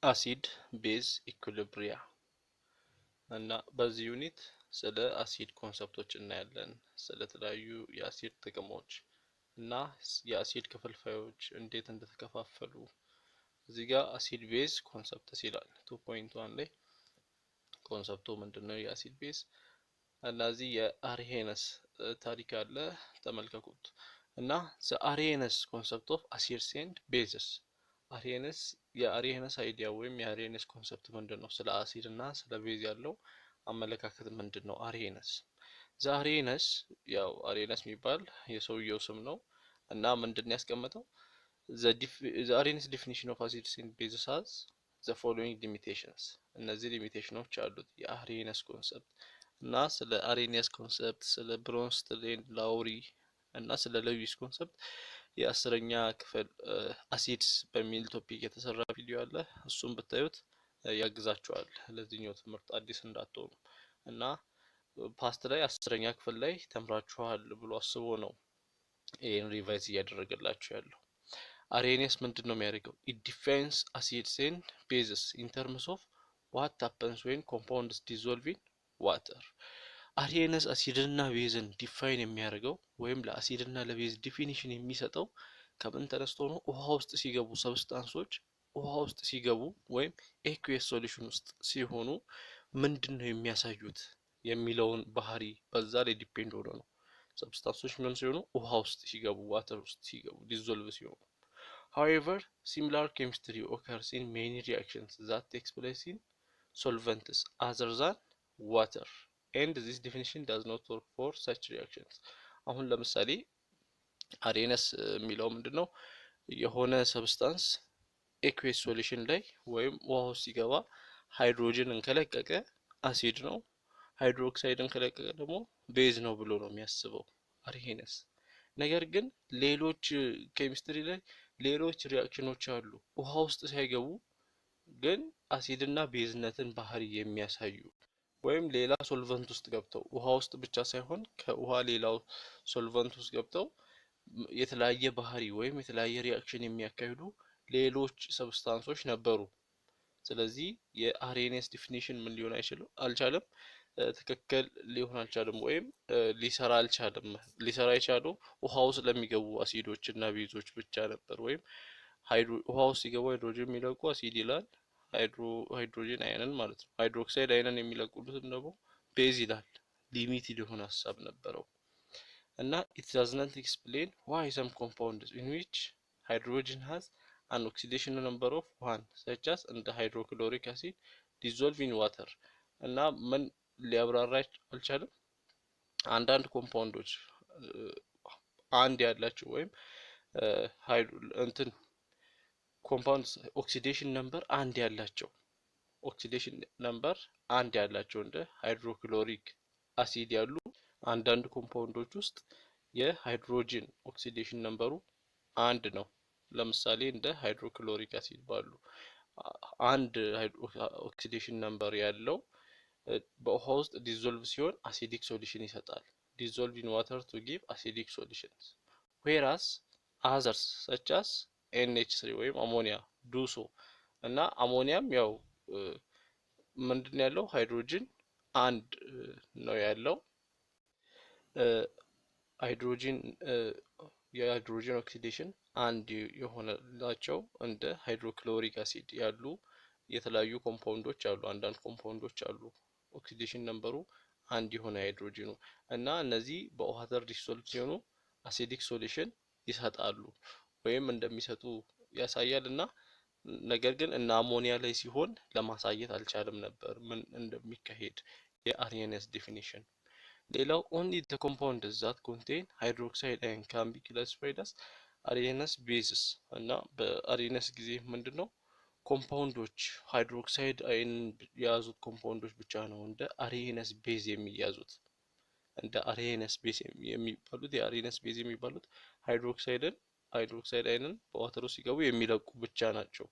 acid base equilibria እና በዚህ ዩኒት ስለ አሲድ ኮንሰፕቶች እናያለን ስለተለያዩ የአሲድ ጥቅሞች እና የአሲድ ክፍልፋዮች እንዴት እንደተከፋፈሉ እዚህ ጋር አሲድ ቤዝ ኮንሰፕት ይላል 2.1 ላይ ኮንሰፕቱ ምንድነው የአሲድ ቤዝ እና እዚህ የአርሄነስ ታሪክ አለ ተመልከቱት እና the Arrhenius concept of acids and bases አርሄነስ የአርሄነስ አይዲያ ወይም የአርሄነስ ኮንሰፕት ምንድነው ስለ አሲድ እና ስለ ቤዝ ያለው አመለካከት ምንድነው አርሄነስ ዛሬነስ ያው አርሄነስ የሚባል የሰውየው ስም ነው እና ምንድነው ያስቀመጠው the Arrhenius definition of acids and bases has the following limitations እነዚህ ሊሚቴሽኖች አሉት የአርሄነስ ኮንሰፕት እና ስለ አርሄነስ ኮንሰፕት ስለ ብሮንስቴን ላውሪ እና ስለ ሌዊስ ኮንሰፕት የአስረኛ ክፍል አሲድስ በሚል ቶፒክ የተሰራ ቪዲዮ አለ እሱን ብታዩት ያግዛችኋል ለዚህኛው ትምህርት አዲስ እንዳትሆኑ እና ፓስት ላይ አስረኛ ክፍል ላይ ተምራችኋል ብሎ አስቦ ነው ይሄን ሪቫይዝ እያደረገላችሁ ያለው አርሄነስ ምንድነው የሚያደርገው it defines acids and bases in terms of what happens when compounds dissolve in water አርሄነስ አሲድና ቤዝን ዲፋይን የሚያደርገው ወይም ለአሲድና ለቤዝ ዲፊኒሽን የሚሰጠው ከምን ተነስቶ ነው ውሃ ውስጥ ሲገቡ ሰብስታንሶች ውሃ ውስጥ ሲገቡ ወይም ኤኩዌስ ሶሉሽን ውስጥ ሲሆኑ ምንድነው የሚያሳዩት የሚለውን ባህሪ በዛ ላይ ዲፔንድ ሆኖ ነው ሰብስታንሶች ምን ሲሆኑ ውሃ ውስጥ ሲገቡ ዋተር ውስጥ ሲገቡ ዲዞልቭ ሲሆኑ however similar chemistry occurs in many reactions that takes place in solvents other than water and this definition does not work for such reactions አሁን ለምሳሌ አርሄነስ የሚለው ምንድነው የሆነ ሰብስታንስ ኤኩዌስ ሶሉሽን ላይ ወይም ውሃ ውስጥ ሲገባ ሃይድሮጅንን ከለቀቀ አሲድ ነው ሃይድሮክሳይድን ከለቀቀ ደግሞ ቤዝ ነው ብሎ ነው የሚያስበው አርሄነስ ነገር ግን ሌሎች ኬሚስትሪ ላይ ሌሎች ሪአክሽኖች አሉ ውሃ ውስጥ ሳይገቡ ግን አሲድና ቤዝነትን ባህሪ የሚያሳዩ ወይም ሌላ ሶልቨንት ውስጥ ገብተው ውሃ ውስጥ ብቻ ሳይሆን ከውሃ ሌላው ሶልቨንት ውስጥ ገብተው የተለያየ ባህሪ ወይም የተለያየ ሪአክሽን የሚያካሂዱ ሌሎች ሰብስታንሶች ነበሩ ስለዚህ የአርሄነስ ዲፊኒሽን ምን ሊሆን አልቻለም ትክክል ሊሆን አልቻለም ወይም ሊሰራ የቻለው ውሃ ውስጥ ለሚገቡ አሲዶች እና ቤዞች ብቻ ነበር ወይም ውሃ ውስጥ ሲገቡ ሃይድሮጅን የሚለቁ አሲድ ይላል ሃይድሮጅን አየንን ማለት ነው ሃይድሮክሳይድ አየንን የሚለቁሉትን ደግሞ ቤዝ ይላል ሊሚትድ የሆነ ሐሳብ ነበረው እና it does not explain why some compounds in which hydrogen has an oxidation number of 1 such as in the hydrochloric acid dissolve in water እና ምን ሊያብራራ አልቻለም አንዳንድ ኮምፓውንዶች አንድ ያላቸው ወይም ኮምፓውንድ ኦክሲዴሽን ነምበር አንድ ያላቸው እንደ ሃይድሮክሎሪክ አሲድ ያሉ አንዳንድ ኮምፓውንዶች ውስጥ የሃይድሮጅን ኦክሲዴሽን ነምበሩ አንድ ነው ለምሳሌ እንደ ሃይድሮክሎሪክ አሲድ ባሉ አንድ ኦክሲዴሽን ነምበር ያለው በውሃ ውስጥ ዲዞልቭ ሲሆን አሲዲክ ሶሉሽን ይሰጣል dissolve in water to give acidic solutions whereas others such as NH3 ወይም አሞኒያ ዱሶ እና አሞኒያም ያው ምንድነው ያለው ሃይድሮጅን አንድ ነው ያለው የሃይድሮጅን ኦክሲዴሽን አንድ የሆነላቸው እንደ ሃይድሮክሎሪክ አሲድ ያሉ የተለያዩ ኮምፓውንዶች አሉ አንዳንድ ኮምፓውንዶች አሉ ኦክሲዴሽን ነምበሩ አንድ የሆነ ሃይድሮጅኑ እና እነዚህ በዋተር ዲሶልቭ ሲሆኑ አሲዲክ ሶሉሽን ይሰጣሉ ወይም እንደሚሰጡ ያሳያል እና ነገር ግን እና አሞኒያ ላይ ሲሆን ለማሳየት አልቻለም ነበር ምን እንደሚካሄድ የአርሄነስ ዲፊኒሽን ሌላው only the compounds that contain hydroxide ion can be classified as Arrhenius bases እና በአርሄነስ ጊዜ ምንድነው ኮምፓውንዶች ሃይድሮክሳይድ አይን የያዙት ኮምፓውንዶች ብቻ ነው እንደ አርሄነስ ቤዝ የሚያዙት እንደ አርሄነስ ቤዝ የሚባሉት የአርሄነስ ቤዝ የሚባሉት ሃይድሮክሳይድ አይንን በዋተር ውስጥ ሲገቡ የሚለቁ ብቻ ናቸው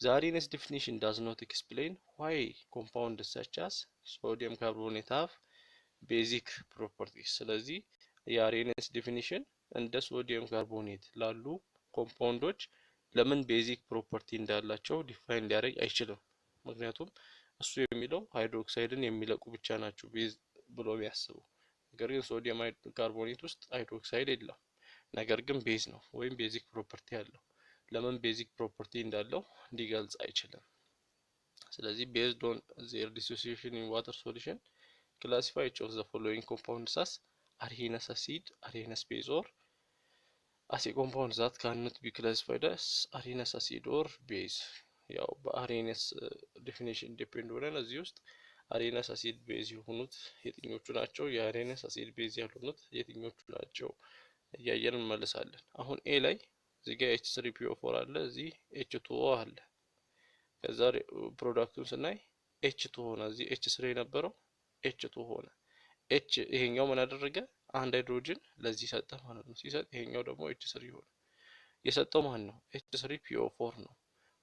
the Arrhenius definition does not explain why compounds such as sodium carbonate have basic properties ስለዚህ የአርሄነስ ዲፊኒሽን እንደ ሶዲየም ካርቦኔት ላሉ ኮምፓውንዶች ለምን ቤዚክ ፕሮፐርቲ እንዳላቸው ዲፋይን ሊያደርግ አይችልም። ምክንያቱም እሱ የሚለው ሃይድሮክሳይድን የሚለቁ ብቻ ናቸው ቤዝ ብሎ የሚያስቡ። ነገር ግን ሶዲየም ካርቦኔት ውስጥ ሃይድሮክሳይድ የለም፣ ነገር ግን ቤዝ ነው ወይም ቤዚክ ፕሮፐርቲ አለው። ለምን ቤዚክ ፕሮፐርቲ እንዳለው ሊገልጽ አይችልም። ስለዚህ based on their dissociation in water solution classify each of the following compounds as arenes acid, arenes base or as a compound that cannot be classified as arenes acid or base። ያው በአሬነስ ዴፊኒሽን ዲፔንድ ሆነን እዚህ ውስጥ አሬነስ አሲድ ቤዝ የሆኑት የትኞቹ ናቸው፣ የአሬነስ አሲድ ቤዝ ያልሆኑት የትኞቹ ናቸው እያየን እንመለሳለን። አሁን ኤ ላይ እዚህ ጋር H3PO4 አለ፣ እዚህ H2O አለ። ከዛ ፕሮዳክቱን ስናይ H2 ሆነ፣ እዚህ H3 የነበረው H2 ሆነ። H ይሄኛው ምን አደረገ? አንድ ሃይድሮጅን ለዚህ ሰጠ ማለት ነው። ሲሰጥ ይሄኛው ደግሞ H3 ሆነ። የሰጠው ማን ነው? H3PO4 ነው።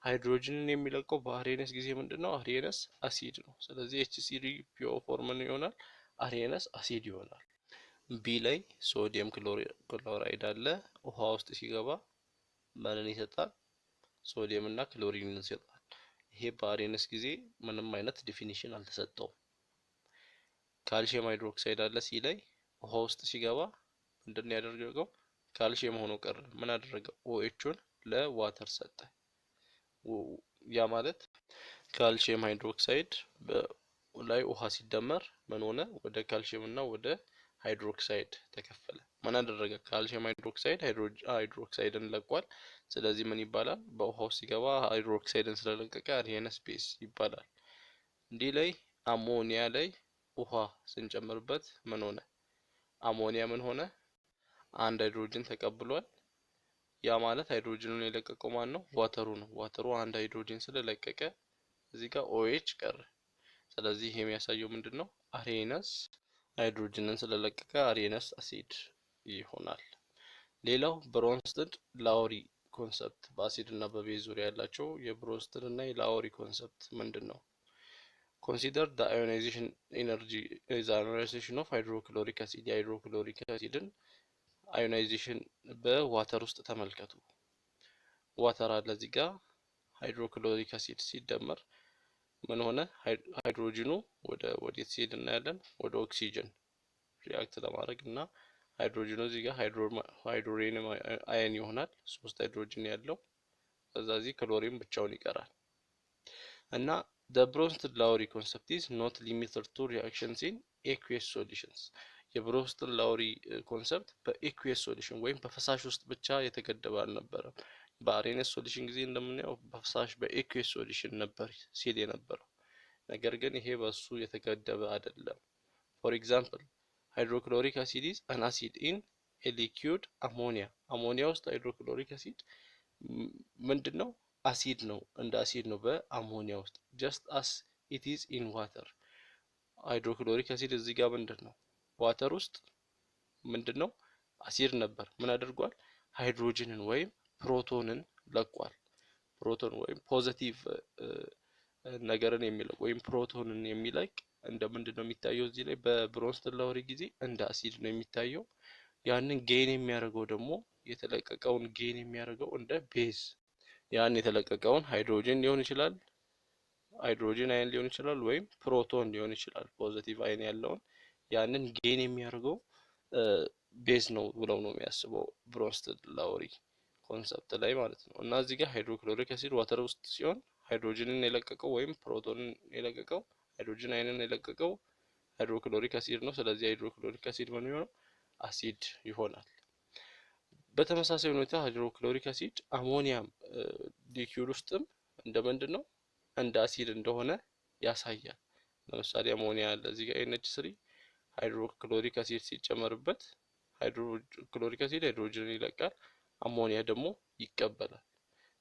ሃይድሮጅንን የሚለቀው በአሬነስ ጊዜ ምንድነው? አሬነስ አሲድ ነው። ስለዚህ H3PO4 ምን ይሆናል? አሬነስ አሲድ ይሆናል። ቢ ላይ ሶዲየም ክሎራይድ አለ። ውሃ ውስጥ ሲገባ ምንን ይሰጣል? ሶዲየም እና ክሎሪንን ይሰጣል። ይሄ በአሬነስ ጊዜ ምንም አይነት ዲፊኒሽን አልተሰጠውም። ካልሲየም ሃይድሮክሳይድ አለ ሲ ላይ ውሃ ውስጥ ሲገባ ምንድነው ያደረገው? ካልሲየም ሆኖ ቀረ። ምን አደረገ? OHን ለዋተር ሰጠ። ያ ማለት ካልሲየም ሃይድሮክሳይድ ላይ ውሃ ሲደመር ምን ሆነ? ወደ ካልሲየም እና ወደ ሃይድሮክሳይድ ተከፈለ። ምን አደረገ? ካልሲየም ሃይድሮክሳይድ ሃይድሮክሳይድን ለቋል። ስለዚህ ምን ይባላል? በውሃው ሲገባ ሃይድሮክሳይድን ስለለቀቀ አሬነስ ቤዝ ይባላል። እንዲህ ላይ አሞኒያ ላይ ውሃ ስንጨምርበት ምን ሆነ? አሞኒያ ምን ሆነ? አንድ ሃይድሮጅን ተቀብሏል። ያ ማለት ሃይድሮጅኑን የለቀቀው ማን ነው? ዋተሩ ነው። ዋተሩ አንድ ሃይድሮጅን ስለለቀቀ እዚህ ጋር OH ቀረ። ስለዚህ ይሄ የሚያሳየው ምንድነው? አሬነስ ሃይድሮጅንን ስለለቀቀ አሬነስ አሲድ ይሆናል። ሌላው ብሮንስትድ ላውሪ ኮንሰፕት በአሲድ እና በቤዝ ዙሪያ ያላቸው የብሮንስትድ እና የላውሪ ኮንሰፕት ምንድነው? ኮንሲደር the ionization energy is ionization of hydrochloric acid። የሃይድሮክሎሪክ አሲድን አዮናይዜሽን በዋተር ውስጥ ተመልከቱ። ዋተር አለ እዚህ ጋር ሃይድሮክሎሪክ አሲድ ሲደመር ምን ሆነ? ሃይድሮጅኑ ወዴት ሲሄድ እናያለን? ወደ ኦክሲጅን ሪአክት ለማድረግ እና ሃይድሮጅኑ እዚህ ጋር ሃይድሮኒየም አየን ይሆናል። 3 ሃይድሮጅን ያለው እዚህ ክሎሪን ብቻውን ይቀራል። እና the Bronsted Lowry concept is not limited to reactions in aqueous solutions። የብሮንስትን ላውሪ ኮንሰፕት በኤኩዌስ ሶሉሽን ወይም በፈሳሽ ውስጥ ብቻ የተገደበ አልነበረም። በአሬነስ ሶሉሽን ጊዜ እንደምናየው በፈሳሽ በኤኩዌስ ሶሉሽን ነበር ሲል የነበረው። ነገር ግን ይሄ በሱ የተገደበ አይደለም። ፎር ኤግዛምፕል ሃይድሮክሎሪክ አሲድ is an acid in a liquid ammonia። አሞኒያ ውስጥ ሃይድሮክሎሪክ አሲድ ምንድነው? አሲድ ነው፣ እንደ አሲድ ነው በአሞኒያ ውስጥ just as it is in water። ሃይድሮክሎሪክ አሲድ እዚህ ጋር ምንድነው? ዋተር ውስጥ ምንድነው? አሲድ ነበር። ምን አድርጓል? ሃይድሮጅንን ወይም ፕሮቶንን ለቋል። ፕሮቶን ወይም ፖዚቲቭ ነገርን የሚለቅ ወይም ፕሮቶንን የሚለቅ እንደ ምንድነው የሚታየው? እዚህ ላይ በብሮንስተን ላውሪ ጊዜ እንደ አሲድ ነው የሚታየው። ያንን ጌን የሚያደርገው ደግሞ የተለቀቀውን ጌን የሚያደርገው እንደ ቤዝ፣ ያን የተለቀቀውን ሃይድሮጅን ሊሆን ይችላል፣ ሃይድሮጅን አየን ሊሆን ይችላል፣ ወይም ፕሮቶን ሊሆን ይችላል። ፖዚቲቭ አየን ያለውን ያንን ጌን የሚያደርገው ቤዝ ነው ብለው ነው የሚያስበው ብሮንስተድ ላውሪ ኮንሰፕት ላይ ማለት ነው። እና እዚህ ጋር ሃይድሮክሎሪክ አሲድ ዋተር ውስጥ ሲሆን ሃይድሮጅንን የለቀቀው ወይም ፕሮቶንን የለቀቀው ሃይድሮጅን አየንን የለቀቀው ሃይድሮክሎሪክ አሲድ ነው። ስለዚህ ሃይድሮክሎሪክ አሲድ ምን ይሆናል? አሲድ ይሆናል። በተመሳሳይ ሁኔታ ሃይድሮክሎሪክ አሲድ አሞኒያም ሊኩዊድ ውስጥም እንደ ምንድነው? እንደ አሲድ እንደሆነ ያሳያል። ለምሳሌ አሞኒያ አለ እዚህ ጋር NH3 ሃይድሮክሎሪክ አሲድ ሲጨመርበት ሃይድሮክሎሪክ አሲድ ሃይድሮጅንን ይለቃል፣ አሞኒያ ደግሞ ይቀበላል።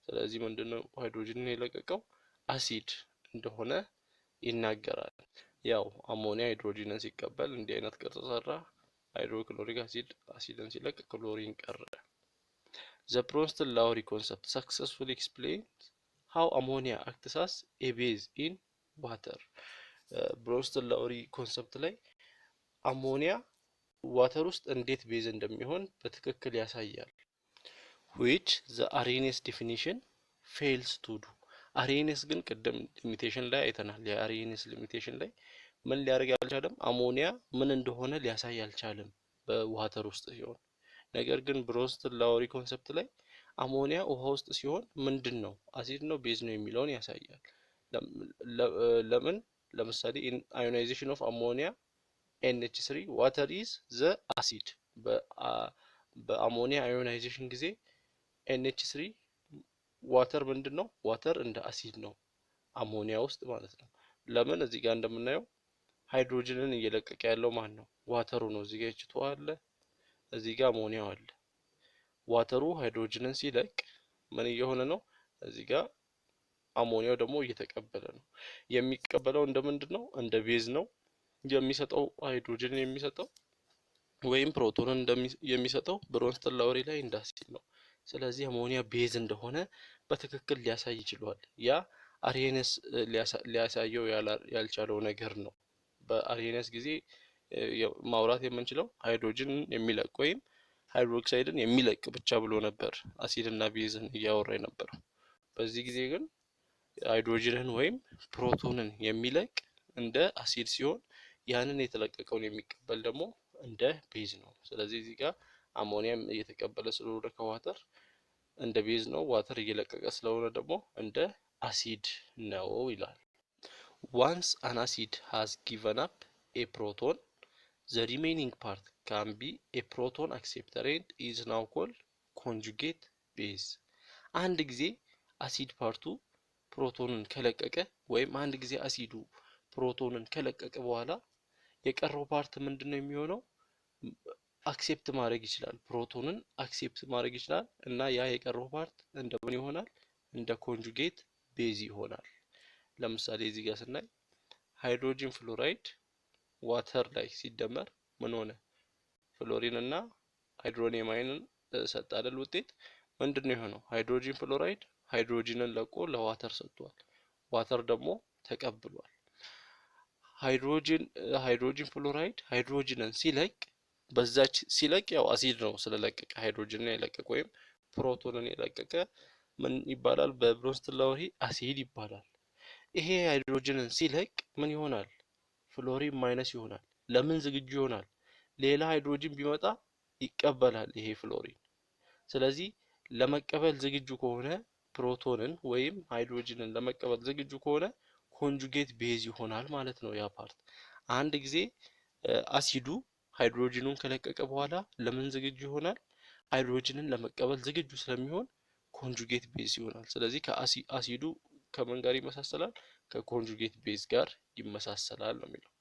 ስለዚህ ምንድነው? ሃይድሮጅንን የለቀቀው አሲድ እንደሆነ ይናገራል። ያው አሞኒያ ሃይድሮጅንን ሲቀበል እንዲህ አይነት ቅርጽ ሰራ። ሃይድሮክሎሪክ አሲድ አሲድን ሲለቅ ክሎሪን ቀረ። The Bronsted Lowry concept successfully explains how ammonia acts as a base in water። Bronsted Lowry ኮንሰፕት ላይ አሞኒያ ዋተር ውስጥ እንዴት ቤዝ እንደሚሆን በትክክል ያሳያል። which the Arrhenius definition fails to do Arrhenius ግን ቅድም ሊሚቴሽን ላይ አይተናል የአርሄኒየስ ሊሚቴሽን ላይ ምን ሊያደርግ አልቻለም አሞኒያ ምን እንደሆነ ሊያሳይ አልቻለም በዋተር ውስጥ ሲሆን ነገር ግን ብሮንስትን ላውሪ ኮንሰፕት ላይ አሞኒያ ውሃ ውስጥ ሲሆን ምንድነው አሲድ ነው ቤዝ ነው የሚለውን ያሳያል ለምን ለምሳሌ ionization of ammonia NH3 water is the acid በአሞኒያ ionization ጊዜ NH3 ዋተር ምንድነው ዋተር እንደ አሲድ ነው አሞኒያ ውስጥ ማለት ነው ለምን እዚህ ጋር እንደምናየው ሃይድሮጅንን እየለቀቀ ያለው ማን ነው ዋተሩ ነው እዚህ ጋር እችቶ አለ እዚህ ጋር አሞኒያው አለ ዋተሩ ሃይድሮጅንን ሲለቅ ምን እየሆነ ነው እዚህ ጋር አሞኒያው ደግሞ እየተቀበለ ነው የሚቀበለው እንደምንድነው እንደ ቤዝ ነው የሚሰጠው ሃይድሮጅንን የሚሰጠው ወይም ፕሮቶንን የሚሰጠው ብሮንስትን ላውሪ ላይ እንደ አሲድ ነው ስለዚህ አሞኒያ ቤዝ እንደሆነ በትክክል ሊያሳይ ይችላል ያ አርሄኒየስ ሊያሳየው ያልቻለው ነገር ነው በአርሄኒየስ ጊዜ ማውራት የምንችለው ሃይድሮጅን የሚለቅ ወይም ሃይድሮክሳይድን የሚለቅ ብቻ ብሎ ነበር አሲድና ቤዝን ያወራ ነበር በዚህ ጊዜ ግን ሃይድሮጅንን ወይም ፕሮቶንን የሚለቅ እንደ አሲድ ሲሆን ያንን የተለቀቀውን የሚቀበል ደግሞ እንደ ቤዝ ነው ስለዚህ እዚህ ጋር አሞኒያም እየተቀበለ ስለሆነ ከዋተር እንደ ቤዝ ነው ዋተር እየለቀቀ ስለሆነ ደግሞ እንደ አሲድ ነው ይላል once an acid has given up a proton the remaining part can be a proton acceptor and is now called conjugate base አንድ ጊዜ አሲድ ፓርቱ ፕሮቶንን ከለቀቀ ወይም አንድ ጊዜ አሲዱ ፕሮቶንን ከለቀቀ በኋላ የቀረው ፓርት ምንድነው የሚሆነው አክሴፕት ማድረግ ይችላል ፕሮቶንን አክሴፕት ማድረግ ይችላል እና ያ የቀረው ፓርት እንደምን ይሆናል እንደ ኮንጁጌት ቤዝ ይሆናል ለምሳሌ እዚህ ጋር ስናይ ሃይድሮጅን ፍሎራይድ ዋተር ላይ ሲደመር ምን ሆነ ፍሎሪን እና ሃይድሮኒየም አይንን ሰጣ አይደል ውጤት ምንድነው የሆነው ሃይድሮጅን ፍሎራይድ ሃይድሮጅንን ለቆ ለዋተር ሰጥቷል ዋተር ደግሞ ተቀብሏል ሃይድሮጅን ፍሎራይድ ሃይድሮጅንን ሲለቅ በዛች ሲለቅ ያው አሲድ ነው ስለለቀቀ ሃይድሮጅንን የለቀቀ ወይም ፕሮቶንን የለቀቀ ምን ይባላል በብሮንስትን ላውሪ አሲድ ይባላል ይሄ ሃይድሮጅንን ሲለቅ ምን ይሆናል ፍሎሪን ማይነስ ይሆናል ለምን ዝግጁ ይሆናል ሌላ ሃይድሮጅን ቢመጣ ይቀበላል ይሄ ፍሎሪን ስለዚህ ለመቀበል ዝግጁ ከሆነ ፕሮቶንን ወይም ሃይድሮጅንን ለመቀበል ዝግጁ ከሆነ ኮንጁጌት ቤዝ ይሆናል ማለት ነው ያ ፓርት አንድ ጊዜ አሲዱ ሃይድሮጅኑን ከለቀቀ በኋላ ለምን ዝግጁ ይሆናል ሃይድሮጅንን ለመቀበል ዝግጁ ስለሚሆን ኮንጁጌት ቤዝ ይሆናል ስለዚህ ከአሲዱ ከምን ጋር ይመሳሰላል ከኮንጁጌት ቤዝ ጋር ይመሳሰላል ነው የሚለው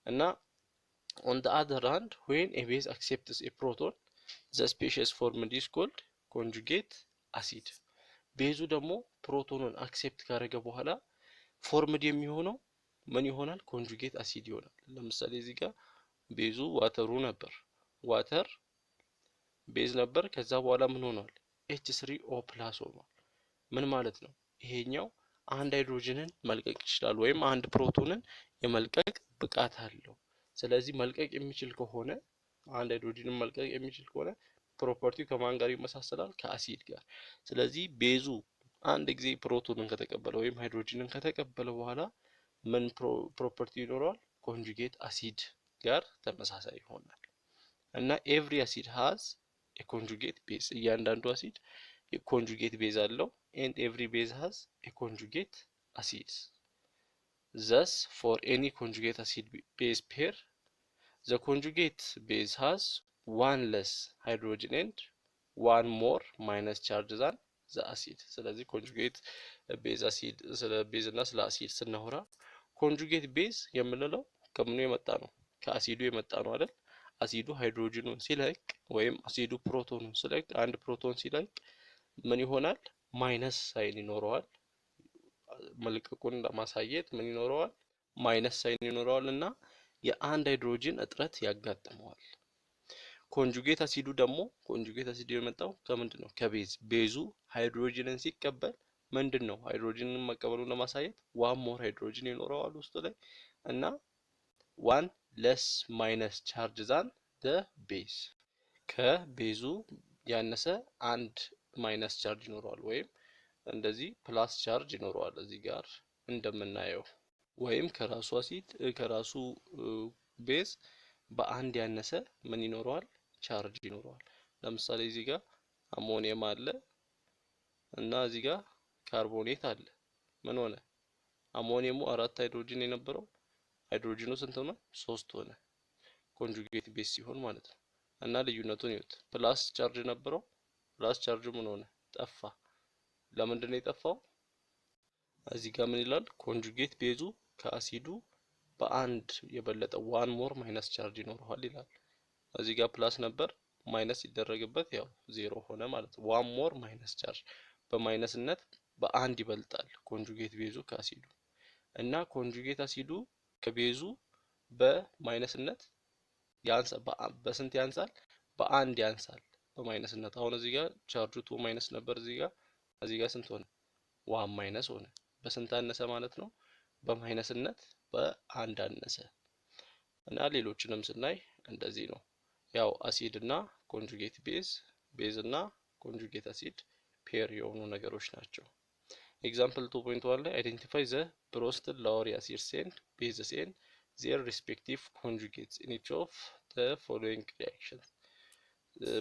እና on the other hand when a base accepts a proton the species formed is called conjugate acid ቤዙ ደግሞ ፕሮቶኑን አክሴፕት ካደረገ በኋላ ፎርምድ የሚሆነው ምን ይሆናል ኮንጁጌት አሲድ ይሆናል ለምሳሌ እዚህ ጋር ቤዙ ዋተሩ ነበር ዋተር ቤዝ ነበር ከዛ በኋላ ምን ሆኗል H3O+ ሆኗል ምን ማለት ነው ይሄኛው አንድ ሃይድሮጅንን መልቀቅ ይችላል ወይም አንድ ፕሮቶንን የመልቀቅ ብቃት አለው ስለዚህ መልቀቅ የሚችል ከሆነ አንድ ሃይድሮጅንን መልቀቅ የሚችል ከሆነ ፕሮፐርቲው ከማን ጋር ይመሳሰላል ከአሲድ ጋር ስለዚህ ቤዙ አንድ ጊዜ ፕሮቶንን ከተቀበለ ወይም ሃይድሮጅንን ከተቀበለ በኋላ ምን ፕሮፐርቲ ይኖረዋል ኮንጁጌት አሲድ ጋር ተመሳሳይ ይሆናል እና ኤቭሪ አሲድ ሃዝ a conjugate base እያንዳንዱ አሲድ የኮንጁጌት ቤዝ አለው and every base has a conjugate acid thus for any conjugate acid base pair the conjugate base has one less hydrogen and one more minus charge than the acid ስለዚህ ኮንጁጌት ቤዝ አሲድ ስለ ቤዝ እና ስለ አሲድ ስናወራ ኮንጁጌት ቤዝ የምንለው ከምኑ የመጣ ነው ከአሲዱ የመጣ ነው አይደል አሲዱ ሃይድሮጅኑን ሲለቅ ወይም አሲዱ ፕሮቶኑን ሲለቅ አንድ ፕሮቶን ሲለቅ ምን ይሆናል ማይነስ ሳይን ይኖረዋል መልቀቁን ለማሳየት ምን ይኖረዋል ማይነስ ሳይን ይኖረዋል እና የአንድ ሃይድሮጅን እጥረት ያጋጥመዋል ኮንጁጌት አሲዱ ደግሞ ኮንጁጌት አሲድ የመጣው ከምንድነው ከቤዝ ቤዙ ሃይድሮጅንን ሲቀበል ምንድነው ሃይድሮጅንን መቀበሉን ለማሳየት ዋን ሞር ሃይድሮጅን ይኖረዋል ውስጡ ላይ እና ዋን less minus charge than the base ከቤዙ ያነሰ አንድ ማይነስ ቻርጅ ይኖረዋል ወይም እንደዚህ ፕላስ ቻርጅ ይኖረዋል እዚህ ጋር እንደምናየው ወይም ከራሱ ቤዝ በአንድ ያነሰ ምን ይኖረዋል ቻርጅ ይኖረዋል። ለምሳሌ እዚህ ጋር አሞኒየም አለ እና እዚህ ጋር ካርቦኔት አለ። ምን ሆነ? አሞኒየሙ 4 ሃይድሮጅን የነበረው ሃይድሮጅኑ ስንት ሆነ? 3 ሆነ። ኮንጁጌት ቤዝ ሲሆን ማለት ነው። እና ልዩነቱን ይዩት። ፕላስ ቻርጅ ነበረው፣ ፕላስ ቻርጅ ምን ሆነ? ጠፋ። ለምንድን ነው የጠፋው? እዚህ ጋር ምን ይላል? ኮንጁጌት ቤዙ ከአሲዱ በአንድ የበለጠ ዋን ሞር ማይነስ ቻርጅ ይኖረዋል ይላል። እዚህ ጋር ፕላስ ነበር፣ ማይነስ ሲደረግበት ያው ዜሮ ሆነ ማለት ነው። ዋን ሞር ማይነስ ቻርጅ በማይነስነት በአንድ ይበልጣል ኮንጁጌት ቤዙ ከአሲዱ እና ኮንጁጌት አሲዱ ከቤዙ በማይነስነት ያንሳል። በስንት ያንሳል? በአንድ ያንሳል በማይነስነት። አሁን እዚህ ጋር ቻርጁ 2 ማይነስ ነበር፣ እዚህ ጋር ስንት ሆነ? 1 ማይነስ ሆነ። በስንት አነሰ ማለት ነው? በማይነስነት በአንድ አነሰ። እና ሌሎችንም ስናይ እንደዚህ ነው። ያው አሲድ እና ኮንጁጌት ቤዝ እና ኮንጁጌት አሲድ ፔር የሆኑ ነገሮች ናቸው። ኤግዛምፕል 2.1 ላይ አይደንቲፋይ ዘ ብሮስትድ ላውሪ አሲድስ ኤንድ ቤዝስ ኤንድ ዜር ሪስፔክቲቭ ኮንጁጌትስ ኢን ኢች ኦፍ ዘ ፎሎዊንግ ሪአክሽንስ።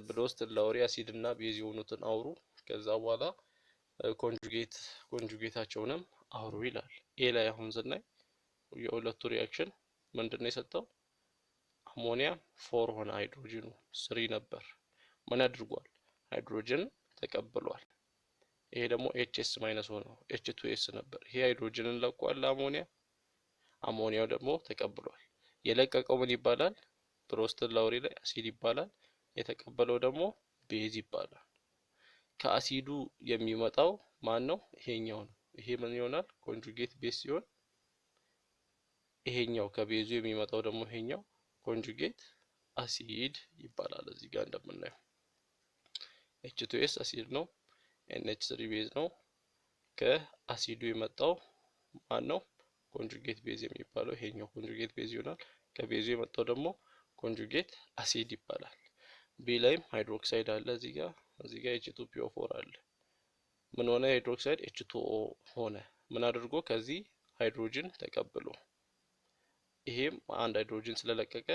ብሮስትድ ላውሪ አሲድ እና ቤዝ የሆኑትን አውሩ፣ ከዛ በኋላ ኮንጁጌታቸውንም አውሩ ይላል። ኤ ላይ አሁን ስናይ የሁለቱ ሪአክሽን ምንድነው የሰጠው? አሞኒያ 4 ሆነ፣ ሃይድሮጅኑ 3 ነበር። ምን አድርጓል? ሃይድሮጅን ተቀብሏል። ይሄ ደግሞ ኤችኤስ ማይነስ ሆኖ ኤች2ኤስ ነበር። ይሄ ሃይድሮጅንን ለቋል አሞኒያው ደግሞ ተቀብሏል። የለቀቀው ምን ይባላል? ብሮስትድ ላውሪ ላይ አሲድ ይባላል። የተቀበለው ደግሞ ቤዝ ይባላል። ከአሲዱ የሚመጣው ማን ነው? ይሄኛው ነው። ይሄ ምን ይሆናል? ኮንጁጌት ቤዝ ሲሆን ይሄኛው ከቤዙ የሚመጣው ደግሞ ይሄኛው ኮንጁጌት አሲድ ይባላል። እዚህ ጋር እንደምናየው ኤች2ኤስ አሲድ ነው፣ ኤንኤች3 ቤዝ ነው። ከአሲዱ የመጣው ማን ነው? ኮንጁጌት ቤዝ የሚባለው ይሄኛው ኮንጁጌት ቤዝ ይሆናል። ከቤዙ የመጣው ደግሞ ኮንጁጌት አሲድ ይባላል። ቢ ላይም ሃይድሮክሳይድ አለ። እዚህ ጋር H2PO4 አለ። ምን ሆነ? ሃይድሮክሳይድ H2O ሆነ። ምን አድርጎ? ከዚህ ሃይድሮጅን ተቀብሎ። ይሄም አንድ ሃይድሮጅን ስለለቀቀ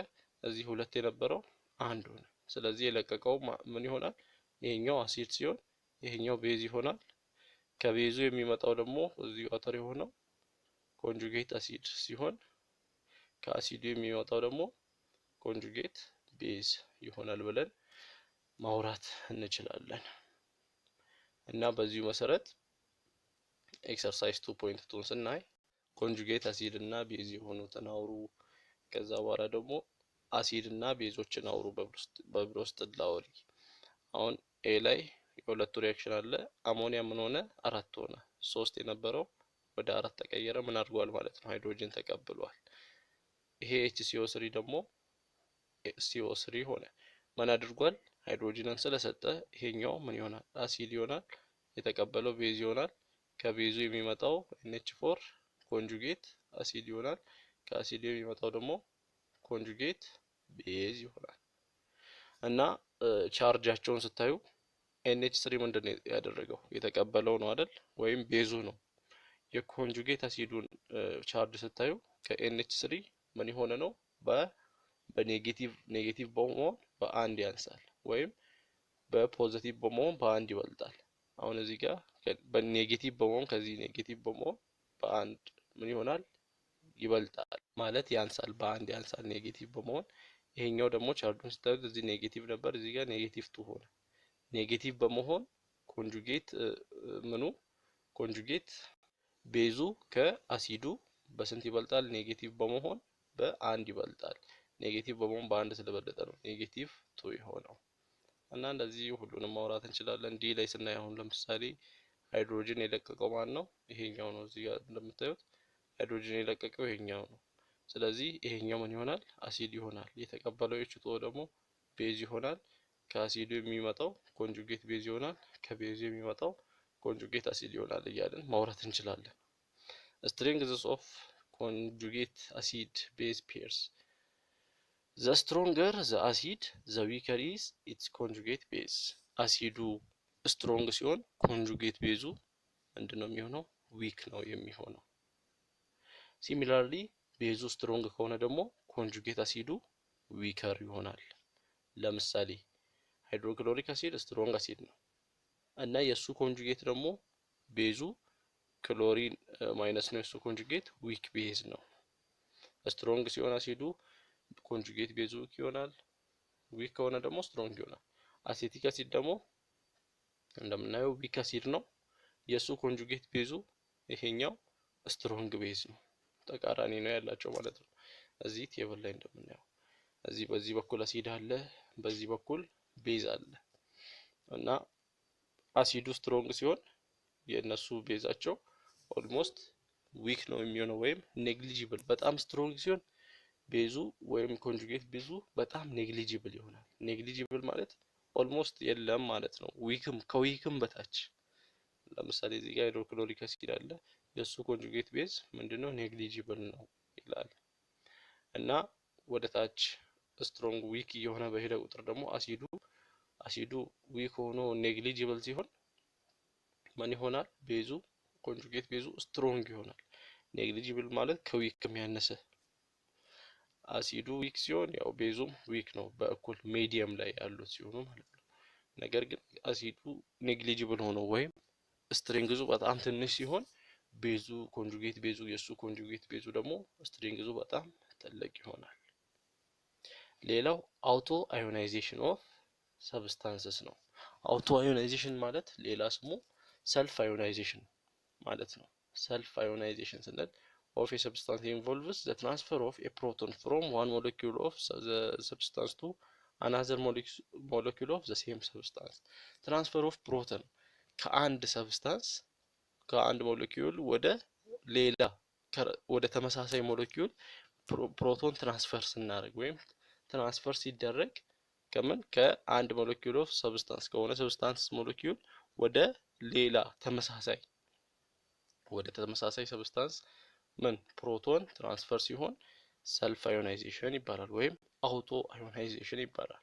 እዚህ ሁለት የነበረው አንድ ሆነ። ስለዚህ የለቀቀው ምን ይሆናል? ይሄኛው አሲድ ሲሆን ይሄኛው ቤዝ ይሆናል። ከቤዙ የሚመጣው ደግሞ እዚህ ዋተር የሆነው ኮንጁጌት አሲድ ሲሆን ከአሲዱ የሚመጣው ደግሞ ኮንጁጌት ቤዝ ይሆናል ብለን ማውራት እንችላለን። እና በዚሁ መሰረት ኤክሰርሳይዝ 2.2 ስናይ ኮንጁጌት አሲድ እና ቤዝ የሆኑትን አውሩ፣ ከዛ በኋላ ደግሞ አሲድ እና ቤዞችን አውሩ በብሮስትድ ላውሪ። አሁን ኤ ላይ የሁለቱ ሪአክሽን አለ። አሞኒያ ምን ሆነ? 4 ሆነ። 3 የነበረው ወደ 4 ተቀየረ። ምን አድርጓል ማለት ነው? ሃይድሮጅን ተቀብሏል። ይሄ HCO3 ደግሞ CO3 ሆነ። ምን አድርጓል? ሃይድሮጅንን ስለሰጠ ይሄኛው ምን ይሆናል? አሲድ ይሆናል። የተቀበለው ቤዝ ይሆናል። ከቤዙ የሚመጣው NH4 ኮንጁጌት አሲድ ይሆናል። ከአሲድ የሚመጣው ደግሞ ኮንጁጌት ቤዝ ይሆናል። እና ቻርጃቸውን ስታዩ NH3 ምንድነው ያደረገው? የተቀበለው ነው አይደል? ወይም ቤዙ ነው። የኮንጁጌት አሲዱን ቻርጅ ስታዩ ከNH3 ምን የሆነ ነው? በኔጌቲቭ በመሆን በአንድ ያንሳል፣ ወይም በፖዚቲቭ በመሆን በአንድ ይበልጣል። አሁን እዚህ ጋር በኔጌቲቭ በመሆን ከዚህ ኔጌቲቭ በመሆን በአንድ ምን ይሆናል? ይበልጣል ማለት ያንሳል፣ በአንድ ያንሳል ኔጌቲቭ በመሆን። ይሄኛው ደግሞ ቻርጁን ስታዩት እዚህ ኔጌቲቭ ነበር፣ እዚህ ጋር ኔጌቲቭ 2 ሆነ። ኔጌቲቭ በመሆን ኮንጁጌት ቤዙ ከአሲዱ በስንት ይበልጣል? ኔጌቲቭ በመሆን በአንድ ይበልጣል። ኔጌቲቭ በመሆን በአንድ ስለበለጠ ነው ኔጌቲቭ 2 የሆነው። እና እንደዚህ ሁሉንም ማውራት እንችላለን። ዲ ላይ ስናይ አሁን ለምሳሌ ሃይድሮጅን የለቀቀው ማን ነው? ይሄኛው ነው። እዚህ ጋር እንደምታዩት ሃይድሮጅን የለቀቀው ይሄኛው ነው። ስለዚህ ይሄኛው ምን ይሆናል? አሲድ ይሆናል። የተቀበለው H2O ደግሞ ቤዝ ይሆናል። ከአሲዱ የሚመጣው ኮንጁጌት ቤዝ ይሆናል። ከቤዙ የሚመጣው ኮንጁጌት አሲድ ይሆናል እያለን ማውራት እንችላለን። ስትሬንግዝ ኦፍ ኮንጁጌት አሲድ ቤዝ ፔርስ the stronger the acid the weaker is its conjugate base። አሲዱ ስትሮንግ ሲሆን ኮንጁጌት ቤዙ ምንድነው የሚሆነው ዊክ ነው የሚሆነው ሲሚላርሊ ቤዙ ስትሮንግ ከሆነ ደግሞ ኮንጁጌት አሲዱ ዊከር ይሆናል ለምሳሌ ሃይድሮክሎሪክ አሲድ ስትሮንግ አሲድ ነው እና የሱ ኮንጁጌት ደግሞ ቤዙ ክሎሪን ማይነስ ነው የሱ ኮንጁጌት ዊክ ቤዝ ነው ስትሮንግ ሲሆን አሲዱ ኮንጁጌት ቤዙ ዊክ ይሆናል ዊክ ከሆነ ደግሞ ስትሮንግ ይሆናል አሴቲክ አሲድ ደግሞ እንደምናየው ዊክ አሲድ ነው የሱ ኮንጁጌት ቤዙ ይሄኛው ስትሮንግ ቤዝ ነው ተቃራኒ ነው ያላቸው ማለት ነው እዚህ ቴብል ላይ እንደምናየው እዚህ በዚህ በኩል አሲድ አለ በዚህ በኩል ቤዝ አለ እና አሲዱ ስትሮንግ ሲሆን የነሱ ቤዛቸው ኦልሞስት ዊክ ነው የሚሆነው ወይም ኔግሊጂብል በጣም ስትሮንግ ሲሆን ቤዙ ወይም ኮንጁጌት ቤዙ በጣም ኔግሊጂብል ይሆናል ኔግሊጂብል ማለት ኦልሞስት የለም ማለት ነው ዊክም ከዊክም በታች ለምሳሌ እዚህ ጋር ሃይድሮክሎሪክ አሲድ አለ የሱ ኮንጁጌት ቤዝ ምንድነው ኔግሊጂብል ነው ይላል እና ወደ ታች ስትሮንግ ዊክ የሆነ በሄደ ቁጥር ደግሞ አሲዱ ዊክ ሆኖ ኔግሊጂብል ሲሆን ምን ይሆናል ቤዙ ኮንጁጌት ቤዙ ስትሮንግ ይሆናል ኔግሊጂብል ማለት ከዊክም ያነሰ አሲዱ ዊክ ሲሆን ያው ቤዙም ዊክ ነው በእኩል ሚዲየም ላይ ያሉት ሲሆኑ ማለት ነው ነገር ግን አሲዱ ኔግሊጂብል ሆኖ ወይም ስትሬንግዙ በጣም ትንሽ ሲሆን ቤዙ ኮንጁጌት ቤዙ የሱ ኮንጁጌት ቤዙ ደግሞ ስትሬንግዙ በጣም ትልቅ ይሆናል ሌላው አውቶ አዮናይዜሽን ኦፍ ሰብስታንስስ ነው አውቶ አዮናይዜሽን ማለት ሌላ ስሙ ሰልፍ አዮናይዜሽን ማለት ነው ሰልፍ አዮናይዜሽን ስንል of a substance involves the transfer of a proton from one molecule of the substance to another molecule of the same substance transfer of proton ከአንድ ሰብስታንስ ከአንድ ሞለኪውል ወደ ሌላ ወደ ተመሳሳይ ሞለኪውል ፕሮቶን ትራንስፈር ስናደርግ ወይም ትራንስፈር ሲደረግ ከአንድ ሞለኪውል ኦፍ ሰብስታንስ ከሆነ ሰብስታንስ ሞለኪውል ወደ ሌላ ተመሳሳይ ሰብስታንስ ፕሮቶን ትራንስፈር ሲሆን ሰልፍ አዮናይዜሽን ይባላል ወይም አውቶ አዮናይዜሽን ይባላል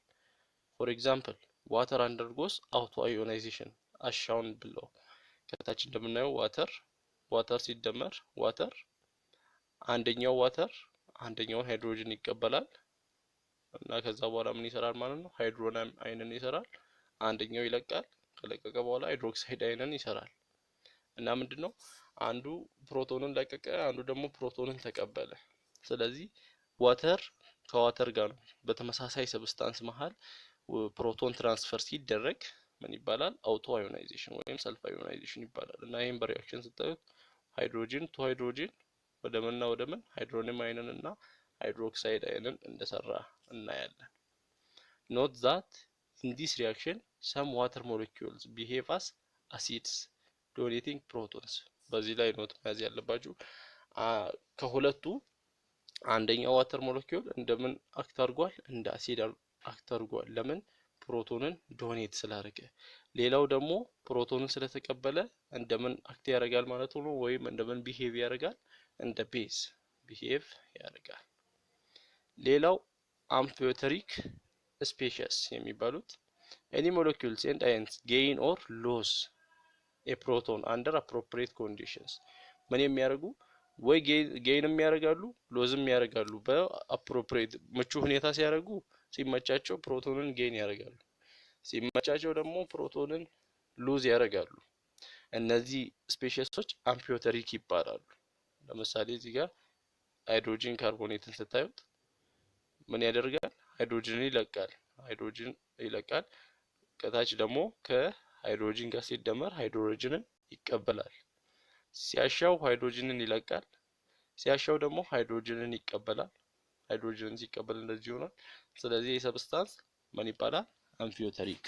ፎር ኤግዛምፕል ዋተር አንደርጎስ አውቶ አዮናይዜሽን አሻውን ብለው ከታች እንደምናየው ዋተር ሲደመር ዋተር አንደኛውን ሃይድሮጅን ይቀበላል እና ከዛ በኋላ ምን ይሰራል ማለት ነው ሃይድሮኒየም አይንን ይሰራል አንደኛው ይለቃል ከለቀቀ በኋላ ሃይድሮክሳይድ አይንን ይሰራል እና ምንድነው አንዱ ፕሮቶንን ለቀቀ አንዱ ደግሞ ፕሮቶንን ተቀበለ ስለዚህ ዋተር ከዋተር ጋር በተመሳሳይ ሰብስታንስ መሃል ፕሮቶን ትራንስፈር ሲደረግ ምን ይባላል አውቶ አዮናይዜሽን ወይም ሰልፍ አዮናይዜሽን ይባላል እና ይሄን በሪአክሽን ስታዩት ሃይድሮጅን ቱ ሃይድሮጅን ወደ ምን ሃይድሮኒየም አይንን እና ሃይድሮክሳይድ አይንን እንደሰራ እናያለን note that in this reaction some water molecules behave as acids donating protons በዚህ ላይ ኖት መያዝ ያለባችሁ ከሁለቱ አንደኛው ዋተር ሞለኪውል እንደምን አክት አድርጓል እንደ አሲድ አክት አድርጓል ለምን ፕሮቶንን ዶኔት ስላደረገ ሌላው ደግሞ ፕሮቶንን ስለተቀበለ እንደምን አክት ያደርጋል ማለት ነው ወይም እንደምን ቢሄቭ ያደርጋል እንደ ቤዝ ቢሄቭ ያደርጋል ሌላው አምፊዮተሪክ ስፔሺስ የሚባሉት any molecules and ions gain or lose a proton under appropriate conditions ምን የሚያደርጉ ወይ ጌይንም ያደርጋሉ ሎዝም ያደርጋሉ በአፕሮፕሪየት ምቹ ሁኔታ ሲያደርጉ ሲመቻቸው ፕሮቶንን ጌን ያደርጋሉ ሲመቻቸው ደግሞ ፕሮቶንን ሉዝ ያደርጋሉ እነዚህ ስፔሺሶች አምፊዮተሪክ ይባላሉ ለምሳሌ እዚህ ጋር ሃይድሮጂን ካርቦኔትን ስታዩት ምን ያደርጋል ሃይድሮጂን ይለቃል ከታች ደግሞ ከሃይድሮጂን ጋር ሲደመር ሃይድሮጅንን ይቀበላል ሲያሻው ሃይድሮጅንን ይለቃል ሲያሻው ደግሞ ሃይድሮጅንን ይቀበላል ሃይድሮጅንን ሲቀበል እንደዚህ ይሆናል ስለዚህ የሰብስታንስ ምን ይባላል አምፊዮተሪክ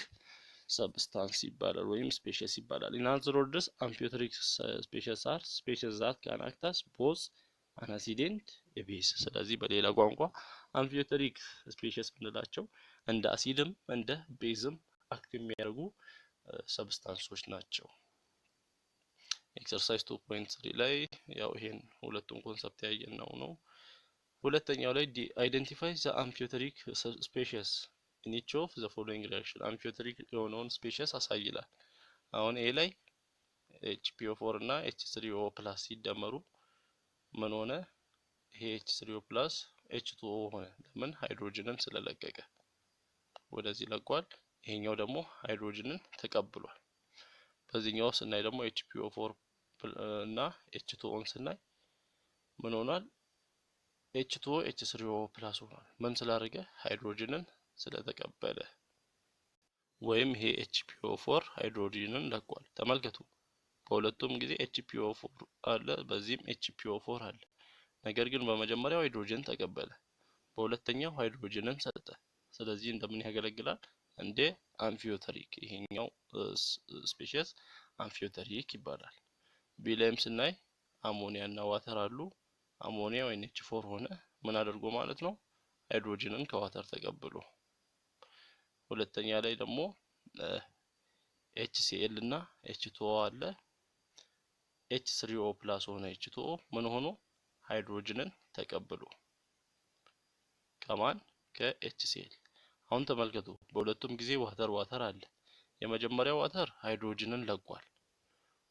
ሰብስታንስ ይባላል ወይም ስፔሺስ ይባላል in other words amphiotaric species are species that can act as both an acid and a base ስለዚህ በሌላ ቋንቋ አምፊዮተሪክ ስፔሺስ ምንላቸው እንደ አሲድም እንደ ቤዝም አክት የሚያደርጉ ሰብስታንሶች ናቸው ኤክሰርሳይዝ 2.3 ላይ ያው ይሄን ሁለቱን ኮንሰፕት ያየነው ነው ሁለተኛው ላይ አይደንቲፋይ ዘ አምፊዮተሪክ ስፔሺስ in each of the following reaction አምፊዮተሪክ የሆነውን ስፔሺስ አሳይላል። አሁን ኤ ላይ HPO4 እና H3O ፕላስ ሲደመሩ ምን ሆነ? ይሄ H3O ፕላስ H2O ሆነ። ለምን? ሃይድሮጅንን ስለለቀቀ ወደዚህ ለቋል። ይሄኛው ደግሞ ሃይድሮጅንን ተቀብሏል። በዚህኛው ስናይ ደግሞ HPO4 እና H2Oን ስናይ ምን ሆኗል? H2O H3O ፕላስ ሆኗል። ምን ስላደረገ? ሃይድሮጅንን ስለተቀበለ ወይም ይሄ HPO4 ሃይድሮጅንን ለቋል። ተመልከቱ፣ በሁለቱም ጊዜ HPO4 አለ፣ በዚህም HPO4 አለ። ነገር ግን በመጀመሪያው ሃይድሮጅን ተቀበለ፣ በሁለተኛው ሃይድሮጅንን ሰጠ። ስለዚህ እንደምን ያገለግላል? እንደ አምፊዮተሪክ። ይሄኛው ስፔሺስ አምፊዮተሪክ ይባላል። ቢ ላይም ስናይ አሞኒያ እና ዋተር አሉ። አሞኒያ ወይ NH4 ሆነ። ምን አድርጎ ማለት ነው? ሃይድሮጅንን ከዋተር ተቀብሎ። ሁለተኛ ላይ ደግሞ HCl እና H2O አለ። H3O ፕላስ ሆነ H2O ምን ሆኖ? ሃይድሮጅንን ተቀብሎ ከማን? ከHCl። አሁን ተመልከቱ፣ በሁለቱም ጊዜ ዋተር አለ። የመጀመሪያው ዋተር ሃይድሮጅንን ለቋል፣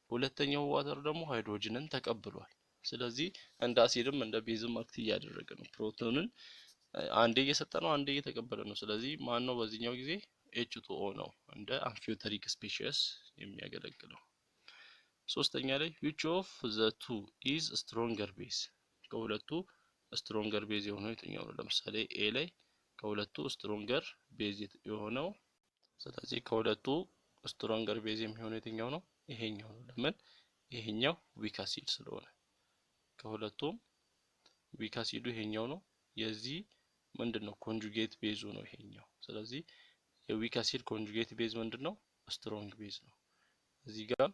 ሁለተኛው ዋተር ደግሞ ሃይድሮጅንን ተቀብሏል። ስለዚህ እንደ አሲድም እንደ ቤዝም አክት እያደረገ ነው። ፕሮቶንን አንዴ እየሰጠ ነው፣ አንዴ እየተቀበለ ነው። ስለዚህ ማን ነው በዚህኛው ጊዜ? H2O ነው እንደ አምፊዮተሪክ ስፔሺስ የሚያገለግለው። ሶስተኛ ላይ which of the two is stronger base? ከሁለቱ ስትሮንገር ቤዝ የሆነው የትኛው ነው? ለምሳሌ ኤ ላይ ከሁለቱ ስትሮንገር ቤዝ የሆነው፣ ስለዚህ ከሁለቱ ስትሮንገር ቤዝ የሚሆነው የትኛው ነው? ይሄኛው ነው። ለምን? ይሄኛው ዊክ አሲድ ስለሆነ። ከሁለቱም ዊክ አሲዱ ይሄኛው ነው። የዚህ ምንድነው? ኮንጁጌት ቤዙ ነው ይሄኛው። ስለዚህ የዊክ አሲድ ኮንጁጌት ቤዝ ምንድነው? ስትሮንግ ቤዝ ነው። እዚህ ጋር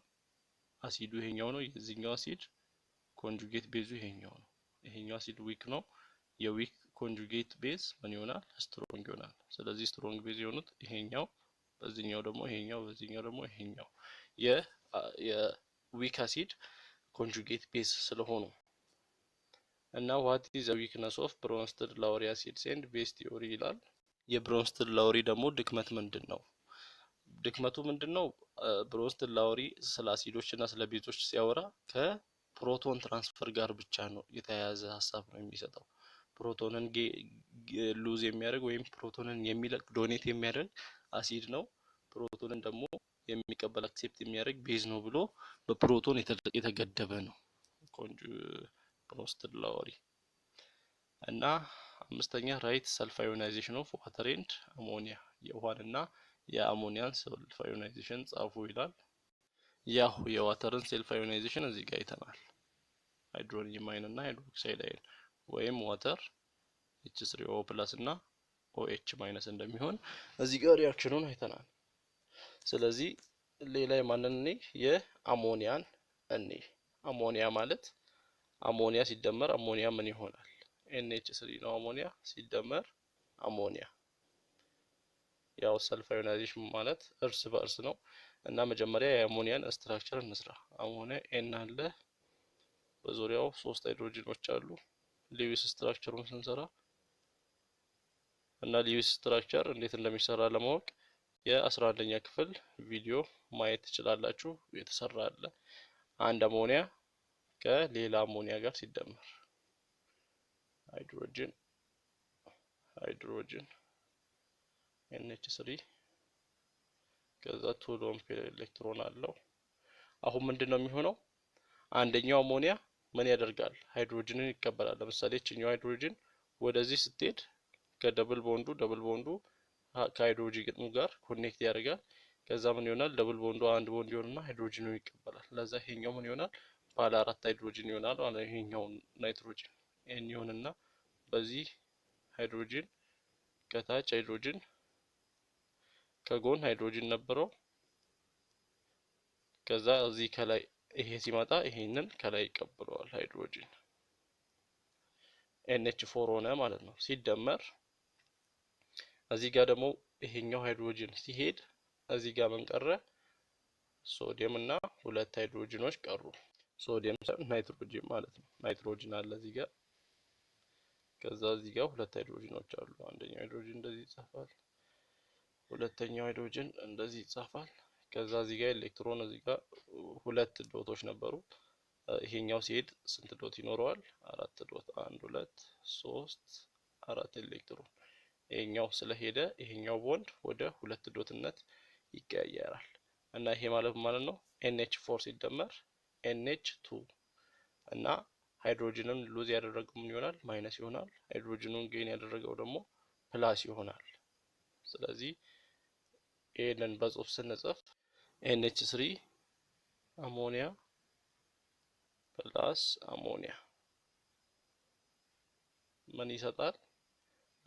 አሲዱ ይሄኛው ነው። የዚህኛው አሲድ ኮንጁጌት ቤዙ ይሄኛው ነው። ይሄኛው አሲድ ዊክ ነው። የዊክ ኮንጁጌት ቤዝ ምን ይሆናል? ስትሮንግ ይሆናል። ስለዚህ ስትሮንግ ቤዝ የሆኑት ይሄኛው፣ በዚህኛው ደግሞ ይሄኛው፣ በዚህኛው ደግሞ ይሄኛው የዊክ አሲድ ኮንጁጌት ቤዝ ስለሆኑ እና what is the weakness of Bronsted Lowry acids and base theory ይላል። የብሮንስቴድ ላውሪ ደግሞ ድክመት ምንድነው? ድክመቱ ምንድነው? ብሮንስቴድ ላውሪ ስለ አሲዶች እና ስለ ቤዞች ሲያወራ ከፕሮቶን ትራንስፈር ጋር ብቻ ነው የተያያዘ ሀሳብ ነው የሚሰጠው። ፕሮቶንን ሉዝ የሚያደርግ ወይም ፕሮቶንን የሚለቅ ዶኔት የሚያደርግ አሲድ ነው፣ ፕሮቶንን ደግሞ የሚቀበል አክሴፕት የሚያደርግ ቤዝ ነው ብሎ በፕሮቶን የተገደበ ነው ብሮንስቴድ ላውሪ። እና አምስተኛ ራይት ሰልፍ አዮናይዜሽን ኦፍ ዋተር ኤንድ አሞኒያ፣ የውሃንና የአሞኒያን ሰልፍ አዮናይዜሽን ጻፉ ይላል። ያው የዋተርን ሰልፍ አዮናይዜሽን እዚህ ጋር አይተናል። ሃይድሮኒየም አይን እና ሃይድሮክሳይድ አይን ወይም ዋተር H3O ፕላስ እና OH ማይነስ እንደሚሆን እዚህ ጋር ሪአክሽኑን አይተናል። ስለዚህ ሌላ የማንን እኔ የአሞኒያን እኔ አሞኒያ ማለት አሞኒያ ሲደመር አሞኒያ ምን ይሆናል? NH3 ነው። አሞኒያ ሲደመር አሞኒያ ያው ሰልፍ አዮናይዜሽን ማለት እርስ በእርስ ነው። እና መጀመሪያ የአሞኒያን ስትራክቸር እንስራ። አሞኒያ N አለ፣ በዙሪያው 3 ሃይድሮጅኖች አሉ። ሊዊስ ስትራክቸሩን ስንሰራ እና ሊዊስ ስትራክቸር እንዴት እንደሚሰራ ለማወቅ የ11ኛ ክፍል ቪዲዮ ማየት ትችላላችሁ። የተሰራ አለ። አንድ አሞኒያ ከሌላ አሞኒያ ጋር ሲደመር ሃይድሮጅን NH3 ከዛ 2 ሎን ፔር ኤሌክትሮን አለው። አሁን ምንድነው የሚሆነው? አንደኛው አሞኒያ ምን ያደርጋል? ሃይድሮጅንን ይቀበላል። ለምሳሌ እቺኛው ሃይድሮጅን ወደዚህ ስትሄድ ከደብል ቦንዱ ከሃይድሮጅኑ ጋር ኮኔክት ያደርጋል። ከዛ ምን ይሆናል? ደብል ቦንዱ አንድ ቦንድ ይሆንና ሃይድሮጅኑን ይቀበላል። ለዛ ይሄኛው ምን ይሆናል? ባለ 4 ሃይድሮጅን ይሆናል ማለት ነው። ይሄኛው ናይትሮጅን N ይሆንና በዚህ ሃይድሮጅን ከታች ሃይድሮጅን ከጎን ሃይድሮጅን ነበረው። ከዛ እዚህ ከላይ ይሄ ሲመጣ ይሄንን ከላይ ይቀበለዋል ሃይድሮጅን NH4 ሆነ ማለት ነው። ሲደመር እዚህ ጋር ደግሞ ይሄኛው ሃይድሮጅን ሲሄድ እዚህ ጋር ምን ቀረ? ሶዲየም እና 2 ሃይድሮጅኖች ቀሩ። ሶዲየም ናይትሮጅን ማለት ነው። ናይትሮጅን አለ እዚህ ጋር። ከዛ እዚህ ጋር 2 ሃይድሮጅኖች አሉ። አንደኛው ሃይድሮጅን እንደዚህ ይጻፋል። ሁለተኛው ሃይድሮጅን እንደዚህ ይጻፋል። ከዛ እዚህ ጋር ኤሌክትሮን እዚህ ጋር ሁለት ዶቶች ነበሩ። ይሄኛው ሲሄድ ስንት ዶት ይኖረዋል? አራት ዶት። 1 2 3 4 ኤሌክትሮን። ይሄኛው ስለሄደ ይሄኛው ቦንድ ወደ ሁለት ዶትነት ይቀየራል እና ይሄ ማለት ነው NH4 ሲደመር NH2 እና ሃይድሮጅንን ሉዝ ያደረገው ምን ይሆናል? ማይነስ ይሆናል። ሃይድሮጅኑን ጌን ያደረገው ደግሞ ፕላስ ይሆናል። ስለዚህ ይሄንን በጽሁፍ ስንጽፍ NH3 አሞኒያ ፕላስ አሞኒያ ምን ይሰጣል?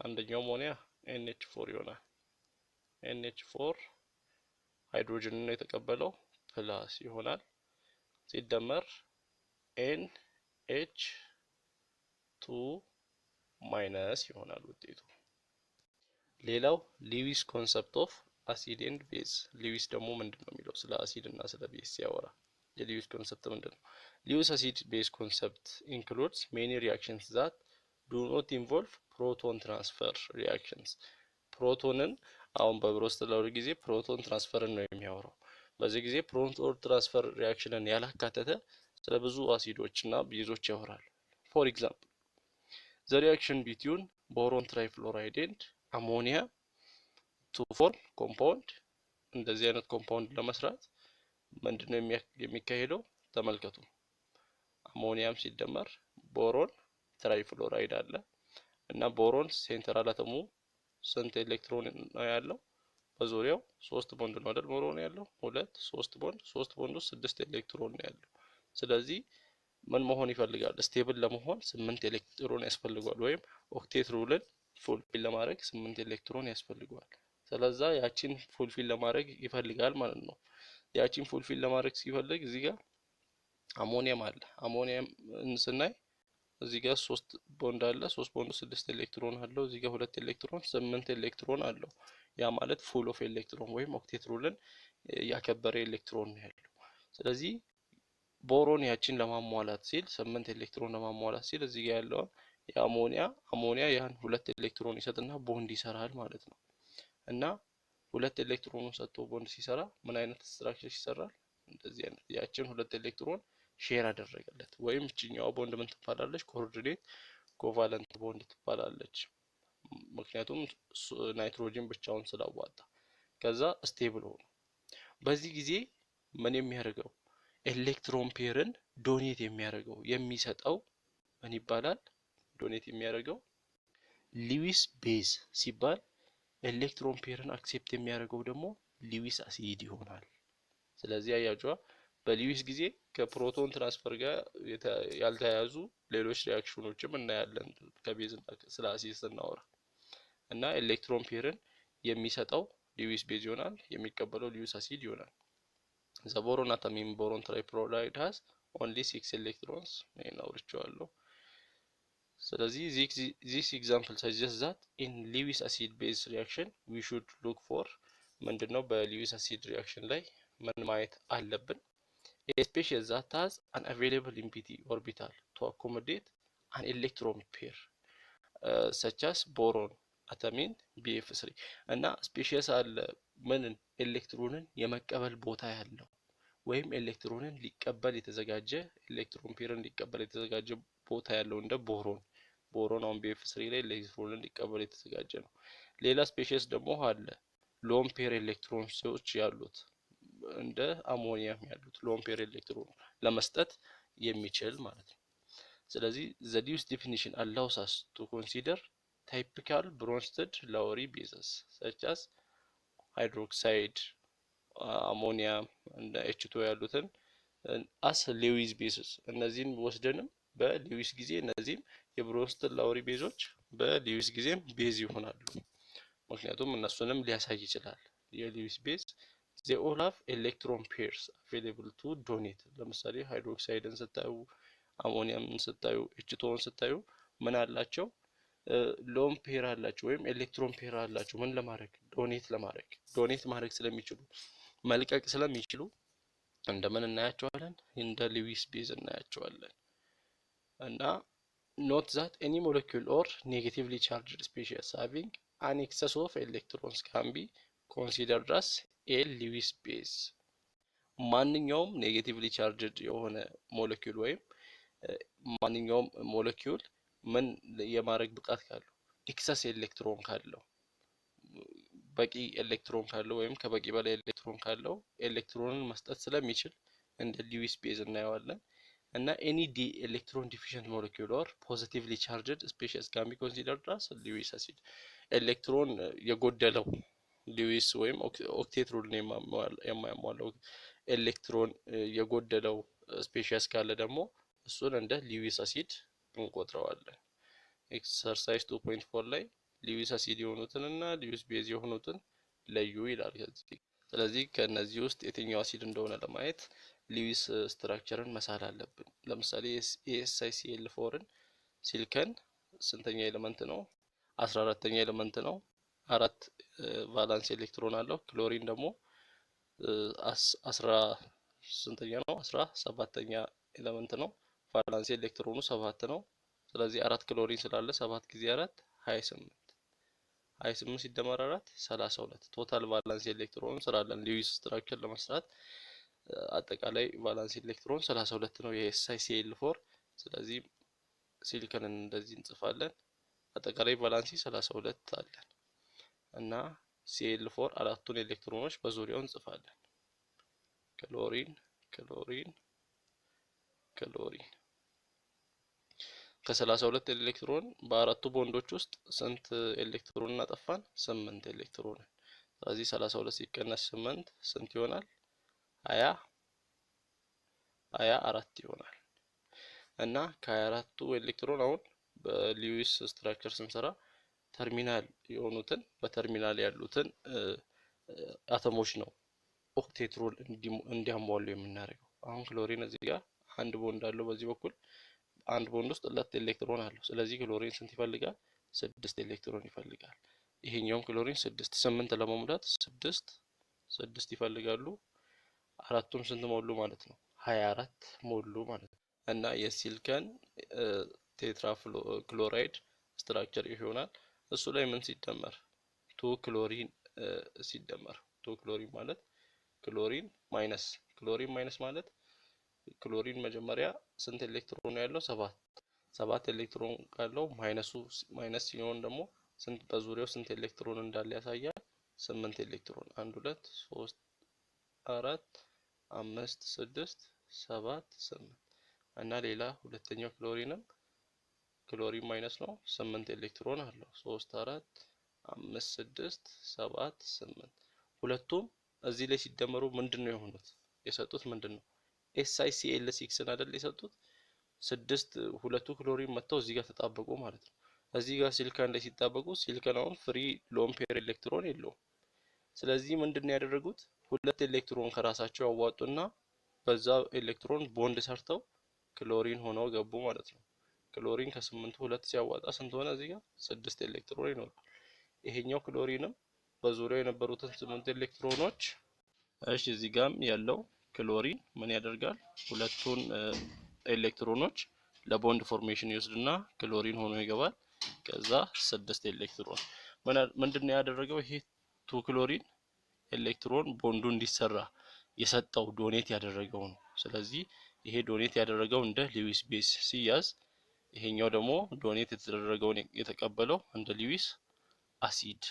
አንደኛው አሞኒያ NH4 ይሆናል። NH4 ሃይድሮጅንን ነው የተቀበለው ፕላስ ይሆናል ሲደመር NH2 ማይነስ ይሆናል ውጤቱ። ሌላው ሊዊስ ኮንሰፕት ኦፍ አሲድ ኤንድ ቤዝ። ሊዊስ ደግሞ ምንድነው የሚለው ስለ አሲድ እና ስለ ቤዝ ሲያወራ የሊዊስ ኮንሰፕት ምንድነው? ሊዊስ አሲድ ቤዝ ኮንሰፕት ኢንክሉድስ ሜኒ ሪአክሽንስ ዛት ዱ ኖት ኢንቮልቭ ፕሮቶን ትራንስፈር ሪአክሽንስ። ፕሮቶንን አሁን በብሮስት ለውር ጊዜ ፕሮቶን ትራንስፈርን ነው የሚያወራው። በዚህ ጊዜ ፕሮቶን ትራንስፈር ሪአክሽንን ያላካተተ ስለ ብዙ አሲዶች እና ቤዞች ያወራል። ፎር ኤግዛምፕል ዘ ሪአክሽን ቢትዊን ቦሮን ትራይፍሎራይድ ኤንድ አሞኒያ ቱ ፎርም ኮምፓውንድ። እንደዚህ አይነት ኮምፓውንድ ለመስራት ምንድነው የሚካሄደው? ተመልከቱ። አሞኒያም ሲደመር ቦሮን ትራይፍሎራይድ አለ እና ቦሮን ሴንትራል አተሙ ስንት ኤሌክትሮን ነው ያለው? በዙሪያው 3 ቦንድ ነው አይደል? ቦሮን ያለው 2 3 ቦንድ 3 ቦንድ ውስጥ 6 ኤሌክትሮን ነው ያለው። ስለዚህ ምን መሆን ይፈልጋል? ስቴብል ለመሆን 8 ኤሌክትሮን ያስፈልጋል፣ ወይም ኦክቴት ሩልን ፉልፊል ለማድረግ 8 ኤሌክትሮን ያስፈልጋል። ስለዛ ያቺን ፉልፊል ለማድረግ ይፈልጋል ማለት ነው። ያቺን ፉልፊል ለማድረግ ሲፈልግ እዚህ ጋር አሞኒያም አለ። አሞኒያም ስናይ እዚህ ጋር 3 ቦንድ አለ። 3 ቦንድ 6 ኤሌክትሮን አለው። እዚህ ጋር 2 ኤሌክትሮን 8 ኤሌክትሮን አለው። ያ ማለት ፉል ኦፍ ኤሌክትሮን ወይም ኦክቴት ሩልን ያከበረ ኤሌክትሮን ነው ያለው። ስለዚህ ቦሮን ያቺን ለማሟላት ሲል 8 ኤሌክትሮን ለማሟላት ሲል እዚህ ጋር ያለው አሞኒያ ያን 2 ኤሌክትሮን ይሰጥና ቦንድ ይሰራል ማለት ነው። እና 2 ኤሌክትሮኑን ሰጥቶ ቦንድ ሲሰራ ምን አይነት ስትራክቸር ይሰራል? እንደዚህ አይነት ያቺን 2 ኤሌክትሮን ሼር አደረገለት፣ ወይም እቺኛዋ ቦንድ ምን ትባላለች? ኮኦርዲኔት ኮቫለንት ቦንድ ትባላለች። ምክንያቱም ናይትሮጅን ብቻውን ስላዋጣ። ከዛ ስቴብል ሆኖ በዚህ ጊዜ ምን የሚያደርገው ኤሌክትሮን ፔርን ዶኔት የሚያደርገው የሚሰጠው ምን ይባላል? ዶኔት የሚያደርገው ሊዊስ ቤዝ ሲባል፣ ኤሌክትሮን ፔርን አክሴፕት የሚያደርገው ደግሞ ሊዊስ አሲድ ይሆናል። ስለዚህ አያችኋ በሊዊስ ጊዜ ከፕሮቶን ትራንስፈር ጋር ያልተያያዙ ሌሎች ሪአክሽኖችም እናያለን ከቤዝ እና ስለ አሲድ ስናወራ። እና ኤሌክትሮን ፔርን የሚሰጠው ሊዊስ ቤዝ ይሆናል፣ የሚቀበለው ሊዊስ አሲድ ይሆናል። The boron atom in boron trifluoride has only 6 electrons. አውርቼዋለሁ። ስለዚህ this example suggests that in Lewis acid base reaction we should look for ምንድነው በሊዊስ አሲድ ሪአክሽን ላይ ምን ማየት አለብን? A species that has an available empty orbital to accommodate an electron pair such as boron atom in BF3 እና ስፔሺስ አለ ምን ኤሌክትሮንን የመቀበል ቦታ ያለው ወይም ኤሌክትሮንን ሊቀበል የተዘጋጀ ኤሌክትሮን ፔርን ሊቀበል የተዘጋጀ ቦታ ያለው እንደ ቦሮን አሁን BF3 ላይ ኤሌክትሮንን ሊቀበል የተዘጋጀ ነው። ሌላ ስፔሺስ ደግሞ አለ ሎን ፔር ኤሌክትሮኖች ያሉት እንደ አሞኒያም ያሉት ሎን ፔር ኤሌክትሮን ለመስጠት የሚችል ማለት ነው። ስለዚህ the Lewis definition allows us to consider typical bronzed Lowry bases such as hydroxide, ammonia and H2 ያሉትን as Lewis bases እነዚህን ወስደንም በሊዊስ ጊዜ እነዚህም የብሮንስድ ላውሪ ቤዞች በሊዊስ ጊዜም ቤዝ ይሆናሉ። ምክንያቱም እነሱንም ሊያሳይ ይችላል። የሊዊስ ቤዝ they all have electron pairs available to donate። ለምሳሌ ሃይድሮክሳይድን ስታዩ፣ አሞኒያምን ስታዩ፣ H2ን ስታዩ ምን አላቸው? ሎን ፔር አላቸው ወይም ኤሌክትሮን ፔር አላቸው። ምን ለማድረግ? ዶኔት ማድረግ ስለሚችሉ መልቀቅ ስለሚችሉ እንደምን እናያቸዋለን? እንደ ሊዊስ ቤዝ እናያቸዋለን። እና note that any molecule or negatively charged species having an excess of electrons can be considered as a Lewis base ማንኛውም ኔጌቲቭሊ ቻርጅድ የሆነ ሞለኪውል ወይም ማንኛውም ሞለኪውል ምን የማድረግ ብቃት ካለው ኤክሰስ ኤሌክትሮን ካለው በቂ ኤሌክትሮን ካለው ወይም ከበቂ በላይ ኤሌክትሮን ካለው ኤሌክትሮንን መስጠት ስለሚችል እንደ ሊዊስ ቤዝ እናየዋለን እና any electron deficient molecule or positively charged species can be considered as Lewis acid ኤሌክትሮን የጎደለው ሊዊስ ወይም ኦክቴት ሩል የማያሟላው ኤሌክትሮን የጎደለው ስፔሺስ ካለ ደግሞ እሱን እንደ ሊዊስ አሲድ እንቆጥረዋለን ኤክሰርሳይዝ 2.4 ላይ ሊዊስ አሲድ የሆኑትን እና ሊዊስ ቤዝ የሆኑትን ለዩ ይላል ስለዚህ ከነዚህ ውስጥ የትኛው አሲድ እንደሆነ ለማየት ሊዊስ ስትራክቸርን መሳል አለብን ለምሳሌ SiCl4ን ሲልከን ስንተኛ ኤሌመንት ነው 14ኛ ኤሌመንት ነው አራት ቫላንስ ኤሌክትሮን አለው ክሎሪን ደግሞ 10 ስንተኛ ነው 17ኛ ኤሌመንት ነው ቫላንስ ኤሌክትሮኑ 7 ነው ስለዚህ 4 ክሎሪን ስላለ 7 ጊዜ 4 28 ሲደመር 4 32 ቶታል ቫላንስ ኤሌክትሮን ስላለን ሊዊስ ስትራክቸር ለመስራት አጠቃላይ ቫላንስ ኤሌክትሮን 32 ነው የSiCl4 ስለዚህ ሲሊከንን እንደዚህ እንጽፋለን አጠቃላይ ቫላንሲ 32 አለን እና Cl4 አራቱን ኤሌክትሮኖች በዙሪያው እንጽፋለን ክሎሪን ከ32 ኤሌክትሮን በአራቱ ቦንዶች ውስጥ ስንት ኤሌክትሮን እናጠፋን 8 ኤሌክትሮን ስለዚህ 32 ሲቀነስ 8 ስንት ይሆናል 24 ይሆናል እና ከ24ቱ ኤሌክትሮን አሁን በሊዊስ ስትራክቸር ስንሰራ ተርሚናል የሆኑትን በተርሚናል ያሉትን አተሞች ነው ኦክቴት ሩል እንዲያሟሉ የምናደርገው አሁን ክሎሪን እዚህ ጋር አንድ ቦንድ አለው በዚህ በኩል አንድ ቦንድ ውስጥ ሁለት ኤሌክትሮን አለው ስለዚህ ክሎሪን ስንት ይፈልጋል 6 ኤሌክትሮን ይፈልጋል ይሄኛው ክሎሪን 8 ለመሙላት 6 ይፈልጋሉ አራቱም ስንት ሞሉ ማለት ነው 24 ሞሉ ማለት ነው እና የሲሊከን ቴትራክሎራይድ ስትራክቸር ይሆናል እሱ ላይ ምን ሲደመር 2 ክሎሪን ሲደመር 2 ክሎሪን ማለት ክሎሪን ማይነስ ማለት ክሎሪን መጀመሪያ ስንት ኤሌክትሮን ያለው 7 ኤሌክትሮን ካለው ማይነስ ሲሆን ደግሞ ስንት በዙሪያው ስንት ኤሌክትሮን እንዳለ ያሳያል 8 ኤሌክትሮን 1 2 3 4 5 6 7 8 እና ሌላ ሁለተኛው ክሎሪን ማይነስ ነው 8 ኤሌክትሮን አለው 3 4 5 6 7 8 ሁለቱም እዚህ ላይ ሲደመሩ ምንድነው የሆኑት የሰጡት ምንድነው SiCl6 አይደል የሰጡት 6 ሁለቱ ክሎሪን መተው እዚህ ጋር ተጣበቁ ማለት ነው እዚህ ጋር ሲሊከን ላይ ሲጣበቁ ሲሊከን አሁን ፍሪ ሎን ፔር ኤሌክትሮን የለውም ስለዚህ ምንድነው ያደረጉት ሁለት ኤሌክትሮን ከራሳቸው ያዋጡና በዛ ኤሌክትሮን ቦንድ ሰርተው ክሎሪን ሆነው ገቡ ማለት ነው ክሎሪን ከ8 ሁለት ሲያዋጣ ስንት ሆነ እዚህ ጋር 6 ኤሌክትሮን ይኖራል ይሄኛው ክሎሪንም በዙሪያው የነበሩትን 8 ኤሌክትሮኖች እሺ እዚህ ጋርም ያለው ክሎሪን ምን ያደርጋል ሁለቱን ኤሌክትሮኖች ለቦንድ ፎርሜሽን ይወስድና ክሎሪን ሆኖ ይገባል ከዛ 6 ኤሌክትሮን ምንድነው ያደረገው ይሄ 2 ክሎሪን ኤሌክትሮን ቦንዱ እንዲሰራ የሰጠው ዶኔት ያደረገው ነው ስለዚህ ይሄ ዶኔት ያደረገው እንደ ሊዊስ ቤዝ ሲያዝ ይሄኛው ደግሞ ዶኔት የተደረገውን የተቀበለው እንደ ሊዊስ አሲድ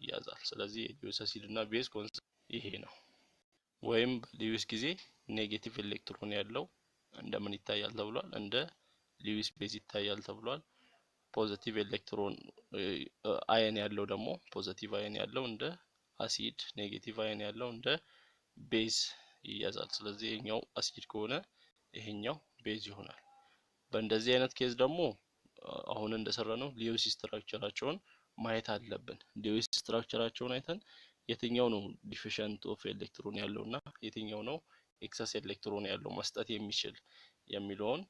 ይያዛል ስለዚህ ሊዊስ አሲድ እና ቤዝ ኮንሰፕት ይሄ ነው ወይም በሊዊስ ጊዜ ኔጌቲቭ ኤሌክትሮን ያለው እንደምን ይታያል ተብሏል እንደ ሊዊስ ቤዝ ይታያል ተብሏል ፖዚቲቭ ኤሌክትሮን አየን ያለው ደግሞ ፖዚቲቭ አየን ያለው እንደ አሲድ ኔጌቲቭ አየን ያለው እንደ ቤዝ ይያዛል ስለዚህ ይሄኛው አሲድ ከሆነ ይሄኛው ቤዝ ይሆናል በእንደዚህ አይነት ኬዝ ደግሞ አሁን እንደሰራነው ሊዊስ ስትራክቸራቸውን ማየት አለብን ሊዊስ ስትራክቸራቸውን አይተን የትኛው ነው ዲፊሸንት ኦፍ ኤሌክትሮን ያለውና የትኛው ነው ኤክሰስ ኤሌክትሮን ያለው መስጠት የሚችል የሚለውን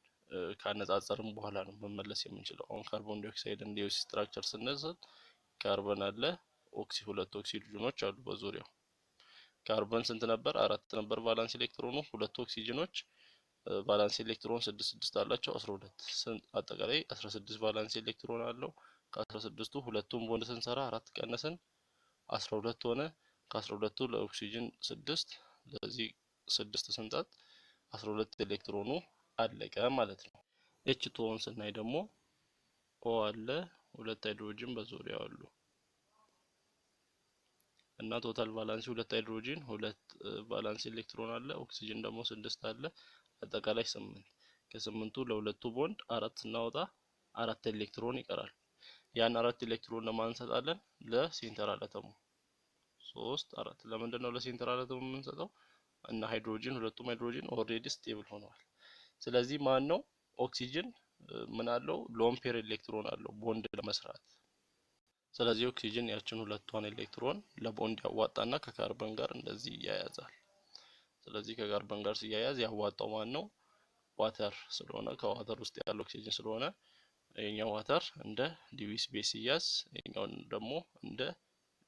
ካነጻጸርን በኋላ ነው መመለስ የምንችለው አሁን ካርቦን ዳይኦክሳይድን ሊዊስ ስትራክቸር ስንወስድ ካርቦን አለ ሁለት ኦክሲጅኖች አሉ በዙሪያው ካርቦን ስንት ነበር 4 ነበር ቫላንስ ኤሌክትሮኑ ሁለት ኦክሲጅኖች ቫላንስ ኤሌክትሮን 6 አላቸው 12 አጠቃላይ 16 ቫላንስ ኤሌክትሮን አለው ከ16ቱ ሁለቱም ቦንድ ስንሰራ 4 ቀነስን 12 ሆነ ከ12ቱ ለኦክሲጅን 6 ለዚህ 6 ስንጠት 12 ኤሌክትሮኑ አለቀ ማለት ነው። H2ን ስናይ ደግሞ O አለ 2 ሃይድሮጅን በዙሪያው አሉ እና ቶታል ቫላንሲ 2 ሃይድሮጅን 2 ቫላንሲ ኤሌክትሮን አለ ኦክሲጅን ደግሞ 6 አለ አጠቃላይ 8 ከ8ቱ ለሁለቱ ቦንድ 4 ስናወጣ 4 ኤሌክትሮን ይቀራል ያን 4 ኤሌክትሮን ለማንሰጣለን ለሴንተራል አተሙ 3 4 ለምንድን ነው ለሴንተራል አተሙ የምንሰጠው እና ሃይድሮጅን ሁለቱም ሃይድሮጅን ኦሬዲ ስቴብል ሆነዋል ስለዚህ ማን ነው ኦክሲጅን ምን አለው ሎን ፔር ኤሌክትሮን አለው ቦንድ ለመስራት ስለዚህ ኦክሲጅን ያችን ሁለቷን ኤሌክትሮን ለቦንድ ያዋጣና ከካርበን ጋር እንደዚህ ያያዛል ስለዚህ ከካርበን ጋር ሲያያዝ ያዋጣው ማን ነው ዋተር ስለሆነ ከዋተር ውስጥ ያለው ኦክሲጅን ስለሆነ የኛው ዋተር እንደ ሊዊስ ቤስ ይያዝ የኛው ደግሞ እንደ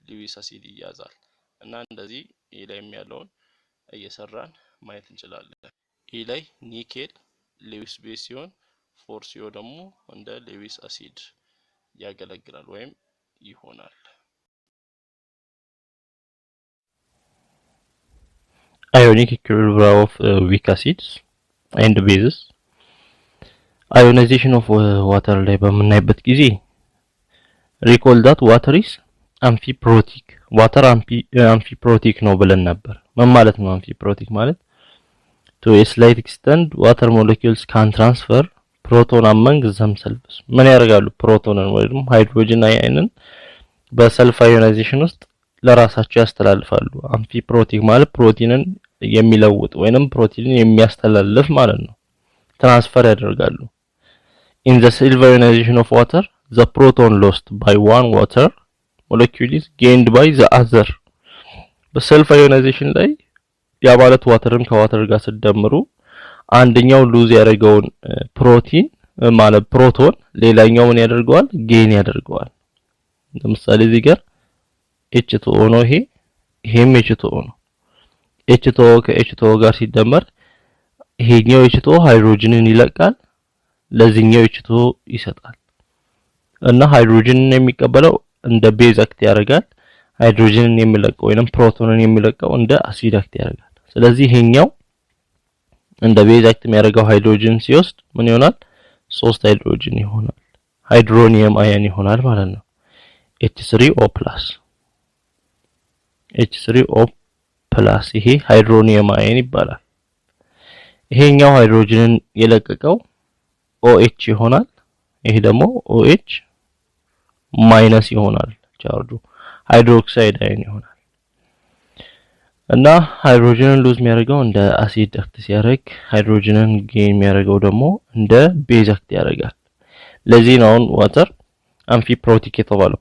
ሊዊስ አሲድ ይያዛል እና እንደዚህ ኢ ላይ ያለውን እየሰራን ማየት እንችላለን ኢ ላይ ኒኬል ሊዊስ ቤስ ሲሆን ፎርሲዮ ደግሞ እንደ ሊዊስ አሲድ ያገለግላል ወይም ይሆናል Ionic equilibria of weak acids and bases ionization of water ላይ በምናይበት ጊዜ recall that water is amphiprotic water amphiprotic ነው ብለን ነበር ምን ማለት ነው amphiprotic ማለት to a slight extent water molecules can transfer proton among themselves ምን ያደርጋሉ ፕሮቶንን ወይም ሃይድሮጅን አየንን በሰልፍ አዮናይዜሽን ውስጥ ለራሳቸው ያስተላልፋሉ አምፊፕሮቲክ ማለት ፕሮቲንን የሚለውጥ ወይንም ፕሮቲንን የሚያስተላልፍ ማለት ነው ትራንስፈር ያደርጋሉ in the self ionization of water the proton lost by one water molecule is gained by the other በሰልፍ አዮናይዜሽን ላይ ያ ማለት ዋተርን ከዋተር ጋር ሲደምሩ አንደኛው ሉዝ ያደርገውን ፕሮቲን ማለት ፕሮቶን ሌላኛው ምን ያደርገዋል ጌን ያደርገዋል ለምሳሌ እዚህ ጋር H2O ነው ይሄም H2O ነው H2O ከH2O ጋር ሲደመር ይሄኛው H2O ሃይድሮጅንን ይለቃል ለዚህኛው H2O ይሰጣል እና ሃይድሮጅንን የሚቀበለው እንደ ቤዝ አክት ያደርጋል ሃይድሮጅንን የሚለቀው ወይንም ፕሮቶንን የሚለቀው እንደ አሲድ አክት ያደርጋል ስለዚህ ይሄኛው እንደ ቤዝ አክት የሚያደርገው ሃይድሮጅን ሲወስድ ምን ይሆናል 3 ሃይድሮጅን ይሆናል ሃይድሮኒየም አየን ይሆናል ማለት ነው H3O+ ይሄ ሃይድሮኒየም አየን ይባላል ይሄኛው ሃይድሮጅንን የለቀቀው OH ይሆናል ይሄ ደግሞ OH ማይነስ ይሆናል ቻርጁ ሃይድሮክሳይድ አየን ይሆናል እና ሃይድሮጅንን ሉዝ የሚያደርገው እንደ አሲድ አክት ሲያደርግ ሃይድሮጅንን ጌን የሚያደርገው ደግሞ እንደ ቤዝ አክት ያደርጋል ለዚህ ነው ዋተር አምፊፕሮቲክ የተባለው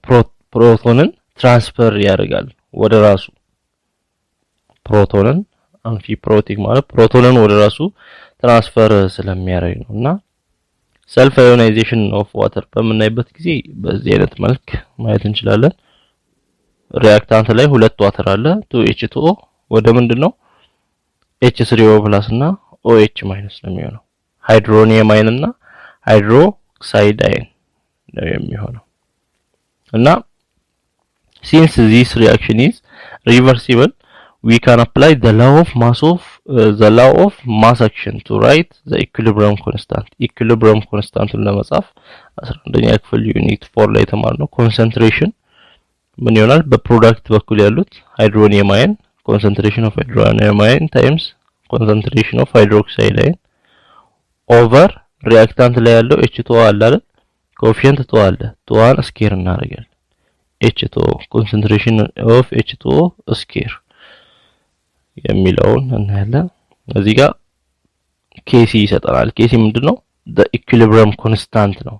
ፕሮቶንን ትራንስፈር ያደርጋል ወደ ራሱ ፕሮቶንን አምፊፕሮቲክ ማለት ፕሮቶንን ወደ ራሱ ትራንስፈር ስለሚያደርግ ነውና ሰልፍ አዮናይዜሽን ኦፍ ዋተር በምናይበት ጊዜ በዚህ አይነት መልክ ማየት እንችላለን ሪአክታንት ላይ ሁለት ዋተር አለ 2H2O ወደ ምንድነው H3O+ እና OH- ነው የሚሆነው ሃይድሮኒየም አየን እና ሃይድሮክሳይድ አየን ነው የሚሆነው እና since this reaction is reversible we can apply the law of mass action to write the equilibrium constant ለመጻፍ 11ኛ ክፍል ዩኒት 4 ላይ ተማርነው concentration ምን ይሆናል በፕሮዳክት በኩል ያሉት ሃይድሮኒየም አየን concentration of hydronium ion times concentration of hydroxide ion over reactant ላይ ያለው H2O አለ አይደል ኮኤፊሽንት 2 አለ 2 ስኬር እናደርጋለን H2O concentration of H2O ስኬር የሚለውን እናያለን እዚህ ጋር Kc ይሰጣል Kc ምንድነው the equilibrium constant ነው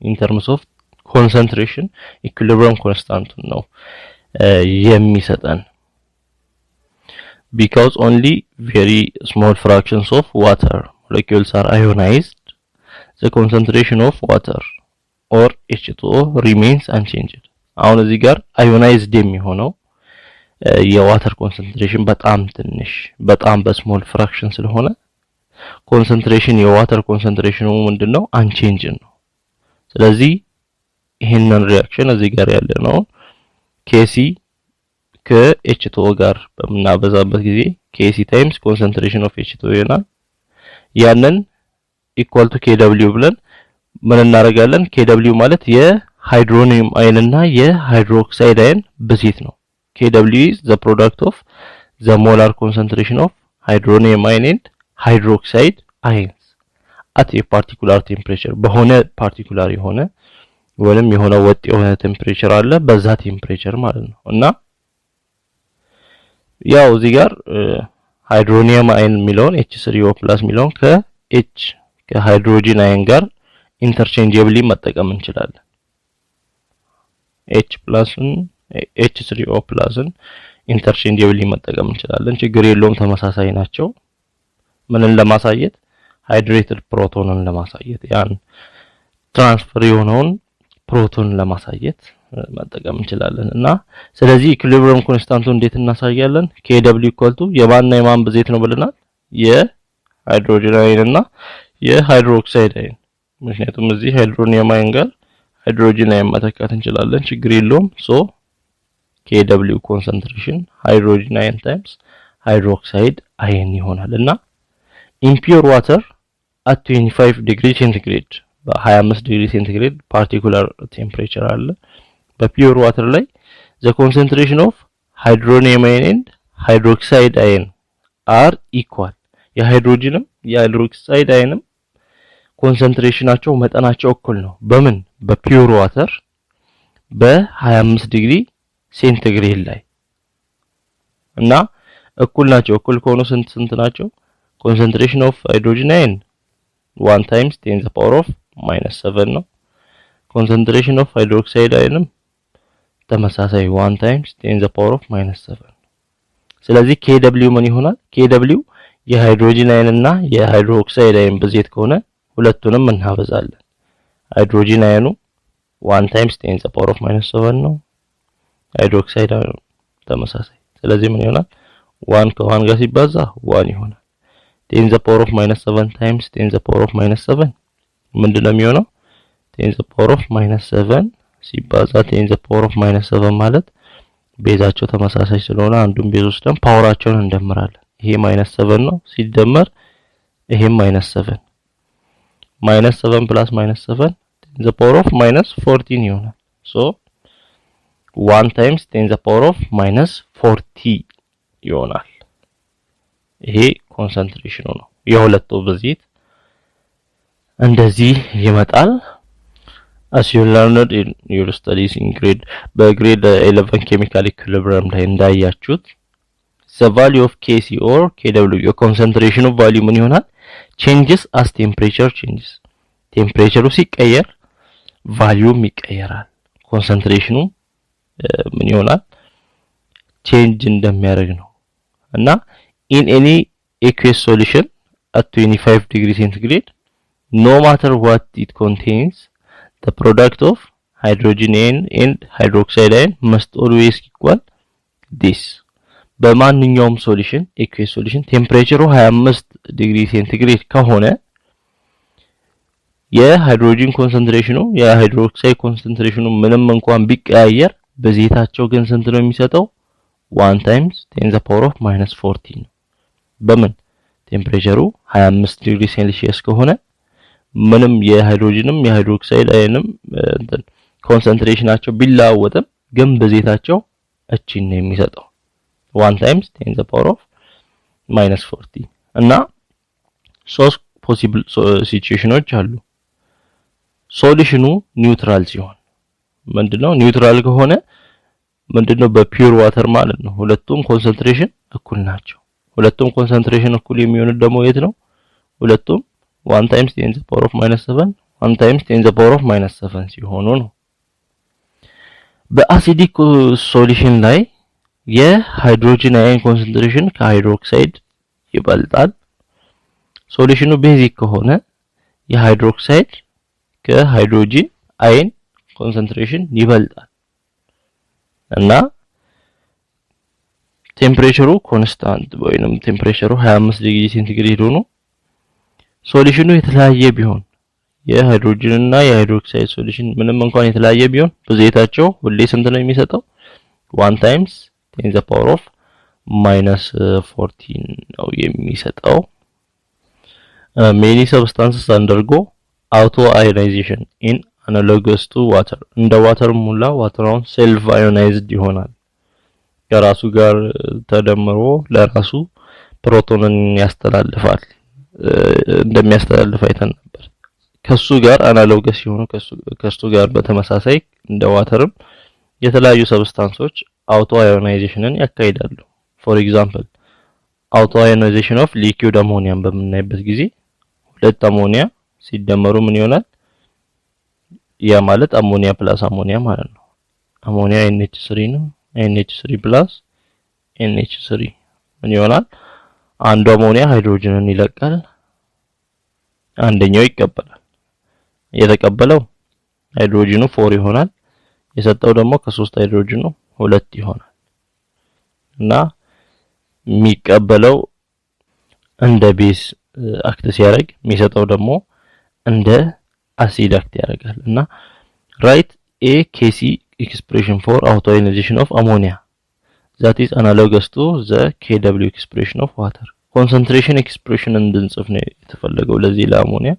in terms of concentration equilibrium constant ነው የሚሰጠን because only very small fractions of water molecules are ionized the concentration of water or H2O remains unchanged አሁን እዚህ ጋር ionized የሚሆነው የዋተር ኮንሰንትሬሽን በጣም ትንሽ በጣም በስሞል ፍራክሽን ስለሆነ ኮንሰንትሬሽን የዋተር ኮንሰንትሬሽኑ ምንድነው አንቼንጅ ነው ስለዚህ ይሄንን ሪአክሽን እዚህ ጋር ያለ ነው Kc ከH2O ጋር በምናበዛበት ጊዜ Kc ታይምስ ኮንሰንትሬሽን ኦፍ H2O ይሆናል። ያንን ኢኳል ቱ KW ብለን ምን እናደርጋለን? KW ማለት የሃይድሮኒየም አየን እና የሃይድሮክሳይድ አየን ብዜት ነው። KW is the product of the molar concentration of hydronium ion and hydroxide ions at a particular temperature በሆነ ፓርቲኩላር የሆነ ወይንም የሆነ ወጥ የሆነ ቴምፕሬቸር አለ በዛ ቴምፕሬቸር ማለት ነው። እና ያው እዚህ ጋር ሃይድሮኒየም አየን የሚለውን H3O+ የሚለውን ከሃይድሮጂን አየን ጋር ኢንተርቼንጀብሊ መጠቀም እንችላለን። H3O+ን ኢንተርቼንጀብሊ መጠቀም እንችላለን። ችግር የለውም፣ ተመሳሳይ ናቸው። ምንን ለማሳየት? ሃይድሬትድ ፕሮቶንን ለማሳየት ያን ትራንስፈር የሆነውን ፕሮቶን ለማሳየት መጠቀም እንችላለን። እና ስለዚህ ኢኩሊብሪየም ኮንስታንቱ እንዴት እናሳያለን? KW የማንና የማን ብዜት ነው ብለናል? የሃይድሮጂን አየን እና የሃይድሮክሳይድ አየን። ምክንያቱም እዚህ ሃይድሮኒየም አየን ጋር ሃይድሮጂን አየን መተካት እንችላለን፣ ችግር የለውም። ሶ KW ኮንሰንትሬሽን ሃይድሮጂን አየን ታይምስ ሃይድሮክሳይድ አየን ይሆናል። እና ኢምፒውር ዋተር at 25 ዲግሪ ሴንቲግሬድ በ25 ዲግሪ ሴንቲግሬድ ፓርቲኩላር ቴምፕሬቸር አለ። በፒውር ዋተር ላይ the concentration of hydronium ion and hydroxide ion are equal የሃይድሮጂንም የሃይድሮክሳይድ አየንም ኮንሰንትሬሽናቸው መጠናቸው እኩል ነው። በምን? በፒውር ዋተር በ25 ዲግሪ ሴንቲግሬድ ላይ እና እኩል ናቸው። እኩል ከሆኑ ስንት ናቸው? concentration of hydrogen ion 1 times 10 the power of -7 ነው። concentration of hydroxide ion ተመሳሳይ 1 times 10 the power of -7። ስለዚህ KW ምን ይሆናል? KW የሃይድሮጂን አየን እና የሃይድሮክሳይድ አየን ብዜት ከሆነ ሁለቱንም እናበዛለን። ሃይድሮጂን አየኑ 1 times 10 the power of -7 ነው። ሃይድሮክሳይድ አየኑ ተመሳሳይ። ስለዚህ ምን ይሆናል? 1 ከ1 ጋር ሲባዛ 1 ይሆናል። 10 the power of -7 times 10 the power of -7 ምንድነው የሚሆነው? 10 the power of -7 ሲባዛ 10 the power of -7 ማለት ቤዛቸው ተመሳሳይ ስለሆነ አንዱን ቤዝ ወስደን ፓወራቸውን እንደምራለን። ይሄ -7 ነው ሲደመር ይሄም -7 -7 + -7 10 the power of -14 ይሆናል። ሶ 1 times 10 the power of -40 ይሆናል። ይሄ ኮንሰንትሬሽኑ ነው። የሁለቱ ብዜት እንደዚህ ይመጣል። as you learned in your studies in በግሬድ 11 ኬሚካል ኢኩሊብሪየም ላይ እንዳያችሁት the value of Kc or KW የኮንሰንትሬሽኑ ቫልዩ ምን ይሆናል? changes as temperature changes ቴምፕሬቸሩ ሲቀየር ቫልዩም ይቀየራል። ኮንሰንትሬሽኑ ምን ይሆናል? ቼንጅ እንደሚያደርግ ነው። እና in any aqueous solution at 25 degree centigrade no matter what it contains the product of hydrogen ion and hydroxide ion must always equal this በማንኛውም ሶሉሽን aqueous solution ቴምፕሬቸሩ 25 ዲግሪ ሴንቲግሬድ ከሆነ የሃይድሮጂን ኮንሰንትሬሽኑ የሃይድሮክሳይድ ኮንሰንትሬሽኑ ምንም እንኳን ቢቀያየር በዜታቸው ግን ስንት ነው የሚሰጠው? 1 times 10 the power of -14 ነው። በምን? ቴምፕሬቸሩ 25 ዲግሪ ሴልሺየስ ከሆነ ምንም የሃይድሮጂንም የሃይድሮክሳይድ አየንም ኮንሰንትሬሽናቸው ቢለዋወጥም ግን በዜታቸው እቺን ነው የሚሰጠው 1 times 10 the power of -40 እና ሶስት ፖሲብል ሲቹዌሽኖች አሉ። ሶሉሽኑ ኒውትራል ሲሆን ምንድነው? ኒውትራል ከሆነ ምንድነው? በፒውር ዋተር ማለት ነው። ሁለቱም ኮንሰንትሬሽን እኩል ናቸው። ሁለቱም ኮንሰንትሬሽን እኩል የሚሆኑት ደግሞ የት ነው? ሁለቱም 1 times 10 the power of -7 1 times 10 the power of -7 ሲሆኑ ነው። በአሲዲክ ሶሉሽን ላይ የሃይድሮጂን አየን ኮንሰንትሬሽን ከሃይድሮክሳይድ ይበልጣል። ሶሉሽኑ ቤዚክ ከሆነ የሃይድሮክሳይድ ከሃይድሮጂን አየን ኮንሰንትሬሽን ይበልጣል እና ቴምፕሬቸሩ ኮንስታንት ወይንም ቴምፕሬቸሩ 25 ዲግሪ ሴንቲግሬድ ሆኖ ሶሉሽኑ የተለያየ ቢሆን የሃይድሮጂን እና የሃይድሮክሳይድ ሶሉሽን ምንም እንኳን የተለያየ ቢሆን ብዜታቸው ሁሌ ስንት ነው የሚሰጠው? 1 times 10 the power of minus 14 ነው የሚሰጠው። many substances undergo auto ionization in analogous to water እንደ water ሙላ waterውን self ionized ይሆናል ከራሱ ጋር ተደምሮ ለራሱ ፕሮቶንን ያስተላልፋል እንደሚያስተላልፍ አይተን ነበር ከሱ ጋር አናሎገስ የሆኑ ከሱ ጋር በተመሳሳይ እንደ ዋተርም የተለያዩ ሰብስታንሶች አውቶ አዮናይዜሽንን ያካሂዳሉ for example auto ionization of liquid ammonia በምናይበት ጊዜ ሁለት አሞኒያ ሲደመሩ ምን ይሆናል ያ ማለት አሞኒያ ፕላስ አሞኒያ ማለት ነው አሞኒያ NH3 ነው NH3 plus NH3 ምን ይሆናል አንዱ አሞኒያ ሃይድሮጅንን ይለቃል አንደኛው ይቀበላል የተቀበለው ሃይድሮጅኑ 4 ይሆናል የሰጠው ደግሞ ከ3 ሃይድሮጅኑ 2 ይሆናል እና የሚቀበለው እንደ ቤዝ አክት ሲያደርግ የሚሰጠው ደግሞ እንደ አሲድ አክት ያደርጋል እና write a Kc expression for auto ionization of ammonia that is analogous to the Kw expression of water concentration expression እንድንጽፍ ነው የተፈለገው ለዚህ ለአሞኒያ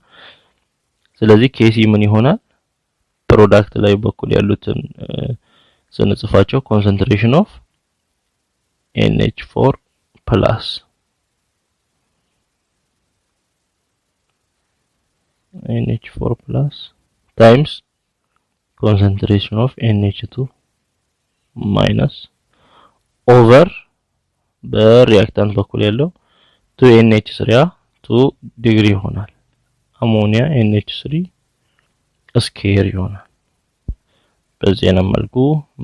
ስለዚህ Kc ምን ይሆናል ፕሮዳክት ላይ በኩል ያሉትን ስንጽፋቸው concentration of NH4 plus NH4 plus times concentration of NH2 minus over በሪአክታንት በኩል ያለው 2NH3 2 ዲግሪ ይሆናል አሞኒያ NH3 ስኬር ይሆናል በዚህ አይነት መልኩ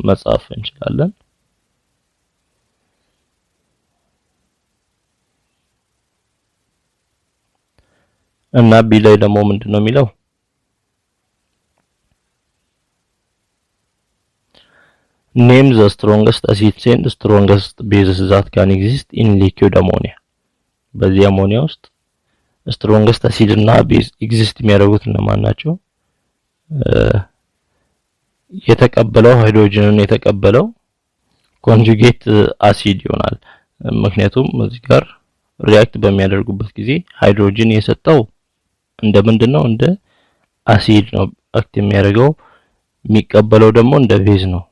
መጻፍ እንችላለን እና ቢ ላይ ደግሞ ምንድነው የሚለው name the strongest acids and strongest bases that can exist in liquid ammonia በዚህ አሞኒያ ውስጥ strongest acid እና base exist የሚያደርጉት እነማን ናቸው የተቀበለው ሃይድሮጅንን የተቀበለው ኮንጁጌት አሲድ ይሆናል ምክንያቱም እዚህ ጋር ሪአክት በሚያደርጉበት ጊዜ ሃይድሮጅን የሰጠው እንደ ምንድነው እንደ አሲድ ነው አክት የሚያደርገው የሚቀበለው ደግሞ እንደ ቤዝ ነው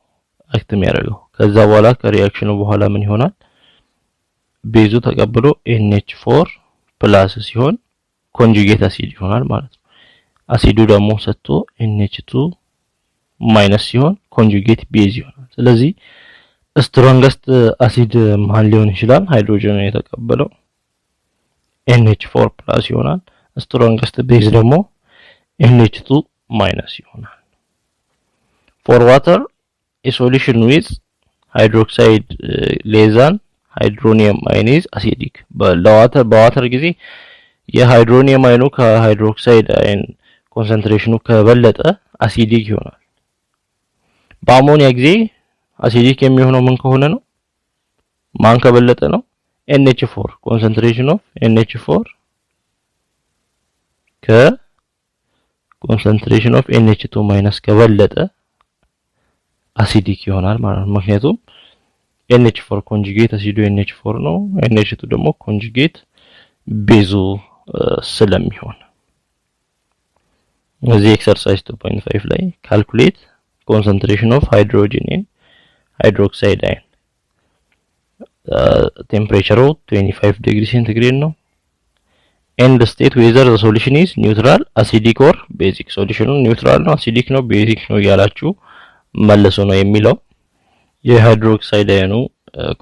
አክት የሚያደርገው ከዛ በኋላ ከሪአክሽኑ በኋላ ምን ይሆናል ቤዙ ተቀብሎ NH4 ፕላስ ሲሆን ኮንጁጌት አሲድ ይሆናል ማለት ነው አሲዱ ደግሞ ሰጥቶ NH2 ማይነስ ሲሆን ኮንጁጌት ቤዝ ይሆናል ስለዚህ ስትሮንገስት አሲድ ማን ሊሆን ይችላል ሃይድሮጅንን የተቀበለው NH4 ፕላስ ይሆናል strongest base ደግሞ NH2 minus ይሆናል for water a solution with hydroxide less than hydronium ion is acidic በዋተር ጊዜ የሃይድሮኒየም አይኑ ከሃይድሮክሳይድ አይን ኮንሰንትሬሽኑ ከበለጠ አሲዲክ ይሆናል በአሞኒያ ጊዜ አሲዲክ የሚሆነው ምን ከሆነ ነው ማን ከበለጠ ነው NH4 concentration of NH4 concentration of NH2 minus ከበለጠ አሲዲክ ይሆናል ማለት ነው ምክንያቱም NH4 ኮንጁጌት አሲዱ NH4 ነው NH2 ደግሞ ኮንጁጌት ቤዙ ስለሚሆን እዚህ ኤክሰርሳይዝ 2.5 ላይ calculate concentration of hydrogen in hydroxide ion temperature 25 degrees centigrade ነው and state whether the solution is neutral acidic or basic solution neutral ነው acidic ነው basic ነው ያላችሁ መልሱ ነው የሚለው የሃይድሮክሳይድ አየኑ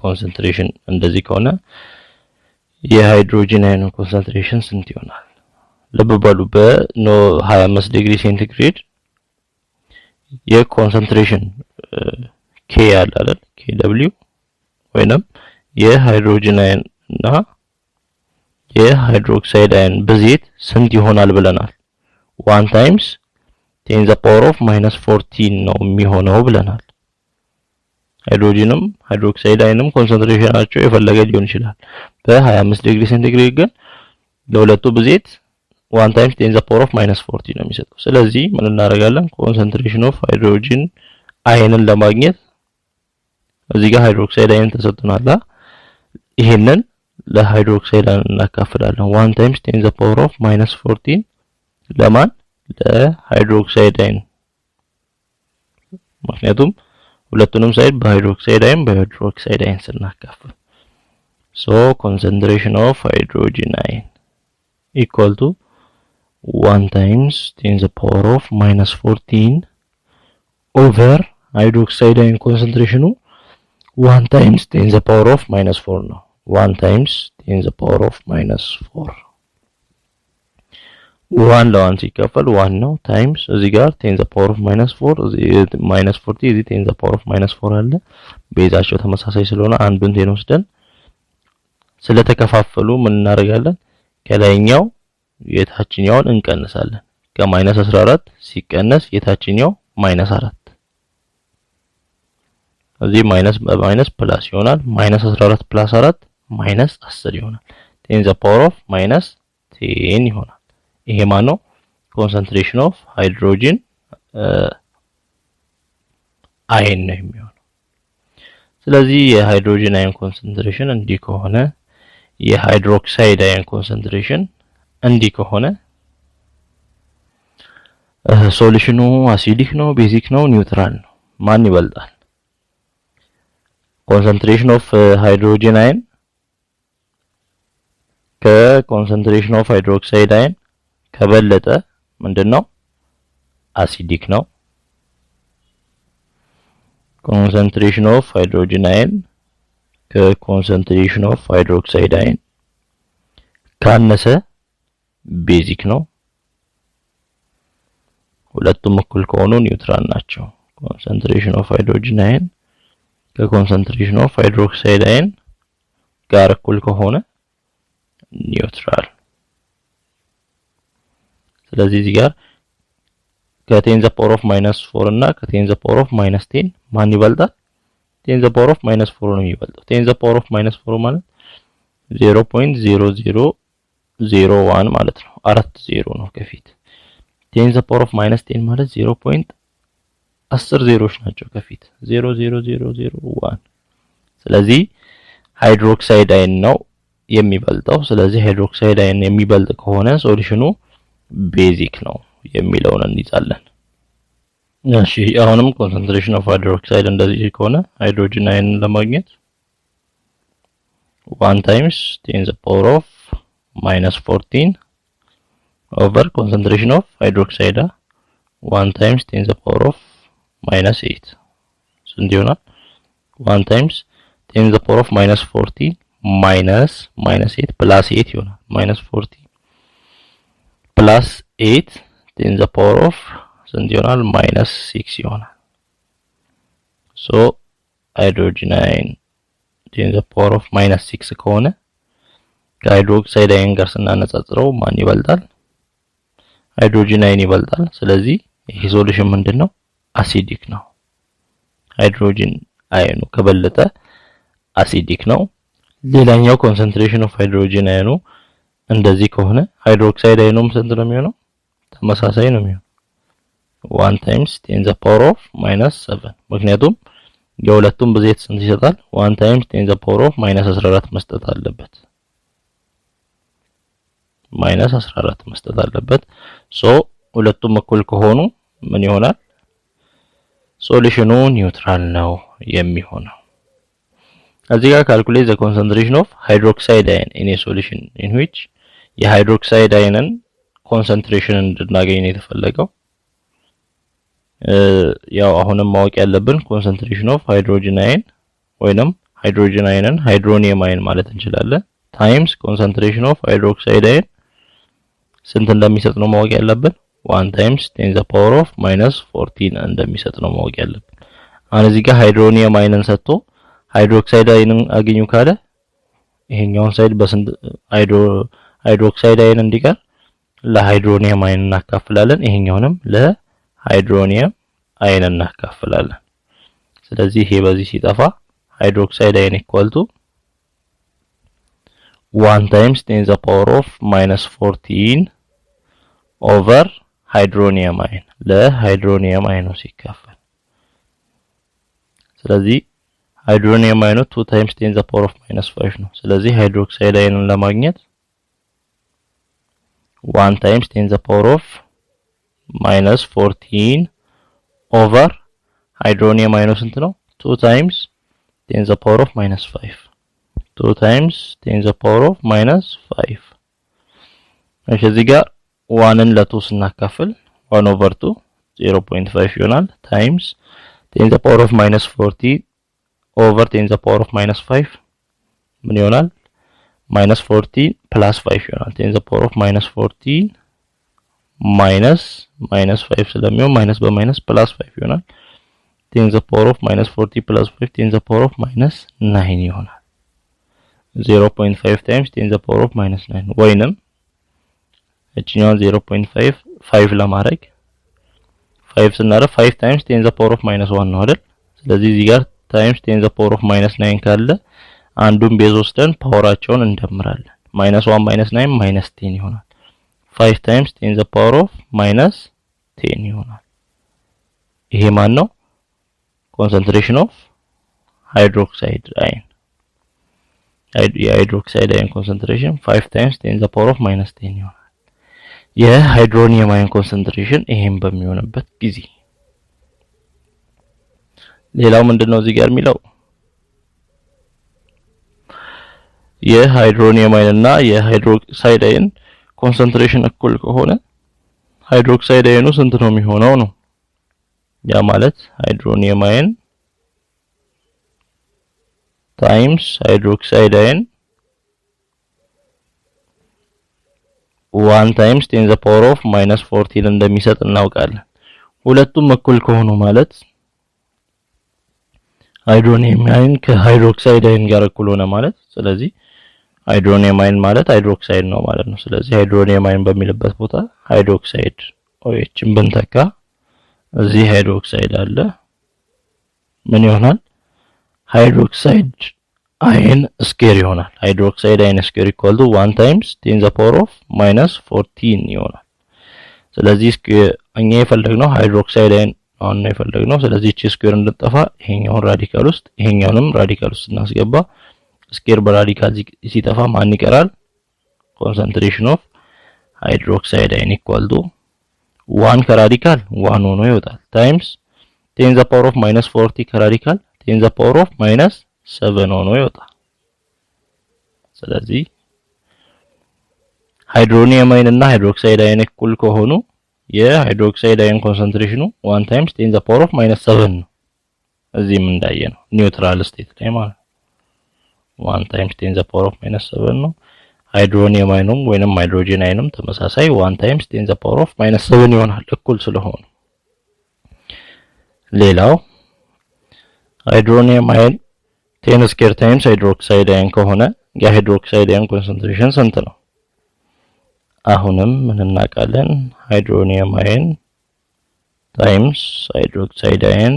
ኮንሰንትሬሽን እንደዚህ ከሆነ የሃይድሮጅን አየኑ ኮንሰንትሬሽን ስንት ይሆናል ልብ በሉ በ25 ዲግሪ ሴንቲግሬድ የኮንሰንትሬሽን K ያለ አይደል KW ወይንም የሃይድሮጅን አየን እና የሃይድሮክሳይድ አየን ብዜት ስንት ይሆናል ብለናል 1 times 10 the power of minus 14 ነው የሚሆነው ብለናል ሃይድሮጅንም ሃይድሮክሳይድ አየንም ኮንሰንትሬሽናቸው የፈለገ ሊሆን ይችላል በ25 ዲግሪ ሴንቲግሬድ ግን ለሁለቱ ብዜት 1 times 10 the power of minus 40 ነው የሚሰጠው ስለዚህ ምን እናደርጋለን ኮንሰንትሬሽን ኦፍ ሃይድሮጅን አየንን ለማግኘት እዚህ ጋር ሃይድሮክሳይድ አየን ተሰጥቶናል። ይሄንን ለሃይድሮክሳይድ አየን እናካፍላለን 1 times 10 to the power of -14 ለማን ለሃይድሮክሳይድ አየን ምክንያቱም ሁለቱንም ሳይድ በሃይድሮክሳይድ አየን ስናካፍል so concentration of hydrogen ion equal to 1 times 10 to the power of -14 over hydroxide ion concentration 1 times 10 to the power of -4 ነው 1 times 10 to the power of -4 1 ለ1 ሲከፈል 1 ነው ታይምስ እዚህ ጋር 10 to the power of -4 እዚህ -40 እዚህ 10 to the power of -4 አለ ቤዛቸው ተመሳሳይ ስለሆነ አንዱን 10 ወስደን ስለተከፋፈሉ ምን እናደርጋለን ከላይኛው የታችኛውን እንቀንሳለን ከ-14 ሲቀነስ የታችኛው -4 እዚህ ማይነስ በማይነስ ፕላስ ይሆናል -14 + 4 -10 ይሆናል 10 to the power of -10 ይሆናል ይሄ ማን ነው ኮንሰንትሬሽን ኦፍ ሃይድሮጅን አየን ነው የሚሆነው ስለዚህ የሃይድሮጅን አየን ኮንሰንትሬሽን እንዲህ ከሆነ የሃይድሮክሳይድ አየን ኮንሰንትሬሽን እንዲህ ከሆነ ሶሉሽኑ አሲዲክ ነው ቤዚክ ነው ኒውትራል ነው ማን ይበልጣል concentration of hydrogen ion ከኮንሰንትሬሽን ኦፍ ሃይድሮክሳይድ አየን ከበለጠ ምንድነው አሲዲክ ነው concentration of hydrogen ion ከኮንሰንትሬሽን ኦፍ ሃይድሮክሳይድ አየን ካነሰ ቤዚክ ነው ሁለቱም እኩል ከሆኑ ኒውትራል ናቸው concentration of hydrogen ion ከኮንሰንትሬሽን ኦፍ ሃይድሮክሳይድ አየን ጋር እኩል ከሆነ ኒውትራል ስለዚህ እዚህ ጋር ከ10 to the power of -4 እና ከ10 to the power of -10 ማን ይበልጣል 10 to the power of -4 ነው የሚበልጠው 10 to the power of -4 ማለት 0.0001 ማለት ነው 40 ነው ከፊት 10 to the power of -10 ማለት 10 ዜሮዎች ናቸው ከፊት 0.0001 ስለዚህ ሃይድሮክሳይድ አየን ነው የሚበልጠው ስለዚህ ሃይድሮክሳይድ አየን የሚበልጥ ከሆነ ሶሉሽኑ ቤዚክ ነው የሚለውን እንይዛለን እሺ አሁንም ኮንሰንትሬሽን ኦፍ ሃይድሮክሳይድ እንደዚህ ከሆነ ሃይድሮጅን አየን ለማግኘት 1 times 10 to the power of -14 over concentration of hydroxide 1 times 10 to the power of -8 ስንት ይሆናል 1 times 10 to the power of -40 -8 plus 8 ይሆናል -40 plus 8 10 to the power of ስንት ይሆናል -6 ይሆናል so hydrogen ion 10 to the power of -6 ከሆነ ከሃይድሮክሳይድ አየን ጋር ስናነጻጽረው ማን ይበልጣል ሃይድሮጅን አየን ይበልጣል ስለዚህ ይሄ ሶሉሽን ምንድነው አሲዲክ ነው ሃይድሮጅን አየኑ ከበለጠ አሲዲክ ነው ሌላኛው ኮንሰንትሬሽን ኦፍ ሃይድሮጅን አየኑ እንደዚህ ከሆነ ሃይድሮክሳይድ አየኑም ስንት ነው የሚሆነው ተመሳሳይ ነው የሚሆነው 1 times 10 to the power of -7 ምክንያቱም የሁለቱም ብዜት ስንት ይሰጣል 1 times 10 to the power of -14 መስጠት አለበት -14 መስጠት አለበት ሶ ሁለቱም እኩል ከሆኑ ምን ይሆናል ሶሉሽኑ ኒውትራል ነው የሚሆነው እዚህ ጋር ካልኩሌት the concentration of hydroxide ion in a solution in which የሃይድሮክሳይድ አየንን ኮንሰንትሬሽን እንድናገኝ ነው የተፈለገው ያው አሁንም ማወቅ ያለብን ኮንሰንትሬሽን ኦፍ ሃይድሮጅን አየን ወይንም ሃይድሮጅን አየንን ሃይድሮኒየም አየን ማለት እንችላለን ታይምስ ኮንሰንትሬሽን ኦፍ ሃይድሮክሳይድ አየን ስንት እንደሚሰጥ ነው ማወቅ ያለብን 1 times 10 to the power of -14 እንደሚሰጥ ነው ማወቅ ያለብን አሁን እዚህ ጋር ሃይድሮኒየም አየንን ሰጥቶ ሃይድሮክሳይድ አየንን አገኙ ካለ ይሄኛውን ሳይድ በስንት ሃይድሮክሳይድ አየን እንዲቀር ለሃይድሮኒየም አየን እናካፍላለን ይሄኛውንም ለሃይድሮኒየም አየን እናካፍላለን ስለዚህ ይሄ በዚህ ሲጠፋ ሃይድሮክሳይድ አየን = 1 times 10 to the power of -14 over ሃይድሮኒየም አየን ለሃይድሮኒየም አየን ነው ሲካፈል ስለዚህ ሃይድሮኒየም አይኑ 2 times 10 the power of -5 ነው ስለዚህ ሃይድሮክሳይድ አይኑን ለማግኘት 1 times 10 the power of -14 over ሃይድሮኒየም አይኑ ስንት ነው 2 times 10 the power of -5 2 times 10 the power of -5 እሺ እዚህ ጋር 1ን ለ2 ስናካፍል 1 over 2 0.5 ይሆናል times 10 the power of -40 over 10 the power of -5 ምን ይሆናል -14 plus 5 ይሆናል 10 the power of -14 -5 ስለሚሆን ማይነስ በማይነስ ፕላስ 5 ይሆናል 10 the power of -40 plus 5 10 the power of -9 ይሆናል 0.5 times 10 the power of -9 ወይንም እቺኛው 0.5 5 ለማድረግ 5 ስናደርግ 5 times 10 the power of -1 ነው አይደል ስለዚህ እዚህ ጋር times 10 the power of -9 ካለ አንዱን ቤዝ ወስደን ፓወራቸውን እንደምራለን -1 -9 -10 ይሆናል 5 times 10 the power of -10 ይሆናል ይሄ ማን ነው concentration of hydroxide ion የሃይድሮክሳይድ አየን concentration 5 times 10 the power of -10 ይሆናል የሃይድሮኒየም አየን concentration ይሄን በሚሆንበት ጊዜ ሌላው ምንድነው እዚህ ጋር የሚለው የሃይድሮኒየም አየን እና የሃይድሮክሳይድ አየን concentration እኩል ከሆነ ሃይድሮክሳይድ አየኑ ስንት ነው የሚሆነው ነው ያ ማለት ሃይድሮኒየም አየን times hydroxide ion 1 times 10 the power of -14 እንደሚሰጥ እናውቃለን ሁለቱም እኩል ከሆኑ ማለት ሃይድሮኒየም አየን ከሃይድሮክሳይድ አየን ጋር እኩል ሆነ ማለት ስለዚህ ሃይድሮኒየም አየን ማለት ሃይድሮክሳይድ ነው ማለት ነው ስለዚህ ሃይድሮኒየም አየን በሚልበት ቦታ ሃይድሮክሳይድ ኦኤችን ብንተካ እዚህ ሃይድሮክሳይድ አለ ምን ይሆናል ሃይድሮክሳይድ አየን ስኩዌር ይሆናል ሃይድሮክሳይድ አየን ስኩዌር equal to 1 times 10 the power of -14 ይሆናል ስለዚህ እኛ የፈለግነው ሃይድሮክሳይድ አየን አሁን ነው የፈለግነው ስለዚህ እቺ ስኩዌር እንድትጠፋ ይሄኛውን ራዲካል ውስጥ ይሄኛውንም ራዲካል ውስጥ እናስገባ ስኩዌር በራዲካል ሲጠፋ ማን ይቀራል concentration of hydroxide ion equal to 1 ከራዲካል 1 ሆኖ ይወጣል times 10 the power of -40 ከራዲካል 10 the power of -7 ሆኖ ይወጣል ስለዚህ ሃይድሮኒየም አየን እና ሃይድሮክሳይድ አየን እኩል ከሆኑ የሃይድሮክሳይድ አየን concentration 1 times 10 the power of -7 ነው እዚህም እንዳየነው ኒውትራል ስቴት ላይ ማለት 1 times 10 the power of -7 ነው ሃይድሮኒየም አየኑም ወይንም ሃይድሮጂን አየኑም ተመሳሳይ 1 times 10 the power of -7 ይሆናል እኩል ስለሆኑ ሌላው ሃይድሮኒየም አየን 10 ስኩዌር ታይምስ ሃይድሮክሳይድ አየን ከሆነ የሃይድሮክሳይድ አየን concentration ስንት ነው አሁንም ምን እናውቃለን ሃይድሮኒየም አየን ታይምስ ሃይድሮክሳይድ አየን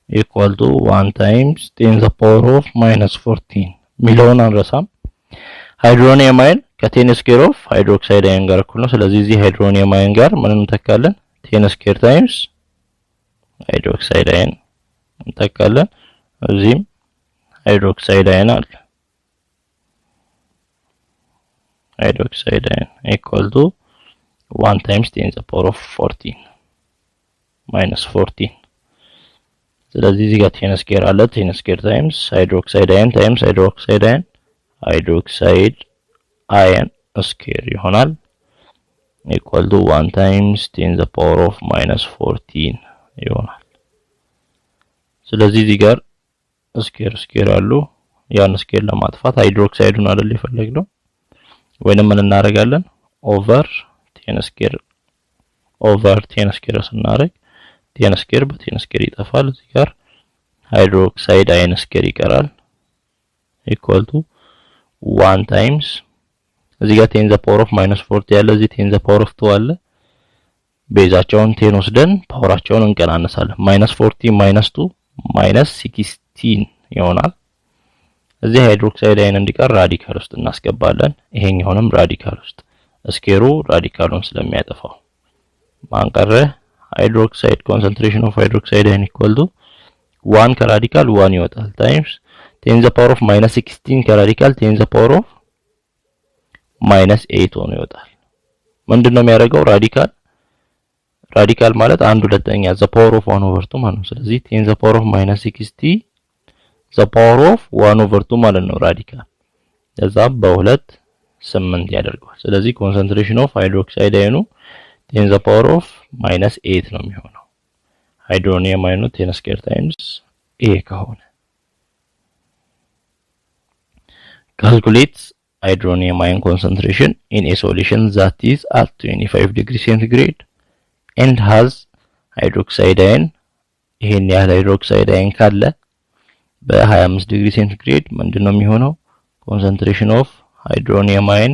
equal to 1 times 10 the power of -14 ሚለውን አንረሳም ሃይድሮኒየም አየን ከ10 ስኩዌር ኦፍ ሃይድሮክሳይድ አየን ጋር እኩል ነው ስለዚህ እዚህ ሃይድሮኒየም አየን ጋር ምን እንተካለን 10 ስኩዌር ታይምስ ሃይድሮክሳይድ አየን እንተካለን እዚህም ሃይድሮክሳይድ አየን አለ ሃይድሮክሳይድ አየን equal to 1 times 10 the power of 14 -14 ስለዚህ እዚህ ጋር 10 ስኩዌር አለ 10 ስኩዌር ታይምስ ሃይድሮክሳይድ አየን ታይምስ ሃይድሮክሳይድ አየን ስኩዌር ይሆናል equal to 1 times 10 the power of -14 ይሆናል ስለዚህ እዚህ ጋር ስኩዌር አሉ ያን ስኩዌር ለማጥፋት ሃይድሮክሳይዱን አይደል የፈለግነው ወይንም ምን እናደርጋለን ኦቨር 10 ስኩዌር ስናደርግ 10 ስኩዌር በ10 ስኩዌር ይጠፋል እዚህ ጋር ሃይድሮክሳይድ አየን ስኩዌር ይቀራል equal to 1 times እዚህ ጋር 10 the power of -40 ያለ እዚህ 10 the power of 2 አለ ቤዛቸውን 10 ወስደን ፓወራቸውን እንቀናነሳለን -40 -2 -16 ይሆናል እዚህ ሃይድሮክሳይድ አየን እንዲቀር ራዲካል ውስጥ እናስገባለን ይሄኛውንም ራዲካል ውስጥ ስኩዌሩ ራዲካሉን ስለሚያጠፋው ማን ቀረ ሃይድሮክሳይድ concentration of hydroxide ion equal to 1 ከራዲካል 1 ይወጣል ታይምስ 10 to the power of minus 16 ከራዲካል 10 to the power of minus 8 ሆኖ ይወጣል። ምንድነው የሚያደርገው? ራዲካል ማለት 1/2 the power of 1/2 ማለት ነው። ስለዚህ 10 to the power of minus 60 the power of 1/2 ማለት ነው ራዲካል። ከዛ በ2 8 ያደርገዋል። ስለዚህ ኮንሰንትሬሽን ኦፍ ሃይድሮክሳይድ አየኑ 10 to the power of minus 8 ነው የሚሆነው። ሃይድሮኒየም አየኑ 10 ስኩዌር ታይምስ A ከሆነ calculate hydronium ion concentration in a solution that is at 25 degrees centigrade and has hydroxide ion ይሄን ያህል ሃይድሮክሳይድ አየን ካለ በ25 ዲግሪ ሴንቲግሬድ ምንድነው የሚሆነው? concentration of hydronium ion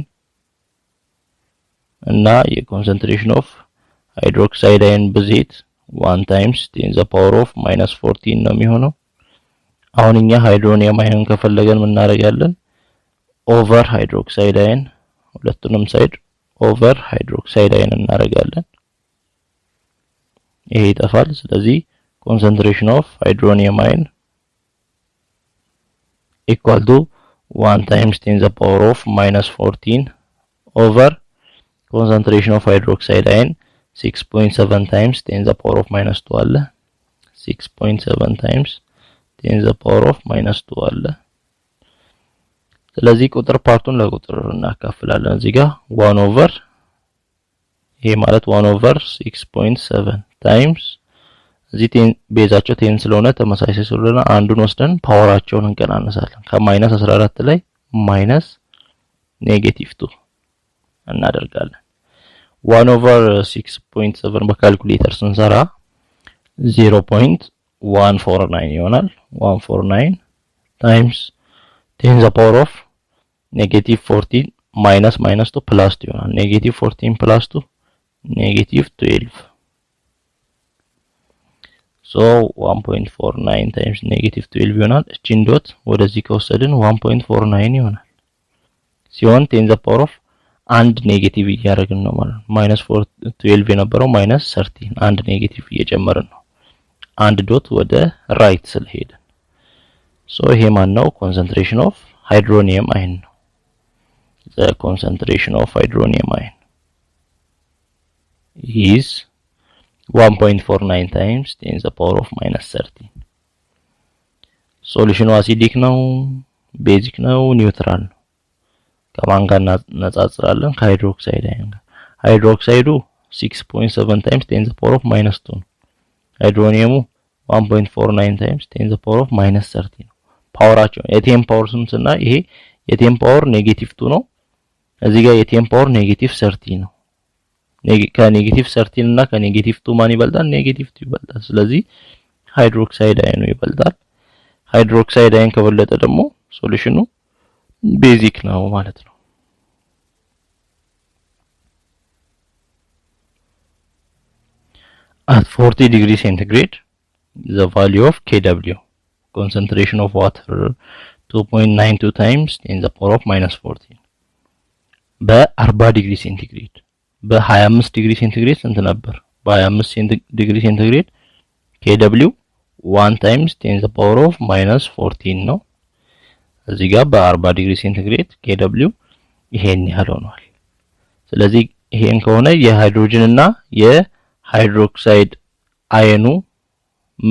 እና የኮንሰንትሬሽን ኦፍ ሃይድሮክሳይድ አየን ብዜት 1 times 10 to the power of minus 14 ነው የሚሆነው። አሁን እኛ ሃይድሮኒየም አየን ከፈለገን ምን እናደርጋለን? ኦቨር ሃይድሮክሳይድ አየን ሁለቱንም ሳይድ ኦቨር ሃይድሮክሳይድ አየን እናደርጋለን። ይሄ ይጠፋል። ስለዚህ concentration of hydronium ion equal to 1 times 10 to the power of minus 14 over concentration of hydroxide ion 6.7 times 10 to the power of minus 2 አለ 6.7 times 10 to the power of minus 2 አለ። ስለዚህ ቁጥር ፓርቱን ለቁጥር እናካፍላለን። እዚህ ጋር 1 over ይሄ ማለት 1 over 6.7 times እዚህ ቤዛቸው 10 ስለሆነ ተመሳሳይ ስለሆነ አንዱን ወስደን ፓወራቸውን እንቀናነሳለን። ከማይነስ 14 ላይ ማይነስ ኔጌቲቭ 2 እናደርጋለን። 1 over 6.7 በካልኩሌተር ስንሰራ 0.149 ይሆናል። 149 times 10 to the power of negative 14 minus 2 plus 2 ይሆናል። negative 14 plus 2 negative 12 so 1.49 times negative 12 ይሆናል። እቺን ዶት ወደዚህ ከወሰድን 1.49 ይሆናል ሲሆን 10 to the power of አንድ ኔጌቲቭ እያደረግን ነው ማለት ነው። -12 የነበረው -13 አንድ ኔጌቲቭ እየጨመርን ነው። አንድ ዶት ወደ ራይት ስለሄደ ሶ ይሄ ማን ነው? ኮንሰንትሬሽን ኦፍ ሃይድሮኒየም አየን ነው። the concentration of hydronium ion is 1.49 times 10 to the power of -13 ሶሉሽኑ አሲዲክ ነው፣ ቤዚክ ነው፣ ኒውትራል ነው። ከማን ጋር እናጻጽራለን? ከሃይድሮክሳይድ አየን ጋር። ሃይድሮክሳይዱ 6.7 times 10 to the power of -2 ነው። ሃይድሮኒየሙ 1.49 times 10 to the power of -30 ነው። ፓወራቸው የቴም ፓወር ስንትና ይሄ የቴም ፓወር ኔጌቲቭ 2 ነው። እዚህ ጋር የቴም ፓወር ኔጌቲቭ 30 ነው። ከኔጌቲቭ 13 እና ከኔጌቲቭ 2 ማን ይበልጣል? ኔጌቲቭ 2 ይበልጣል። ስለዚህ ሃይድሮክሳይድ አየኑ ይበልጣል። ሃይድሮክሳይድ አየን ከበለጠ ደግሞ ሶሉሽኑ ቤዚክ ነው ማለት ነው። at 40 degrees centigrade the value of Kw concentration of water 2.92 times 10 to the power of -14 በ40 ዲግሪ ሴንቲግሬድ በ25 ዲግሪ ሴንቲግሬድ ስንት ነበር? በ25 ዲግሪ ሴንቲግሬድ Kw 1 times 10 to the power of -14 ነው። እዚህ ጋር በ40 ዲግሪ ሴንቲግሬድ Kw ይሄን ያህል ሆኗል። ስለዚህ ይሄን ከሆነ የሃይድሮጅን እና የሃይድሮክሳይድ አየኑ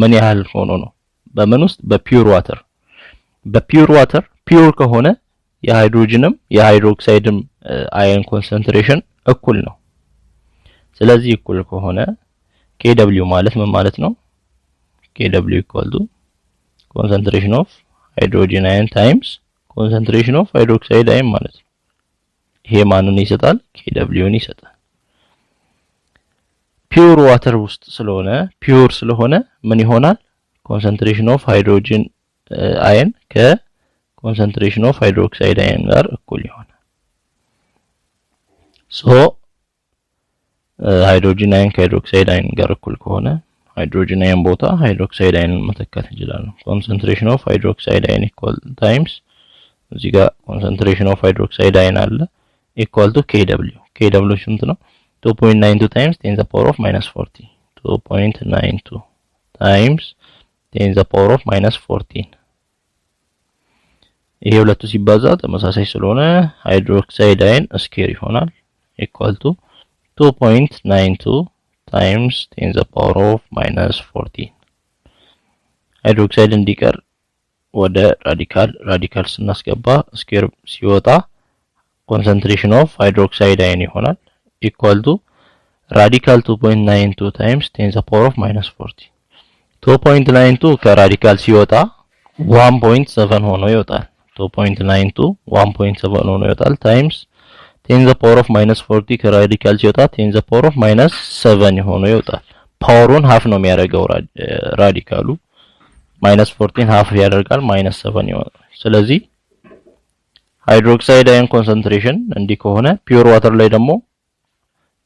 ምን ያህል ሆኖ ነው? በምን ውስጥ? በፒውር ዋተር። በፒውር ዋተር ፒውር ከሆነ የሃይድሮጅንም የሃይድሮክሳይድም አየን ኮንሰንትሬሽን እኩል ነው። ስለዚህ እኩል ከሆነ Kw ማለት ምን ማለት ነው? Kw equal to concentration of hydrogen ion times concentration of hydroxide ion ማለት ነው። ይሄ ማንን ይሰጣል? Kw ይሰጣል። ፒውር ዋተር ውስጥ ስለሆነ ፒውር ስለሆነ ምን ይሆናል? concentration of hydrogen ion ከconcentration of hydroxide ion ጋር እኩል ይሆናል። ሶ ሃይድሮጅን አየን ከሃይድሮክሳይድ አየን ጋር እኩል ከሆነ ሃይድሮጅን አየን ቦታ ሃይድሮክሳይድ አየንን መተካት እንችላለን። concentration of hydroxide ion equal times እዚህ ጋር concentration of hydroxide ion አለ equal to Kw ስንት ነው? 2.92 times 10 to the power of -40 2.92 times 10 to the power of minus 14 ይሄ ሁለቱ ሲባዛ ተመሳሳይ ስለሆነ ሃይድሮክሳይድ አየን ስኬር ይሆናል equal to 2.92 times 10 to the power of minus 14 ሃይድሮክሳይድ እንዲቀር ወደ ራዲካል ስናስገባ ስኬር ሲወጣ concentration of hydroxide ion ይሆናል equal to radical 2.92 times 10 to the power of minus 40 2.92 ከራዲካል ሲወጣ 1.7 ሆኖ ይወጣል 2.92 1.7 ሆኖ ይወጣል times 10 to the power of minus 40 ከራዲካል ሲወጣ 10 to the power of minus 7 ሆኖ ይወጣል ፓወሩን half ነው የሚያደርገው ራዲካሉ minus 14 half ያደርጋል minus 7 ይሆናል ስለዚህ ሃይድሮክሳይድ አየን ኮንሰንትሬሽን እንዲህ ከሆነ ፒውር ዋተር ላይ ደግሞ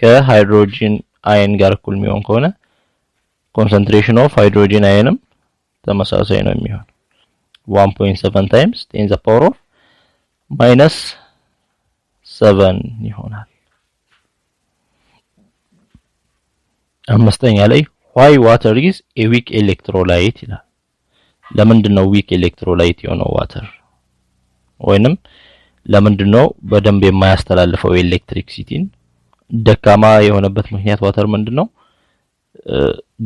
ከሃይድሮጂን አየን ጋር እኩል የሚሆን ከሆነ ኮንሰንትሬሽን ኦፍ ሃይድሮጂን አየንም ተመሳሳይ ነው የሚሆን 1.7 times 10 to the power of minus 7 ይሆናል አምስተኛ ላይ why water is a weak electrolyte ይላል ለምንድነው weak electrolyte የሆነው ዋተር ወይንም ለምንድነው በደንብ የማያስተላልፈው ኤሌክትሪክሲቲን ደካማ የሆነበት ምክንያት ዋተር ምንድነው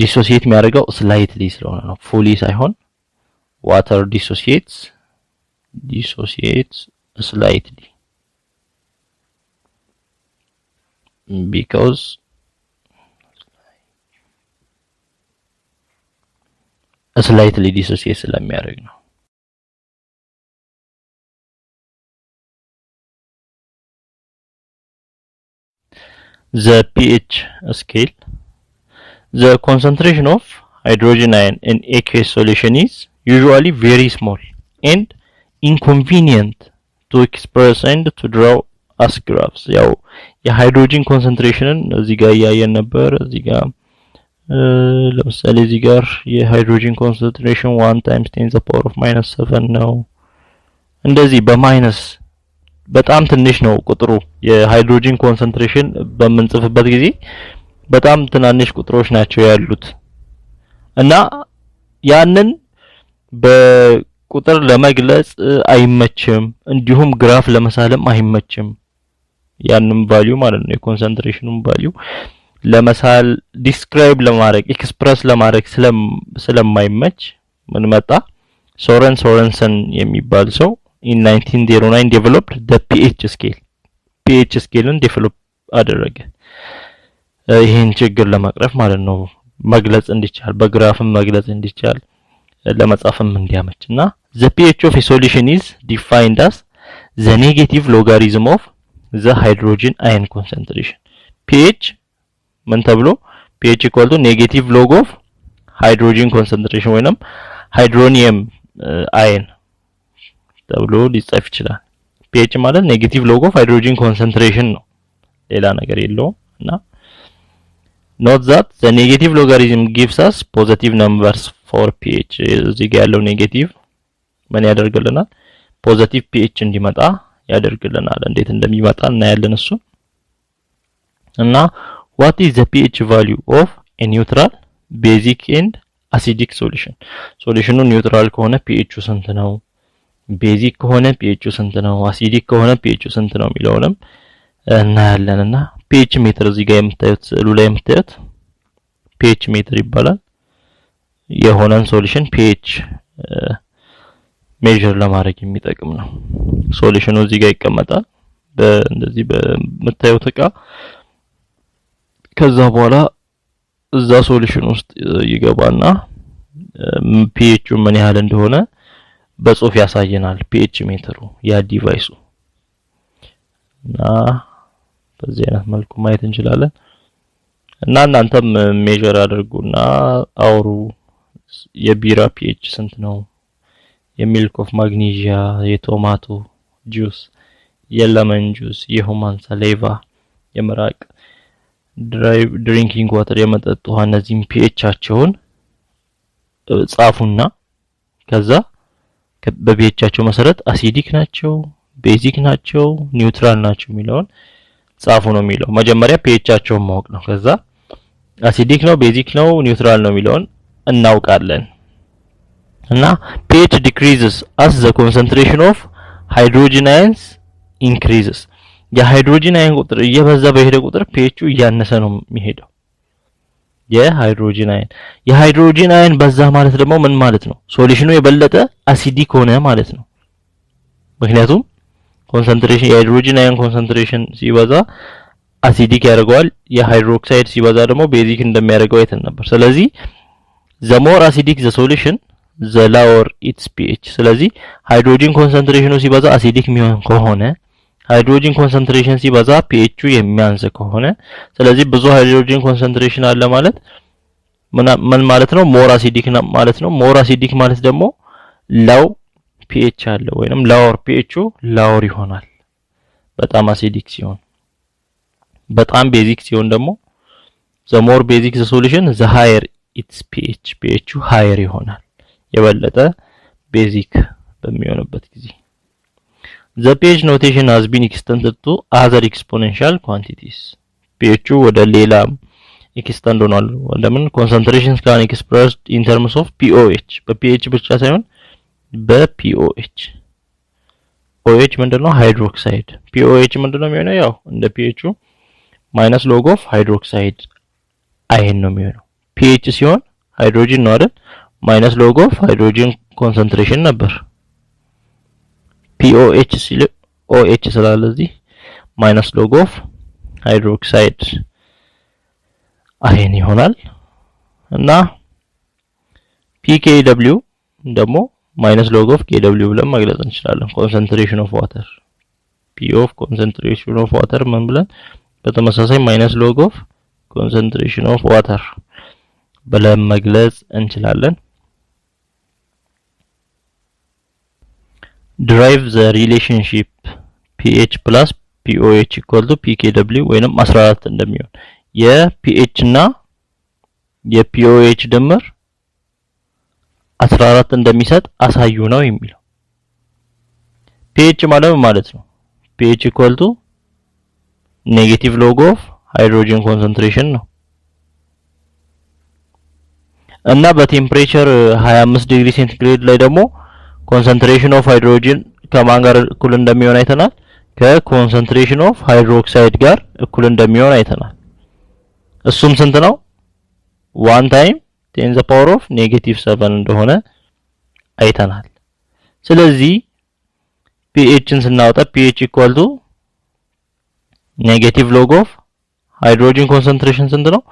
ዲሶሲየት የሚያደርገው ስላይትሊ ስለሆነ ነው ፉሊ ሳይሆን water dissociates slightly because slightly dissociate ስለሚያደርግ ነው the pH scale the concentration of hydrogen ion in aqueous solution is usually very small and inconvenient to express and to draw as graphs ያው የሃይድሮጂን ኮንሰንትሬሽንን እዚህ ጋር ያያየን ነበር እዚህ ጋር ለምሳሌ እዚህ ጋር የሃይድሮጂን ኮንሰንትሬሽን 1 times 10 to the power of minus 7 ነው እንደዚህ በማይነስ በጣም ትንሽ ነው ቁጥሩ የሃይድሮጂን ኮንሰንትሬሽን በመንጽፍበት ጊዜ በጣም ትናንሽ ቁጥሮች ናቸው ያሉት እና ያንን በቁጥር ለመግለጽ አይመችም እንዲሁም ግራፍ ለመሳለም አይመችም ያንን ቫልዩ ማለት ነው የኮንሰንትሬሽኑን ቫልዩ ለመሳል ዲስክራይብ ለማድረግ ኤክስፕረስ ለማድረግ ስለማይመች ምን መጣ ሶረንሰን የሚባል ሰው in 1909 developed the pH scale develop አደረገ ይሄን ችግር ለማቅረፍ ማለት ነው መግለጽ እንዲቻል በግራፍም መግለጽ እንዲቻል ለመጻፍም እንዲያመችና the pH of a solution is defined as the negative logarithm of the hydrogen ion concentration pH ምን ተብሎ pH equal to negative log of hydrogen concentration ወይንም hydronium ion ተብሎ ሊጻፍ ይችላል pH ማለት negative log of hydrogen concentration ነው ሌላ ነገር የለውም እና note that the negative logarithm gives us positive numbers for pH እዚህ ጋር ያለው ኔጌቲቭ ምን ያደርግልናል ፖዚቲቭ pH እንዲመጣ ያደርግልናል እንዴት እንደሚመጣ እናያለን እሱ እና what is the pH value of a neutral basic and acidic solution ሶሉሽኑ ኒውትራል ከሆነ pH ስንት ነው ቤዚክ ከሆነ pH ስንት ነው አሲዲክ ከሆነ pH ስንት ነው የሚለውንም እናያለንና pH ሜትር እዚህ ጋር የምታዩት ስዕሉ ላይ የምታዩት pH ሜትር ይባላል የሆነን ሶሉሽን pH ሜዠር ለማድረግ የሚጠቅም ነው ሶሉሽኑ እዚህ ጋር ይቀመጣል እንደዚህ በምታዩት እቃ ከዛ በኋላ እዛ ሶሉሽን ውስጥ ይገባና pH ምን ያህል እንደሆነ በጽሁፍ ያሳየናል pH ሜትሩ ያ ዲቫይሱ እና በዚህ አይነት መልኩ ማየት እንችላለን እና እናንተም ሜዠር አድርጉና አውሩ የቢራ pH ስንት ነው የሚልክ ኦፍ ማግኔዥያ የቶማቶ ጁስ የለመን ጁስ የሁማን ሰሌቫ የመራቅ ድሪንኪንግ ዋተር የመጠጥ ውሃ እነዚህም pHአቸውን ጻፉና ከዛ በpHአቸው መሰረት አሲዲክ ናቸው ቤዚክ ናቸው ኒውትራል ናቸው የሚለውን ጻፉ ነው የሚለው መጀመሪያ pHአቸውን ማወቅ ነው ከዛ አሲዲክ ነው ቤዚክ ነው ኒውትራል ነው የሚለውን እናውቃለን እና pH decreases as the concentration of hydrogen ions increases የሃይድሮጂን አየን ቁጥር እየበዛ በሄደ ቁጥር pH እያነሰ ነው የሚሄደው የሃይድሮጂን አየን በዛ ማለት ደግሞ ምን ማለት ነው ሶሉሽኑ የበለጠ አሲዲክ ሆነ ማለት ነው ምክንያቱም ኮንሰንትሬሽን የሃይድሮጂን አየን ኮንሰንትሬሽን ሲበዛ አሲዲክ ያደርገዋል የሃይድሮክሳይድ ሲበዛ ደግሞ ቤዚክ እንደሚያደርገው አይተን ነበር ስለዚህ the more acidic the solution the lower its pH ስለዚህ ሃይድሮጂን ኮንሰንትሬሽኑ ሲበዛ አሲዲክ የሚሆን ከሆነ ሃይድሮጂን ኮንሰንትሬሽን ሲበዛ pH የሚያንስ ከሆነ ስለዚህ ብዙ ሃይድሮጂን ኮንሰንትሬሽን አለ ማለት ምን ማለት ነው ሞር አሲዲክ ማለት ነው ሞር አሲዲክ ማለት ደግሞ ላው pH አለ ወይንም ላወር pH ላወር ይሆናል በጣም አሲዲክ ሲሆን በጣም ቤዚክ ሲሆን ደግሞ the more basic the solution the higher its pH higher ይሆናል የበለጠ ቤዚክ በሚሆንበት ጊዜ the pH notation has been extended to other exponential quantities pH ወደ ሌላ ኤክስቴንድ ሆኗል ለምን concentrations can expressed in terms of pOH በpH ብቻ ሳይሆን በpOH OH ምንድነው ሃይድሮክሳይድ pOH ምንድነው የሚሆነው ያው እንደ pH minus log of hydroxide ion ነው የሚሆነው pH ሲሆን ሃይድሮጂን ነው አይደል minus log of hydrogen concentration ነበር pOH ሲል OH ስላለ እዚህ minus log of hydroxide ion ይሆናል እና pKw ደግሞ minus log of Kw ብለን መግለጽ እንችላለን concentration of water P of concentration of water ምን ብለን በተመሳሳይ minus log of concentration of water ብለን መግለጽ እንችላለን derive the relationship pH plus pOH equal to pKw ወይንም 14 እንደሚሆን የpH እና የpOH ድምር 14 እንደሚሰጥ አሳዩ ነው የሚለው pH ማለት ነው pH equal to negative log of hydrogen concentration ነው እና በቴምፕሬቸር 25 ዲግሪ ሴንቲግሬድ ላይ ደግሞ concentration of hydrogen ከማን ጋር እኩል እንደሚሆን አይተናል ከconcentration of hydroxide ጋር እኩል እንደሚሆን አይተናል እሱም ስንት ነው 1 time 10 the power of -7 እንደሆነ አይተናል ስለዚህ pHን ስናወጣ pH equal to negative log of hydrogen concentration ስንት ነው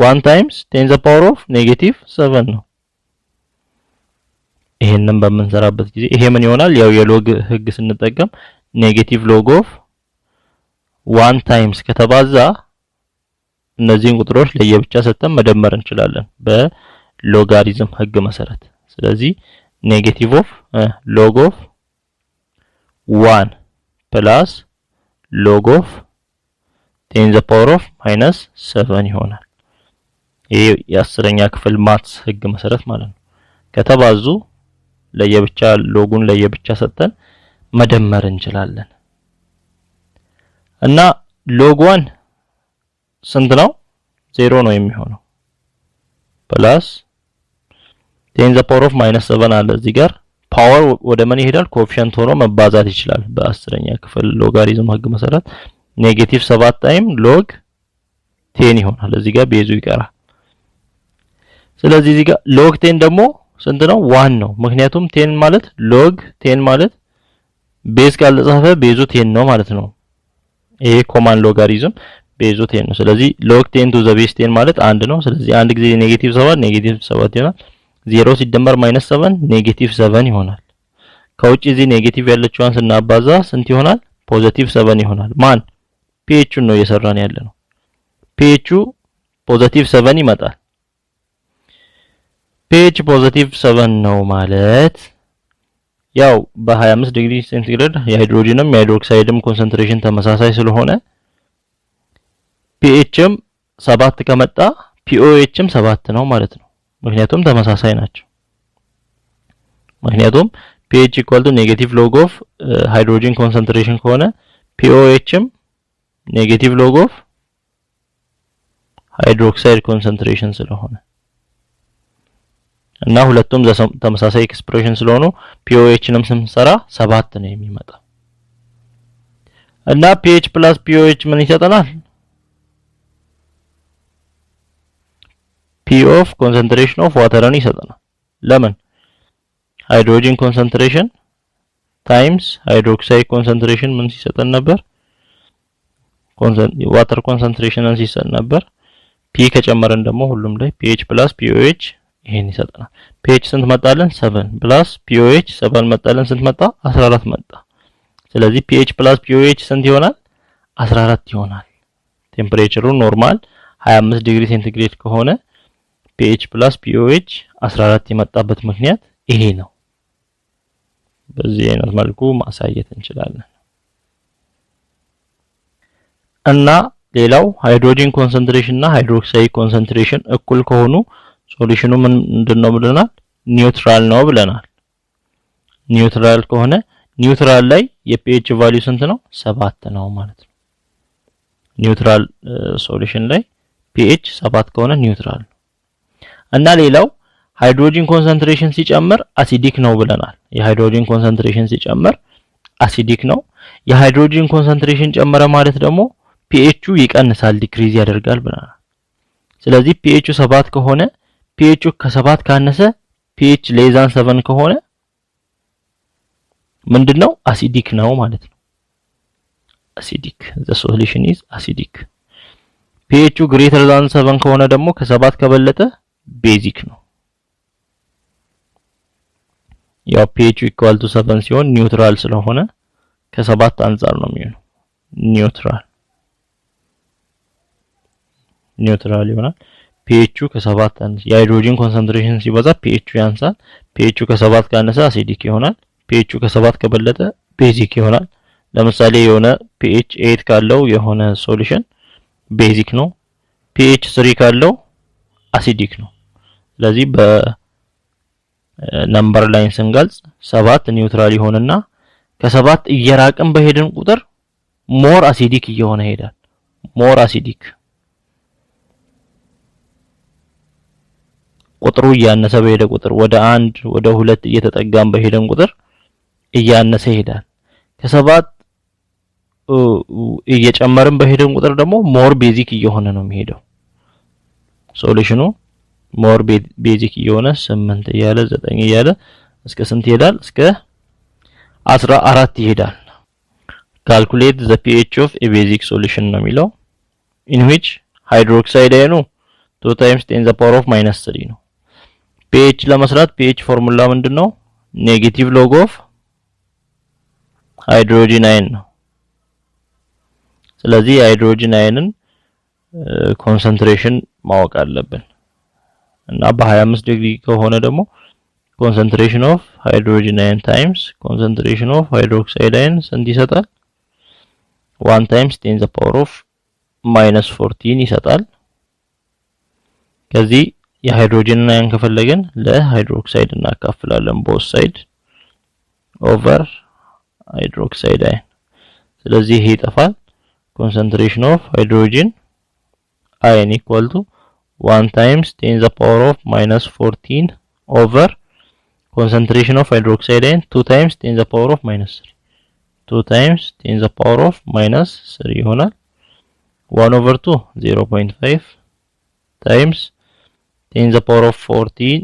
1 times 10 the power of -7 ነው ይሄንን በመንሰራበት ጊዜ ይሄ ምን ይሆናል ያው የሎግ ህግ ስንጠቀም negative log of 1 times ከተባዛ እነዚህን ቁጥሮች ለየብቻ ሰጥተን መደመር እንችላለን በሎጋሪዝም ህግ መሰረት ስለዚህ negative of log of 1 plus log of 10 the power of -7 ይሆናል ይሄ የአስረኛ ክፍል ማትስ ህግ መሰረት ማለት ነው ከተባዙ ለየብቻ ሎጉን ለየብቻ ሰጥተን መደመር እንችላለን እና log 1 ስንት ነው 0 ነው የሚሆነው ፕላስ 10 the power of -7 አለ እዚህ ጋር ፓወር ወደ ምን ይሄዳል ኮኤፊሺየንት ሆኖ መባዛት ይችላል በአስረኛ ክፍል ሎጋሪዝም ህግ መሰረት -7 ታይም log 10 ይሆናል እዚህ ጋር ቤዙ ይቀራል ስለዚህ እዚህ ጋር log 10 ደግሞ ስንት ነው 1 ነው ምክንያቱም 10 ማለት log 10 ማለት ቤዝ ካልተጻፈ ቤዙ 10 ነው ማለት ነው ይሄ ኮማን ሎጋሪዝም ቤዙ 10 ነው ስለዚህ log 10 to the base 10 ማለት 1 ነው ስለዚህ አንድ ጊዜ -7 ይሆናል 0 ሲደመር -7 7 ይሆናል ከውጪ እዚህ ኔጌቲቭ ያለችዋን ስናባዛ ስንት ይሆናል +7 ይሆናል ማን pH ነው እየሰራን ያለነው pH +7 ይመጣል pH +7 ነው ማለት ያው በ25 ዲግሪ ሴንቲግሬድ የሃይድሮጂንም የሃይድሮክሳይድም ኮንሰንትሬሽን ተመሳሳይ ስለሆነ pHም 7 ከመጣ pOHም 7 ነው ማለት ነው ምክንያቱም ተመሳሳይ ናቸው ምክንያቱም pH equal to negative log of hydrogen concentration ከሆነ pOHም negative log of hydroxide concentration ስለሆነ እና ሁለቱም ተመሳሳይ ኤክስፕሬሽን ስለሆኑ POHንም ስንሰራ 7 ነው የሚመጣው እና pH plus POH ምን ይሰጠናል P of concentration of water ን ይሰጠናል ለምን hydrogen concentration times hydroxide concentration ምን ሲሰጠን ነበር water concentration ን ሲሰጠን ነበር P ከጨመረን ደግሞ ሁሉም ላይ pH plus POH ይሄን ይሰጠናል pH ስንት መጣለን 7 plus POH 7 መጣለን ስንት መጣ 14 መጣ ስለዚህ pH plus POH ስንት ይሆናል 14 ይሆናል ቴምፕሬቸሩ ኖርማል 25 ዲግሪ ሴንቲግሬድ ከሆነ pH plus POH 14 የመጣበት ምክንያት ይሄ ነው በዚህ አይነት መልኩ ማሳየት እንችላለን እና ሌላው ሃይድሮጂን ኮንሰንትሬሽን እና ሃይድሮክሳይድ ኮንሰንትሬሽን እኩል ከሆኑ ሶሉሽኑ ምንድነው ብለናል ኒውትራል ነው ብለናል ኒውትራል ከሆነ ኒውትራል ላይ የpH ቫልዩ ስንት ነው 7 ነው ማለት ነው ኒውትራል ሶሉሽን ላይ pH 7 ከሆነ ኒውትራል እና ሌላው ሃይድሮጂን ኮንሰንትሬሽን ሲጨምር አሲዲክ ነው ብለናል የሃይድሮጂን ኮንሰንትሬሽን ሲጨምር አሲዲክ ነው የሃይድሮጂን ኮንሰንትሬሽን ጨመረ ማለት ደግሞ pH ይቀንሳል ዲክሪዝ ያደርጋል ብለናል ስለዚህ pH 7 ከሆነ pH ከ7 ካነሰ pH ሌዛን 7 ከሆነ ምንድነው አሲዲክ ነው ማለት ነው አሲዲክ the solution is acidic pH greater than 7 ከሆነ ደግሞ ከ7 ከበለጠ ቤዚክ ነው ያው pH equal to 7 ሲሆን ኒውትራል ስለሆነ ከ7 አንፃር ነው የሚሆነው ኒውትራል ይሆናል pH ከ7 የሃይድሮጂን ኮንሰንትሬሽን ሲበዛ pH ያንሳል pH ከ7 ካነሰ አሲዲክ ይሆናል pH ከ7 ከበለጠ ቤዚክ ይሆናል ለምሳሌ የሆነ pH 8 ካለው የሆነ ሶሉሽን ቤዚክ ነው pH 3 ካለው አሲዲክ ነው ስለዚህ በነምበር ላይን ስንገልጽ 7 ኒውትራል ይሆንና ከ7 እየራቀን በሄድን ቁጥር ሞር አሲዲክ እየሆነ ይሄዳል ሞር አሲዲክ ቁጥሩ እያነሰ በሄደ ቁጥር ወደ 1 ወደ 2 እየተጠጋን በሄደን ቁጥር እያነሰ ይሄዳል ከ7 እየጨመርን በሄደን ቁጥር ደግሞ ሞር ቤዚክ እየሆነ ነው የሚሄደው ሶሉሽኑ ሞር ቤዚክ እየሆነ 8 እያለ 9 እያለ እስከ ስንት ይሄዳል እስከ 14 ይሄዳል calculate the pH of a basic solution ነው የሚለው in which hydroxide ion 2 times 10 the power of -3 ነው pH ለመስራት pH ፎርሙላ ምንድነው ኔጌቲቭ ሎግ ኦፍ ሃይድሮጂን አየን ነው ስለዚህ ሃይድሮጂን አየንን ኮንሰንትሬሽን ማወቅ አለብን እና በ25 ዲግሪ ከሆነ ደግሞ concentration of hydrogen ion times concentration of hydroxide ion ስንት ይሰጣል 1 times 10 the power of -14 ይሰጣል ከዚህ የሃይድሮጂን አየን ከፈለገን ለሃይድሮክሳይድ እናካፍላለን both side over hydroxide ion ስለዚህ ይሄ ይጠፋል concentration of hydrogen ion equal to 1 times 10 the power of -14 over concentration of hydroxide ion 2 times 10 the power of -3 2 times 10 the power of -3 ይሆናል 1 over 2 0.5 times 10 the power of 14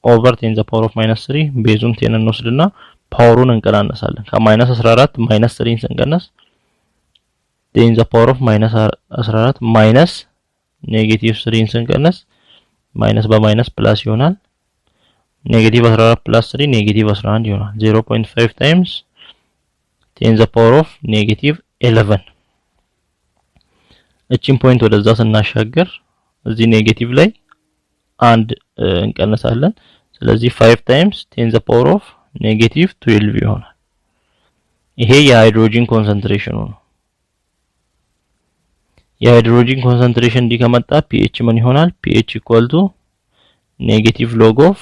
over 10 the power of -3 ቤዙን 10 እንወስድና ፓወሩን እንቀናነሳለን ከ-14 -3 ስንቀነስ 10 the power of -14 minus ኔጌቲቭ 3 ስንቀነስ ማይነስ በማይነስ ፕላስ ይሆናል ኔጌቲቭ 14 ፕላስ 3 ኔጌቲቭ 11 ይሆናል 0.5 times 10 the power of ኔጌቲቭ 11 እቺን ፖይንት ወደዛ ስናሻገር እዚህ ኔጌቲቭ ላይ አንድ እንቀነሳለን ስለዚህ 5 times 10 the power of ኔጌቲቭ 12 ይሆናል ይሄ የሃይድሮጂን ኮንሰንትሬሽኑ ነው የሃይድሮጂን ኮንሰንትሬሽን ዲከመጣ pH ምን ይሆናል pH equal to negative log of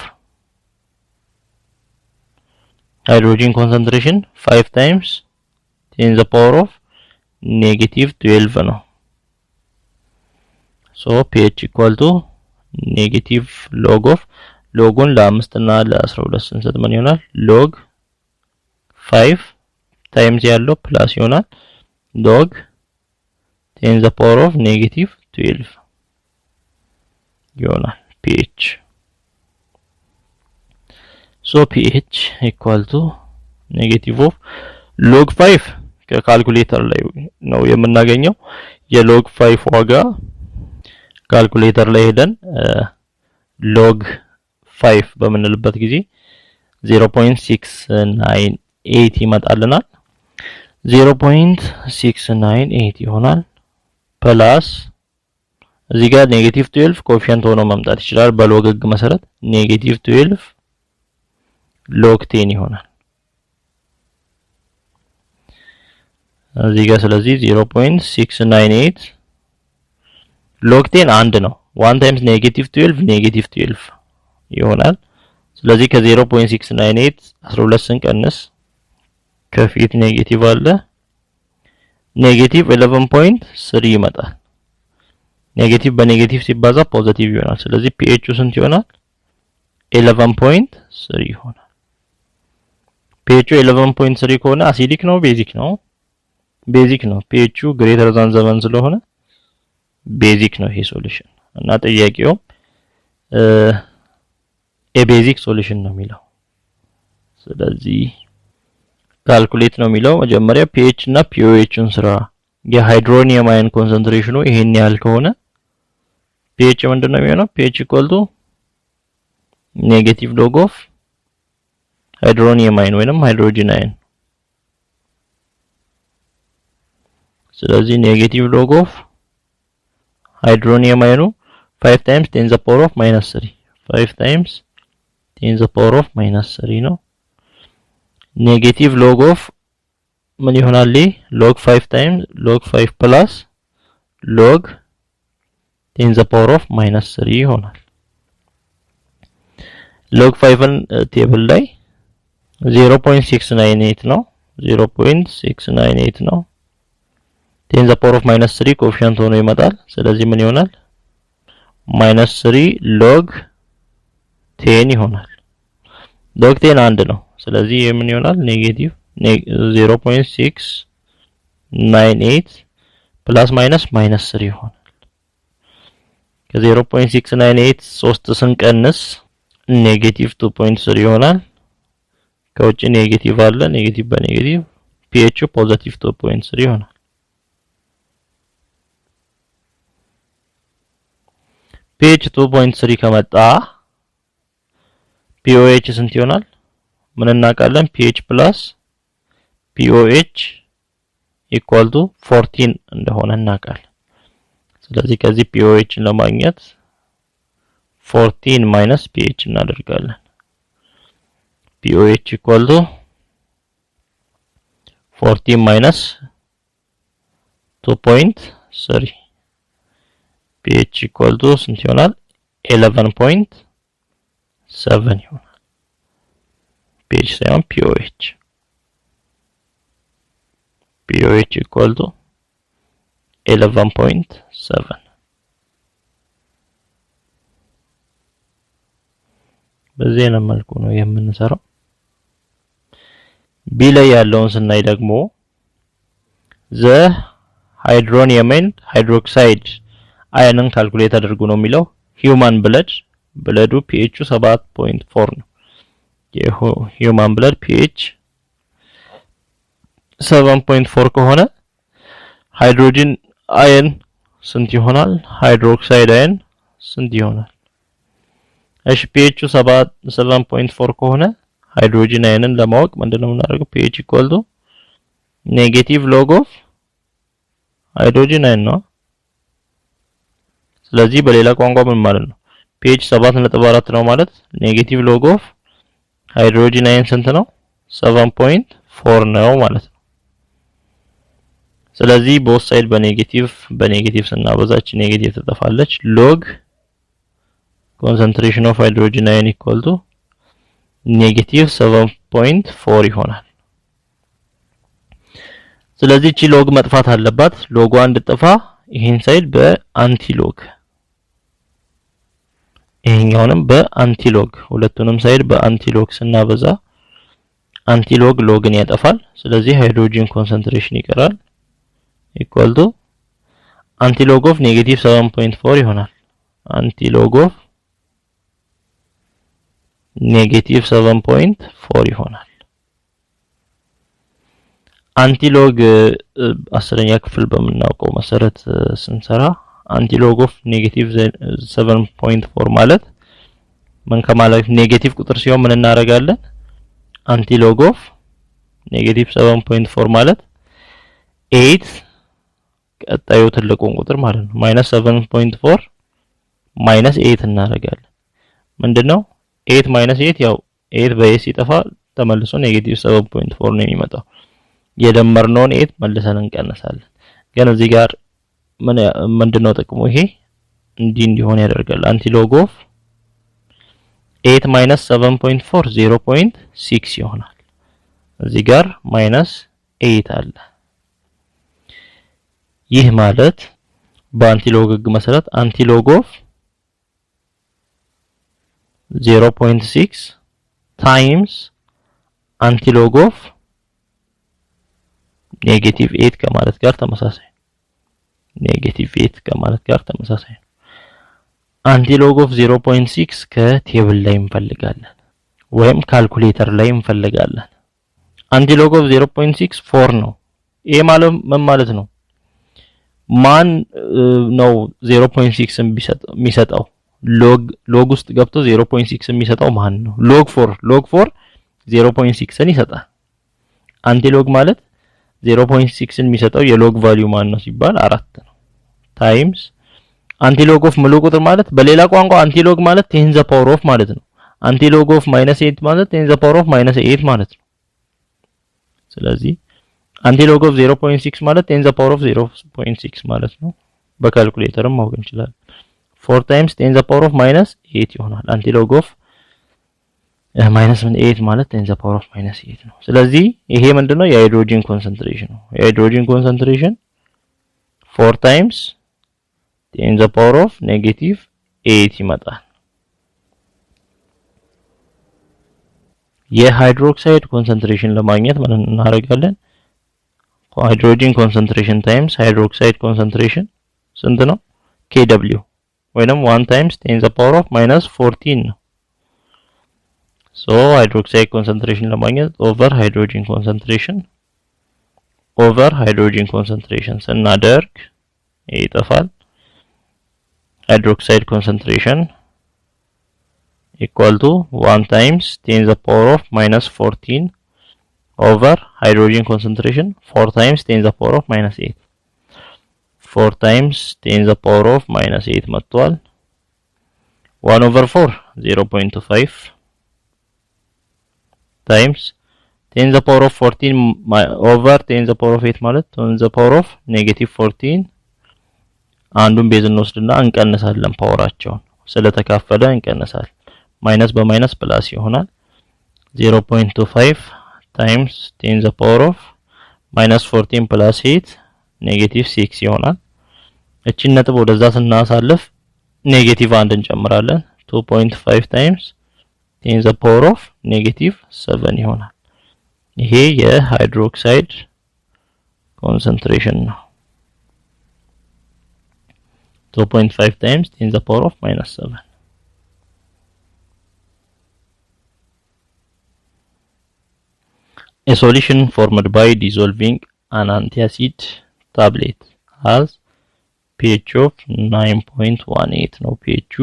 hydrogen concentration 5 times 10 the power of negative 12 ነው so pH equal to negative log of ሎጉን ለ5 እና ለ12 ስንሰጥ ምን ይሆናል? ሎግ 5 ታይምስ ያለው ፕላስ ይሆናል ሎግ 10 the power of -12 ይሆናል pH so pH equal to negative of log 5 ከካልኩሌተር ላይ ነው የምናገኘው የሎግ 5 ዋጋ ካልኩሌተር ላይ ሄደን ሎግ 5 በምንልበት ጊዜ 0.698 ይመጣልናል 0.698 ይሆናል ፕላስ እዚህ ጋር -12 ኮኤፊሺየንት ሆኖ መምጣት ይችላል በሎግ ህግ መሰረት -12 ሎግ 10 ይሆናል እዚህ ጋር ስለዚህ 0.698 ሎግ 10 አንድ ነው 1 times -12 ይሆናል ስለዚህ ከ0.698 12 ስንቀንስ ከፊት ኔጌቲቭ አለ ኔጌቲቭ 11.3 ይመጣል ኔጌቲቭ በኔጌቲቭ ሲባዛ ፖዚቲቭ ይሆናል ስለዚህ pH ስንት ይሆናል 11.3 ይሆናል pH 11.3 ከሆነ አሲዲክ ነው ቤዚክ ነው ቤዚክ ነው pH ግሬተር ዛን 7 ስለሆነ ቤዚክ ነው ይሄ ሶሉሽን እና ጥያቄው ቤዚክ ሶሉሽን ነው የሚለው ስለዚህ ካልኩሌት ነው የሚለው መጀመሪያ pH እና pOHን ስራ የሃይድሮኒየም አየን ኮንሰንትሬሽኑ ይሄን ያህል ከሆነ pH ምንድነው የሚሆነው pH ኔጌቲቭ ሎግ ኦፍ ሃይድሮኒየም አየን ወይንም ሃይድሮጂን አየን ስለዚህ ኔጌቲቭ ሎግ ኦፍ ሃይድሮኒየም አየኑ 5 times 10 the power of -3 5 times 10 the power of -3 ነው ኔጌቲቭ ሎግ ኦፍ ምን ይሆናል ሎግ 5 times ሎግ 5 plus ሎግ 10 the power of -3 ይሆናል ሎግ 5ን ቴብል ላይ 0.698 ነው 0.698 ነው 10 the power of -3 ኮኤፊሺየንት ሆኖ ይመጣል ስለዚህ ምን ይሆናል -3 ሎግ 10 ይሆናል ሎግ 10 አንድ ነው ስለዚህ ምን ይሆናል ኔጌቲቭ 0.698 ፕላስ ማይነስ -3 ይሆናል ከ0.698 3 ስንቀንስ ኔጌቲቭ 2.3 ይሆናል ከውጭ ኔጌቲቭ አለ ኔጌቲቭ በኔጌቲቭ pH ፖዚቲቭ 2.3 ይሆናል pH 2.3 ከመጣ pOH ስንት ይሆናል ምን እናውቃለን pH plus pOH equal to 14 እንደሆነ እናውቃለን ስለዚህ ከዚህ pOH ለማግኘት 14 minus pH እናደርጋለን pOH equal to 14 minus 2.3 pH equal to ስንት ይሆናል 11.7 ይሆናል pH ሳይሆን pOH equal to 11.7 በዚህ አይነት መልኩ ነው የምንሰራው ቢ ላይ ያለውን ስናይ ደግሞ the hydronium and hydroxide አየንን ካልኩሌት አድርጉ ነው የሚለው human blood pH 7.4 ነው የhuman blood pH 7.4 ከሆነ ሃይድሮጂን አየን ስንት ይሆናል ሃይድሮክሳይድ አየን ስንት ይሆናል እሺ pH 7.4 ከሆነ ሃይድሮጂን አየንን ለማወቅ ምንድነው የምናደርገው pH equal to ኔጌቲቭ ሎግ ኦፍ ሃይድሮጂን አየን ነው ስለዚህ በሌላ ቋንቋ ምን ማለት ነው pH 7.4 ነው ማለት ኔጌቲቭ ሎግ ኦፍ ሃይድሮጂን አየን ስንት ነው 7.4 ነው ማለት ነው ስለዚህ both side በኔጌቲቭ ስናበዛች ኔጌቲቭ ተጠፋለች log concentration of hydrogen ion equal to negative 7.4 ይሆናል ስለዚህ እቺ ሎግ መጥፋት አለባት ሎጓ እንድትጠፋ ይሄን ሳይድ በአንቲ ሎግ ይሄን ይሄኛውንም በአንቲሎግ ሁለቱንም ሳይድ በአንቲሎግ ስናበዛ አንቲሎግ ሎግን ያጠፋል ስለዚህ ሃይድሮጂን ኮንሰንትሬሽን ይቀራል ኢኳል ቱ አንቲሎግ ኦፍ -7.4 ይሆናል አንቲሎግ ኦፍ -7.4 ይሆናል አንቲሎግ 10ኛ ክፍል በመናውቀው መሰረት ስንሰራ አንቲሎግ ኦፍ -7.4 ማለት ምን ከማለት ኔጌቲቭ ቁጥር ሲሆን ምን እናደርጋለን አንቲሎግ ኦፍ -7.4 ማለት 8 ቀጣዩ ትልቁን ቁጥር ማለት ነው -7.4 -8 እናደርጋለን ምንድነው 8 -8 ያው 8 በኤስ ሲጠፋ ተመልሶ -7.4 ነው የሚመጣው የደመርነውን 8 መልሰን እንቀንሳለን ግን እዚህ ጋር ምንድነው ጥቅሙ ይሄ እንዲሆን ያደርጋል አንቲሎግ ኦፍ 8 -7.4 0.6 ይሆናል እዚህ ጋር -8 አለ ይህ ማለት በአንቲሎግ ህግ መሰረት አንቲሎግ ኦፍ 0.6 ታይምስ አንቲሎግ ኦፍ -8 ከማለት ጋር ተመሳሳይ -8 ከማለት ጋር ተመሳሳይ ነው አንቲሎግ ኦፍ 0.6 ከቴብል ላይ እንፈልጋለን ወይም ካልኩሌተር ላይ እንፈልጋለን አንቲሎግ ኦፍ 0.6 4 ነው ይሄ ማለት ምን ማለት ነው ማን ነው 0.6 የሚሰጠው ሎግ ውስጥ ገብቶ 0.6 የሚሰጠው ማን ነው ሎግ 4 0.6ን ይሰጣል አንቲሎግ ማለት 0.6ን የሚሰጠው የሎግ ቫልዩ ማን ነው ሲባል 4 ነው ታይምስ አንቲሎግ ኦፍ ሙሉ ቁጥር ማለት በሌላ ቋንቋ አንቲሎግ ማለት 10 ዘ ፓወር ኦፍ ማለት ነው አንቲሎግ ኦፍ -8 ማለት 10 ዘ ፓወር ኦፍ -8 ማለት ነው ስለዚህ አንቲሎግ ኦፍ 0.6 ማለት 10 ዘ ፓወር ኦፍ 0.6 ማለት ነው በካልኩሌተርም ማወቅ እንችላለን 4 ታይምስ 10 ዘ ፓወር ኦፍ -8 ይሆናል አንቲሎግ ኦፍ -8 ማለት 10 ዘ ፓወር ኦፍ -8 ነው ስለዚህ ይሄ ምንድነው የሃይድሮጂን ኮንሰንትሬሽን ነው የሃይድሮጂን ኮንሰንትሬሽን 4 ታይምስ 10 ዘ ፓወር ኦፍ -8 ይመጣል የሃይድሮክሳይድ ኮንሰንትሬሽን ለማግኘት ምን እናደርጋለን ሃይድሮጂን ኮንሰንትሬሽን ታይምስ ሃይድሮክሳይድ ኮንሰንትሬሽን ስንት ነው KW ወይንም 1 ታይምስ 10 ዘ ፓወር ኦፍ -14 ነው so hydroxide concentration ለማግኘት over hydrogen concentration ስናደርግ ይጠፋል hydroxide concentration equal to 1 times 10 the power of -14 over hydrogen concentration 4 times 10 the power of -8 4 times 10 the power of -8 መጥቷል 1 over 4 0.25 times 10 the power of 14 over 10 the power of 8 ማለት 10 the power of -14 አንዱን ቤዝ እንወስድና እንቀንሳለን ፓወራቸውን ስለተካፈለ እንቀንሳለን ማይነስ በማይነስ ፕላስ ይሆናል 0.25 times 10 the power of -14 plus 8 -6 ይሆናል እቺን ነጥብ ወደዛ ስናሳልፍ -1 እንጨምራለን 2.5 times 10 the power of -7 ይሆናል ይሄ የሃይድሮክሳይድ ኮንሰንትሬሽን ነው 2.5 times 10 the power of -7 A solution formed by dissolving an antacid tablet has pH of 9.18 no pH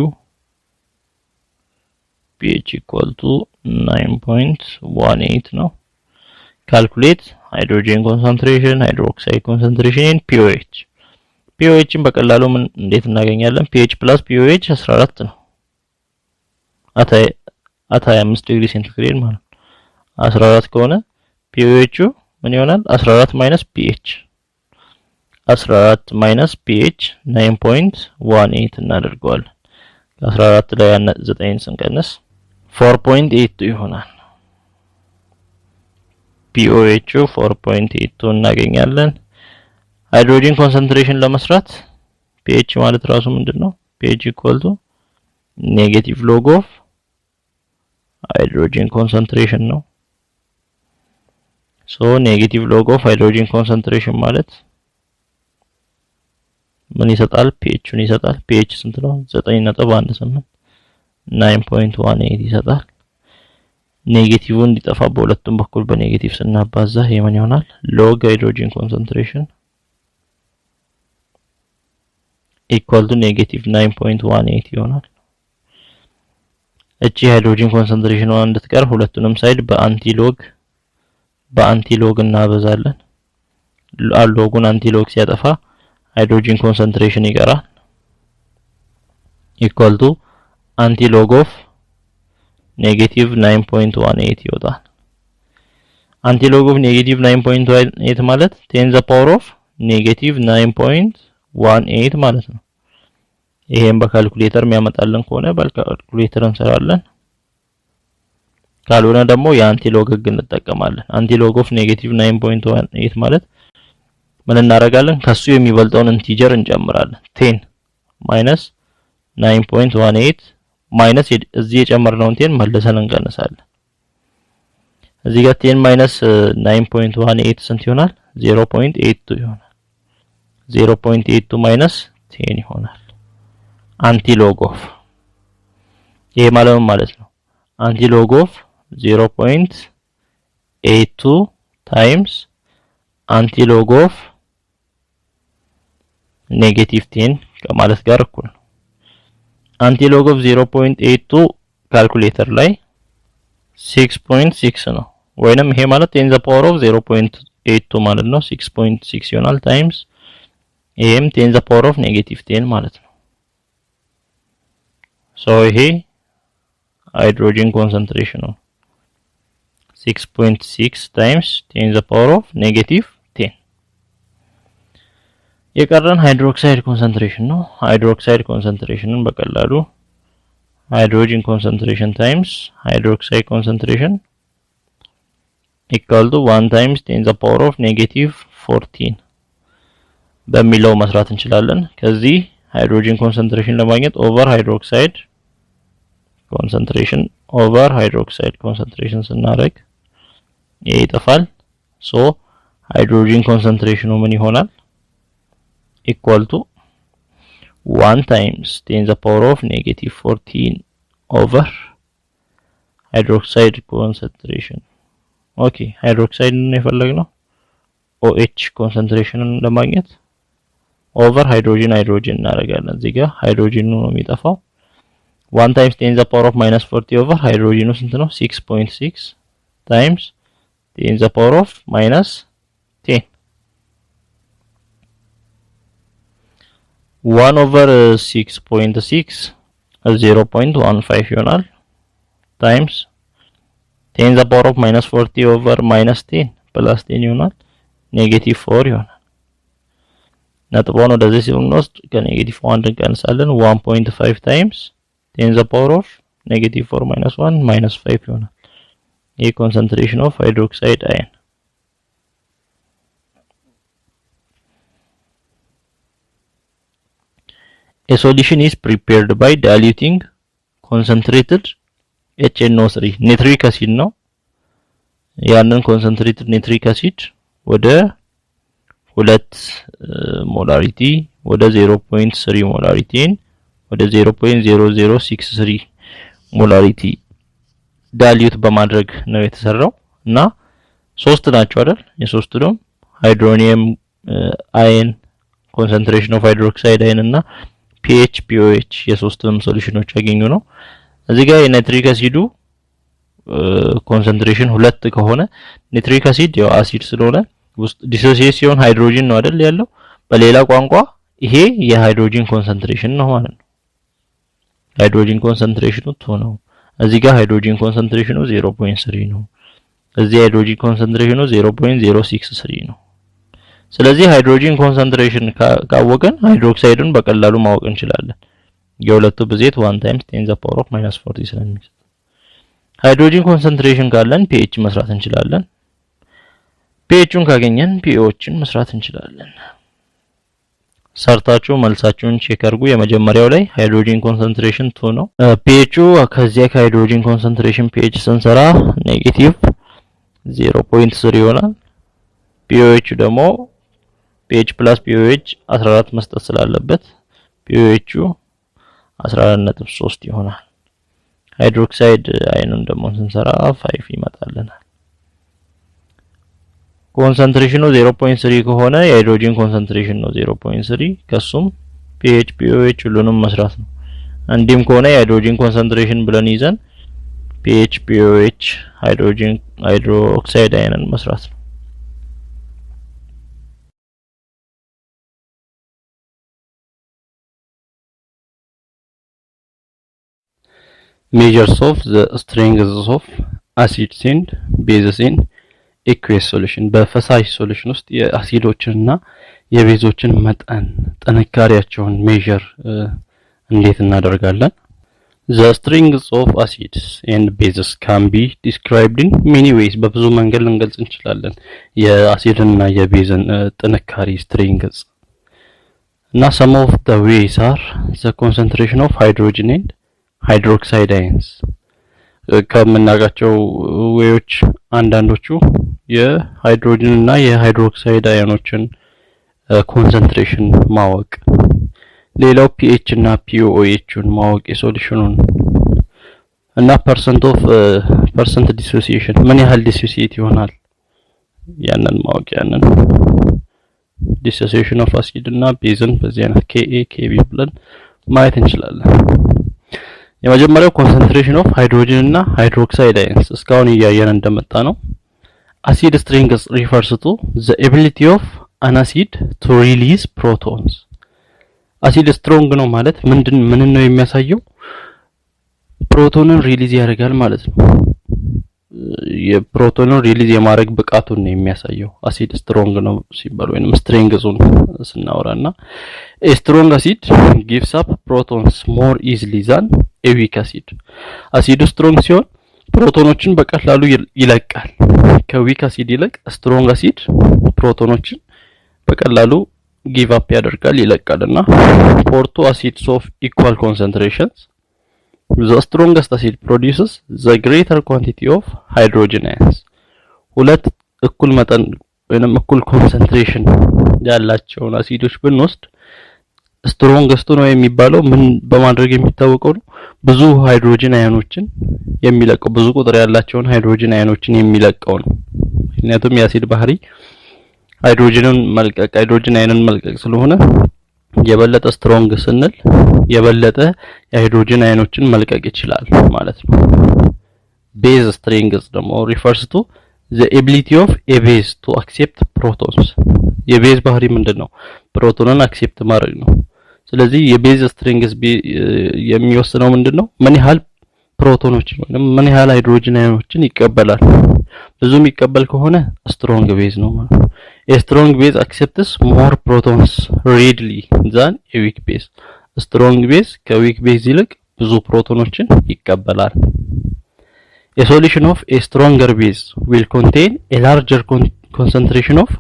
equal to 9.18 no calculate hydrogen concentration hydroxide concentration in pH pHን በቀላሉ ምን እንዴት እናገኛለን pH plus pH 14 ነው አታ 25 ዲግሪ ሴንቲግሬድ ማለት 14 ከሆነ pH ምን ይሆናል 14 minus pH 14 minus pH 9.18 እናደርገዋለን 14 ላይ 9 ስንቀንስ 4.82 ይሆናል pH 4.82 እናገኛለን ሃይድሮጂን ኮንሰንትሬሽን ለመስራት pH ማለት ራሱ ምንድነው pH equal to ኔጌቲቭ ሎግ ኦፍ ሃይድሮጂን ኮንሰንትሬሽን ነው። ሶ ኔጌቲቭ ሎግ ኦፍ ሃይድሮጂን ኮንሰንትሬሽን ማለት ምን ይሰጣል? pHን ይሰጣል። pH ስንት ነው? 9.18 9.18 ይሰጣል። ኔጌቲቭ እንዲጠፋ በሁለቱም በኩል በኔጌቲቭ ስናባዛ የምን ይሆናል? ሎግ ሃይድሮጂን ኮንሰንትሬሽን ኢኳል ቱ ኔጌቲቭ 9.18 ይሆናል። እቺ ሃይድሮጂን ኮንሰንትሬሽን እንድትቀር ሁለቱንም ሳይድ በአንቲሎግ እናበዛለን። ሎጉን አንቲሎግ ሲያጠፋ ሃይድሮጂን ኮንሰንትሬሽን ይቀራል። ኢኳል ቱ አንቲሎግ ኦፍ ኔጌቲቭ 9.18 ይወጣል። አንቲሎግ ኦፍ ኔጌቲቭ 9.18 ማለት 10 ዘ ፓወር ኦፍ ኔጌቲቭ 9.18 ማለት ነው። ይሄን በካልኩሌተር የሚያመጣልን ከሆነ በካልኩሌተር እንሰራለን። ካልሆነ ደግሞ የአንቲሎግ ህግ እንጠቀማለን። አንቲሎግ ኦፍ ኔጌቲቭ 9.18 ማለት ምን እናደርጋለን? ከሱ የሚበልጠውን ኢንቲጀር እንጨምራለን። 10 ማይነስ 9.18 ማይነስ እዚህ የጨመርነውን 10 መልሰን እንቀንሳለን። እዚህ ጋር 10 ማይነስ 9.18 ስንት ይሆናል? 0.82 ይሆናል። 0.82 ማይነስ 10 ይሆናል። አንቲሎግ ኦፍ ይሄ ማለት ነው አንቲሎግ ኦፍ 0.82 ታይምስ አንቲሎግ ኦፍ ኔጌቲቭ 10 ከማለት ጋር እኩል ነው። አንቲሎግ ኦፍ 0.82 ካልኩሌተር ላይ 6.6 ነው። ወይንም ይሄ ማለት 10 ዘ ፓወር ኦፍ 0.82 ማለት ነው 6.6 ይሆናል ታይምስ ይሄም 10 ዘ ፓወር ኦፍ ኔጌቲቭ 10 ማለት ነው። ሶ ይሄ ሃይድሮጂን ኮንሰንትሬሽን ነው 6.6 ታይምስ 10 ዘ ፓወር ኦፍ ኔጌቲቭ 10። የቀረን ሃይድሮክሳይድ ኮንሰንትሬሽን ነው። ሃይድሮክሳይድ ኮንሰንትሬሽንን በቀላሉ ሃይድሮጂን ኮንሰንትሬሽን ታይምስ ሃይድሮክሳይድ ኮንሰንትሬሽን ኢኳል ቱ 1 ታይምስ 10 ዘ ፓወር ኦፍ ኔጌቲቭ 14 በሚለው መስራት እንችላለን። ከዚህ ሃይድሮጂን ኮንሰንትሬሽን ለማግኘት ኦቨር ሃይድሮክሳይድ ኮንሰንትሬሽን ኦቨር ሃይድሮክሳይድ ኮንሰንትሬሽን ስናደርግ ይሄ ይጠፋል። ሶ ሃይድሮጂን ኮንሰንትሬሽኑ ምን ይሆናል? ኢኳል ቱ 1 ታይምስ 10 ዘ ፓወር ኦፍ ኔጌቲቭ 14 ኦቨር ሃይድሮክሳይድ ኮንሰንትሬሽን። ኦኬ ሃይድሮክሳይድን የፈለግነው OH ኮንሰንትሬሽንን ለማግኘት ኦቨር ሃይድሮጂን እናደርጋለን። እዚህ ጋር ሃይድሮጂኑ ነው የሚጠፋው። 1 times 10 the power of minus 40 over ሃይድሮጂኑ ስንት ነው? 6.6 times 10 the power of minus 10 1 over 6.6 0.15 ይሆናል times 10 the power of minus 40 over minus 10 plus 10 ይሆናል ኔጌቲቭ 4 ይሆናል። ነጥቡን ወደዚህ ሲወስድ ከኔጌቲቭ 1 እንቀንሳለን 1.5 times 10 the power of negative 4 minus 1 minus 5 ይሆናል። ይሄ concentration of hydroxide ion a solution is prepared by diluting concentrated HNO3 nitric acid ነው። ያንን concentrated nitric acid ወደ 2 ሞላሪቲ ወደ 0.3 ሞላሪቲን ወደ 0.0063 ሞላሪቲ ዳልዩት በማድረግ ነው የተሰራው እና ሶስት ናቸው አይደል? የሶስቱም ሃይድሮኒየም አየን ኮንሰንትሬሽን ኦፍ ሃይድሮክሳይድ አየን እና pH የሶስቱም ሶሉሽኖች ያገኙ ነው። እዚህ ጋር የናይትሪክ አሲዱ ኮንሰንትሬሽን 2 ከሆነ ናይትሪክ አሲድ ያው አሲድ ስለሆነ ውስጥ ዲሶሲዬሽን ሃይድሮጂን ነው አይደል ያለው? በሌላ ቋንቋ ይሄ የሃይድሮጂን ኮንሰንትሬሽን ነው ማለት ነው። ሃይድሮጂን ኮንሰንትሬሽኑ 2 ነው። እዚህ ጋር ሃይድሮጂን ኮንሰንትሬሽኑ 0.3 ነው። እዚህ ሃይድሮጂን ኮንሰንትሬሽኑ 0.063 ነው። ስለዚህ ሃይድሮጂን ኮንሰንትሬሽን ካወቀን ሃይድሮክሳይዱን በቀላሉ ማወቅ እንችላለን። የሁለቱ ብዜት 1 times 10 the power of minus 40 ስለሚሰጥ ሃይድሮጂን ኮንሰንትሬሽን ካለን pH መስራት እንችላለን። pHን ካገኘን pOችን መስራት እንችላለን። ሰርታችሁ መልሳችሁን ቼክ አድርጉ። የመጀመሪያው ላይ ሃይድሮጂን ኮንሰንትሬሽን 2 ነው። ፒኤቹ ከዚያ ከሃይድሮጂን ኮንሰንትሬሽን ፒኤች ስንሰራ ኔጌቲቭ 0.3 ይሆናል። ፒኦኤች ደግሞ ፒኤች ፕላስ ፒኦኤች 14 መስጠት ስላለበት ፒኦኤቹ 14.3 ይሆናል። ሃይድሮክሳይድ አይኑን ደግሞ ስንሰራ 5 ይመጣልናል። ኮንሰንትሬሽኑ 0.3 ከሆነ የሃይድሮጂን ኮንሰንትሬሽን ነው 0.3 ከሱም ፒኤች ፒኦኤች ሁሉንም መስራት ነው። እንዲህም ከሆነ የሃይድሮጂን ኮንሰንትሬሽን ብለን ይዘን ፒኤች ፒኦኤች ሃይድሮክሳይድ አይንን መስራት ነው። measures of the strengths of acids and bases in aqueous solution በፈሳሽ ሶሉሽን ውስጥ የአሲዶችንና የቤዞችን መጠን ጥንካሬያቸውን ሜዠር እንዴት እናደርጋለን? The strengths of acids and bases can be described in many ways በብዙ መንገድ ልንገልጽ እንችላለን የአሲድና የቤዝን ጥንካሬ strengths እና some of the ways are the concentration of hydrogen and hydroxide ions ከምናጋቸው ዌዮች አንዳንዶቹ የሃይድሮጅን እና የሃይድሮክሳይድ አዮኖችን ኮንሰንትሬሽን ማወቅ፣ ሌላው ፒኤች እና ፒኦኤችን ማወቅ የሶሉሽኑን እና ፐርሰንት ዲሶሲዬሽን ምን ያህል ዲሶሲዬት ይሆናል ያንን ማወቅ ያንን ዲሶሲዬሽን ኦፍ አሲድ እና ቤዝን በዚህ አይነት ኬኤ ኬቢ ብለን ማየት እንችላለን። የመጀመሪያው ኮንሰንትሬሽን ኦፍ ሃይድሮጅን እና ሃይድሮክሳይድ አየንስ እስካሁን እያየን እንደመጣ ነው። አሲድ ስትሪንግስ ሪፈርስ ቱ ዘ ኤቢሊቲ ኦፍ አን አሲድ ቱ ሪሊዝ ፕሮቶንስ። አሲድ ስትሮንግ ነው ማለት ምን ነው የሚያሳየው? ፕሮቶንን ሪሊዝ ያደርጋል ማለት ነው። የፕሮቶንን ሪሊዝ የማድረግ ብቃቱን ነው የሚያሳየው አሲድ ስትሮንግ ነው ሲባል ወይንም ስትሬንግዙን ስናወራና a strong acid gives up protons more easily than a weak acid አሲዱ ስትሮንግ ሲሆን ፕሮቶኖችን በቀላሉ ይለቃል። ከዊክ አሲድ ይልቅ ስትሮንግ አሲድ ፕሮቶኖችን በቀላሉ ጊቭ አፕ ያደርጋል ይለቃልና for two acids of equal concentrations the strongest acid produces the greater quantity of hydrogen ions ሁለት እኩል መጠን ወይንም እኩል ኮንሰንትሬሽን ያላቸውን አሲዶች ብንወስድ ስትሮንግስቱ ነው የሚባለው ምን በማድረግ የሚታወቀው ነው? ብዙ ሃይድሮጅን አዮኖችን የሚለቀው ብዙ ቁጥር ያላቸውን ሃይድሮጅን አዮኖችን የሚለቀው ነው። ምክንያቱም የአሲድ ባህሪ ሃይድሮጅን አዮንን መልቀቅ ስለሆነ የበለጠ ስትሮንግ ስንል የበለጠ የሃይድሮጅን አዮኖችን መልቀቅ ይችላል ማለት ነው። ቤዝ ስትሪንግስ ደግሞ refers to the ability of a base to accept protons የቤዝ ባህሪ ምንድነው? ፕሮቶንን አክሴፕት ማድረግ ነው። ስለዚህ የቤዝ ስትሪንግስ የሚወስነው ምንድነው? ምን ያህል ፕሮቶኖችን ወይንም ምን ያህል ሃይድሮጅን አዮኖችን ይቀበላል። ብዙ የሚቀበል ከሆነ ስትሮንግ ቤዝ ነው ማለት ነው። a strong base accepts more protons readily than a weak base strong base ከweak base ይልቅ ብዙ ፕሮቶኖችን ይቀበላል። a solution of a stronger base will contain a larger concentration of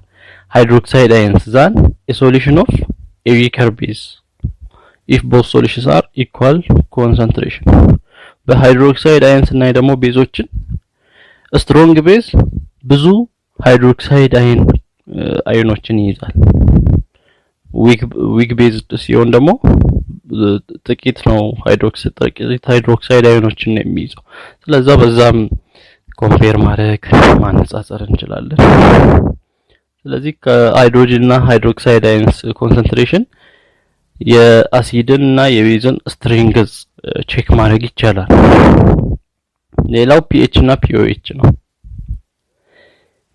hydroxide ions than a solution of a weaker base if both solutions are equal concentration በሃይድሮክሳይድ አየንስ እና ደግሞ ቤዞችን ስትሮንግ ቤዝ ብዙ ሃይድሮክሳይድ አዮኖችን ይይዛል። ዊክ ቤዝ ሲሆን ደግሞ ጥቂት ነው ሃይድሮክሳይድ አዮኖችን ነው የሚይዘው። ስለዚህ በዛም ኮምፔር ማድረግ ማነጻጸር እንችላለን። ስለዚህ ከሃይድሮጅን እና ሃይድሮክሳይድ አየንስ ኮንሰንትሬሽን የአሲድን እና የቤዝን ስትሪንግስ ቼክ ማድረግ ይቻላል። ሌላው ፒኤች እና ፒኦኤች ነው።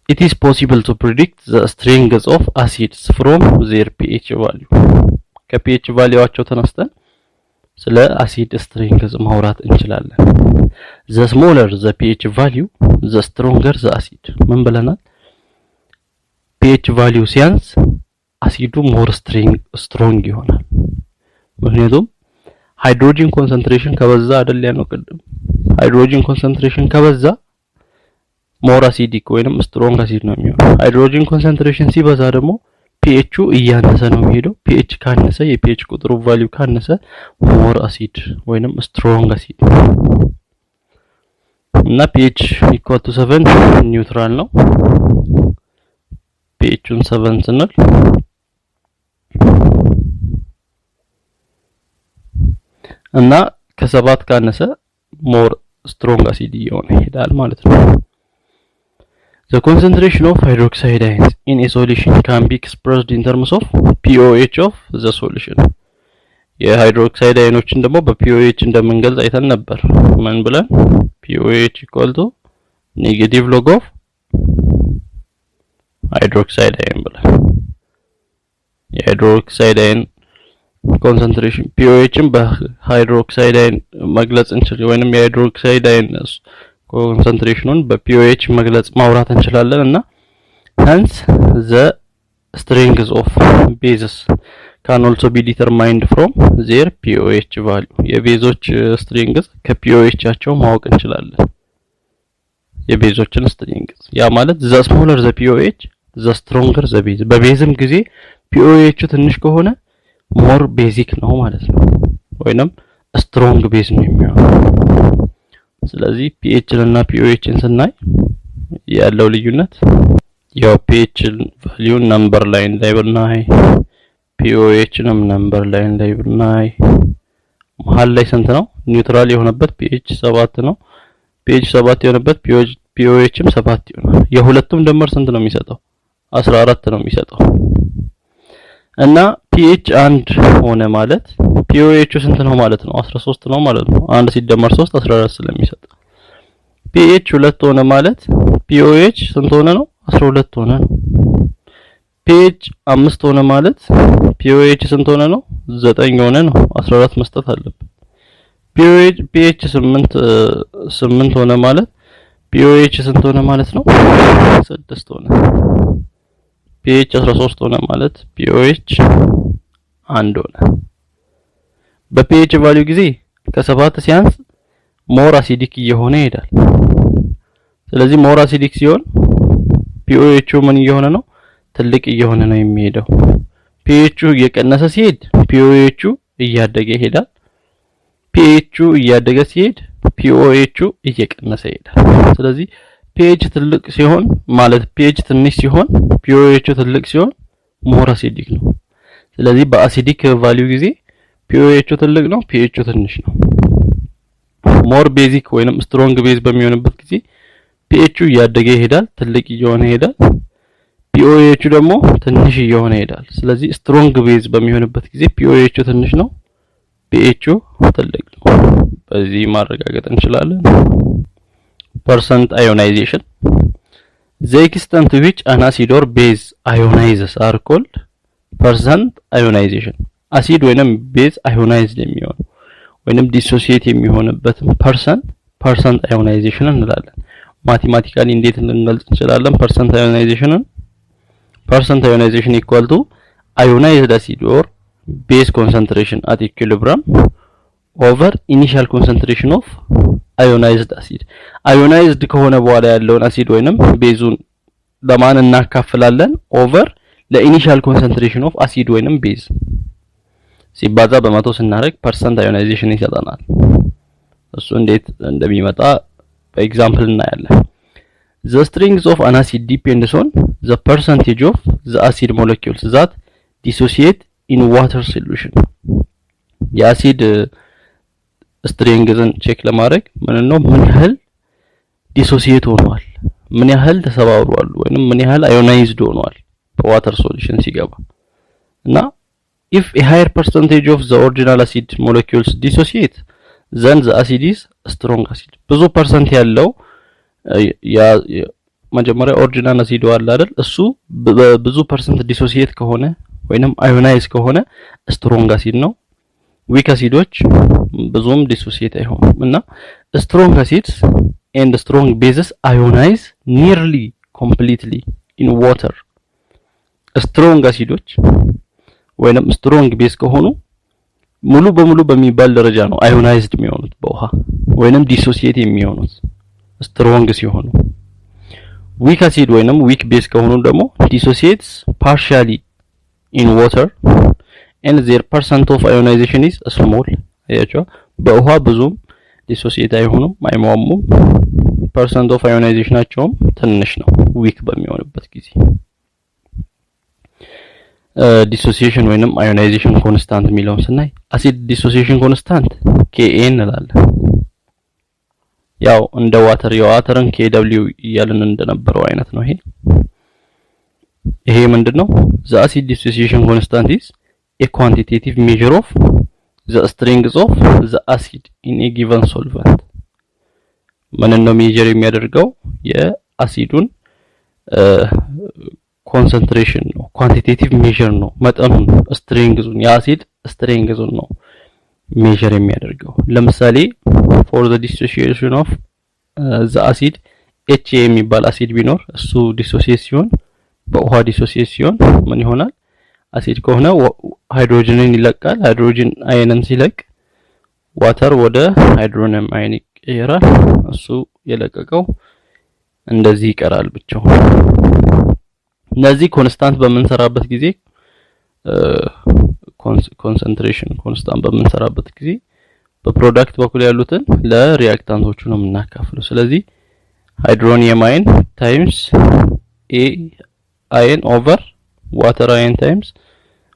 It is possible to predict the strengths of acids from their pH value. ከፒኤች ቫልዩዋቸው ተነስተን ስለ አሲድ ስትሪንግስ ማውራት እንችላለን። The smaller the pH value, the stronger the acid. ምን ብለናል? pH value ሲያንስ አሲዱ ሞር ስትሮንግ ይሆናል። ምክንያቱም ሃይድሮጅን ኮንሰንትሬሽን ከበዛ አይደል ያለው ቅድም ሃይድሮጅን ኮንሰንትሬሽን ከበዛ ሞር አሲዲክ ወይንም ስትሮንግ አሲድ ነው የሚሆነው። ሃይድሮጅን ኮንሰንትሬሽን ሲበዛ ደግሞ ፒኤቹ እያነሰ ነው የሚሄደው ፒኤች ካነሰ የፒኤች ቁጥሩ ቫልዩ ካነሰ ሞር አሲድ ወይንም ስትሮንግ አሲድ እና ፒኤች = 7 ኒውትራል ነው ፒኤቹን 7 ስንል እና ከ7 ካነሰ ሞር ስትሮንግ አሲድ እየሆነ ይሄዳል ማለት ነው The concentration of hydroxide ions in a solution can be expressed in terms of pOH of the solution የሃይድሮክሳይድ አዮኖችን ደግሞ በpOH እንደምንገልጽ አይተን ነበር ምን ብለን pOH = negative log of hydroxide ion ብለን የሃይድሮክሳይድ አዮን concentration pOHን በሃይድሮክሳይድ አዮን መግለጽ እንችላለን ወይንም የሃይድሮክሳይድ አዮን concentration በpOH መግለጽ ማውራት እንችላለን እና hence the strength of bases can also be determined from their pOH value የቤዞች strength ከpOHቸው ማወቅ እንችላለን የቤዞችን strength ያ ማለት the smaller the pOH the stronger the base በቤዝም ጊዜ pOH ትንሽ ከሆነ more basic ነው ማለት ነው ወይንም strong base ነው የሚሆነው ስለዚህ pH እና pOH ስናይ ያለው ልዩነት ያው pH ቫልዩ ነምበር ላይን ላይ ብናይ pOH ነምበር ላይን ላይ ብናይ መሃል ላይ ስንት ነው ኒውትራል የሆነበት pH 7 ነው pH 7 የሆነበት pOHም 7 ይሆናል የሁለቱም ድምር ስንት ነው የሚሰጠው 14 ነው የሚሰጠው እና pH 1 ሆነ ማለት pOH ስንት ነው ማለት ነው 13 ነው ማለት ነው 1 ሲደመር 3 14 ስለሚሰጥ pH 2 ሆነ ማለት pOH ስንት ሆነ ነው 12 ሆነ ነው pH 5 ሆነ ማለት pOH ስንት ሆነ ነው 9 ሆነ ነው 14 መስጠት አለበት pH 8 ሆነ ማለት pOH ስንት ሆነ ማለት ነው 6 ሆነ pH 13 ሆነ ማለት pOH 1 ሆነ በpH ቫልዩ ጊዜ ከ7 ሲያንስ ሞር አሲዲክ እየሆነ ይሄዳል ስለዚህ ሞር አሲዲክ ሲሆን pOH ምን እየሆነ ነው ትልቅ እየሆነ ነው የሚሄደው pH እየቀነሰ ሲሄድ pOH እያደገ ይሄዳል pH እያደገ ሲሄድ pOH እየቀነሰ ይሄዳል ስለዚህ pH ትልቅ ሲሆን ማለት pH ትንሽ ሲሆን pOH ትልቅ ሲሆን ሞር አሲዲክ ነው ስለዚህ በአሲዲክ ቫልዩ ጊዜ pOH ትልቅ ነው pH ትንሽ ነው ሞር ቤዚክ ወይንም ስትሮንግ ቤዝ በሚሆንበት ጊዜ pH እያደገ ይሄዳል ትልቅ እየሆነ ይሄዳል pOH ደግሞ ትንሽ እየሆነ ይሄዳል ስለዚህ ስትሮንግ ቤዝ በሚሆንበት ጊዜ pOH ትንሽ ነው pH ትልቅ ነው በዚህ ማረጋገጥ እንችላለን percent ionization the extent to which an acid or base ionizes are called percent ionization acid ወይንም base ionized የሚሆን ወይንም dissociate የሚሆንበት percent ionization እንላለን ማቴማቲካሊ እንዴት እንገልጽ እንችላለን percent ionization equal to ionized acid or base concentration at equilibrium over initial concentration of ionized acid ionized ከሆነ በኋላ ያለውን አሲድ ወይንም ቤዙን ለማን እናካፍላለን over ለኢኒሻል ኮንሰንትሬሽን ኦፍ አሲድ ወይንም ቤዝ ሲባዛ በመቶ ስናደርግ percent ionization ይሰጠናል እሱ እንዴት እንደሚመጣ በኤግዛምፕል እናያለን the strength of an acid depends on the percentage of the acid molecules that dissociate in water solution የአሲድ ስትሬንግዝን ቼክ ለማድረግ ምን ያህል ዲሶሲየት ሆኗል ምን ያህል ተሰባብሯል ወይንም ምን ያህል አዮናይዝድ ሆኗል በዋተር ሶሉሽን ሲገባ እና if a higher percentage of the original acid molecules dissociate then the acid is strong acid ብዙ ፐርሰንት ያለው ያ መጀመሪያ ኦሪጂናል አሲድ አለ አይደል እሱ ብዙ ፐርሰንት ዲሶሲየት ከሆነ ወይንም አዮናይዝ ከሆነ ስትሮንግ አሲድ ነው weak acidoች ብዙም ዲሶሲየት አይሆኑም እና strong acids and strong bases ionize nearly completely in water strong acidoች ወይንም strong base ከሆኑ ሙሉ በሙሉ በሚባል ደረጃ ነው አዮናይዝድ የሚሆኑት በውሃ ወይንም ዲሶሲየት የሚሆኑት strong ሲሆኑ weak acid ወይንም weak base ከሆኑ ደግሞ dissociates partially in water and their percent of ionization is small አያችሁ በውሃ ብዙም ዲሶሲየት አይሆኑም አይሟሙም percent of ionization ናቸውም ትንሽ ነው weak በሚሆንበት ጊዜ ዲሶሲዬሽን ወይንም ionization constant የሚለውን ስናይ acid dissociation constant Ka እንላለን ያው እንደ ዋተር የዋተርን KW እያልን እንደነበረው አይነት ነው ይሄ ምንድነው the acid dissociation constant is a quantitative measure of the strength of the acid in a given solvent ምን ነው ሜጀር የሚያደርገው የአሲዱን concentration ነው quantitative measure ነው መጠኑን strength-ን የአሲድ strength-ን ነው ሜጀር የሚያደርገው ለምሳሌ for the dissociation of the acid HA የሚባል አሲድ ቢኖር እሱ ዲሶሲዬት ሲሆን በውሃ ዲሶሲዬት ሲሆን ምን ይሆናል አሲድ ከሆነ ሃይድሮጅንን ይለቃል ሃይድሮጅን አየንን ሲለቅ ዋተር ወደ ሃይድሮኒየም አየን ይቀየራል እሱ የለቀቀው እንደዚህ ይቀራል ብቻው እነዚህ ኮንስታንት በመንሰራበት ጊዜ ኮንሰንትሬሽን ኮንስታንት በመንሰራበት ጊዜ በፕሮዳክት በኩል ያሉትን ለሪአክታንቶቹ ነው የምናካፍለው ስለዚህ ሃይድሮኒየም አየን ታይምስ A አየን ኦቨር ዋተር አየን ታይምስ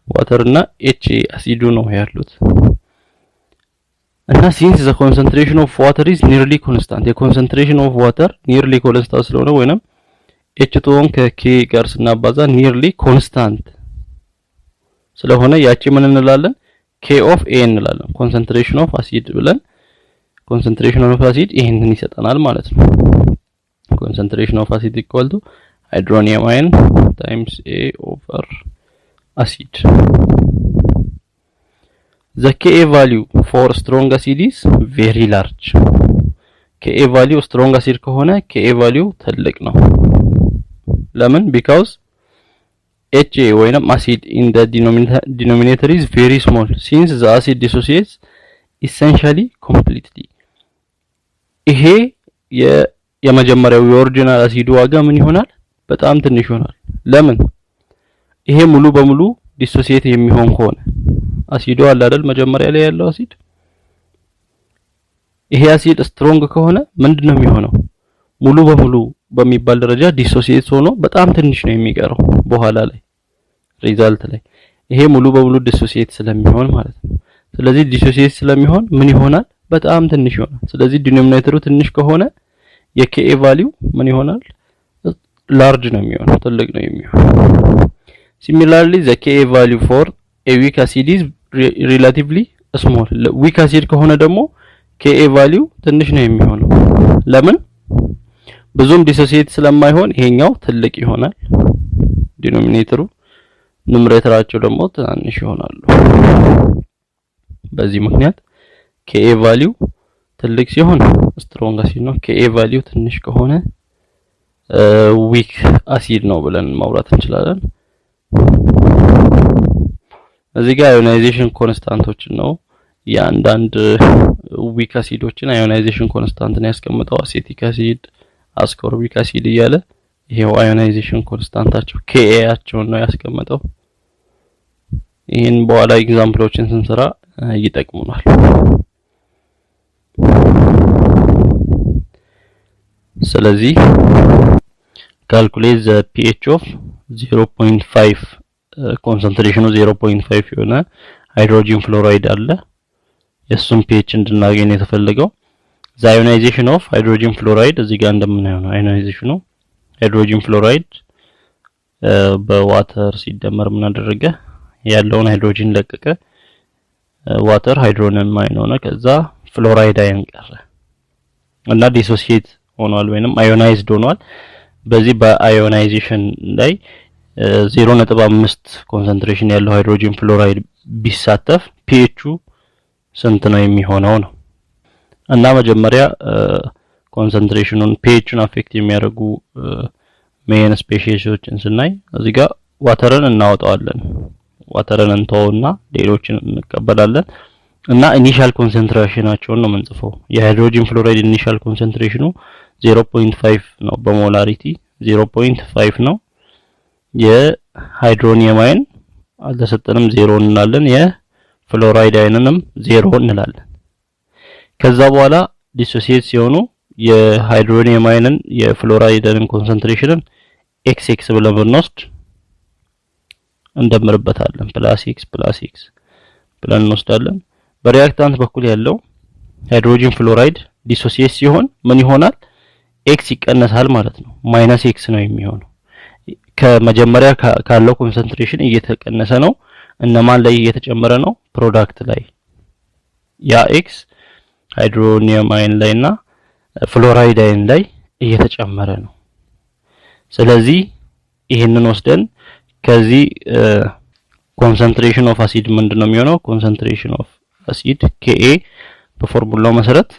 ዋተር እና HA አሲዱ ነው ያሉት እና since the concentration of water is nearly constant the concentration of water nearly constant ስለሆነ ወይንም H2 ከK ጋር ስናባዛ nearly constant ስለሆነ ያቺ ምን እንላለን K of A እንላለን concentration of acid ብለን concentration of acid ይሄንን ይሰጠናል ማለት ነው concentration of acid equal to hydronium ion times A over acid the Ka value for strong acid is very large Ka value strong acid ከሆነ Ka value ትልቅ ነው ለምን because HA ወይንም acid in the denominator is very small since the acid dissociates essentially completely ይሄ የመጀመሪያው የኦሪጂናል አሲዱ ዋጋ ምን ይሆናል በጣም ትንሽ ይሆናል ለምን ይሄ ሙሉ በሙሉ ዲሶሲዬት የሚሆን ከሆነ አሲዱ አለ አይደል መጀመሪያ ላይ ያለው አሲድ ይሄ አሲድ ስትሮንግ ከሆነ ምንድነው የሚሆነው ሙሉ በሙሉ በሚባል ደረጃ ዲሶሲዬት ሆኖ በጣም ትንሽ ነው የሚቀረው በኋላ ላይ ሪዛልት ላይ ይሄ ሙሉ በሙሉ ዲሶሲዬት ስለሚሆን ማለት ነው ስለዚህ ዲሶሲዬት ስለሚሆን ምን ይሆናል በጣም ትንሽ ይሆናል ስለዚህ ዲኖሚኔተሩ ትንሽ ከሆነ የKa ቫልዩ ምን ይሆናል ላርጅ ነው የሚሆነው ትልቅ ነው የሚሆነው similarly the Ka value for a weak acid is relatively small weak acid ከሆነ ደግሞ Ka value ትንሽ ነው የሚሆነው ለምን ብዙም ዲሶሲዬት ስለማይሆን ይሄኛው ትልቅ ይሆናል ዲኖሚኔተሩ ኑሜሬተራቸው ደግሞ ትንሽ ይሆናሉ በዚህ ምክንያት Ka value ትልቅ ሲሆን ስትሮንግ አሲድ ነው Ka value ትንሽ ከሆነ ዊክ አሲድ ነው ብለን ማውራት እንችላለን እዚህ ጋር አዮናይዜሽን ኮንስታንቶች ነው ያንዳንድ ዊክ አሲዶችን አዮናይዜሽን ኮንስታንትን ያስቀምጠው አሴቲክ አሲድ አስኮርቢክ አሲድ እያለ ይሄው አዮናይዜሽን ኮንስታንታቸው Ka ያቸውን ነው ያስቀምጠው ይሄን በኋላ ኤግዛምፕሎችን ስንሰራ ይጠቅሙናል ስለዚህ calculate the pH of 0.5 concentration of 0.5 የሆነ ሃይድሮጂን ፍሎራይድ አለ የሱን pH እንድናገኝ የተፈለገው the ionization of hydrogen fluoride እዚህ ጋር እንደምናየው ነው ionization ነው ሃይድሮጂን ፍሎራይድ በዋተር ሲደመር ምን አደረገ ያለውን ሃይድሮጂን ለቀቀ ዋተር ሃይድሮኒየም አየን ሆነ ከዛ ፍሎራይድ አየን ቀረ እና ዲሶሲዬት ሆኗል ወይንም አዮናይዝድ ሆኗል በዚህ በአዮናይዜሽን ላይ 0.5 ኮንሰንትሬሽን ያለው ሃይድሮጂን ፍሎራይድ ቢሳተፍ pH ስንት ነው የሚሆነው ነው እና መጀመሪያ ኮንሰንትሬሽኑን pHን አፌክት የሚያደርጉ ሜን ስፔሺሶችን ስናይ እዚህ ጋር ዋተርን እናወጣዋለን ዋተርን እንተውና ሌሎችን እንቀበላለን እና ኢኒሻል ኮንሰንትሬሽናቸውን ነው የምንጽፈው የሃይድሮጂን ፍሎራይድ ኢኒሻል ኮንሰንትሬሽኑ 0.5 ነው በሞላሪቲ 0.5 ነው የሃይድሮኒየም አየን አልተሰጠንም 0 እንላለን። የፍሎራይድ አይንንም 0 እንላለን። ከዛ በኋላ ዲሶሲየት ሲሆኑ የሃይድሮኒየም አይንን የፍሎራይድን ኮንሰንትሬሽንን xx ብለን ብንወስድ እንደምርበታለን +x ብለን እንወስዳለን። በሪአክታንት በኩል ያለው ሃይድሮጂን ፍሎራይድ ዲሶሲየት ሲሆን ምን ይሆናል? x ይቀነሳል ማለት ነው። -x ነው የሚሆነው። ከመጀመሪያ ካለው ኮንሰንትሬሽን እየተቀነሰ ነው። እነማን ላይ እየተጨመረ ነው? ፕሮዳክት ላይ ያ x ሃይድሮኒየም አይን ላይና ፍሎራይድ አይን ላይ እየተጨመረ ነው። ስለዚህ ይሄንን ወስደን ከዚህ ኮንሰንትሬሽን ኦፍ አሲድ ምንድነው የሚሆነው? ኮንሰንትሬሽን ኦፍ አሲድ Ka በፎርሙላው መሰረት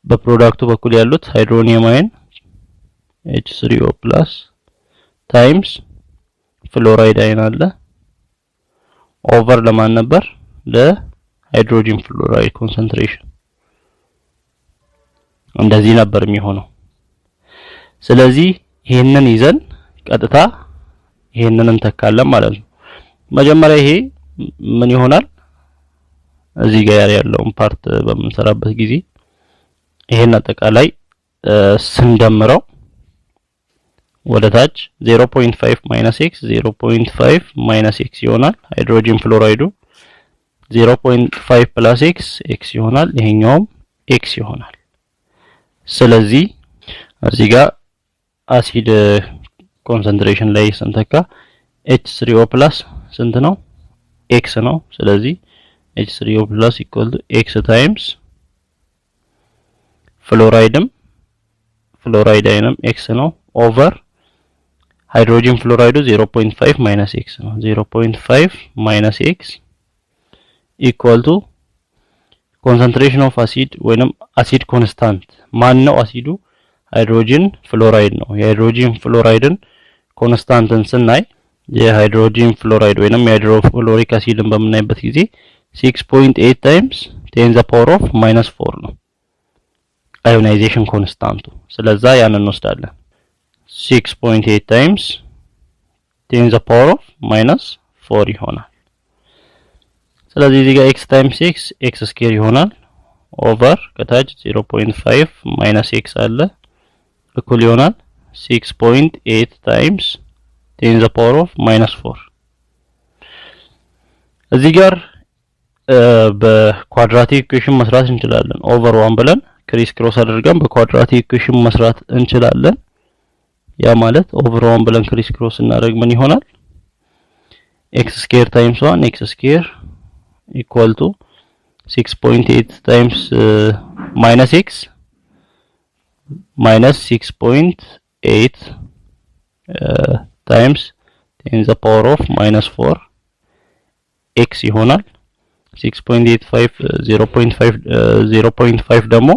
በፕሮዳክቱ በኩል ያሉት ሃይድሮኒየም አይን H3O+ ታይምስ ፍሎራይድ አይን አለ ኦቨር ለማን ነበር? ለሃይድሮጂን ፍሎራይድ ኮንሰንትሬሽን እንደዚህ ነበር የሚሆነው። ስለዚህ ይሄንን ይዘን ቀጥታ ይሄንን እንተካለን ማለት ነው። መጀመሪያ ይሄ ምን ይሆናል? እዚህ ጋር ያለውን ፓርት በምንሰራበት ጊዜ ይሄን አጠቃላይ ስንደምረው ወደ ታች 0.5 - x 0.5 - x ይሆናል። ሃይድሮጂን ፍሎራይዱ 0.5 + x ይሆናል። ይሄኛውም x ይሆናል። ስለዚህ እዚህ ጋር አሲድ ኮንሰንትሬሽን ላይ ስንተካ H3O+ ስንት ነው? x ነው። ስለዚህ H3O+ = x ታይምስ ፍሎራይድ አይንም x ነው ኦቨር ሃይድሮጂን ፍሎራይዱ 0.5 - x ነው። 0.5 - x = ኮንሰንትሬሽን ኦፍ አሲድ ወይንም አሲድ ኮንስታንት ማን ነው? አሲዱ ሃይድሮጂን ፍሎራይድ ነው። የሃይድሮጂን ፍሎራይድን ኮንስታንትን ስናይ የሃይድሮጂን ፍሎራይድ ወይንም የሃይድሮፍሎሪክ አሲድን በምናይበት ጊዜ 6.8 ታይምስ 10⁻⁻4 ነው አዮናይዜሽን ኮንስታንቱ። ስለዚህ ያንን እንወስዳለን 6.8 ታይምስ 10⁻⁻4 ይሆናል። ስለዚህ እዚህ ጋር x ታይምስ x ስኩዌር ይሆናል ኦቨር ከታች 0.5 - x አለ እኩል ይሆናል 6.8 ታይምስ 10⁻⁻4 እዚህ ጋር በኳድራቲክ ኢኩዌሽን መስራት እንችላለን። ኦቨር 1 ብለን ክሪስ ክሮስ አድርገን በኳድራቲክ ኢኩዌሽን መስራት እንችላለን። ያ ማለት ኦቨር 1 ብለን ክሪስ ክሮስ እናደርግ ምን ይሆናል? x ስኩዌር ታይምስ 1 x ስኩዌር equal to 6.8 times -x minus 6.8 times 10⁻⁻4 x ይሆናል 6.85 0.5 ደግሞ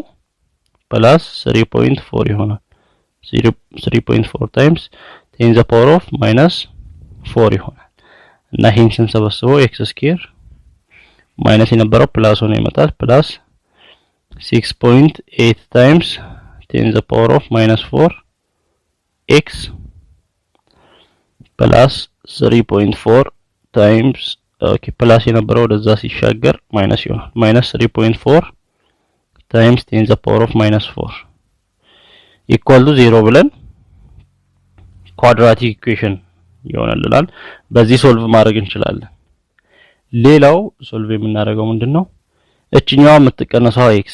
ፕላስ 3.4 ይሆናል 3.4 times 10⁻⁻4 ይሆናል እና ይሄን ስንሰበስበው x ስኩዌር ማይነስ የነበረው ፕላስ ሆኖ ይመጣል ፕላስ 6.8 times 10⁻⁻4 x ፕላስ 3.4 times ፕላስ የነበረው ወደዛ ሲሻገር ማይነስ ይሆናል ማይነስ 3.4 times 10⁻⁻4 equal to 0 ብለን ኳድራቲክ ኢኩዌሽን ይሆናልናል። በዚህ ሶልቭ ማድረግ እንችላለን። ሌላው ሶልቭ የምናደርገው ምንድነው? እችኛዋ የምትቀነሰው x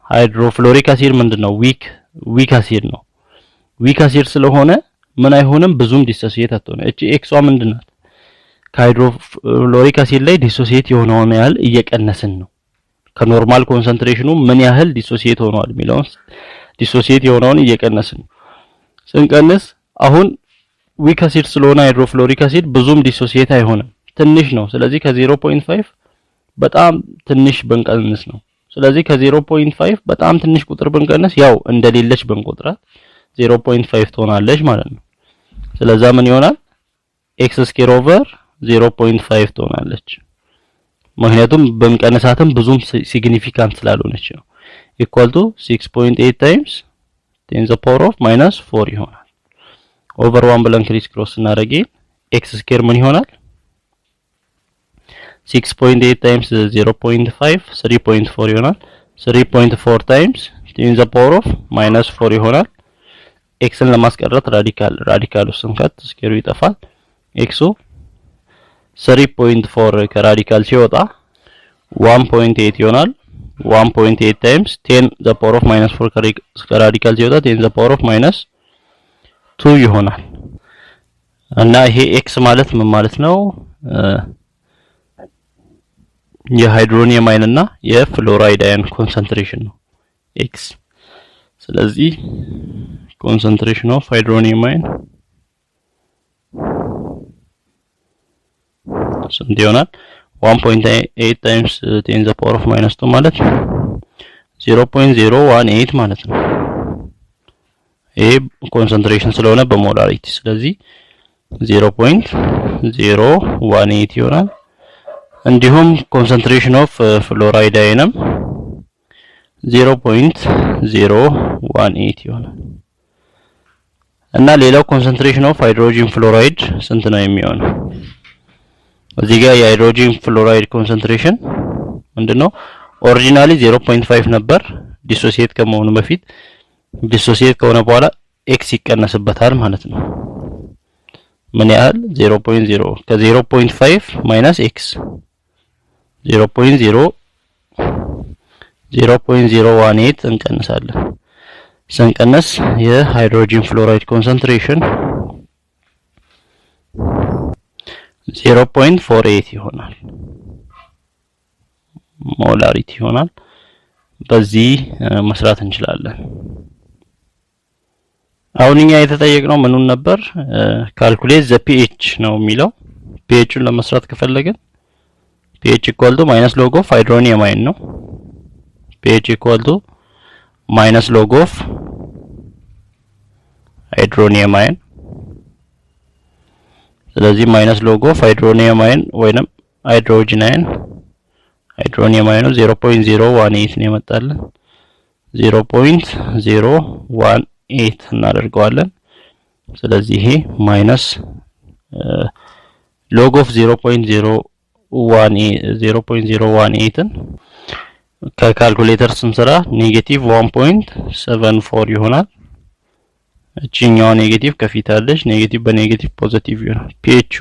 ሃይድሮፍሎሪክ አሲድ ምንድነው? ዊክ አሲድ ነው። ዊክ አሲድ ስለሆነ ምን አይሆንም ብዙም ዲሶሲየት አትሆንም። እቺ ኤክሷ ምንድናት? ከሃይድሮፍሎሪክ አሲድ ላይ ዲሶሲየት የሆነውን ያህል እየቀነስን ነው። ከኖርማል ኮንሰንትሬሽኑ ምን ያህል ዲሶሲየት ሆኗል የሚለውን ዲሶሲየት የሆነውን እየቀነስን ነው። ስንቀንስ አሁን ዊክ አሲድ ስለሆነ ሃይድሮፍሎሪክ አሲድ ብዙም ዲሶሲየት አይሆንም ትንሽ ነው። ስለዚህ ከ0.5 በጣም ትንሽ ብንቀንስ ነው። ስለዚህ ከ0.5 በጣም ትንሽ ቁጥር ብንቀንስ ያው እንደሌለች ብንቆጥራት 0.5 ትሆናለች ማለት ነው። ስለዚህ ምን ይሆናል? x ስኩዌር ኦቨር 0.5 ትሆናለች። ምክንያቱም ብንቀንሳትም ብዙም ሲግኒፊካንት ስላልሆነች ነው። ኢኳል ቱ 6.8 ታይምስ 10⁻⁻4 ይሆናል። ኦቨር 1 ብለን ክሪስ ክሮስ እናደርግ x ስኩዌር ምን ይሆናል? 6.8 times 0.5 3.4 ይሆናል 3.4 times 10 to the power of -4 ይሆናል xን ለማስቀረት ራዲካሉ ስንከት ስኬሩ ይጠፋል xu 3.4 ከራዲካል ሲወጣ 1.8 ይሆናል 1.8 times 10 to the power of -4 ከራዲካል ሲወጣ 10 to the power of -2 ይሆናል እና ይሄ x ማለት ምን ማለት ነው የሃይድሮኒየም አይን እና የፍሎራይድ አይን ኮንሰንትሬሽን ነው x ስለዚህ concentration of hydronium ion ስንት ይሆናል 1.8 times 10 to the power of -2 ማለት 0.018 ማለት ነው ይሄ ኮንሰንትሬሽን ስለሆነ በሞላሪቲ ስለዚህ 0.018 ይሆናል እንዲሁም concentration of fluoride ion 0.018 ይሆናል እና ሌላው concentration of hydrogen fluoride ስንት ነው የሚሆነው እዚህ ጋር የሃይድሮጂን ፍሎራይድ concentration ምንድነው ኦሪጂናሊ 0.5 ነበር ዲሶሲየት ከመሆኑ በፊት ዲሶሲየት ከሆነ በኋላ x ይቀነስበታል ማለት ነው ምን ያህል 0.0 ከ0.5 - x 0.018 እንቀንሳለን ስንቀነስ የሃይድሮጂን ፍሎራይድ concentration 0.48 ይሆናል ሞላሪቲ ይሆናል በዚህ መስራት እንችላለን አሁንኛ የተጠየቅነው ምኑን ነበር ካልኩሌት ዘ pH ነው የሚለው pHን ለመስራት ከፈለግን pH - log of hydronium ion ነው pH - log of hydronium ion ስለዚህ -log of hydronium ion ወይንም hydrogen ion hydronium ion 0.018 ነው የመጣልን 0.018 እናደርገዋለን ስለዚህ ይሄ log of 0.018ን ከካልኩሌተር ስንሰራ -1.74 ይሆናል እቺኛው ኔጌቲቭ ከፊት አለች ኔጌቲቭ በኔጌቲቭ ፖዚቲቭ ይሆናል pH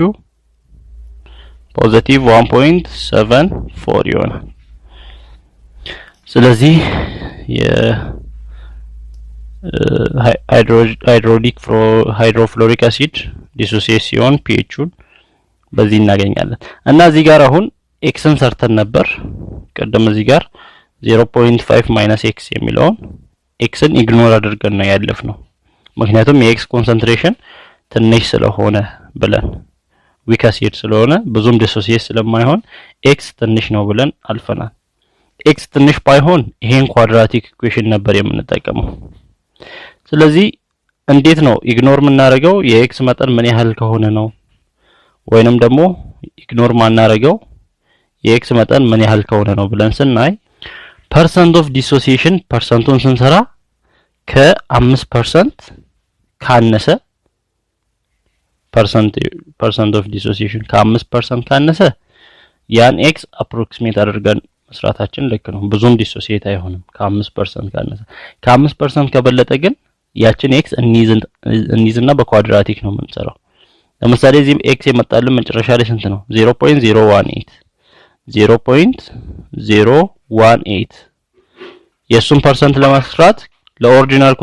ፖዚቲቭ 1.74 ይሆናል ስለዚህ ሃይድሮፍሎሪክ አሲድ ዲሶሲዬሽን pHን በዚህ እናገኛለን እና እዚህ ጋር አሁን xን ሰርተን ነበር ቀደም እዚህ ጋር 0.5 - x የሚለውን xን ኢግኖር አድርገን ነው ያለፍነው ምክንያቱም የx ኮንሰንትሬሽን ትንሽ ስለሆነ ብለን ዊክ አሲድ ስለሆነ ብዙም ዲሶሲዬት ስለማይሆን x ትንሽ ነው ብለን አልፈናል x ትንሽ ባይሆን ይሄን ኳድራቲክ ኢኩዌሽን ነበር የምንጠቀመው ስለዚህ እንዴት ነው ኢግኖር የምናደርገው የx መጠን ምን ያህል ከሆነ ነው ወይንም ደግሞ ኢግኖር ማናደርገው የx መጠን ምን ያህል ከሆነ ነው ብለን ስናይ percent of dissociation ፐርሰንቱን ስንሰራ ከ5% ካነሰ percent of dissociation ከ5% ካነሰ ያን x approximate አድርገን መስራታችን ልክ ነው ብዙም ዲሶሲዬት አይሆንም ከ5% ካነሰ ከ5% ከበለጠ ግን ያችን x እንይዝና በኳድራቲክ ነው የምንሰራው ለምሳሌ እዚህም x የመጣልን መጨረሻ ላይ ስንት ነው 0.018 የሱን ፐርሰንት ለመስራት ለኦሪጂናል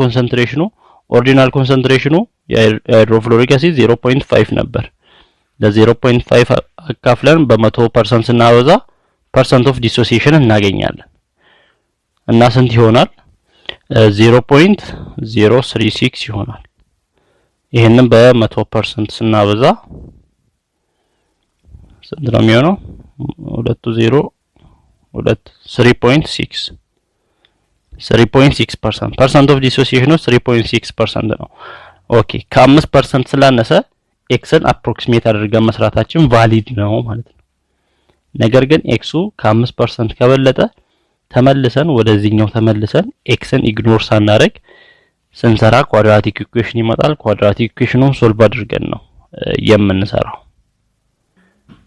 ኮንሰንትሬሽኑ የሃይድሮፍሎሪክ አሲድ 0.5 ነበር ለ0.5 አካፍለን በ100% ስናበዛ percent of dissociation እናገኛለን እና ስንት ይሆናል 0.036 ይሆናል ይሄንን በ100% ስናበዛ ስንት ነው የሚሆነው 3.6% percent of dissociation 3.6% ነው ኦኬ ከ5% ስላነሰ xን approximate አድርገን መስራታችን valid ነው ማለት ነው ነገር ግን xu ከ5% ከበለጠ ተመልሰን ወደዚህኛው ተመልሰን xን ኢግኖር ሳናደርግ ስንሰራ ኳድራቲክ ኢኩዌሽን ይመጣል ኳድራቲክ ኢኩዌሽኑን ሶልቭ አድርገን ነው የምንሰራው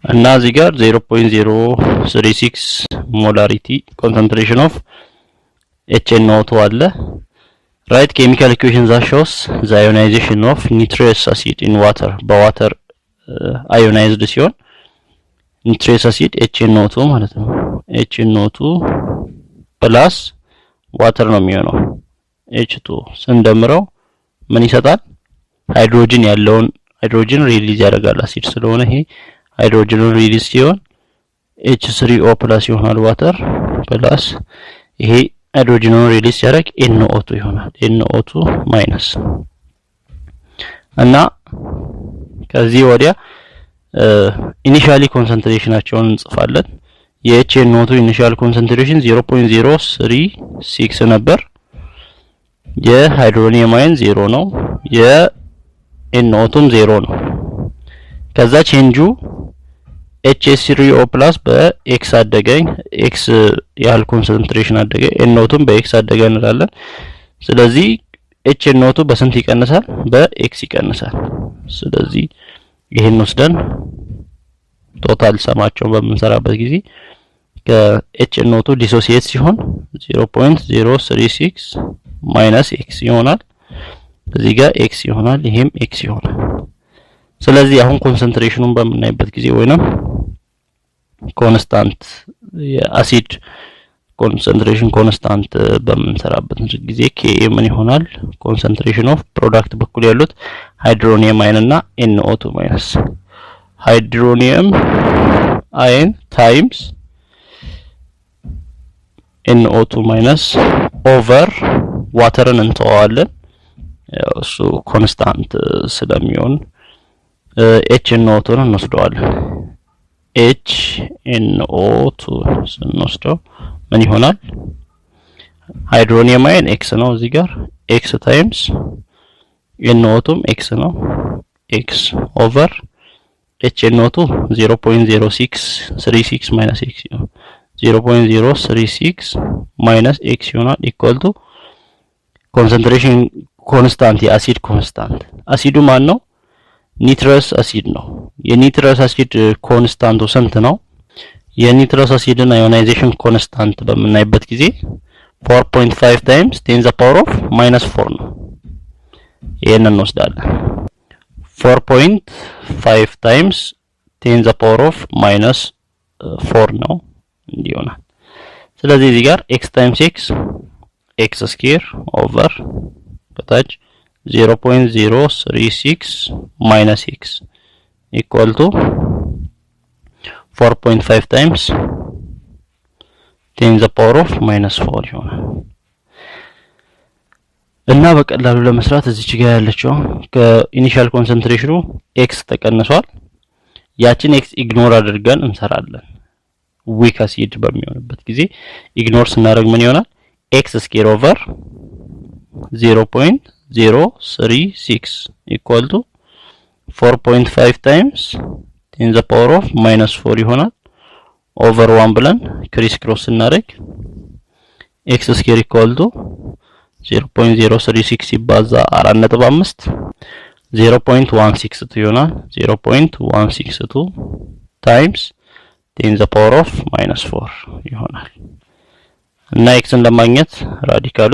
እና እዚህ ጋር 0.036 ሞላሪቲ concentration of HNO2 አለ write chemical equation that shows the ionization of nitrous acid in water በዋተር ionized ሲሆን nitrous acid HNO2 ማለት ነው HNO2 plus water ነው የሚሆነው H2 ስንደምረው ምን ይሰጣል ሃይድሮጅን ያለውን ሃይድሮጅን ሪሊዝ ያደርጋል አሲድ ስለሆነ ይሄ ሃይድሮጅን ሪሊዝ ሲሆን H3O+ ይሆናል ዋተር ፕላስ ይሄ ሃይድሮጅን ሪሊዝ ያደርግ NO2 ይሆናል NO2 ማይነስ እና ከዚህ ወዲያ ኢኒሻሊ ኮንሰንትሬሽናቸውን እንጽፋለን የHNO2 ኢኒሻል ኮንሰንትሬሽን 0.036 ነበር የሃይድሮኒየም አየን 0 ነው የNO2ም 0 ነው ከዛ ቼንጁ H3O+ በX አደገኝ X ያህል ኮንሰንትሬሽን አደገ NO2ም በX አደገ እንላለን ስለዚህ HNO2 በስንት ይቀንሳል በX ይቀንሳል ስለዚህ ይሄን ወስደን ቶታል ሰማቸውን በመንሰራበት ጊዜ ከHNO2 ዲሶሲየት ሲሆን 0.036 ማይነስ X ይሆናል እዚህ ጋር X ይሆናል ይሄም X ይሆናል ስለዚህ አሁን ኮንሰንትሬሽኑን በመናይበት ጊዜ ወይንም ኮንስታንት የአሲድ ኮንሰንትሬሽን ኮንስታንት በመንሰራበት ጊዜ Ka ምን ይሆናል ኮንሰንትሬሽን ኦፍ ፕሮዳክት በኩል ያሉት ሃይድሮኒየም አየን እና NO2 ማይነስ ሃይድሮኒየም አየን ታይምስ NO2 ማይነስ ኦቨር ዋተርን እንተዋለን እሱ ኮንስታንት ስለሚሆን HNO2 እንወስደዋለን HNO2 ስንወስደው ምን ይሆናል ሃይድሮኒየም አየን X ነው እዚህ ጋር X ታይምስ NO2ም X ነው X ኦቨር HNO2 0.0636 ማይነስ X ነው 0.036 ማይነስ X ይሆናል ኢኳል ቱ ኮንሰንትሬሽን ኮንስታንት የአሲድ ኮንስታንት አሲዱ ማን ነው ኒትረስ አሲድ ነው የኒትረስ አሲድ ኮንስታንቱ ስንት ነው የኒትረስ አሲድን አዮናይዜሽን ኮንስታንት በመናይበት ጊዜ 4.5 ታይምስ 10 the power of -4 ነው ይሄንን እንወስዳለን 4.5 ታይምስ 10 the power of -4 ነው እንዲሆናል ስለዚህ እዚህ ጋር x times x square over ከታች 0.036 minus x equal to 4.5 times 10 the power of -4 ይሆናል እና በቀላሉ ለመስራት እዚች ጋር ያለችው ከኢኒሻል ኮንሰንትሬሽኑ x ተቀንሷል ያችን x ኢግኖር አድርገን እንሰራለን ዊክ አሲድ በሚሆንበት ጊዜ ኢግኖር ስናደርግ ምን ይሆናል x square over 0.036 equal to 4.5 times 10 the power of -4 ይሆናል over 1 ብለን ክሪስ ክሮስ እናደርግ x square equal to 0.036 ይባዛ 4.5 0.162 ይሆናል 0.162 times 10 the power of -4 ይሆናል እና x ለማግኘት ራዲካል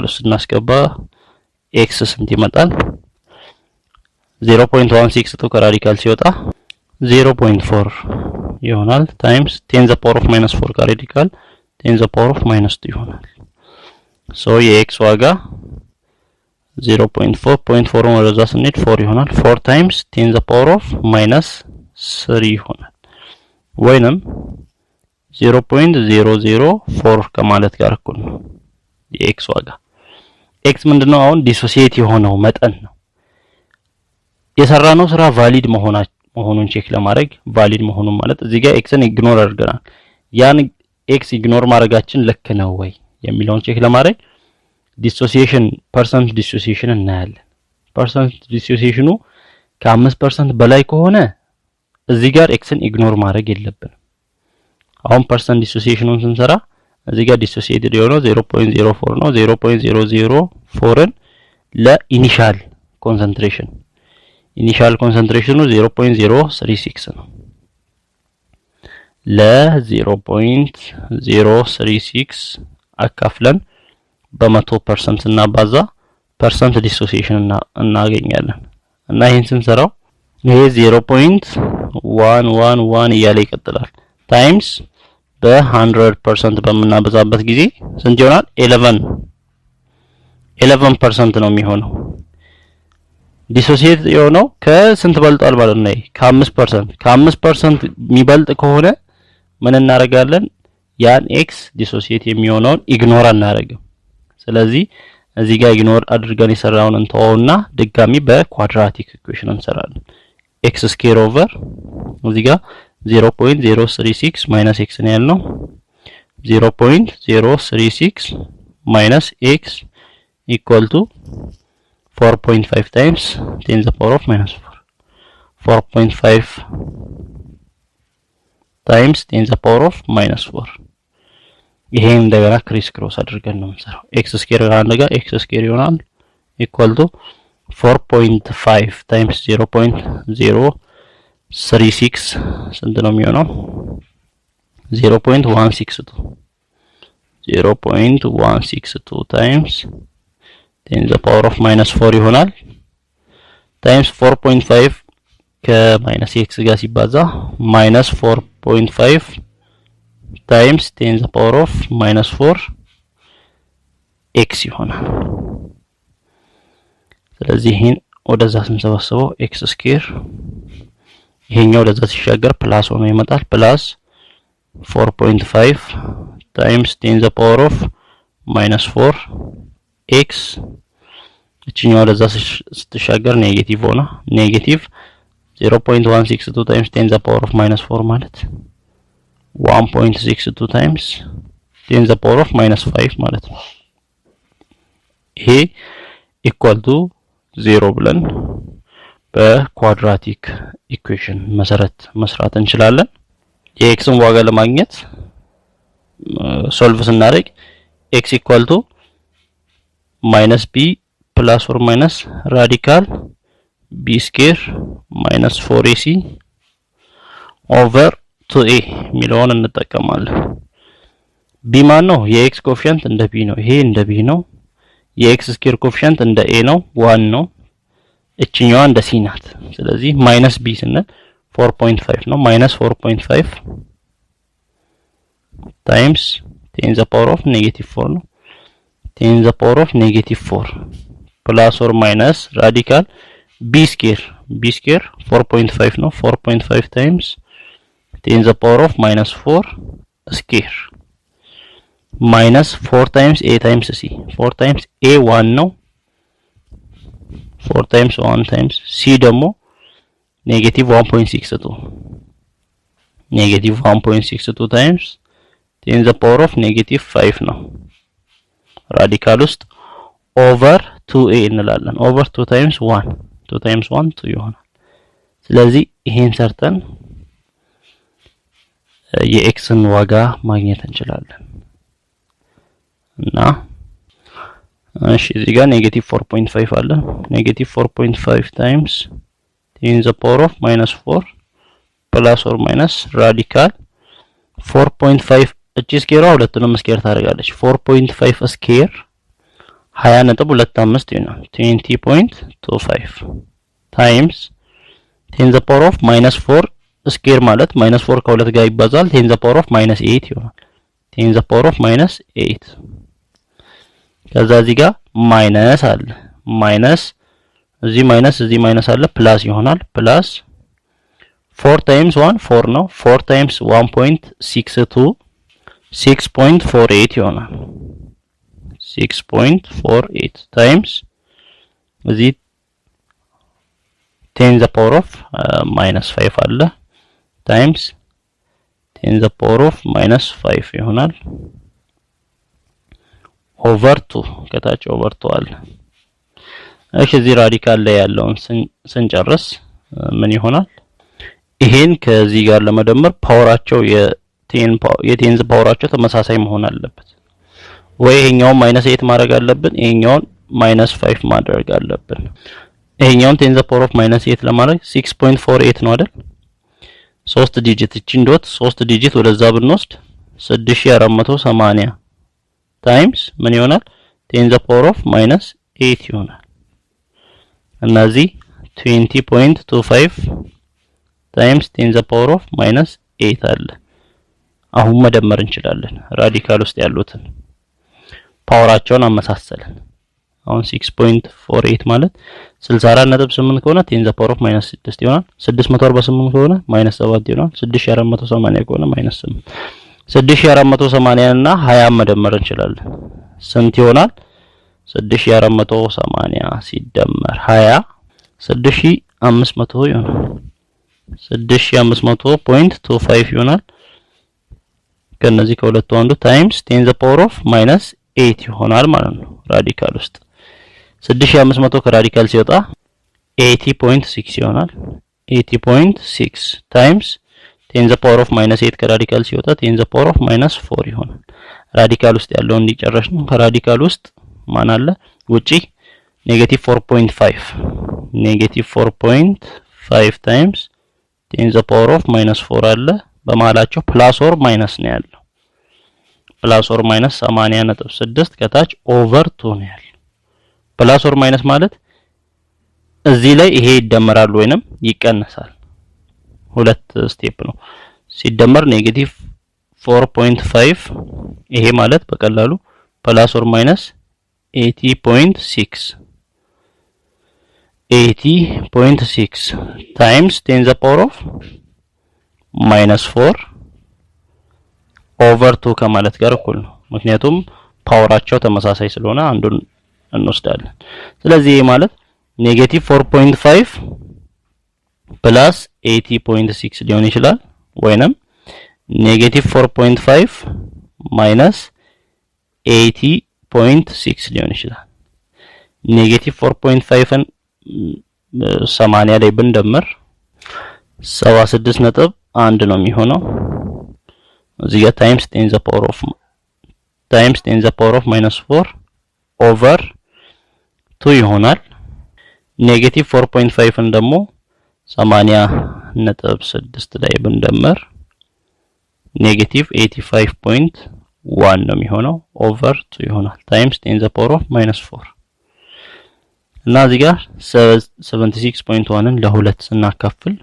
ውስጥ እናስገባ x ስንት ይመጣል 0.162 ከራዲካል ሲወጣ 0.4 ይሆናል ታይምስ 10 the power of -4 ከራዲካል 10 the power of -2 ይሆናል ሶ የx ዋጋ 0.4 ወደዛ ስንሄድ 4 ይሆናል 4 ታይምስ 10 the power of -3 ይሆናል ወይንም 0.004 ከማለት ጋር እኩል ነው የx ዋጋ x ምንድነው አሁን ዲሶሲየት የሆነው መጠን ነው የሰራነው ስራ ቫሊድ መሆኑን ቼክ ለማድረግ ቫሊድ መሆኑን ማለት እዚህ ጋር xን ኢግኖር አድርገናል ያን x ኢግኖር ማድረጋችን ልክ ነው ወይ የሚለውን ቼክ ለማድረግ ዲሶሲዬሽን ፐርሰንት ዲሶሲዬሽን እናያለን ፐርሰንት ዲሶሲዬሽኑ ከ5% በላይ ከሆነ እዚህ ጋር xን ኢግኖር ማድረግ የለብንም አሁን ፐርሰንት ዲሶሲዬሽኑን ስንሰራ እዚህ ጋር ዲሶሲዬትድ የሆነው 0.04 ነው 0.004ን ለኢኒሻል ኮንሰንትሬሽኑ 0.036 ነው ለ0.036 አካፍለን በ100% እናባዛ ፐርሰንት ዲሶሲዬሽን እናገኛለን እና ይሄን ስንሰራው ይሄ 0.111 እያለ ይቀጥላል ታይምስ በ100% በመናበዛበት ጊዜ ስንት ይሆናል 11% ነው የሚሆነው ዲሶሲዬት የሆነው ከስንት በልጧል ማለት ነው ከ5% የሚበልጥ ከሆነ ምን እናደርጋለን ያን ኤክስ ዲሶሲዬት የሚሆነውን ኢግኖር እናደርግም ስለዚህ እዚህ ጋር ኢግኖር አድርገን የሰራውን እንተውና ድጋሚ በኳድራቲክ ኢኩዌሽን እንሰራለን x ስኩዌር ኦቨር እዚህ ጋር 0.036 ማይነስ x ነው ያልነው 0.036 ማይነስ x equal to 4.5 times 10 the power of minus 4 4.5 times 10 the power of minus 4 ይሄን እንደገና ክሪስ ክሮስ አድርገን ነው የምንሰራው x ስኩዌር ጋር x ስኩዌር ይሆናል equal to 4.5 times 0.036 ስንት ነው የሚሆነው 0.162 times 10 the power of minus 4 ይሆናል times 4.5 ከማይነስ x ጋር ሲባዛ minus 4.5 times 10 the power of minus 4 x ይሆናል ስለዚህ ይሄን ወደዛ ስንሰበስበው x ስኩዌር ይሄኛው ወደዛ ሲሻገር ፕላስ ሆኖ ይመጣል ፕላስ 4.5 times 10 the power of minus 4 x እቺኛው ወደዛ ስትሻገር ኔጌቲቭ ሆና ኔጌቲቭ 0.162 times 10 the power of minus 4 ማለት 1.62 times 10 the power of minus 5 ማለት ነው ይሄ equal to 0 ብለን በኳድራቲክ ኢኩዌሽን መሰረት መስራት እንችላለን የኤክስን ዋጋ ለማግኘት ሶልቭ ስናደርግ x equal to minus b plus or minus radical b square minus 4ac over 2a ሚለውን እንጠቀማለን b ማን ነው የx ኮኤፊሺየንት እንደ b ነው ይሄ እንደ b ነው የx ስኩዌር ኮኤፊሺየንት እንደ a ነው 1 ነው እቺኛዋ እንደ c ናት ስለዚህ minus b ስንል 4.5 ነው minus 4.5 times 10 the power of negative 4 ነው 10 the power of negative 4 plus or minus radical b square 4.5 ነው 4.5 times 10 the power of minus 4 square minus 4 times a times c 4 times a 1 ነው 4 times 1 times c ደግሞ negative 1.62 negative 1.62 times 10 the power of negative 5 ነው ራዲካል ውስጥ over 2a እንላለን over 2 times 1 2 times 1 2 ይሆናል ስለዚህ ይሄን ሰርተን የኤክስን ዋጋ ማግኘት እንችላለን እና እሺ እዚህ ጋር ኔጌቲቭ 4.5 አለ ኔጌቲቭ 4.5 times 10 the power of minus 4 plus or minus radical 4.5 እቺ ስኬሯ ሁለቱንም ስኬር ታደርጋለች 4.5 ስኬር 20.25 ይሆናል 20.25 times 10 the power of minus 4 ስኬር ማለት minus 4 ከሁለት ጋር ይባዛል 10 the power of minus 8 ይሆናል 10 the power of minus 8 ከዛ እዚህ ጋር ማይነስ አለ ማይነስ እዚህ ማይነስ አለ ፕላስ ይሆናል ፕላስ 4 times 1 4 ነው 4 times 1.62 6.48 ይሆናል 6.48 times እዚህ 10 the power of minus 5 አለ times 10 the power of minus 5 ይሆናል over 2 ከታች over 2 አለ እሺ እዚህ ራዲካል ላይ ያለውን ስንጨርስ ምን ይሆናል ይሄን ከዚህ ጋር ለመደመር ፓወራቸው የቴንዝ ፓወራቸው ተመሳሳይ መሆን አለበት ወይ ይሄኛውን -8 ማድረግ አለብን ይሄኛውን -5 ማድረግ አለብን ይሄኛውን 10 the power of -8 ለማድረግ 6.48 ነው አይደል 3 ዲጂት እቺን ዶት 3 ዲጂት ወደዛ ብንወስድ 6480 ታይምስ ምን ይሆናል 10 the power of minus 8 ይሆናል እነዚህ 20.25 ታይምስ 10 the power of minus 8 አለ አሁን መደመር እንችላለን ራዲካል ውስጥ ያሉትን ፓወራቸውን አመሳሰለን አሁን 6.48 ማለት 64.8 ከሆነ 10 the power of minus 6 ይሆናል 648 ከሆነ minus 7 ይሆናል 6480 ከሆነ minus 8 6480 እና 20 መደመር እንችላለን ስንት ይሆናል 6480 ሲደመር 20 6500 ይሆናል 6500.25 ይሆናል ከነዚህ ከሁለቱ አንዱ ታይምስ 10 the power of minus 8 ይሆናል ማለት ነው ራዲካል ውስጥ 6500 ከራዲካል ሲወጣ 80.6 ይሆናል 80.6 ታይምስ 10 the power of minus 8 ከራዲካል ሲወጣ 10 the power of minus 4 ይሆናል ራዲካል ውስጥ ያለው እንዲጨረስ ነው ከራዲካል ውስጥ ማን አለ ውጪ -4.5 -4.5 ታይምስ 10 the power of minus 4 አለ በመሃላቸው ፕላስ ኦር ማይነስ ነው ያለው ፕላስ ኦር ማይነስ 80.6 ከታች ኦቨር 2 ነው ያለው ፕላስ ኦር ማይነስ ማለት እዚህ ላይ ይሄ ይደመራል ወይንም ይቀነሳል ሁለት ስቴፕ ነው ሲደመር -4.5 ይሄ ማለት በቀላሉ ፕላስ ኦር ማይነስ 80.6 ታይምስ 10 the power of minus 4 over 2 ከማለት ጋር እኩል ነው ምክንያቱም ፓወራቸው ተመሳሳይ ስለሆነ አንዱን እንወስዳለን ስለዚህ ይሄ ማለት -4.5 plus 80.6 ሊሆን ይችላል ወይንም -4.5 minus 80.6 ሊሆን ይችላል -4.5ን 80 ላይ ብንደምር 76.1 ነው የሚሆነው እዚህ ጋር ታይምስ 10 the power of minus 4 over 2 ይሆናል -4.5ን ደግሞ 80.6 ላይ ብንደምር -85.1 ነው የሚሆነው over 2 ይሆናል ታይምስ 10 the power of minus 4 እና እዚህ ጋር 76.1ን ለሁለት ስናካፍል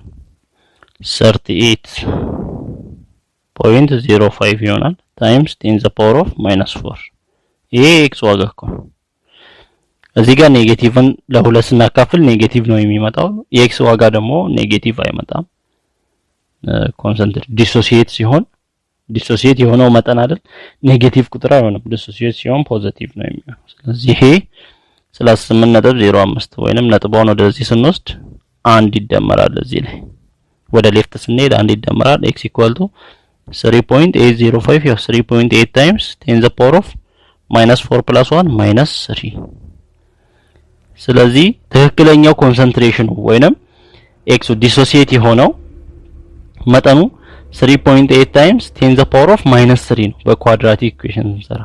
38.05 ይሆናል ታይምስ 10 the power of minus 4 ይሄ x ዋጋ እኮ እዚህ ጋር ኔጌቲቭን ለሁለት ስናካፍል ኔጌቲቭ ነው የሚመጣው የx ዋጋ ደግሞ ኔጌቲቭ አይመጣም ኮንሰንትሬት ዲሶሲዬት የሆነው መጠን አይደል ኔጌቲቭ ቁጥር አይሆንም ዲሶሲዬት ሲሆን ፖዚቲቭ ነው የሚሆነው ስለዚህ ይሄ 38.05 ወይንም ነጥቧን ወደዚህ ስንወስድ አንድ ይደመራል እዚህ ላይ ወደ ሌፍት ስንሄድ አንድ ይደመራል x = 3.805 ያው 3.8 times 10 the power of minus 4 plus 1 minus 3 ስለዚህ ትክክለኛው ኮንሰንትሬሽኑ ወይንም x ዲሶሲዬት የሆነው መጠኑ 3.8 times 10 the power of minus 3 ነው በኳድራቲክ ኢኩዌሽን ስንሰራ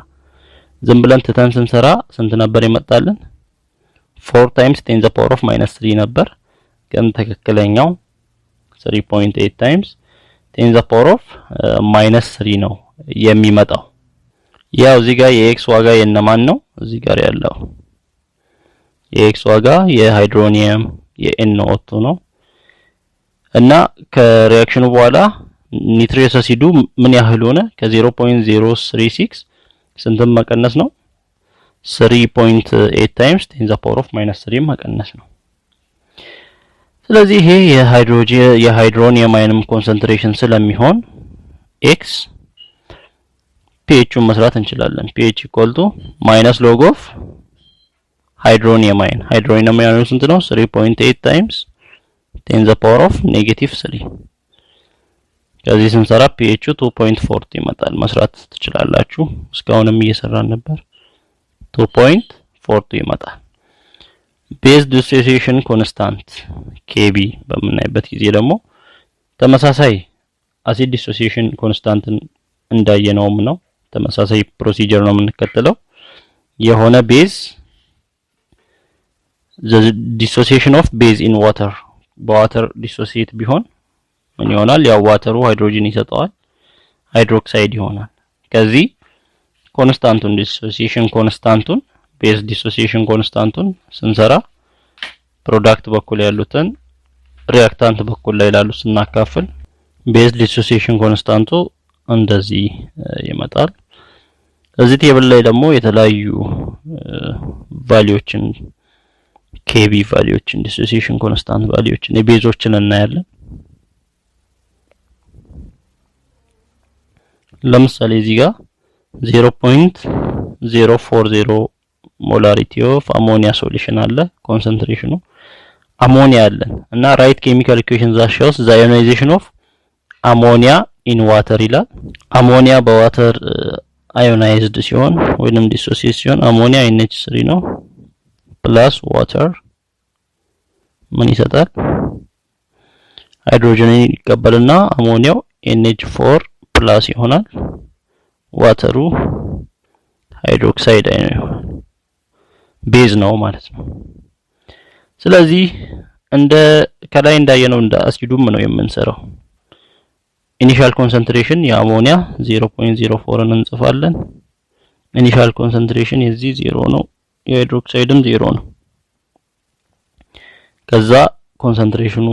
ዝም ብለን ትተን ስንሰራ ስንት ነበር ይመጣልን 4 times 10 the power of minus 3 ነበር ግን ትክክለኛው 3.8 times 10 the power of minus 3 ነው የሚመጣው ያው እዚህ ጋር የx ዋጋ የነማን ነው እዚህ ጋር ያለው የx ዋጋ የሃይድሮኒየም የNO2 ነው እና ከሪአክሽኑ በኋላ ኒትሪየስ አሲዱ ምን ያህል ሆነ ከ0.036 ስንትም መቀነስ ነው 3.8 times 10 the power of minus 3 መቀነስ ነው ስለዚህ ይሄ የሃይድሮኒየም አይንም ኮንሰንትሬሽን ስለሚሆን x pHን መስራት እንችላለን pH - log of ሃይድሮኒየም አይኑ ስንት ነው 3.8 times 10 the power of -3 ከዚህ ስንሰራ pH 2.40 ይመጣል መስራት ትችላላችሁ እስካሁንም እየሰራን ነበር 2.40 ይመጣል ቤዝ ዲሶሲዬሽን ኮንስታንት kb በምናይበት ጊዜ ደግሞ ተመሳሳይ አሲድ ዲሶሲዬሽን ኮንስታንትን እንዳየነውም ነው ተመሳሳይ ፕሮሲጀር ነው የምንከተለው የሆነ ቤዝ the dissociation of base in water በዋተር ዲሶሲዬት ቢሆን ምን ይሆናል? ያው ዋተሩ ሃይድሮጅን ይሰጠዋል ሃይድሮክሳይድ ይሆናል። ከዚህ ኮንስታንቱን ዲሶሲዬሽን ኮንስታንቱን ቤዝ ዲሶሲዬሽን ኮንስታንቱን ስንሰራ ፕሮዳክት በኩል ያሉትን ሪአክታንት በኩል ላይ ላሉ ስናካፍል ቤዝ ዲሶሲዬሽን ኮንስታንቱ እንደዚህ ይመጣል። እዚህ ቴብል ላይ ደግሞ የተለያዩ ቫልዩዎችን KB ቫልዩዎችን ዲሶሲዬሽን ኮንስታንት ቫልዩዎችን የቤዞችን እናያለን። ለምሳሌ እዚህ ጋር 0.040 ሞላሪቲ ኦፍ አሞኒያ ሶሉሽን አለ ኮንሰንትሬሽኑ አሞኒያ አለን እና ራይት ኬሚካል ኢኩዌሽን ዛት ሾውስ ዘ አዮናይዜሽን ኦፍ አሞኒያ ኢን ዋተር ይላል። አሞኒያ በዋተር አዮናይዝድ ሲሆን ወይንም ዲሶሲዬት ሲሆን አሞኒያ NH3 ነው ፕላስ ዋተር ምን ይሰጣል? ሃይድሮጅንን ይቀበልና አሞኒያው NH4 ፕላስ ይሆናል። ዋተሩ ሃይድሮክሳይድ አይን ይሆናል። ቤዝ ነው ማለት ነው። ስለዚህ እንደ ከላይ እንዳየነው እንደ አሲዱም ነው የምንሰራው። ኢኒሻል ኮንሰንትሬሽን የአሞኒያ 0.04ን እንጽፋለን። ኢኒሻል ኮንሰንትሬሽን የዚህ 0 ነው፣ የሃይድሮክሳይድም 0 ነው። ከዛ ኮንሰንትሬሽኑ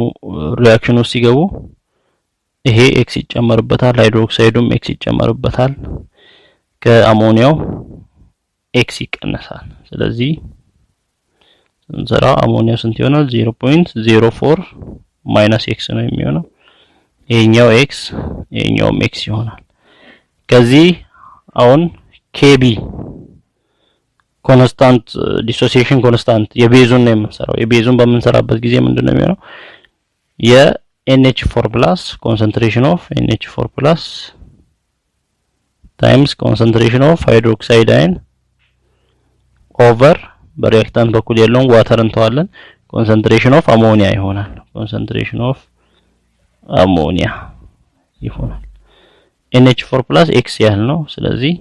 ሪአክሽኑ ሲገቡ ይሄ ኤክስ ይጨመርበታል፣ ሃይድሮክሳይዱም ኤክስ ይጨመርበታል፣ ከአሞኒያው ኤክስ ይቀነሳል። ስለዚህ እንሰራ አሞኒያው ስንት ይሆናል? 0.04 ማይነስ ኤክስ ነው የሚሆነው። ይሄኛው ኤክስ ይሄኛውም ኤክስ ይሆናል። ከዚህ አሁን KB ኮንስታንት ዲሶሲዬሽን ኮንስታንት የቤዙን ነው የምንሰራው። የቤዙን በምንሰራበት ጊዜ ምንድነው የሚሆነው? የNH4 ፕላስ ኮንሰንትሬሽን ኦፍ NH4 ፕላስ ታይምስ ኮንሰንትሬሽን ኦፍ ሃይድሮክሳይድ አይን ኦቨር በሪአክታንት በኩል ያለውን ዋተር እንተዋለን ኮንሰንትሬሽን ኦፍ አሞኒያ ይሆናል። ኮንሰንትሬሽን ኦፍ አሞኒያ ይሆናል። NH4 ፕላስ x ያህል ነው። ስለዚህ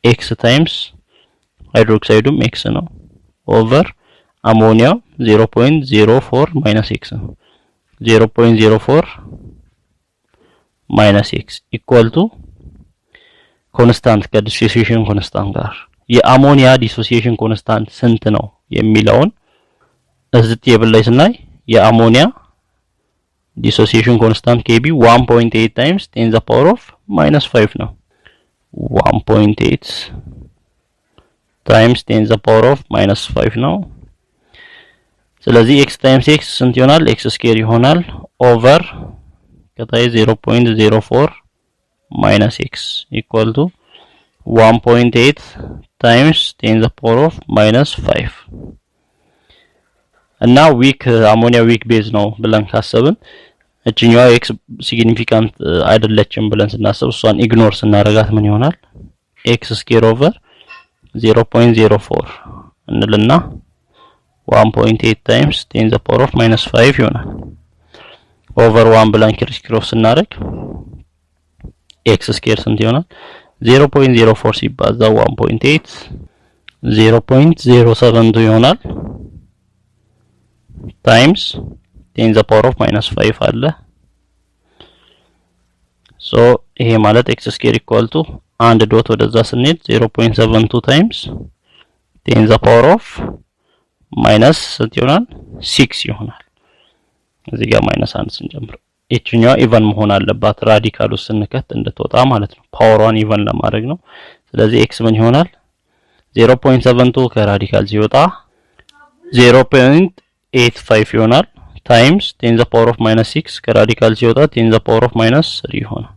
x ታይምስ ሃይድሮክሳይዱም x ነው ኦቨር አሞኒያው 0.04 ማይነስ x ነው። 0.04 ማይነስ x ኢኳል ቱ ኮንስታንት ከዲሶሲዬሽን ኮንስታንት ጋር የአሞኒያ ዲሶሲዬሽን ኮንስታንት ስንት ነው የሚለውን እዚህ ቴብል ላይ ስናይ የአሞኒያ ዲሶሲዬሽን ኮንስታንት KB 1.8 times 10 the power of -5 ነው። 1.8 times 10 the power of -5 ነው። ስለዚህ x times x ስንት ይሆናል? x ስኩዌር ይሆናል ኦቨር ከታይ 0.04 minus x equal to 1.8 times 10 the power of -5 እና ዊክ አሞኒያ ዊክ ቤዝ ነው ብለን ካሰብን እቺኛው ኤክስ ሲግኒፊካንት አይደለችም ብለን ስናስብ እሷን ኢግኖር ስናረጋት ምን ይሆናል? ኤክስ ስኩዌር ኦቨር 0.04 እንልና 1.8 times 10 the power of -5 ይሆናል ኦቨር 1 ብለን ክሮስ ስናረግ ኤክስ ስኩዌር ስንት ይሆናል? 0.04 ሲባዛ 1.8 0.072 ይሆናል ታይምስ 10 the power of -5 አለ። ሶ ይሄ ማለት x ስኩዌር ኢኳል ቱ አንድ ዶት ወደዛ ስንሄድ 0.72 ታይምስ 10 the power of ማይነስ ስንት ይሆናል? 6 ይሆናል። እዚህ ጋር ማይነስ 1 ስንጨምር እቺኛው ኢቨን መሆን አለባት ራዲካሉ ስንከት እንድትወጣ ማለት ነው። ፓወሯን ኢቨን ለማድረግ ነው። ስለዚህ x ምን ይሆናል? 0.72 ከራዲካል ሲወጣ 0.85 ይሆናል ታይምስ 10 the power of -6 ከራዲካል ሲወጣ 10 the power of -3 ይሆናል።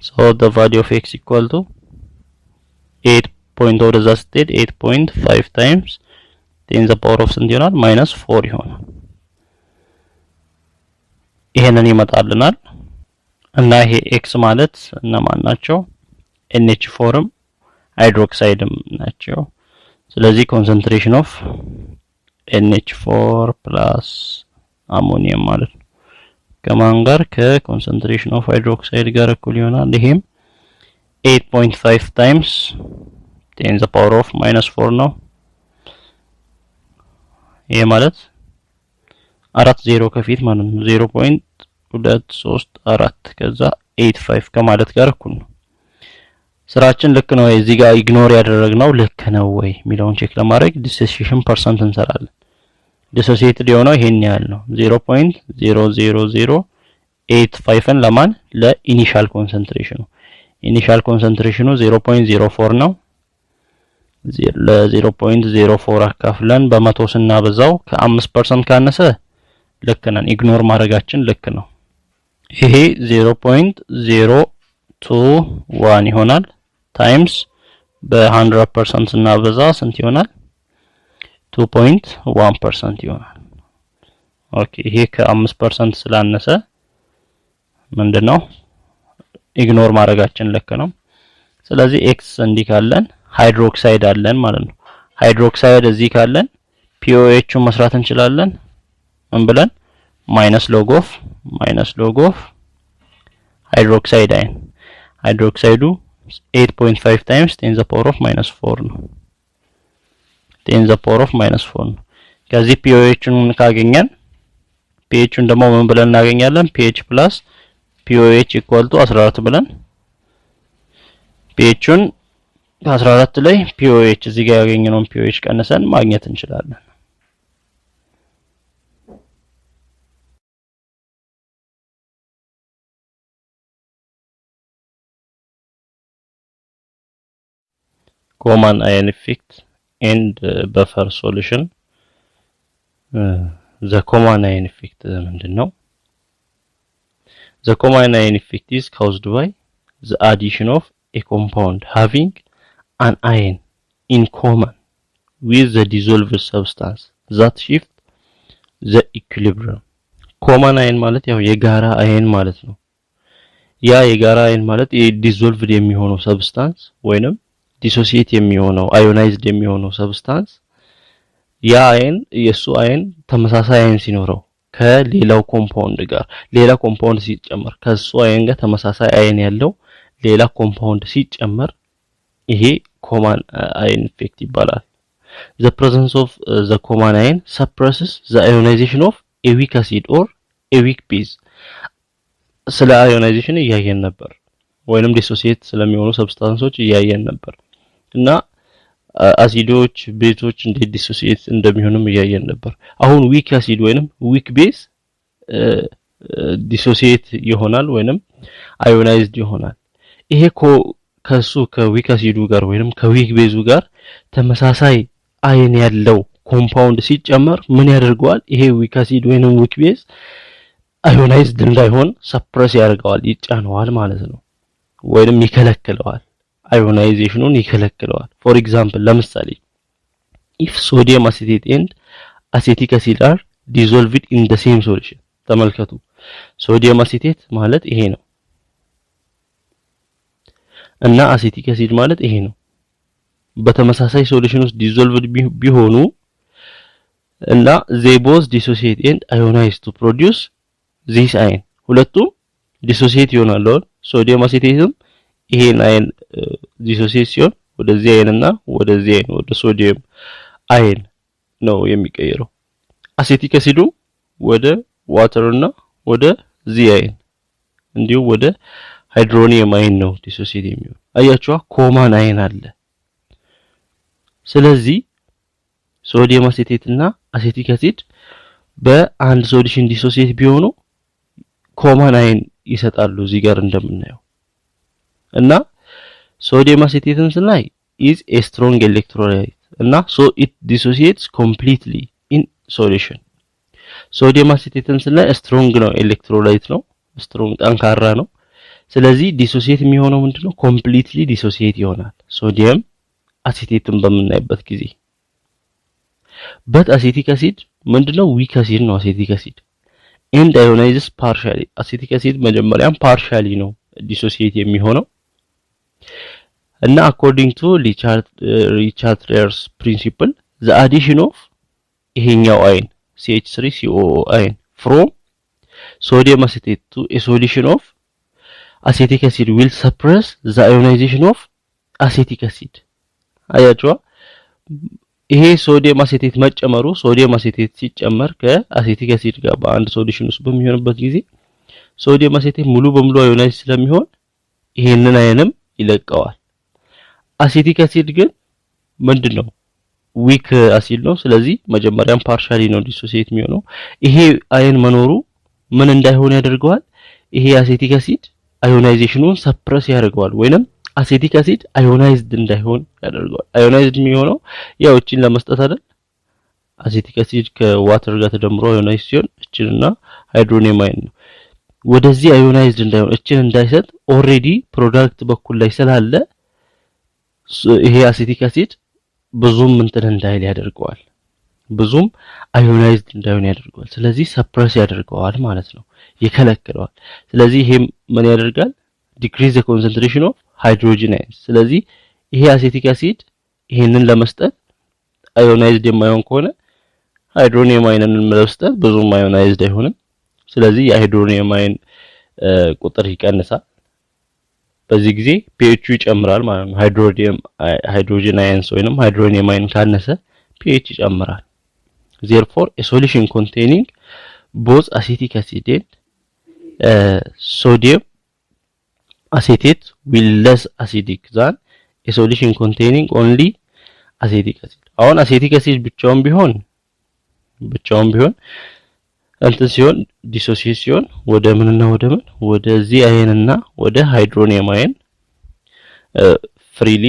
so the value of x equal to 8 point ወደዛ ስትሄድ 8.5 times 10 the power of ስንት ይሆናል? -4 ይሆናል። ይሄንን ይመጣልናል እና ይሄ x ማለት እነማን ናቸው? NH4ም ሃይድሮክሳይድም ናቸው። ስለዚህ ኮንሰንትሬሽን ኦፍ NH4 plus አሞኒየም ማለት ነው ከማን ጋር ከኮንሰንትሬሽን ኦፍ ሃይድሮክሳይድ ጋር እኩል ይሆናል። ይሄም 8.5 times 10 the power of -4 ነው። ይሄ ማለት 4 0 ከፊት ማለት ነው 0.4 2 3 4 ከዛ 8 5 ከማለት ጋር እኩል ነው። ስራችን ልክ ነው እዚህ ጋር ኢግኖር ያደረግነው ልክ ነው ወይ የሚለውን ቼክ ለማድረግ ዲሶሲዬሽን ፐርሰንት እንሰራለን። ዲሶሲዬትድ የሆነው ይሄን ያህል ነው 0.00085ን ለማን ለኢኒሻል ኮንሰንትሬሽኑ ኢኒሻል ኮንሰንትሬሽኑ 0.04 ነው። ለ0.04 አካፍለን በመቶ ስናበዛው ከ5% ካነሰ ልክ ነን ኢግኖር ማድረጋችን ልክ ነው። ይሄ 0.021 ይሆናል ታይምስ በ100% ስናበዛ ስንት ይሆናል 2.1% ይሆናል። ኦኬ ይሄ ከ5% ስላነሰ ምንድነው ኢግኖር ማድረጋችን ልክ ነው። ስለዚህ ኤክስ እንዲህ ካለን ሃይድሮክሳይድ አለን ማለት ነው። ሃይድሮክሳይድ እዚህ ካለን ፒኦኤችን መስራት እንችላለን ምን ብለን ማይነስ ሎግ ኦፍ ሃይድሮክሳይድ አይን ሃይድሮክሳይዱ 8.5 times 10 the power of -4 ነው 10 the power of -4 ነው። ከዚህ ፒኦኤችን ካገኘን ፒኤችን ደግሞ ምን ብለን እናገኛለን ፒኤች ፕላስ ፒኦኤች ኢኳል ቱ 14 ብለን ፒኤችን ከ14 ላይ ፒኦኤች እዚህ ጋር ያገኘነውን ፒኦኤች ቀንሰን ማግኘት እንችላለን። common ion effect and buffer solution the common ion effect ምንድነው? The common ion effect is caused by the addition of a compound having an ion in common with the dissolved substance that shift the equilibrium. common ion ማለት ያው የጋራ አየን ማለት ነው። ያ የጋራ አየን ማለት የዲሶልቭድ የሚሆነው ሰብስታንስ ወይንም ዲሶሲዬት የሚሆነው አዮናይዝድ የሚሆነው ሰብስታንስ ያ አየን የሱ አየን ተመሳሳይ አየን ሲኖረው ከሌላው ኮምፓውንድ ጋር ሌላ ኮምፓውንድ ሲጨመር ከሱ አየን ጋር ተመሳሳይ አየን ያለው ሌላ ኮምፓውንድ ሲጨመር ይሄ common ion effect ይባላል። the presence of the common ion suppresses the ionization of a weak acid or a weak base ስለ አዮናይዜሽን እያየን ነበር ወይንም ዲሶሲዬት ስለሚሆኑ ሰብስታንሶች እያየን ነበር እና አሲዶች ቤዞች እንዴት ዲሶሲዬት እንደሚሆኑም እያየን ነበር። አሁን ዊክ አሲድ ወይንም ዊክ ቤዝ ዲሶሲዬት ይሆናል ወይንም አዮናይዝድ ይሆናል። ይሄ ከሱ ከዊክ አሲዱ ጋር ወይንም ከዊክ ቤዙ ጋር ተመሳሳይ አየን ያለው ኮምፓውንድ ሲጨመር ምን ያደርገዋል? ይሄ ዊክ አሲድ ወይንም ዊክ ቤዝ አዮናይዝድ እንዳይሆን ሰፕረስ ያደርገዋል ይጫነዋል ማለት ነው ወይንም ይከለክለዋል አዮናይዜሽኑን ይከለክለዋል። ፎር ኤግዛምፕል ለምሳሌ if sodium acetate and acetic acid are dissolved in the same solution ተመልከቱ ሶዲየም አሲቴት ማለት ይሄ ነው እና አሲቲክ አሲድ ማለት ይሄ ነው። በተመሳሳይ ሶሉሽን ውስጥ ዲሶልቭድ ቢሆኑ እና they both dissociate and ionize to produce this ion ሁለቱም ዲሶሲዬት ይሆናሉ። ሶዲየም አሲቴትም ይሄን አይን ዲሶሲዬት ሲሆን ወደዚህ አይንና ወደዚህ አይን ወደ ሶዲየም አይን ነው የሚቀየረው። አሲቲክ አሲዱ ወደ ዋተርና ወደ ዚ አይን እንዲሁ ወደ ሃይድሮኒየም አይን ነው ዲሶሲዬት የሚሆነው። አያችኋ ኮማን አይን አለ። ስለዚህ ሶዲየም አሲቴት እና አሲቲክ አሲድ በአንድ ሶሉሽን ዲሶሲዬት ቢሆኑ ኮማን አይን ይሰጣሉ እዚህ ጋር እንደምናየው እና ሶዲየም አሲቴትን ስናይ is a strong electrolyte እና so it dissociates completely in solution። ሶዲየም አሲቴትን ስናይ ስትሮንግ ነው ኤሌክትሮላይት ነው ስትሮንግ ጠንካራ ነው። ስለዚህ ዲሶሲዬት የሚሆነው ምንድነው ኮምፕሊትሊ ዲሶሲዬት ይሆናል ሶዲየም አሲቴትን በምናይበት ጊዜ። በት አሲቲክ አሲድ ምንድነው ዊክ አሲድ ነው አሲቲክ አሲድ and ionizes partially አሲቲክ አሲድ መጀመሪያም partially ነው ዲሶሲዬት የሚሆነው እና according to Richard's principle the addition of ይሄኛው አይን CH3COO አይን from sodium acetate to a solution of acetic acid will suppress the ionization of acetic acid። አያችኋ ይሄ ሶዲየም አሲቴት መጨመሩ ሶዲየም አሲቴት ሲጨመር ከአሲቲክ አሲድ ጋር በአንድ ሶሉሽን ውስጥ በሚሆንበት ጊዜ ሶዲየም አሴቴት ሙሉ በሙሉ አዮናይዝ ስለሚሆን ይሄንን አይንም ይለቀዋል። አሲቲክ አሲድ ግን ምንድነው ዊክ አሲድ ነው። ስለዚህ መጀመሪያም ፓርሻሊ ነው ዲሶሲየት የሚሆነው። ይሄ አይን መኖሩ ምን እንዳይሆን ያደርገዋል? ይሄ አሲቲክ አሲድ አዮናይዜሽኑን ሰፕረስ ያደርገዋል ወይንም አሲቲክ አሲድ አዮናይዝድ እንዳይሆን ያደርገዋል። አዮናይዝድ የሚሆነው ያው እቺን ለመስጠት አይደል? አሲቲክ አሲድ ከዋተር ጋር ተደምሮ አዮናይዝ ሲሆን እቺንና ሃይድሮኒየም አይን ነው። ወደዚህ አዮናይዝድ እንዳይሆን እቺን እንዳይሰጥ ኦሬዲ ፕሮዳክት በኩል ላይ ስላለ ይሄ አሲቲክ አሲድ ብዙም እንትን እንዳይል ያደርገዋል። ብዙም አዮናይዝድ እንዳይሆን ያደርገዋል። ስለዚህ ሰፕረስ ያደርገዋል ማለት ነው፣ ይከለክለዋል። ስለዚህ ይሄ ምን ያደርጋል? ዲክሪዝ ዘ ኮንሰንትሬሽን ኦፍ ሃይድሮጅን አይንስ። ስለዚህ ይሄ አሲቲክ አሲድ ይሄንን ለመስጠት አዮናይዝድ የማይሆን ከሆነ ሃይድሮኒየም አይንን ለመስጠት ብዙም አዮናይዝድ አይሆንም። ስለዚህ የሃይድሮኒየም አይን ቁጥር ይቀንሳል። በዚህ ጊዜ pH ይጨምራል ማለት ነው። ሃይድሮጅን አይንስ ወይንም ሃይድሮኒየም አይን ካነሰ pH ይጨምራል። therefore a solution containing both acetic acid and sodium acetate will less acidic than a solution containing only acetic acid. አሁን acetic acid ብቻውን ቢሆን እንትን ሲሆን ዲሶሲየት ሲሆን ወደ ምንና ወደ ምን ወደዚህ አይንና ወደ ሃይድሮኒየም አይን ፍሪሊ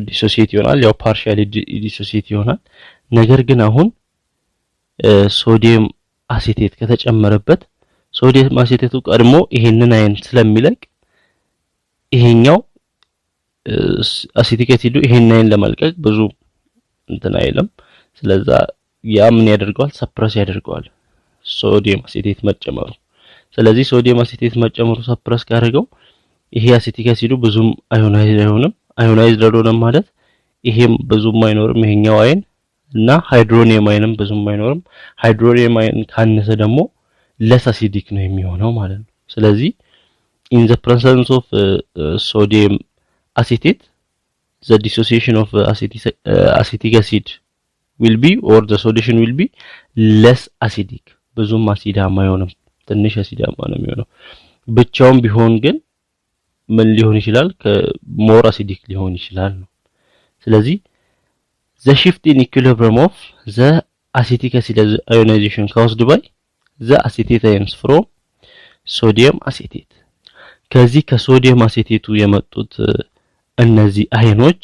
ዲሶሲየት ይሆናል። ያው ፓርሻሊ ዲሶሲየት ይሆናል። ነገር ግን አሁን ሶዲየም አሴቴት ከተጨመረበት ሶዲየም አሴቴቱ ቀድሞ ይሄንን አይን ስለሚለቅ ይሄኛው አሲቲክ አሲዱ ይሄንን አይን ለማልቀቅ ብዙ እንትን አይልም። ስለዛ ያ ምን ያደርገዋል? ሰፕረስ ያደርገዋል ሶዲየም አሴቴት መጨመሩ። ስለዚህ ሶዲየም አሴቴት መጨመሩ ሰፕረስ ካደረገው ይሄ አሲቲክ አሲዱ ብዙም አዮናይዝድ አይሆንም። አዮናይዝድ አልሆነም ማለት ይሄም ብዙም አይኖርም ይሄኛው አይን እና ሃይድሮኒየም አይንም ብዙም አይኖርም። ሃይድሮኒየም አይን ካነሰ ደግሞ ለስ አሲዲክ ነው የሚሆነው ማለት ነው። ስለዚህ in the presence of sodium acetate the dissociation of acetic acid will be or the solution will be less acidic ብዙም አሲዳማ አይሆንም፣ ትንሽ አሲዳማ ነው የሚሆነው። ብቻውን ቢሆን ግን ምን ሊሆን ይችላል? ከሞር አሲዲክ ሊሆን ይችላል ነው። ስለዚህ the shift in equilibrium of the acetic acid ionization caused by the acetate ions from sodium acetate ከዚህ ከሶዲየም አሴቴቱ የመጡት እነዚህ አይኖች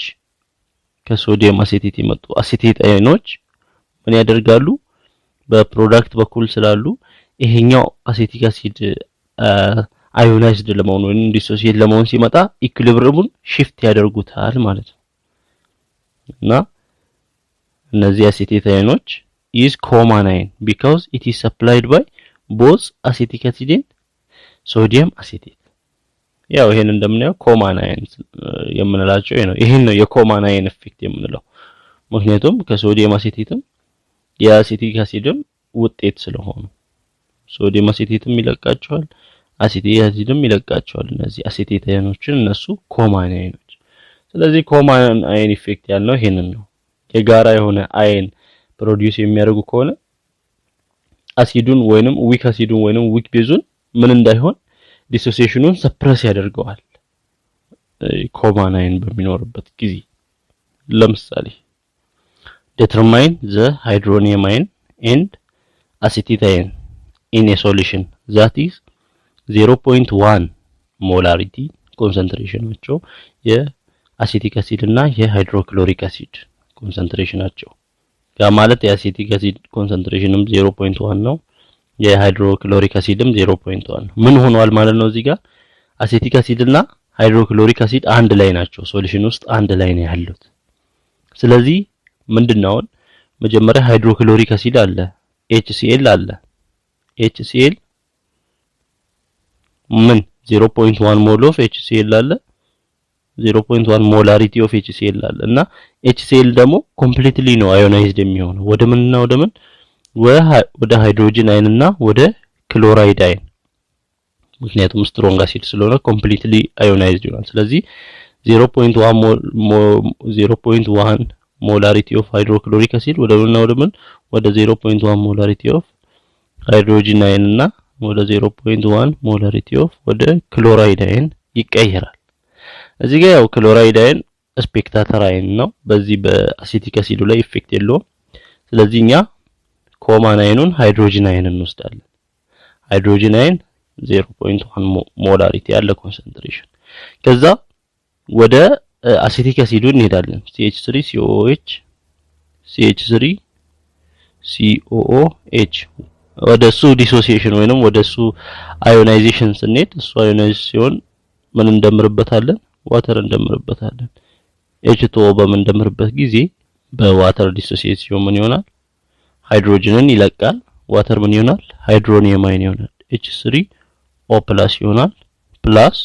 ከሶዲየም አሴቴት የመጡ አሴቴት አይኖች ምን ያደርጋሉ? በፕሮዳክት በኩል ስላሉ ይሄኛው አሴቲክ አሲድ አዮናይዝድ ለመሆን ወይም ዲሶሲየት ለመሆን ሲመጣ ኢኩሊብሪየሙን shift ያደርጉታል ማለት ነው። እና እነዚህ አሴቴት አይኖች is common ion because it is supplied by both acetic acid and sodium acetate። ያው ይሄን እንደምናየው ኮማን አይን የምንላቸው ይሄን ነው የኮማን አይን ኢፌክት የምንለው። ምክንያቱም ከሶዲየም አሴቴትም የአሴቲክ አሲድም ውጤት ስለሆኑ ሶዲየም አሴቴትም ይለቃቸዋል፣ አሴቲክ አሲድም ይለቃቸዋል። እነዚህ አሴቴት አይኖችን እነሱ ኮማን አይኖች። ስለዚህ ኮማን አይን ኢፌክት ያልነው ይሄንን ነው። የጋራ የሆነ አይን ፕሮዲዩስ የሚያደርጉ ከሆነ አሲዱን ወይንም ዊክ አሲዱን ወይንም ዊክ ቤዙን ምን እንዳይሆን ዲሶሲዬሽኑን ሰፕረስ ያደርገዋል ኮማን አይን በሚኖርበት ጊዜ። ለምሳሌ determine the hydronium ion and acetate ion in a solution that is 0.1 molarity concentration ናቸው የአሲቲክ አሲድ እና የሃይድሮክሎሪክ አሲድ ኮንሰንትሬሽን ናቸው። ያ ማለት የአሲቲክ አሲድ ኮንሰንትሬሽንም 0.1 ነው፣ የሃይድሮክሎሪክ አሲድም 0.1 ነው። ምን ሆኗል ማለት ነው? እዚህ ጋር አሲቲክ አሲድ እና ሃይድሮክሎሪክ አሲድ አንድ ላይ ናቸው፣ ሶሉሽን ውስጥ አንድ ላይ ነው ያሉት። ስለዚህ ምንድነው መጀመሪያ ሃይድሮክሎሪክ አሲድ አለ፣ HCl አለ። HCl ምን 0.1 ሞል ኦፍ HCl አለ፣ 0.1 ሞላሪቲ ኦፍ HCl አለ እና HCl ደግሞ ኮምፕሊትሊ ነው አዮናይዝድ የሚሆነው ወደ ምንና ወደ ምን ወደ ሃይድሮጅን አይንና ወደ ክሎራይድ አይን። ምክንያቱም ስትሮንግ አሲድ ስለሆነ ኮምፕሊትሊ አዮናይዝድ ይሆናል። ስለዚህ 0.1 ሞላሪቲ ኦፍ ሃይድሮክሎሪክ አሲድ ወደ ምንና ወደ ምን ወደ 0.1 ሞላሪቲ ኦፍ ሃይድሮጅን አይንና ወደ 0.1 ሞላሪቲ ኦፍ ወደ ክሎራይድ አይን ይቀየራል። እዚህ ጋር ያው ክሎራይድ አይን ስፔክታተር አይን ነው። በዚህ በአሲቲክ አሲዱ ላይ ኢፌክት የለውም። ስለዚህ እኛ ኮማን አይኑን ሃይድሮጂን አይን እንወስዳለን። ሃይድሮጂን አይን 0.1 ሞላሪቲ ያለ ኮንሰንትሬሽን። ከዛ ወደ አሲቲክ አሲዱ እንሄዳለን። CH3COOH CH3COOH ወደሱ ዲሶሲዬሽን ወይንም ወደሱ አዮናይዜሽን ስንሄድ እሱ አዮናይዝ ሲሆን ምን እንደምርበታለን? ዋተር እንደምርበታለን። H2O በምንደምርበት ጊዜ በዋተር ዲሶሲዬት ሲሆን ምን ይሆናል? ሃይድሮጅንን ይለቃል። ዋተር ምን ይሆናል? ሃይድሮኒየም አይን ይሆናል። H3O+ ይሆናል ፕላስ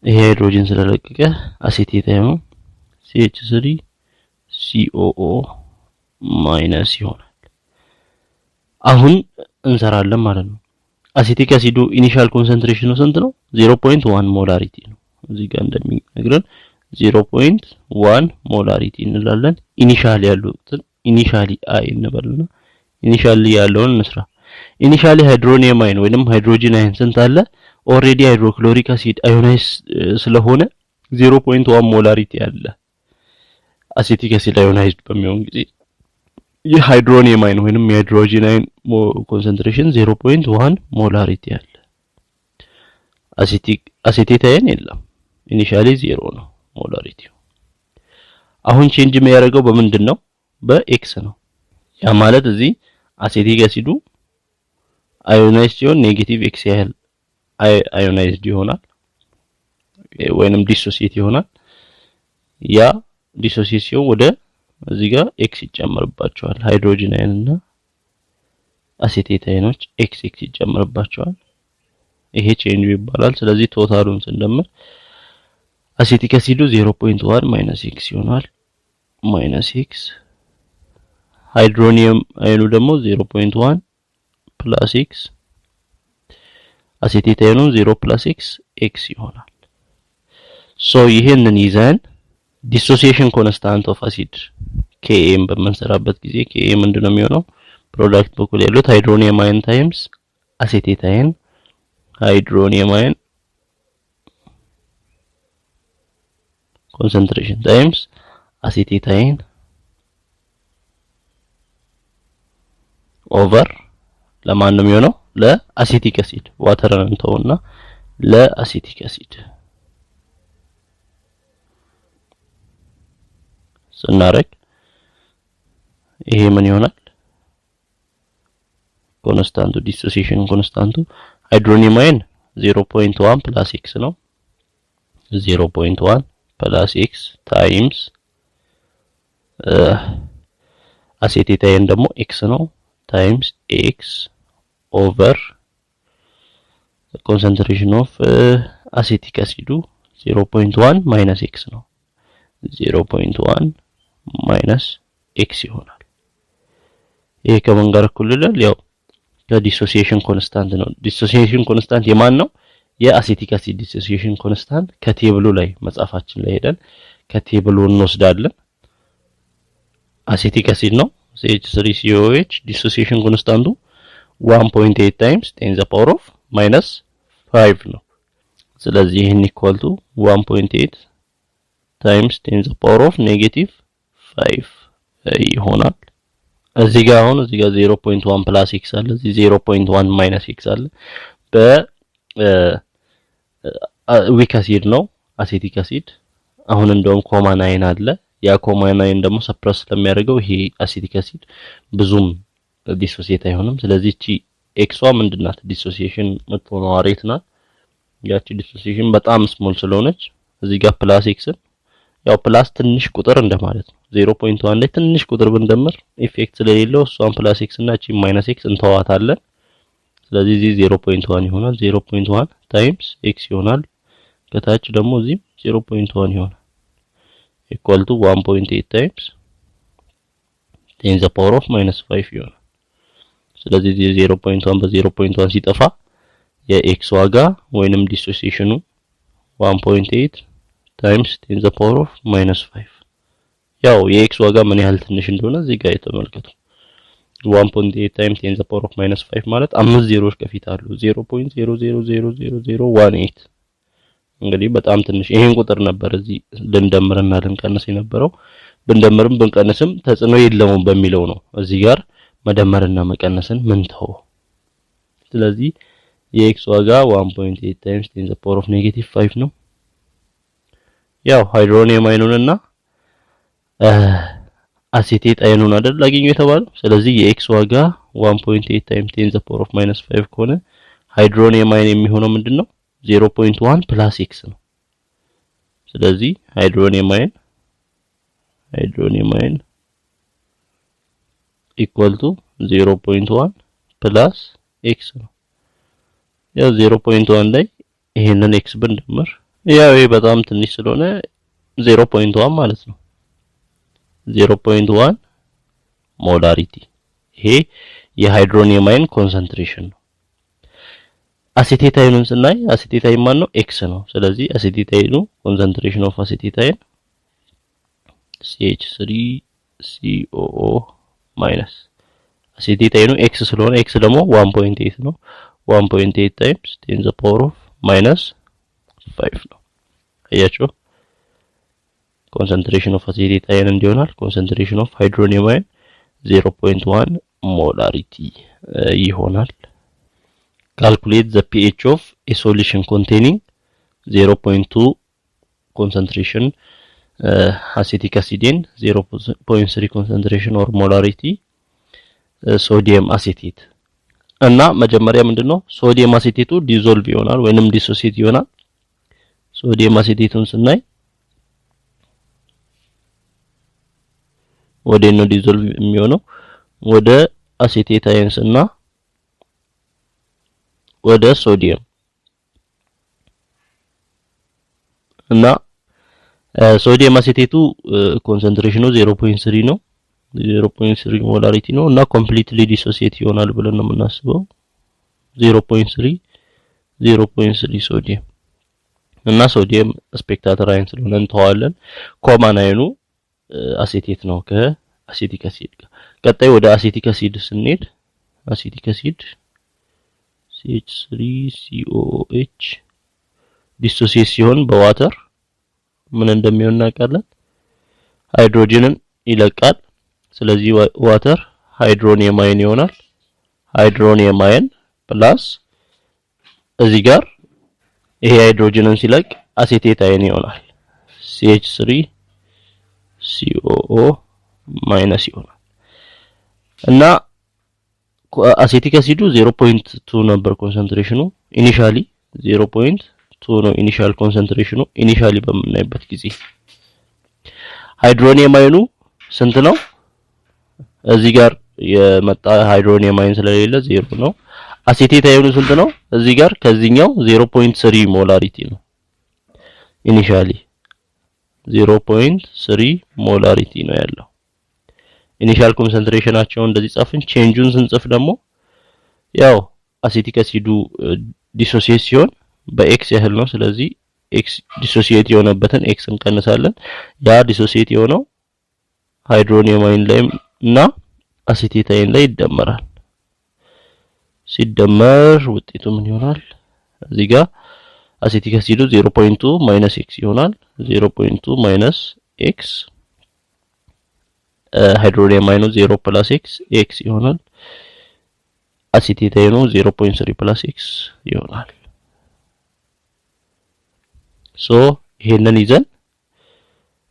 ይሄ ሃይድሮጅን ስለለቀቀ አሴቴት አይኑ CH3COO- ይሆናል። አሁን እንሰራለን ማለት ነው። አሲቲክ አሲዱ ኢኒሻል ኮንሰንትሬሽኑ ስንት ነው? 0.1 ሞላሪቲ ነው። እዚህ ጋር እንደሚነግረን 0.1 ሞላሪቲ እንላለን። ኢኒሻሊ ያሉትን ኢኒሻሊ አይ እንበልና ኢኒሻሊ ያለውን እንስራ። ኢኒሻሊ ሃይድሮኒየም አይን ወይንም ሃይድሮጂን አይን ስንት አለ? ኦሬዲ ሃይድሮክሎሪክ አሲድ አዮናይዝ ስለሆነ 0.1 ሞላሪቲ አለ። አሲቲክ አሲድ አዮናይዝድ በሚሆን ጊዜ የሃይድሮኒየም አይን ወይንም የሃይድሮጂን አይን ኮንሰንትሬሽን 0.1 ሞላሪቲ አለ። አሲቴት አይን የለም። ኢኒሻሊ 0 ነው ሞላሪቲው። አሁን ቼንጅ የሚያደርገው በምንድን ነው? በኤክስ ነው። ያ ማለት እዚህ አሲቲክ አሲዱ አዮናይዝድ ሲሆን ኔጌቲቭ ኤክስ ያህል አዮናይዝድ ይሆናል ወይንም ዲሶሲዬት ይሆናል። ያ ዲሶሲዬት ሲሆን ወደ እዚህ ጋር ኤክስ ይጨመርባቸዋል። ሃይድሮጂን አይንና አሲቴት አይኖች ኤክስ ይጨመርባቸዋል። ይሄ ቼንጅ ይባላል። ስለዚህ ቶታሉን ስንደምር አሲቲክ አሲዱ 0.1 ማይነስ ኤክስ ይሆናል። ማይነስ ኤክስ ሃይድሮኒየም አይኑ ደግሞ 0.1 ፕላስ ኤክስ አሲቴት አይኑ 0 ፕላስ ኤክስ ይሆናል። ሶ ይሄንን ይዘን ዲሶሲዬሽን ኮንስታንት ኦፍ አሲድ KM በመንሰራበት ጊዜ KM ምንድነው የሚሆነው? ፕሮዳክት በኩል ያሉት ሃይድሮኒየም አይን ታይምስ አሲቴት አይን ሃይድሮኒየም አይን ኮንሰንትሬሽን ታይምስ አሲቴት አይን ኦቨር ለማን ነው የሚሆነው? ለአሲቲክ አሲድ ዋተርን እንተውና ለአሲቲክ አሲድ ስናረግ ይሄ ምን ይሆናል? ኮንስታንቱ ዲሶሲዬሽን ኮንስታንቱ ሃይድሮኒየም አይን 0.1 ፕላስ ኤክስ ነው። 0.1 ፕላስ ኤክስ ታይምስ አሲቴት አይን ደግሞ ኤክስ ነው ታይምስ ኤክስ ኦቨር ኮንሰንትሬሽን ኦፍ አሲቲክ አሲዱ 0.1 ማይነስ ኤክስ ነው። 0.1 ማይነስ ኤክስ ይሆናል። ይሄ ከምን ጋር እኩል ይላል? ያው ከዲሶሲዬሽን ኮንስታንት ነው። ዲሶሲዬሽን ኮንስታንት የማን ነው? የአሲቲክ አሲድ ዲሶሲዬሽን ኮንስታንት ከቴብሉ ላይ መጻፋችን ላይ ሄደን ከቴብሉ እንወስዳለን። አሲቲክ አሲድ ነው CH3COOH ዲሶሲዬሽን ኮንስታንቱ 1.8 ታይምስ 10 ዘ ፓወር ኦፍ ማይነስ 5 ነው። ስለዚህ ይሄን ኢኳል ቱ 1.8 ታይምስ 10 ዘ ፓወር ኦፍ ኔጌቲቭ 5 ይሆናል። እዚህ ጋር 0.1 ፕላስ ኤክስ አለ፣ እዚህ 0.1 ማይነስ ኤክስ አለ። ዊክ አሲድ ነው አሲቲክ አሲድ። አሁን እንደውም ኮማን አይን አለ። ያ ኮማን አይን ደግሞ ሰፕረስ ስለሚያደርገው ይሄ አሲቲክ አሲድ ብዙም ዲሶሲዬት አይሆንም። ስለዚህ እቺ ኤክሷ ምንድናት? ዲሶሲዬሽን የምትሆነው ሬት ናት። ያቺ ዲሶሲዬሽን በጣም ስሞል ስለሆነች እዚህ ጋር ፕላስ ኤክስን ያው ፕላስ ትንሽ ቁጥር እንደማለት ነው። 0.1 ላይ ትንሽ ቁጥር ብንደምር ኢፌክት ስለሌለው እሷን ፕላስ ኤክስ እና እቺ ማይነስ ኤክስ እንተዋታለን። ስለዚህ እዚህ 0.1 ይሆናል። 0.1 ታይምስ ኤክስ ይሆናል። ከታች ደግሞ እዚህ 0.1 ይሆናል ኢኳል ቱ 1.8 ታይምስ 10 ዘ ፓወር ኦፍ ማይነስ 5 ይሆናል። ስለዚህ እዚህ 0.1 በ0.1 ሲጠፋ የኤክስ ዋጋ ወይንም ዲሶሲዬሽኑ 1.8 ታይምስ 10 ዘ ፓወር ኦፍ ማይነስ 5። ያው የኤክስ ዋጋ ምን ያህል ትንሽ እንደሆነ እዚህ ጋር የተመልከቱ። 1.8 times 10 the power of minus 5 ማለት 5 ዜሮዎች ከፊት አሉ 0.000018 እንግዲህ በጣም ትንሽ ይሄን ቁጥር ነበር እዚህ ልንደምርና ልንቀንስ የነበረው ብንደምርም ብንቀንስም ተጽዕኖ የለውም በሚለው ነው እዚህ ጋር መደመርና መቀነስን ምን ተው ስለዚህ የx ዋጋ 1.8 times 10 the power of negative 5 ነው ያው ሃይድሮኒየም አይኑንና አሴቴት አይኑን አይደል ላገኘው የተባለው ስለዚህ የx ዋጋ 1.8 times 10 the power of minus 5 ከሆነ ሃይድሮኒየም አይን የሚሆነው ምንድነው 0.1 plus x ነው ስለዚህ ሃይድሮኒየም አይን equal to 0.1 plus x ነው ያው 0.1 ላይ ይሄንን x ብንደምር ያው ይሄ በጣም ትንሽ ስለሆነ 0.1 ማለት ነው 0.1 ሞላሪቲ ይሄ የሃይድሮኒየም አይን ኮንሰንትሬሽን ነው አሴቴት አይኑን ስናይ አሴቴት አይን ማን ነው x ነው ስለዚህ አሴቴት አይኑ ኮንሰንትሬሽን ኦፍ አሴቴት አይን CH3COO ማይነስ አሴቴት አይኑ x ስለሆነ x ደግሞ 1.8 ነው 1.8 times 10 the power of minus 5 ነው አያችሁ concentration of acetate ion እንዲሆናል concentration of hydronium ion 0.1 molarity ይሆናል calculate the pH of a solution containing 0.2 concentration acetic acid in 0.3 concentration or molarity sodium acetate እና መጀመሪያ ምንድነው ሶዲየም አሴቴቱ ዲዞልቭ ይሆናል ወይንም ዲሶሲየት ይሆናል ሶዲየም አሴቴቱን ስናይ ወደ ነው ዲዞልቭ የሚሆነው ወደ አሴቴት አየንስ እና ወደ ሶዲየም እና ሶዲየም አሴቴቱ ኮንሰንትሬሽኑ 0.3 ነው 0.3 ሞላሪቲ ነው እና ኮምፕሊትሊ ዲሶሲየት ይሆናል ብለን ነው የምናስበው 0.3 ሶዲየም እና ሶዲየም ስፔክታተር አይን ስለሆነ እንተዋለን ኮማን አይኑ አሴቴት ነው ከአሴቲክ አሲድ ጋር ቀጣይ ወደ አሴቲክ አሲድ ስንሄድ አሴቲክ አሲድ CH3COOH ዲሶሲየት ሲሆን በዋተር ምን እንደሚሆን እናውቃለን ሃይድሮጅንን ይለቃል ስለዚህ ዋተር ሃይድሮኒየም አይን ይሆናል ሃይድሮኒየም አይን ፕላስ እዚህ ጋር ይሄ ሃይድሮጅንን ሲለቅ አሴቴት አይን ይሆናል CH3COO ማይነስ ይሆናል እና አሴቲክ አሲዱ 0.2 ነበር ኮንሰንትሬሽኑ ኢኒሻሊ 0.2 ነው ኢኒሻል ኮንሰንትሬሽኑ ኢኒሻሊ በምናይበት ጊዜ ሃይድሮኒየም አይኑ ስንት ነው እዚህ ጋር የመጣ ሃይድሮኒየም አይን ስለሌለ 0 ነው አሴቴት አይኑ ስንት ነው እዚህ ጋር ከዚህኛው 0.3 ሞላሪቲ ነው ኢኒሻሊ 0.3 ሞላሪቲ ነው ያለው ኢኒሻል ኮንሰንትሬሽናቸው እንደዚህ ጻፍን ቼንጁን ስንጽፍ ደግሞ ያው አሴቲክ አሲዱ ዲሶሲየት ሲሆን በኤክስ ያህል ነው ስለዚህ ኤክስ ዲሶሲየት የሆነበትን ኤክስ እንቀንሳለን ያ ዲሶሲየት የሆነው ሃይድሮኒየም አይን ላይ እና አሴቴት አይን ላይ ይደመራል ሲደመር ውጤቱ ምን ይሆናል እዚህ ጋር አሴቲክ አሲዱ 0.2 ማይነስ ኤክስ ይሆናል 0.2 ማይነስ ኤክስ ሃይድሮኒየም አይኑ 0 ፕላስ ኤክስ ይሆናል አሴቴት አይኑ 0.3 ፕላስ ኤክስ ይሆናል ሶ ይሄንን ይዘን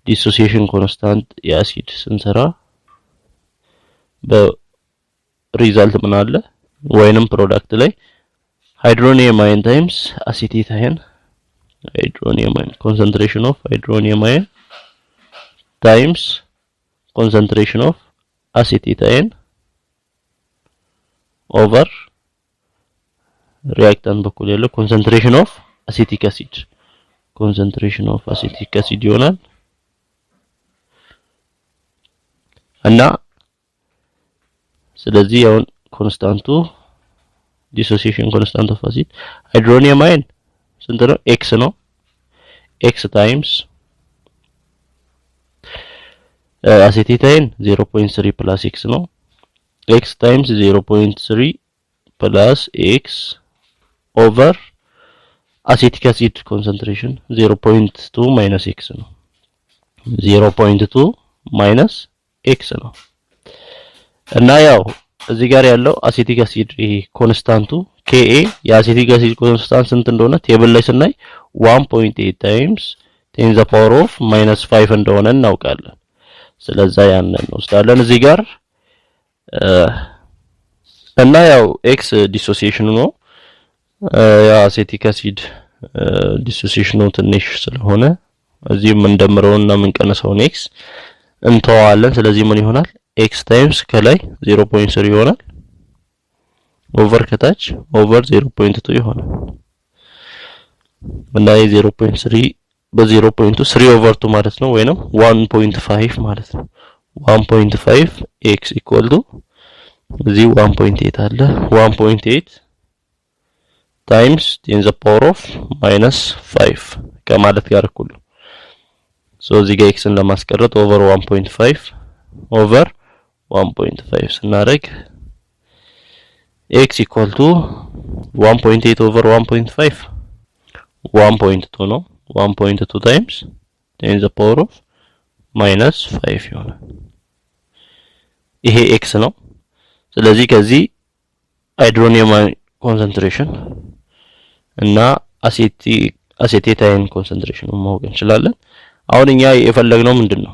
ዲሶሲዬሽን ኮንስታንት የአሲድ ስንሰራ በሪዛልት ምን አለ ወይንም ፕሮዳክት ላይ ሃይድሮኒየም አይን ታይምስ አሴቴት አይን ሃይድሮኒየም አይን ኮንሰንትሬሽን ኦፍ ሃይድሮኒየም አይን ታይምስ concentration of acetate ion over reactant በኩል ያለው concentration of acetic acid ይሆናል እና ስለዚህ አሁን ኮንስታንቱ ዲሶሲዬሽን ኮንስታንት ኦፍ አሲድ ሃይድሮኒየም አይን ስንት ነው x ነው x ታይምስ አሴቴት አይን 0.3 ፕላስ x ነው x times 0.3 plus x over acetic acid concentration 0.2 minus x ነው 0.2 minus x ነው እና ያው እዚህ ጋር ያለው አሲቲክ አሲድ ይሄ ኮንስታንቱ Ka የአሲቲክ አሲድ ኮንስታንት ስንት እንደሆነ ቴብል ላይ ስናይ 1.8 times 10 the power of -5 እንደሆነ እናውቃለን ስለዚህ ያንን እንወስዳለን እዚህ ጋር እና ያው x ዲሶሲዬሽኑ ነው የአሲቲክ አሲድ ዲሶሲዬሽኑ ትንሽ ስለሆነ እዚህም እንደምረውና ምንቀነሰውን x እንተዋለን ስለዚህ ምን ይሆናል x times ከላይ 0.3 ይሆናል ኦቨር ከታች ኦቨር 0.2 ይሆናል እና 0.3 በ0.2 3 ኦቨር 2 ማለት ነው ወይንም 1.5 ማለት ነው 1.5 x equal to እዚህ 1.8 አለ 1.8 times 10 the power of -5 ከማለት ጋር እኩል ነው ሶ እዚህ ጋር x ን ለማስቀረጥ ኦቨር 1.5 ኦቨር 1.5 ስናደርግ x equal to 1.8 over 1.5 1.2 ነው 1.2 times 10 the power of -5 ይሆናል ይሄ x ነው ስለዚህ ከዚህ ሃይድሮኒየም ኮንሰንትሬሽን እና አሴቴታይን ኮንሰንትሬሽን ማወቅ እንችላለን አሁን እኛ የፈለግነው ምንድነው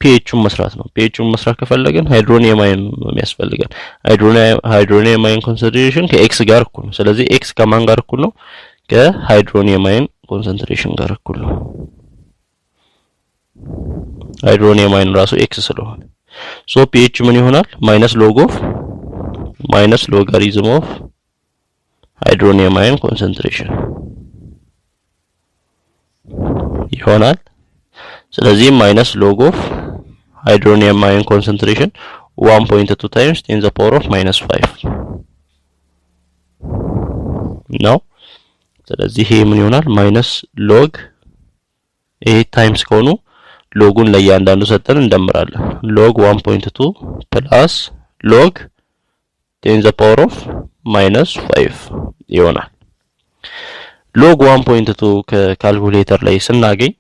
pHን መስራት ነው pHን መስራት ከፈለግን ሃይድሮኒየም አየን ነው የሚያስፈልገን ሃይድሮኒየም አየን ኮንሰንትሬሽን ከx ጋር እኩል ነው ስለዚህ x ከማን ጋር እኩል ነው ከሃይድሮኒየም አየን ኮንሰንትሬሽን ጋር እኩል ነው ሃይድሮኒየም አየን ራሱ x ስለሆነ ሶ pH ምን ይሆናል minus logarithm of ሃይድሮኒየም አየን ኮንሰንትሬሽን ይሆናል ስለዚህ minus log of hydronium ion concentration 1.2 times 10 the power of -5 ነው ስለዚህ ይሄ ምን ይሆናል minus log ይሄ ታይምስ ከሆኑ ሎጉን ለእያንዳንዱ ሰጠን እንደምራለን log 1.2 plus log 10 the power of -5 ይሆናል log 1.2 ከካልኩሌተር ላይ ስናገኝ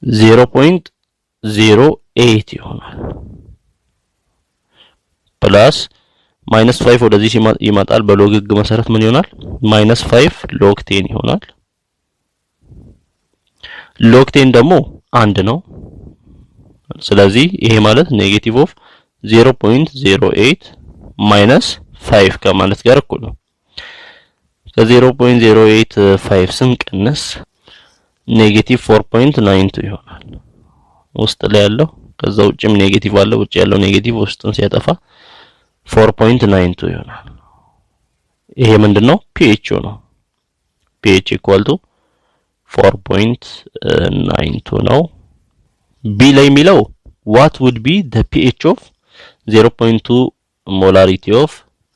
0.08 ይሆናል ፕላስ -5 ወደዚህ ይመጣል በሎግ ህግ መሰረት ምን ይሆናል -5 log 10 ይሆናል log 10 ደግሞ 1 ነው ስለዚህ ይሄ ማለት ኔጌቲቭ ኦፍ 0.08 -5 ከማለት ጋር እኩል ነው ከ0.085 ስንቀንስ ኔጌቲቭ 4.92 ይሆናል ውስጥ ላይ ያለው ከዛ ውጭም ኔጌቲቭ አለ ውጭ ያለው ኔጌቲቭ ውስጥን ሲያጠፋ 4.92 ይሆናል ይሄ ምንድነው pH ነው pH equal to 4.92 ነው b ላይ የሚለው what would be the pH of 0.2 molarity of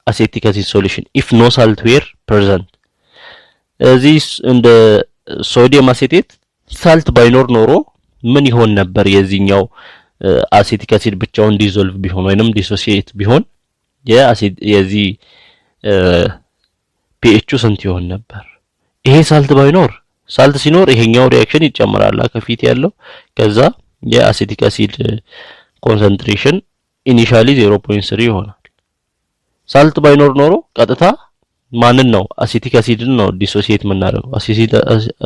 acetic acid solution if no salt were present this in the ሶዲየም አሴቴት ሳልት ባይኖር ኖሮ ምን ይሆን ነበር የዚህኛው አሴቲክ አሲድ ብቻውን ዲዞልቭ ቢሆን ወይንም ዲሶሲዬት ቢሆን የዚህ pH ስንት ይሆን ነበር ይሄ ሳልት ባይኖር ሳልት ሲኖር ይሄኛው ሪአክሽን ይጨምራል ከፊት ያለው ከዛ የአሴቲክ አሲድ ኮንሰንትሬሽን ኢኒሺያሊ 0.3 ይሆናል ሳልት ባይኖር ኖሮ ቀጥታ ማንን ነው አሲቲክ አሲድን ነው ዲሶሲዬት የምናደርገው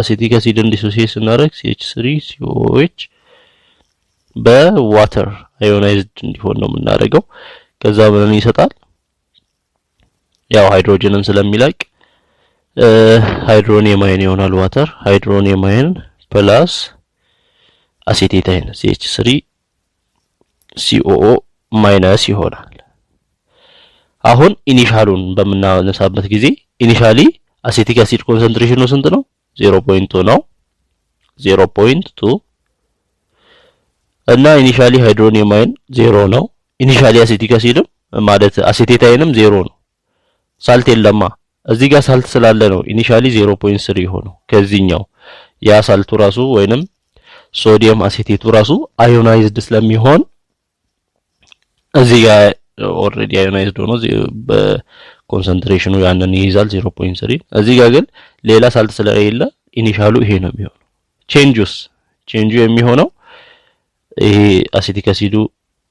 አሲቲክ አሲድን ዲሶሲዬት ስናደርግ CH3COOH በዋተር አዮናይዝድ እንዲሆን ነው የምናደርገው ከዛ ምን ይሰጣል ያው ሃይድሮጅንን ስለሚለቅ ሃይድሮኒየም አየን ይሆናል ዋተር ሃይድሮኒየም አየን ፕላስ አሴቴታይን CH3COO ማይነስ ይሆናል አሁን ኢኒሻሉን በመናነሳበት ጊዜ ኢኒሻሊ አሴቲክ አሲድ ኮንሰንትሬሽኑ ስንት ነው 0.2 ነው 0.2 እና ኢኒሻሊ ሃይድሮኒየም አየን 0 ነው ኢኒሻሊ አሴቲክ አሲድም ማለት አሴቴታይንም 0 ነው ሳልት የለማ እዚህ ጋር ሳልት ስላለ ነው ኢኒሻሊ 0.3 ሆነው ከዚህኛው ያ ሳልቱ ራሱ ወይንም ሶዲየም አሴቴቱ ራሱ አዮናይዝድ ስለሚሆን እዚህ ጋር ኦሬዲ አዮናይዝድ ሆኖ በኮንሰንትሬሽኑ ያንን ይይዛል 0.3 እዚህ ጋር ግን ሌላ ሳልት ስለሌለ ኢኒሻሉ ይሄ ነው የሚሆነው ቼንጁ የሚሆነው ይሄ አሲቲክ አሲዱ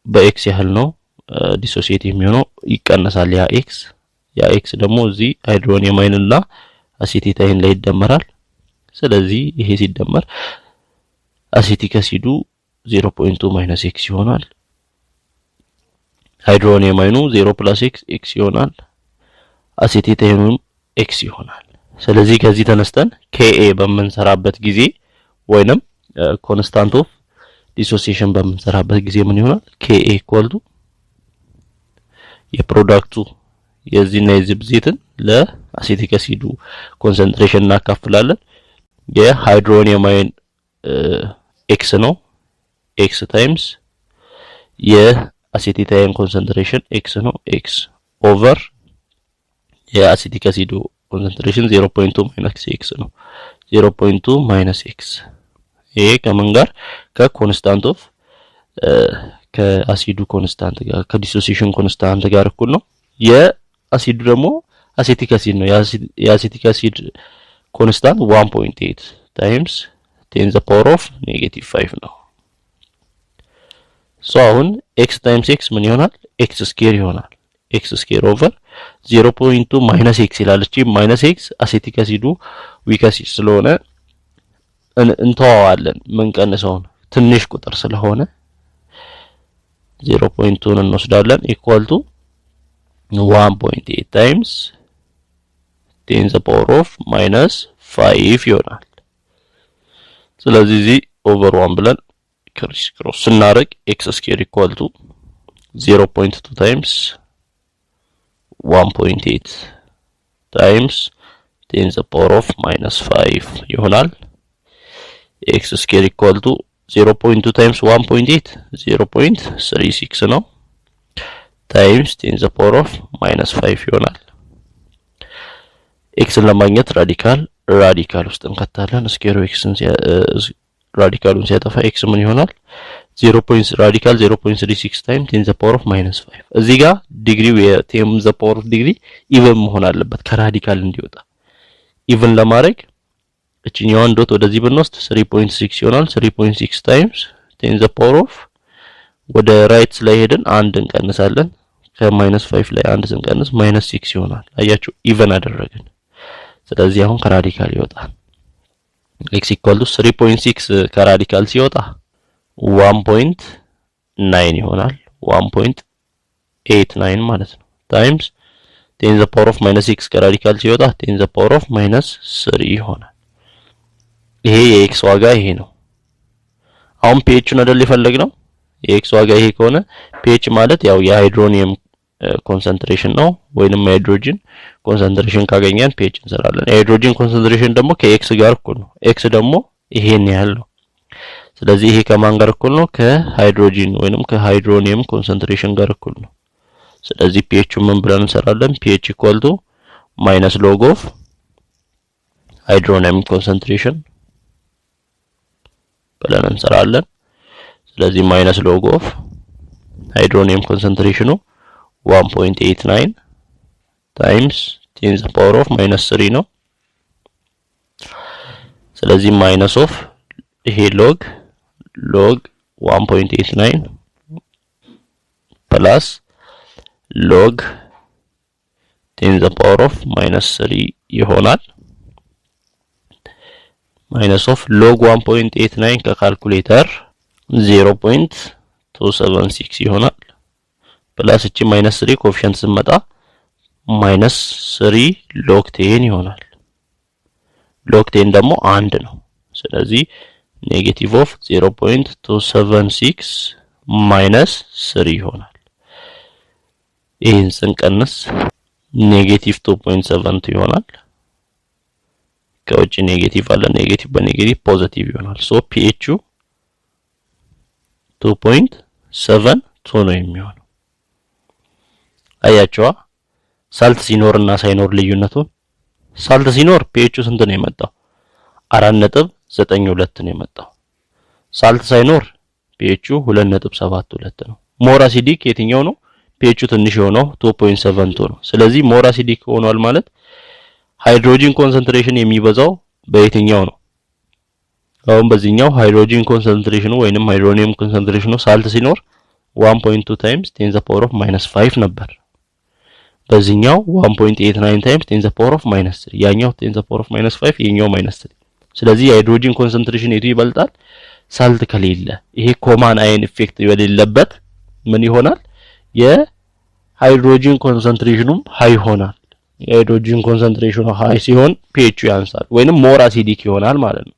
በኤክስ ያህል ነው ዲሶሲዬት የሚሆነው ይቀነሳል ያ ኤክስ ደግሞ እዚህ ሃይድሮኒየም አይንና አሲቴታይን ላይ ይደመራል ስለዚህ ይሄ ሲደመር አሲቲክ አሲዱ 0.2 - x ይሆናል ሃይድሮኒየም አይኑ 0 + x ይሆናል አሲቴታይኑ x ይሆናል ስለዚህ ከዚህ ተነስተን Ka በመንሰራበት ጊዜ ወይንም ኮንስታንት ኦፍ ዲሶሲዬሽን በመንሰራበት ጊዜ ምን ይሆናል Ka = የፕሮዳክቱ የዚህና የዚህ ብዜትን ለአሲቲክ አሲዱ ኮንሰንትሬሽን እናካፍላለን የሃይድሮኒየም አይን x ነው x ታይምስ የአሲቴታይን ኮንሰንትሬሽን x ነው x ኦቨር የአሲቲክ አሲዱ ኮንሰንትሬሽን 0.2 - x ነው 0.2 - x ይሄ ከምን ጋር ከኮንስታንት ኦፍ ከአሲዱ ኮንስታንት ጋር ከዲሶሲዬሽን ኮንስታንት ጋር እኩል ነው የአሲዱ ደግሞ አሲቲክ አሲድ ነው የአሲቲክ አሲድ ኮንስታንት 1.8 ታይምስ 10⁻⁻5 ነው ሶ አሁን x ታይምስ x ምን ይሆናል x ስኩዌር ይሆናል x ስኩዌር ኦቨር 0.2 - x ይላል እቺ - x አሲቲክ አሲዱ ዊክ አሲድ ስለሆነ እንተዋዋለን ምን ቀንሰውን ትንሽ ቁጥር ስለሆነ 0.2 እንወስዳለን ኢኳል ቱ 1.8 ታይምስ 10⁻⁻5 ይሆናል ስለዚህ እዚህ ኦቨር 1 ብለን ክሮስ ስናደርግ x ስኩዌር ኢኳል ቱ 0.2 ታይምስ 1.8 ታይምስ 10⁻⁻5 ይሆናል x ስኩዌር ኢኳል ቱ 0.2 ታይምስ 1.8 0.36 ነው ታይምስ 10⁻⁻5 ይሆናል x ለማግኘት ራዲካል ውስጥ እንከታለን ስኩዌር xን ራዲካሉን ሲያጠፋ x ምን ይሆናል 0. ራዲካል 0.36 ታይምስ 10⁻⁻5 እዚህ ጋር ዲግሪው የ10⁻⁻ ዲግሪ ኢቭን መሆን አለበት ከራዲካል እንዲወጣ ኢቭን ለማድረግ እቺኛዋን ዶት ወደዚህ ብንወስድ 3.6 ይሆናል 3.6 ታይምስ 10⁻⁻ ወደ ራይት ላይ ሄደን አንድ እንቀንሳለን ከ-5 ላይ አንድ ስንቀንስ -6 ይሆናል አያችሁ ኢቭን አደረግን ስለዚህ አሁን ከራዲካል ይወጣል x = 3.6 ከራዲካል ሲወጣ 1.9 ይሆናል 1.89 ማለት ነው ታይምስ 10⁻⁻6 ከራዲካል ሲወጣ 10⁻⁻3 ይሆናል ይሄ የx ዋጋ ይሄ ነው አሁን pHን አይደል የፈለግነው የx ዋጋ ይሄ ከሆነ pH ማለት ያው የሃይድሮኒየም ኮንሰንትሬሽን ነው ወይንም ሃይድሮጂን ኮንሰንትሬሽን ካገኘን pH እንሰራለን ሃይድሮጂን ኮንሰንትሬሽን ደግሞ ከx ጋር እኩል ነው x ደግሞ ይሄን ያህል ነው ስለዚህ ይሄ ከማን ጋር እኩል ነው ከሃይድሮጂን ወይንም ከሃይድሮኒየም ኮንሰንትሬሽን ጋር እኩል ነው ስለዚህ pH ምን ብለን እንሰራለን pH = log of ሃይድሮኒየም ኮንሰንትሬሽን ብለን እንሰራለን ስለዚህ log of ሃይድሮኒየም ኮንሰንትሬሽኑ 1.89 times 10⁻⁻3 ነው ስለዚህ ማይነስ ኦፍ ይሄ log 1.89 ፕላስ log 10⁻⁻3 ይሆናል ማይነስ ኦፍ log 1.89 ከካልኩሌተር 0.276 ይሆናል ፕላስ እቺ -3 ኮኤፊሺየንት ስመጣ -3 log 10 ይሆናል log 10 ደግሞ 1 ነው ስለዚህ ኔጌቲቭ ኦፍ 0.276 -3 ይሆናል ይሄን ስንቀንስ ኔጌቲቭ 2.7 ይሆናል ከውጭ ኔጌቲቭ አለ ኔጌቲቭ በኔጌቲቭ ፖዚቲቭ ይሆናል ሶ pH 2.72 ነው የሚሆነው አያችዋ ሳልት ሲኖርና ሳይኖር ልዩነቱን ሳልት ሲኖር pH ስንት ነው የመጣው 4.92 ነው የመጣው ሳልት ሳይኖር pH 2.72 ነው ሞር አሲዲክ የትኛው ነው pH ትንሽ የሆነው 2.72 ነው ስለዚህ ሞር አሲዲክ ሆኗል ማለት ሃይድሮጂን ኮንሰንትሬሽን የሚበዛው በየትኛው ነው አሁን በዚህኛው ሃይድሮጂን ኮንሰንትሬሽኑ ወይንም ሃይድሮኒየም ኮንሰንትሬሽኑ ሳልት ሲኖር 1.2 times 10 to the power of -5 ነበር በዚህኛው 1.89 times 10 to the power of -3 ያኛው 10 to the power of -5 የኛው -3 ስለዚህ ሃይድሮጂን ኮንሰንትሬሽን የቱ ይበልጣል ሳልት ከሌለ ይሄ ኮማን አየን ኢፌክት የሌለበት ምን ይሆናል የሃይድሮጂን ኮንሰንትሬሽኑም ሃይ ይሆናል የሃይድሮጂን ኮንሰንትሬሽኑ ሃይ ሲሆን pH ያንሳል ወይንም ሞር አሲዲክ ይሆናል ማለት ነው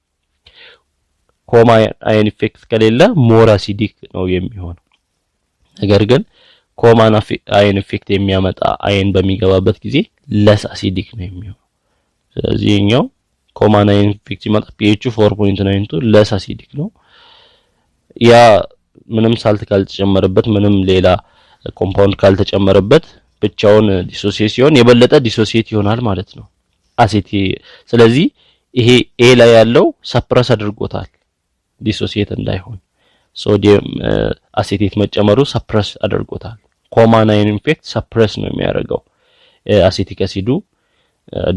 ኮማን አየን ኢፌክት ከሌለ ሞር አሲዲክ ነው የሚሆነው ነገር ግን ኮማን አየን ኢፌክት የሚያመጣ አየን በሚገባበት ጊዜ ለስ አሲዲክ ነው የሚሆነው ስለዚህ የኛው ኮማን አየን ኢፌክት ሲመጣ pH 4.92 ለስ አሲዲክ ነው ያ ምንም ሳልት ካልተጨመረበት ምንም ሌላ ኮምፓውንድ ካልተጨመረበት ብቻውን ዲሶሲዬት ሲሆን የበለጠ ዲሶሲዬት ይሆናል ማለት ነው አሲቲ ስለዚህ ይሄ ኤ ላይ ያለው ሰፕረስ አድርጎታል ዲሶሲዬት እንዳይሆን ሶዲየም አሲቴት መጨመሩ ሰፕረስ አድርጎታል ኮማን አየን ኢፌክት ሰፕረስ ነው የሚያደርገው አሲቲክ አሲዱ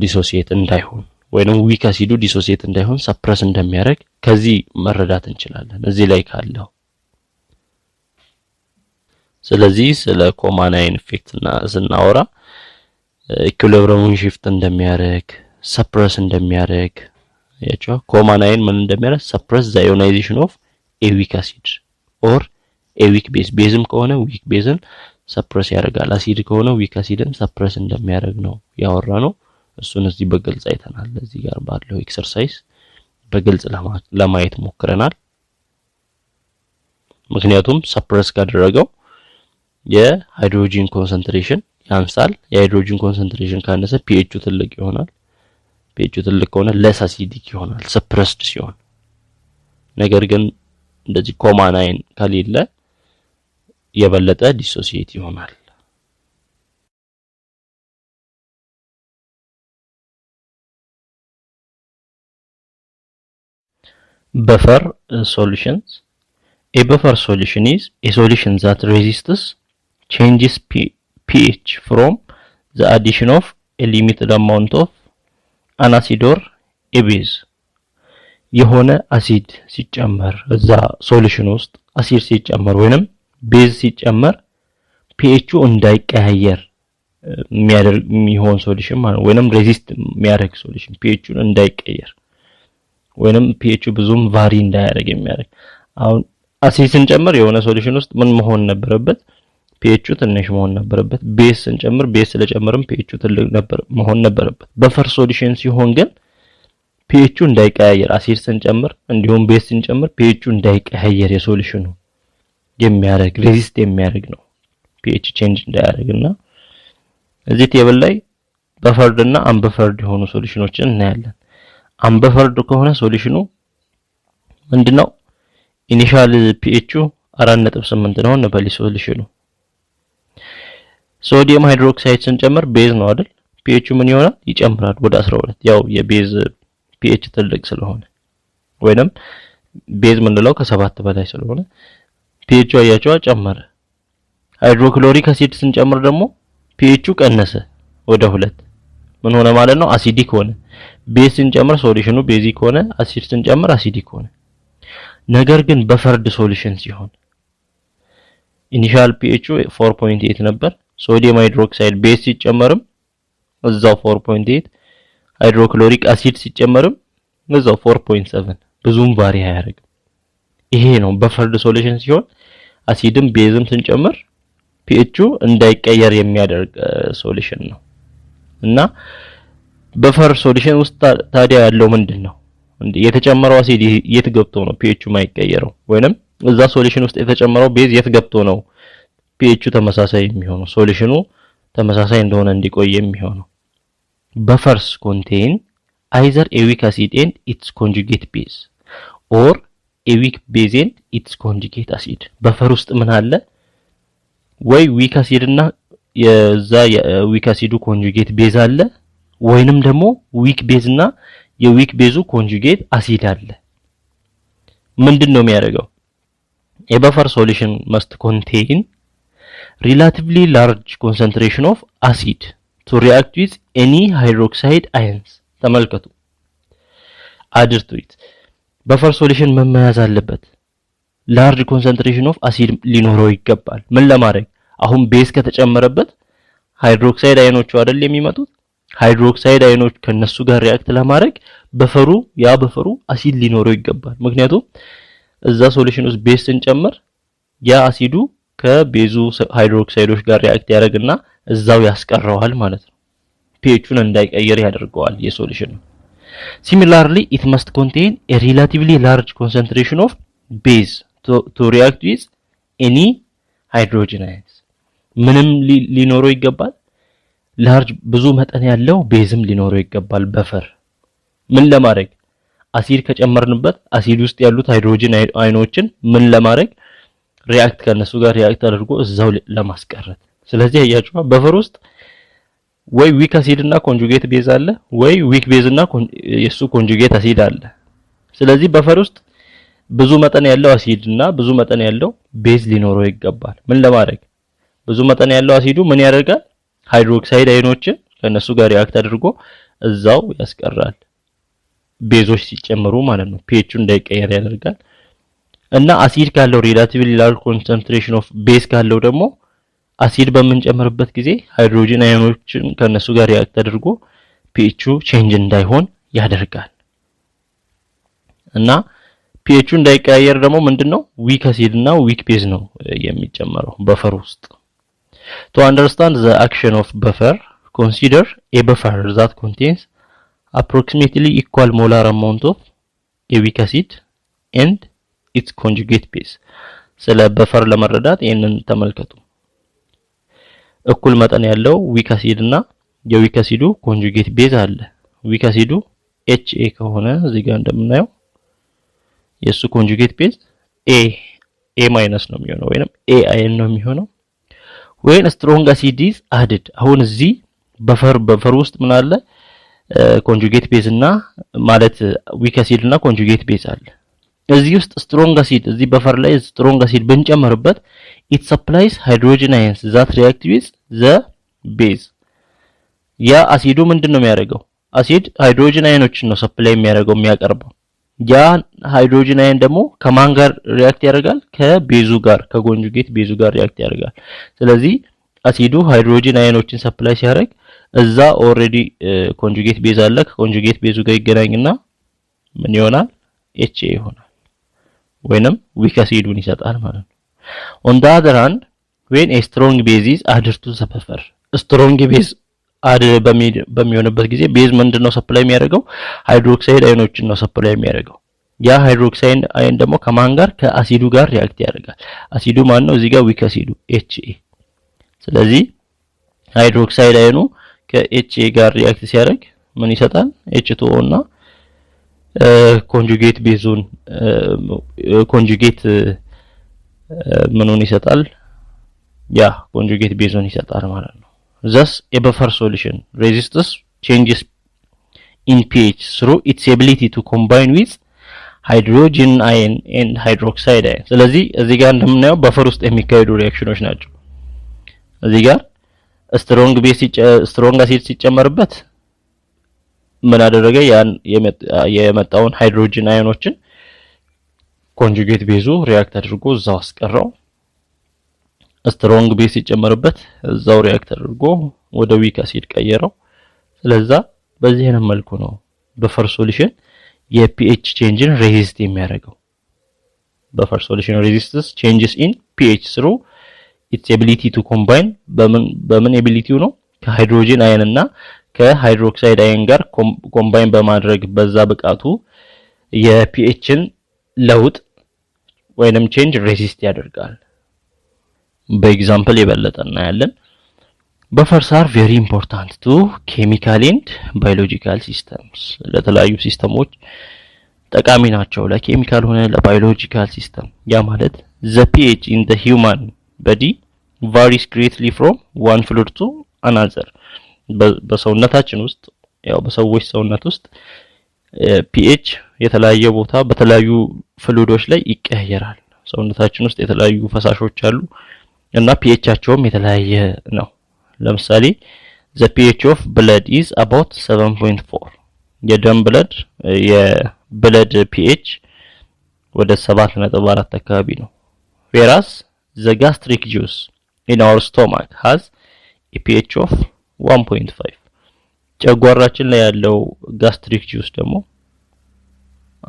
ዲሶሲዬት እንዳይሆን ወይንም ዊክ አሲዱ ዲሶሲዬት እንዳይሆን ሰፕረስ እንደሚያደርግ ከዚህ መረዳት እንችላለን እዚህ ላይ ካለው ስለዚህ ስለ ኮማን አየን ኢፌክት እና ስናወራ ኢኩሊብሪየም ሽፍት እንደሚያደርግ ሰፕረስ እንደሚያደርግ ያቻው ኮማን አየን ምን እንደሚያደርግ ሰፕረስ ዘ አዮናይዜሽን ኦፍ a weak acid or a weak base ቤዝም ከሆነ weak ቤዝን ሰፕረስ ያደርጋል አሲድ ከሆነ weak አሲድን ሰፕረስ እንደሚያደርግ ነው ያወራነው እሱን እዚህ በግልጽ አይተናል እዚህ ጋር ባለው ኤክሰርሳይዝ በግልጽ ለማየት ሞክረናል ምክንያቱም ሰፕረስ ካደረገው የሃይድሮጂን ኮንሰንትሬሽን ያንሳል የሃይድሮጂን ኮንሰንትሬሽን ካነሰ pH ትልቅ ይሆናል pH ትልቅ ከሆነ ለስ አሲዲክ ይሆናል ሰፕረስድ ሲሆን ነገር ግን እንደዚህ ኮማን አየን ከሌለ የበለጠ ዲሶሲዬት ይሆናል buffer solutions a buffer solution is a solution that resists changes pH from the addition of a limited amount of an acid or a base የሆነ አሲድ ሲጨመር እዛ ሶሉሽን ውስጥ አሲድ ሲጨመር ወይንም ቤዝ ሲጨመር pH እንዳይቀያየር የሚሆን ሶሉሽን ማለት ወይንም ሬዚስት የሚያደርግ ሶሉሽን pH እንዳይቀየር ወይንም pH ብዙም ቫሪ እንዳያደርግ የሚያደርግ አሁን አሲድ ስንጨምር የሆነ ሶሉሽን ውስጥ ምን መሆን ነበረበት pH ትንሽ መሆን ነበረበት ቤዝ ስንጨምር ቤዝ ስለጨመርም pH ትልቅ ነበር መሆን ነበረበት በፈር ሶሉሽን ሲሆን ግን pH እንዳይቀያየር አሲድ ስንጨምር እንዲሁም ቤዝ ስንጨምር pH እንዳይቀያየር የሶሉሽኑ የሚያደርግ ሬዚስት የሚያደርግ ነው pH ቼንጅ እንዳያደርግና እዚህ ቴብል ላይ በፈርድ እና አንበፈርድ የሆኑ ሶሉሽኖችን እናያለን አንበፈርድ ከሆነ ሶሉሽኑ ምንድነው ኢኒሻል pH 4.8 ነው እንበል ሶሉሽኑ ሶዲየም ሃይድሮክሳይድ ስንጨምር ቤዝ ነው አይደል pH ምን ይሆናል ይጨምራል ወደ 12 ያው የቤዝ pH ትልቅ ስለሆነ ወይንም ቤዝ ምንለው ከ7 በላይ ስለሆነ pH ያያቸው ጨመረ ሃይድሮክሎሪክ አሲድ ስንጨምር ደግሞ pH ቀነሰ ወደ 2 ምን ሆነ ማለት ነው አሲዲክ ሆነ ቤዝ ስንጨምር ሶሉሽኑ ቤዚክ ሆነ አሲድ ስንጨምር አሲዲክ ሆነ ነገር ግን በፈርድ ሶሉሽን ሲሆን ኢኒሻል pH 4.8 ነበር ሶዲየም ሃይድሮክሳይድ ቤዝ ሲጨመርም እዛው 4.8 ሃይድሮክሎሪክ አሲድ ሲጨመርም እዛው 4.7 ብዙም ቫሪ አያደርግም ይሄ ነው በፈርድ ሶሉሽን ሲሆን አሲድም ቤዝም ስንጨምር pH እንዳይቀየር የሚያደርግ ሶሉሽን ነው እና በፈር ሶሉሽን ውስጥ ታዲያ ያለው ምንድነው የተጨመረው አሲድ የት ገብቶ ነው pH ማይቀየረው ወይንም እዛ ሶሉሽን ውስጥ የተጨመረው ቤዝ የት ገብቶ ነው pH ተመሳሳይ የሚሆነው ሶሉሽኑ ተመሳሳይ እንደሆነ እንዲቆይ የሚሆነው buffers contain either a weak acid and its conjugate base or a weak base and its conjugate acid buffer ውስጥ ምን አለ ወይ weak acid እና የዛ weak acid conjugate base አለ ወይንም ደግሞ weak base እና የweak base conjugate acid አለ ምንድነው የሚያደርገው a buffer solution must contain relatively large concentration of acid to react with any hydroxide ions ተመልከቱ add to it በፈር ሶሉሽን መመያዝ አለበት large concentration of acid ሊኖረው ይገባል ምን ለማድረግ አሁን ቤዝ ከተጨመረበት ሃይድሮክሳይድ አዮኖቹ አይደል የሚመጡት ሃይድሮክሳይድ አዮኖች ከነሱ ጋር ሪአክት ለማድረግ በፈሩ አሲድ ሊኖረው ይገባል ምክንያቱም እዛ ሶሉሽን ውስጥ ቤዝ ስንጨምር ያ አሲዱ ከቤዙ ሃይድሮክሳይዶች ጋር ሪአክት ያደርግና እዛው ያስቀረዋል ማለት ነው pHን እንዳይቀየር ያደርገዋል የሶሉሽን Similarly it must contain a relatively large concentration of base to react with any hydrogen ions ምንም ሊኖረው ይገባል ላርጅ ብዙ መጠን ያለው ቤዝም ሊኖረው ይገባል በፈር ምን ለማድረግ አሲድ ከጨመርንበት አሲድ ውስጥ ያሉት ሃይድሮጅን አዮኖችን ምን ለማድረግ ሪአክት ከነሱ ጋር ሪአክት አድርጎ እዛው ለማስቀረት ስለዚህ ያያችኋ በፈር ውስጥ ወይ ዊክ አሲድ እና ኮንጁጌት ቤዝ አለ ወይ ዊክ ቤዝ እና የሱ ኮንጁጌት አሲድ አለ ስለዚህ በፈር ውስጥ ብዙ መጠን ያለው አሲድ እና ብዙ መጠን ያለው ቤዝ ሊኖረው ይገባል ምን ለማድረግ ብዙ መጠን ያለው አሲዱ ምን ያደርጋል ሃይድሮክሳይድ አዮኖችን ከነሱ ጋር ሪአክት አድርጎ እዛው ያስቀራል ቤዞች ሲጨመሩ ማለት ነው pH እንዳይቀየር ያደርጋል እና አሲድ ካለው ሪላቲቭሊ ላርጅ ኮንሰንትሬሽን ኦፍ ቤዝ ካለው ደግሞ አሲድ በመንጨመርበት ጊዜ ሃይድሮጅን አዮኖችን ከነሱ ጋር ሪአክት አድርጎ pH ቼንጅ እንዳይሆን ያደርጋል እና pH እንዳይቀየር ደግሞ ምንድነው ዊክ አሲድ እና ዊክ ቤዝ ነው የሚጨመረው በፈር ውስጥ To understand the action of buffer consider a buffer that contains approximately equal molar amount of a weak acid and its conjugate base ስለ በፈር ለመረዳት ይሄንን ተመልከቱ እኩል መጠን ያለው ዊክ አሲድ እና የዊክ አሲዱ ኮንጁጌት ቤዝ አለ ዊክ አሲዱ HA ከሆነ እዚህ ጋር እንደምናየው የሱ ኮንጁጌት ቤዝ A- ነው የሚሆነው ወይንም AIN ነው የሚሆነው when strong acid is added አሁን እዚህ በፈር ውስጥ ምን አለ ኮንጁጌት ቤዝ እና ማለት ዊክ አሲድ እና ኮንጁጌት ቤዝ አለ እዚህ ውስጥ ስትሮንግ አሲድ እዚህ በፈር ላይ ስትሮንግ አሲድ ብንጨምርበት it supplies hydrogen ions that react with the base ያ አሲዱ ምንድነው የሚያደርገው አሲድ ሃይድሮጅን አዮኖችን ነው ሰፕላይ የሚያቀርበው ያ ሃይድሮጅን አዮን ደግሞ ከማን ጋር ሪአክት ያደርጋል ከቤዙ ጋር ከኮንጁጌት ቤዙ ጋር ሪአክት ያደርጋል ስለዚህ አሲዱ ሃይድሮጅን አዮኖችን ሰፕላይ ሲያደርግ እዛ ኦሬዲ ኮንጁጌት ቤዝ አለ ከኮንጁጌት ቤዙ ጋር ይገናኝና ምን ይሆናል HA ይሆናል ወይንም ዊክ አሲዱን ይሰጣል ማለት ነው on the other hand when a strong base is added to the buffer strong base አድ በሚሆንበት ጊዜ ቤዝ ምንድነው ሰፕላይ የሚያደርገው ሃይድሮክሳይድ አዮኖችን ነው ሰፕላይ የሚያደርገው ያ ሃይድሮክሳይድ አዮን ደግሞ ከማን ጋር ከአሲዱ ጋር ሪአክት ያደርጋል አሲዱ ማን ነው እዚህ ጋር ዊክ አሲዱ HA ስለዚህ ሃይድሮክሳይድ አዮኑ ከHA ጋር ሪአክት ሲያደርግ ምን ይሰጣል H2O እና ኮንጁጌት ቤዙን ኮንጁጌት ምኑን ይሰጣል ያ ኮንጁጌት ቤዙን ይሰጣል ማለት ነው Thus, a buffer solution resists changes in pH through its ability to combine with hydrogen ion and hydroxide ion. ስለዚህ እዚህ ጋር እንደምናየው በፈር ውስጥ የሚካሄዱ ሪአክሽኖች ናቸው እዚህ ጋር ስትሮንግ አሲድ ሲጨመርበት ምን አደረገ ያን የመጣውን ሃይድሮጅን አዮኖችን ኮንጁጌት ቤዙ ሪአክት አድርጎ እዛው አስቀረው ስትሮንግ ቤዝ ሲጨመርበት እዛው ሪአክት አድርጎ ወደ ዊክ አሲድ ቀየረው ስለዚህ በዚህ አይነት መልኩ ነው በፈር ሶሉሽን የፒኤች ቼንጅን ሬዚስት የሚያደርገው በፈር ሶሉሽን ሬዚስተንስ ቼንጅስ ኢን ፒኤች through its ability to combine በምን ኤቢሊቲው ነው ከሃይድሮጅን አየን እና ከሃይድሮክሳይድ አየን ጋር ኮምባይን በማድረግ በዛ ብቃቱ የፒኤችን ለውጥ ወይንም ቼንጅ ሬዚስት ያደርጋል በኤግዛምፕል የበለጠና ያለን buffers are very important to chemical and biological systems ለተለያዩ ሲስተሞች ጠቃሚ ናቸው ለኬሚካል ሆነ ለባዮሎጂካል ሲስተም ያ ማለት the pH in the human body varies greatly from one fluid to another በሰውነታችን ውስጥ ያው በሰዎች ሰውነት ውስጥ pH የተለያየ ቦታ በተለያዩ ፍሉዶች ላይ ይቀያየራል ሰውነታችን ውስጥ የተለያዩ ፈሳሾች አሉ እና pHአቸውም የተለያየ ነው ለምሳሌ the pH of blood is about 7.4 የደም የብለድ pH ወደ 7.4 አካባቢ ነው whereas the gastric juice in our stomach has a pH of 1.5 ጨጓራችን ላይ ያለው gastric juice ደግሞ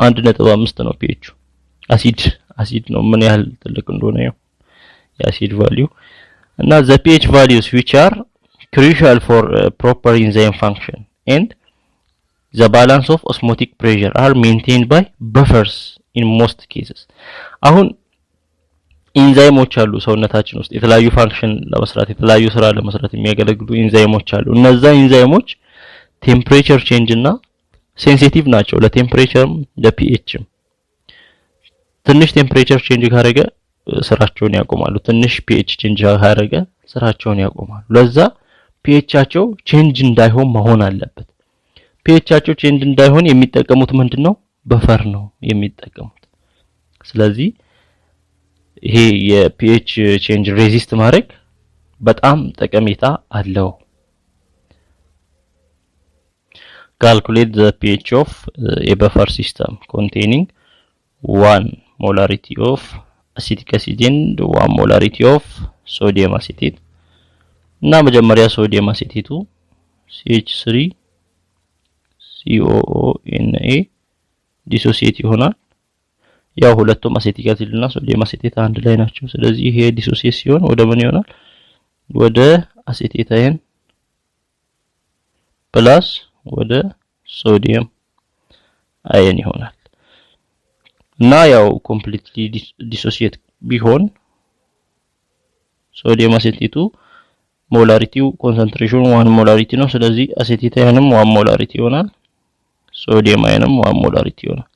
1.5 ነው pH አሲድ ነው ምን ያህል ትልቅ እንደሆነ ነው የአሲድ value እና the pH values which are crucial for proper enzyme function and the balance of osmotic pressure are maintained by buffers in most cases አሁን ኢንዛይሞች አሉ ሰውነታችን ውስጥ የተለያዩ ፋንክሽን ለመስራት የተለያዩ ስራ ለመስራት የሚያገለግሉ ኢንዛይሞች አሉ እነዛ ኢንዛይሞች ቴምፕሬቸር ቼንጅ እና ሴንሲቲቭ ናቸው ለቴምፕሬቸርም ለፒኤችም ትንሽ ቴምፕሬቸር ቼንጅ ካረገ ስራቸውን ያቆማሉ ትንሽ ፒኤች ቼንጅ ካረገ ስራቸውን ያቆማሉ ለዛ ፒኤቻቸው ቼንጅ እንዳይሆን መሆን አለበት ፒኤቻቸው ቼንጅ እንዳይሆን የሚጠቀሙት ምንድነው በፈር ነው የሚጠቀሙት ስለዚህ ይሄ የፒኤች ቼንጅ ሬዚስት ማድረግ በጣም ጠቀሜታ አለው calculate the pH of a buffer system containing 1 molarity of acetic acid and 1 molarity of sodium acetate እና መጀመሪያ ሶዲየም አሴቴቱ CH3 COONA ዲሶሲየት ይሆናል ያው ሁለቱም አሴቲክ አሲድ እና ሶዲየም አሴቴት አንድ ላይ ናቸው ስለዚህ ይሄ ዲሶሲየት ሲሆን ወደ ምን ይሆናል ወደ አሴቴት አይን ፕላስ ወደ ሶዲየም አይን ይሆናል እና ያው ኮምፕሊትሊ ዲሶሲየት ቢሆን ሶዲየም አሴቴቱ ሞላሪቲው ኮንሰንትሬሽኑ 1 ሞላሪቲ ነው ስለዚህ አሴቴት አይንም 1 ሞላሪቲ ይሆናል ሶዲየም አይንም 1 ሞላሪቲ ይሆናል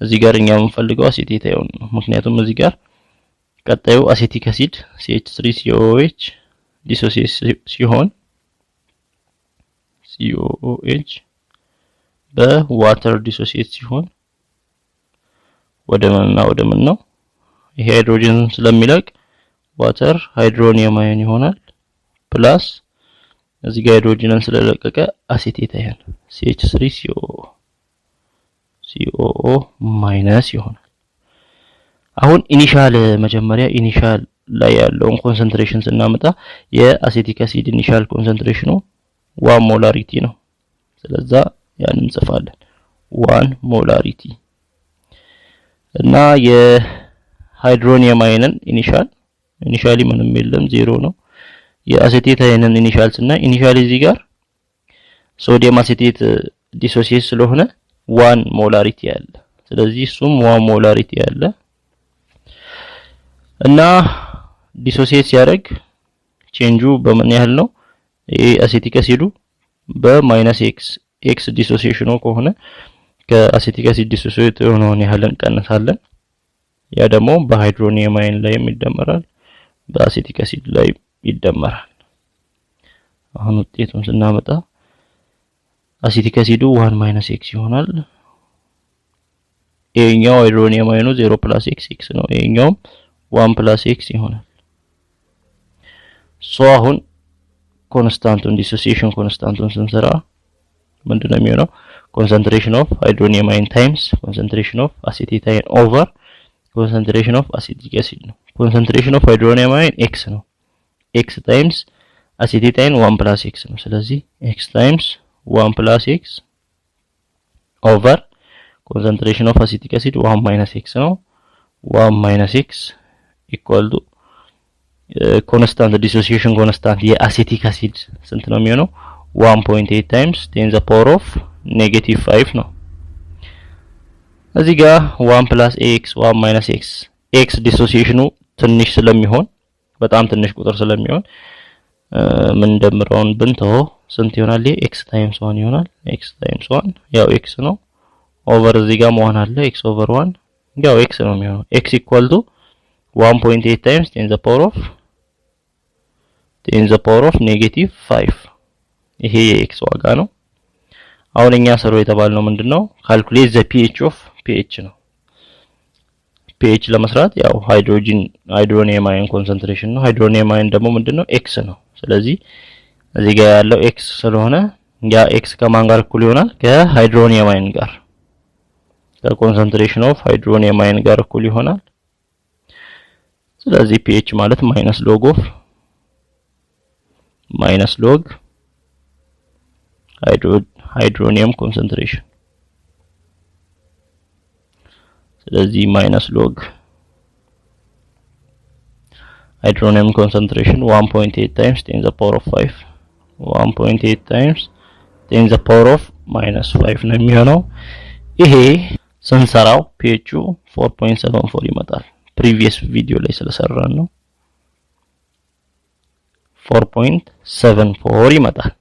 እዚህ ጋር እኛ የምንፈልገው አሴቴት አይሆን ነው ምክንያቱም እዚህ ጋር ቀጣዩ አሴቲክ አሲድ CH3COOH ዲሶሲየት ሲሆን COOH በዋተር ዲሶሲየት ሲሆን ወደ ምን ነው ይሄ ሃይድሮጅን ስለሚለቅ ዋተር ሃይድሮኒየም አየን ይሆናል ፕላስ እዚህ ጋር ሃይድሮጅንን ስለለቀቀ አሴቴት አይሆን CH3COO ማይነስ ይሆናል አሁን መጀመሪያ ኢኒሻል ላይ ያለውን ኮንሰንትሬሽን ስናመጣ የአሴቲክ አሲድ ኢኒሻል ኮንሰንትሬሽኑ 1 ሞላሪቲ ነው ስለዚህ ያንን እንጽፋለን 1 ሞላሪቲ እና የሃይድሮኒየም አይንን ኢኒሻሊ ምንም የለም 0 ነው የአሴቴት አይንን ኢኒሻሊ እዚህ ጋር ሶዲየም አሴቴት ዲሶሲየት ስለሆነ 1 ሞላሪቲ ያለ ስለዚህ እሱም 1 ሞላሪቲ ያለ እና ዲሶሲየት ሲያደርግ ቼንጁ በምን ያህል ነው ይሄ አሴቲክ አሲዱ በማይነስ ኤክስ ዲሶሲዬሽኑ ከሆነ ከአሴቲክ አሲድ ዲሶሲዬት የሆነውን ያህል እንቀንሳለን ያ ደግሞ በሃይድሮኒየም አይን ላይ ይደመራል በአሴቲክ አሲድ ላይ ይደመራል አሁን ውጤቱን ስናመጣ አሴቲክ አሲዱ 1 - x ይሆናል ይሄኛው ሃይድሮኒየም አይኑ 0 + x ነው ይሄኛው 1 + x ይሆናል አሁን ኮንስታንቱን ዲሶሲዬሽን ኮንስታንቱን ስንሰራ ምንድነው የሚሆነው concentration of hydronium ion times concentration of acetate ion over concentration of acetic acid ነው concentration of hydronium ion x ነው x times acetate ion 1 + x ነው ስለዚህ x times 1 + x over concentration of acetic acid 1 - x ነው 1 - x equal to constant dissociation constant የአሴቲክ አሲድ ስንት ነው የሚሆነው 1.8 times 10 the power of -5 ነው እዚህ ጋር 1 + x 1 - x x ዲሶሲዬሽኑ ትንሽ ስለሚሆን በጣም ትንሽ ቁጥር ስለሚሆን ምን ደምረውን ብንተው ስንት ይሆናል x times 1 ይሆናል x times 1 ያው x ነው ኦቨር እዚህ ጋር መሆን አለ x over 1 ያው x ነው የሚሆነው x equal to 1.8 times 10 the power of -5 ይሄ የx ዋጋ ነው አሁን እኛ ሰሩ የተባልነው ምንድነው calculate the pH of pH ነው pH ለመስራት ያው ሃይድሮኒየም አየን ኮንሰንትሬሽን ነው ሃይድሮኒየም አየን ደግሞ ምንድነው x ነው ስለዚህ እዚህ ጋር ያለው x ስለሆነ ያ x ከማን ጋር እኩል ይሆናል ከሃይድሮኒየም አየን ጋር ከኮንሰንትሬሽን ኦፍ ሃይድሮኒየም አየን ጋር እኩል ይሆናል ስለዚህ pH ማለት minus log hydronium concentration ስለዚህ minus log hydronium concentration 1.8 times 10 to the power of 5 1.8 times 10 to the power of minus 5 ነው የሚሆነው ይሄ ስንሰራው pH 4.74 ይመጣል previous video ላይ ስለሰራን ነው 4.74 ይመጣል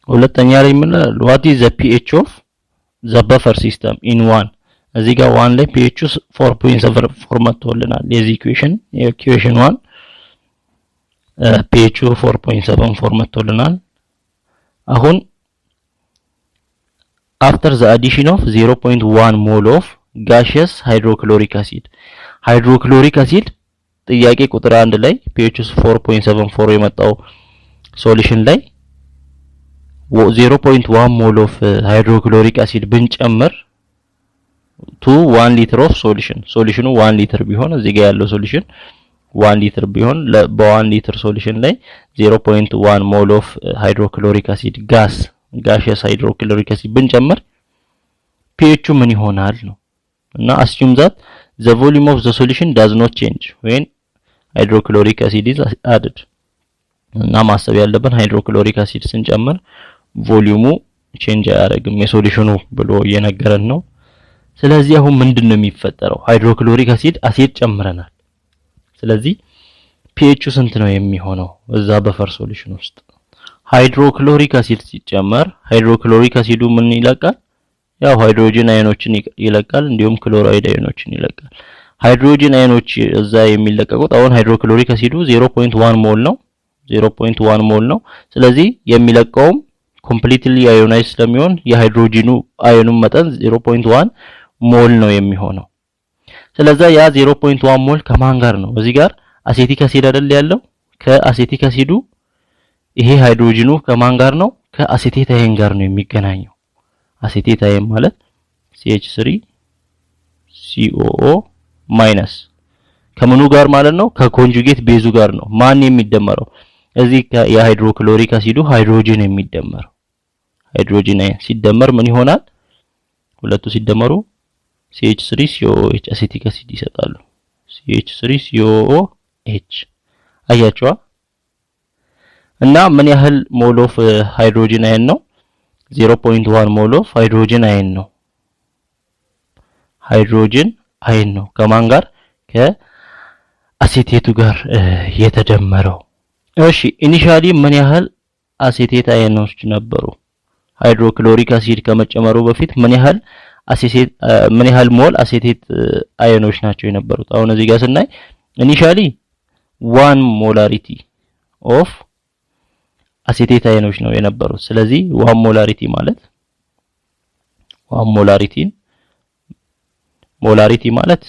ሁለተኛ ላይ ምን what is the pH of the buffer system in 1 እዚህ ጋር 1 ላይ pH 4.74 መጥቶልናል የዚህ equation 1 pH 4.74 መጥቶልናል አሁን after the addition of 0.1 mole of gaseous hydrochloric acid ጥያቄ ቁጥር 1 ላይ pH 4.74 የመጣው ሶሉሽን ላይ 0.1 ሞል ኦፍ ሃይድሮክሎሪክ አሲድ ብንጨምር to 1 liter of ሶሉሽኑ 1 ሊትር ቢሆን እዚህ ጋር ያለው ሶሉሽን 1 ሊትር ቢሆን በ1 ሊትር ሶሉሽን ላይ 0.1 ሞል ኦፍ ሃይድሮክሎሪክ አሲድ gaseous hydrochloric acid ብንጨምር pH ምን ይሆናል ነው እና assume that the volume of the solution does not change when hydrochloric acid is added እና ማሰብ ያለብን ሃይድሮክሎሪክ አሲድ ስንጨምር ቮሊዩሙ ቼንጅ አያደርግም የሶሉሽኑ ብሎ እየነገረን ነው ስለዚህ አሁን ምንድነው የሚፈጠረው ሃይድሮክሎሪክ አሲድ ጨምረናል ስለዚህ pH ስንት ነው የሚሆነው እዛ በፈር ሶሉሽን ውስጥ ሃይድሮክሎሪክ አሲድ ሲጨመር ሃይድሮክሎሪክ አሲዱ ምን ይለቃል ያው ሃይድሮጅን አዮኖችን ይለቃል እንዲሁም ክሎራይድ አዮኖችን ይለቃል ሃይድሮጅን አዮኖች እዛ የሚለቀቁት አሁን ሃይድሮክሎሪክ አሲዱ 0.1 ሞል ነው 0.1 ሞል ነው ስለዚህ የሚለቀውም ኮምፕሊትሊ አዮናይዝ ስለሚሆን የሃይድሮጂኑ አዮኑ መጠን 0.1 ሞል ነው የሚሆነው ስለዚህ ያ 0.1 ሞል ከማን ጋር ነው እዚህ ጋር አሴቲክ አሲድ አይደል ያለው ከአሴቲክ አሲዱ ይሄ ሃይድሮጂኑ ከማን ጋር ነው ከአሴቴት አየን ጋር ነው የሚገናኘው አሴቴት አየን ማለት CH3COO ማይነስ ከመኑ ጋር ማለት ነው ከኮንጁጌት ቤዙ ጋር ነው ማን የሚደመረው እዚህ የሃይድሮክሎሪክ አሲዱ ሃይድሮጂን የሚደመረው ሃይድሮጂን አየን ሲደመር ምን ይሆናል ሁለቱ ሲደመሩ CH3COOH አሴቲክ አሲድ ይሰጣሉ CH3COOH አያችዋ እና ምን ያህል ሞል ኦፍ ሃይድሮጂን አየን ነው 0.1 ሞል ኦፍ ሃይድሮጂን አየን ነው ከማን ጋር ከአሴቴቱ ጋር የተደመረው እሺ ኢኒሻሊ ምን ያህል አሴቴት አየኖች ነበሩ ሃይድሮክሎሪክ አሲድ ከመጨመሩ በፊት ምን ያህል ሞል አሴቴት አየኖች ናቸው የነበሩት አሁን እዚህ ጋር ስናይ ኢኒሻሊ 1 ሞላሪቲ ኦፍ አሴቴት አየኖች ነው የነበሩት ስለዚህ 1 ሞላሪቲ ማለት 1 ሞላሪቲ ማለት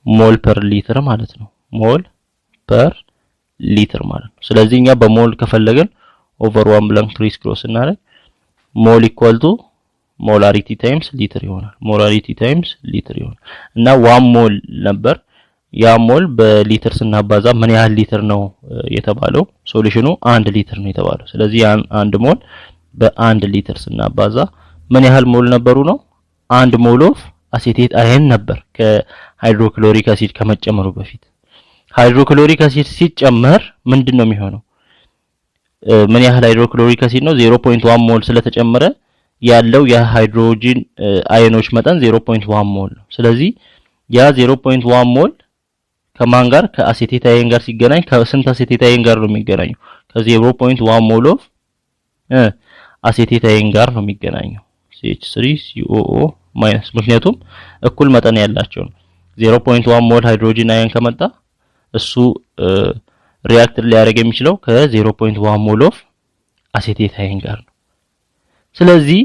ሞል ፐር ሊትር ማለት ነው ሞል ፐር ሊትር ማለት ነው ስለዚህ እኛ በሞል ከፈለገን ኦቨር 1 ብለን ክሪስ ክሮስ እናደርግ ሞል ኢኳል ቱ ሞላሪቲ ታይምስ ሊትር ይሆናል እና 1 ሞል ነበር ያ ሞል በሊትር ስናባዛ ምን ያህል ሊትር ነው የተባለው ሶሉሽኑ 1 ሊትር ነው የተባለው ስለዚህ 1 ሞል በ1 ሊትር ስናባዛ ምን ያህል ሞል ነበሩ ነው 1 ሞል ኦፍ አሴቴት አየን ነበር ከሃይድሮክሎሪክ አሲድ ከመጨመሩ በፊት ሃይድሮክሎሪክ አሲድ ሲጨመር ምንድነው የሚሆነው ምን ያህል ሃይድሮክሎሪክ አሲድ ነው 0.1 ሞል ስለተጨመረ ያለው የሃይድሮጂን አየኖች መጠን 0.1 ሞል ነው ስለዚህ ያ 0.1 ሞል ከማን ጋር ከአሴቴት አየን ጋር ሲገናኝ ከስንት አሴቴት አየን ጋር ነው የሚገናኘው ከ0.1 ሞል ኦፍ አሴቴት አየን ጋር ነው የሚገናኘው CH3COO ማይነስ ምክንያቱም እኩል መጠን ያላቸው ነው 0.1 ሞል ሃይድሮጂን አየን ከመጣ እሱ ሪአክት ሊያደርግ የሚችለው ከ0.1 ሞል ኦፍ አሴቴት አየን ጋር ነው ስለዚህ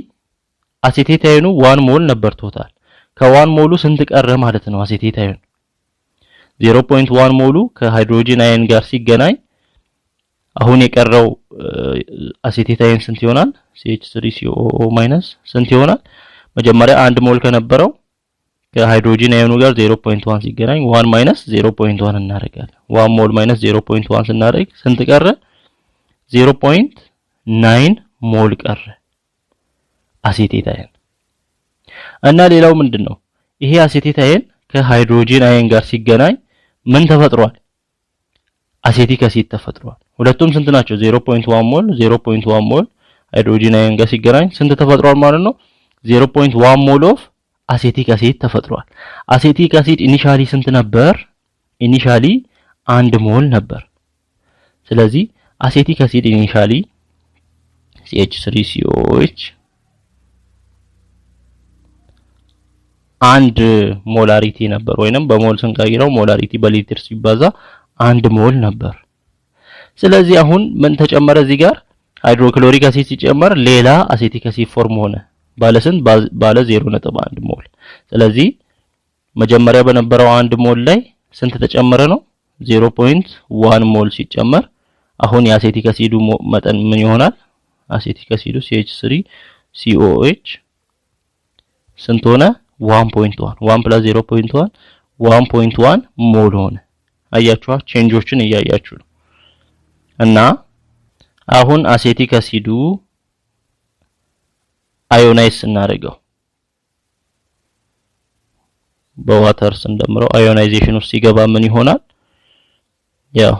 አሴቴት አየኑ 1 ሞል ነበር ቶታል ከ1 ሞሉ ስንት ቀረ ማለት ነው አሴቴት አዮን 0.1 ሞሉ ከሃይድሮጂን አየን ጋር ሲገናኝ አሁን የቀረው አሴቴት አየን ስንት ይሆናል CH3COO- ስንት ይሆናል መጀመሪያ 1 ሞል ከነበረው ከሃይድሮጂን አየኑ ጋር 0.1 ሲገናኝ 1 ማይነስ 0.1 እናደርጋለን 1 ሞል ማይነስ 0.1 ስናደርግ ስንት ቀረ 0.9 ሞል ቀረ አሴቴት አየን እና ሌላው ምንድነው ይሄ አሴቴት አየን ከሃይድሮጂን አየን ጋር ሲገናኝ ምን ተፈጥሯል አሴቲክ አሲድ ተፈጥሯል ሁለቱም ስንት ናቸው 0.1 ሞል 0.1 ሞል ሃይድሮጂን አየን ጋር ሲገናኝ ስንት ተፈጥሯል ማለት ነው 0.1 ሞል ኦፍ አሴቲክ አሲድ ተፈጥሯል አሴቲክ አሲድ ኢኒሻሊ ስንት ነበር ኢኒሻሊ 1 ሞል ነበር ስለዚህ አሴቲክ አሲድ ኢኒሻሊ CH3COOH አንድ ሞላሪቲ ነበር ወይንም በሞል ስንቀይረው ሞላሪቲ በሊትር ሲባዛ 1 ሞል ነበር ስለዚህ አሁን ምን ተጨመረ እዚህ ጋር ሃይድሮክሎሪክ አሲድ ሲጨመር ሌላ አሴቲክ አሲድ ፎርም ሆነ ባለ ስንት ባለ 0.1 ሞል ስለዚህ መጀመሪያ በነበረው 1 ሞል ላይ ስንት ተጨመረ ነው 0.1 ሞል ሲጨመር አሁን የአሴቲክ አሲዱ መጠን ምን ይሆናል አሴቲክ አሲዱ CH3COOH ስንት ሆነ 1.1 1 + 0.1 1.1 ሞል ሆነ አያችኋ ቼንጆችን እያያችሁ ነው እና አሁን አሴቲክ አሲዱ አዮናይዝ እናደርገው በዋተር ስንደምረው አዮናይዜሽን ውስጥ ሲገባ ምን ይሆናል ያው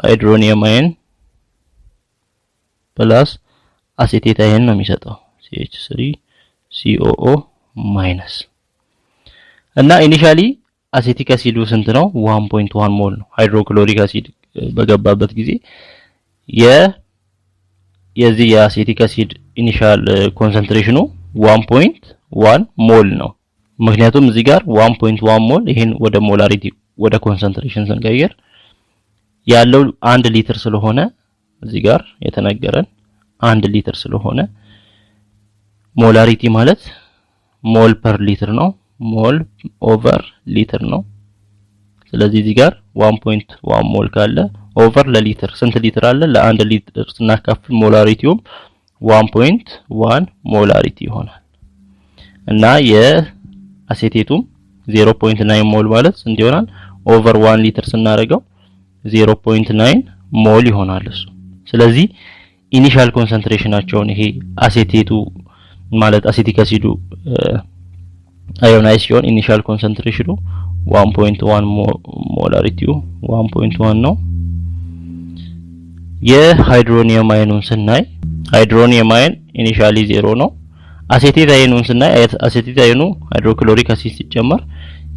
ሃይድሮኒየም አየን ፕላስ አሴቴት አየን ነው የሚሰጠው CH3COO- እና ኢኒሻሊ አሴቲክ አሲዱ ስንት ነው 1.1 ሞል ነው ሃይድሮክሎሪክ አሲድ በገባበት ጊዜ የዚህ የአሴቲክ አሲድ ኢኒሻል ኮንሰንትሬሽኑ 1.1 ሞል ነው ምክንያቱም እዚህ ጋር 1.1 ሞል ይሄን ወደ ሞላሪቲ ወደ ኮንሰንትሬሽን ስንቀይር ያለው 1 ሊትር ስለሆነ እዚህ ጋር የተነገረን 1 ሊትር ስለሆነ ሞላሪቲ ማለት ሞል ፐር ሊትር ነው ሞል ኦቨር ሊትር ነው ስለዚህ እዚህ ጋር 1.1 ሞል ካለ ኦቨር ለሊትር ስንት ሊትር አለ ለ1 ሊትር ስናካፍል ሞላሪቲውም 1.1 ሞላሪቲ ይሆናል እና የአሴቴቱም 0.9 ሞል ማለት ስንት ይሆናል ኦቨር 1 ሊትር ስናደርገው 0.9 ሞል ይሆናል እሱ ስለዚህ ኢኒሻል ኮንሰንትሬሽናቸውን ይሄ አሴቴቱ ማለት አሴቲክ አሲዱ አዮናይዝ ሲሆን ኢኒሻል ኮንሰንትሬሽኑ 1.1 ሞላሪቲው 1.1 ነው የሃይድሮኒየም አየኑን ስናይ ሃይድሮኒየም አየን ኢኒሻሊ 0 ነው አሴቴት አየኑን ስናይ አሴቴት አየኑ ሃይድሮክሎሪክ አሲድ ሲጨመር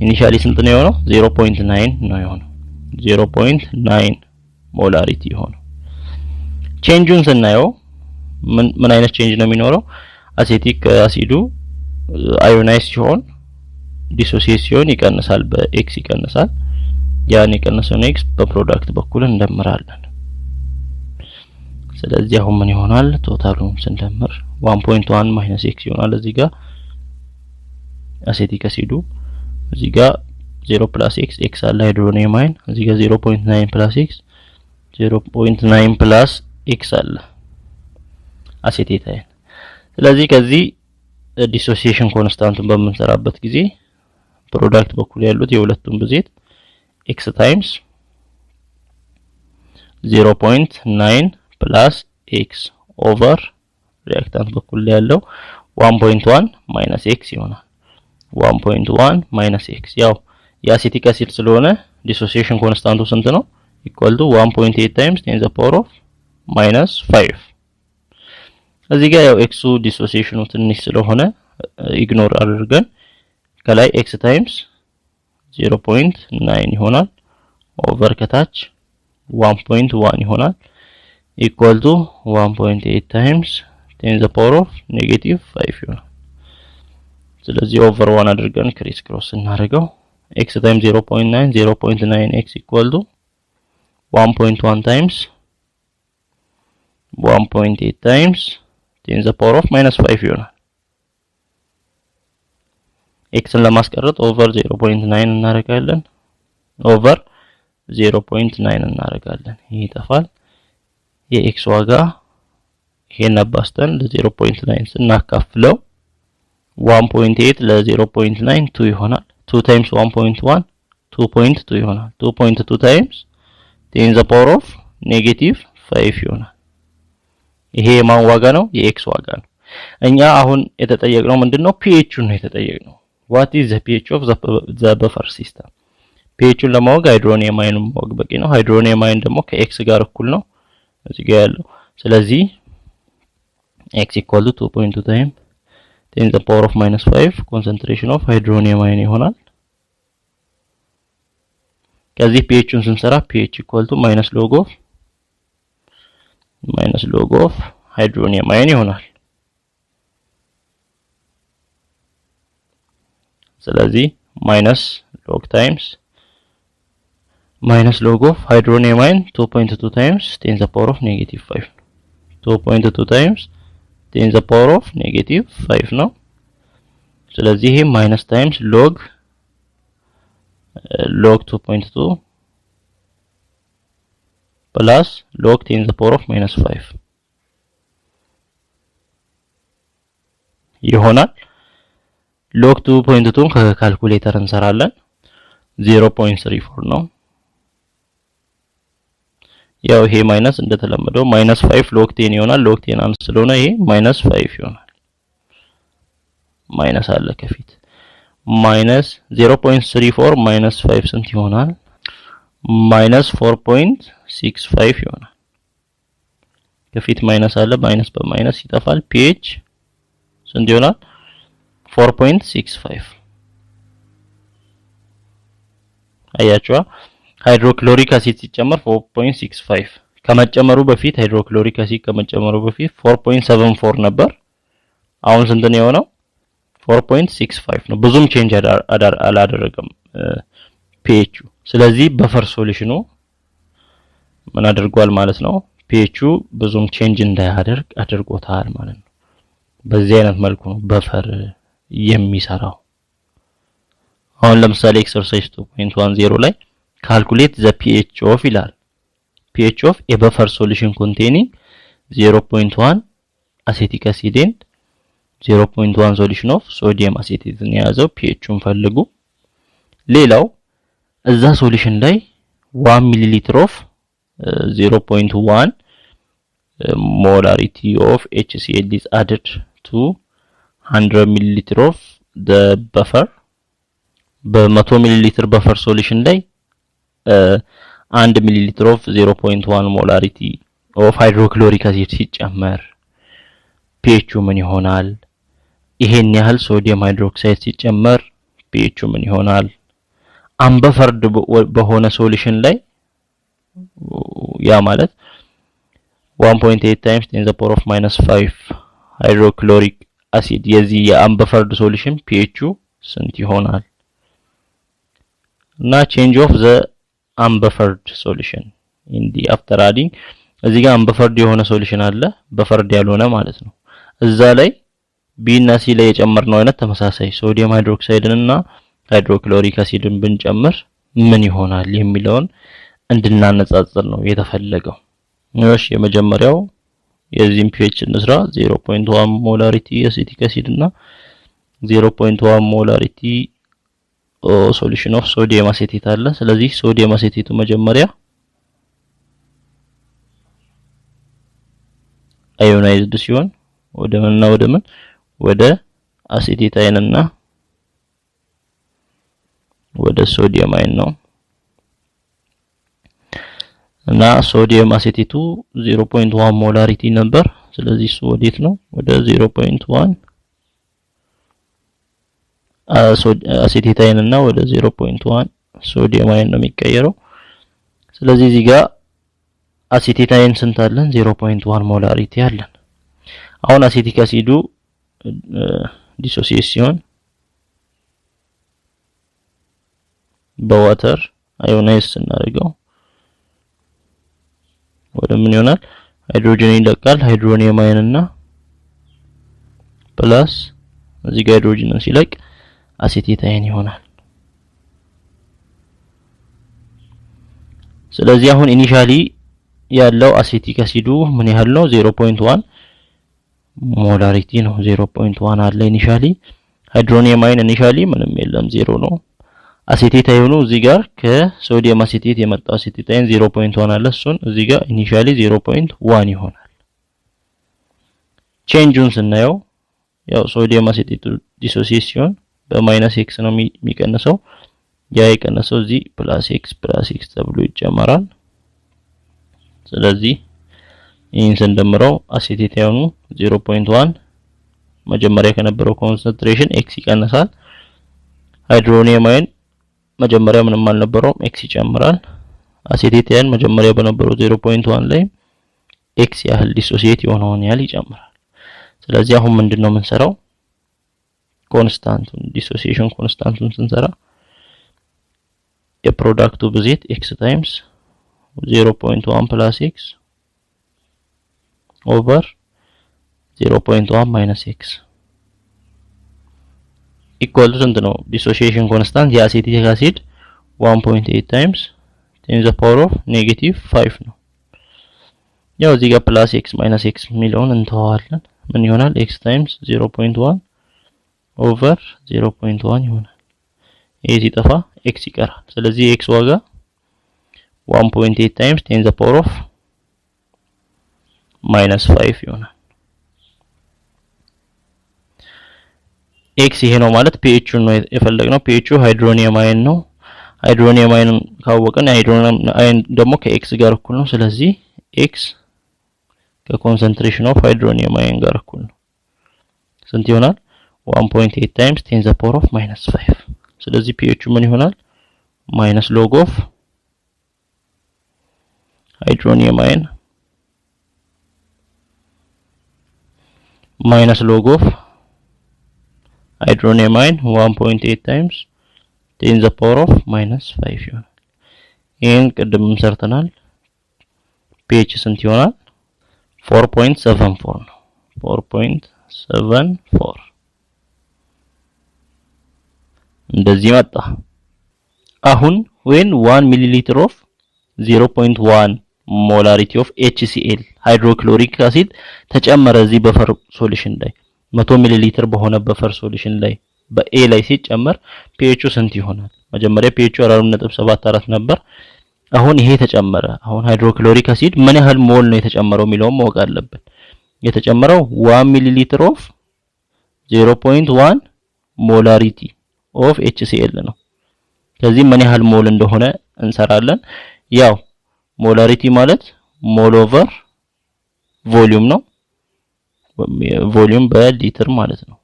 ኢኒሻሊ ስንት ነው የሆነው 0.9 ነው የሆነው 0.9 ሞላሪቲ የሆነው ቼንጁን ስናየው ምን አይነት ቼንጅ ነው የሚኖረው አሴቲክ አሲዱ አዮናይዝ ሲሆን ዲሶሲዬት ሲሆን ይቀንሳል በኤክስ ይቀንሳል ያን የቀነሰውን ኤክስ በፕሮዳክት በኩል እንደምራለን ስለዚህ አሁን ምን ይሆናል ቶታሉን ስንደምር 1.1 ማይነስ ኤክስ ይሆናል እዚህ ጋር አሴቲክ አሲዱ እዚህ ጋር 0 + ኤክስ ኤክስ አለ ሃይድሮኒየም አየን እዚህ ጋር 0.9 + ኤክስ 0.9 + ኤክስ አለ አሴቴት አየን ስለዚህ ከዚህ ዲሶሲዬሽን ኮንስታንቱን በመንሰራበት ጊዜ ፕሮዳክት በኩል ያሉት የሁለቱም ብዜት x ታይምስ 0.9 ፕላስ x ኦቨር ሪአክታንት በኩል ያለው 1.1 ማይነስ x ይሆናል 1.1 ማይነስ x ያው የአሴቲክ አሲድ ስለሆነ ዲሶሲዬሽን ኮንስታንቱ ስንት ነው ኢኳል ቱ 1.8 ታይምስ 10 the power of -5 እዚህ ጋር ያው ኤክሱ ዲሶሲዬሽኑ ትንሽ ስለሆነ ኢግኖር አድርገን ከላይ x ታይምስ 0.9 ይሆናል ኦቨር ከታች 1.1 ይሆናል ኢኳል ቱ 1.8 ታይምስ 10 the power of -5 ይሆናል ስለዚህ ኦቨር 1 አድርገን ክሪስ ክሮስ እናደርገው x ታይምስ 0.9 0.9x ኢኳል ቱ 1.1 ታይምስ 1.8 ታይምስ 10 the power of -5 ይሆናል ኤክስን ለማስቀረጥ ኦቨር 0.9 እናደርጋለን ኦቨር 0.9 እናደርጋለን ይሄ ይጠፋል የኤክስ ዋጋ ይሄን አባስተን ለ0.9 ስናካፍለው 1.8 ለ0.9 2 ይሆናል 2 times 1.1 2.2 ይሆናል 2.2 times 10 the power of negative 5 ይሆናል ይሄ የማን ዋጋ ነው የኤክስ ዋጋ ነው እኛ አሁን የተጠየቅነው ምንድነው pH ነው የተጠየቅነው what is the pH of the buffer system pH ለማወቅ ሃይድሮኒየም አይኑን ማወቅ በቂ ነው ሃይድሮኒየም አይን ደግሞ ከኤክስ ጋር እኩል ነው እዚህ ጋር ያለው ስለዚህ x equal to 2.2 times 10 the power of minus 5 concentration of hydronium ion ይሆናል ከዚህ pHን ስንሰራ pH equal to minus log of hydronium ion ይሆናል ስለዚህ minus log times minus log of hydronium ion 2.2 times 10 the power of negative 5 2.2 times 10 the power of negative 5 ነው ስለዚህ ይሄ minus times log 2.2 plus log 10 the power of minus 5 ይሆናል log 2.2 ከካልኩሌተር እንሰራለን 0.34 ነው ያው ይሄ ማይነስ እንደተለመደው -5 log 10 ይሆናል log 10 አንስ ስለሆነ ይሄ -5 ይሆናል ማይነስ አለ ከፊት -0.34 -5 ስንት ይሆናል -4.65 ይሆናል ከፊት ማይነስ አለ ማይነስ በማይነስ ይጠፋል pH ስንት ይሆናል 4.65 አያችዋ ሃይድሮክሎሪክ አሲድ ሲጨመር 4.65 ከመጨመሩ በፊት ሃይድሮክሎሪክ አሲድ ከመጨመሩ በፊት 4.74 ነበር አሁን ስንት ነው የሆነው 4.65 ነው ብዙም ቼንጅ አላደረገም pH ስለዚህ በፈር ሶሉሽኑ ምን አድርጓል ማለት ነው pH ብዙም ቼንጅ እንዳያደርግ አድርጎታል ማለት ነው በዚህ አይነት መልኩ ነው በፈር የሚሰራው አሁን ለምሳሌ ኤክሰርሳይዝ 2.10 ላይ calculate the pH of ይላል pH of a buffer solution containing 0.1 acetic acid and 0.1 solution of sodium acetate ያዘው pHን ፈልጉ ሌላው እዛ ሶሉሽን ላይ 1 ml of 0.1 molarity of HCl is added to 100 ml of the buffer በ100 ml buffer solution ላይ 1 ml of 0.1 molarity of hydrochloric acid ሲጨመር pH ምን ይሆናል ይሄን ያህል ሶዲየም ሃይድሮክሳይድ ሲጨመር pH ምን ይሆናል አንበፈርድ በሆነ ሶሉሽን ላይ ያ ማለት 1.8 times 10 the power of minus 5 hydrochloric acid የዚህ የአንበፈርድ ሶሉሽን pH ስንት ይሆናል እና change of the unbuffered solution in the after adding እዚህ ጋር unbuffered የሆነ ሶሉሽን አለ በፈርድ ያልሆነ ማለት ነው እዛ ላይ B እና C ላይ የጨመርነው አይነት ተመሳሳይ ሶዲየም ሃይድሮክሳይድን እና ሃይድሮክሎሪክ አሲድን ብንጨምር ምን ይሆናል የሚለውን እንድናነጻጽር ነው የተፈለገው እሺ የመጀመሪያው የዚህን pH እንስራ 0.1 molarity acetic acid እና 0.1 molarity solution of sodium acetate አለ ስለዚህ sodium acetate መጀመሪያ ionized ሲሆን ወደ acetate አይንና ወደ sodium አይን ነው እና sodium acetate 0.1 molarity ነበር ስለዚህ እሱ ወዴት ነው ወደ 0.1 acetate አይንና ወደ 0.1 sodium አይን ነው የሚቀየረው ስለዚህ እዚህ ጋር acetate አይን ስንት አለን 0.1 molarity አለን አሁን acetic acidu dissociate ሲሆን በዋተር አዮናይዝ እናደርገው ወደ ምን ይሆናል ሃይድሮጅን ይለቃል ሃይድሮኒየም አይንና ፕላስ እዚህ ጋር ሃይድሮጅንን ሲለቅ አሴቴት አይን ይሆናል። ስለዚህ አሁን ኢኒሻሊ ያለው አሴቲክ አሲዱ ምን ያህል ነው? 0.1 ሞላሪቲ ነው። 0.1 አለ ኢኒሻሊ። ሃይድሮኒየም አይን ኢኒሻሊ ምንም የለም 0 ነው። አሴቴት አይኑ እዚህ ጋር ከሶዲየም አሴቴት የመጣው አሴቴት አይን 0.1 አለ። እሱን እዚህ ጋር ኢኒሻሊ 0.1 ይሆናል። ቼንጁን ስናየው ያው ሶዲየም አሴቴት ዲሶሲዬት ሲሆን በማይነስ x ነው የሚቀንሰው። ያ የቀነሰው እዚህ ፕላስ x ተብሎ ይጨመራል። ስለዚህ ይህን ስንደምረው አሴቴት አይኑ 0.1 መጀመሪያ ከነበረው ኮንሰንትሬሽን x ይቀንሳል። ሃይድሮኒየም አይን መጀመሪያ ምንም አልነበረውም x ይጨምራል። አሴቴት አይን መጀመሪያ በነበረው 0.1 ላይ x ያህል ዲሶሲዬት የሆነውን ያህል ይጨምራል። ስለዚህ አሁን ምንድነው የምንሰራው? ኮንስታንቱን ዲሶሲዬሽን ኮንስታንቱን ስንሰራ የፕሮዳክቱ ብዜት x ታይምስ 0.1 ፕላስ x ኦቨር 0.1 ማይነስ x ኢኳል ቱ ስንት ነው? ዲሶሲዬሽን ኮንስታንት የአሴቲክ አሲድ 1.8 ታይምስ 10 ዘ ፓወር ኦፍ ኔጌቲቭ 5 ነው። ያው እዚህ ጋር ፕላስ x ማይነስ x ሚለውን እንተዋለን። ምን ይሆናል? x ታይምስ 0.1 ኦቨር 0.1 ይሆናል። ይሄ ሲጠፋ x ይቀራል። ስለዚህ x ዋጋ 1.8 ታይምስ 10 ዘ ፓወር ኦፍ ማይነስ 5 ይሆናል። x ይሄ ነው ማለት pH ነው የፈለግነው። pH ሃይድሮኒየም አይን ነው። ሃይድሮኒየም አይን ካወቀን ሃይድሮኒየም አይን ደግሞ ከx ጋር እኩል ነው። ስለዚህ x ከኮንሰንትሬሽን ኦፍ ሃይድሮኒየም አይን ጋር እኩል ነው። ስንት ይሆናል? 1.8 ታይምስ 10 ዘ ፓወር ኦፍ ማይነስ 5። ስለዚህ pH ምን ይሆናል? ማይነስ ሎግ ኦፍ ሃይድሮኒየም አይን ማይነስ ሎግ ኦፍ ሃይድሮኒየም አይን 1.8 ታይምስ 10 ዘ ፓወር ኦፍ ማይነስ 5 ይሆናል። ይሄን ቅድም ሰርተናል። pH ስንት ይሆናል? 4.74 ነው። 4.74 እንደዚህ መጣ። አሁን when 1 ሚሊሊትር ኦፍ 0.1 ሞላሪቲ ኦፍ HCl ሃይድሮክሎሪክ አሲድ ተጨመረ እዚህ በፈር ሶሉሽን ላይ 100 ሚሊሊትር በሆነ በፈር ሶሉሽን ላይ በኤ ላይ ሲጨመር pH ስንት ይሆናል? መጀመሪያ pH 4.74 ነበር። አሁን ይሄ ተጨመረ። አሁን ሃይድሮክሎሪክ አሲድ ምን ያህል ሞል ነው የተጨመረው የሚለውን ማወቅ አለብን። የተጨመረው 1 ሚሊሊትር ኦፍ 0.1 ሞላሪቲ ኦፍ HCl ነው። ከዚህ ምን ያህል ሞል እንደሆነ እንሰራለን። ያው ሞላሪቲ ማለት ሞል ኦቨር ቮሊዩም ነው። ቮሊዩም በሊትር ማለት ነው።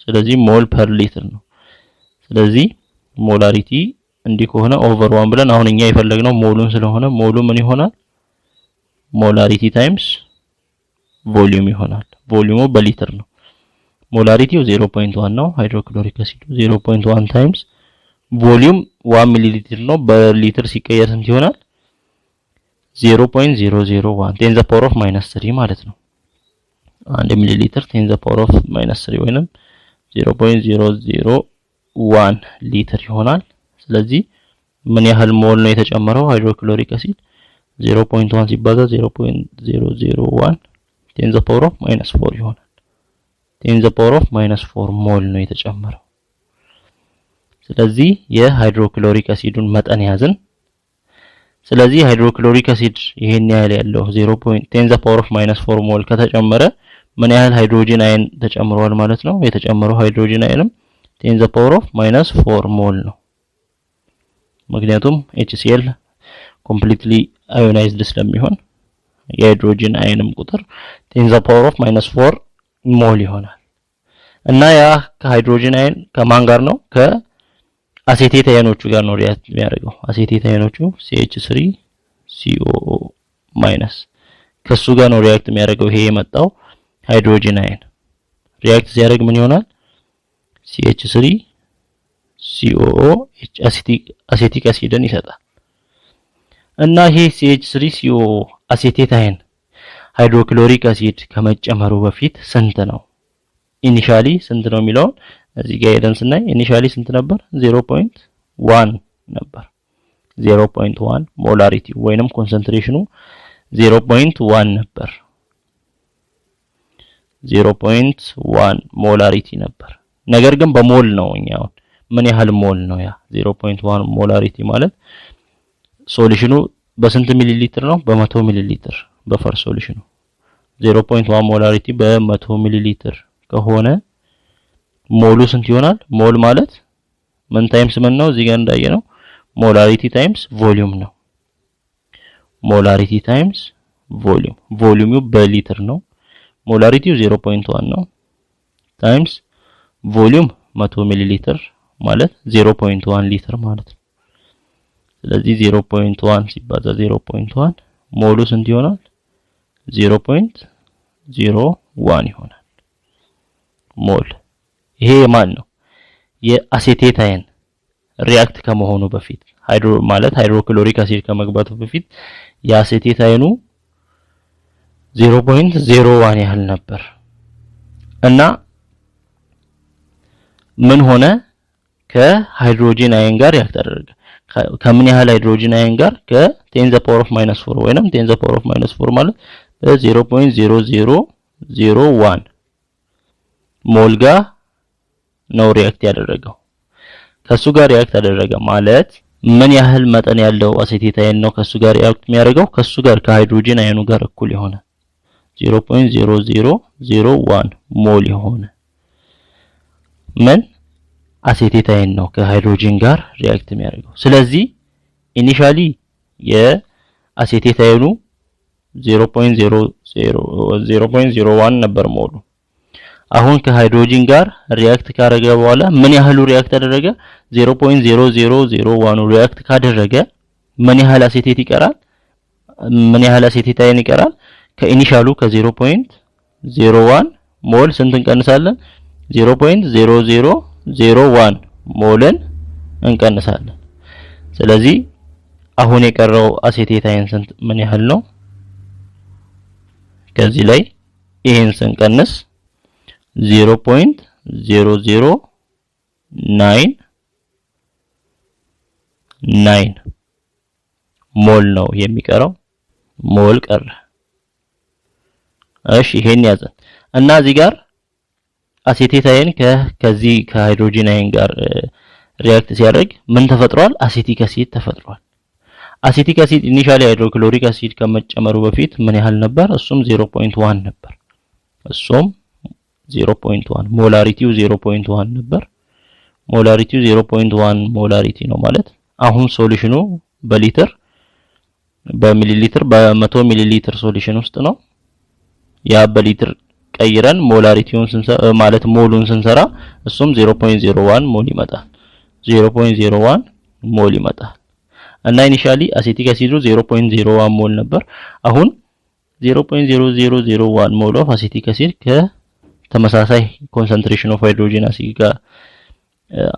ስለዚህ ሞል ፐር ሊትር ነው። ስለዚህ ሞላሪቲ እንዲህ ከሆነ ኦቨር 1 ብለን አሁን እኛ የፈለግነው ሞሉን ስለሆነ ሞሉ ምን ይሆናል? ሞላሪቲ ታይምስ ቮሊዩም ይሆናል። ቮሊዩሙ በሊትር ነው። ሞላሪቲው 0.1 ነው። ሃይድሮክሎሪክ አሲዱ 0.1 ታይምስ ቮሊዩም 1 ሚሊ ሊትር ነው። በሊትር ሲቀየር ስንት ይሆናል? 0.001 10 ዘ ፓወር ኦፍ ማይነስ 3 ማለት ነው። 1 ሚሊ ሊትር 10 ዘ ፓወር ኦፍ ማይነስ 3 ወይንም 0.001 ሊትር ይሆናል። ስለዚህ ምን ያህል ሞል ነው የተጨመረው ሃይድሮክሎሪክ አሲድ? 0.1 ሲባዛ 0.001 10 ዘ ፓወር ኦፍ ማይነስ 4 ይሆናል። 10 ዘ ፓወር ኦፍ ማይነስ 4 ሞል ነው የተጨመረው። ስለዚህ የሃይድሮክሎሪክ አሲዱን መጠን ያዝን። ስለዚህ ሃይድሮክሎሪክ አሲድ ይሄን ያህል ያለው 0.10 ዘ ፓወር ኦፍ ማይነስ 4 ሞል ከተጨመረ ምን ያህል ሃይድሮጂን አየን ተጨምሯል ማለት ነው? የተጨመረው ሃይድሮጂን አየንም 10 ዘ ፓወር ኦፍ ማይነስ 4 ሞል ነው። ምክንያቱም HCl ኮምፕሊትሊ አዮናይዝድ ስለሚሆን የሃይድሮጂን አየንም ቁጥር 10 ዘ ፓወር ኦፍ ማይነስ 4 ሞል ይሆናል። እና ያ ከሃይድሮጂን አየን ከማን ጋር ነው? ከአሴቴት አየኖቹ ጋር ነው ሪያክት የሚያደርገው። አሴቴት አየኖቹ CH3COO ማይነስ ከሱ ጋር ነው ሪያክት የሚያደርገው። ይሄ የመጣው ሃይድሮጂን አየን ሪያክት ሲያደርግ ምን ይሆናል? CH3COO አሴቲክ አሲድን ይሰጣል። እና ይሄ CH3COO አሴቴት አየን ሃይድሮክሎሪክ አሲድ ከመጨመሩ በፊት ስንት ነው? ኢኒሻሊ ስንት ነው የሚለውን እዚህ ጋር ሄደን ስናይ ኢኒሻሊ ስንት ነበር? 0.1 ነበር። 0.1 ሞላሪቲ ወይንም ኮንሰንትሬሽኑ 0.1 ነበር። 0.1 ሞላሪቲ ነበር። ነገር ግን በሞል ነው እኛው ምን ያህል ሞል ነው ያ 0.1 ሞላሪቲ ማለት ሶሉሽኑ በስንት ሚሊ ሊትር ነው? በ100 ሚሊ ሊትር በፈር ሶሉሽኑ 0.1 ሞላሪቲ በ100 ሚሊ ሊትር ከሆነ ሞሉ ስንት ይሆናል? ሞል ማለት ምን ታይምስ ምን ነው? እዚህ ጋር እንዳየነው ሞላሪቲ ታይምስ ቮሊዩም ነው። ሞላሪቲ ታይምስ ቮሊዩም ቮሊዩሙ በሊትር ነው። ሞላሪቲው 0.1 ነው ታይምስ ቮሊዩም 100 ሚሊ ሊትር ማለት 0.1 ሊትር ማለት ነው። ስለዚህ 0.1 ሲባዛ 0.1 ሞሉ ስንት ይሆናል? 0.01 ይሆናል ሞል። ይሄ ማን ነው? የአሴቴታይን ሪአክት ከመሆኑ በፊት ሃይድሮ ማለት ሃይድሮክሎሪክ አሲድ ከመግባቱ በፊት የአሴቴታይኑ 0.01 ያህል ነበር እና ምን ሆነ? ከሃይድሮጂን አየን ጋር ሪአክት አደረገ። ከምን ያህል ሃይድሮጂን አየን ጋር? ከ10 ዘ ፓወር ኦፍ -4 ወይንም 10 ዘ ፓወር ኦፍ -4 ማለት 0.0001 ሞል ጋር ነው ሪአክት ያደረገው። ከሱ ጋር ሪአክት አደረገ ማለት ምን ያህል መጠን ያለው አሴቴታይን ነው ከሱ ጋር ሪአክት የሚያደርገው? ከሱ ጋር ከሃይድሮጂን አየኑ ጋር እኩል የሆነ 0.0001 ሞል የሆነ ምን አሴቴታይን ነው ከሃይድሮጂን ጋር ሪአክት የሚያደርገው። ስለዚህ ኢኒሻሊ የአሴቴታይኑ 0.01 ነበር ሞሉ። አሁን ከሃይድሮጂን ጋር ሪአክት ካደረገ በኋላ ምን ያህሉ ሪአክት አደረገ? 0.0001 ሪአክት ካደረገ ምን ያህል አሴቴት ይቀራል? ምን ያህል አሴቴታይን ይቀራል? ከኢኒሻሉ ከ0.01 ሞል ስንት እንቀንሳለን? 0.0001 ሞልን እንቀንሳለን። ስለዚህ አሁን የቀረው አሴቴታይን ስንት ምን ያህል ነው? ከዚህ ላይ ይሄን ስንቀንስ 0.0099 ሞል ነው የሚቀረው። ሞል ቀረ። እሺ ይሄን ያዘን እና እዚህ ጋር አሴቴታይን ከዚህ ከሃይድሮጂን አየን ጋር ሪአክት ሲያደርግ ምን ተፈጥሯል? አሴቲክ አሲድ ተፈጥሯል። አሴቲክ አሲድ ኢኒሻሊ ሃይድሮክሎሪክ አሲድ ከመጨመሩ በፊት ምን ያህል ነበር? እሱም 0.1 ነበር። እሱም 0.1 ሞላሪቲው 0.1 ነበር። ሞላሪቲው 0.1 ሞላሪቲ ነው ማለት አሁን ሶሉሽኑ በሊትር በሚሊ ሊትር በ100 ሚሊ ሊትር ሶሉሽን ውስጥ ነው። ያ በሊትር ቀይረን ሞላሪቲውን ማለት ሞሉን ስንሰራ እሱም 0.01 ሞል ይመጣል። 0.01 ሞል ይመጣል እና ኢኒሻሊ አሴቲክ አሲዱ 0.01 ሞል ነበር። አሁን 0.0001 ሞል ኦፍ አሴቲክ አሲድ ከተመሳሳይ ኮንሰንትሬሽን ኦፍ ሃይድሮጂን አሲድ ጋር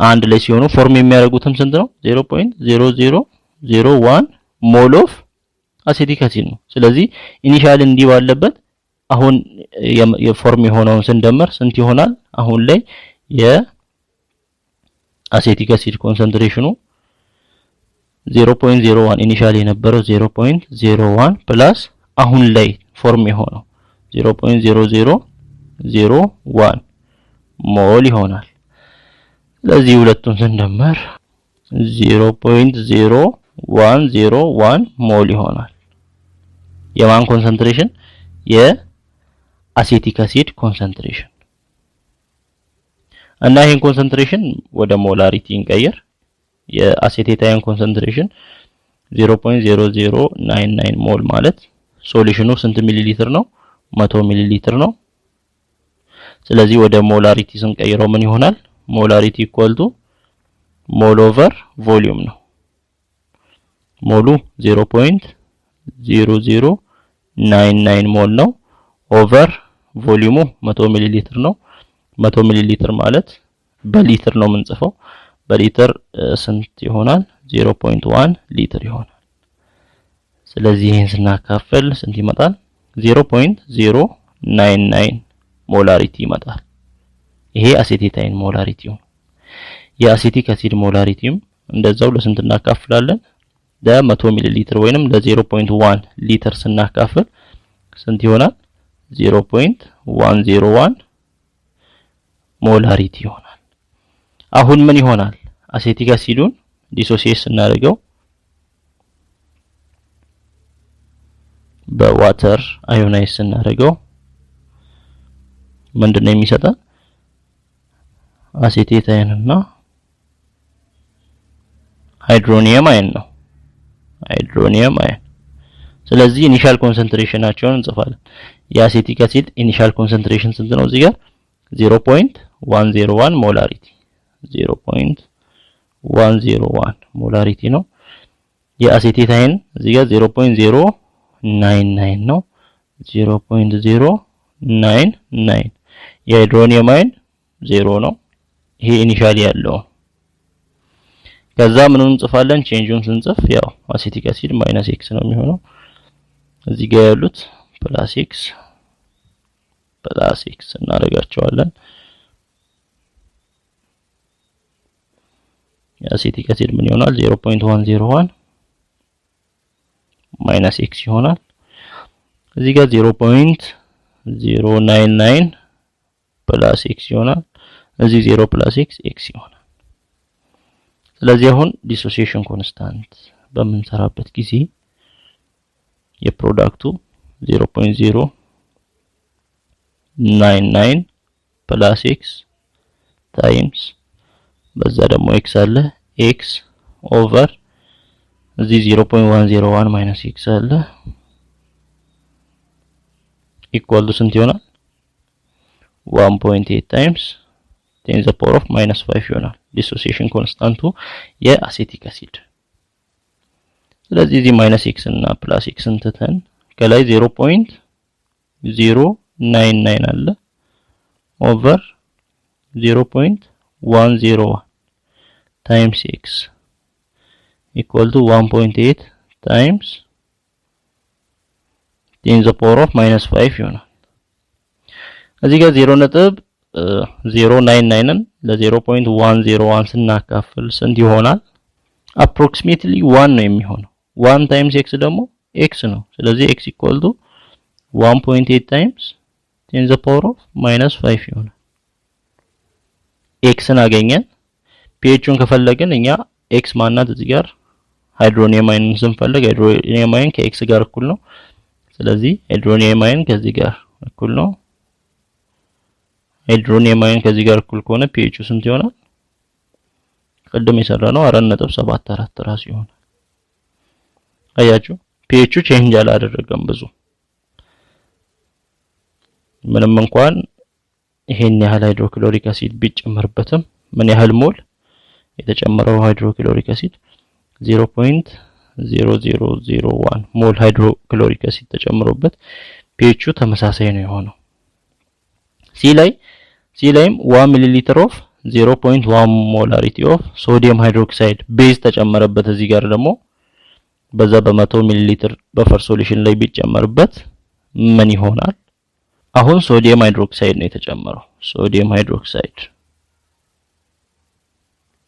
አንድ ላይ ሲሆኑ ፎርም የሚያደርጉትም ስንት ነው? 0.0001 ሞል ኦፍ አሴቲክ አሲድ ነው። ስለዚህ ኢኒሻሊ እንዲህ ባለበት አሁን የፎርም የሆነውን ስንደምር ስንት ይሆናል? አሁን ላይ የአሴቲክ አሲድ ኮንሰንትሬሽኑ 0.01 ኢኒሻሊ የነበረው 0.01 ፕላስ አሁን ላይ ፎርም የሆነው 0.0001 ሞል ይሆናል። ስለዚህ ሁለቱን ስንደምር 0.0101 ሞል ይሆናል። የማን ኮንሰንትሬሽን? የአሴቲክ አሲድ ኮንሰንትሬሽን እና ይሄን ኮንሰንትሬሽን ወደ ሞላሪቲ እንቀይር። የአሴቴታይን ኮንሰንትሬሽን 0.0099 ሞል ማለት ሶሉሽኑ ስንት ሚሊ ሊትር ነው? 100 ሚሊ ሊትር ነው። ስለዚህ ወደ ሞላሪቲ ስንቀይረው ምን ይሆናል? ሞላሪቲ ኢኳል ቱ ሞል ኦቨር ቮሊዩም ነው። ሞሉ 0.0099 ሞል ነው ኦቨር ቮሊዩሙ 100 ሚሊ ሊትር ነው። 100 ሚሊ ሊትር ማለት በሊትር ነው የምንጽፈው። በሊትር ስንት ይሆናል? 0.1 ሊትር ይሆናል። ስለዚህ ይሄን ስናካፍል ስንት ይመጣል? 0.099 ሞላሪቲ ይመጣል። ይሄ አሴቴታይን ሞላሪቲው የአሴቲክ አሲድ ሞላሪቲም እንደዛው ለስንት እናካፍላለን ለ100 ሚሊ ሊትር ወይንም ለ0.1 ሊትር ስናካፍል ስንት ይሆናል 0.101 ሞላሪቲ ይሆናል አሁን ምን ይሆናል አሴቲክ አሲዱን ዲሶሲዬት ስናደርገው በዋተር አዮናይዝ ስናደርገው ምንድነው የሚሰጠን አሴቴታይን እና ሃይድሮኒየም አየን ነው ሃይድሮኒየም አየን ስለዚህ ኢኒሻል ኮንሰንትሬሽናቸውን እንጽፋለን የአሴቲክ አሲድ ኢኒሻል ኮንሰንትሬሽን ስንት ነው እዚህ ጋር 0.101 ሞላሪቲ 0.101 ሞላሪቲ ነው የአሴቴታይን እዚህ ጋር 0.099 ነው 0.099 የሃይድሮኒየም አየን 0 ነው ይሄ ኢኒሻሊ ያለው ከዛ ምንም እንጽፋለን ቼንጁን ስንጽፍ ያው አሴቲክ አሲድ -x ነው የሚሆነው እዚህ ጋር ያሉት +x እናደርጋቸዋለን የአሴቲክ አሲድ ምን ይሆናል 0.101 -x ይሆናል እዚህ ጋር 0.099 +x ይሆናል እዚህ 0 + x ይሆናል ስለዚህ አሁን ዲሶሲዬሽን ኮንስታንት በምንሰራበት ጊዜ የፕሮዳክቱ 0.099 + x ታይምስ በዛ ደግሞ x አለ x ኦቨር እዚህ 0.101 - x አለ ኢኳል ቱ ስንት ይሆናል 1.8 ታይምስ 10 the power of -5 ይሆናል ዲሶሲዬሽን ኮንስታንቱ የአሴቲክ አሲድ ስለዚህ እዚህ -x እና +x እንተን ከላይ 0.099 አለ ኦቨር 0.101 times x equal to 1.8 times 10 the power of -5 ይሆናል እዚህ ጋር 0.099ን ለ0.101 ስናካፍል ስንት ይሆናል approximately 1 ነው የሚሆነው 1 times x ደግሞ x ነው ስለዚህ x equal to 1.8 times 10 the power of -5 ይሆናል x ን አገኘን pHን ከፈለግን እኛ x ማናት እዚህ ጋር ሃይድሮኒየም አየንን ስንፈልግ ሃይድሮኒየም አየን ከx ጋር እኩል ነው ስለዚህ ሃይድሮኒየም አየን ከዚህ ጋር እኩል ነው ሃይድሮኒየም አየን ከዚህ ጋር እኩል ከሆነ pH ስንት ይሆናል ቀደም የሰራነው 4.74 ራስ ይሆናል አያችሁ pH ቼንጅ አላደረገም ብዙ ምንም እንኳን ይሄን ያህል ሃይድሮክሎሪክ አሲድ ቢጨመርበትም ምን ያህል ሞል የተጨመረው ሃይድሮክሎሪክ አሲድ 0.0001 ሞል ሃይድሮክሎሪክ አሲድ ተጨምሮበት pH ተመሳሳይ ነው የሆነው C ላይም 1 ሚሊ ሊትር ኦፍ 0.1 ሞላሪቲ ኦፍ ሶዲየም ሃይድሮክሳይድ ቤዝ ተጨመረበት እዚህ ጋር ደግሞ በዛ በ100 ሚሊ ሊትር በፈር ሶሉሽን ላይ ቢጨመርበት ምን ይሆናል አሁን ሶዲየም ሃይድሮክሳይድ ነው የተጨመረው ሶዲየም ሃይድሮክሳይድ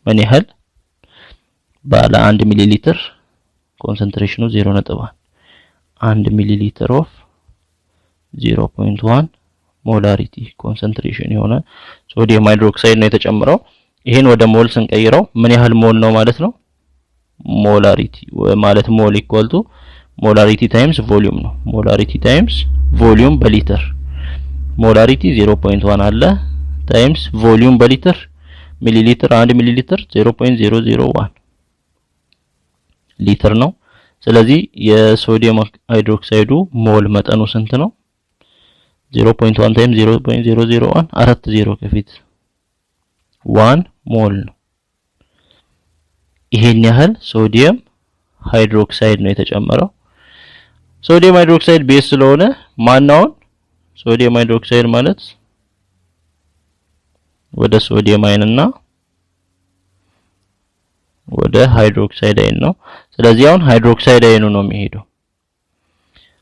ምን ያህል ባለ 1 ሚሊ ሊትር ኮንሰንትሬሽኑ 0.1 1 ሚሊ ሊትር ኦፍ 0.1 ሞላሪቲ ኮንሰንትሬሽን የሆነ ሶዲየም ሃይድሮክሳይድ ነው የተጨመረው ይሄን ወደ ሞል ስንቀይረው ምን ያህል ሞል ነው ማለት ነው ሞላሪቲ ማለት ሞል ኢኳል ቱ ሞላሪቲ ታይምስ ቮሊዩም ነው ሞላሪቲ ታይምስ ቮሊዩም በሊትር ሞላሪቲ 0.1 አለ ታይምስ ቮሊዩም በሊትር ሚሊ ሊትር 1 ሚሊ ሊትር 0.001 ሊትር ነው ስለዚህ የሶዲየም ሃይድሮክሳይዱ ሞል መጠኑ ስንት ነው 0.1 ታይምስ 0.001 40 ከፊት 1 ሞል ነው ይሄን ያህል ሶዲየም ሃይድሮክሳይድ ነው የተጨመረው ሶዲየም ሃይድሮክሳይድ ቤዝ ስለሆነ ማናውን ሶዲየም ሃይድሮክሳይድ ማለት ወደ ሶዲየም አይንና ወደ ሃይድሮክሳይድ አይን ነው ስለዚህ አሁን ሃይድሮክሳይድ አይኑ ነው የሚሄደው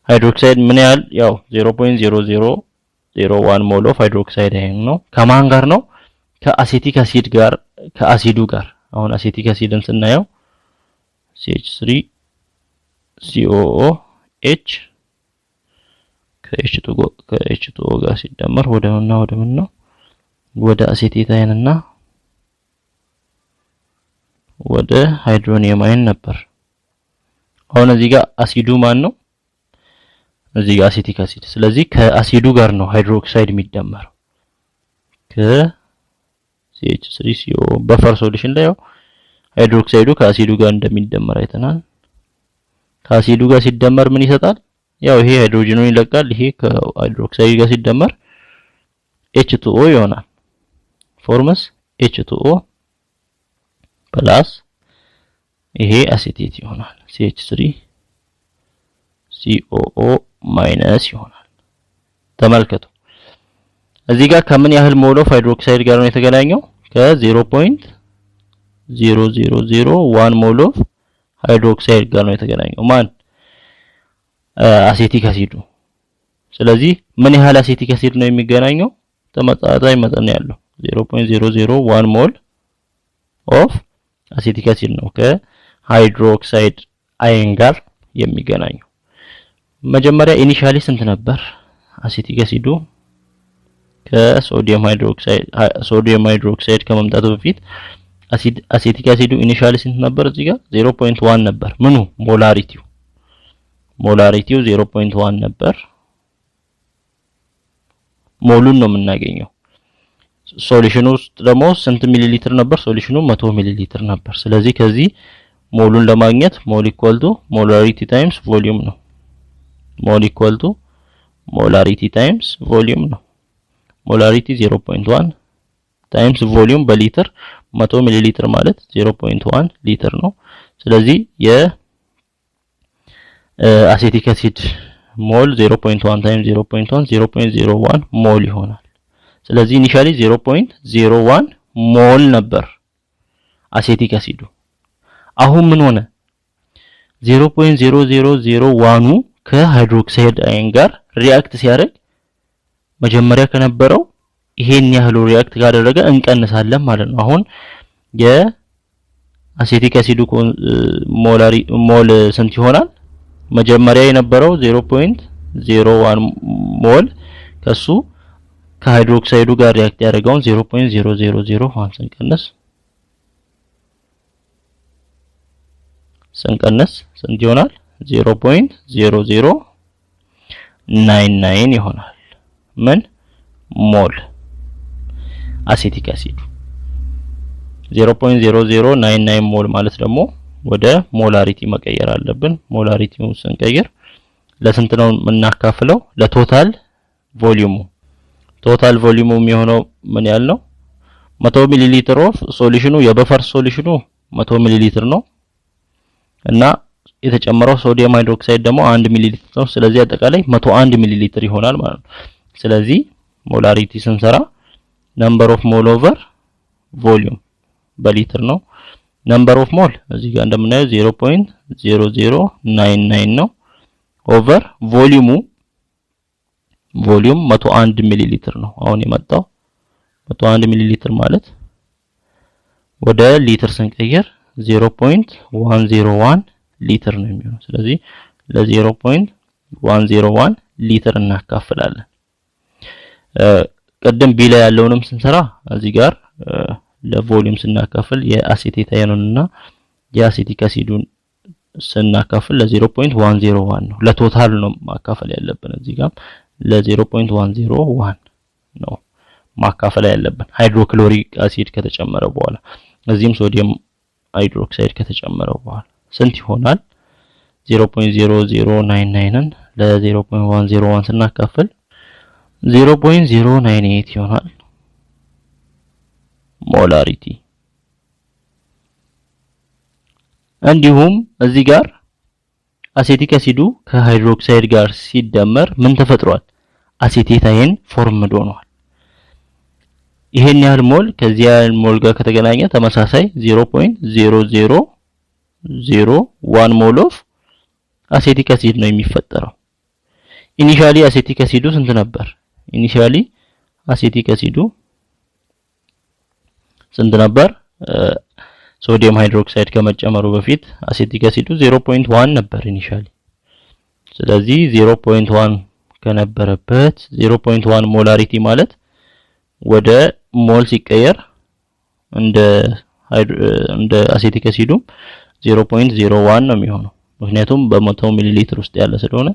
ሃይድሮክሳይድ ምን ያህል ያው 0.0001 ሞል ኦፍ ሃይድሮክሳይድ አይን ነው ከማን ጋር ነው ከአሴቲክ አሲድ ጋር ከአሲዱ ጋር አሁን አሴቲክ አሲድን ስናየው CH3COOH ከH2O ጋር ሲደመር ወደ ምን ነው ወደ አሴቴታይን እና ወደ ሃይድሮኒየም አይን ነበር። አሁን እዚህ ጋር አሲዱ ማን ነው? እዚህ ጋር አሴቲክ አሲድ። ስለዚህ ከአሲዱ ጋር ነው ሃይድሮክሳይድ የሚደመረው። CH3CO በፈር ሶሉሽን ላይ ሃይድሮክሳይዱ ከአሲዱ ጋር እንደሚደመር አይተናል። ከአሲዱ ጋር ሲደመር ምን ይሰጣል? ያው ይሄ ሃይድሮጅኑን ይለቃል። ይሄ ከሃይድሮክሳይድ ጋር ሲደመር H2O ይሆናል። ፎርምስ H2O ፕላስ ይሄ አሴቴት ይሆናል CH3COO ማይነስ ይሆናል። ተመልከቱ እዚህ ጋር ከምን ያህል ሞል ኦፍ ሃይድሮክሳይድ ጋር ነው የተገናኘው? ከ0.0001 ሞል ኦፍ ሃይድሮክሳይድ ጋር ነው የተገናኘው ማን? አሴቲክ አሲዱ። ስለዚህ ምን ያህል አሴቲክ አሲድ ነው የሚገናኘው? ተመጣጣኝ መጠን ያለው 0.001 ሞል ኦፍ አሴቲክ አሲድ ነው ከሃይድሮክሳይድ አይን ጋር የሚገናኘው። መጀመሪያ ኢኒሻሊ ስንት ነበር አሴቲክ አሲዱ? ከሶዲየም ሃይድሮክሳይድ ከመምጣቱ በፊት አሴቲክ አሲዱ ኢኒሻሊ ስንት ነበር? እዚህ ጋር 0.1 ነበር። ምኑ ሞላሪቲው 0.1 ነበር። ሞሉን ነው የምናገኘው። ሶሉሽኑ ውስጥ ደግሞ ስንት ሚሊ ሊትር ነበር? ሶሉሽኑ 100 ሚሊ ሊትር ነበር። ስለዚህ ከዚህ ሞሉን ለማግኘት ሞል ኢኳል ቱ ሞላሪቲ ታይምስ ቮሊዩም ነው። ሞል ኢኳል ቱ ሞላሪቲ ታይምስ ቮሊዩም ነው። ሞላሪቲ 0.1 ታይምስ ቮሊዩም በሊትር 100 ሚሊ ሊትር ማለት 0.1 ሊትር ነው። ስለዚህ የአሴቲክ አሲድ ሞል 0.1 ታይምስ 0.1 0.01 ሞል ይሆናል። ስለዚህ ኢኒሻሊ 0.01 ሞል ነበር አሴቲክ አሲዱ። አሁን ምን ሆነ? 0.0001ኑ ከሃይድሮክሳይድ አይን ጋር ሪአክት ሲያደርግ መጀመሪያ ከነበረው ይሄን ያህል ሪአክት ካደረገ እንቀንሳለን ማለት ነው። አሁን የአሴቲክ አሲዱ ሞል ስንት ይሆናል? መጀመሪያ የነበረው 0.01 ሞል ከሱ ከሃይድሮክሳይዱ ጋር ሪአክት ያደረገውን 0.0001 ስንቀንስ ስንት ይሆናል? 0.0099 ይሆናል። ምን ሞል አሴቲክ አሲድ 0.0099 ሞል ማለት ደግሞ ወደ ሞላሪቲ መቀየር አለብን። ሞላሪቲውን ስንቀይር ለስንት ነው የምናካፍለው? ለቶታል ቮሊዩሙ። ቶታል ቮሊዩሙ የሚሆነው ምን ያህል ነው? 100 ሚሊ ሊትር ኦፍ ሶሉሽኑ የበፈር ሶሉሽኑ 100 ሚሊ ሊትር ነው እና የተጨመረው ሶዲየም ሃይድሮክሳይድ ደግሞ 1 ሚሊ ሊትር ነው። ስለዚህ አጠቃላይ 101 ሚሊ ሊትር ይሆናል ማለት ነው። ስለዚህ ሞላሪቲ ስንሰራ ነምበር ኦፍ ሞል ኦቨር ቮሊዩም በሊትር ነው። ነምበር ኦፍ ሞል እዚህ ጋር እንደምናየው 0.0099 ነው ኦቨር ቮሊዩም 101 ሚሊ ሊትር ነው። አሁን የመጣው 101 ሚሊ ሊትር ማለት ወደ ሊትር ስንቀይር 0.101 ሊትር ነው የሚሆነው። ስለዚህ ለ0.101 ሊትር እናካፍላለን። ቀደም ቢ ላይ ያለውንም ስንሰራ እዚህ ጋር ለቮሊዩም ስናካፍል የአሴቴታይኑንና የአሴቲክ አሲዱን ስናካፍል ለ0.101 ነው። ለቶታል ነው ማካፈል ያለብን። እዚህ ጋር ለ0.101 ነው ማካፈል ያለብን ሃይድሮክሎሪክ አሲድ ከተጨመረ በኋላ። እዚህም ሶዲየም ሃይድሮክሳይድ ከተጨመረ በኋላ ስንት ይሆናል? 0.0099ን ለ0.101 ስናካፍል 0.098 ይሆናል ሞላሪቲ። እንዲሁም እዚህ ጋር አሴቲክ አሲዱ ከሃይድሮክሳይድ ጋር ሲደመር ምን ተፈጥሯል? አሴቴታይን ፎርምድ ሆኗል። ይሄን ያህል ሞል ከዚህ ያህል ሞል ጋር ከተገናኘ ተመሳሳይ 0.0001 ሞል ኦፍ አሴቲክ አሲድ ነው የሚፈጠረው። ኢኒሻሊ አሴቲክ አሲዱ ስንት ነበር? ኢኒሻሊ አሴቲክ አሲዱ ስንት ነበር? ሶዲየም ሃይድሮክሳይድ ከመጨመሩ በፊት አሴቲክ አሲዱ 0.1 ነበር ኢኒሻሊ። ስለዚህ 0.1 ከነበረበት 0.1 ሞላሪቲ ማለት ወደ ሞል ሲቀየር እንደ አሴቲክ አሲዱ 0.01 ነው የሚሆነው። ምክንያቱም በ100 ሚሊ ሊትር ውስጥ ያለ ስለሆነ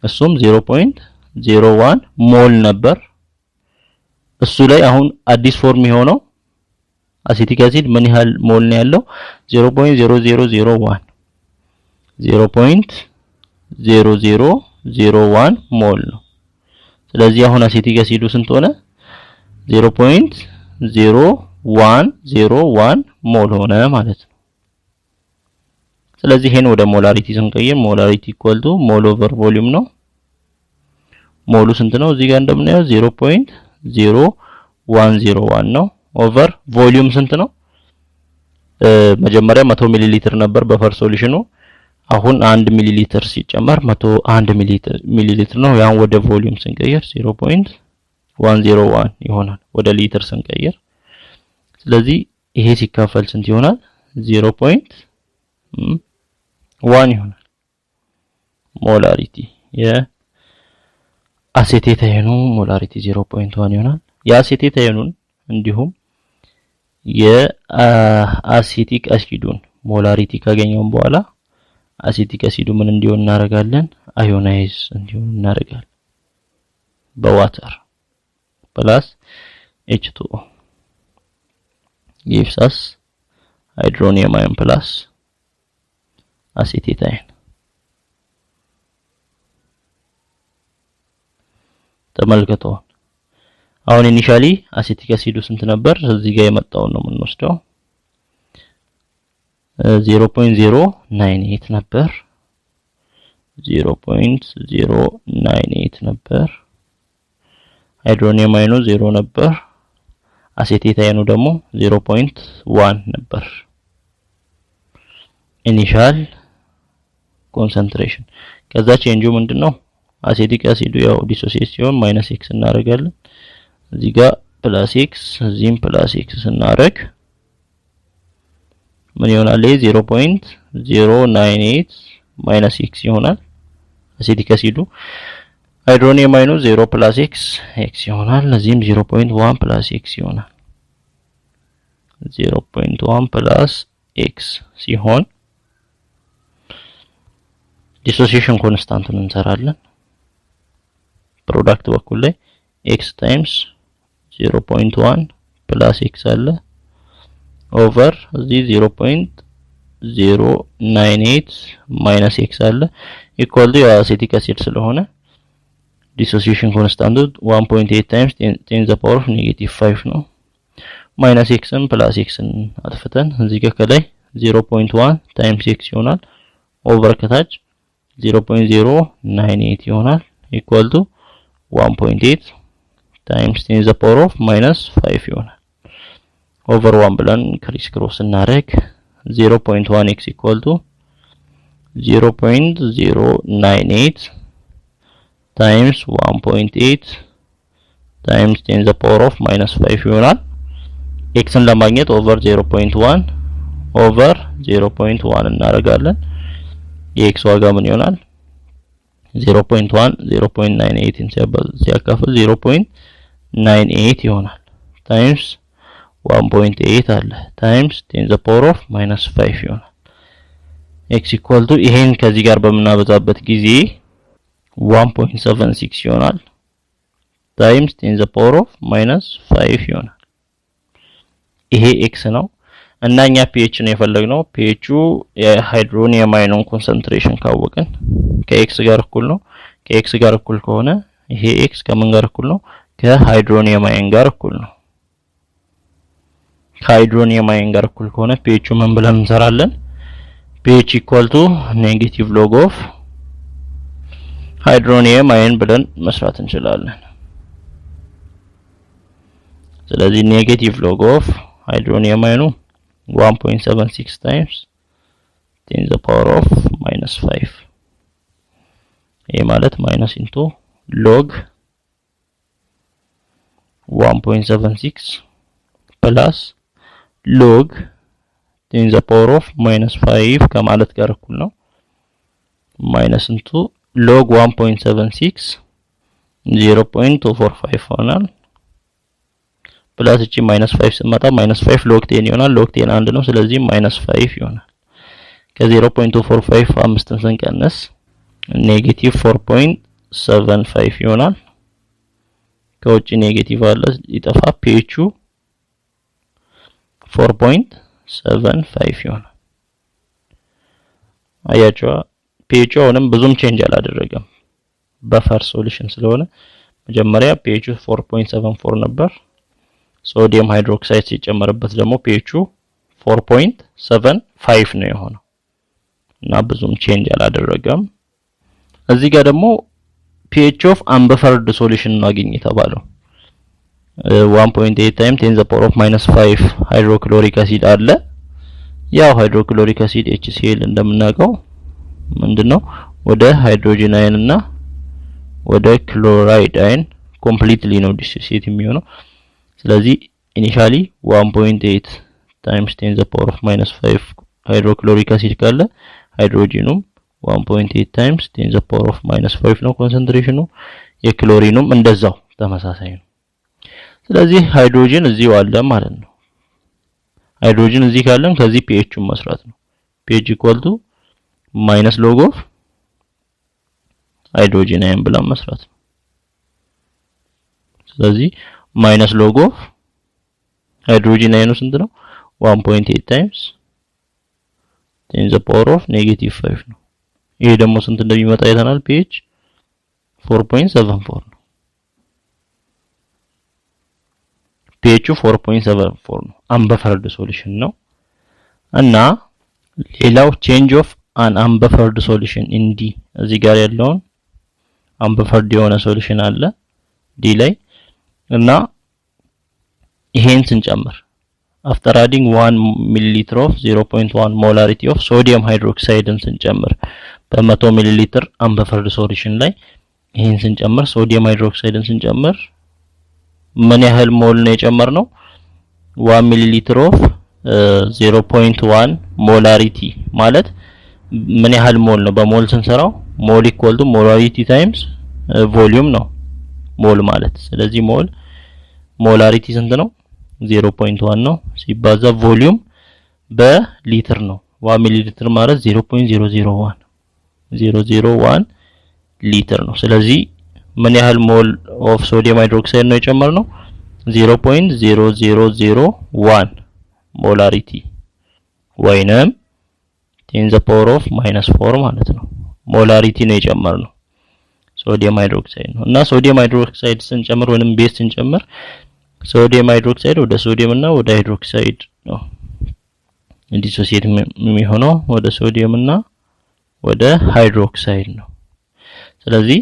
እሱም 0.01 ሞል ነበር። እሱ ላይ አሁን አዲስ ፎርም የሆነው አሴቲክ አሲድ ምን ያህል ሞል ነው ያለው? 0.0001 0.0001 ሞል ነው። ስለዚህ አሁን አሴቲክ አሲዱ ስንት ሆነ? 0.0101 ሞል ሆነ ማለት ነው። ስለዚህ ይሄን ወደ ሞላሪቲ ስንቀይር ሞላሪቲ ኢኳል ቱ ሞል ኦቨር ቮሊዩም ነው። ሞሉ ስንት ነው? እዚህ ጋር እንደምናየው 0.0101 ነው። ኦቨር ቮሊዩም ስንት ነው? መጀመሪያ 100 ሚሊ ሊትር ነበር በፈር ሶሉሽኑ። አሁን 1 ሚሊ ሊትር ሲጨመር 101 ሚሊ ሊትር ነው። ያን ወደ ቮሊዩም ስንቀይር 0.101 ይሆናል ወደ ሊትር ስንቀይር። ስለዚህ ይሄ ሲካፈል ስንት ይሆናል? 0.1 ይሆናል ሞላሪቲ የአሴቴታይኑ ሞላሪቲ 0.1 ይሆናል። የአሴቴታይኑን እንዲሁም የአሴቲክ አሲዱን ሞላሪቲ ካገኘውን በኋላ አሴቲክ አሲዱ ምን እንዲሆን እናደርጋለን? አዮናይዝ እንዲሆን እናደርጋለን በዋተር ፕላስ H2O gives us hydronium ion plus acetate. ተመልከቱ። አሁን ኢኒሻሊ አሴቲክ አሲዱ ስንት ነበር? እዚህ ጋር የመጣው ነው የምንወስደው 0.098 ነበር 0.098 ነበር። ሃይድሮኒየም አይኑ 0 ነበር። አሴቴት አይኑ ደግሞ 0.1 ነበር። ኢኒሻል ኮንሰንትሬሽን። ከዛ ቼንጁ ምንድነው? አሴቲክ አሲዱ ያው ዲሶሲዬት ሲሆን -x እናደርጋለን። እዚህ ጋር +x እዚህም +x ስናደርግ ምን ይሆናል? 0.098 -x ይሆናል አሴቲክ አሲዱ። ሃይድሮኒየም አይኑ 0 + x ይሆናል። እዚህም 0.1 + x ይሆናል። 0.1 + x ሲሆን ዲሶሲዬሽን ኮንስታንቱን እንሰራለን። ፕሮዳክት በኩል ላይ x ታይምስ 0.1 + x አለ ኦቨር እዚህ 0.098 - x አለ ኢኳል ቱ የአሴቲክ አሲድ ስለሆነ ዲሶሲዬሽን ኮንስታንቱ 1.8 ታይምስ 10⁻⁻5 ነው። -xን +xን አጥፍተን እዚህ ጋር ከላይ 0.1 ታይምስ x ይሆናል ኦቨር ከታች 0.098 ይሆናል ኢኳል ቱ 1.8 ታይምስ 10⁻⁻5 ይሆናል ኦቨር 1 ብለን ክሪስ ክሮስ እናደርግ 0.1x ኢኳል ቱ 0.098 ታይምስ 1.8 ታይምስ 10⁻⁻5 ይሆናል። xን ለማግኘት ኦቨር 0.1 ኦቨር 0.1 እናደርጋለን። የx ዋጋ ምን ይሆናል? 0.1 0.98 ሲያካፍል 0.98 ይሆናል ታይምስ 1.8 አለ ታይምስ 10⁻⁻5 ይሆናል። x ኢኳል ቱ ይሄን ከዚህ ጋር በመናበዛበት ጊዜ 1.76 ይሆናል ታይምስ 10⁻⁻5 ይሆናል። ይሄ x ነው እና እኛ pH ነው የፈለግነው። pH የሃይድሮኒየም አይኑን ኮንሰንትሬሽን ካወቅን ከx ጋር እኩል ነው። ከx ጋር እኩል ከሆነ ይሄ x ከምን ጋር እኩል ነው? ከሃይድሮኒየም አይን ጋር እኩል ነው። ከሃይድሮኒየም አይን ጋር እኩል ከሆነ pH ምን ብለን እንሰራለን? pH ኢኳል ቱ ኔጌቲቭ ሎግ ኦፍ ሃይድሮኒየም አይን ብለን መስራት እንችላለን። ስለዚህ ኔጌቲቭ ሎግ ኦፍ ሃይድሮኒየም አይኑ 1.76 ታይምስ 10⁻⁻5 ይሄ ማለት ማይነስ ኢንቱ ሎግ 1.76 ፕላስ log 10 the power of -5 ከማለት ጋር እኩል ነው ማይነስ እንቱ log 1.76 0.245 ይሆናል ፕላስ እቺ -5 ስመጣ -5 log 10 ይሆናል log 10 አንድ ነው ስለዚህ -5 ይሆናል ከ0.245 5ን ስንቀንስ ኔጌቲቭ 4.75 ይሆናል ከውጭ ኔጌቲቭ አለ ይጠፋ pH 4.75 ይሆናል አያችሁ pH አሁንም ብዙም ቼንጅ አላደረገም በፈር ሶሉሽን ስለሆነ መጀመሪያ pH 4.74 ነበር ሶዲየም ሃይድሮክሳይድ ሲጨመርበት ደግሞ pH 4.75 ነው የሆነው እና ብዙም ቼንጅ አላደረገም እዚህ ጋር ደግሞ pH of unbuffered solution ነው አገኘ ተባለው 1.8 times 10 the power of -5 ሃይድሮክሎሪክ አሲድ አለ ያው ሃይድሮክሎሪክ አሲድ HCl እንደምናውቀው ምንድነው ወደ ሃይድሮጅን አየን እና ወደ ክሎራይድ አየን ኮምፕሊትሊ ነው ዲሶሲየት የሚሆነው ስለዚህ ኢኒሺያሊ 1.8 times 10 the power of -5 ሃይድሮክሎሪክ አሲድ ካለ ሃይድሮጂኑም 1.8 times 10 the power of -5 ነው ኮንሰንትሬሽኑ የክሎሪኑም እንደዛው ተመሳሳይ ነው ስለዚህ ሃይድሮጂን እዚሁ አለ ማለት ነው ሃይድሮጂን እዚህ ካለን ከዚህ pHን መስራት ነው pH - log of ሃይድሮጂን አየን ብለን መስራት ነው ስለዚህ -log of ሃይድሮጂን አየኑ ስንት ነው 1.8 times 10 the power of -5 ነው ይሄ ደግሞ ስንት እንደሚመጣ አይተናል pH 4.74 ነው pH 4.74 ነው unbuffered solution ነው እና ሌላው change of an unbuffered solution in D እዚህ ጋር ያለውን unbuffered የሆነ solution አለ D ላይ እና ይሄን ስንጨምር after adding 1 milliliter of 0.1 molarity of sodium hydroxide ስንጨምር በ100 ሚሊሊትር unbuffered solution ላይ ይሄን ስንጨምር sodium hydroxide ስንጨምር ምን ያህል ሞል ነው የጨመርነው 1 ሚሊሊትር of 0.1 molarity ማለት ምን ያህል ሞል ነው በሞል ስንሰራው ሞል equal to molarity times volume ነው ሞል ማለት ስለዚህ molarity ስንት ነው 0.1 ነው ሲባዛ ቮሊዩም በሊትር ነው 1 ሚሊሊትር ማለት 0.001 ሊትር ነው ስለዚህ ምን ያህል ሞል ኦፍ ሶዲየም ሃይድሮክሳይድ ነው የጨመርነው 0.0001 ሞላሪቲ ወይንም 10 the power of -4 ማለት ነው ሞላሪቲ ነው የጨመርነው ሶዲየም ሃይድሮክሳይድ ነው እና ሶዲየም ሃይድሮክሳይድ ስንጨምር ወይንም ቤዝ ስንጨምር ሶዲየም ሃይድሮክሳይድ ወደ ሶዲየም እና ወደ ሃይድሮክሳይድ ነው ዲሶሲየት የሚሆነው ወደ ሶዲየም እና ወደ ሃይድሮክሳይድ ነው ስለዚህ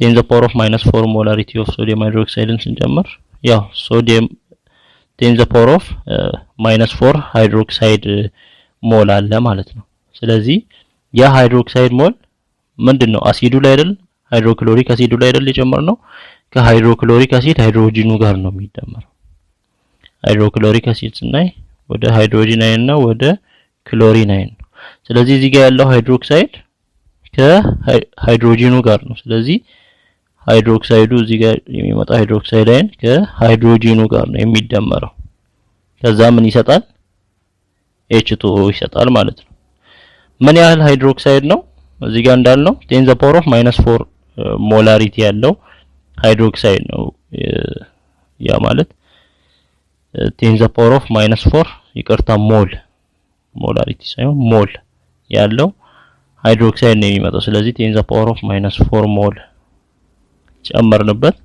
10 the power of -4 molarity of sodium hydroxide ስንጨምር ያው ሶዲየም 10 the power of -4 ሃይድሮክሳይድ ሞል አለ ማለት ነው ስለዚህ ያ ሃይድሮክሳይድ ሞል ምንድነው አሲዱ ላይ አይደል ሃይድሮክሎሪክ አሲዱ ላይ አይደል የጨመርነው ከሃይድሮክሎሪክ አሲድ ሃይድሮጂኑ ጋር ነው የሚደመረው ሃይድሮክሎሪክ አሲድ ስናይ ወደ ሃይድሮጂን አየን እና ወደ ክሎሪን አየን ስለዚህ እዚህ ጋር ያለው ሃይድሮክሳይድ ከሃይድሮጂኑ ጋር ነው ስለዚህ ሃይድሮክሳይዱ እዚህ ጋር የሚመጣ ሃይድሮክሳይድ አየን ከሃይድሮጂኑ ጋር ነው የሚደመረው ከዛ ምን ይሰጣል H2O ይሰጣል ማለት ነው ምን ያህል ሃይድሮክሳይድ ነው እዚህ ጋር እንዳልነው 10 the power of -4 ሞላሪቲ ያለው ሃይድሮክሳይድ ነው ያ ማለት 10 the power of -4 ይቅርታ ሞላሪቲ ሳይሆን ሞል ያለው ሃይድሮክሳይድ ነው የሚመጣው ስለዚህ 10 the power of -4 ሞል ጨመርንበት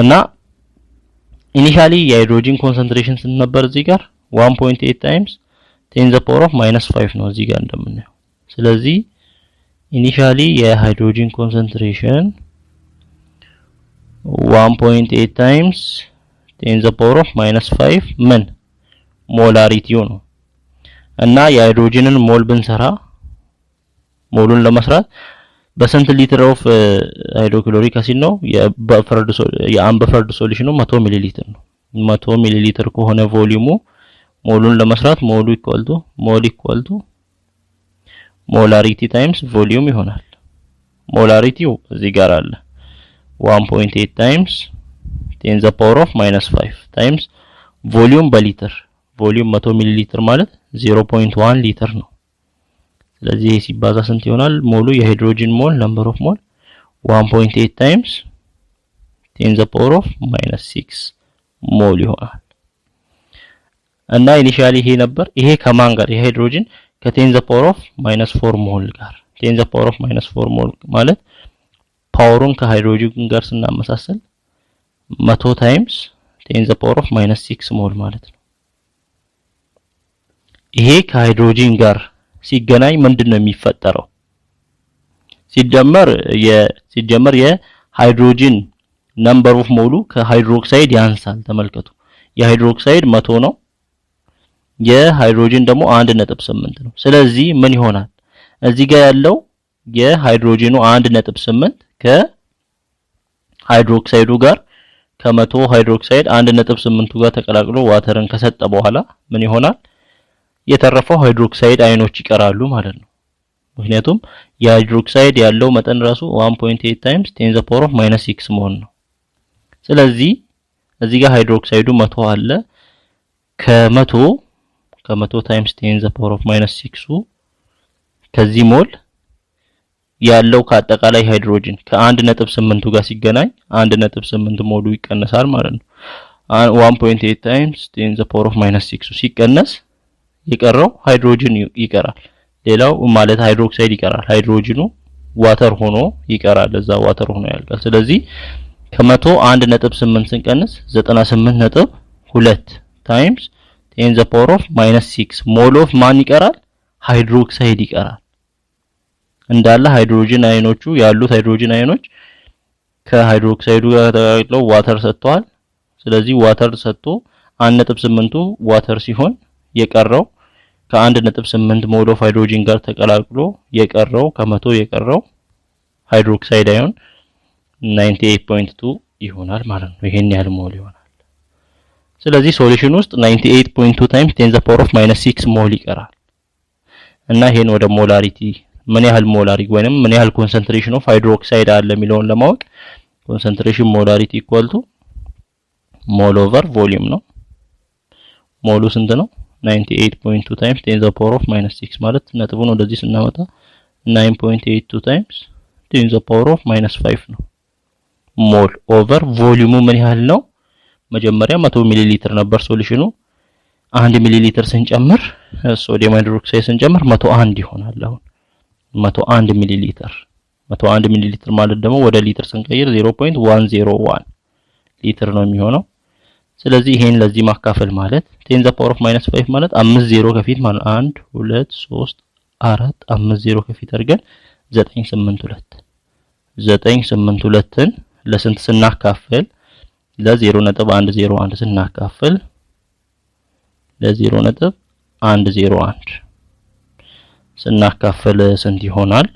እና ኢኒሺያሊ የሃይድሮጂን ኮንሰንትሬሽን ስንት ነበር እዚህ ጋር 1.8 times 10 the power of -5 ነው እዚህ ጋር እንደምናየው ስለዚህ ኢኒሺያሊ የሃይድሮጂን ኮንሰንትሬሽን 1.8 times 10 the power of -5 ምን ሞላሪቲው ነው እና የሃይድሮጂንን ሞል ብንሰራ ሞሉን ለመስራት በስንት ሊትር ኦፍ ሃይድሮክሎሪክ አሲድ ነው የአንበፈርድ ሶሉሽኑ 100 ሚሊ ሊትር ነው 100 ሚሊ ሊትር ከሆነ ቮሊዩሙ ሞሉን ለመስራት ሞል ኢኳል ቱ ሞላሪቲ ታይምስ ቮሊዩም ይሆናል። ሞላሪቲው እዚህ ጋር አለ 1.8 ታይምስ 10 the power of -5 ታይምስ ቮሊዩም በሊትር ቮሊዩም 100 ሚሊ ሊትር ማለት 0.1 ሊትር ነው። ስለዚህ ይሄ ሲባዛ ስንት ይሆናል? ሞሉ የሃይድሮጅን ሞል ነምበር ኦፍ ሞል 1.8 ታይምስ 10 the power of -6 ሞል ይሆናል። እና ኢኒሺያሊ ይሄ ነበር። ይሄ ከማን ጋር? የሃይድሮጅን ከ10 the power of -4 ሞል ጋር 10 the power of -4 ሞል ማለት ፓወሩን ከሃይድሮጅን ጋር ስናመሳሰል 100 ታይምስ 10 the power of -6 ሞል ማለት ነው። ይሄ ከሃይድሮጅን ጋር ሲገናኝ ምንድነው የሚፈጠረው? ሲጀመር የሃይድሮጅን ነምበር ኦፍ ሞሉ ከሃይድሮክሳይድ ያንሳል። ተመልከቱ የሃይድሮክሳይድ 100 ነው፣ የሃይድሮጅን ደግሞ 1.8 ነው። ስለዚህ ምን ይሆናል? እዚህ ጋር ያለው የሃይድሮጅኑ 1.8 ከሃይድሮክሳይዱ ጋር ከ100 ሃይድሮክሳይድ 1.8 ጋር ተቀላቅሎ ዋተርን ከሰጠ በኋላ ምን ይሆናል? የተረፈው ሃይድሮክሳይድ አይኖች ይቀራሉ ማለት ነው። ምክንያቱም የሃይድሮክሳይድ ያለው መጠን ራሱ 1.8 ታይምስ 10 the power of -6 ሞል ነው። ስለዚህ እዚህ ጋር ሃይድሮክሳይዱ 100 አለ ከ100 ታይምስ 10 the power of -6 ከዚህ ሞል ያለው ከአጠቃላይ ሃይድሮጅን ከ1.8 ጋር ሲገናኝ 1.8 ሞሉ ይቀነሳል ማለት ነው። 1.8 ታይምስ 10 the power of -6 ሲቀነስ የቀረው ሃይድሮጅን ይቀራል። ሌላው ማለት ሃይድሮክሳይድ ይቀራል። ሃይድሮጅኑ ዋተር ሆኖ ይቀራል፣ እዛ ዋተር ሆኖ ያልቃል። ስለዚህ ከ100 1.8 ስንቀንስ 98.2 ታይምስ 10 the power of -6 ሞል ኦፍ ማን ይቀራል? ሃይድሮክሳይድ ይቀራል። እንዳለ ሃይድሮጅን አይኖቹ ያሉት ሃይድሮጅን አይኖች ከሃይድሮክሳይዱ ጋር ተቀላቅለው ዋተር ሰጥቷል። ስለዚህ ዋተር ሰጥቶ 1.8ቱ ዋተር ሲሆን የቀረው ከ1.8 ሞል ኦፍ ሃይድሮጅን ጋር ተቀላቅሎ የቀረው ከ100 የቀረው ሃይድሮክሳይድ አዮን 98.2 ይሆናል ማለት ነው። ይሄን ያህል ሞል ይሆናል። ስለዚህ ሶሉሽን ውስጥ 98.2 ታይምስ 10 the power of -6 ሞል ይቀራል። እና ይሄን ወደ ሞላሪቲ ምን ያህል ሞላሪ ወይንም ምን ያህል ኮንሰንትሬሽን ኦፍ ሃይድሮክሳይድ አለ የሚለውን ለማወቅ ኮንሰንትሬሽን ሞላሪቲ ኢኳል ቱ ሞል ኦቨር ቮሊዩም ነው። ሞሉ ስንት ነው? 98.2 ታይምስ 10 the power of -6 ማለት ነጥቡን ወደዚህ ስናመጣ 9.82 ታይምስ 10 the power of -5 ነው። ሞል ኦቨር ቮሊዩሙ ምን ያህል ነው? መጀመሪያ 100 ሚሊ ሊትር ነበር ሶሉሽኑ። 1 ሚሊ ሊትር ስንጨምር ሶዲየም ሃይድሮክሳይድ ስንጨምር 101 ይሆናል። አሁን 101 ሚሊ ሊትር 101 ሚሊ ሊትር ማለት ደግሞ ወደ ሊትር ስንቀይር 0.101 ሊትር ነው የሚሆነው። ስለዚህ ይሄን ለዚህ ማካፈል ማለት 10 the power of -5 ማለት 50 ከፊት ማለት 1 2 3 4 50 ከፊት አድርገን 982ን ለስንት ስናካፍል ለ0.101 ስናካፍል ለ0.101 ስናካፍል ስንት ይሆናል?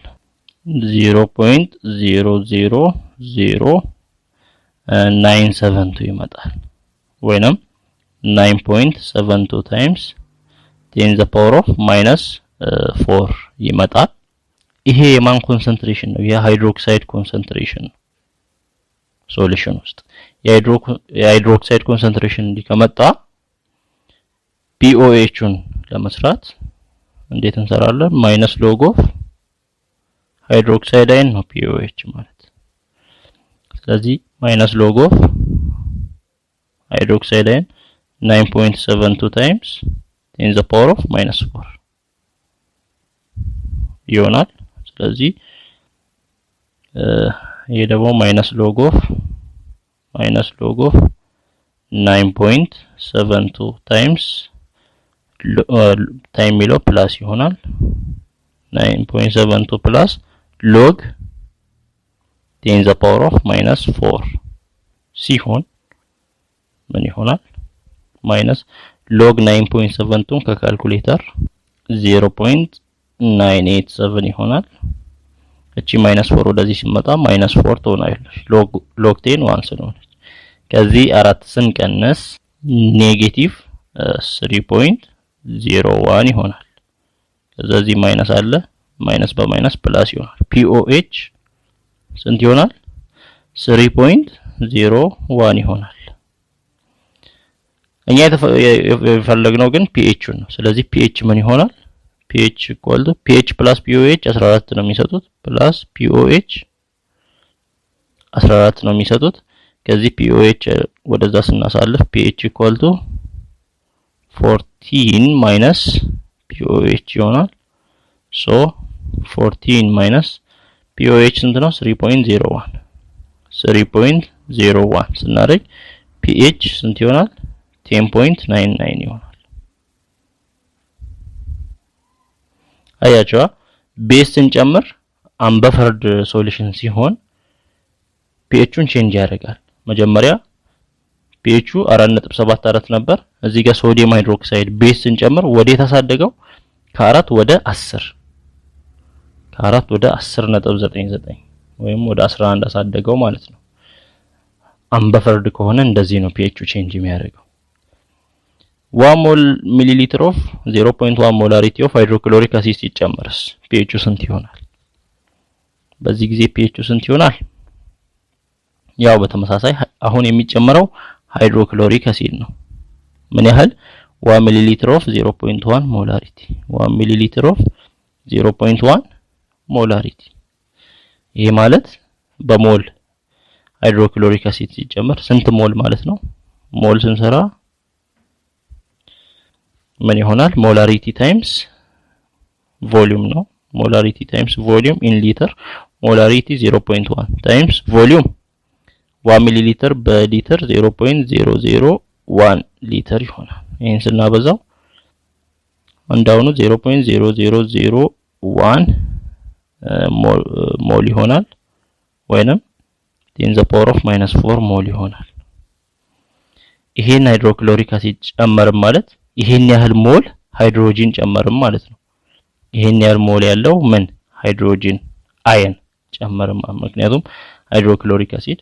0.00097 ይመጣል። ወይንም 9.72 ታይምስ 10 the power of -4 ይመጣል። ይሄ የማን ኮንሰንትሬሽን ነው? የሃይድሮክሳይድ ኮንሰንትሬሽን ነው። ሶሉሽን ውስጥ የሃይድሮክሳይድ ኮንሰንትሬሽን እንዲከመጣ ፒኦኤችን ለመስራት እንዴት እንሰራለን? ማይነስ ሎግ ኦፍ ሃይድሮክሳይድ አይን ነው ፒኦኤች ማለት። ስለዚህ ማይነስ ሎግ ኦፍ ሃይድሮክሳይድ አይን 9.72 ታይምስ 10 the power of -4 ይሆናል። ስለዚህ ይሄ ደግሞ ማይነስ ሎግ ኦፍ 9.72 ታይምስ ታይም ሚለው ፕላስ ይሆናል 9.72 ፕላስ ሎግ 10 the power of -4 ሲሆን ምን ይሆናል? ማይነስ ሎግ 9.72 ከካልኩሌተር 0.987 ይሆናል። እቺ -4 ወደዚህ ሲመጣ -4 ትሆናለች። ሎግ 10 1 ስለሆነች ከዚህ 4 ስንቀነስ ኔጌቲቭ 3.01 ይሆናል። ስለዚህ ማይነስ አለ ማይነስ በማይነስ ፕላስ ይሆናል። POH ስንት ይሆናል? 3.01 ይሆናል። እኛ የፈለግነው ግን pH ነው። ስለዚህ pH ምን ይሆናል? pH pH plus POH 14 ነው የሚሰጡት ፕላስ POH 14 ነው የሚሰጡት። ከዚህ POH ወደዛ ስናሳልፍ pH 14 minus POH ይሆናል። so 14 minus POH ስንት ነው? 3.01 ስናደርግ pH ስንት ይሆናል? 10.99 ይሆናል። አያችዋ ቤዝ ስንጨምር አንበፈርድ ሶሉሽን ሲሆን pHን ቼንጅ ያደርጋል። መጀመሪያ pH 4.74 ነበር። እዚህ ጋር ሶዲየም ሃይድሮክሳይድ ቤዝ ስንጨምር ወዴት አሳደገው? ከ4 ወደ 10 ከ4 ወደ 10.99 ወይም ወደ 11 አሳደገው ማለት ነው። አንበፈርድ ከሆነ እንደዚህ ነው pH ቼንጅ የሚያደርገው። 1 ሞል ሚሊሊትር ኦፍ 0.1 ሞላሪቲ ኦፍ ሃይድሮክሎሪክ አሲድ ሲጨመርስ pH ስንት ይሆናል? በዚህ ጊዜ pH ስንት ይሆናል? ያው በተመሳሳይ አሁን የሚጨመረው ሃይድሮክሎሪክ አሲድ ነው። ምን ያህል? 1 ሚሊሊትር ኦፍ 0.1 ሞላሪቲ 1 ሚሊሊትር ኦፍ 0.1 ሞላሪቲ። ይሄ ማለት በሞል ሃይድሮክሎሪክ አሲድ ሲጨመር ስንት ሞል ማለት ነው? ሞል ስንሰራ ምን ይሆናል? ሞላሪቲ ታይምስ ቮሊዩም ነው። ሞላሪቲ ታይምስ ቮሊዩም ኢን ሊትር ሞላሪቲ 0.1 ታይምስ ቮሊዩም 1 ሚሊሊትር በሊትር 0.001 ሊትር ይሆናል። ይሄን ስናበዛው አንዳውኑ 0.0001 ሞል ይሆናል ወይንም 10 the power of -4 ሞል ይሆናል። ይሄን ሃይድሮክሎሪክ አሲድ ጨመርም ማለት ይሄን ያህል ሞል ሃይድሮጂን ጨመርም ማለት ነው። ይሄን ያህል ሞል ያለው ምን ሃይድሮጂን አየን ጨመርም፣ ምክንያቱም ሃይድሮክሎሪክ አሲድ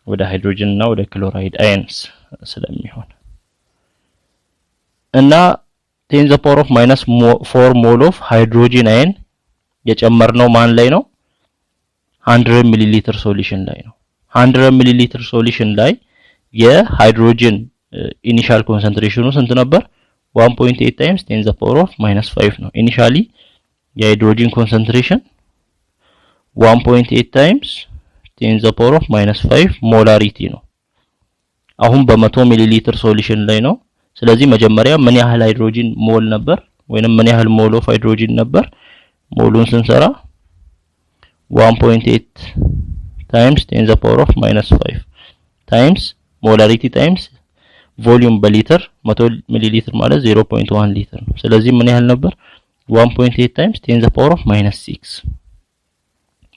ወደ ሃይድሮጂን እና ወደ ክሎራይድ አየንስ ስለሚሆን እና 10 the power of -4 ሞል ኦፍ ሃይድሮጂን አየን የጨመርነው ማን ላይ ነው? 100 ሚሊ ሊትር ሶሉሽን ላይ ነው። 100 ሚሊ ሊትር ሶሉሽን ላይ የሃይድሮጂን ኢኒሻል ኮንሰንትሬሽኑ ስንት ነበር? 1.8 times 10 the power of -5 ነው። ኢኒሻሊ የሃይድሮጂን ኮንሰንትሬሽን 1.8 times 10 the power of -5 ሞላሪቲ ነው። አሁን በ100 ሚሊ ሊትር ሶሉሽን ላይ ነው። ስለዚህ መጀመሪያ ምን ያህል ሃይድሮጂን ሞል ነበር ወይንም ምን ያህል ሞል ኦፍ ሃይድሮጂን ነበር? ሞሉን ስንሰራ 1.8 times 10 the power of -5 times ሞላሪቲ times ቮሊዩም በሊትር 100 ሚሊ ሊትር ማለት 0.1 ሊትር ነው። ስለዚህ ምን ያህል ነበር? 1.8 times 10 the power of -6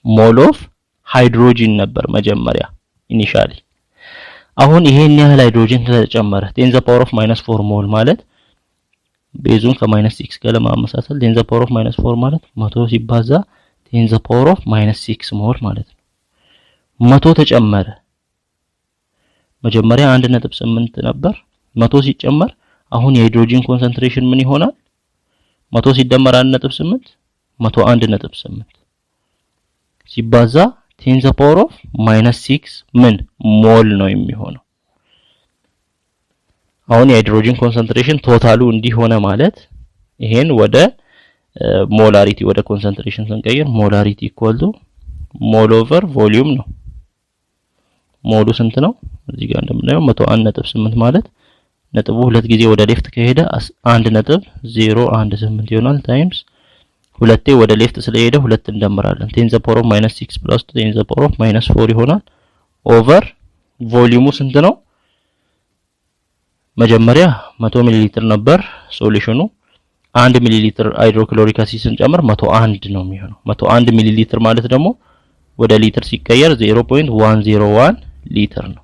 ሞል ኦፍ ሃይድሮጂን ነበር መጀመሪያ ኢኒሻሊ። አሁን ይሄን ያህል ሃይድሮጂን ተጨመረ 10 the power of -4 ሞል ማለት ቤዙን ከ-6 ጋር ለማመሳሰል 10 the power of -4 ማለት 100 ሲባዛ 10 the power of -6 ሞል ማለት ነው። 100 ተጨመረ። መጀመሪያ 1.8 ነበር 100 ሲጨመር አሁን የሃይድሮጂን ኮንሰንትሬሽን ምን ይሆናል? 100 ሲደመር 1.8 101.8 ሲባዛ 10 the power of -6 ምን ሞል ነው የሚሆነው። አሁን የሃይድሮጂን ኮንሰንትሬሽን ቶታሉ እንዲሆነ ማለት ይሄን ወደ ሞላሪቲ ወደ ኮንሰንትሬሽን ስንቀይር ሞላሪቲ ኢኳል ቱ ሞል ኦቨር ቮሊዩም ነው። ሞሉ ስንት ነው? እዚህ ጋር እንደምናየው 101.8 ማለት ነጥቡ ሁለት ጊዜ ወደ ሌፍት ከሄደ 1.018 ይሆናል ታይምስ ሁለቴ ወደ ሌፍት ስለሄደ ሁለት እንደምራለን 10 the power of -6 plus 10 the power of -4 ይሆናል ኦቨር ቮሊዩሙ ስንት ነው? መጀመሪያ 100 ሚሊ ሊትር ነበር ሶሉሽኑ 1 ሚሊ ሊትር ሃይድሮክሎሪክ አሲድ ስንጨምር 101 ነው የሚሆነው። 101 ሚሊ ሊትር ማለት ደግሞ ወደ ሊትር ሲቀየር 0.101 ሊትር ነው።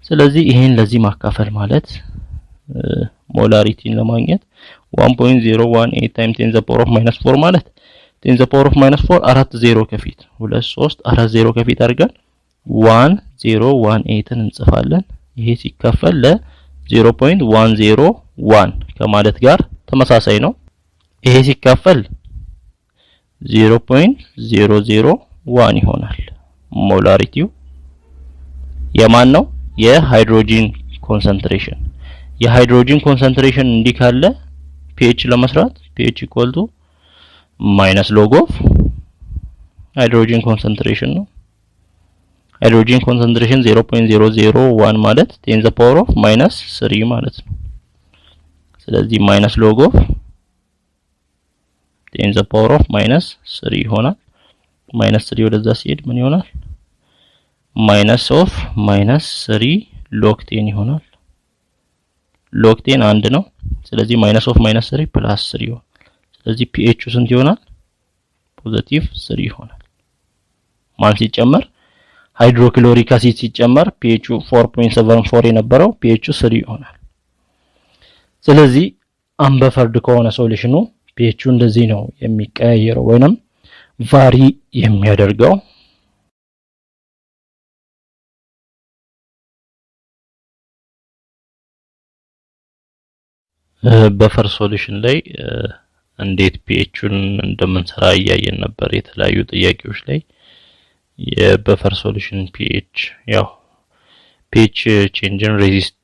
ስለዚህ ይሄን ለዚህ ማካፈል ማለት ሞላሪቲን ለማግኘት 1.018 times 10 the power of -4 ማለት 10 the power of -4 4 0 ከፊት 2 3 4 0 ከፊት አድርገን 1018ን እንጽፋለን። ይሄ ሲካፈል 0.101 ከማለት ጋር ተመሳሳይ ነው። ይሄ ሲካፈል 0.001 ይሆናል። ሞላሪቲው የማን ነው? የሃይድሮጂን ኮንሰንትሬሽን። የሃይድሮጂን ኮንሰንትሬሽን እንዲህ ካለ pH ለመስራት pH minus log of ሃይድሮጂን ኮንሰንትሬሽን ነው። ሃይድሮጂን ኮንሰንትሬሽን 0.001 ማለት 10 the power of -3 ማለት ነው። ስለዚህ minus log of 10 the power of -3 ይሆናል። -3 ወደዛ ሲሄድ ምን ይሆናል? minus of -3 log 10 ይሆናል። log 10 1 ነው። ስለዚህ minus of -3 plus 3 ይሆናል። ስለዚህ pH ስንት ይሆናል? ፖዚቲቭ 3 ይሆናል። ማን ሲጨመር? ሃይድሮክሎሪክ አሲድ ሲጨመር pH 4.74 የነበረው pH 3 ይሆናል። ስለዚህ አንበፈርድ ከሆነ ሶሉሽኑ pH እንደዚህ ነው የሚቀያየረው ወይንም ቫሪ የሚያደርገው። በፈር ሶሉሽን ላይ እንዴት pHን እንደምንሰራ ያያየን ነበር የተለያዩ ጥያቄዎች ላይ። የበፈር ሶሉሽን pH ያው pH ቼንጅን ሬዚስት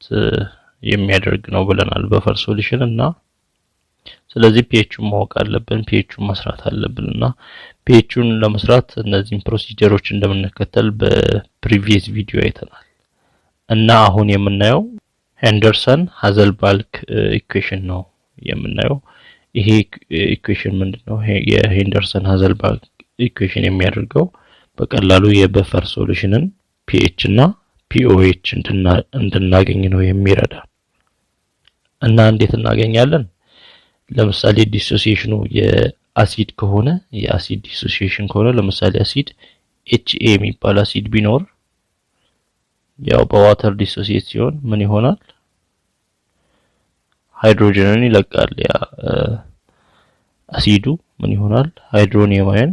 የሚያደርግ ነው ብለናል በፈር ሶሉሽን እና ስለዚህ pHን ማወቅ አለብን፣ pHን መስራት አለብንና pHን ለመስራት እነዚህን ፕሮሲጀሮች እንደምንከተል በፕሪቪየስ ቪዲዮ አይተናል። እና አሁን የምናየው ሄንደርሰን ሃዘልባልክ ኢኩዌሽን ነው የምናየው። ይሄ ኢኩዌሽን ምንድነው? የሄንደርሰን ሃዘልባልክ ኢኩዌሽን የሚያደርገው በቀላሉ የበፈር ሶሉሽንን pH እና pOH እንድናገኝ ነው የሚረዳ። እና እንዴት እናገኛለን? ለምሳሌ ዲሶሲዬሽኑ የአሲድ ከሆነ የአሲድ ዲሶሲዬሽን ከሆነ ለምሳሌ አሲድ HA የሚባል አሲድ ቢኖር ያው በዋተር ዲሶሲዬት ሲሆን ምን ይሆናል? ሃይድሮጅንን ይለቃል። ያ አሲዱ ምን ይሆናል? ሃይድሮኒየም አየን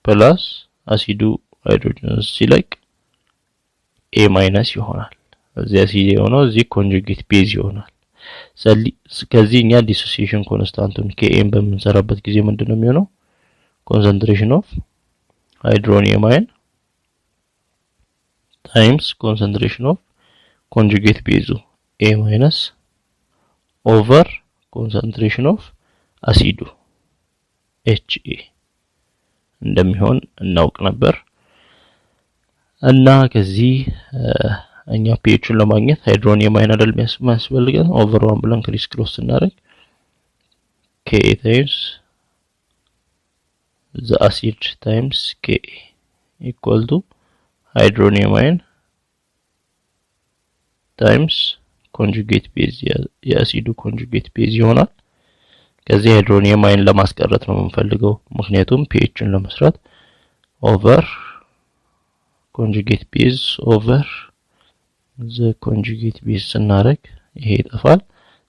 ፕላስ አሲዱ ሃይድሮጅን ሲለቅ A ማይነስ ይሆናል። እዚህ አሲድ የሆነው እዚህ ኮንጁጌት ቤዝ ይሆናል። ከዚህ እኛ ዲሶሲዬሽን ኮንስታንቱን Kn በምንሰራበት ጊዜ ምንድነው የሚሆነው? ኮንሰንትሬሽን ኦፍ ሃይድሮኒየም አየን ታይምስ ኮንሰንትሬሽን ኦፍ ኮንጁጌት ቤዙ A ማይነስ ኦቨር ኮንሰንትሬሽን ኦፍ አሲዱ HA እንደሚሆን እናውቅ ነበር። እና ከዚህ እኛ pHን ለማግኘት ሃይድሮኒየም አየን አይደል የሚያስፈልገን ኦቨር 1 ብለን ክሪስ ክሮስ ስናደርግ Ka times the acid times Ka equal to ሃይድሮኒየም አየን ታይምስ ኮንጁጌት ቤዝ የአሲዱ ኮንጁጌት ቤዝ ይሆናል። ከዚህ ሃይድሮኒየም አየን ለማስቀረት ነው የምንፈልገው ምክንያቱም pHን ለመስራት ኦቨር ኮንጁጌት ቤዝ ኦቨር the conjugate base ስናደርግ ይሄ ይጠፋል።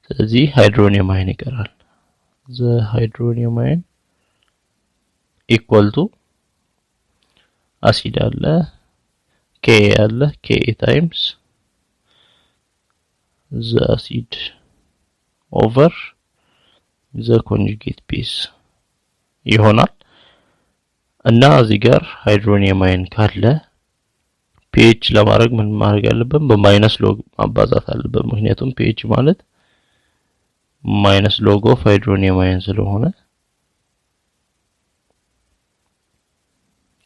ስለዚህ ሃይድሮኒየም አየን ይቀራል። the ሃይድሮኒየም አየን equal to አሲድ አለ Ka አለ Ka times the acid over the conjugate base ይሆናል። እና እዚህ ጋር ሃይድሮኒየም አየን ካለ pH ለማድረግ ምን ማድረግ አለብን? በማይነስ ሎግ ማባዛት አለብን። ምክንያቱም pH ማለት ማይነስ ሎግ ኦፍ ሃይድሮኒየም አየን ስለሆነ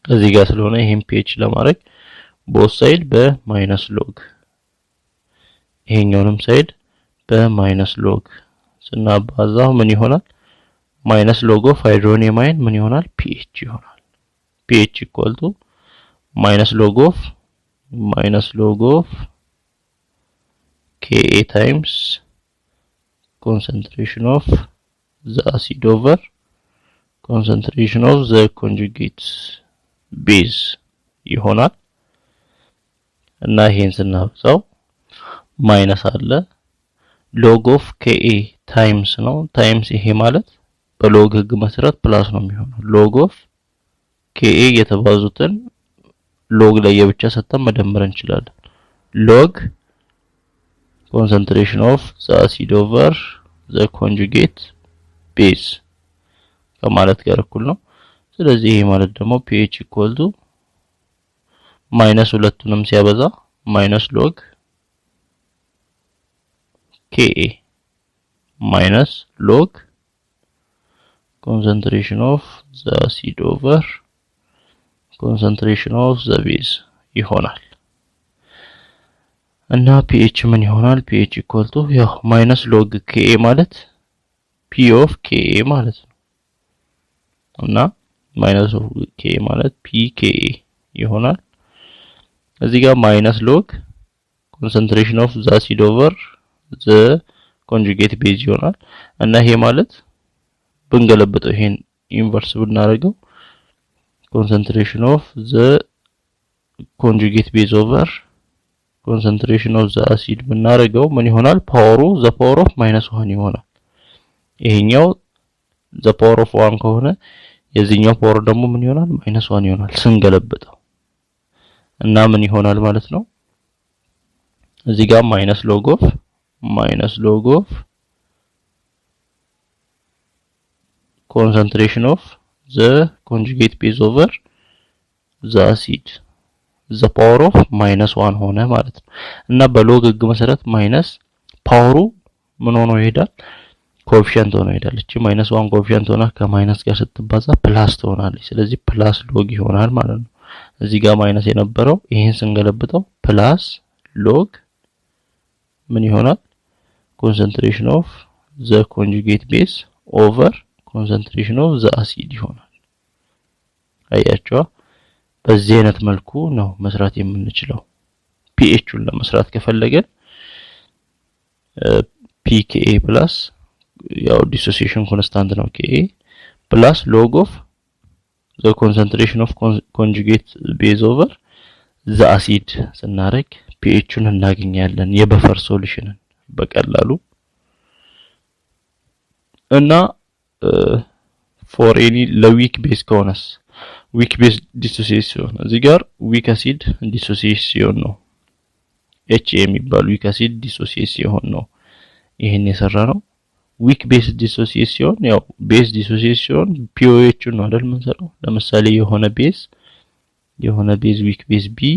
እዚህ ጋር ስለሆነ ይሄን pH ለማድረግ ቦት ሳይድ በማይነስ ሎግ ይሄኛውንም ሳይድ በማይነስ ሎግ ስናባዛው ምን ይሆናል? ማይነስ ሎግ ኦፍ ሃይድሮኒየም አየን ምን ይሆናል? pH ይሆናል። pH equal to minus log of Ka times concentration of the acid over concentration of the conjugate base ይሆናል። እና ይሄን ስናበዛው ማይነስ አለ log of Ka times ነው times ይሄ ማለት በሎግ ህግ መሰረት ፕላስ ነው የሚሆነው log of Ka የተባዙትን ሎግ ላይ የብቻ ሰጥተን መደመር እንችላለን። ሎግ concentration of the acid over the conjugate base ከማለት ጋር እኩል ነው ስለዚህ ይሄ ማለት ደግሞ pH ማይነስ ሁለቱንም ሲያበዛ minus log Ka minus log concentration of the acid over concentration of the base ይሆናል እና pH ምን ይሆናል pH ያው minus log Ka ማለት P of Ka ማለት ነው እና minus of Ka ማለት pKa ይሆናል እዚህ ጋር minus log concentration of the acid over the conjugate base ይሆናል እና ይሄ ማለት ብንገለብጠው ይሄን ኢንቨርስ ብናደርገው concentration of the conjugate base over concentration of the acid ብናደርገው ምን ይሆናል ፓወሩ the power of -1 ይሆናል ይሄኛው the power of 1 ከሆነ የዚህኛው ፓወር ደግሞ ምን ይሆናል -1 ይሆናል ስንገለብጠው እና ምን ይሆናል ማለት ነው እዚህ ጋር minus log of concentration of the conjugate base over the acid the power of -1 ሆነ ማለት ነው እና በሎግ ህግ መሰረት ማይነስ ፓወሩ ምን ሆኖ ይሄዳል ኮኤፊሺየንት ሆኖ ይሄዳል እቺ -1 ኮኤፊሺየንት ሆና ከማይነስ ጋር ስትባዛ ፕላስ ትሆናለች ስለዚህ ፕላስ ሎግ ይሆናል ማለት ነው እዚህ ጋር ማይነስ የነበረው ይሄን ስንገለብጠው ፕላስ ሎግ ምን ይሆናል concentration of the conjugate base over concentration of the acid ይሆናል አያችሁ በዚህ አይነት መልኩ ነው መስራት የምንችለው pHን ለመስራት ከፈለገን pKa plus ያው dissociation constant ነው Ka plus log of the concentration of conjugate base over the acid ስናረግ pHን እናገኛለን የበፈር ሶሉሽንን በቀላሉ እና for any weak base ከሆነስ weak base dissociation እዚህ ጋር weak acid dissociation ነው HA የሚባል weak acid dissociation ነው ይሄን የሰራ ነው weak base dissociation ያው base dissociation pOH ነው አይደል የምንሰራው ለምሳሌ የሆነ ቤዝ weak base B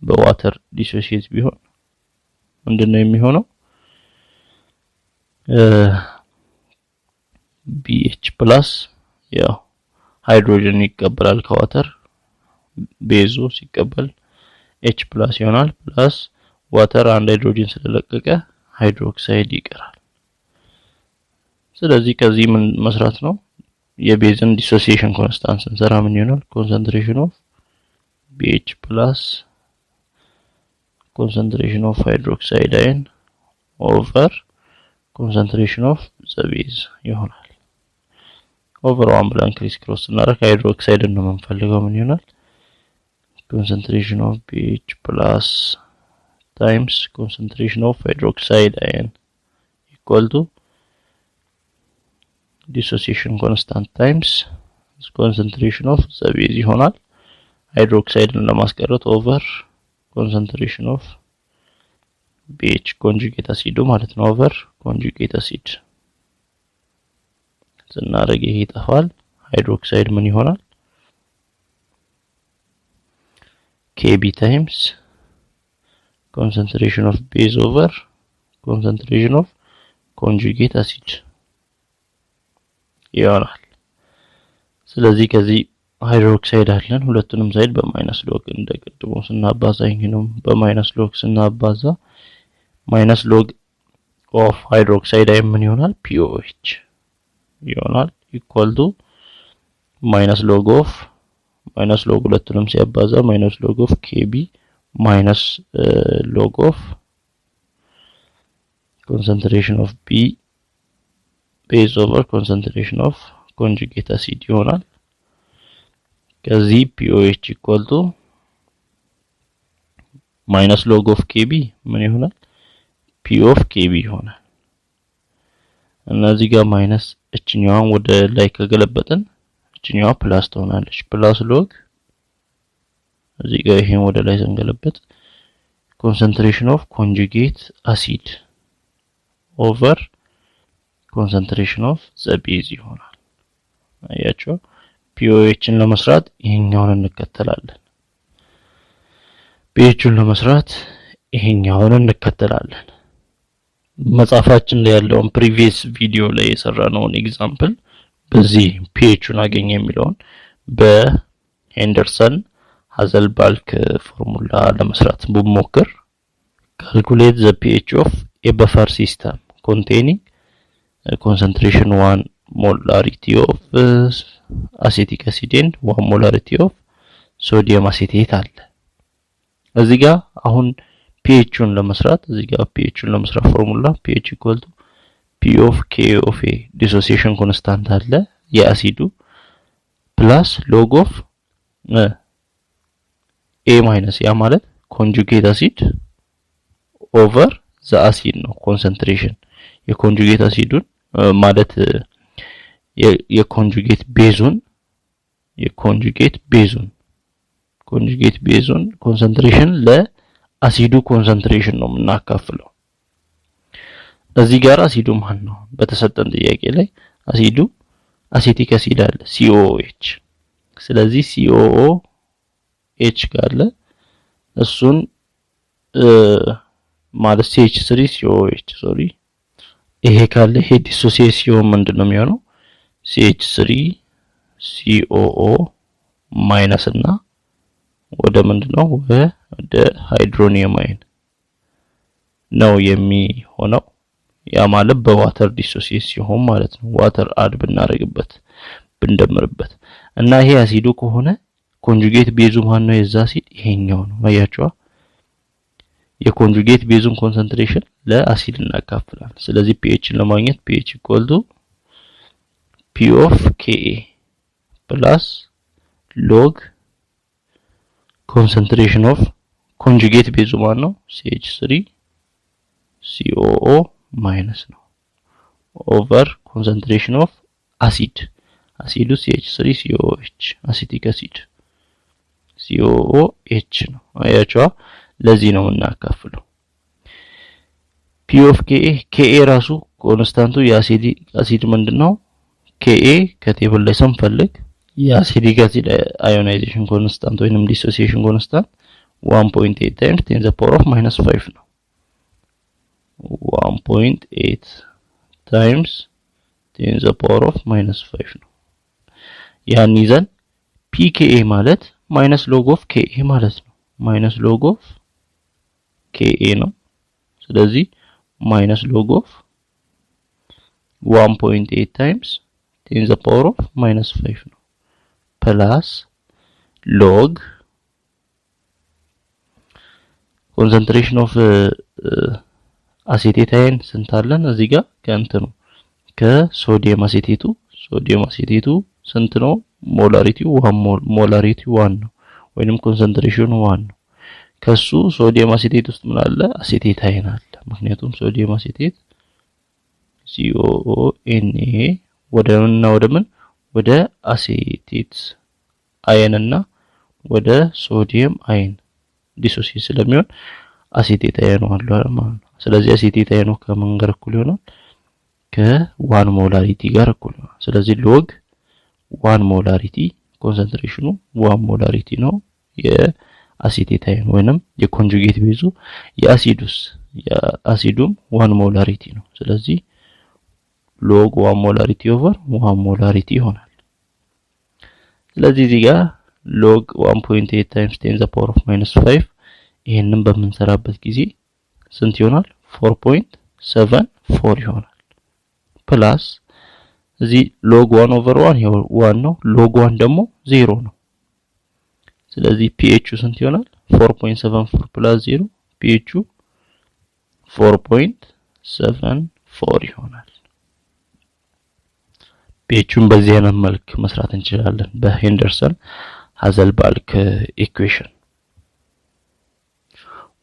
በዋተር ዲሶሺየት ቢሆን ምንድነው የሚሆነው BH+ ያው ሃይድሮጅን ይቀበላል ከዋተር ቤዙ ሲቀበል H+ ይሆናል ፕላስ ዋተር አንድ ሃይድሮጅን ስለለቀቀ ሃይድሮክሳይድ ይቀራል ስለዚህ ከዚህ ምን መስራት ነው የቤዝን ዲሶሲዬሽን ኮንስታንት እንሰራ ምን ይሆናል concentration of BH+ concentration of hydroxide ion over concentration of the base ይሆናል over 1 ብለን ክሪስ ክሮስ እናደርግ ሃይድሮክሳይድ ነው የምንፈልገው ምን ይሆናል concentration of BH+ times concentration of hydroxide ion equal to dissociation constant times concentration of the base ይሆናል ሃይድሮክሳይድን ለማስቀረት over concentration of BH conjugate acid ማለት ነው over conjugate acid ስናደርግ ይሄ ይጠፋል ሃይድሮክሳይድ ምን ይሆናል Kb times concentration of base over concentration of conjugate acid ይሆናል ስለዚህ ከዚህ ሃይድሮክሳይድ አለን ሁለቱንም ሳይድ በማይነስ ሎግ እንደቀድሞ ስናባዛ ይሄንም በማይነስ ሎግ ስናባዛ ማይነስ ሎግ ኦፍ ሃይድሮክሳይድ ምን ይሆናል pOH ይሆናል ኢኳል ቱ ማይነስ ሎግ ኦፍ ማይነስ ሎግ ሁለቱንም ሲያባዛ ማይነስ ሎግ ኦፍ Kb ማይነስ ሎግ ኦፍ concentration of B base over concentration of conjugate acid ይሆናል ከዚህ pOH equal to minus log of Kb ምን ይሆናል P of Kb ይሆናል እና እዚህ ጋር ማይነስ እችኛዋን ወደ ላይ ከገለበጥን እችኛዋ ፕላስ ትሆናለች ፕላስ ሎግ እዚህ ጋር ይሄን ወደ ላይ ስንገለበጥ concentration of conjugate acid over concentration of the base ይሆናል። አያችሁ pOHን ለመስራት ይሄኛውን እንከተላለን። pHን ለመስራት ይሄኛውን እንከተላለን። መጻፋችን ላይ ያለውን previous ቪዲዮ ላይ የሰራነውን ኤግዛምፕል በዚህ pHን አገኘ የሚለውን በሄንደርሰን ሃዘልባልክ ፎርሙላ ለመስራት ብሞክር calculate the pH of a buffer system containing concentration 1 molarity of acetic acid and 1 molarity of sodium acetate አለ። እዚህ ጋር አሁን pHን ለመስራት ፎርሙላ pH equal to P of K of A dissociation constant አለ የአሲዱ plus log of A minus ያ ማለት conjugate acid over the acid ነው concentration የconjugate አሲዱን ማለት የconjugate ቤዙን concentration ለአሲዱ concentration ነው የምናካፍለው። እዚህ ጋር አሲዱ ማን ነው በተሰጠን ጥያቄ ላይ አሲዱ አሴቲክ አሲድ አለ COOH። ስለዚህ COOH ካለ እሱን ማለት CH3COOH ይሄ ካለ ይሄ ዲሶሲዬሽን ምንድነው የሚሆነው CH3COO ማይነስ እና ወደ ምንድነው ወደ ሃይድሮኒየም አይን ነው የሚሆነው። ያ ማለት በዋተር ዲሶሲዬት ሲሆን ማለት ነው ዋተር አድ ብንደምርበት እና ይሄ አሲዱ ከሆነ ኮንጁጌት ቤዙ ማን ነው የዛ አሲድ ይሄኛው ነው። አያችኋ የኮንጁጌት ቤዙን ኮንሰንትሬሽን ለአሲድ እናካፍላለን። ስለዚህ pHን ለማግኘት pH equal to P of Ka plus log concentration of conjugate ቤዙ ማን ነው CH3COO minus ነው over concentration of acid አሲዱ CH3COOH acidic acid COOH ነው። አያችኋ ለዚህ ነው እናካፍለው። P of Ka ራሱ ኮንስታንቱ የአሲድ ምንድነው Ka ከቴብል ላይ ስንፈልግ የአሲዲክ አሲድ አዮናይዜሽን ኮንስታንት ወይንም ዲሶሲዬሽን ኮንስታንት 1.8 times 10 to the power of -5 ነው። 1.8 times 10 to the power of -5 ነው። ያን ይዘን pKa ማለት minus log of Ka ማለት ነው። minus log of Ka ነው። ስለዚህ minus log of 1.8 times 10 to the power of -5 ነው plus log concentration of acetate ion ስንት አለን እዚህ ጋር ከእንትኑ ከሶዲየም አሴቴቱ ስንት ነው ሞላሪቲው 1 ነው ወይንም ኮንሰንትሬሽኑ 1 ነው። ከሱ ሶዲየም አሴቴት ውስጥ ምን አለ አሴቴት አይን አለ። ምክንያቱም ሶዲየም አሴቴት COONA ወደ አሴቴት አይንና ወደ ሶዲየም አይን ዲሶሲዬት ስለሚሆን አሴቴት አይኑ አለ ማለት ነው። ስለዚህ አሴቴት አይኑ ከምን ጋር እኩል ይሆናል ከ1 ሞላሪቲ ጋር እኩል ይሆናል። ስለዚህ ሎግ 1 ሞላሪቲ ኮንሰንትሬሽኑ 1 ሞላሪቲ ነው የአሴቴት አይን ወይንም የኮንጁጌት ቤዙ የአሲዱም 1 ሞላሪቲ ነው። ስለዚህ ሎግ 1 ሞላሪቲ ኦቨር 1 ሞላሪቲ ይሆናል። ስለዚህ እዚህ ጋር ሎግ 1.8 times 10 to the power of -5 ይሄንን በምንሰራበት ጊዜ ስንት ይሆናል 4.74 ይሆናል ፕላስ እዚህ log 1 over 1 ይሄው 1 ነው log 1 ደግሞ 0 ነው። ስለዚህ pH ስንት ይሆናል 4.74 plus 0 pH 4.74 ይሆናል። pHን በዚህ አይነት መልክ መስራት እንችላለን በሄንደርሰን ሃዘልባልክ ኢኩዌሽን።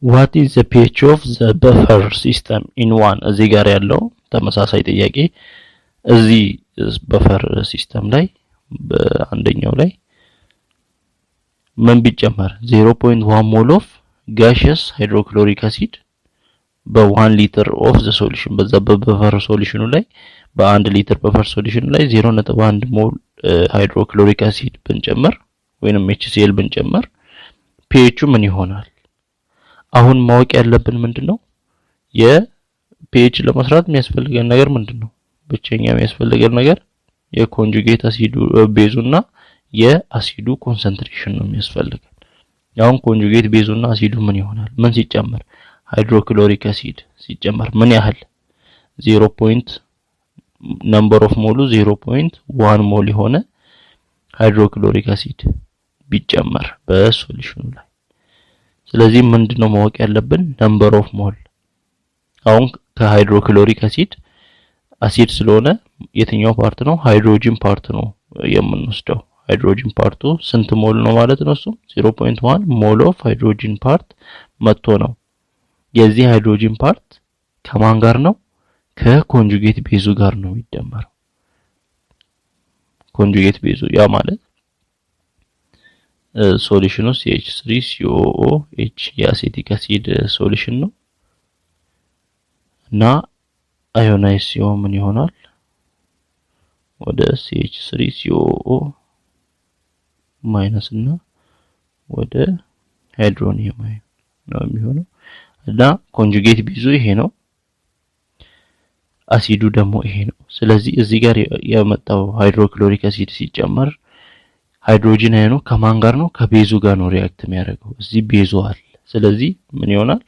what is the pH of the buffer system in 1 እዚህ ጋር ያለው ተመሳሳይ ጥያቄ እዚህ በፈር ሲስተም ላይ በአንደኛው ላይ ምን ቢጨመር 0.1 ሞል ኦፍ ጋሽየስ ሃይድሮክሎሪክ አሲድ በ1 ሊትር ኦፍ ዘ ሶሉሽን በዛ በበፈር ሶሉሽኑ ላይ በ1 ሊትር በፈር ሶሉሽኑ ላይ 0.1 ሞል ሃይድሮክሎሪክ አሲድ ብንጨምር ወይንም HCl ብንጨምር pH ምን ይሆናል? አሁን ማወቅ ያለብን ምንድነው? የpH ለመስራት የሚያስፈልገን ነገር ምንድነው? ብቸኛ የሚያስፈልገን ነገር የኮንጁጌት አሲዱ ቤዙና የአሲዱ ኮንሰንትሬሽን ነው የሚያስፈልገን። አሁን ኮንጁጌት ቤዙና አሲዱ ምን ይሆናል? ምን ሲጨመር ሃይድሮክሎሪክ አሲድ ሲጨመር ምን ያህል 0. ነምበር ኦፍ ሞሉ 0.1 ሞል የሆነ ሃይድሮክሎሪክ አሲድ ቢጨመር በሶሉሽኑ ላይ። ስለዚህ ምንድነው ማወቅ ያለብን? ነምበር ኦፍ ሞል። አሁን ከሃይድሮክሎሪክ አሲድ ስለሆነ የትኛው ፓርት ነው? ሃይድሮጂን ፓርት ነው የምንወስደው። ሃይድሮጂን ፓርቱ ስንት ሞል ነው ማለት ነው? እሱ 0.1 ሞል ኦፍ ሃይድሮጂን ፓርት መጥቶ ነው። የዚህ ሃይድሮጂን ፓርት ከማን ጋር ነው? ከኮንጁጌት ቤዙ ጋር ነው የሚደመረው። ኮንጁጌት ቤዙ ያ ማለት ሶሉሽኑ CH3COOH የአሴቲክ አሲድ ሶሉሽን ነው እና አዮናይዝ ሲሆን ምን ይሆናል? ወደ CH3COO ማይነስ እና ወደ ሃይድሮኒየም ነው የሚሆነው እና ኮንጁጌት ቤዙ ይሄ ነው፣ አሲዱ ደግሞ ይሄ ነው። ስለዚህ እዚህ ጋር የመጣው ሃይድሮክሎሪክ አሲድ ሲጨመር ሃይድሮጂን አየኑ ከማን ጋር ነው? ከቤዙ ጋር ነው ሪአክት የሚያደርገው። እዚህ ቤዙ አለ። ስለዚህ ምን ይሆናል?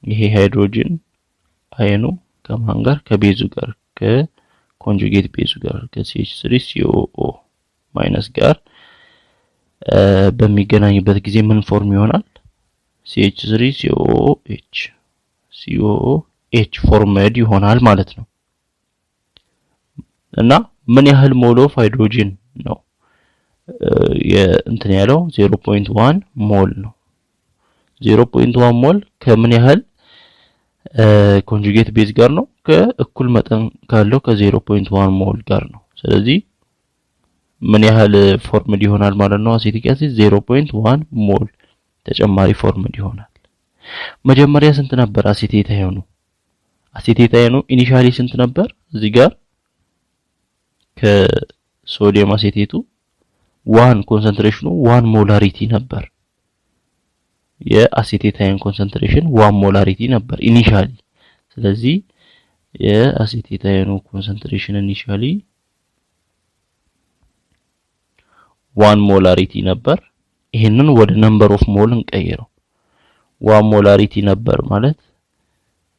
ይሄ ሃይድሮጂን አየኑ ከማን ጋር? ከቤዙ ጋር ከኮንጁጌት ቤዙ ጋር ከCH3COO ማይነስ ጋር በሚገናኝበት ጊዜ ምን ፎርም ይሆናል? CH3COOH ፎርምድ ይሆናል ማለት ነው። እና ምን ያህል ሞል ኦፍ ሃይድሮጂን ነው እንትን ያለው? 0.1 ሞል ነው። 0.1 ሞል ከምን ያህል ኮንጁጌት ቤዝ ጋር ነው? ከእኩል መጠን ካለው ከ0.1 ሞል ጋር ነው። ስለዚህ ምን ያህል ፎርምድ ይሆናል ማለት ነው? አሴቲክ አሲድ 0.1 ሞል ተጨማሪ ፎርምድ ይሆናል። መጀመሪያ ስንት ነበር አሴቴት አየኑ? አሴቴት አየኑ ኢኒሻሊ ስንት ነበር? እዚህ ጋር ከሶዲየም አሴቴቱ 1 ኮንሰንትሬሽኑ 1 ሞላሪቲ ነበር። የአሴቴት አየን ኮንሰንትሬሽን 1 ሞላሪቲ ነበር ኢኒሻሊ። ስለዚህ የአሴቴት አየኑ ኮንሰንትሬሽን ኢኒሻሊ 1 ሞላሪቲ ነበር። ይሄንን ወደ ነምበር ኦፍ ሞል እንቀይረው። 1 ሞላሪቲ ነበር ማለት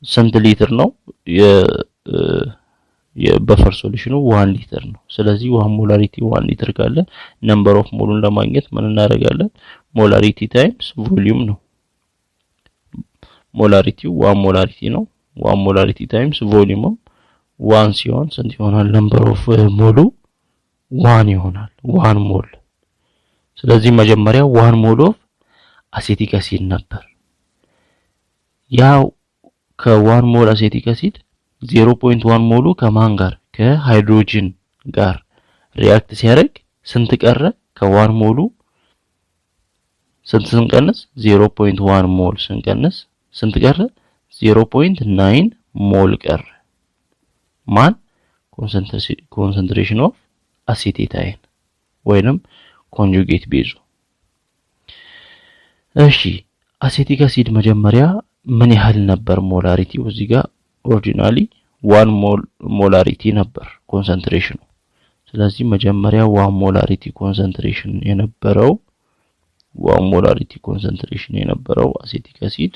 ስንት ሊትር ነው? የበፈር ሶሉሽኑ 1 ሊትር ነው። ስለዚህ 1 ሞላሪቲ 1 ሊትር ካለ ነምበር ኦፍ ሞሉን ለማግኘት ምን እናደርጋለን? ሞላሪቲ ታይምስ ቮሊዩም ነው። ሞላሪቲው 1 ሞላሪቲ ነው። 1 ሞላሪቲ ታይምስ ቮሊዩም 1 ሲሆን ስንት ይሆናል? ነምበር ኦፍ ሞሉ 1 ይሆናል። 1 ሞል። ስለዚህ መጀመሪያ 1 ሞል ኦፍ አሴቲክ አሲድ ነበር። ያው ከ1 ሞል አሴቲክ አሲድ 0.1 ሞሉ ከማን ጋር? ከሃይድሮጂን ጋር ሪአክት ሲያደርግ ስንት ቀረ? ከ1 ሞሉ ስንት ስንቀንስ? 0.1 ሞል ስንቀንስ ስንት ቀረ? 0.9 ሞል ቀረ። ማን? ኮንሰንትሬሽን ኦፍ አሴቴት አየን ወይንም ኮንጁጌት ቤዙ። እሺ አሴቲክ አሲድ መጀመሪያ ምን ያህል ነበር ሞላሪቲው? እዚህ ጋር ኦሪጂናሊ 1 ሞላሪቲ ነበር ኮንሰንትሬሽኑ። ስለዚህ መጀመሪያ 1 ሞላሪቲ ኮንሰንትሬሽን የነበረው 1 ሞላሪቲ ኮንሰንትሬሽን የነበረው አሴቲክ አሲድ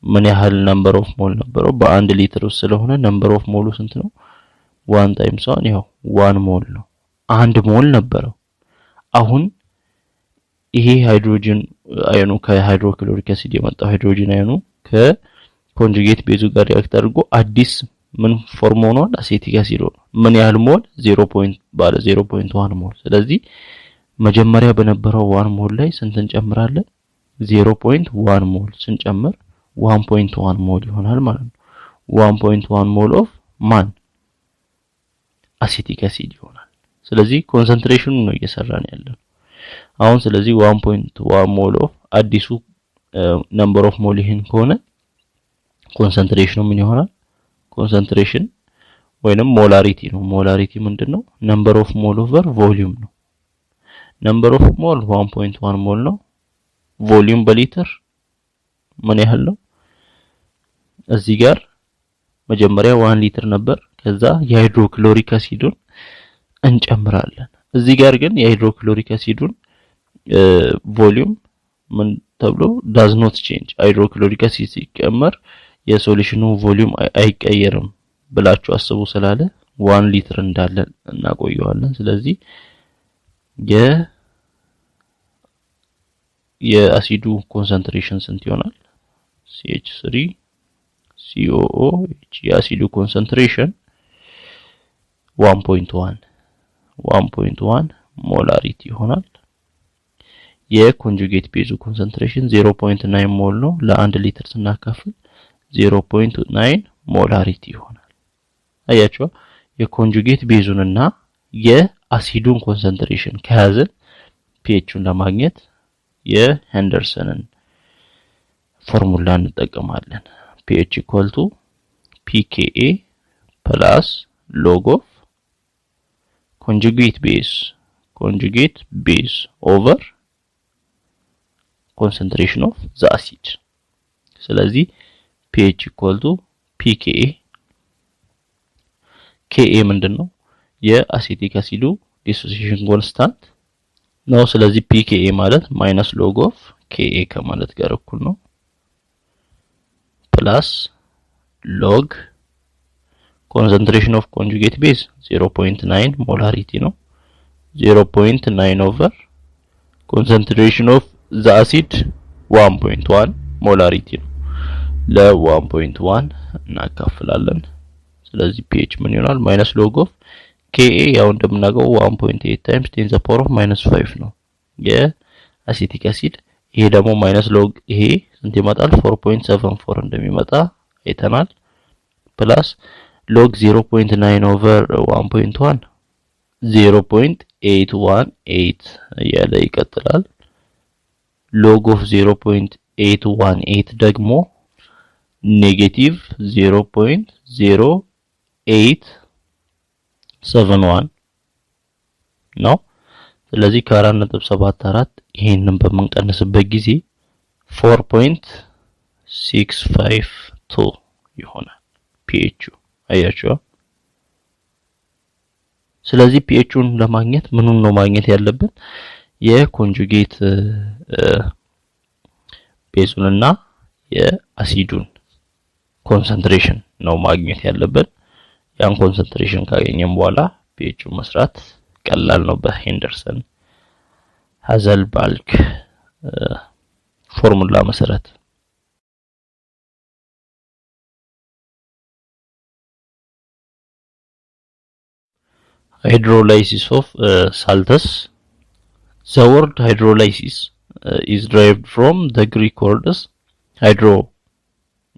ምን ያህል ነምበር ኦፍ ሞል ነበረው? በ1 ሊትር ውስጥ ስለሆነ ነምበር ኦፍ ሞሉ ስንት ነው? 1 ታይምስ 1 ያው 1 ሞል ነው። 1 ሞል ነበረው። አሁን ይሄ ሃይድሮጂን አየኑ ከሃይድሮክሎሪክ አሲድ የመጣው ሃይድሮጂን አየኑ ከኮንጁጌት ቤዙ ጋር ሪአክት አድርጎ አዲስ ምን ፎርም ሆኗል? አሴቲክ አሲድ ሆኗል። ምን ያህል ሞል? 0.1 ሞል። ስለዚህ መጀመሪያ በነበረው 1 ሞል ላይ ስንት እንጨምራለን? 0.1 ሞል ስንጨምር 1.1 ሞል ይሆናል ማለት ነው። 1.1 ሞል ኦፍ ማን? አሴቲክ አሲድ ይሆናል። ስለዚህ ኮንሰንትሬሽኑ ነው እየሰራን ያለው። አሁን ስለዚህ 1.1 ሞል ኦፍ አዲሱ ነምበር ኦፍ ሞል ይሄን ከሆነ ኮንሰንትሬሽኑ ምን ይሆናል? ኮንሰንትሬሽን ወይንም ሞላሪቲ ነው። ሞላሪቲ ምንድነው? ነምበር ኦፍ ሞል ኦቨር ቮሊዩም ነው። ነምበር ኦፍ ሞል 1.1 ሞል ነው። ቮሊዩም በሊትር ምን ያህል ነው? እዚህ ጋር መጀመሪያ 1 ሊትር ነበር። ከዛ የሃይድሮክሎሪክ አሲዱን እንጨምራለን። እዚህ ጋር ግን የሃይድሮክሎሪክ አሲዱን ቮሊዩም ምን ተብሎ does not change ሃይድሮክሎሪክ አሲድ ሲጨመር የሶሉሽኑ ቮሊዩም አይቀየርም ብላችሁ አስቡ ስላለ 1 ሊትር እንዳለ እናቆየዋለን። ስለዚህ የአሲዱ ኮንሰንትሬሽን ስንት ይሆናል? CH3 COOH የአሲዱ ኮንሰንትሬሽን 1.1 ሞላሪቲ ይሆናል። የኮንጁጌት ቤዙ ኮንሰንትሬሽን 0.9 ሞል ነው። ለ1 ሊትር ስናካፍል 0.9 ሞላሪቲ ይሆናል። አያችሁ የኮንጁጌት ቤዙንና የአሲዱን ኮንሰንትሬሽን ከያዘን pHን ለማግኘት የሄንደርሰንን ፎርሙላ እንጠቀማለን። pH pKa plus log of conjugate base over concentration of the acid. ስለዚህ pH pKa Ka ምንድነው? የአሲቲክ አሲዱ ዲሶሲዬሽን ኮንስታንት ነው። ስለዚህ pKa ማለት minus log of Ka ከማለት ጋር እኩል ነው plus log concentration of conjugate base 0.9 molarity ነው 0.9 over concentration of the acid 1.1 molarity ነው ለ1.1 እናካፍላለን። ስለዚህ pH ምን ይሆናል? minus log of Ka ያው እንደምናውቀው 1.8 times 10 the power of -5 ነው የአሲቲክ አሲድ። ይሄ ደግሞ minus log ይሄ ስንት ይመጣል? 4.74 እንደሚመጣ አይተናል። ፕላስ log 0.9 over 1.1 0.818 እያለ ይቀጥላል። log of 0.818 ደግሞ ኔጌቲቭ 0.0871 ነው። ስለዚህ ከ4.74 ይሄንን በመንቀነስበት ጊዜ 4.652 ይሆናል pH አያችሁ። ስለዚህ pHን ለማግኘት ምኑን ነው ማግኘት ያለብን? የኮንጁጌት ቤዙንና የአሲዱን ኮንሰንትሬሽን ነው ማግኘት ያለብን። ያን ኮንሰንትሬሽን ካገኘን በኋላ pHን መስራት ቀላል ነው በሄንደርሰን ሃዘልባልክ ፎርሙላ መሰረት። hydrolysis of salts. The word hydrolysis is derived from the Greek words hydro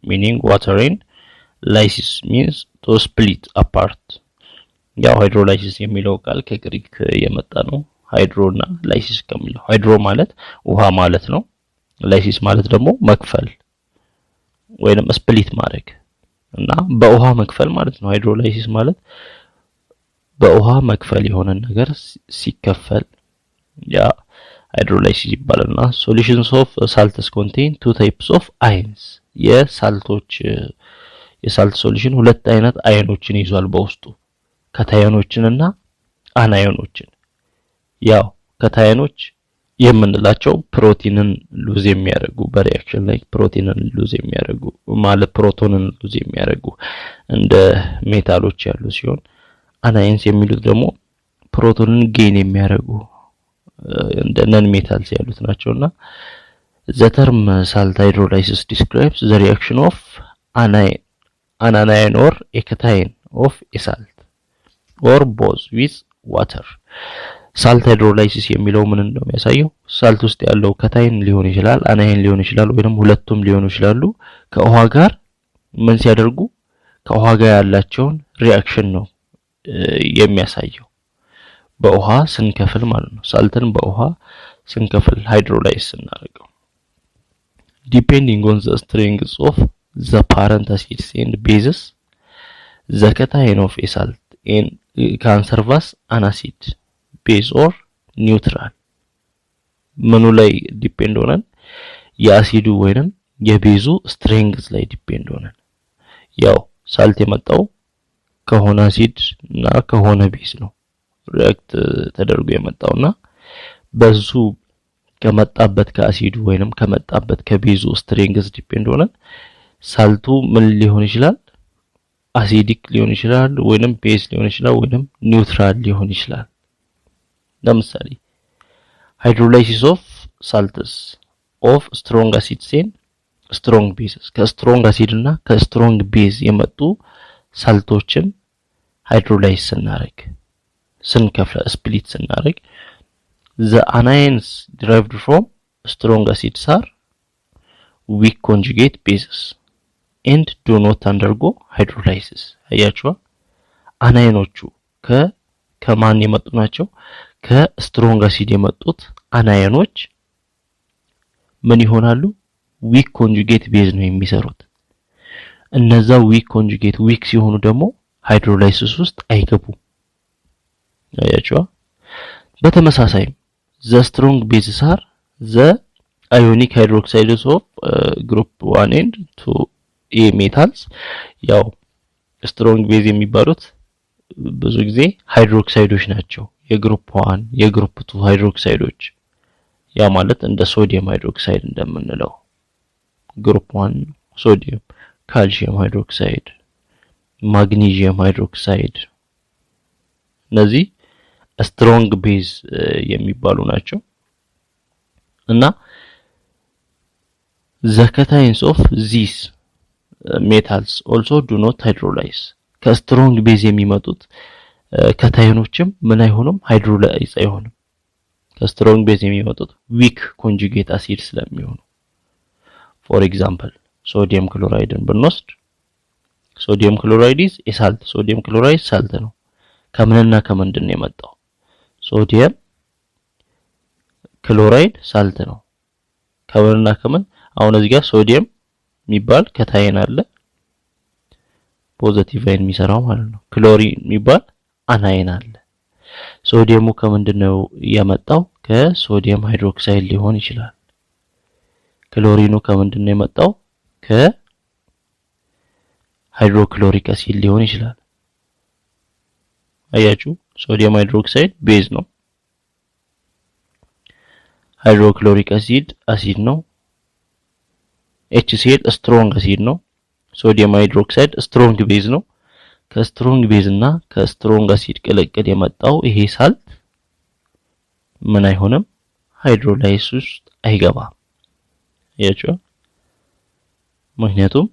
meaning water and lysis means to split apart. ያው ሃይድሮላይሲስ የሚለው ቃል ከግሪክ የመጣ ነው። ሃይድሮና ላይሲስ ከሚለው ሃይድሮ ማለት ውሃ ማለት ነው። ላይሲስ ማለት ደግሞ መክፈል ወይንም ስፕሊት ማድረግ እና በውሃ መክፈል ማለት ነው። ሃይድሮላይሲስ ማለት በውሃ መክፈል የሆነ ነገር ሲከፈል ያ ሃይድሮላይሲስ ይባላልና solutions of salts contain two types of ions. የሳልት ሶሉሽን ሁለት አይነት አዮኖችን ይዟል በውስጡ ካታዮኖችንና አናዮኖችን። ያው ካታዮኖች የምንላቸው ፕሮቲንን ሉዝ የሚያደርጉ በሪአክሽን ላይ ፕሮቲንን ሉዝ የሚያደርጉ ማለት ፕሮቶንን ሉዝ የሚያደርጉ እንደ ሜታሎች ያሉ ሲሆን አናይንስ የሚሉት ደግሞ ፕሮቶንን ጌን የሚያደርጉ እንደ ነን ሜታልስ ያሉት ናቸውና the term salt hydrolysis describes the reaction of an anion or a cation of a salt or both with water. ሳልት ሃይድሮላይሲስ የሚለው ምን እንደሚያሳየው ሳልት ውስጥ ያለው ካታይን ሊሆን ይችላል አናይን ሊሆን ይችላል ወይንም ሁለቱም ሊሆኑ ይችላሉ ከውሃ ጋር ምን ሲያደርጉ ከውሃ ጋር ያላቸውን ሪአክሽን ነው የሚያሳየው በውሃ ስንከፍል ማለት ነው። ሳልትን በውሃ ስንከፍል ሃይድሮላይዝ ስናደርገው depending on the strength of the parent acids and bases the cation of a salt and can serve as an acid base or neutral ምኑ ላይ ዲፔንድ ሆነን የአሲዱ ወይንም የቤዙ ስትሬንግዝ ላይ ዲፔንድ ሆነን ያው ሳልት የመጣው ከሆነ አሲድ እና ከሆነ ቤዝ ነው ሪአክት ተደርጎ የመጣውና በሱ ከመጣበት ከአሲዱ ወይንም ከመጣበት ከቤዙ ስትሬንግዝ ዲፔንድ ሆነን ሳልቱ ምን ሊሆን ይችላል አሲዲክ ሊሆን ይችላል ወይንም ቤዝ ሊሆን ይችላል ወይንም ኒውትራል ሊሆን ይችላል ለምሳሌ hydrolysis of salts of strong acids and strong bases ከስትሮንግ አሲድ እና ከስትሮንግ ቤዝ የመጡ ሳልቶችን ሃይድሮላይዝ ስንከፍል ስፕሊት ስናደርግ the anions derived from strong acids are weak conjugate bases and do not undergo hydrolysis አያችዋ አናይኖቹ ከማን የመጡ ናቸው ከስትሮንግ አሲድ የመጡት አናይኖች ምን ይሆናሉ weak conjugate base ነው የሚሰሩት እነዛ weak conjugate weak ሲሆኑ ደግሞ ሃይድሮላይሲስ ውስጥ አይገቡም አያችዋ በተመሳሳይ the strong bases are the ionic hydroxides of group 1 and 2 A metals ያው strong base የሚባሉት ብዙ ጊዜ ሃይድሮክሳይዶች ናቸው የግሩፕ 1 የግሩፕ 2 ሃይድሮክሳይዶች ያ ማለት እንደ ሶዲየም ሃይድሮክሳይድ እንደምንለው ግሩፕ 1 ሶዲየም ካልሲየም ሃይድሮክሳይድ ማግኒዚየም ሃይድሮክሳይድ እነዚህ ስትሮንግ ቤዝ የሚባሉ ናቸው እና the cations of these metals also do not hydrolyze ከስትሮንግ ቤዝ የሚመጡት ካታዮኖችም ምን አይሆኑም ሃይድሮላይዝ አይሆኑም ከስትሮንግ ቤዝ የሚመጡት weak conjugate acid ስለሚሆኑ for example sodium chloride ብንወስድ sodium chloride is a salt sodium chloride salt ነው ከምንና ከምንድን ነው የመጣው ሶዲየም ክሎራይድ ሳልት ነው ከምንና ከምን አሁን እዚህ ጋር ሶዲየም የሚባል ካታየን አለ ፖዚቲቭ አይን የሚሰራው ማለት ነው ክሎሪን የሚባል አናይን አለ ሶዲየሙ ከምንድነው የመጣው ከሶዲየም ሃይድሮክሳይድ ሊሆን ይችላል ክሎሪኑ ከምንድነው የመጣው ከሃይድሮክሎሪክ አሲድ ሊሆን ይችላል አያችሁ ሶዲየም ሃይድሮክሳይድ ቤዝ ነው ሃይድሮክሎሪክ አሲድ ነው HCl ስትሮንግ አሲድ ነው ሶዲየም ሃይድሮክሳይድ ስትሮንግ ቤዝ ነው ከስትሮንግ ቤዝ እና ከስትሮንግ አሲድ ቅልቅል የመጣው ይሄ ሳልት ምን አይሆንም ሃይድሮላይሲስ ውስጥ አይገባም ያችሁ ምክንያቱም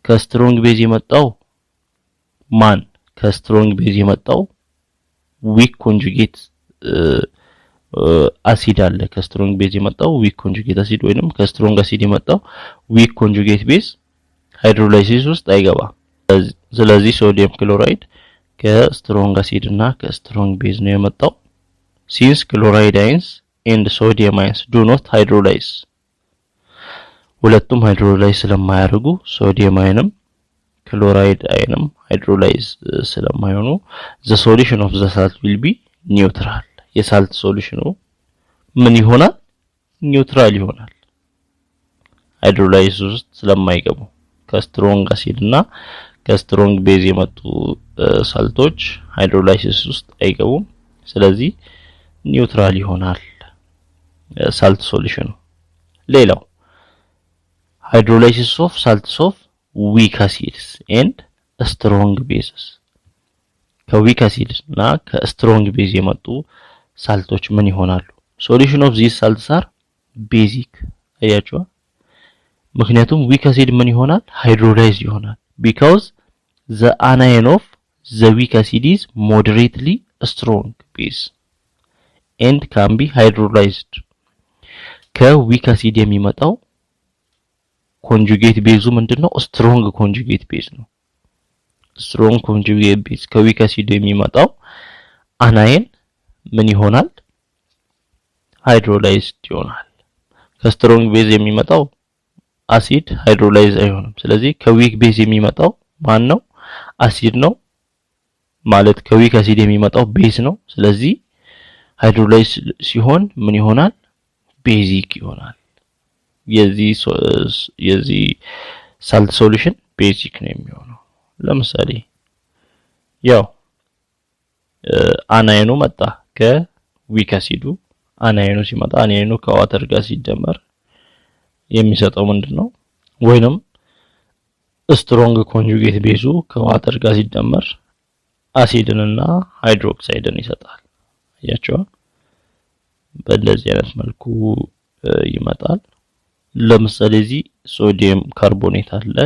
ከስትሮንግ ቤዝ የመጣው ማን ከስትሮንግ ቤዝ የመጣው weak conjugate አሲድ አለ ከስትሮንግ ቤዝ የመጣው weak conjugate አሲድ ወይንም ከስትሮንግ አሲድ የመጣው weak conjugate ቤዝ ሃይድሮላይሲስ ውስጥ አይገባም ስለዚህ ሶዲየም ክሎራይድ ከስትሮንግ አሲድ እና ከስትሮንግ ቤዝ ነው የመጣው since chloride ions and sodium ions do not hydrolyze ሁለቱም ሃይድሮላይዝ ስለማያደርጉ ሶዲየም አይንም ክሎራይድ አይንም ሃይድሮላይዝ ስለማይሆኑ the solution of the salt will be neutral የሳልት ሶሉሽኑ ምን ይሆናል ኒውትራል ይሆናል ሃይድሮላይዝ ውስጥ ስለማይገቡ ከስትሮንግ አሲድ እና ከስትሮንግ ቤዝ የመጡ ሳልቶች ሃይድሮላይሲስ ውስጥ አይገቡም ስለዚህ ኒውትራል ይሆናል ሳልት ሶሉሽኑ ሌላው hydrolysis of salts of weak acids and strong bases ከweak acids እና ከstrong base የመጡ ሳልቶች ምን ይሆናሉ solution of these salts are basic አያችሁ ምክንያቱም weak acid ምን ይሆናል hydrolyzed ይሆናል because the anion of the weak acid is moderately strong base and can be hydrolyzed ከweak acid የሚመጣው conjugate base ምንድነው strong conjugate base ነው strong conjugate base ከweak acid የሚመጣው anion ምን ይሆናል ሃይድሮላይዝድ ይሆናል። ከስትሮንግ ቤዝ የሚመጣው አሲድ ሃይድሮላይዝ አይሆንም። ስለዚህ ከዊክ ቤዝ የሚመጣው ማን ነው? አሲድ ነው ማለት ከዊክ አሲድ የሚመጣው ቤዝ ነው። ስለዚህ ሃይድሮላይዝ ሲሆን ምን ይሆናል? ቤዚክ ይሆናል። የዚህ ሳልት ሶሉሽን ቤዚክ ነው የሚሆነው። ለምሳሌ ያው አናይኑ መጣ ከዊክ አሲዱ። አናይኑ ሲመጣ አናይኑ ከዋተር ጋር ሲደመር የሚሰጠው ምንድነው? ወይንም ስትሮንግ ኮንጁጌት ቤዙ ከዋተር ጋር ሲደመር አሲድንና ሃይድሮክሳይድን ይሰጣል። አያችሁ? በእንደዚህ አይነት መልኩ ይመጣል። ለምሳሌ እዚህ ሶዲየም ካርቦኔት አለ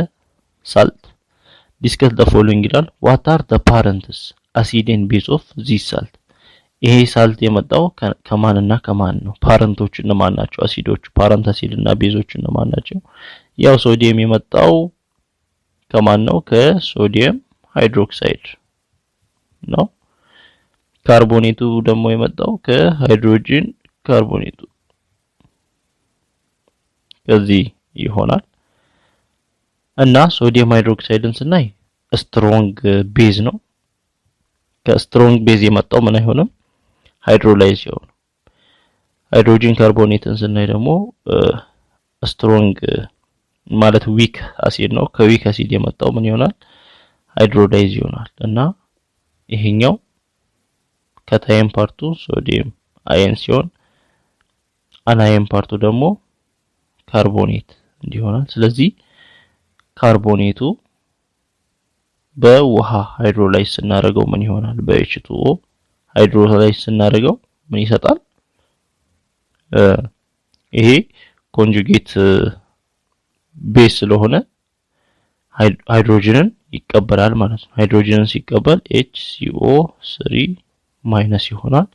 ሳልት ዲስከስ ዘ ፎሎዊንግ ይላል። what are the parents acid and base of this salt? ይሄ ሳልት የመጣው ከማንና ከማን ነው? ፓረንቶቹ እነማን ናቸው? አሲዶቹ ፓረንት አሲድ እና ቤዞቹ እነማን ናቸው? ያው ሶዲየም የመጣው ከማን ነው? ከሶዲየም ሃይድሮክሳይድ ነው። ካርቦኔቱ ደግሞ የመጣው ከሃይድሮጂን ካርቦኔቱ ከዚህ ይሆናል። እና ሶዲየም ሃይድሮክሳይድን ስናይ ስትሮንግ ቤዝ ነው። ከስትሮንግ ቤዝ የመጣው ምን አይሆንም? ሃይድሮላይዝ ይሆናል። ሃይድሮጂን ካርቦኔትን ስናይ ደግሞ ስትሮንግ ማለት ዊክ አሲድ ነው። ከዊክ አሲድ የመጣው ምን ይሆናል? ሃይድሮላይዝ ይሆናል። እና ይሄኛው ከታይም ፓርቱ ሶዲየም አየን ሲሆን አናየን ፓርቱ ደግሞ ካርቦኔት እንዲሆናል። ስለዚህ ካርቦኔቱ በውሃ ሃይድሮላይዝ ስናደርገው ምን ይሆናል? በH2O ሃይድሮላይዝ ስናደርገው ምን ይሰጣል? ይሄ ኮንጁጌት ቤዝ ስለሆነ ሃይድሮጅንን ይቀበላል ማለት ነው። ሃይድሮጅንን ሲቀበል HCO3 ማይነስ ይሆናል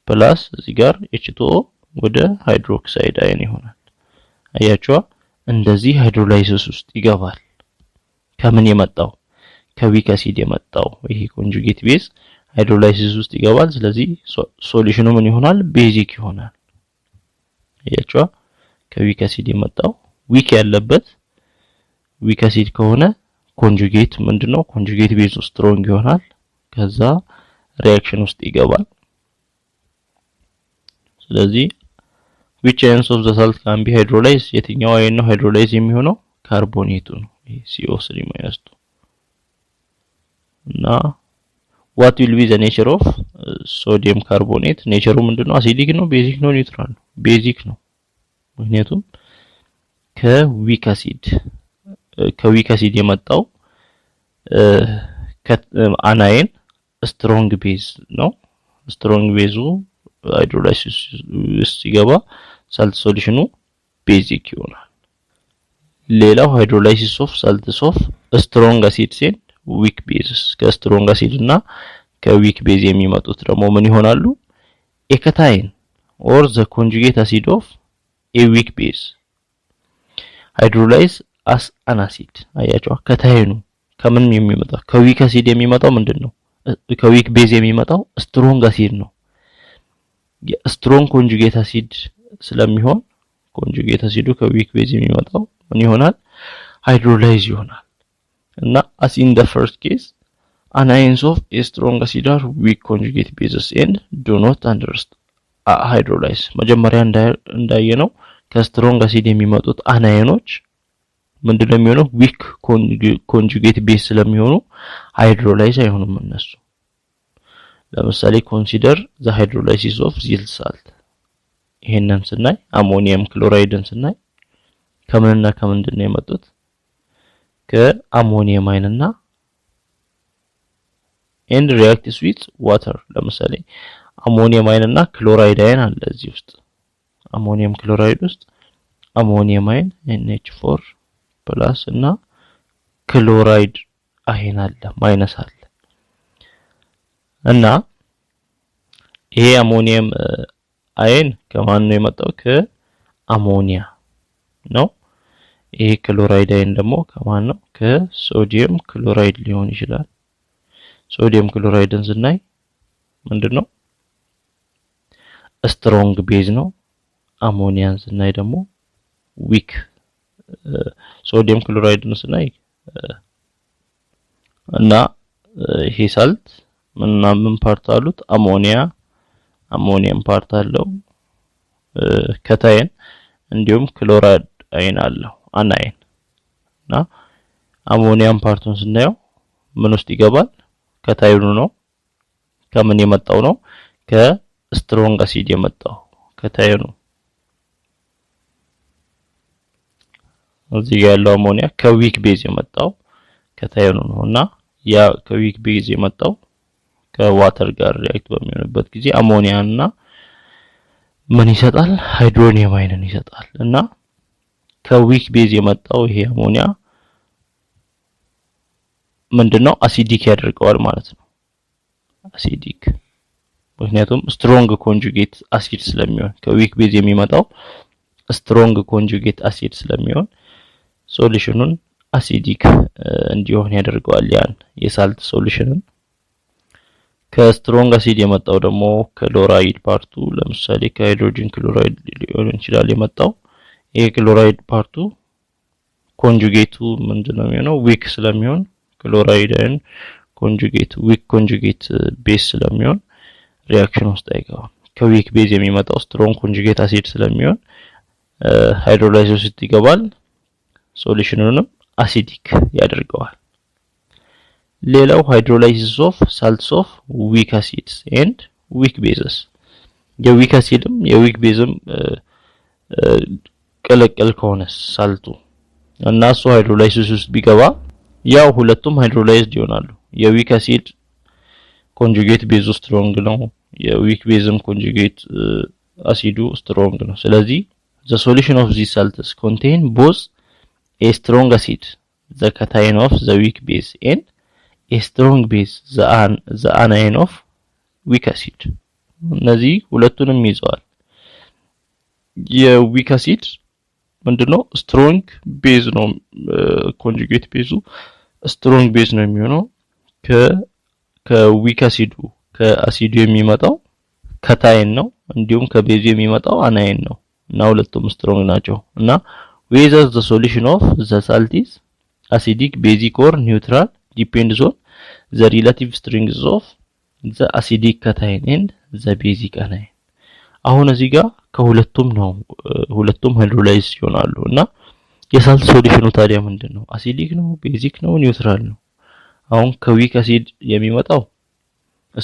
ፕላስ እዚህ ጋር H2O ወደ ሃይድሮክሳይድ አየን ይሆናል። አያችኋ? እንደዚህ ሃይድሮላይሲስ ውስጥ ይገባል። ከምን የመጣው? ከዊክ አሲድ የመጣው ይሄ ኮንጁጌት ቤዝ ሃይድሮላይሲስ ውስጥ ይገባል። ስለዚህ ሶሉሽኑ ምን ይሆናል? ቤዚክ ይሆናል። አያችኋ? ከዊክ አሲድ የመጣው ዊክ ያለበት ዊክ አሲድ ከሆነ ኮንጁጌት ምንድነው? ኮንጁጌት ቤዝ ስትሮንግ ይሆናል። ከዛ ሪአክሽን ውስጥ ይገባል። ስለዚህ which ions of the salt can be hydrolyzed? የትኛው አየን ነው ሃይድሮላይዝ የሚሆነው? ካርቦኔቱ ነው። ይሄ CO3- እና what will be the nature of sodium carbonate? ኔቸሩ ምንድነው? አሲዲክ ነው? ቤዚክ ነው? ኒውትራል ነው? ቤዚክ ነው። ምክንያቱም ከዊክ አሲድ የመጣው አናይን ስትሮንግ ቤዝ ነው። ስትሮንግ ቤዙ ሃይድሮላይሲስ ሲገባ ሳልት ሶሉሽኑ ቤዚክ ይሆናል። ሌላው ሃይድሮላይሲስ ኦፍ ሳልትስ ኦፍ ስትሮንግ አሲድስ ኤንድ ዊክ ቤዝስ። ከስትሮንግ አሲድ እና ከዊክ ቤዝ የሚመጡት ደግሞ ምን ይሆናሉ? ኤከታይን ኦር ዘ ኮንጁጌት አሲድ ኦፍ ኤ ዊክ ቤዝ ሃይድሮላይዝ አስ አን አሲድ። አያችሁ? ከታይኑ ከምን የሚመጣው? ከዊክ አሲድ የሚመጣው ምንድነው? ከዊክ ቤዝ የሚመጣው ስትሮንግ አሲድ ነው። የስትሮንግ ኮንጁጌት አሲድ ስለሚሆን ኮንጁጌት አሲዱ ከዊክ ቤዝ የሚመጣው ምን ይሆናል? ሃይድሮላይዝ ይሆናል። እና as in the first case anions of a strong acid are weak conjugate bases and do not hydrolyze። መጀመሪያ እንዳየነው ከስትሮንግ አሲድ የሚመጡት አናዮኖች ምንድነው የሚሆነው? ዊክ ኮንጁጌት ቤዝ ስለሚሆኑ ሃይድሮላይዝ አይሆኑም እነሱ። ለምሳሌ ኮንሲደር ዘ ሃይድሮላይሲስ ኦፍ ዚል ሳልት። ይሄንን ስናይ አሞኒየም ክሎራይድን ስናይ ከምንና ከምንድን ነው የመጡት? ከአሞኒየም አይንና ኤንድ ሪአክትስ ዊዝ ዋተር። ለምሳሌ አሞኒየም አይንና ክሎራይድ አይን አለ እዚህ ውስጥ። አሞኒየም ክሎራይድ ውስጥ አሞኒየም አይን NH4 ፕላስ እና ክሎራይድ አይን አለ ማይነስ አለ። እና ይሄ አሞኒየም አይን ከማን ነው የመጣው? ከአሞኒያ ነው። ይሄ ክሎራይድ አይን ደግሞ ከማን ነው? ከሶዲየም ክሎራይድ ሊሆን ይችላል። ሶዲየም ክሎራይድን ስናይ ምንድነው? ስትሮንግ ቤዝ ነው። አሞኒያን ስናይ ደግሞ ዊክ ሶዲየም ክሎራይድን ስናይ እና ይሄ ሳልት ምን ፓርት አሉት አሞኒየም ፓርት አለው ከታይን እንዲሁም ክሎራይድ አይን አለው አናይን እና አሞኒየም ፓርቱን ስናየው ምን ውስጥ ይገባል ከታይኑ ነው ከምን የመጣው ነው ከስትሮንግ አሲድ የመጣው ከታይኑ እዚህ ጋር ያለው አሞኒያ ከዊክ ቤዝ የመጣው ከታይኑ ነውና ያ ከዊክ ቤዝ የመጣው ከዋተር ጋር ሪአክት በሚሆንበት ጊዜ አሞኒያና ምን ይሰጣል ሃይድሮኒየም አይንን ይሰጣል እና ከዊክ ቤዝ የመጣው ይሄ አሞኒያ ምንድነው አሲዲክ ያደርገዋል ማለት ነው አሲዲክ ምክንያቱም ስትሮንግ ኮንጁጌት አሲድ ስለሚሆን ከዊክ ቤዝ የሚመጣው ስትሮንግ ኮንጁጌት አሲድ ስለሚሆን ሶሉሽኑን አሲዲክ እንዲሆን ያደርገዋል ያን የሳልት ሶሉሽንን ከስትሮንግ አሲድ የመጣው ደግሞ ክሎራይድ ፓርቱ ለምሳሌ ከሃይድሮጅን ክሎራይድ ሊሆን ይችላል የመጣው ይሄ ክሎራይድ ፓርቱ ኮንጁጌቱ ምንድነው የሚሆነው ዊክ ስለሚሆን ክሎራይድን ኮንጁጌት ዊክ ኮንጁጌት ቤዝ ስለሚሆን ሪአክሽን ውስጥ አይገባም ከዊክ ቤዝ የሚመጣው ስትሮንግ ኮንጁጌት አሲድ ስለሚሆን ሃይድሮላይሲስ ውስጥ ይገባል ሶሉሽኑንም አሲዲክ ያደርገዋል ሌላው ሃይድሮላይሲስ ኦፍ ሳልትስ ኦፍ ዊክ አሲድስ ኤንድ ዊክ ቤዝስ የዊክ አሲድም የዊክ ቤዝም ቅልቅል ከሆነ ሳልቱ እና እሱ ሃይድሮላይሲስ ውስጥ ቢገባ ያው ሁለቱም ሃይድሮላይዝድ ይሆናሉ የዊክ አሲድ ኮንጁጌት ቤዙ ስትሮንግ ነው የዊክ ቤዝም ኮንጁጌት አሲዱ ስትሮንግ ነው ስለዚህ the solution of these salts contain both a strong acid the cation of the weak base and a strong base the anion of weak acid እነዚህ ሁለቱንም ይዘዋል የዊክ አሲድ ምንድነው ስትሮንግ ቤዝ ነው ኮንጁጌት ቤዙ ስትሮንግ ቤዝ ነው የሚሆነው ከዊክ አሲዱ ከአሲዱ የሚመጣው ከታይን ነው እንዲሁም ከቤዙ የሚመጣው አናይን ነው እና ሁለቱም ስትሮንግ ናቸው እና whether the solution of the salt is acidic basic or neutral depends on the relative strength of the acidic cation and the basic anion አሁን እዚህ ጋር ከሁለቱም ነው ሁለቱም ሃይድሮላይዝ ይሆናሉ እና የሳልት ሶሉሽኑ ታዲያ ምንድነው አሲዲክ ነው ቤዚክ ነው ኒውትራል ነው አሁን ከዊክ አሲድ የሚመጣው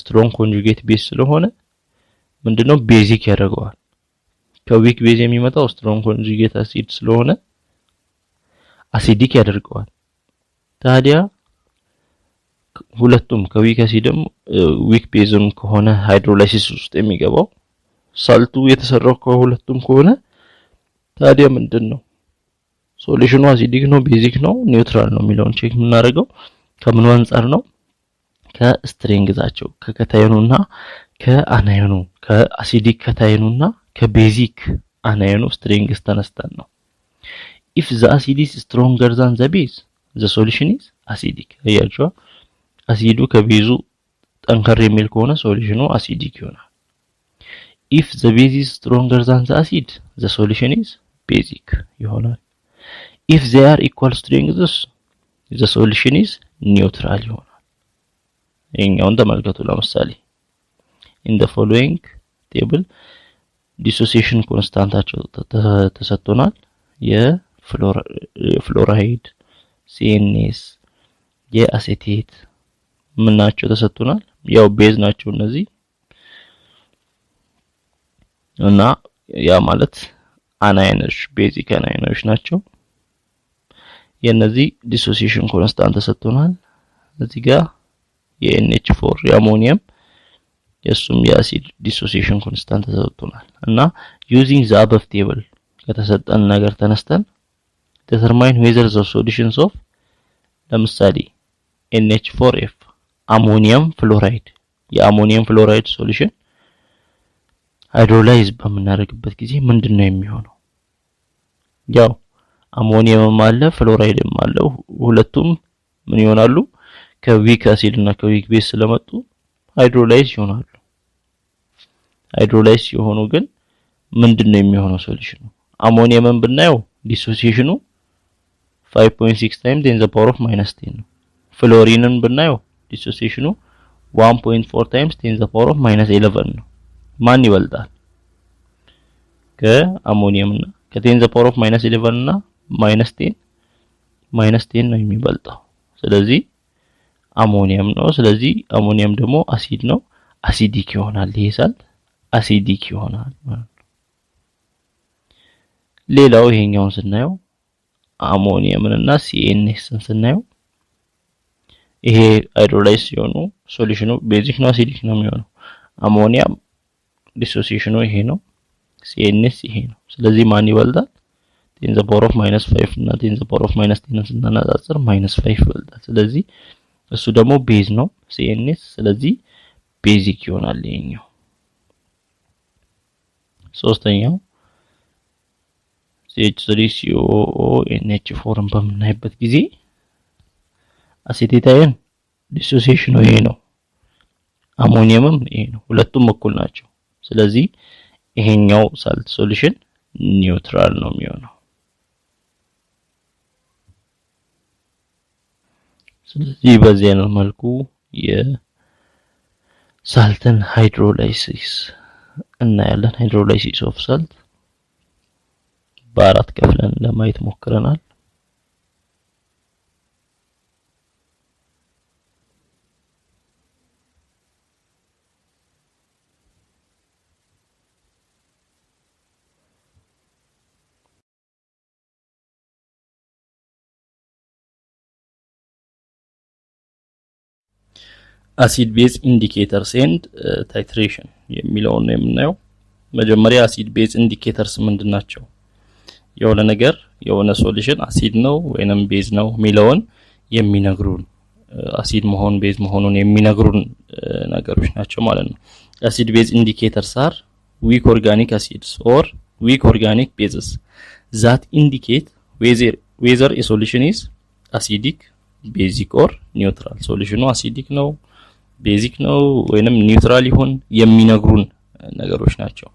ስትሮንግ ኮንጁጌት ቤዝ ስለሆነ ምንድነው ቤዚክ ያደርገዋል ከዊክ ቤዝ የሚመጣው ስትሮንግ ኮንጁጌት አሲድ ስለሆነ አሲዲክ ያደርገዋል ታዲያ ሁለቱም ከዊክ አሲድም ዊክ ቤዝም ከሆነ ሃይድሮላይሲስ ውስጥ የሚገባው ሳልቱ የተሰራው ከሁለቱም ከሆነ ታዲያ ምንድነው ሶሉሽኑ አሲዲክ ነው ቤዚክ ነው ኒውትራል ነው የሚለውን ቼክ የምናደርገው ከምን አንፃር ነው ከስትሬንግዛቸው ከከታይኑና ከአናይኑ ከአሲዲክ ከታይኑና ከቤዚክ አናይኑ ስትሬንግዝ ተነስተን ነው if the acid is stronger than the base the solution is acidic ያያችሁ አሲዱ ከቤዙ ጠንከር የሚል ከሆነ ሶሉሽኑ አሲዲክ ይሆናል if the base is stronger than the acid the solution is basic ይሆናል if they are equal strengths the solution is neutral ይሆናል ይሄኛውን ተመልከቱ ለምሳሌ in the following table dissociation ኮንስታንታቸው ተሰጥቶናል የፍሎራይድ ሲኤንኤስ የአሴቴት ምናቸው ተሰጥቶናል ያው ቤዝ ናቸው እነዚህ እና ያ ማለት አናይኖች ቤዚክ አናይኖች ናቸው የነዚህ ዲሶሲዬሽን ኮንስታንት ተሰጥቶናል እዚህ ጋር የNH4 የአሞኒየም የሱም የአሲድ ዲሶሲዬሽን ኮንስታንት ተሰጥቶናል እና using the above table ከተሰጠን ነገር ተነስተን determine whether the solutions of ለምሳሌ NH4F አሞኒየም ፍሎራይድ የአሞኒየም ፍሎራይድ ሶሉሽን ሃይድሮላይዝ በመናረግበት ጊዜ ምንድነው የሚሆነው ያው አሞኒየምም አለ ፍሎራይድም አለ ሁለቱም ምን ይሆናሉ ከዊክ አሲድ እና ከዊክ ቤዝ ስለመጡ ሃይድሮላይዝ ይሆናሉ ሃይድሮላይዝ ሲሆኑ ግን ምንድነው የሚሆነው ሶሉሽኑ? አሞኒየምን ብናየው ዲሶሲዬሽኑ 5.6 times 10 to the power of -10 ነው። ፍሎሪንን ብናየው ዲሶሲዬሽኑ 1.4 times 10 to the power of -11 ነው። ማን ይበልጣል? ከአሞኒየም እና ከ10 to the power of -11 እና -10 ነው የሚበልጠው። ስለዚህ አሞኒየም ነው። ስለዚህ አሞኒየም ደግሞ አሲድ ነው። አሲዲክ ይሆናል። ይሄ ሳልት አሲዲክ ይሆናል ማለት ነው። ሌላው ይሄኛውን ስናየው አሞኒየምን እና ሲኤንኤስን ስናየው ይሄ ሃይድሮላይዝ ሲሆኑ ሶሉሽኑ ቤዚክ ነው አሲዲክ ነው የሚሆነው። አሞኒያም ዲሶሲዬሽኑ ይሄ ነው። ሲኤንኤስ ይሄ ነው። ስለዚህ ማን ይበልጣል? 10 to the power of -5 እና 10 to the power of -10 ስናነጻጽር -5 ይበልጣል። ስለዚህ እሱ ደግሞ ቤዝ ነው ሲኤንኤስ። ስለዚህ ቤዚክ ይሆናል ይሄኛው። ሶስተኛው CH3COONH4ን በምናይበት ጊዜ አሴቴት አየን ዲሶሲዬሽኑ ይሄ ነው። አሞኒየምም ይሄ ነው። ሁለቱም እኩል ናቸው። ስለዚህ ይሄኛው ሳልት ሶሉሽን ኒውትራል ነው የሚሆነው። ስለዚህ በዚህ አይነት መልኩ የሳልትን ሃይድሮላይሲስ እናያለን። ሃይድሮላይሲስ ኦፍ ሳልት በአራት ከፍለን ለማየት ሞክረናል። አሲድ ቤዝ ኢንዲኬተርስ ኤንድ ታይትሬሽን የሚለውን ነው የምናየው። መጀመሪያ አሲድ ቤዝ ኢንዲኬተርስ ምንድናቸው? የሆነ ነገር የሆነ ሶሉሽን አሲድ ነው ወይንም ቤዝ ነው የሚለውን የሚነግሩን አሲድ መሆን ቤዝ መሆኑን የሚነግሩን ነገሮች ናቸው ማለት ነው። አሲድ ቤዝ ኢንዲኬተርስ አር weak organic acids or weak organic bases that indicate whether a solution is acidic, basic or neutral. ሶሉሽኑ አሲዲክ ነው ቤዚክ ነው ወይንም ኒውትራል ይሁን የሚነግሩን ነገሮች ናቸው።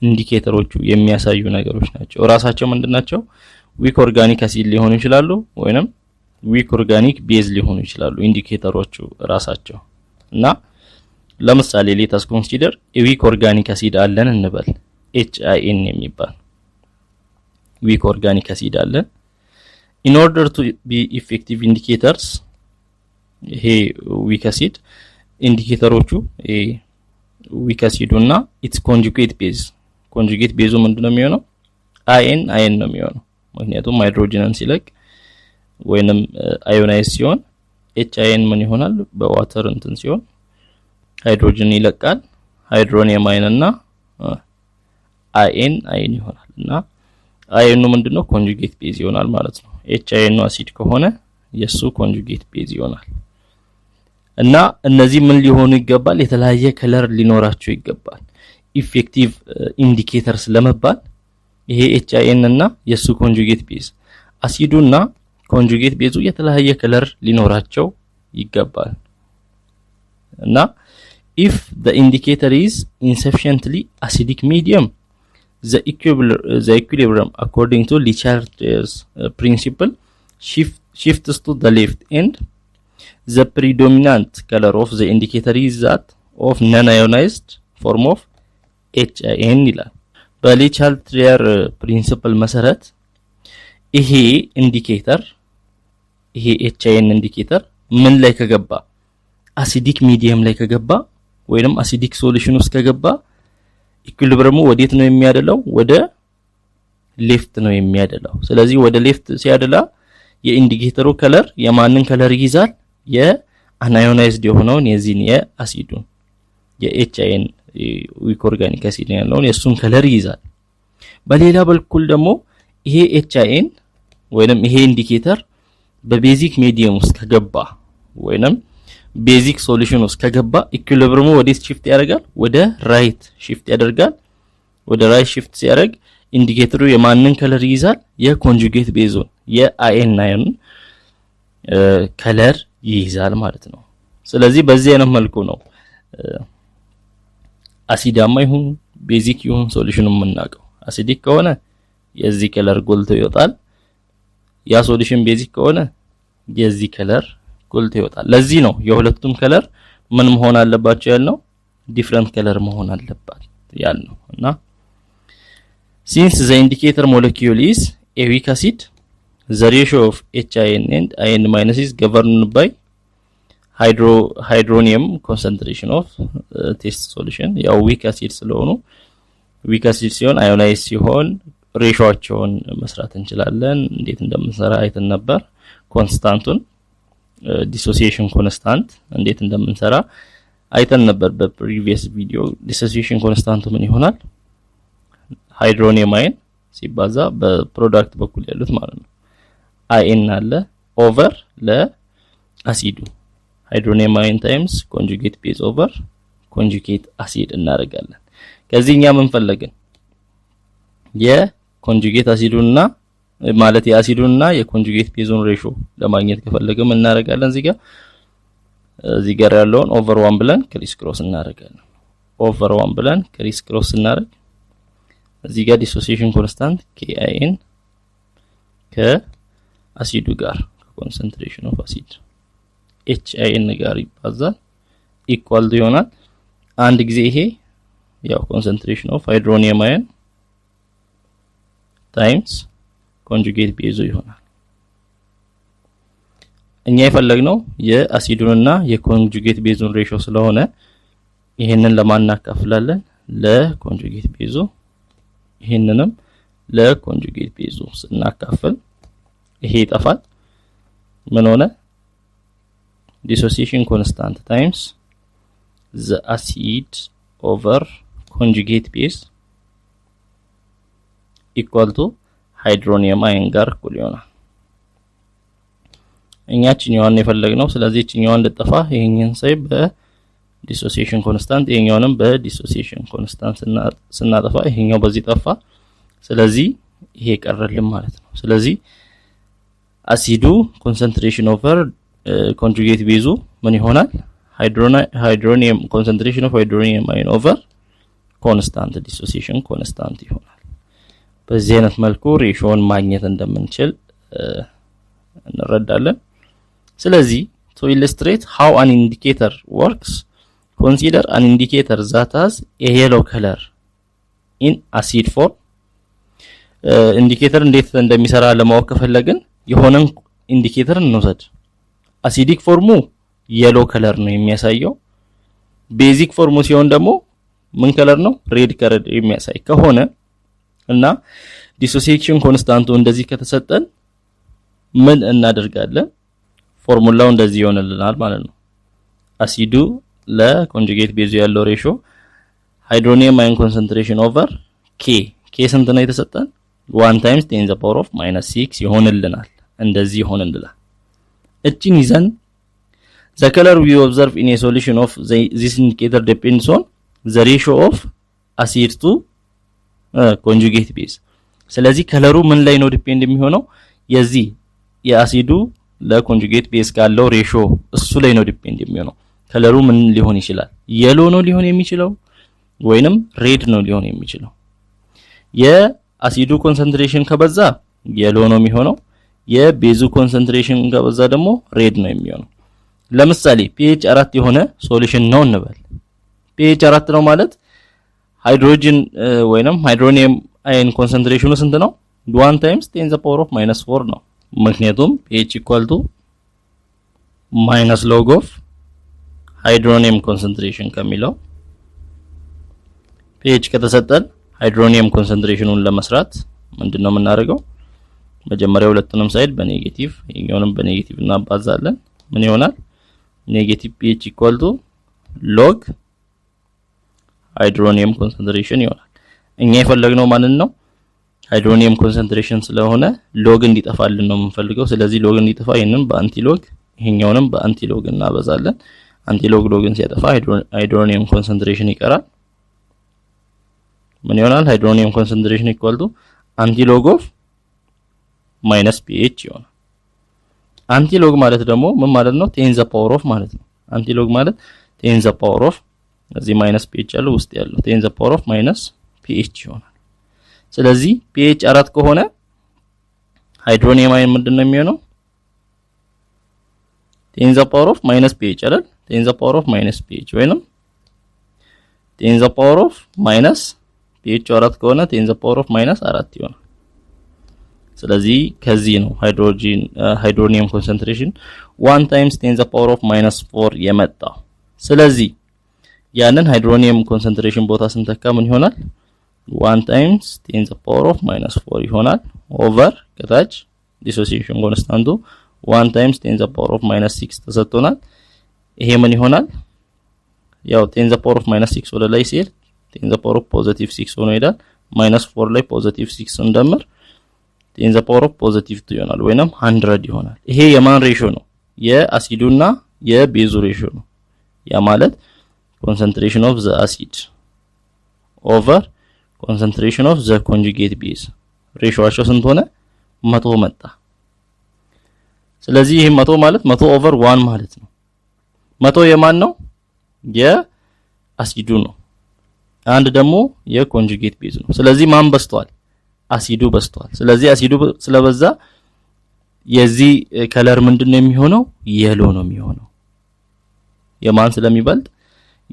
ኢንዲኬተሮቹ የሚያሳዩ ነገሮች ናቸው። ራሳቸው ምንድናቸው? ዊክ ኦርጋኒክ አሲድ ሊሆኑ ይችላሉ ወይንም ዊክ ኦርጋኒክ ቤዝ ሊሆኑ ይችላሉ ኢንዲኬተሮቹ ራሳቸው። እና ለምሳሌ ሌታስ ኮንሲደር ዊክ ኦርጋኒክ አሲድ አለን እንበል HIN የሚባል ዊክ ኦርጋኒክ አሲድ አለን። in order to be effective indicators ይሄ ዊክ አሲድ ኢንዲኬተሮቹ ዊክ አሲዱና ኢትስ ኮንጁጌት ቤዙ ምንድነው የሚሆነው? አይን ነው የሚሆነው። ምክንያቱም ሃይድሮጅንን ሲለቅ ወይንም አዮናይዝ ሲሆን HIN ምን ይሆናል? በዋተር እንትን ሲሆን ሃይድሮጅን ይለቃል። ሃይድሮኒየም አይንና አይን ይሆናል እና አይኑ ምንድነው? ኮንጁጌት ቤዝ ይሆናል ማለት ነው። HIN አሲድ ከሆነ የሱ ኮንጁጌት ቤዝ ይሆናል። እና እነዚህ ምን ሊሆኑ ይገባል? የተለያየ ከለር ሊኖራቸው ይገባል። ኢፌክቲቭ ኢንዲኬተርስ ለመባል ይሄ HIN እና የሱ ኮንጁጌት ቤዝ አሲዱና ኮንጁጌት ቤዙ የተለያየ ከለር ሊኖራቸው ይገባል። እና if the indicator is insufficiently acidic medium, the equilibrium according to Le Chatelier's principle shifts to the left, and the predominant color of the indicator is that of non-ionized form of HIN ይላል። በሌ ቻልትሪየር ፕሪንሲፕል መሰረት ይሄ ኢንዲኬተር ይሄ HIN ኢንዲኬተር ምን ላይ ከገባ አሲዲክ ሚዲየም ላይ ከገባ ወይንም አሲዲክ ሶሉሽን ውስጥ ከገባ ኢኩሊብሪየሙ ወዴት ነው የሚያደላው? ወደ ሌፍት ነው የሚያደላው። ስለዚህ ወደ ሌፍት ሲያደላ የኢንዲኬተሩ ከለር የማንን ከለር ይይዛል? የአናዮናይዝድ የሆነውን የዚህን የአሲዱን የHIN ዊክ ኦርጋኒክ አሲድ ያለውን የሱን ከለር ይይዛል። በሌላ በኩል ደግሞ ይሄ HIN ወይንም ይሄ ኢንዲኬተር በቤዚክ ሚዲየም ውስጥ ከገባ ወይንም ቤዚክ ሶሉሽን ውስጥ ከገባ ኢኩሊብሪየሙ ወዴት ሽፍት ያደርጋል? ወደ ራይት ሽፍት ያደርጋል። ወደ ራይት ሽፍት ሲያደርግ ኢንዲኬተሩ የማንን ከለር ይይዛል? የኮንጁጌት ቤዙን የአይን ከለር ይይዛል ማለት ነው። ስለዚህ በዚህ አይነት መልኩ ነው አሲዳማ ይሁን ቤዚክ ይሁን ሶሉሽኑ የምናውቀው። አሲዲክ ከሆነ የዚህ ከለር ጎልቶ ይወጣል። ያ ሶሉሽን ቤዚክ ከሆነ የዚህ ከለር ጎልቶ ይወጣል። ለዚህ ነው የሁለቱም ከለር ምን መሆን አለባቸው ያልነው? ዲፈረንት ከለር መሆን አለባት ያልነው። እና since the indicator molecule is a weak acid, the ratio of HIN and IN minus is governed by hydronium concentration of test solution. ያው weak acid ስለሆኑ weak acid ሲሆን ionize ሲሆን ሬሾአቸውን መስራት እንችላለን። እንዴት እንደምንሰራ አይተን ነበር። ኮንስታንቱን ዲሶሲዬሽን ኮንስታንት እንዴት እንደምንሰራ አይተን ነበር በፕሪቪየስ ቪዲዮ። ዲሶሲዬሽን ኮንስታንቱ ምን ይሆናል? ሃይድሮኒየም አይን ሲባዛ በፕሮዳክት በኩል ያሉት ማለት ነው አይን አለ ኦቨር ለአሲዱ ሃይድሮኒየም አይን ታይምስ ኮንጁጌት ቤዝ ኦቨር ኮንጁጌት አሲድ እናደርጋለን። ከዚህኛ ምን ፈለግን? የኮንጁጌት አሲዱና ማለት የአሲዱና የኮንጁጌት ቤዙን ሬሾ ለማግኘት ከፈለግን ምን እናደርጋለን? እዚህ ጋር ያለውን ኦቨር 1 ብለን ክሪስ ክሮስ እናደርጋለን። ኦቨር 1 ብለን ክሪስ ክሮስ እናደርግ እዚህ ጋር ዲሶሲዬሽን ኮንስታንት KIN ከአሲዱ ጋር ኮንሰንትሬሽን ኦፍ አሲድ HIN ጋር ይባዛል ኢኳል ይሆናል አንድ ጊዜ ይሄ ያው ኮንሰንትሬሽን ኦፍ ሃይድሮኒየም አየን ታይምስ ኮንጁጌት ቤዙ ይሆናል። እኛ የፈለግነው የአሲዱንና የኮንጁጌት ቤዙን ሬሾ ስለሆነ ይሄንን ለማን እናካፍላለን? ለኮንጁጌት ቤዙ። ይሄንንም ለኮንጁጌት ቤዙ ስናካፍል ይሄ ይጠፋል። ምን ሆነ? ዲሶሲዬሽን ኮንስታንት ታይምስ the acid over conjugate base equal to ሃይድሮኒየም አየን ጋር እኩል ይሆናል። እኛችኛውን የፈለግነው ስለዚህ እኛውን እንድጠፋ ይሄንን ሳይ በዲሶሲዬሽን ኮንስታንት ይሄኛውንም በዲሶሲዬሽን ኮንስታንት ስናጠፋ ይሄኛው በዚህ ጠፋ። ስለዚህ ይሄ ቀረልን ማለት ነው። ስለዚህ አሲዱ ኮንሰንትሬሽን ኦቨር ኮንጁጌት ቤዙ ምን ይሆናል? ሃይድሮኒየም ኮንሰንትሬሽን ኦፍ ሃይድሮኒየም አየን ኦቨር ኮንስታንት ዲሶሲዬሽን ኮንስታንት ይሆናል። በዚህ አይነት መልኩ ሬሾውን ማግኘት እንደምንችል እንረዳለን። ስለዚህ to illustrate how an indicator works, consider an indicator that has a yellow color in acid form. ኢንዲኬተር እንዴት እንደሚሰራ ለማወቅ ከፈለግን የሆነን ኢንዲኬተር እንውሰድ። አሲዲክ ፎርሙ የሎ ከለር ነው የሚያሳየው። ቤዚክ ፎርሙ ሲሆን ደግሞ ምን ከለር ነው? ሬድ ከለር የሚያሳይ ከሆነ እና ዲሶሲዬሽን ኮንስታንቱ እንደዚህ ከተሰጠን ምን እናደርጋለን? ፎርሙላው እንደዚህ ይሆንልናል ማለት ነው። አሲዱ ለኮንጁጌት ቤዙ ያለው ሬሾ ሃይድሮኒየም አየን ኮንሰንትሬሽን ኦቨር ኬ ስንት ነው የተሰጠን? 1 times 10 the power of -6 ይሆንልናል። እንደዚህ ይሆንልናል። እቺን ይዘን the color we observe in a solution of this indicator depends on the ratio of acid to conjugate base. ስለዚህ ከለሩ ምን ላይ ነው ዲፔንድ የሚሆነው? የዚህ የአሲዱ ለኮንጁጌት ቤዝ ካለው ሬሾ እሱ ላይ ነው ዲፔንድ የሚሆነው። ከለሩ ምን ሊሆን ይችላል? የሎ ነው ሊሆን የሚችለው ወይንም ሬድ ነው ሊሆን የሚችለው። የአሲዱ ኮንሰንትሬሽን ከበዛ የሎ ነው የሚሆነው። የቤዙ ኮንሰንትሬሽን ከበዛ ደግሞ ሬድ ነው የሚሆነው። ለምሳሌ pH 4 የሆነ ሶሉሽን ነው እንበል። pH 4 ነው ማለት ሃይድሮጅን ወይንም ሃይድሮኒየም አየን ኮንሰንትሬሽኑ ስንት ነው? 1 times 10 the power of -4 ነው። ምክንያቱም pH equal to minus log of ሃይድሮኒየም ኮንሰንትሬሽን ከሚለው pH ከተሰጠን ሃይድሮኒየም ኮንሰንትሬሽኑን ለመስራት ምንድነው የምናደርገው? መጀመሪያ ሁለቱንም ሳይድ በኔጌቲቭ ይሄኛውንም በኔጌቲቭ እናባዛለን። ምን ይሆናል? ኔጌቲቭ pH equal to log ሃይድሮኒየም ኮንሰንትሬሽን ይሆናል። እኛ የፈለግነው ማንን ነው? ሃይድሮኒየም ኮንሰንትሬሽን ስለሆነ ሎግ እንዲጠፋልን ነው የምንፈልገው። ስለዚህ ሎግ እንዲጠፋ ይሄንን በአንቲ ሎግ ይሄኛውንም በአንቲ ሎግ እናበዛለን። አንቲ ሎግ ሎግን ሲያጠፋ ሃይድሮኒየም ኮንሰንትሬሽን ይቀራል። ምን ይሆናል? ሃይድሮኒየም ኮንሰንትሬሽን ኢኳል ቱ አንቲ ሎግ ኦፍ ማይነስ pH ይሆናል። አንቲ ሎግ ማለት ደግሞ ምን ማለት ነው? 10 ዘ ፓወር ኦፍ ማለት ነው። አንቲ ሎግ ማለት 10 ዘ ፓወር ኦፍ እዚህ ማይነስ pH ያለው ውስጥ ያለው 10 the power of minus pH ይሆናል ስለዚህ pH 4 ከሆነ ሃይድሮኒየም አየን ምንድነው የሚሆነው 10 the power of minus pH አይደል 10 the power of minus pH ወይንም 10 the power of minus pH 4 ከሆነ 10 the power of minus 4 ይሆናል ስለዚህ ከዚህ ነው ሃይድሮኒየም ኮንሰንትሬሽን 1 times 10 the power of minus 4 የመጣው ስለዚህ ያንን ሃይድሮኒየም ኮንሰንትሬሽን ቦታ ስንተካ ምን ይሆናል 1 times 10 the power of minus 4 ይሆናል ኦቨር ከታች ዲሶሲዬሽን ኮንስታንቱ 1 times 10 the power of minus 6 ተሰጥቶናል ይሄ ምን ይሆናል ያው 10 the power of minus 6 ወደ ላይ ሲል 10 the power of positive 6 ሆኖ ይሄዳል minus 4 ላይ positive 6 እንደምር 10 the power of positive 2 ይሆናል ወይንም 100 ይሆናል ይሄ የማን ሬሽዮ ነው የአሲዱና የቤዙ ሬሽዮ ነው ያ ማለት concentration of the acid over concentration of the conjugate base ሬሽዮአቸው ስንት ሆነ 100 መጣ ስለዚህ ይሄ 100 ማለት 100 over 1 ማለት ነው 100 የማን ነው የአሲዱ ነው አንድ ደግሞ የኮንጁጌት ቤዝ ነው ስለዚህ ማን በስቷል አሲዱ በስቷል ስለዚህ አሲዱ ስለበዛ የዚህ ከለር ምንድነው የሚሆነው የሎ ነው የሚሆነው የማን ስለሚበልጥ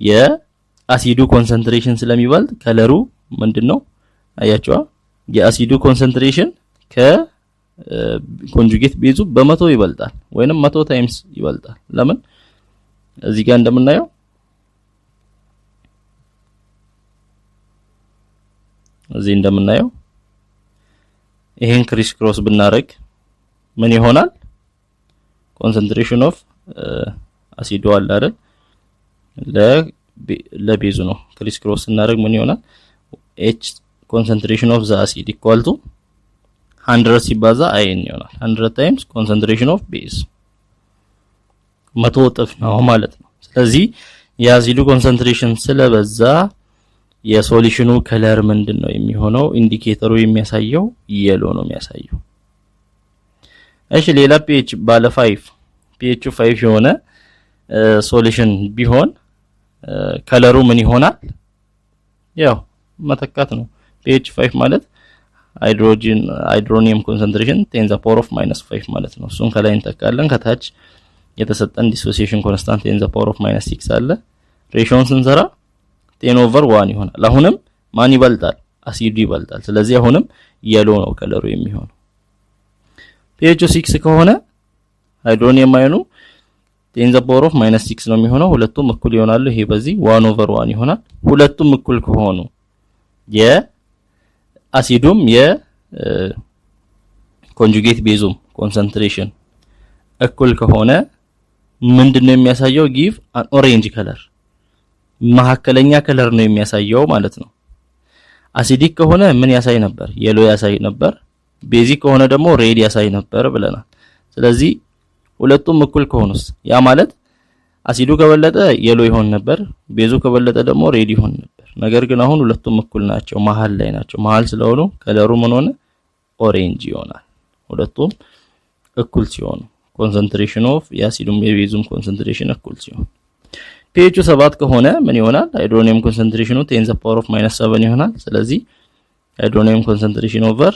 የአሲዱ ኮንሰንትሬሽን ስለሚበልጥ ከለሩ ምንድነው አያችኋ የአሲዱ ኮንሰንትሬሽን ከኮንጁጌት ቤዙ በ100 ይበልጣል ወይንም 100 ታይምስ ይበልጣል ለምን እዚህ ጋር እንደምናየው እዚህ እንደምናየው ይሄን ክሪስ ክሮስ ብናረግ ምን ይሆናል ኮንሰንትሬሽን ኦፍ አሲዱ አለ አይደል ለቤዙ ነው ክሪስ ክሮስ እናረግ ምን ይሆናል h concentration of the acid equal to 100 ሲባዛ ion ይሆናል 100 times concentration of base 100 እጥፍ ነው ማለት ነው ስለዚህ የአሲዱ ኮንሰንትሬሽን ስለበዛ የሶሉሽኑ ከለር ምንድነው የሚሆነው ኢንዲኬተሩ የሚያሳየው የሎ ነው የሚያሳየው እሺ ሌላ pH ባለ 5 pH 5 የሆነ ሶሉሽን ቢሆን ከለሩ ምን ይሆናል ያው መተካት ነው pH 5 ማለት ሃይድሮኒየም ኮንሰንትሬሽን 10 the power of minus 5 ማለት ነው እሱን ከላይ እንተካለን ከታች የተሰጠን ዲሶሲዬሽን ኮንስታንት 10 the power of minus 6 አለ ሬሽዮን ስንሰራ 10 over 1 ይሆናል አሁንም ማን ይበልጣል አሲዱ ይበልጣል ስለዚህ አሁንም የሎ ነው ከለሩ የሚሆነው pH 6 ከሆነ ሃይድሮኒየም አየኑ 10 the power of minus 6 ነው የሚሆነው ሁለቱም እኩል ይሆናሉ ይሄ በዚህ 1 over 1 ይሆናል ሁለቱም እኩል ከሆኑ የአሲዱም የኮንጁጌት ቤዙም ኮንሰንትሬሽን እኩል ከሆነ ምንድነው የሚያሳየው give an orange color መሐከለኛ ከለር ነው የሚያሳየው ማለት ነው አሲዲክ ከሆነ ምን ያሳይ ነበር የሎ ያሳይ ነበር ቤዚክ ከሆነ ደግሞ ሬድ ያሳይ ነበር ብለናል ስለዚህ ሁለቱም እኩል ከሆኑስ ያ ማለት አሲዱ ከበለጠ የሎ ይሆን ነበር ቤዙ ከበለጠ ደግሞ ሬድ ይሆን ነበር ነገር ግን አሁን ሁለቱም እኩል ናቸው መሃል ላይ ናቸው መሃል ስለሆኑ ከለሩ ምን ሆነ ኦሬንጅ ይሆናል ሁለቱም እኩል ሲሆኑ ኮንሰንትሬሽን ኦፍ የአሲዱም የቤዙም ኮንሰንትሬሽን እኩል ሲሆን pH 7 ከሆነ ምን ይሆናል ሃይድሮኒየም ኮንሰንትሬሽኑ 10 the power of minus 7 ይሆናል ስለዚህ ሃይድሮኒየም ኮንሰንትሬሽን ኦቨር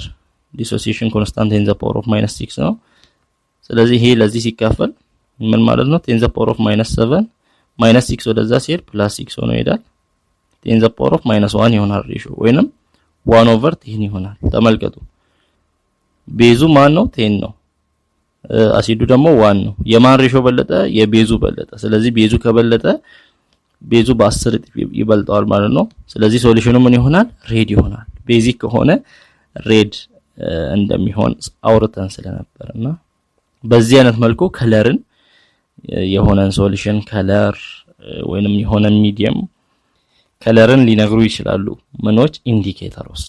ዲሶሲዬሽን ኮንስታንት 10 the power of minus 6 ነው ስለዚህ ይሄ ለዚህ ሲካፈል ምን ማለት ነው 10 the power of minus 7 minus 6 ወደዛ ሲሄድ plus 6 ሆኖ ይሄዳል 10 the power of minus 1 ይሆናል ሬሽዮ ወይንም 1 over 10 ይሆናል ተመልከቱ ቤዙ ማን ነው 10 ነው አሲዱ ደግሞ 1 ነው የማን ሬሽዮ በለጠ የቤዙ በለጠ ስለዚህ ቤዙ ከበለጠ ቤዙ በ10 ይበልጣል ማለት ነው ስለዚህ ሶሉሽኑ ምን ይሆናል ሬድ ይሆናል ቤዚክ ከሆነ ሬድ እንደሚሆን አውርተን ስለነበርና በዚህ አይነት መልኩ ከለርን የሆነን ሶሉሽን ከለር ወይንም የሆነ ሚዲየም ከለርን ሊነግሩ ይችላሉ ምኖች ኢንዲኬተርስ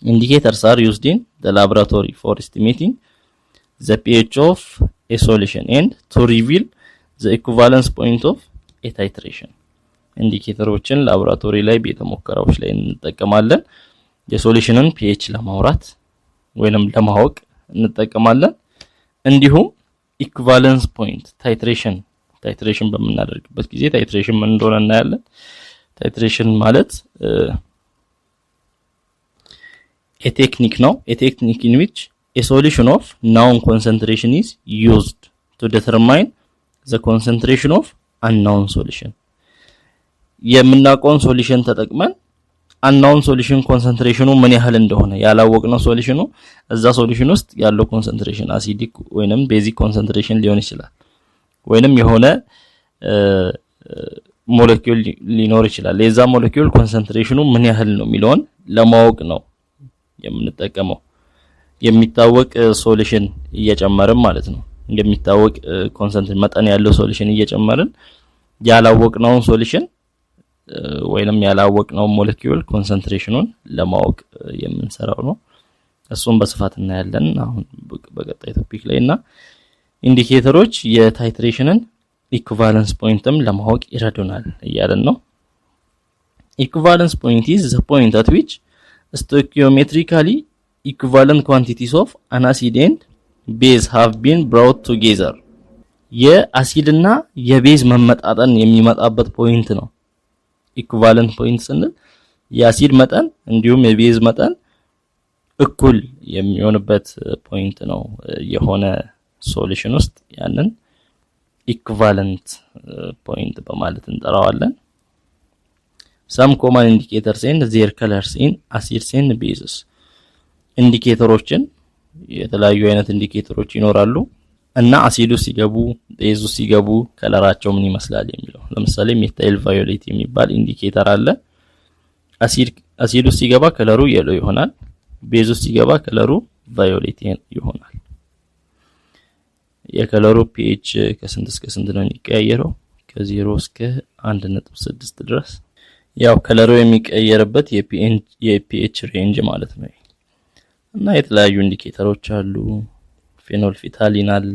indicators are used in the laboratory for estimating the pH of a solution and to reveal the equivalence point of a titration ኢንዲኬተሮችን ላቦራቶሪ ላይ ቤተሙከራዎች ላይ እንጠቀማለን የሶሉሽንን pH ለማውራት ወይንም ለማወቅ እንጠቀማለን እንዲሁም ኢኩቫለንስ ፖይንት ታይትሬሽን በምናደርግበት ጊዜ ታይትሬሽን ምን እንደሆነ እናያለን። ታይትሬሽን ማለት a technique ነው a technique in which a solution of known concentration is used to determine the concentration of unknown solution የምናውቀውን ሶሉሽን ተጠቅመን unknown solution concentration ምን ያህል እንደሆነ ያላወቅነው ሶሉሽኑ እዛ ሶሉሽን ውስጥ ያለው concentration acidic ወይንም basic concentration ሊሆን ይችላል ወይንም የሆነ ሞለኪውል ሊኖር ይችላል የዛ ሞለኪውል concentration ምን ያህል ነው የሚለውን ለማወቅ ነው የምንጠቀመው የሚታወቅ ሶሉሽን እየጨመርን ማለት ነው የሚታወቅ ኮንሰንትሬሽን መጠን ያለው ሶሉሽን እየጨመርን ያላወቅነው ሶሉሽን ወይንም ያላወቅነው ሞለኪውል ኮንሰንትሬሽኑን ለማወቅ የምንሰራው ነው እሱን በስፋት እናያለን አሁን በቀጣይ ቶፒክ ላይና ኢንዲኬተሮች የታይትሬሽንን ኢኩቫለንስ ፖይንትም ለማወቅ ይረዱናል እያለን ነው ኢኩቫለንስ ፖይንት is the point at which stoichiometrically equivalent quantities of an acid and base have been brought together የአሲድ እና የቤዝ መመጣጠን የሚመጣበት ፖይንት ነው ኢኩቫለንት ፖይንት ስንል የአሲድ መጠን እንዲሁም የቤዝ መጠን እኩል የሚሆንበት ፖይንት ነው የሆነ ሶሉሽን ውስጥ ያንን ኢኩቫለንት ፖይንት በማለት እንጠራዋለን some common indicators and their colors in acids and bases ኢንዲኬተሮችን የተለያዩ አይነት ኢንዲኬተሮች ይኖራሉ እና አሲዱ ሲገቡ ቤዙ ሲገቡ ከለራቸው ምን ይመስላል የሚለው ለምሳሌ ሜታይል ቫዮሌት የሚባል ኢንዲኬተር አለ አሲዱ ሲገባ ከለሩ የሎ ይሆናል ቤዙ ሲገባ ከለሩ ቫዮሌት ይሆናል የከለሩ pH ከስንት እስከ ስንት ነው የሚቀያየረው ከ0 እስከ 1.6 ድረስ ያው ከለሩ የሚቀየርበት የpH ሬንጅ ማለት ነው እና የተለያዩ ኢንዲኬተሮች አሉ ፌኖልፊታሊን አለ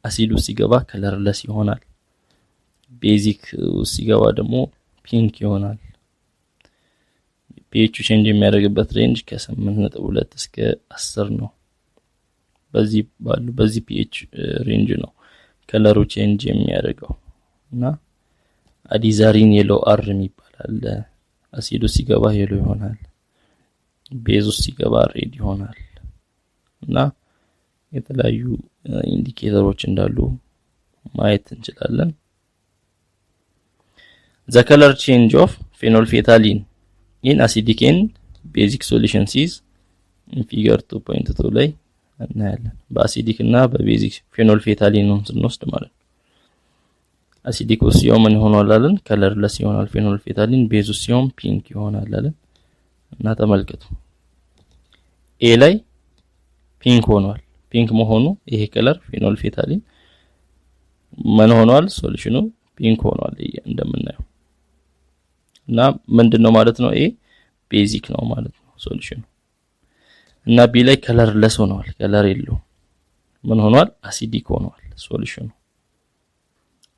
አሲዱ ሲገባ ከለርለስ ይሆናል ቤዚክ ሲገባ ደግሞ ፒንክ ይሆናል pH ቼንጅ የሚያደርግበት ሬንጅ ከ8.2 እስከ 10 ነው በዚህ pH ሬንጅ ነው ከለሩ ቼንጅ የሚያደርገው እና አዲዛሪን የሎ አር የሚባላል አሲዱ ሲገባ የሎ ይሆናል ቤዙ ሲገባ ሬድ ይሆናል እና የተለያዩ ኢንዲኬተሮች እንዳሉ ማየት እንችላለን the color change of phenolphthalein in acidic and basic solutions is in figure 2.2 ላይ እናያለን በአሲዲክ እና በቤዚክ ፌኖልፌታሊንን ስንወስድ ማለት አሲዲክ ሲሆን ምን ይሆናል አለን ከለርለስ ይሆናል ፌኖልፌታሊን ቤዙ ሲሆን ፒንክ ይሆናል አለን እና ተመልከቱ ኤ ላይ ፒንክ ሆኗል ፒንክ መሆኑ ይሄ ከለር ፌኖልፌታሊን ምን ሆኗል ሶሉሽኑ ፒንክ ሆኗል እንደምናየው እና ምንድነው ማለት ነው ኤ ቤዚክ ነው ማለት ነው ሶሉሽኑ እና ቢ ላይ ከለርለስ ሆኗል ከለር የለው ምን ሆኗል አሲዲክ ሆኗል ሶሉሽኑ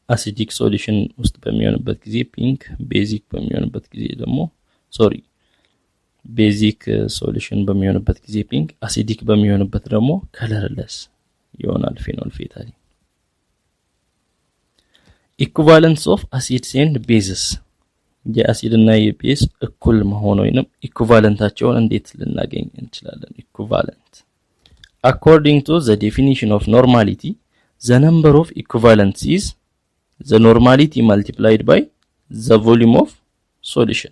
አሲዲክ ሶሉሽን ውስጥ በሚሆንበት ጊዜ ፒንክ ቤዚክ በሚሆንበት ጊዜ ደግሞ ቤዚክ ሶሉሽን በሚሆንበት ጊዜ ፒንክ አሲዲክ በሚሆንበት ደግሞ ከለርለስ ይሆናል ፌኖልፌታሊን ኢኩቫለንስ ኦፍ አሲድስ ኤንድ ቤዝስ የአሲድ እና የቤዝ እኩል መሆን ወይንም ኢኩቫለንታቸውን እንዴት ልናገኝ እንችላለን ኢኩቫለንት according to the definition of normality the number of equivalents is the normality multiplied by the volume of solution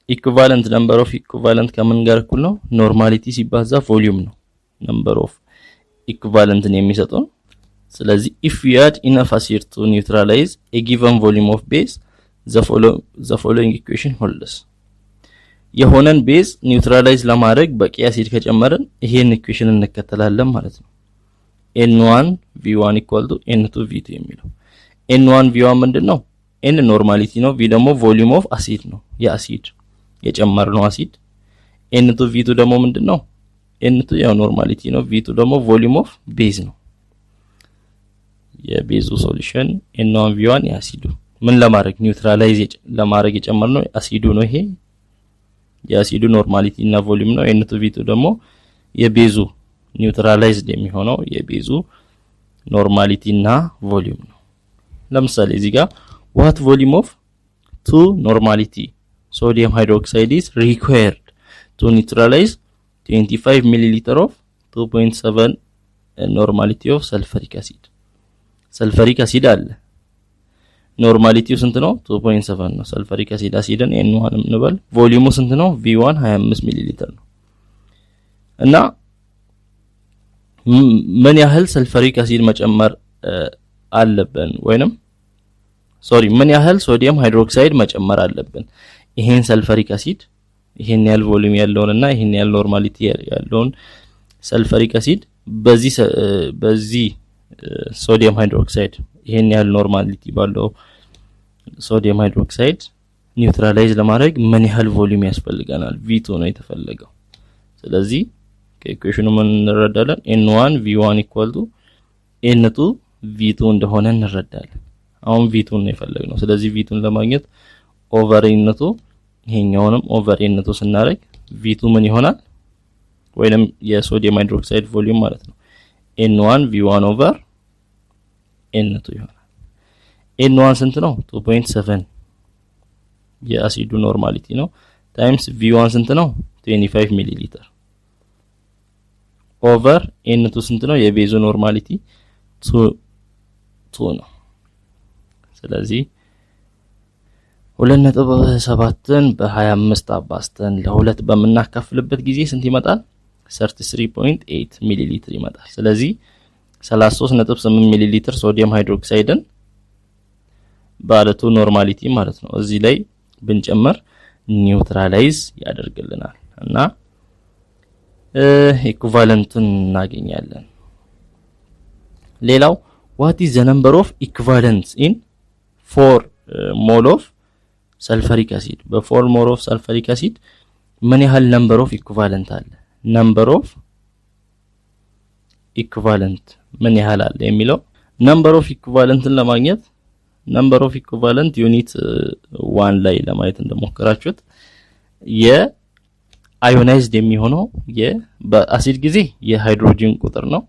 equivalent number of equivalent ከምን ጋር እኩል ነው normality ሲባዛ volume ነው number of equivalent ነው የሚሰጠው ስለዚህ if we add enough acid to neutralize a given volume of base the following equation holds የሆነን ቤዝ ኒውትራላይዝ ለማድረግ በቂ አሲድ ከጨመረን ይሄን ኢኩዌሽን እንከተላለን ማለት ነው n1 v1 n2 v2 የሚለው n1 v1 ምንድነው n ኖርማሊቲ ነው v ደግሞ ቮሊዩም ኦፍ አሲድ ነው የአሲድ የጨመርነው አሲድ n2 v2 ደግሞ ምንድነው n2 ያው ኖርማሊቲ ነው v2 ደግሞ ቮሊዩም ኦፍ ቤዝ ነው የቤዙ ሶሉሽን n1 v1 የአሲዱ ምን ለማድረግ ኒውትራላይዝ ለማድረግ የጨመርነው አሲዱ ነው ይሄ የአሲዱ ኖርማሊቲ እና ቮሊዩም ነው n2 v2 ደግሞ የቤዙ ኒውትራላይዝድ የሚሆነው የቤዙ ኖርማሊቲ እና ቮሊዩም ነው ለምሳሌ እዚህ ጋር what volume of 2 normality sodium hydroxide is required to neutralize 25 milliliter of 2.7 normality of sulfuric acid sulfuric acid አለ ኖርማሊቲው ስንት ነው 2.7 ነው sulfuric acid አሲድን n1 እንበል ቮሊዩሙ ስንት ነው v1 25 ሚሊ ሊትር ነው እና ምን ያህል sulfuric acid መጨመር አለብን ወይንም ምን ያህል ሶዲየም ሃይድሮክሳይድ መጨመር አለብን ይሄን sulfuric acid ይሄን ያህል ቮሊዩም ያለውንና ይሄን ያህል ኖርማሊቲ ያለውን sulfuric acid በዚህ ሶዲየም ሃይድሮክሳይድ ይሄን ያህል ኖርማሊቲ ባለው ሶዲየም ሃይድሮክሳይድ ኒውትራላይዝ ለማድረግ ምን ያህል ቮሊዩም ያስፈልጋናል v2 ነው የተፈለገው ስለዚህ ከኢኩዌሽኑ ምን እንረዳለን n1 v1 n2 v2 እንደሆነ እንረዳለን አሁን v2 ነው የፈለግነው ስለዚህ v2 ለማግኘት ኦቨር n2 ይሄኛውንም ኦቨር n2 ስናደርግ v2 ምን ይሆናል ወይንም የሶዲየም ሃይድሮክሳይድ ቮሊዩም ማለት ነው n1 v1 ኦቨር n2 ይሆናል n1 ስንት ነው 2.7 የአሲዱ ኖርማሊቲ ነው ታይምስ v1 ስንት ነው 25 ሚሊ ሊትር ኦቨር n2 ስንት ነው የቤዙ ኖርማሊቲ 2 ነው ስለዚህ 2.7ን በ25 አባስተን ለ2 በመናከፍልበት ጊዜ ስንት ይመጣል 33.8 ሚሊ ሊትር ይመጣል ስለዚህ 33.8 ሚሊ ሊትር ሶዲየም ሃይድሮክሳይድን ባለቱ ኖርማሊቲ ማለት ነው እዚህ ላይ ብንጨምር ኒውትራላይዝ ያደርግልናል እና ኢኩቫለንቱን እናገኛለን ሌላው what is the number of equivalents in 4 mole of sulfuric acid በ4 mole of sulfuric acid ምን ያህል number of equivalent አለ number of equivalent ምን ያህል አለ የሚለው number of equivalentን ለማግኘት number of equivalent unit 1 ላይ ለማየት እንደሞከራችሁት የአዮናይዝድ የሚሆነው በአሲድ ጊዜ የሃይድሮጂን ቁጥር ነው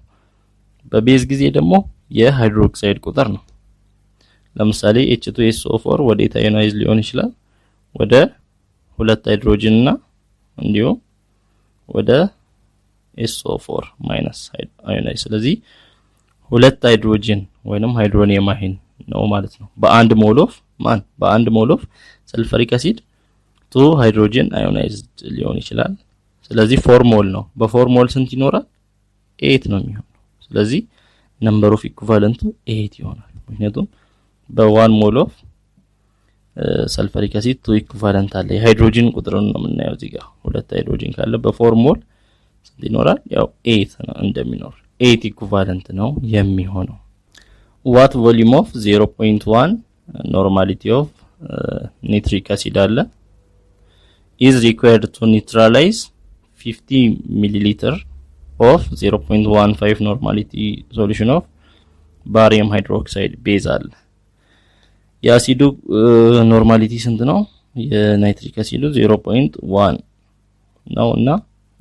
በቤዝ ጊዜ ደግሞ የሃይድሮክሳይድ ቁጥር ነው ለምሳሌ H2SO4 ወደ አዮናይዝ ሊሆን ይችላል ወደ 2 ሃይድሮጂን እና እንዲሁ ወደ SO4 ማይነስ አዮናይዝ ስለዚህ 2 ሃይድሮጂን ወይንም ሃይድሮኒየም አይን ነው ማለት ነው በአንድ ሞል ኦፍ ሰልፈሪክ አሲድ 2 ሃይድሮጂን አዮናይዝድ ሊሆን ይችላል ስለዚህ 4 ሞል ነው በ4 ሞል ስንት ይኖራል 8 ነው የሚሆነው ስለዚህ ነምበር ኦፍ ኢኩቫለንቱ 8 ይሆናል ምክንያቱም በ1 ሞል ኦፍ ሰልፈሪክ አሲድ 2 ኢኩቫለንት አለ የሃይድሮጂን ቁጥሩን ነው የምናየው እዚህ ጋር 2 ሃይድሮጂን ካለ በ4 ሞል ስንት ይኖራል ያው 8 ነው እንደሚኖር 8 ኢኩቫለንት ነው የሚሆነው what volume of 0.1 normality of nitric acid አለ is required to neutralize 50 milliliter of 0.15 normality solution of barium hydroxide base አለ የአሲዱ ኖርማሊቲ ስንት ነው የናይትሪክ አሲዱ 0.1 ነውና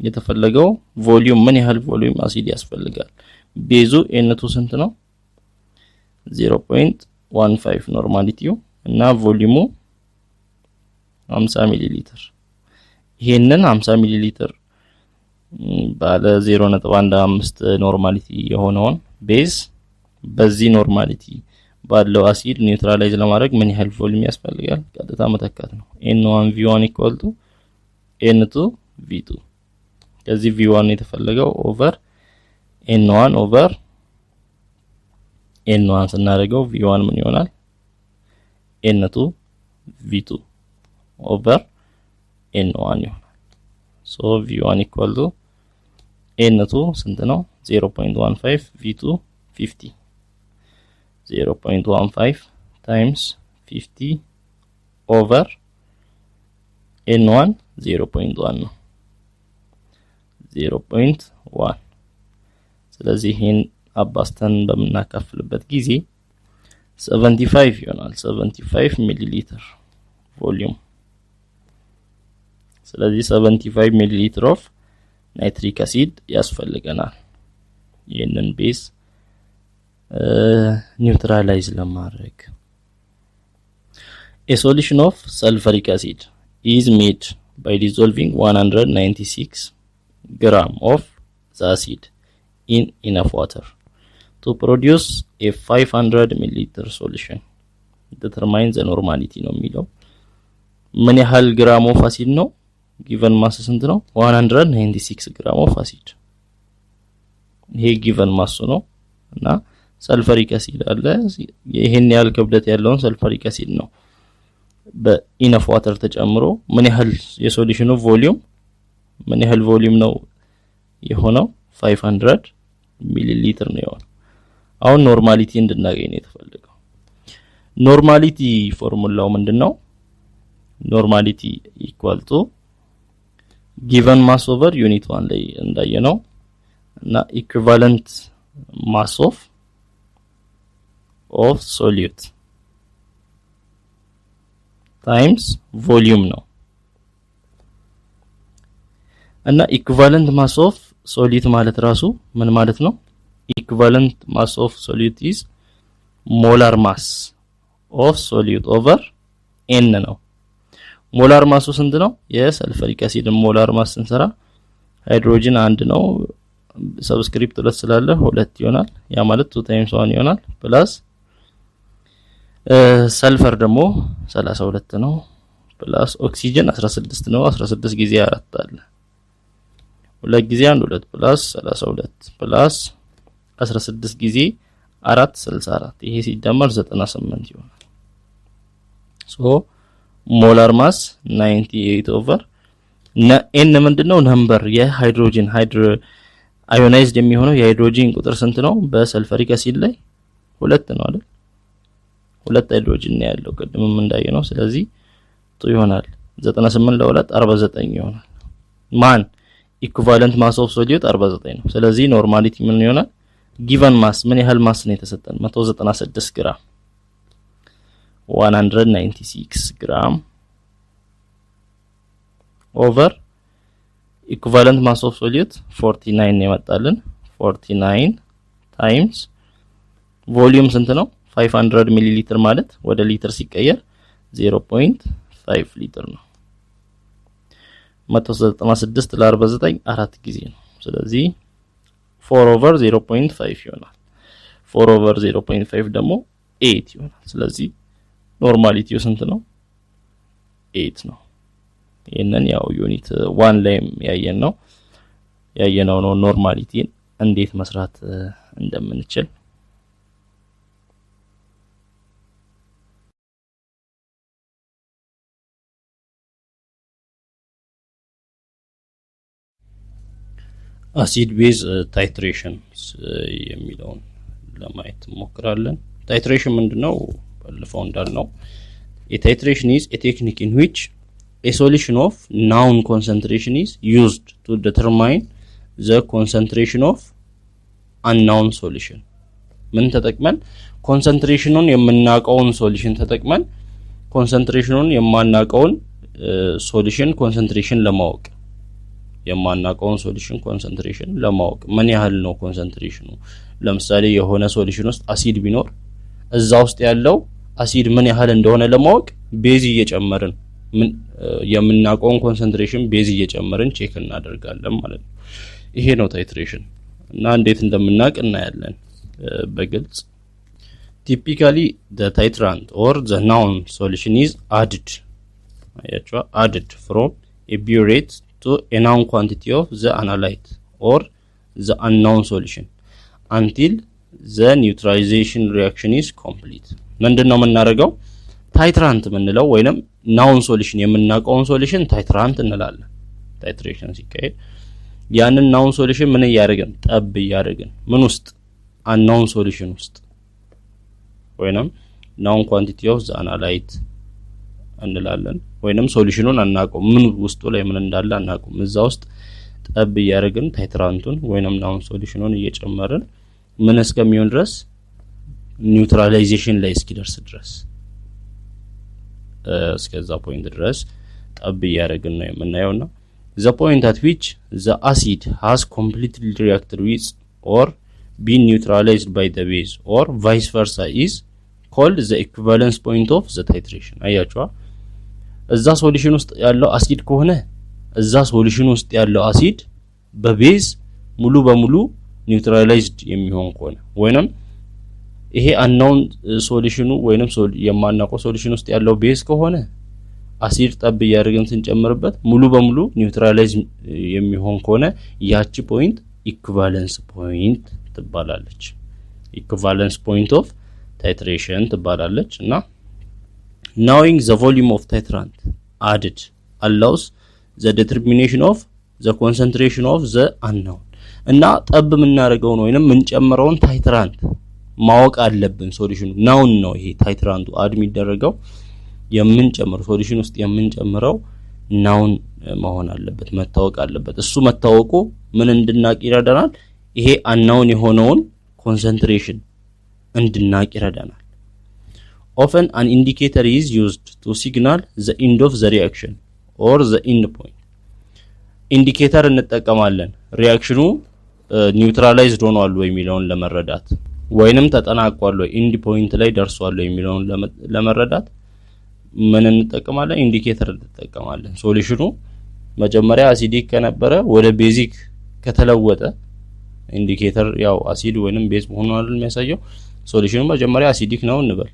የተፈለገው ቮሊዩም ምን ያህል ቮሊዩም አሲድ ያስፈልጋል ቤዙ n2 ስንት ነው 0.15 ኖርማሊቲው እና ቮሊዩሙ 50 ሚሊ ሊትር ይሄንን 50 ሚሊ ሊትር ባለ 0.15 ኖርማሊቲ የሆነውን ቤዝ በዚህ ኖርማሊቲ ባለው አሲድ ኒውትራላይዝ ለማድረግ ምን ያህል ቮሊዩም ያስፈልጋል ቀጥታ መተካት ነው n1 v1 n2 v2 ከዚህ v1 የተፈለገው ኦቨር n1 ስናደርገው v1 ምን ይሆናል n2 v2 ኦቨር n1 ይሆናል so v1 n2 ስንት ነው 0.15 v2 50 0.15 times 50 over n1 0.1 ነው 0.1 ስለዚህ ይሄን አባስተን በመናከፍልበት ጊዜ 75 ይሆናል 75 ሚሊ ሊትር ቮሊዩም ስለዚህ 75 ሚሊ ሊትር ኦፍ ናይትሪክ አሲድ ያስፈልገናል ይሄንን ቤዝ ኒውትራላይዝ ለማድረግ a solution of sulfuric acid is made by dissolving 196 gram of the acid in enough water to produce a 500 milliliter solution. Determine the normality ነው የሚለው ምን ያህል ግራም ኦፍ አሲድ ነው given mass ስንት ነው 196 gram of acid ይሄ given mass ነው እና ሰልፈሪክ አሲድ አለ ይሄን ያህል ክብደት ያለውን ሰልፈሪክ አሲድ ነው በኢነፍ ዋተር ተጨምሮ ምን ያህል የሶሉሽኑ ቮሊዩም ምን ያህል ቮሊዩም ነው የሆነው 500 ሚሊ ሊትር ነው የሆነው አሁን ኖርማሊቲ እንድናገኝ ነው የተፈለገው ኖርማሊቲ ፎርሙላው ምንድነው ኖርማሊቲ ኢኳል ቱ given mass over unit 1 ላይ እንዳየነው እና equivalent mass of solute times volume ነው እና equivalent mass of solute ማለት ራሱ ምን ማለት ነው equivalent mass of solute is molar mass of solute over n ነው ሞላር ማሱ ስንት ነው የሰልፈሪክ አሲድ ሞላር ማስ ስንሰራ ሃይድሮጅን 1 ነው ሰብስክሪፕት 2 ስላለ 2 ይሆናል ያ ማለት 2 times 1 ይሆናል ፕላስ ሰልፈር ደግሞ 32 ነው ፕላስ ኦክሲጅን 16 ነው 16 ጊዜ 4 አለ 2 ጊዜ 1 2 ፕላስ 32 ፕላስ 16 ጊዜ 4 64 ይሄ ሲደመር 98 ይሆናል ሶ ሞላር ማስ 98 ኦቨር n ምንድነው ነምበር የሃይድሮጅን አዮናይዝድ የሚሆነው የሃይድሮጅን ቁጥር ስንት ነው በሰልፈሪክ አሲድ ላይ 2 ነው አይደል 2 ሃይድሮጅን ነው ያለው ቅድምም እንዳየነው ስለዚህ ቱ ይሆናል 98 ለ2 49 ይሆናል ማን ኢኩቫለንት ማስ ኦፍ ሶሊዩት 49 ነው ስለዚህ ኖርማሊቲ ምን ይሆናል ጊቨን ማስ ምን ያህል ማስ ነው የተሰጠን 196 ግራም 196 gram over equivalent mass of solute 49 የመጣልን 49 times volume ስንት ነው 500 ሚሊ ሊትር ማለት ወደ ሊትር ሲቀየር 0.5 ሊትር ነው 196 ለ49 አራት ጊዜ ነው ስለዚህ 4 over 0.5 ይሆናል 4 over 0.5 ደግሞ 8 ይሆናል ስለዚህ ኖርማሊቲው ስንት ነው 8 ነው ይሄንን ያው ዩኒት 1 ላይ ያየነው ነው ኖርማሊቲን እንዴት መስራት እንደምንችል አሲድ ቤዝ ታይትሬሽን የሚለውን ለማየት እንሞክራለን ታይትሬሽን ምንድነው ባለፈው እንዳልነው a titration is a technique in which a solution of known concentration is used to determine the concentration of unknown solution ምን ተጠቅመን ኮንሰንትሬሽኑን የምናውቀውን ሶሉሽን ተጠቅመን ኮንሰንትሬሽኑን የማናውቀውን ሶሉሽን ኮንሰንትሬሽን ለማወቅ የማናውቀውን ሶሉሽን ኮንሰንትሬሽን ለማወቅ ምን ያህል ነው ኮንሰንትሬሽኑ ለምሳሌ የሆነ ሶሉሽን ውስጥ አሲድ ቢኖር እዛ ውስጥ ያለው አሲድ ምን ያህል እንደሆነ ለማወቅ ቤዝ እየጨመርን የምናውቀውን ኮንሰንትሬሽን ቤዝ እየጨመርን ቼክ እናደርጋለን ማለት ነው ይሄ ነው ታይትሬሽን እና እንዴት እንደምናውቅ እናያለን በግልጽ typically the titrant or the known solution is added from a burette to a known quantity of the analyte or the unknown solution until the neutralization reaction is complete ምንድነው የምናደርገው ታይትራንት ምንለው ወይንም ናውን ሶሉሽን የምናውቀውን ሶሉሽን ታይትራንት እንላለን ታይትሬሽን ሲካሄድ ያንን ናውን ሶሉሽን ምን ያደርገን ጠብ ያደርገን ምን ውስጥ አንናውን ሶሉሽን ውስጥ ወይንም ናውን ኳንቲቲ ኦፍ ዘ አናላይት እንላለን ወይንም ሶሉሽኑን አናውቀው ምን ውስጡ ላይ ምን እንዳለ አናውቀው እዛ ውስጥ ጠብ ያደርገን ታይትራንቱን ወይንም ናውን ሶሉሽኑን እየጨመርን ምን እስከሚሆን ድረስ ኒውትራላይዜሽን ላይ እስኪደርስ ድረስ እስከዛ ፖይንት ድረስ ጠብ ያደርገን ነው የምናየውና the point at which the acid has completely reacted with or being neutralized by the base or vice versa is called the equivalence point of the titration አያችኋ እዛ ሶሉሽን ውስጥ ያለው አሲድ ከሆነ እዛ ሶሉሽን ውስጥ ያለው አሲድ በቤዝ ሙሉ በሙሉ ኒውትራላይዝድ የሚሆን ከሆነ ወይንም ይሄ unknown ሶሉሽኑ ወይንም የማናውቀው ሶሉሽን ውስጥ ያለው ቤዝ ከሆነ አሲድ ጠብ ያደርገን ስንጨምርበት ሙሉ በሙሉ ኒውትራላይዝ የሚሆን ከሆነ ያቺ ፖይንት ኢኩቫለንስ ፖይንት ትባላለች ኢኩቫለንስ ፖይንት ኦፍ titration ትባላለች እና knowing the volume of titrant added allows the determination of the concentration of the unknown እና ጠብ የምናደርገው ነው ወይንም የምንጨምረውን ታይትራንት ማወቅ አለብን ሶሉሽኑ ናውን ነው ይሄ ታይትራንቱ አድ የሚደረገው የምንጨምረው ሶሉሽን ውስጥ የምንጨምረው ናውን መሆን አለበት መታወቅ አለበት እሱ መታወቁ ምን እንድናቅ ይረዳናል ይሄ አንናውን የሆነውን ኮንሰንትሬሽን እንድናቅ ይረዳናል often an indicator is used to signal the end of the reaction or the end point ኢንዲኬተር እንጠቀማለን ሪአክሽኑ ኒውትራላይዝድ ሆኗል ወይ የሚለውን ለመረዳት ወይንም ተጠናቋል ወይ ኢንድ ፖይንት ላይ ደርሷል ወይ የሚለውን ለመረዳት ምን እንጠቀማለን ኢንዲኬተር እንጠቀማለን ሶሉሽኑ መጀመሪያ አሲዲክ ከነበረ ወደ ቤዚክ ከተለወጠ ኢንዲኬተር ያው አሲድ ወይንም ቤዝ መሆኑን አይደል የሚያሳየው ሶሉሽኑ መጀመሪያ አሲዲክ ነው እንበል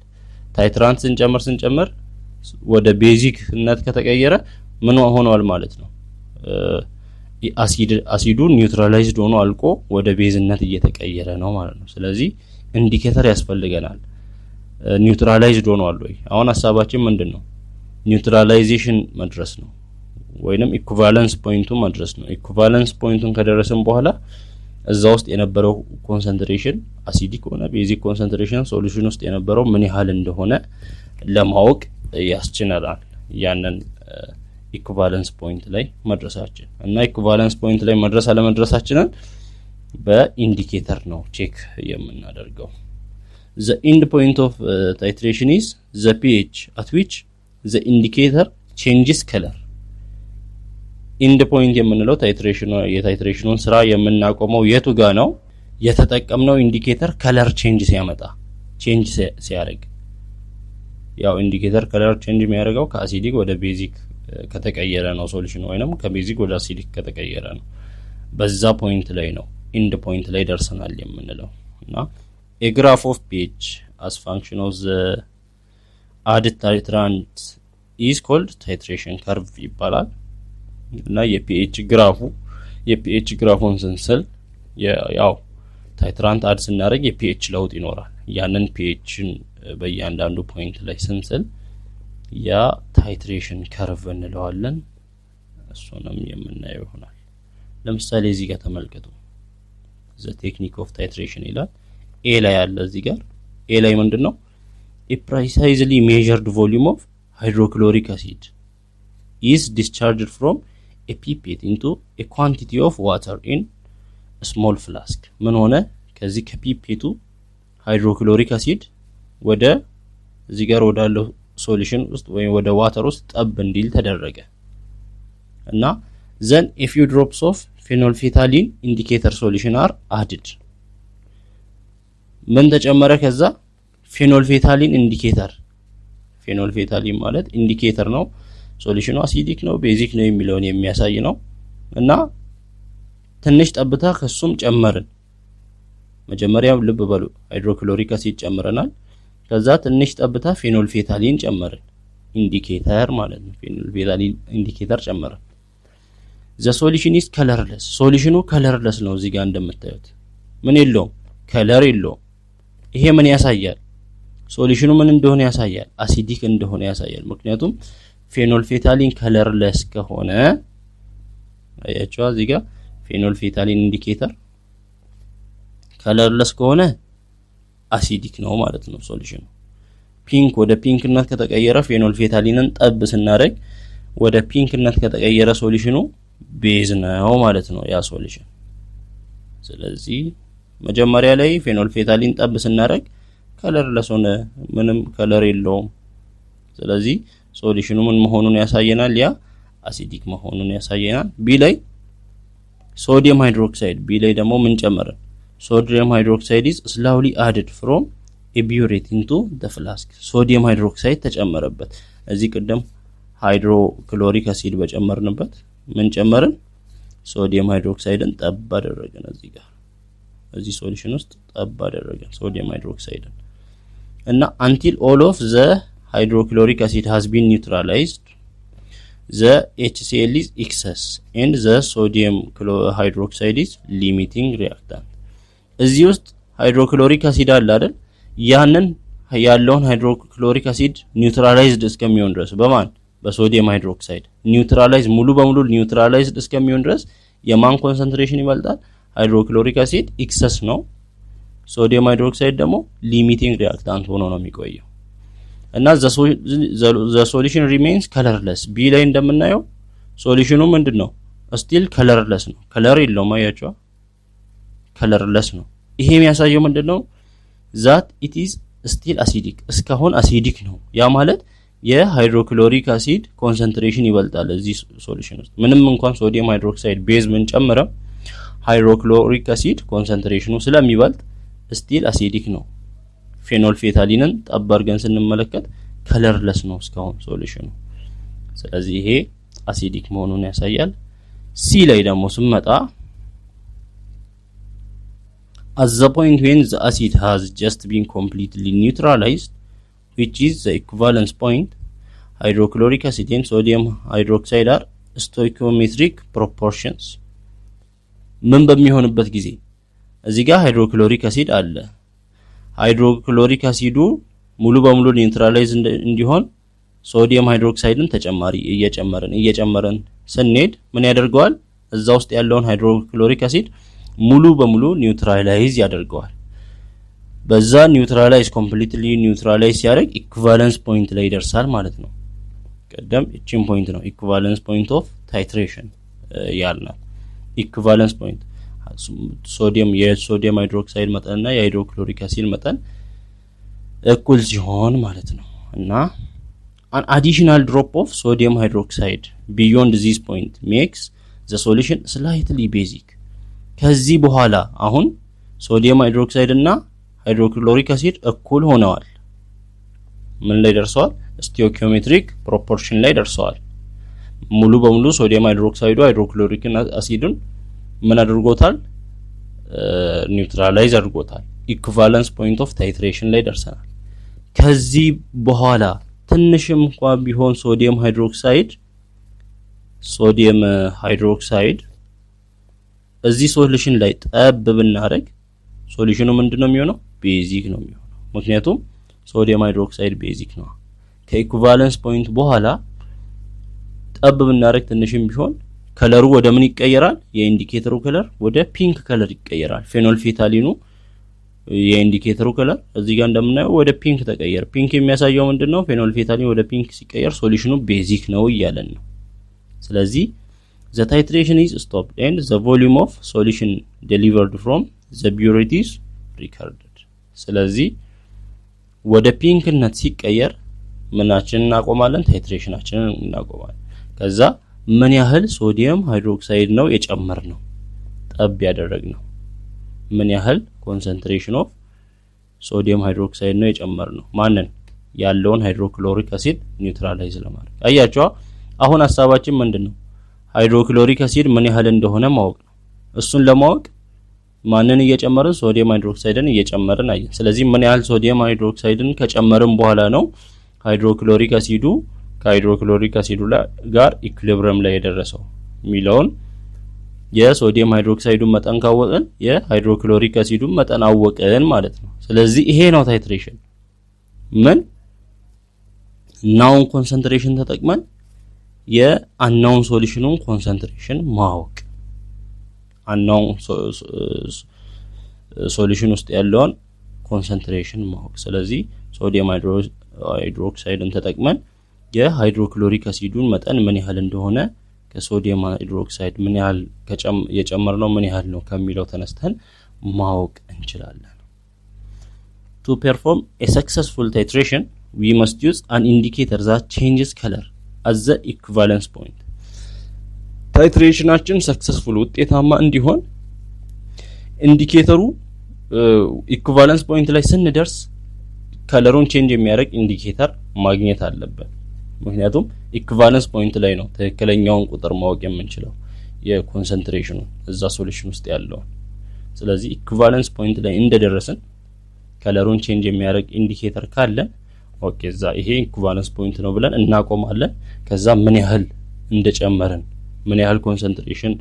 ታይትራንት ስንጨምር ወደ ቤዚክነት ከተቀየረ ምን ሆኗል ማለት ነው አሲዱ ኒውትራላይዝድ ሆኖ አልቆ ወደ ቤዝነት እየተቀየረ ነው ማለት ነው ስለዚህ ኢንዲኬተር ያስፈልገናል ኒውትራላይዝድ ሆኗል ወይ አሁን ሐሳባችን ምንድነው ኒውትራላይዜሽን መድረስ ነው ወይንም ኢኩቫለንስ ፖይንቱ መድረስ ነው ኢኩቫለንስ ፖይንቱን ከደረሰን በኋላ እዛ ውስጥ የነበረው ኮንሰንትሬሽን አሲዲክ ሆነ ቤዚክ ኮንሰንትሬሽን ሶሉሽን ውስጥ የነበረው ምን ያህል እንደሆነ ለማወቅ ያስችላል ያንን ኢኩቫለንስ ፖይንት ላይ መድረሳችን እና ኢኩቫለንስ ፖይንት ላይ መድረስ አለ መድረሳችንን በኢንዲኬተር ነው ቼክ የምናደርገው the end point of titration is the pH at which the indicator changes color end point የምንለው የታይትሬሽኑን ስራ የምናቆመው የቱ ጋር ነው የተጠቀምነው ኢንዲኬተር ከለር ቼንጅ ሲያደርግ ያው ኢንዲኬተር ከለር ቼንጅ የሚያደርገው ከአሲዲክ ወደ ቤዚክ ከተቀየረ ነው ሶሉሽን ወይንም ከቤዚክ ወደ አሲዲክ ከተቀየረ ነው በዛ ፖይንት ላይ ነው ኢንድ ፖይንት ላይ ደርሰናል የምንለው እና a graph of pH as function of the added titrant is called titration curve ይባላል እና የፒኤች ግራፉን ስንስል ያው ታይትራንት አድ ስናደርግ የፒኤች ለውጥ ይኖራል ያንን ፒኤችን በእያንዳንዱ ፖይንት ላይ ስንስል ያ ታይትሬሽን ከርቭ እንለዋለን እሱንም የምናየው ይሆናል ለምሳሌ እዚህ ጋር ተመልከቱ the technique of titration ይላል ኤ ላይ ያለ እዚህ ጋር ኤ ላይ ምንድነው a precisely measured volume of hydrochloric acid is discharged from a pipette into a quantity of water in a small flask ምን ሆነ ከዚህ ከፒፔቱ ሃይድሮክሎሪክ አሲድ ወደ እዚህ ጋር ወዳለው ሶሉሽን ውስጥ ወይ ወደ ዋተር ውስጥ ጠብ እንዲል ተደረገ እና then a few drops of phenolphthalein indicator solution are added ምን ተጨመረ ከዛ ፌኖልፌታሊን ፌኖልፌታሊን ማለት ኢንዲኬተር ነው ሶሉሽኑ አሲዲክ ነው ቤዚክ ነው የሚለውን የሚያሳይ ነው እና ትንሽ ጠብታ ከሱም ጨመርን መጀመሪያው ልብ በሉ ሃይድሮክሎሪክ አሲድ ጨምረናል ከዛ ትንሽ ጠብታ ፌኖልፌታሊን ጨመርን ኢንዲኬተር ማለት ነው ፌኖልፌታሊን ኢንዲኬተር ጨመርን the solution is colorless ሶሉሽኑ colorless ነው እዚህ ጋር እንደምታዩት ምን የለውም ከለር የለውም ይሄ ምን ያሳያል ሶሉሽኑ ምን እንደሆነ ያሳያል አሲዲክ እንደሆነ ያሳያል ምክንያቱም ፌኖልፌታሊን colorless ከሆነ አያችሁ እዚህ ጋር ፌኖልፌታሊን ኢንዲኬተር colorless ከሆነ አሲዲክ ነው ማለት ነው ሶሉሽኑ ፒንክ ወደ ፒንክነት ከተቀየረ ፌኖልፌታሊንን ጠብ ስናደርግ ወደ ፒንክነት ከተቀየረ ሶሉሽኑ ቤዝ ነው ማለት ነው ያ ሶሉሽን ስለዚህ መጀመሪያ ላይ ፌኖልፌታሊን ጠብ ስናደርግ ከለርለስ ሆነ ምንም ከለር የለውም ስለዚህ ሶሉሽኑ ምን መሆኑን ያሳየናል ያ አሲዲክ መሆኑን ያሳየናል ቢ ላይ ሶዲየም ሃይድሮክሳይድ ቢ ላይ ደግሞ ምን ጨመረ sodium hydroxide is slowly added from a burette into the flask. sodium hydroxide ተጨመረበት እዚህ ቀደም ሃይድሮክሎሪክ አሲድ በጨመርንበት ምን ጨመርን sodium hydroxide ጠብ አደረገን እዚህ ጋር እዚህ ሶሉሽን ውስጥ ጠብ አደረገን sodium hydroxide እና until all of the hydrochloric acid has been neutralized the HCl is excess and the sodium hydroxide is limiting reactant እዚህ ውስጥ ሃይድሮክሎሪክ አሲድ አለ አይደል ያንን ያለውን ሃይድሮክሎሪክ አሲድ ኒውትራላይዝድ እስከሚሆን ድረስ በማን በሶዲየም ሃይድሮክሳይድ ኒውትራላይዝ ሙሉ በሙሉ ኒውትራላይዝድ እስከሚሆን ድረስ የማን ኮንሰንትሬሽን ይበልጣል ሃይድሮክሎሪክ አሲድ ኤክሰስ ነው ሶዲየም ሃይድሮክሳይድ ደግሞ ሊሚቲንግ ሪአክታንት ሆኖ ነው የሚቆየው እና the solution remains colorless b ላይ እንደምናየው ሶሉሽኑ ምንድነው still colorless ነው ከለር የለውም አያችሁ colorless ነው ይሄ የሚያሳየው ምንድነው that it is still acidic እስካሁን acidic ነው ያ ማለት የሃይድሮክሎሪክ አሲድ ኮንሰንትሬሽን ይበልጣል እዚህ ሶሉሽን ውስጥ ምንም እንኳን ሶዲየም ሃይድሮክሳይድ ቤዝ ምን ጨመረ ሃይድሮክሎሪክ አሲድ ኮንሰንትሬሽኑ ስለሚበልጥ still acidic ነው ፌኖል ፌታሊንን ጠባርገን ስንመለከት ከለርለስ ነው እስካሁን ሶሉሽኑ ስለዚህ ይሄ አሲዲክ መሆኑን ያሳያል ሲ ላይ ደግሞ ስንመጣ at the point when the acid has just been completely neutralized which is the equivalence point hydrochloric acid and sodium hydroxide are stoichiometric proportions ምን በሚሆንበት ጊዜ እዚህ ጋር ሃይድሮክሎሪክ አሲድ አለ ሃይድሮክሎሪክ አሲዱ ሙሉ በሙሉ ኒውትራላይዝ እንዲሆን ሶዲየም ሃይድሮክሳይድን ተጨማሪ እየጨመረን ስንሄድ ምን ያደርገዋል እዛ ውስጥ ያለውን ሃይድሮክሎሪክ አሲድ ሙሉ በሙሉ ኒውትራላይዝ ያደርገዋል በዛ ኒውትራላይዝ ኮምፕሊትሊ ኒውትራላይዝ ሲያደርግ ኢኩቫለንስ ፖይንት ላይ ይደርሳል ማለት ነው ቀደም እቺን ፖይንት ነው ኢኩቫለንስ ፖይንት ኦፍ ታይትሬሽን ያልናል ኢኩቫለንስ ፖይንት የሶዲየም ሃይድሮክሳይድ መጠንና የሃይድሮክሎሪክ አሲድ መጠን እኩል ሲሆን ማለት ነው እና an additional drop of sodium hydroxide beyond this point makes the solution slightly basic ከዚህ በኋላ አሁን ሶዲየም ሃይድሮክሳይድ እና ሃይድሮክሎሪክ አሲድ እኩል ሆነዋል ምን ላይ ደርሰዋል ስቶይኪዮሜትሪክ ፕሮፖርሽን ላይ ደርሰዋል ሙሉ በሙሉ ሶዲየም ሃይድሮክሳይዱ ሃይድሮክሎሪክ አሲድን ምን አድርጎታል ኒውትራላይዝ አድርጎታል ኢኩቫለንስ ፖይንት ኦፍ ታይትሬሽን ላይ ደርሰናል ከዚህ በኋላ ትንሽም እንኳን ቢሆን ሶዲየም ሃይድሮክሳይድ እዚህ ሶሉሽን ላይ ጠብ ብናረግ ሶሉሽኑ ምንድነው የሚሆነው ቤዚክ ነው የሚሆነው ምክንያቱም ሶዲየም ሃይድሮክሳይድ ቤዚክ ነው ከኢኩቫለንስ ፖይንት በኋላ ጠብ ብናረግ ትንሽም ቢሆን ከለሩ ወደ ምን ይቀየራል የኢንዲኬተሩ ከለር ወደ ፒንክ ከለር ይቀየራል ፌኖል ፌታሊኑ የኢንዲኬተሩ ከለር እዚህ ጋር እንደምናየው ወደ ፒንክ ተቀየረ ፒንክ የሚያሳየው ምንድነው ፌኖል ፌታሊን ወደ ፒንክ ሲቀየር ሶሉሽኑ ቤዚክ ነው ይያለን ነው ስለዚህ the titration is stopped and the volume of solution delivered from the burette is recorded ስለዚህ ወደ ፒንክነት ሲቀየር ምናችንን እናቆማለን ታይትሬሽናችንን እናቆማለን ከዛ ምን ያህል ሶዲየም ሃይድሮክሳይድ ነው የጨመርነው ጠብ ያደረግነው ምን ያህል ኮንሰንትሬሽን ኦፍ ሶዲየም ሃይድሮክሳይድ ነው የጨመርነው ማንን ያለውን ሃይድሮክሎሪክ አሲድ ኒውትራላይዝ ለማድረግ አያችሁ አሁን ሐሳባችን ምንድነው ሃይድሮክሎሪክ አሲድ ምን ያህል እንደሆነ ማወቅ ነው እሱን ለማወቅ ማንን እየጨመርን ሶዲየም ሃይድሮክሳይድን እየጨመርን አየን ስለዚህ ምን ያህል ሶዲየም ሃይድሮክሳይድን ከጨመርን በኋላ ነው ሃይድሮክሎሪክ አሲዱ ከሃይድሮክሎሪክ አሲዱ ጋር ኢኩሊብሪየም ላይ የደረሰው ሚለውን የሶዲየም ሃይድሮክሳይዱን መጠን ካወቀን የሃይድሮክሎሪክ አሲዱን መጠን አወቀን ማለት ነው ስለዚህ ይሄ ነው ታይትሬሽን ምን ናውን ኮንሰንትሬሽን ተጠቅመን የአናውን ሶሉሽኑን ኮንሰንትሬሽን ማወቅ አናውን ሶሉሽን ውስጥ ያለውን ኮንሰንትሬሽን ማወቅ ስለዚህ ሶዲየም ሃይድሮክሳይድን ተጠቅመን የሃይድሮክሎሪክ አሲዱን መጠን ምን ያህል እንደሆነ ከሶዲየም ሃይድሮክሳይድ ምን ያህል የጨመርነው ምን ያህል ነው ከሚለው ተነስተን ማወቅ እንችላለን to perform a successful titration we must use an indicator that changes color at the equivalence point ታይትሬሽናችን ሰክሰስፉል ውጤታማ እንዲሆን ኢንዲኬተሩ ኢኩቫለንስ ፖይንት ላይ ስንደርስ ከለሩን ቼንጅ የሚያደርግ ኢንዲኬተር ማግኘት አለበት ምክንያቱም ኢኩቫለንስ ፖይንት ላይ ነው ትክክለኛውን ቁጥር ማወቅ የምንችለው የኮንሰንትሬሽኑ እዛ ሶሉሽን ውስጥ ያለው ስለዚህ ኢኩቫለንስ ፖይንት ላይ እንደደረስን ከለሩን ቼንጅ የሚያደርግ ኢንዲኬተር ካለ ኦኬ እዛ ይሄ ኢኩቫለንስ ፖይንት ነው ብለን እናቆማለን ከዛ ምን ያህል እንደጨመርን ምን ያህል ኮንሰንትሬሽን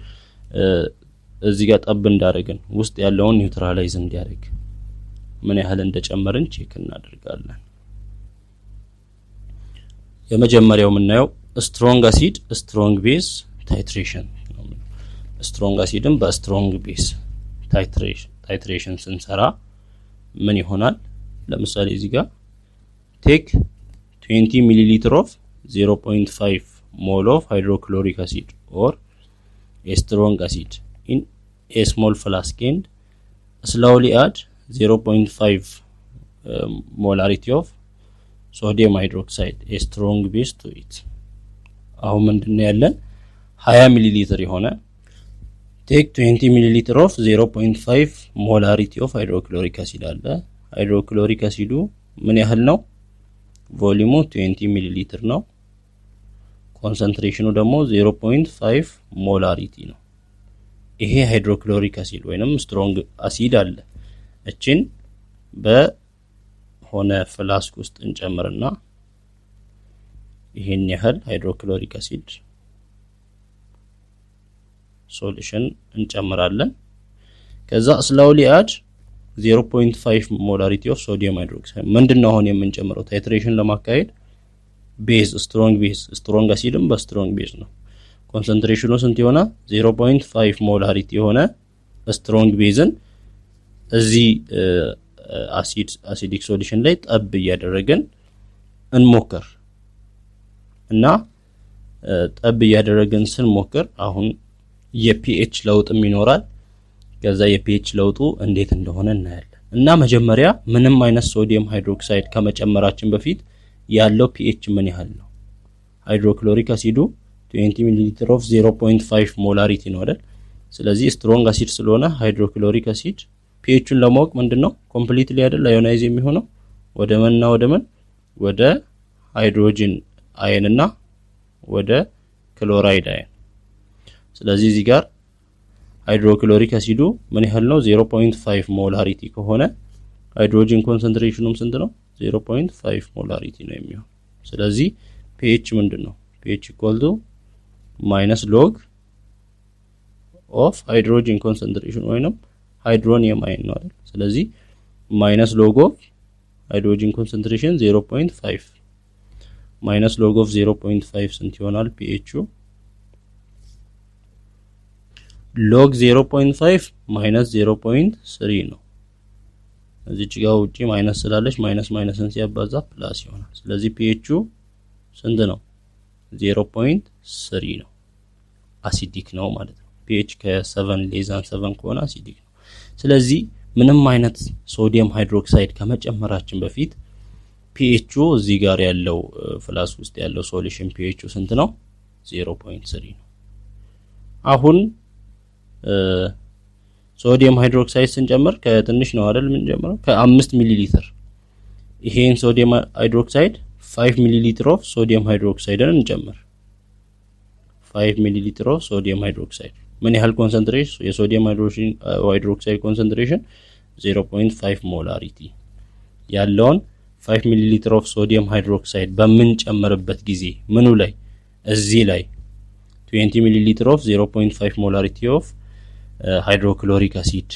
እዚህ ጋር ጠብ እንዳደረግን ውስጥ ያለውን ኒውትራላይዝ እንዲያደርግ ምን ያህል እንደጨመርን ቼክ እናደርጋለን የመጀመሪያው ምናየው ስትሮንግ አሲድ ስትሮንግ ቤዝ ታይትሬሽን ስትሮንግ አሲድን በስትሮንግ ቤዝ ታይትሬሽን ስንሰራ ምን ይሆናል ለምሳሌ እዚህ ጋር ቴክ 20 ሚሊሊትር ኦፍ 0.5 ሞል ኦፍ ሃይድሮክሎሪክ አሲድ ኦር a strong acid in a small flask and slowly add 0.5 molarity of sodium hydroxide a strong base to it አሁን ምንድነው ያለን 20 ሚሊሊትር የሆነ take 20 ሚሊሊትር of 0.5 molarity of hydrochloric acid አለ ሃይድሮክሎሪክ አሲዱ ምን ያህል ነው ቮሊዩሙ 20 ሚሊሊትር ነው ኮንሰንትሬሽኑ ደግሞ 0.5 ሞላሪቲ ነው ይሄ ሃይድሮክሎሪክ አሲድ ወይንም ስትሮንግ አሲድ አለ እቺን በሆነ ፍላስክ ውስጥ እንጨምርና ይሄን ያህል ሃይድሮክሎሪክ አሲድ ሶሉሽን እንጨምራለን ከዛ ስላውሊ አድ 0.5 ሞላሪቲ ኦፍ ሶዲየም ሃይድሮክሳይድ ምንድነው አሁን የምንጨምረው ታይትሬሽን ለማካሄድ ቤዝ ስትሮንግ አሲድም በስትሮንግ ቤዝ ነው ኮንሰንትሬሽኑ ስንት ይሆና 0.5 ሞላሪቲ የሆነ ስትሮንግ ቤዝን እዚህ አሲዲክ ሶሉሽን ላይ ጠብ እያደረግን እንሞክር እና ጠብ እያደረግን ስንሞክር አሁን የፒኤች ለውጥም ይኖራል ከዛ የፒኤች ለውጡ እንዴት እንደሆነ እናያለን እና መጀመሪያ ምንም አይነት ሶዲየም ሃይድሮክሳይድ ከመጨመራችን በፊት ያለው ፒኤች ምን ያህል ነው ሃይድሮክሎሪክ አሲዱ 20 ሚሊሊትር ኦፍ 0.5 ሞላሪቲ ነው አይደል ስለዚህ ስትሮንግ አሲድ ስለሆነ ሃይድሮክሎሪክ አሲድ ፒኤቹን ለማወቅ ምንድነው ኮምፕሊትሊ አይደል አዮናይዝ የሚሆነው ወደ መንና ወደ ሃይድሮጅን አየን እና ወደ ክሎራይድ አየን ስለዚህ እዚህ ጋር ሃይድሮክሎሪክ አሲዱ ምን ያህል ነው 0.5 ሞላሪቲ ከሆነ ሃይድሮጅን ኮንሰንትሬሽኑም ስንት ነው 0.5 ሞላሪቲ ነው የሚሆነው ስለዚህ pH ምንድነው pH minus log of hydrogen concentration ወይንም ሃይድሮኒየም አየን ነው አይደል ስለዚህ minus log of hydrogen concentration 0.5 minus log of 0.5 ስንት ይሆናል pH log 0.5 minus 0.3 ነው እዚህ ጋር ውጪ ማይነስ ስላለች ማይነስን ሲያባዛ ፕላስ ይሆናል ስለዚህ pH ስንት ነው 0.3 ነው አሲዲክ ነው ማለት ነው pH ከ7 ሌዛን 7 ከሆነ አሲዲክ ነው ስለዚህ ምንም አይነት ሶዲየም ሃይድሮክሳይድ ከመጨመራችን በፊት pH እዚህ ጋር ያለው ፍላስክ ውስጥ ያለው ሶሉሽን pH ስንት ነው 0.3 ነው አሁን ሶዲየም ሃይድሮክሳይድ ስንጨምር ከትንሽ ነው አይደል ምን ጀምረው ከ5 ሚሊ ሊትር ይሄን ሶዲየም ሃይድሮክሳይድ 5 ሚሊ ሊትር ኦፍ ሶዲየም ሃይድሮክሳይድን እንጨምር 5 ሚሊ ሊትር ኦፍ ሶዲየም ሃይድሮክሳይድ ምን ያህል ኮንሰንትሬሽን የሶዲየም ሃይድሮክሳይድ ኮንሰንትሬሽን 0.5 ሞላሪቲ ያለውን 5 ሚሊ ሊትር ኦፍ ሶዲየም ሃይድሮክሳይድ በመንጨምርበት ጊዜ ምኑ ላይ እዚህ ላይ 20 ሚሊ ሊትር ኦፍ 0.5 ሞላሪቲ ኦፍ ሃይድሮክሎሪክ አሲድ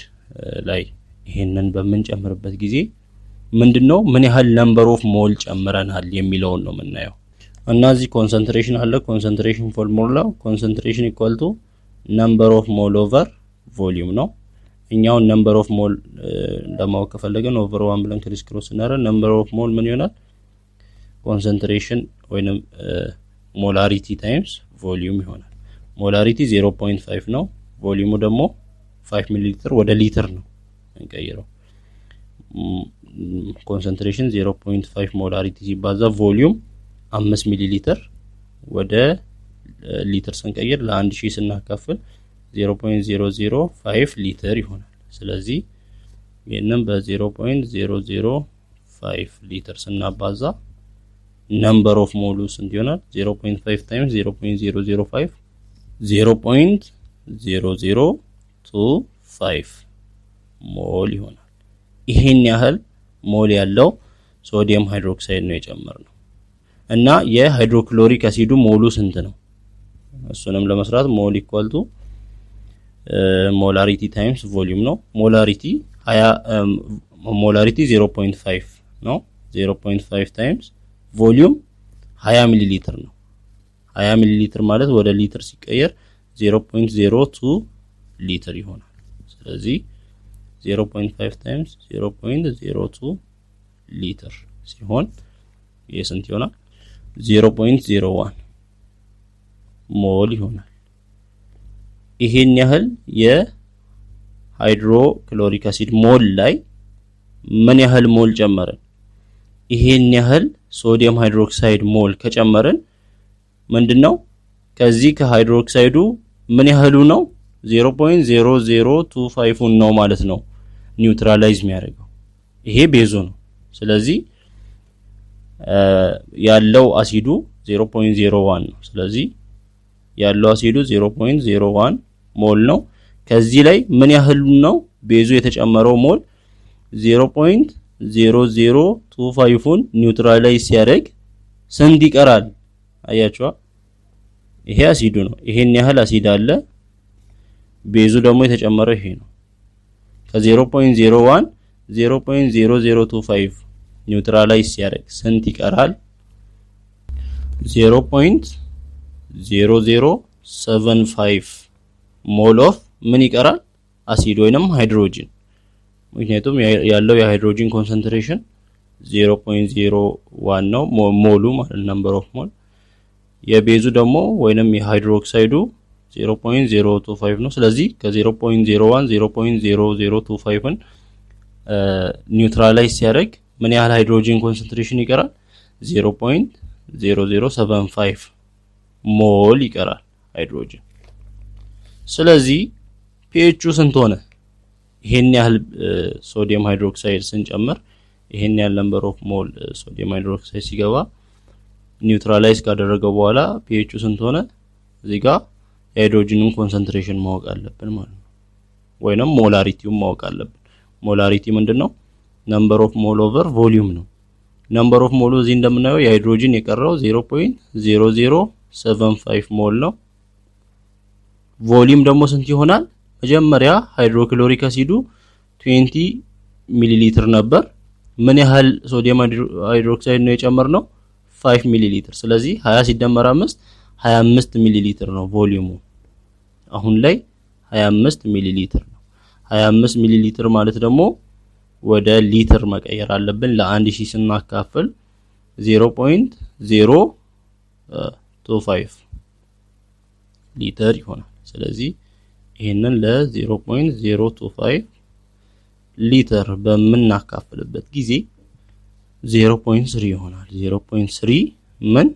ላይ ይሄንን በመንጨምርበት ጊዜ ምንድነው ምን ያህል ነምበር ኦፍ ሞል ጨምረናል የሚለው ነው የምናየው እና እዚህ ኮንሰንትሬሽን አለ ኮንሰንትሬሽን ፎርሙላ ኮንሰንትሬሽን ኢኳል ቱ ነምበር ኦፍ ሞል ኦቨር ቮሊዩም ነው እኛው ነምበር ኦፍ ሞል ለማወቅ ከፈለገን ኦቨር 1 ብለን ክሪስ ክሮስ እናደርግ ነምበር ኦፍ ሞል ምን ይሆናል ኮንሰንትሬሽን ወይንም ሞላሪቲ ታይምስ ቮሊዩም ይሆናል ሞላሪቲ 0.5 ነው ቮሊዩሙ ደግሞ 5 ሚሊ ሊትር ወደ ሊትር ነው እንቀይረው ኮንሰንትሬሽን 0.5 ሞላሪቲ ሲባዛ ቮሊዩም 5 ሚሊ ሊትር ወደ ሊትር ስንቀይር ለ1000 ስናካፍል 0.005 ሊትር ይሆናል ስለዚህ ይሄንን በ0.005 ሊትር ስናባዛ number of ሞሉ ስንት ይሆናል 0.5 times 0.005 0.0025 ሞል ይሆናል ይሄን ያህል ሞል ያለው ሶዲየም ሃይድሮክሳይድ ነው የጨመርነው እና የሃይድሮክሎሪክ አሲዱ ሞሉ ስንት ነው እሱንም ለመስራት ሞል ኢኳል ቱ ሞላሪቲ ታይምስ ቮሊዩም ነው ሞላሪቲ 0.5 ነው 0.5 ታይምስ ቮሊዩም 20 ሚሊ ሊትር ነው 20 ሚሊ ሊትር ማለት ወደ ሊትር ሲቀየር 0.02 ሊትር ይሆናል ስለዚህ 0.5 ታይምስ 0.02 ሊትር ሲሆን የስንት ይሆናል 0.01 ሞል ይሆናል ይሄን ያህል የሃይድሮክሎሪክ አሲድ ሞል ላይ ምን ያህል ሞል ጨመረን ይሄን ያህል ሶዲየም ሃይድሮክሳይድ ሞል ከጨመረን ምንድነው ከዚህ ከሃይድሮክሳይዱ ምን ያህሉ ነው 0.0025 ነው ማለት ነው ኒውትራላይዝ የሚያደርገው ይሄ ቤዙ ነው ስለዚህ ያለው አሲዱ 0.01 ነው ስለዚህ ያለው አሲዱ 0.01 ሞል ነው ከዚህ ላይ ምን ያህል ነው ቤዙ የተጨመረው ሞል 0.0025ን ኒውትራላይዝ ሲያደርግ ስንት ይቀራል አያችኋ ይሄ አሲዱ ነው ይሄን ያህል አሲድ አለ ቤዙ ደግሞ የተጨመረው ይሄ ነው ከ0.01 0.0025 ኒውትራላይዝ ሲያደርግ ስንት ይቀራል 0.0075 ሞል ኦፍ ምን ይቀራል አሲድ ወይንም ሃይድሮጂን ምክንያቱም ያለው የሃይድሮጂን ኮንሰንትሬሽን 0.01 ነው ሞሉ ማለት ነምበር ኦፍ ሞል የቤዙ ደግሞ ወይንም የሃይድሮክሳይዱ 0.025 ነው ስለዚህ ከ0.01 0.0025ን ኒውትራላይዝ ሲያደርግ ምን ያህል ሃይድሮጂን ኮንሰንትሬሽን ይቀራል 0.0075 ሞል ይቀራል ሃይድሮጂን ስለዚህ pH ስንት ሆነ ይሄን ያህል ሶዲየም ሃይድሮክሳይድ ስንጨምር ይሄን ያህል ነምበር ኦፍ ሞል ሶዲየም ሃይድሮክሳይድ ሲገባ ኒውትራላይዝ ካደረገው በኋላ pH ስንት ሆነ እዚህ ጋር የሃይድሮጂንን ኮንሰንትሬሽን ማወቅ አለብን ማለት ነው ወይንም ሞላሪቲውን ማወቅ አለብን ሞላሪቲ ምንድነው ነምበር ኦፍ ሞል ኦቨር ቮሊዩም ነው ነምበር ኦፍ ሞሉ እዚህ እንደምናየው የሃይድሮጂን የቀረው 0.0075 ሞል ነው ቮሊዩም ደግሞ ስንት ይሆናል መጀመሪያ ሃይድሮክሎሪክ አሲዱ 20 ሚሊ ሊትር ነበር ምን ያህል ሶዲየም ሃይድሮክሳይድ ነው የጨመርነው 5 ሚሊ ሊትር ስለዚህ 20 ሲደመር 5 25 ሚሊ ሊትር ነው ቮሊዩሙ አሁን ላይ 25 ሚሊ ሊትር ነው 25 ሚሊ ሊትር ማለት ደግሞ ወደ ሊትር መቀየር አለብን ለ1000 ስናካፍል 0.025 ሊትር ይሆናል ስለዚህ ይሄንን ለ0.025 ሊትር በመናካፍልበት ጊዜ 0.3 ይሆናል 0.3 ምን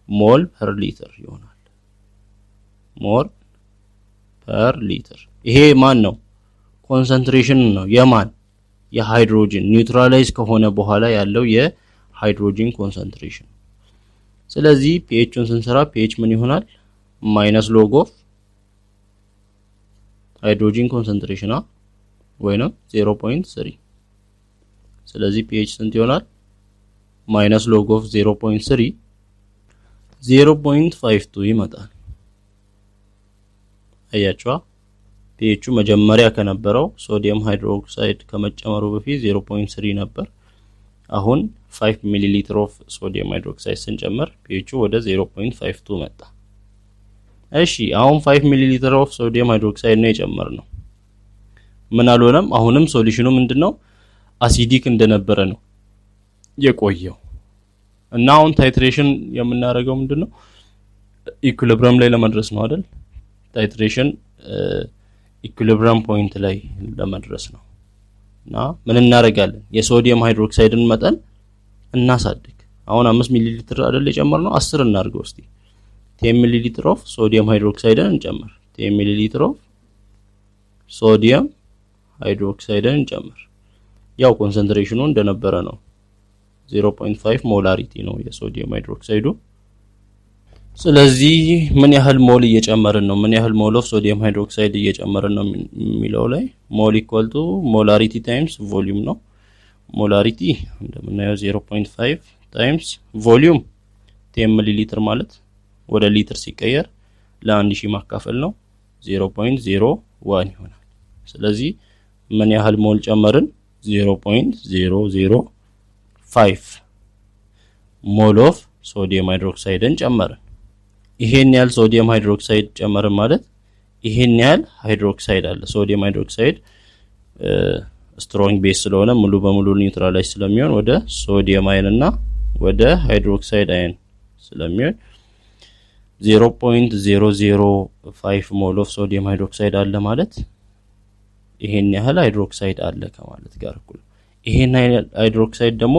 ሞል ፐር ሊትር ይሆናል ሞል ፐር ሊትር ይሄ ማን ነው ኮንሰንትሬሽን ነው የማን የሃይድሮጂን ኒውትራላይዝ ከሆነ በኋላ ያለው የሃይድሮጂን ኮንሰንትሬሽን ስለዚህ pHን ስንሰራ pH ምን ይሆናል ማይነስ ሎግ ኦፍ ሃይድሮጂን ኮንሰንትሬሽን ወይንም 0.3 ስለዚህ pH ስንት ይሆናል ማይነስ ሎግ ኦፍ 0.3 0.52 ይመጣል አያችኋ pH መጀመሪያ ከነበረው ሶዲየም ሃይድሮክሳይድ ከመጨመሩ በፊት 0.3 ነበር አሁን 5 ሚሊ ሊትር ኦፍ ሶዲየም ሃይድሮክሳይድ ስንጨምር pH ወደ 0.52 መጣ እሺ አሁን 5 ሚሊ ሊትር ኦፍ ሶዲየም ሃይድሮክሳይድ ነው የጨመርነው ምን አልሆነም አሁንም ሶሉሽኑ ምንድነው አሲዲክ እንደነበረ ነው የቆየው እና አሁን ታይትሬሽን የምናደርገው ምንድነው ኢኩሊብሪየም ላይ ለመድረስ ነው አይደል ታይትሬሽን ኢኩሊብሪየም ፖይንት ላይ ለመድረስ ነው እና ምን እናደርጋለን የሶዲየም ሃይድሮክሳይድን መጠን እናሳድግ አሁን 5 ሚሊ ሊትር አይደል የጨመርነው 10 እናድርገው እስቲ 10 ሚሊ ሊትር ኦፍ ሶዲየም ሃይድሮክሳይድን እንጨምር 10 ሚሊ ሊትር ኦፍ ሶዲየም ሃይድሮክሳይድን እንጨምር ያው ኮንሰንትሬሽኑ እንደነበረ ነው 0.5 ሞላሪቲ ነው የሶዲየም ሃይድሮክሳይዱ ስለዚህ ምን ያህል ሞል እየጨመርን ነው ምን ያህል ሞል ኦፍ ሶዲየም ሃይድሮክሳይድ እየጨመርን ነው የሚለው ላይ ሞል ኢኳል ቱ ሞላሪቲ ታይምስ ቮሊዩም ነው ሞላሪቲ እንደምናየው 0.5 ታይምስ ቮሊዩም 10 ሚሊ ሊትር ማለት ወደ ሊትር ሲቀየር ለ1000 ማካፈል ነው 0.01 ይሆናል ስለዚህ ምን ያህል ሞል ጨመርን 0.005 ሞል ኦፍ ሶዲየም ሃይድሮክሳይድን ጨመርን ይሄን ያህል ሶዲየም ሃይድሮክሳይድ ጨመርን ማለት ይሄን ያህል ሃይድሮክሳይድ አለ ሶዲየም ሃይድሮክሳይድ ስትሮንግ ቤዝ ስለሆነ ሙሉ በሙሉ ኒውትራላይዝ ስለሚሆን ወደ ሶዲየም አየን እና ወደ ሃይድሮክሳይድ አየን ስለሚሆን 0.005 ሞል ኦፍ ሶዲየም ሃይድሮክሳይድ አለ ማለት ይሄን ያህል ሃይድሮክሳይድ አለ ከማለት ጋር እኩል ይሄን ሃይድሮክሳይድ ደግሞ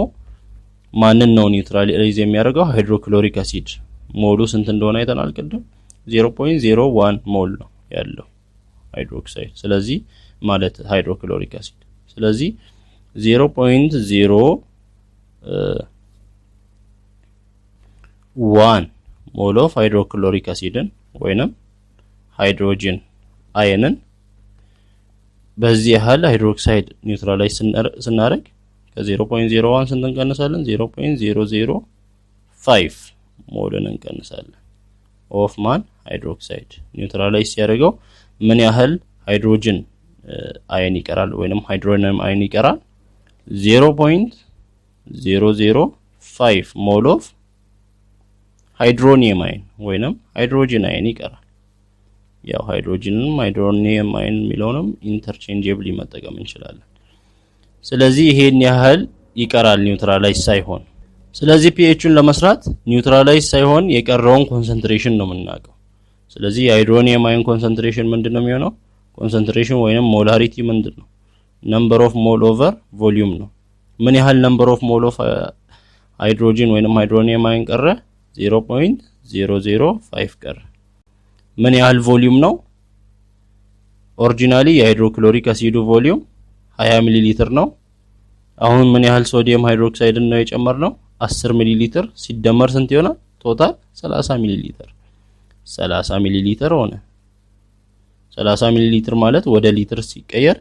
ማንን ነው ኒውትራላይዝ የሚያደርገው ሃይድሮክሎሪክ አሲድ ሞሉ ስንት እንደሆነ አይተናል ቅድም 0.01 ሞል ነው ያለው ሃይድሮክሳይድ ስለዚህ ማለት ሃይድሮክሎሪክ አሲድ ስለዚህ 0.01 ሞል ኦፍ ሃይድሮክሎሪክ አሲድን ወይንም ሃይድሮጅን አየንን በዚህ ያህል ሃይድሮክሳይድ ኒውትራላይዝ ስናደርግ ከ0.01 ስንት እንቀንሳለን 0.005 ሞልን እንቀንሳለን ኦፍ ማን ሃይድሮክሳይድ ኒውትራላይዝ ሲያደርገው ምን ያህል ሃይድሮጅን አየን ይቀራል ወይንም ሃይድሮኒየም አየን ይቀራል 0.005 ሞል ኦፍ ሃይድሮኒየም አየን ወይንም ሃይድሮጅን አየን ይቀራል ያው ሃይድሮጅንም ሃይድሮኒየም አየን የሚለውንም ኢንተርቼንጀብሊ መጠቀም እንችላለን ስለዚህ ይሄን ያህል ይቀራል ኒውትራላይዝ ሳይሆን ስለዚህ pHን ለመስራት ኒውትራላይዝ ሳይሆን የቀረውን ኮንሰንትሬሽን ነው የምናውቀው ስለዚህ የሃይድሮኒየም አየን ኮንሰንትሬሽን ምንድነው የሚሆነው ኮንሰንትሬሽን ወይንም ሞላሪቲ ምንድነው ነምበር ኦፍ ሞል ኦቨር ቮሊዩም ነው ምን ያህል ነምበር ኦፍ ሞል ኦፍ ሃይድሮጅን ወይንም ሃይድሮኒየም አየን ቀረ 0.005 ቀረ ምን ያህል ቮሊዩም ነው ኦሪጂናሊ የሃይድሮክሎሪክ አሲዱ ቮሊዩም 20 ሚሊ ሊትር ነው አሁን ምን ያህል ሶዲየም ሃይድሮክሳይድ ነው የጨመርነው 10 ሚሊ ሊትር ሲደመር ስንት ይሆናል ቶታል 30 ሚሊ ሊትር 30 ሚሊ ሊትር ሆነ 30 ሚሊ ሊትር ማለት ወደ ሊትር ሲቀየር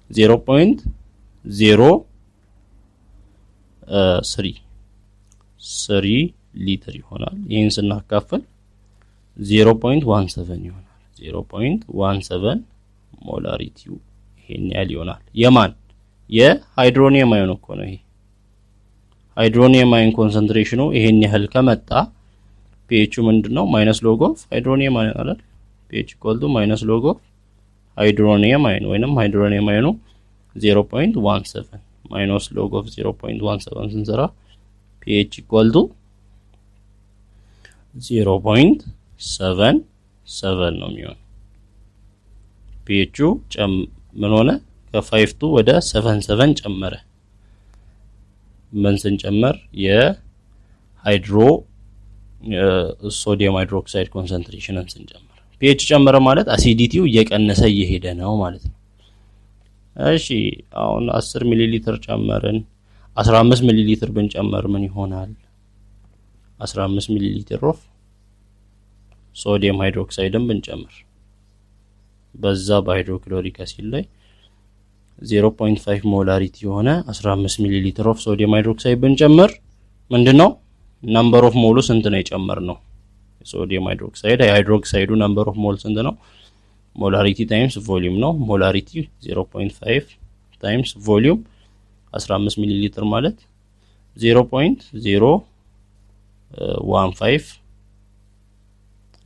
0.003 ሊትር ይሆናል ይሄን ስናካፍል 0.17 ይሆናል 0.17 ሞላሪቲው ይሄን ያህል ይሆናል የማን የሃይድሮኒየም አየን እኮ ነው ይሄ ሃይድሮኒየም አየን ኮንሰንትሬሽኑ ይሄን ያህል ከመጣ pH ምንድነው ማይነስ ሎግ ኦፍ ሃይድሮኒየም አየን አይደል pH ማይነስ ሎግ ኦፍ ሃይድሮኒየም አየን ወይንም ሃይድሮኒየም አየኑ 0.17 ማይነስ ሎግ ኦፍ 0.17 ስንሰራ pH 0.77 ነው የሚሆነው pH ምን ሆነ ከ5 ወደ 77 ጨመረ ምን ስንጨመር የሃይድሮ ሶዲየም ሃይድሮክሳይድ ኮንሰንትሬሽንን ስንጨምር pH ጨመረ ማለት አሲዲቲው እየቀነሰ እየሄደ ነው ማለት ነው እሺ አሁን 10 ሚሊ ሊትር ጨመርን 15 ሚሊ ሊትር ብንጨምር ምን ይሆናል 15 ሚሊ ሊትር ኦፍ ሶዲየም ሃይድሮክሳይድን ብንጨምር በዛ በሃይድሮክሎሪክ አሲድ ላይ 0.5 ሞላሪቲ የሆነ 15 ሚሊ ሊትር ኦፍ ሶዲየም ሃይድሮክሳይድ ብንጨምር ምንድነው ነምበር ኦፍ ሞሉ ስንት ነው የጨመርነው ሶዲየም ሃይድሮክሳይድ ሃይድሮክሳይዱ ነምበር ኦፍ ሞል ስንት ነው ሞላሪቲ ታይምስ ቮሊዩም ነው ሞላሪቲ 0.5 ታይምስ ቮሊዩም 15 ሚሊ ሊትር ማለት 0.015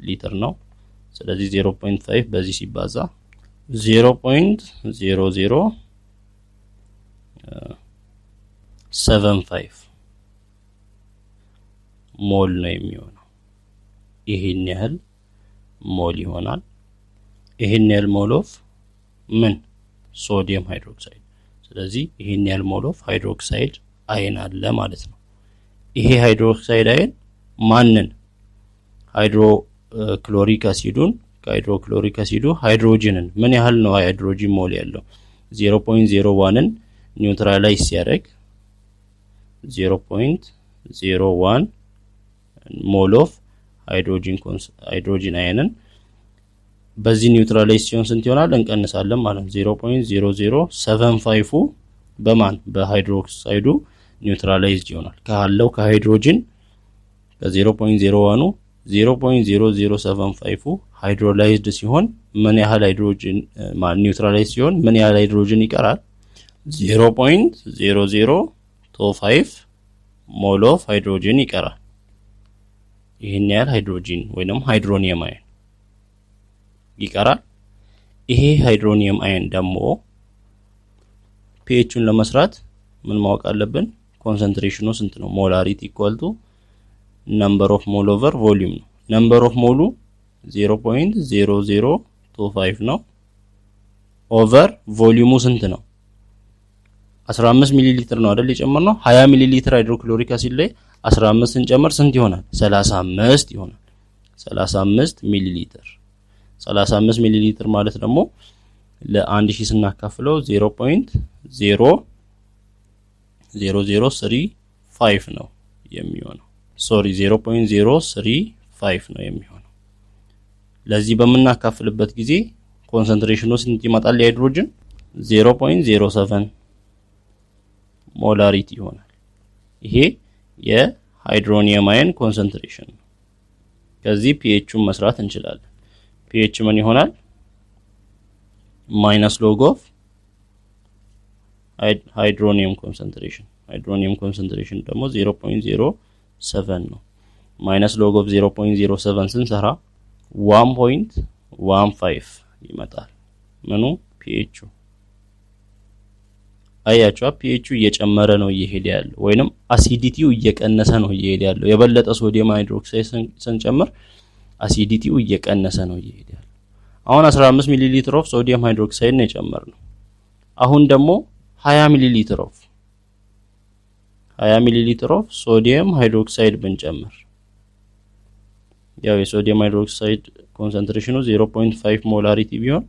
ሊትር ነው ስለዚህ 0.5 በዚህ ሲባዛ 0.075 ሞል ነው የሚሆነው ይሄን ያህል ሞል ይሆናል ይሄን ያህል ሞል ኦፍ ምን ሶዲየም ሃይድሮክሳይድ ስለዚህ ይሄን ያህል ሞል ኦፍ ሃይድሮክሳይድ አየን አለ ማለት ነው ይሄ ሃይድሮክሳይድ አየን ማንን ሃይድሮክሎሪክ አሲዱን ከሃይድሮክሎሪክ አሲዱ ሃይድሮጅንን ምን ያህል ነው ሃይድሮጂን ሞል ያለው 0.01ን ኒውትራላይዝ ሲያደርግ 0.01 ሞል ኦፍ ሃይድሮጂን አየንን በዚህ ኒውትራላይዝ ሲሆን ስንት ይሆናል እንቀንሳለን ማለት ነው 0.0075 በማን በሃይድሮክሳይዱ ኒውትራላይዝድ ይሆናል ካለው ከሃይድሮጂን ከ0.01 0.0075 ሃይድሮላይዝድ ሲሆን ምን ያህል ሃይድሮጂን ኒውትራላይዝ ሲሆን ምን ያህል ሃይድሮጂን ይቀራል 0.0025 ሞል ኦፍ ሃይድሮጂን ይቀራል ይሄን ያህል ሃይድሮጂን ወይንም ሃይድሮኒየም አየን ይቀራል ይሄ ሃይድሮኒየም አየን ደግሞ pHን ለመስራት ምን ማወቅ አለብን ኮንሰንትሬሽኑ ስንት ነው ሞላሪቲ ኢኳል ቱ number of mole over volume ነው number of ሞሉ 0.0025 ነው over volume ስንት ነው 15 ሚሊ ሊትር ነው አይደል የጨመርነው 20 ሚሊ ሊትር ሃይድሮክሎሪክ አሲድ ላይ 15 ስንጨምር ስንት ይሆናል 35 ይሆናል 35 ሚሊ ሊትር 35 ሚሊ ሊትር ማለት ደግሞ ለ1000 ስናካፍለው 0.0035 ነው የሚሆነው ሶሪ 0.035 ነው የሚሆነው ለዚህ በመናካፍልበት ጊዜ ኮንሰንትሬሽኑ ስንት ይመጣል የሃይድሮጅን 0.07 ሞላሪቲ ይሆናል ይሄ የሃይድሮኒየም አየን ኮንሰንትሬሽን ነው ከዚህ pHን መስራት እንችላለን pH ምን ይሆናል minus log of hydronium concentration ደግሞ 0.07 ነው minus log of 0.07 ስንሰራ 1.15 ይመጣል ምኑ pH አያችሁ pH እየጨመረ ነው እየሄደ ያለው ወይንም አሲዲቲው እየቀነሰ ነው እየሄደ ያለው የበለጠ ሶዲየም ሃይድሮክሳይድ ስንጨምር አሲዲቲው እየቀነሰ ነው እየሄደ ያለው አሁን 15 ሚሊ ሊትር ኦፍ ሶዲየም ሃይድሮክሳይድ ነው የጨመርነው አሁን ደግሞ 20 ሚሊ ሊትር ኦፍ ሶዲየም ሃይድሮክሳይድ ብንጨምር ያው የሶዲየም ሃይድሮክሳይድ ኮንሰንትሬሽኑ 0.5 ሞላሪቲ ቢሆን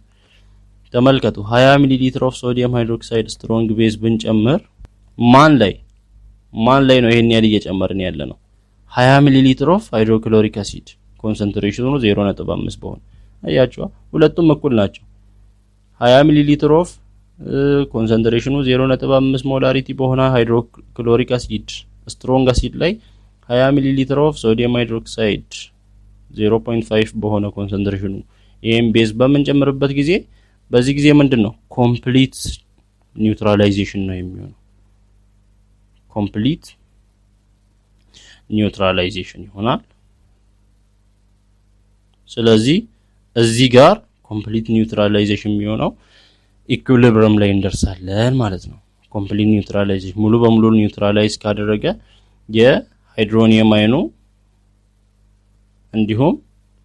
ተመልከቱ 20 ሚሊ ሊትር ኦፍ ሶዲየም ሃይድሮክሳይድ ስትሮንግ ቤዝ ብንጨምር ማን ላይ ነው ይሄን ያህል እየጨመርን ያለ ነው 20 ሚሊ ሊትር ኦፍ ሃይድሮክሎሪክ አሲድ ኮንሰንትሬሽኑ 0.5 በሆነ አያችሁ ሁለቱም እኩል ናቸው 20 ሚሊ ሊትር ኦፍ ኮንሰንትሬሽኑ 0.5 ሞላሪቲ በሆነ ሃይድሮክሎሪክ አሲድ ስትሮንግ አሲድ ላይ 20 ሚሊ ሊትር ኦፍ ሶዲየም ሃይድሮክሳይድ 0.5 በሆነ ኮንሰንትሬሽኑ ይሄን ቤዝ በመንጨምርበት ጊዜ በዚህ ጊዜ ምንድነው ኮምፕሊት ኒውትራላይዜሽን ነው የሚሆነው ኮምፕሊት ኒውትራላይዜሽን ይሆናል ስለዚህ እዚህ ጋር ኮምፕሊት ኒውትራላይዜሽን የሚሆነው ኢኩሊብሪየም ላይ እንደርሳለን ማለት ነው ኮምፕሊት ኒውትራላይዜሽን ሙሉ በሙሉ ኒውትራላይዝ ካደረገ የሃይድሮኒየም አየኑ እንዲሁም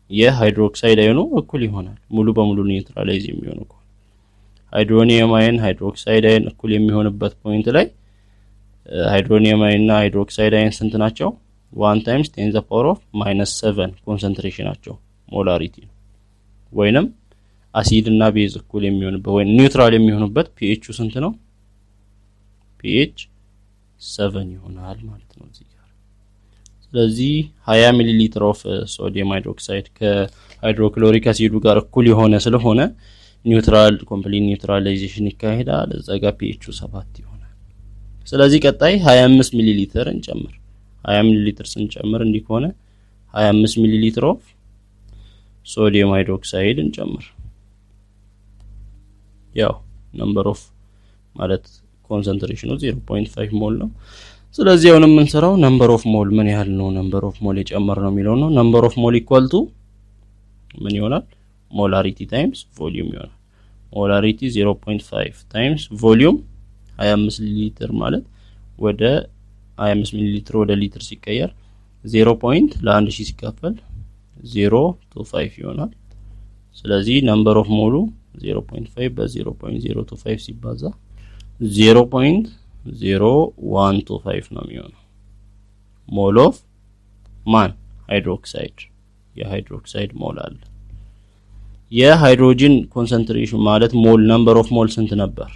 የሃይድሮክሳይድ አየኑ እኩል ይሆናል ሙሉ በሙሉ ኒውትራላይዝ የሚሆነው ሃይድሮኒየም አየን ሃይድሮክሳይድ አየን እኩል የሚሆንበት ፖይንት ላይ ሃይድሮኒየም አየን እና ሃይድሮክሳይድ አየን ስንት ናቸው 1 times 10 the power of -7 ኮንሰንትሬሽናቸው ሞላሪቲ ወይንም አሲድ እና ቤዝ እኩል የሚሆንበት ወይ ኒውትራል የሚሆኑበት pH ስንት ነው pH 7 ይሆናል ማለት ነው እዚህ ጋር ስለዚህ 20 ሚሊ ሊትር ኦፍ ሶዲየም ሃይድሮክሳይድ ከሃይድሮክሎሪክ አሲዱ ጋር እኩል የሆነ ስለሆነ ኒውትራል ኮምፕሊት ኒውትራላይዜሽን ይካሄዳል እዛ ጋር pH 7 ይሆናል ስለዚህ ቀጣይ 25 ሚሊ ሊትር እንጨምር 20 ሚሊ ሊትር ስንጨምር እንዲህ ከሆነ 25 ሚሊ ሊትር ኦፍ ሶዲየም ሃይድሮክሳይድ እንጨምር ያው ነምበር ኦፍ ማለት ኮንሰንትሬሽኑ 0.5 ሞል ነው ስለዚህ አሁን የምንሰራው ነምበር ኦፍ ሞል ምን ያህል ነው ነምበር ኦፍ ሞል የጨመር ነው የሚለው ነው ነምበር ኦፍ ሞል ኢኳል ቱ ምን ይሆናል ሞላሪቲ ታይምስ ቮሊዩም ይሆናል ሞላሪቲ 0.5 ታይምስ ቮሊዩም 25 ሊትር ማለት ወደ 25 ሚሊ ሊትር ወደ ሊትር ሲቀየር 0. ለ1000 ሲካፈል 0.5 ይሆናል ስለዚህ ነምበር ኦፍ ሞሉ 0.5 በ0.025 ሲባዛ 0.0125 ነው የሚሆነው ሞል ኦፍ ማን ሃይድሮክሳይድ የሃይድሮክሳይድ ሞል አለ የሃይድሮጂን ኮንሰንትሬሽን ማለት ሞል ነምበር ኦፍ ሞል ስንት ነበር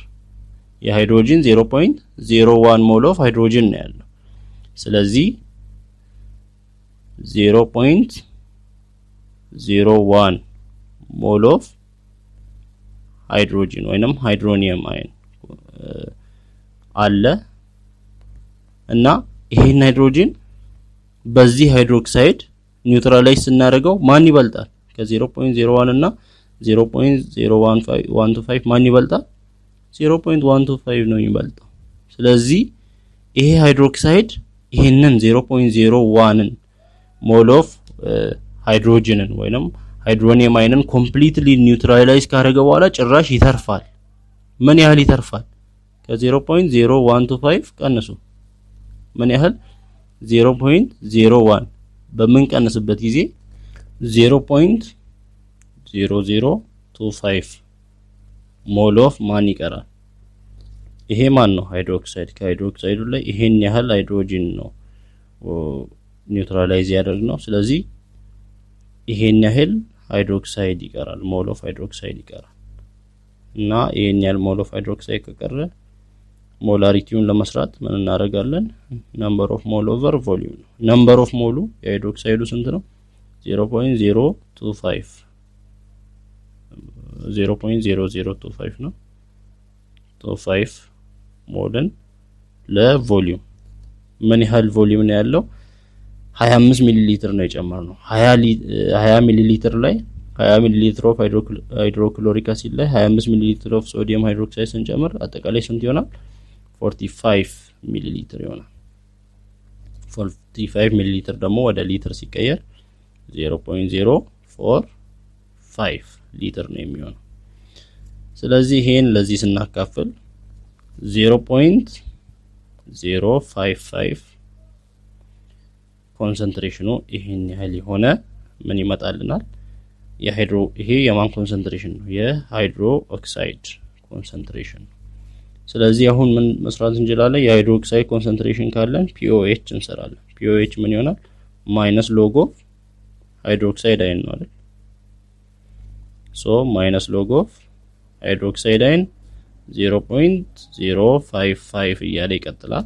የሃይድሮጂን 0.01 ሞል ኦፍ ሃይድሮጂን ነው ያለው ስለዚህ 0.01 ሞል ኦፍ ሃይድሮጂን ወይንም ሃይድሮኒየም አይን አለ እና ይሄን ሃይድሮጂን በዚህ ሃይድሮክሳይድ ኒውትራላይዝ ስናደርገው ማን ይበልጣል ከ0.01 እና 0.0125 ማን ይበልጣል 0.125 ነው የሚበልጠው ስለዚህ ይሄ ሃይድሮክሳይድ ይሄንን 0.01ን ሞል ኦፍ ሃይድሮጂንን ወይንም ሃይድሮኒየም አይንን ኮምፕሊትሊ ኒውትራላይዝ ካደረገ በኋላ ጭራሽ ይተርፋል ምን ያህል ይተርፋል ከ0.0125 ቀንሱ ምን ያህል 0.01 በምን ቀንስበት ጊዜ 0.0025 ሞል ኦፍ ማን ይቀራል ይሄ ማን ነው ሃይድሮክሳይድ ከሃይድሮክሳይዱ ላይ ይሄን ያህል ሃይድሮጂን ነው ኒውትራላይዝ ያደርግነው ስለዚህ ይሄን ያህል ሃይድሮክሳይድ ይቀራል ሞል ኦፍ ሃይድሮክሳይድ ይቀራል እና ይሄን ያህል ሞል ኦፍ ሃይድሮክሳይድ ከቀረ ሞላሪቲውን ለመስራት ምን እናደርጋለን ነምበር ኦፍ ሞል ኦቨር ቮሊዩም ነው ነምበር ኦፍ ሞሉ የሃይድሮክሳይዱ ስንት ነው 0.0025 ነው 25 ሞልን ለቮሊዩም ምን ያህል ቮሊዩም ነው ያለው 25 ሚሊ ሊትር ነው የጨመርነው 20 ሚሊ ሊትር ላይ 20 ሚሊ ሊትር ኦፍ ሃይድሮክሎሪክ አሲድ ላይ 25 ሚሊ ሊትር ኦፍ ሶዲየም ሃይድሮክሳይድ ስንጨምር አጠቃላይ ስንት ይሆናል 45 ሚሊ ሊትር ይሆናል 45 ሚሊ ሊትር ደግሞ ወደ ሊትር ሲቀየር 0.045 ሊትር ነው የሚሆነው ስለዚህ ይሄን ለዚህ ስናካፍል 0.055 ኮንሰንትሬሽኑ ይሄን ያህል የሆነ ምን ይመጣልናል የሃይድሮ ይሄ የማን ኮንሰንትሬሽን ነው የሃይድሮ ኦክሳይድ ኮንሰንትሬሽን ስለዚህ አሁን ምን መስራት እንችላለን የሃይድሮ ኦክሳይድ ኮንሰንትሬሽን ካለን POH እንሰራለን POH ምን ይሆናል ማይነስ ሎግ ኦፍ ሃይድሮ ኦክሳይድ አይን ነው አይደል ሶ ማይነስ ሎግ ኦፍ ሃይድሮ ኦክሳይድ አይን 0.055 እያለ ይቀጥላል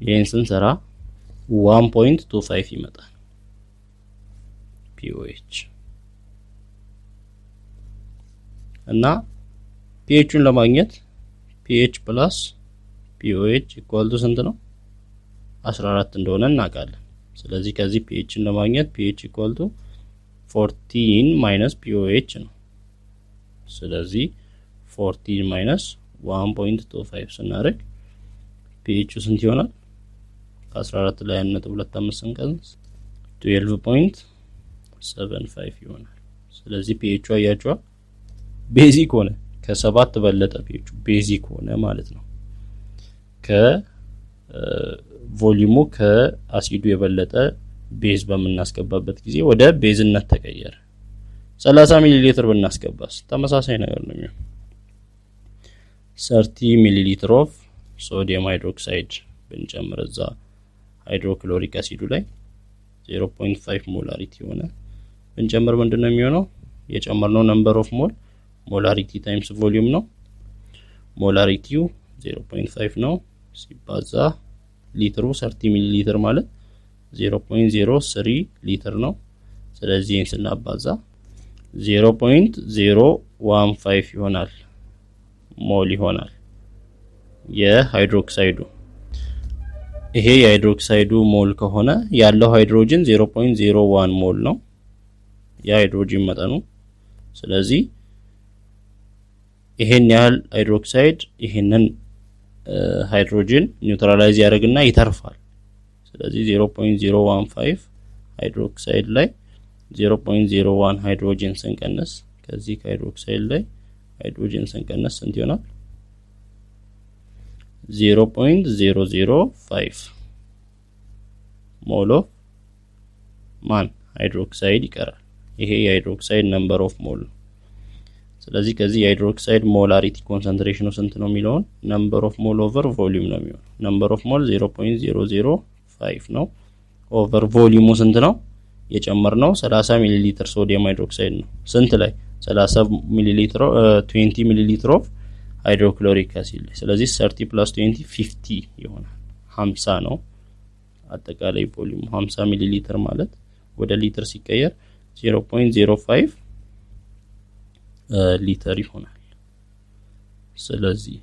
ይሄን ስንሰራ 1.25 ይመጣል POH እና pHን ለማግኘት pH plus POH equal to ስንት ነው 14 እንደሆነ እናውቃለን ስለዚህ ከዚህ pHን ለማግኘት pH equal to 14 minus POH ነው ስለዚህ 14 minus 1.25 ስናደርግ pH ስንት ይሆናል 14 ላይ 1.25 ስንቀንስ 12.75 ይሆናል ስለዚህ pH አያችኋ ቤዚክ ሆነ ከ7 በለጠ pH ቤዚክ ሆነ ማለት ነው ከቮሊዩሙ ከአሲዱ የበለጠ ቤዝ በመናስገባበት ጊዜ ወደ ቤዝነት ተቀየረ 30 ሚሊ ሊትር ብናስገባስ ተመሳሳይ ነገር ነው የሚሆነው 30 ሚሊ ሊትር ኦፍ ሶዲየም ሃይድሮክሳይድ ብንጨምር እዛ ሃይድሮክሎሪክ አሲዱ ላይ 0.5 ሞላሪቲ ሆነ ብንጨምር ምንድነው የሚሆነው የጨመርነው ነምበር ኦፍ ሞል ሞላሪቲ ታይምስ ቮሊዩም ነው ሞላሪቲው 0.5 ነው ሲባዛ ሊትሩ 30 ሚሊ ሊትር ማለት 0.03 ሊትር ነው ስለዚህ ይሄን ስናባዛ 0.015 ይሆናል ሞል ይሆናል የሃይድሮክሳይዱ ይሄ የሃይድሮክሳይዱ ሞል ከሆነ ያለው ሃይድሮጅን 0.01 ሞል ነው የሃይድሮጅን መጠኑ ስለዚህ ይሄን ያህል ሃይድሮክሳይድ ይሄንን ሃይድሮጅን ኒውትራላይዝ ያደርግና ይተርፋል ስለዚህ 0.015 ሃይድሮክሳይድ ላይ 0.01 ሃይድሮጅን ስንቀንስ ከዚህ ሃይድሮክሳይድ ላይ ሃይድሮጅን ስንቀንስ ስንት ይሆናል 0.005 ሞል ኦፍ ማን ሃይድሮክሳይድ ይቀራል ይሄ የሃይድሮክሳይድ ነምበር ኦፍ ሞል ስለዚህ ከዚህ የሃይድሮክሳይድ ሞላሪቲ ኮንሰንትሬሽኑ ስንት ነው የሚለውን ነምበር ኦፍ ሞል ኦቨር ቮሊዩም ነው የሚሆነው ነምበር ኦፍ ሞል 0.005 ነው ኦቨር ቮሊዩሙ ስንት ነው የጨመርነው 30 ሚሊ ሊትር ሶዲየም ሃይድሮክሳይድ ነው ስንት ላይ 30 ሚሊ ሊትር 20 ሚሊ ሊትር ኦፍ ሃይድሮክሎሪክ አሲድ ላይ ስለዚህ 30 + 20 50 ይሆናል 50 ነው አጠቃላይ ቮሊዩም 50 ሚሊ ሊትር ማለት ወደ ሊትር ሲቀየር 0.05 ሊትር ይሆናል ስለዚህ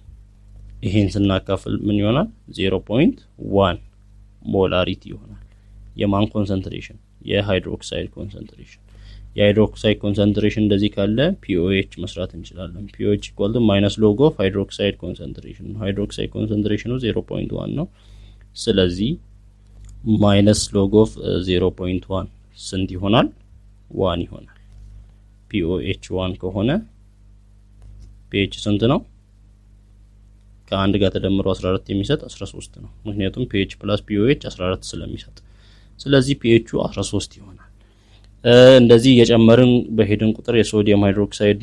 ይሄን ስናካፍል ምን ይሆናል 0.1 ሞላሪቲ ይሆናል የማን ኮንሰንትሬሽን የሃይድሮክሳይድ ኮንሰንትሬሽን የሃይድሮክሳይድ ኮንሰንትሬሽን እንደዚህ ካለ pOH መስራት እንችላለን pOH - log of hydroxide concentration ሃይድሮክሳይድ ኮንሰንትሬሽኑ 0.1 ነው ስለዚህ -log of 0.1 ስንት ይሆናል 1 ይሆናል pOH 1 ከሆነ pH ስንት ነው ከአንድ ጋር ተደምሮ 14 የሚሰጥ 13 ነው ምክንያቱም pH + pOH 14 ስለሚሰጥ ስለዚህ pH 13 ይሆናል እንደዚህ እየጨመርን በሄድን ቁጥር የሶዲየም ሃይድሮክሳይድ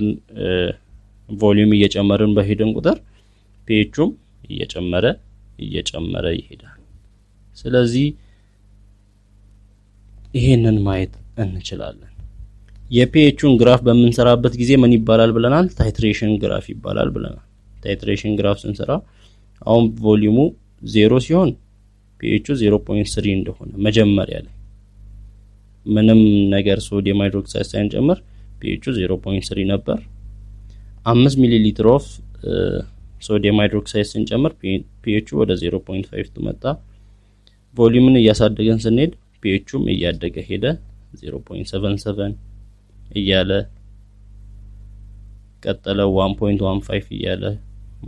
ቮሊዩም እየጨመርን በሄድን ቁጥር pHም እየጨመረ ይሄዳል ስለዚህ ይሄንን ማየት እንችላለን የpHን ግራፍ በመንሰራበት ጊዜ ምን ይባላል ብለናል ታይትሬሽን ግራፍ ይባላል ብለናል ታይትሬሽን ግራፍ ስንሰራ አሁን ቮሊዩሙ 0 ሲሆን pH 0.3 እንደሆነ መጀመሪያ ላይ ምንም ነገር ሶዲየም ሃይድሮክሳይድ ሳይጨምር pH 0.3 ነበር 5 ሚሊ ሊትር ኦፍ ሶዲየም ሃይድሮክሳይድ ስንጨምር pH ወደ 0.5 መጣ ቮሊዩምን እያሳደገን ስንሄድ pHም እያደገ ሄደ 0.77 እያለ ቀጠለ 1.15 እያለ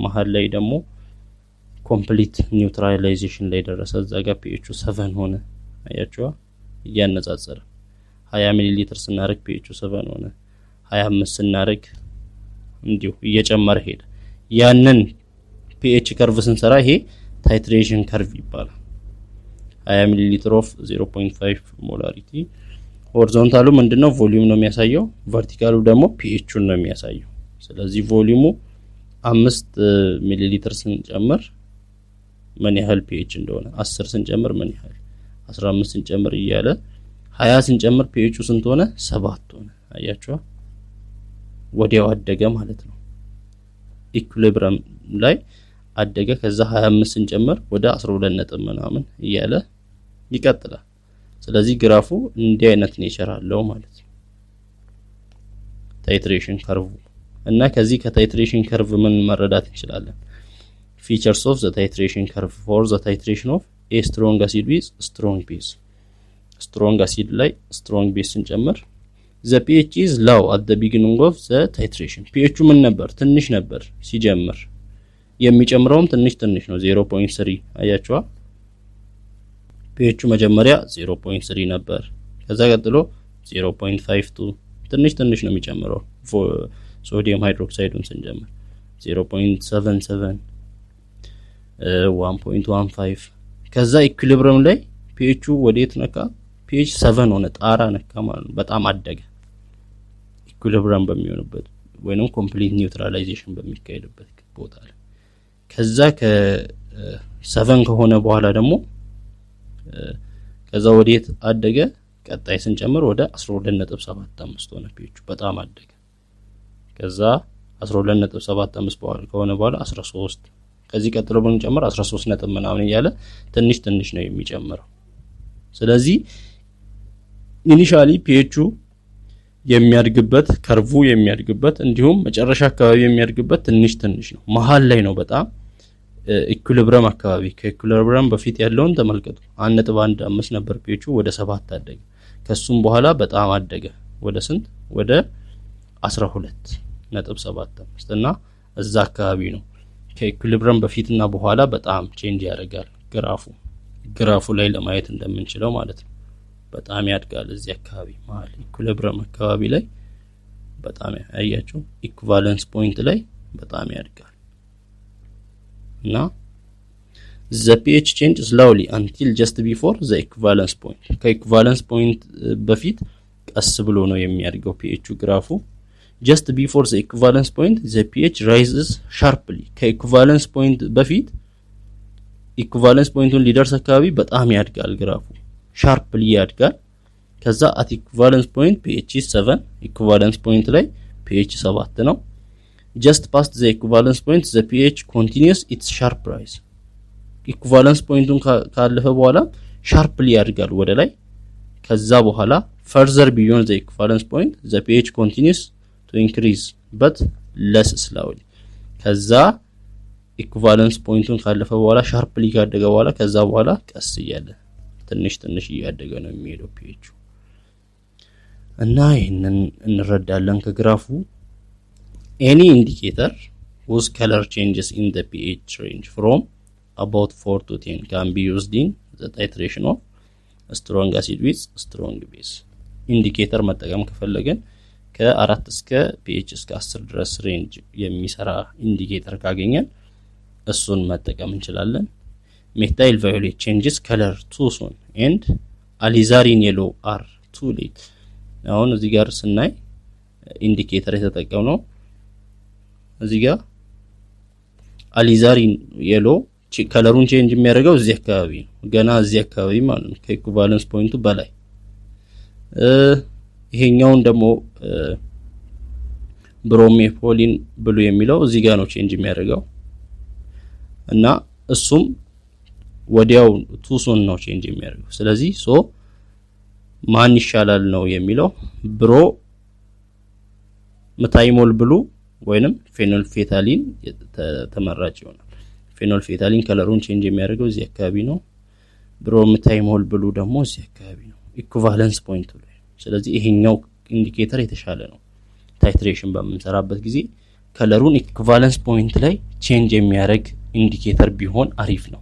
መሃል ላይ ደግሞ ኮምፕሊት ኒውትራላይዜሽን ላይ ደረሰ እዛጋ pH 7 ሆነ አያችኋ እያነጻጸረ 20 ሚሊ ሊትር ስናረግ pH 7 ሆነ 25 ስናረግ እንዲሁ እየጨመረ ሄደ ያንን pH ከርቭ ስንሰራ ይሄ ታይትሬሽን ከርቭ ይባላል 20 ሚሊ ሊትር ኦፍ 0.5 ሞላሪቲ ሆሪዞንታሉ ምንድነው ቮሊዩም ነው የሚያሳየው ቨርቲካሉ ደግሞ pHን ነው የሚያሳየው ስለዚህ ቮሊዩሙ 5 ሚሊ ሊትር ስንጨምር ምን ያህል pH እንደሆነ 10 ስንጨምር ምን ያህል 15 ስንጨምር እያለ 20 ስንጨምር pH ስንት ሆነ 7 ሆነ አያችኋ ወዲያው አደገ ማለት ነው ኢኩሊብሪየም ላይ አደገ ከዛ 25 ስንጨምር ወደ 12 ነጥብ ምናምን እያለ ይቀጥላል ስለዚህ ግራፉ እንዲህ አይነት ኔቸር አለው ማለት ነው ታይትሬሽን ከርቭ እና ከዚህ ከታይትሬሽን ከርቭ ምን መረዳት እንችላለን features of the titration curve for the titration of a strong acid with strong base strong acid ላይ strong base ስንጨምር the pH is low at the beginning of the titration pH ምን ነበር ትንሽ ነበር ሲጀምር የሚጨምረውም ትንሽ ነው 0.3 አያችኋ pH መጀመሪያ 0.3 ነበር ከዛ ቀጥሎ 0.52 ትንሽ ነው የሚጨምረው ሶዲየም ሃይድሮክሳይዱን ስንጀምር 0.77 1.15 ከዛ ኢኩሊብሪየም ላይ pH ወዴት ነካ pH 7 ሆነ ጣራ ነካ ማለት ነው በጣም አደገ ኢኩሊብሪየም በሚሆንበት ወይንም ኮምፕሊት ኒውትራላይዜሽን በሚካሄድበት ቦታ ላይ ከዛ ከ7 ከሆነ በኋላ ደግሞ ከዛ ወዴት አደገ ቀጣይ ስንጨምር ወደ 12.75 ሆነ pH በጣም አደገ ከዛ 12.75 ከሆነ በኋላ 13 ከዚህ ቀጥሎ ብንጨምር 13 ነጥብ ምናምን እያለ ትንሽ ነው የሚጨምረው ስለዚህ ኢኒሻሊ pH የሚያድግበት ከርቭ የሚያድግበት እንዲሁም መጨረሻ አካባቢ የሚያድግበት ትንሽ ነው መሃል ላይ ነው በጣም ኢኩሊብሪየም አካባቢ ከኢኩሊብሪየም በፊት ያለውን ተመልከቱ 1.15 ነበር pH ወደ 7 አደገ ከሱም በኋላ በጣም አደገ ወደ ስንት ወደ 12.75 እና እዛ አካባቢ ነው ከኢኩሊብሪየም በፊትና በኋላ በጣም ቼንጅ ያደርጋል ግራፉ ላይ ለማየት እንደምንችለው ማለት ነው በጣም ያድጋል እዚህ አካባቢ መሃል ኢኩሊብሪየም አካባቢ ላይ በጣም ያያችሁ ኢኩቫለንስ ፖይንት ላይ በጣም ያድጋል እና the pH change slowly until just before the equivalence point ከኢኩቫለንስ ፖይንት በፊት ቀስ ብሎ ነው የሚያድገው pH ግራፉ just before the equivalence point the pH rises sharply ከኢኩቫለንስ ፖይንት በፊት ኢኩቫለንስ ፖይንቱን ሊደርስ አካባቢ በጣም ያድጋል ግራፉ ሻርፕሊ ያድጋል ከዛ at equivalence point pH is 7 equivalence point ላይ pH 7 ነው just past the equivalence point the pH continues its sharp rise equivalence pointን ካለፈ በኋላ sharply ያድጋል ወደ ላይ ከዛ በኋላ further beyond the equivalence point the pH continues to increase but less slowly ከዛ equivalence pointን ካለፈ በኋላ sharply ካደገ በኋላ ከዛ በኋላ ቀስ እያለ ትንሽ እያደገ ነው የሚሄደው pH እና ይሄንን እንረዳለን ከግራፉ any indicator whose color changes in the pH range from about 4 to 10 can be used in the titration of strong acid with strong base indicator መጠቀም ከፈለገን ከ4 እስከ pH እስከ 10 ድረስ ሬንጅ የሚሰራ ኢንዲኬተር ካገኘን እሱን መጠቀም እንችላለን methyl violet changes color too soon and alizarin yellow are too late አሁን እዚህ ጋር ስናይ ኢንዲኬተር የተጠቀምነው እዚህ ጋር alizarin yellow ከለሩን ቼንጅ የሚያደርገው እዚህ አካባቢ ነው ገና እዚህ አካባቢ ማለት ነው ከኢኩቫለንስ ፖይንቱ በላይ ይሄኛውን ደግሞ ብሮሜፖሊን ብሉ የሚለው እዚህ ጋር ነው ቼንጅ የሚያደርገው እና እሱም ወዲያው ቱሶን ነው ቼንጅ የሚያደርገው ስለዚህ ማን ይሻላል ነው የሚለው ብሮ መታይሞል ብሉ ወይንም ፌኖልፌታሊን ተመራጭ ይሆናል ፌኖልፌታሊን ከለሩን ቼንጅ የሚያደርገው እዚህ አካባቢ ነው ብሮሜታይሞል ብሉ ደግሞ እዚህ አካባቢ ነው ኢኩቫለንስ ፖይንቱ ላይ ስለዚህ ይሄኛው ኢንዲኬተር የተሻለ ነው ታይትሬሽን በመንሰራበት ጊዜ ከለሩን ኢኩቫለንስ ፖይንት ላይ ቼንጅ የሚያደርግ ኢንዲኬተር ቢሆን አሪፍ ነው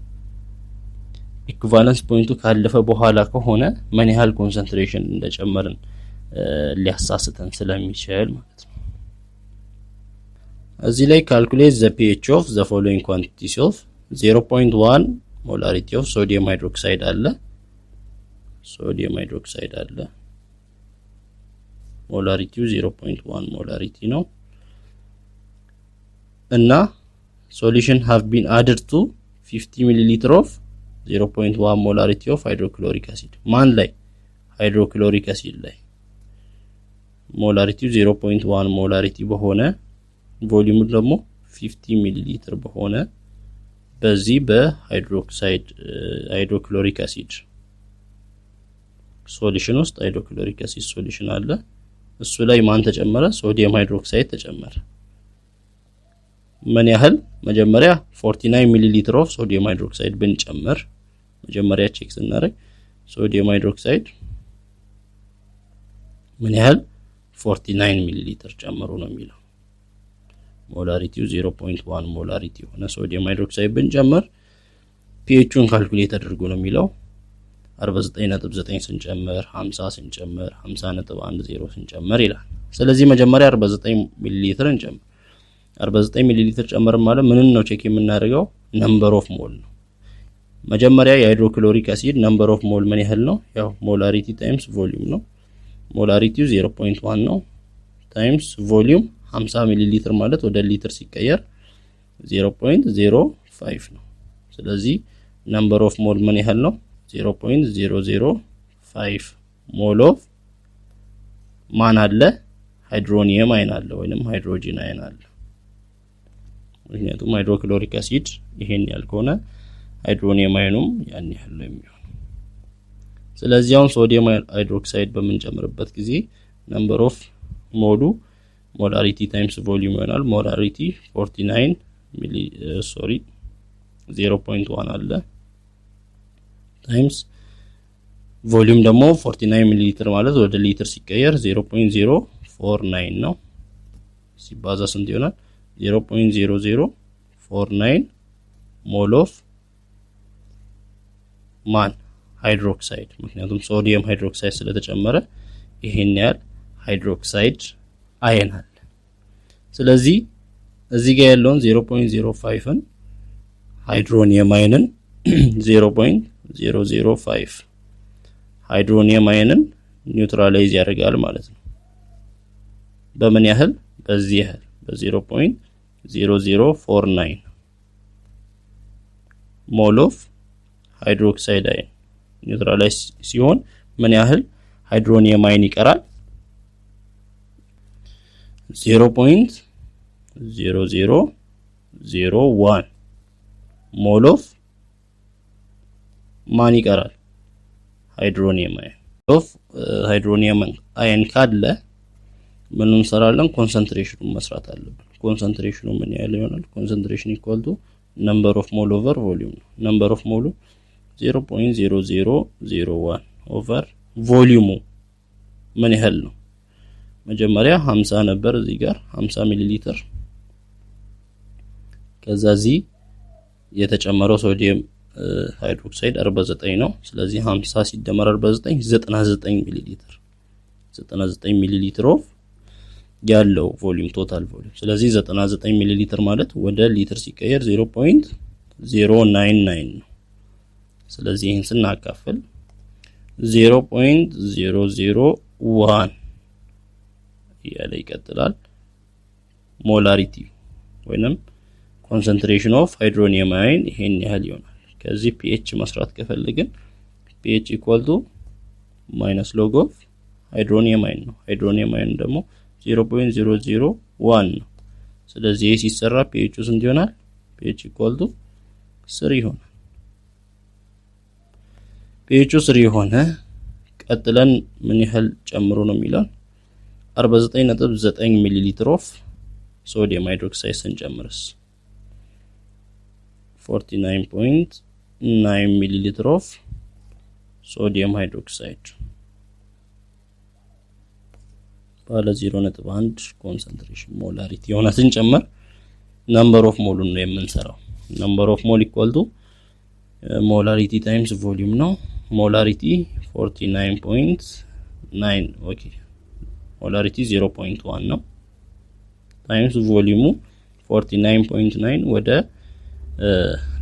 ኢኩቫለንስ ፖይንቱ ካለፈ በኋላ ከሆነ ምን ያህል ኮንሰንትሬሽን እንደጨመርን ሊያሳስተን ስለሚችል ማለት ነው እዚህ ላይ calculate the pH of the following quantities of 0.1 molarity of sodium hydroxide አለ molarity 0.1 molarity ነው እና solution have been added to 50 ml of 0.1 molarity of hydrochloric acid ማን ላይ hydrochloric acid ላይ molarity 0.1 molarity በሆነ ቮሊዩም ደግሞ 50 ሚሊ ሊትር በሆነ በዚህ ሃይድሮክሎሪክ አሲድ ሶሉሽን ውስጥ ሃይድሮክሎሪክ አሲድ ሶሉሽን አለ እሱ ላይ ማን ተጨመረ ሶዲየም ሃይድሮክሳይድ ተጨመረ ምን ያህል መጀመሪያ 49 ሚሊ ሊትር ኦፍ ሶዲየም ሃይድሮክሳይድ ብንጨምር መጀመሪያ ቼክ ስናደርግ ሶዲየም ሃይድሮክሳይድ ምን ያህል 49 ሚሊ ሊትር ጨምሩ ነው የሚለው molarity 0.1 molarity ሆነ ሶዲየም ሃይድሮክሳይድ ብንጨምር pHን ካልኩሌት አድርጉ ነው የሚለው 49.9 ስንጨምር 50 ስንጨምር 50.10 ስንጨምር ይላል ስለዚህ መጀመሪያ 49 ሚሊ ሊትር እንጨምር 49 ሚሊ ሊትር ጨምር ማለት ምንን ነው ቼክ የምናደርገው ነምበር ኦፍ ሞል ነው መጀመሪያ የሃይድሮክሎሪክ አሲድ ነምበር ኦፍ ሞል ምን ያህል ነው ያው molarity times volume ነው molarity 0.1 ነው times volume 50 ሚሊ ሊትር ማለት ወደ ሊትር ሲቀየር 0.05 ነው ስለዚህ ነምበር ኦፍ ሞል ምን ያህል ነው 0.005 ሞል ኦፍ ማን አለ ሃይድሮኒየም አይን አለ ወይንም ሃይድሮጂን አይን አለ ምክንያቱም ሃይድሮክሎሪክ አሲድ ይሄን ያልከሆነ ሃይድሮኒየም አይኑም ያን ያህል ነው የሚሆነው ስለዚህ አሁን ሶዲየም ሃይድሮክሳይድ በመንጨምርበት ጊዜ ነምበር ኦፍ ሞሉ molarity times volume ይሆናል molarity 49 ሚሊ 0.1 አለ times volume ደግሞ 49 ሚሊ ሊትር ማለት ወደ ሊትር ሲቀየር 0.049 ነው ሲባዛ ስንት ይሆናል 0.0049 ሞል ኦፍ ማን ሃይድሮክሳይድ ምክንያቱም ሶዲየም ሃይድሮክሳይድ ስለተጨመረ ይሄን ያህል ሃይድሮክሳይድ አየን አለ ስለዚህ እዚህ ጋር ያለውን 0.05ን ሃይድሮኒየም አይንን 0.005 ሃይድሮኒየም አይንን ኒውትራላይዝ ያደርጋል ማለት ነው በምን ያህል በዚህ ያህል በ0.0049 ሞል ኦፍ ሃይድሮክሳይድ አይን ኒውትራላይዝ ሲሆን ምን ያህል ሃይድሮኒየም አይን ይቀራል 0.1 0.0001 ሞል ኦፍ ማን ይቀራል ሃይድሮኒየም አየን ኦፍ ሃይድሮኒየም አየን ካለ ምን እንሰራለን ኮንሰንትሬሽኑን መስራት አለብን ኮንሰንትሬሽኑ ምን ያህል ይሆናል ኮንሰንትሬሽን ኢኳል ቱ ነምበር ኦፍ ሞል ኦቨር ቮሊዩም ነምበር ኦፍ ሞሉ 0.0001 ኦቨር ቮሊዩሙ ምን ያህል ነው መጀመሪያ 50 ነበር እዚህ ጋር 50 ሚሊ ሊትር ከዛ እዚህ የተጨመረው ሶዲየም ሃይድሮክሳይድ 49 ነው ስለዚህ 50 ሲደመር 49 99 ሚሊ ሊትር 99 ሚሊ ሊትር ኦፍ ያለው ቮሊዩም ቶታል ቮሊዩም ስለዚህ 99 ሚሊ ሊትር ማለት ወደ ሊትር ሲቀየር 0.099 ነው ስለዚህ ይሄን ስናካፍል 0.001 ያለ ይቀጥላል ሞላሪቲ ወይንም concentration of hydronium ion ይሄን ያህል ይሆናል ከዚህ pH መስራት ከፈልግን pH equal to minus log of hydronium ion ነው hydronium ion ደግሞ 0.001 ነው ስለዚህ ይሄ ሲሰራ pH ስንት ይሆናል pH equal to 3 ይሆናል pH 3 ሆነ ቀጥለን ምን ያህል ጨምሮ ነው የሚለው 49.9 ሚሊ ሊትር ኦፍ ሶዲየም ሃይድሮክሳይድ ስንጨምርስ 49.9 ሚሊ ሊትር ኦፍ ሶዲየም ሃይድሮክሳይድ ባለ 0.1 ኮንሰንትሬሽን ሞላሪቲ የሆነ ስንጨምር ነምበር ኦፍ ሞሉን ነው የምንሰራው ነምበር ኦፍ ሞል ኢኳል ቱ ሞላሪቲ ታይምስ ቮሊዩም ነው ሞላሪቲ 49.9 ኦኬ ሞላሪቲ 0.1 ነው ታይምስ ቮሊዩሙ 49.9 ወደ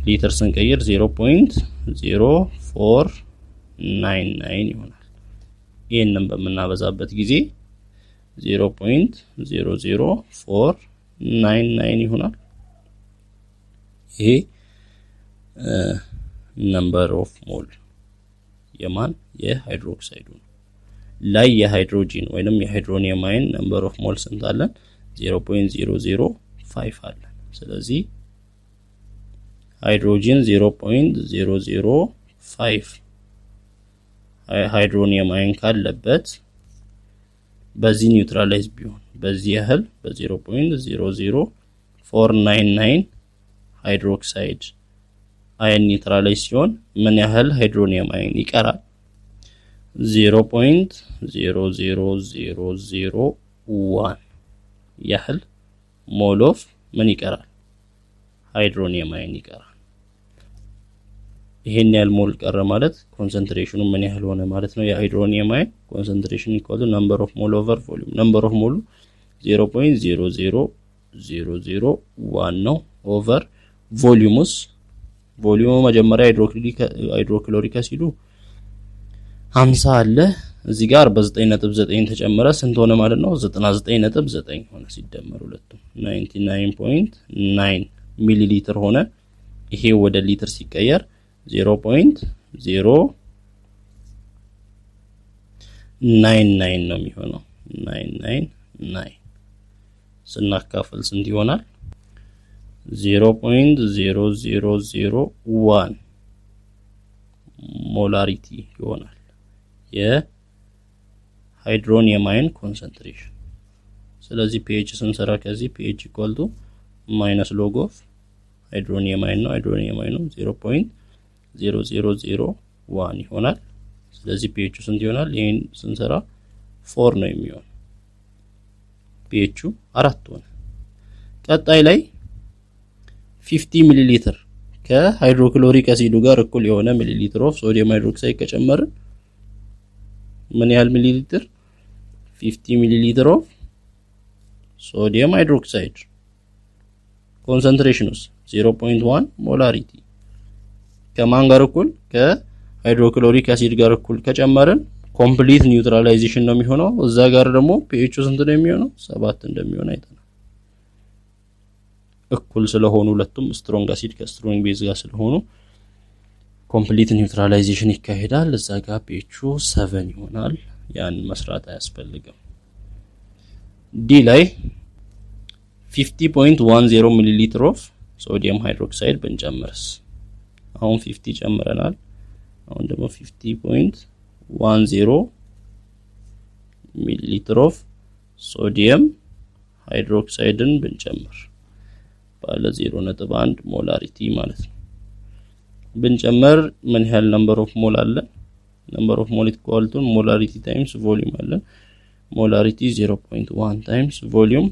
ሊትር ስንቀይር 0.0499 ይሆናል ይሄንን በመናበዛበት ጊዜ 0.00499 ይሆናል ይሄ ነምበር ኦፍ ሞል የማን የሃይድሮክሳይዱ ላይ የሃይድሮጂን ወይንም የሃይድሮኒየም አየን ነምበር ኦፍ ሞል ስንት አለን 0.005 አለን ስለዚህ ሃይድሮጂን 0.005 ሃይድሮኒየም አየን ካለበት በዚህ ኒውትራላይዝ ቢሆን በዚህ ያህል በ0.00499 ሃይድሮክሳይድ አየን ኒውትራላይዝ ሲሆን ምን ያህል ሃይድሮኒየም አየን ይቀራል 0.00001 ያህል ሞል ኦፍ ምን ይቀራል ሃይድሮኒየም አየን ይቀራል ይሄን ያህል ሞል ቀረ ማለት ኮንሰንትሬሽኑ ምን ያህል ሆነ ማለት ነው የሃይድሮኒየም አየን ኮንሰንትሬሽን ኢኳል ቱ ነምበር ኦፍ ሞል ኦቨር ቮሊዩም ነምበር ኦፍ ሞሉ 0.00001 ነው ኦቨር ቮሊዩሙስ ቮሊዩሙ መጀመሪያ ሃይድሮክሎሪክ አሲዱ 50 አለ እዚህ ጋር 49.9 ተጨመረ ስንት ሆነ ማለት ነው 99.9 ሆነ ሲደመር ሁለቱም 99.9 ሚሊ ሊትር ሆነ ይሄ ወደ ሊትር ሲቀየር 0.099 ነው የሚሆነው 999 ስናካፍል ስንት ይሆናል 0.0001 ሞላሪቲ ይሆናል የሃይድሮኒየም አየን ኮንሰንትሬሽን ስለዚህ pH ስንሰራ ከዚህ pH equal to minus log of ሃይድሮኒየም አየን ነው ሃይድሮኒየም አየን ነው 0.0001 ይሆናል ስለዚህ pH ስንት ይሆናል ይሄን ስንሰራ 4 ነው የሚሆነው pH 4 ሆነ ቀጣይ ላይ 50 ሚሊ ሊትር ከሃይድሮክሎሪክ አሲዱ ጋር እኩል የሆነ ሚሊ ሊትር ኦፍ ሶዲየም ሃይድሮክሳይድ ከጨመርን ምን ያህል ሚሊ ሊትር 50 ሚሊ ሊትር ኦፍ ሶዲየም ሃይድሮክሳይድ ኮንሰንትሬሽኑስ 0.1 ሞላሪቲ ከማን ጋር እኩል ከሃይድሮክሎሪክ አሲድ ጋር እኩል ከጨመርን ኮምፕሊት ኒውትራላይዜሽን ነው የሚሆነው እዛ ጋር ደግሞ pH ስንት ነው የሚሆነው 7 እንደሚሆን አይተናል እኩል ስለሆኑ ሁለቱም ስትሮንግ አሲድ ከስትሮንግ ቤዝ ጋር ስለሆኑ ኮምፕሊት ኒውትራላይዜሽን ይካሄዳል እዛ ጋር pH 7 ይሆናል ያን መስራት አያስፈልግም ዲ ላይ 50.10 ሚሊ ሊትር ኦፍ ሶዲየም ሃይድሮክሳይድ ብንጨምርስ? አሁን 50 ጨምረናል። አሁን ደግሞ 50.10 ሚሊ ሊትር ኦፍ ሶዲየም ሃይድሮክሳይድን ብንጨምር ባለ 0.1 ሞላሪቲ ማለት ነው። ብንጨምር ምን ያህል ነምበር ኦፍ ሞል አለ? ነምበር ኦፍ ሞል ኢኳል ቱ ሞላሪቲ ታይምስ ቮሊዩም አለ። ሞላሪቲ 0.1 ታይምስ ቮሊዩም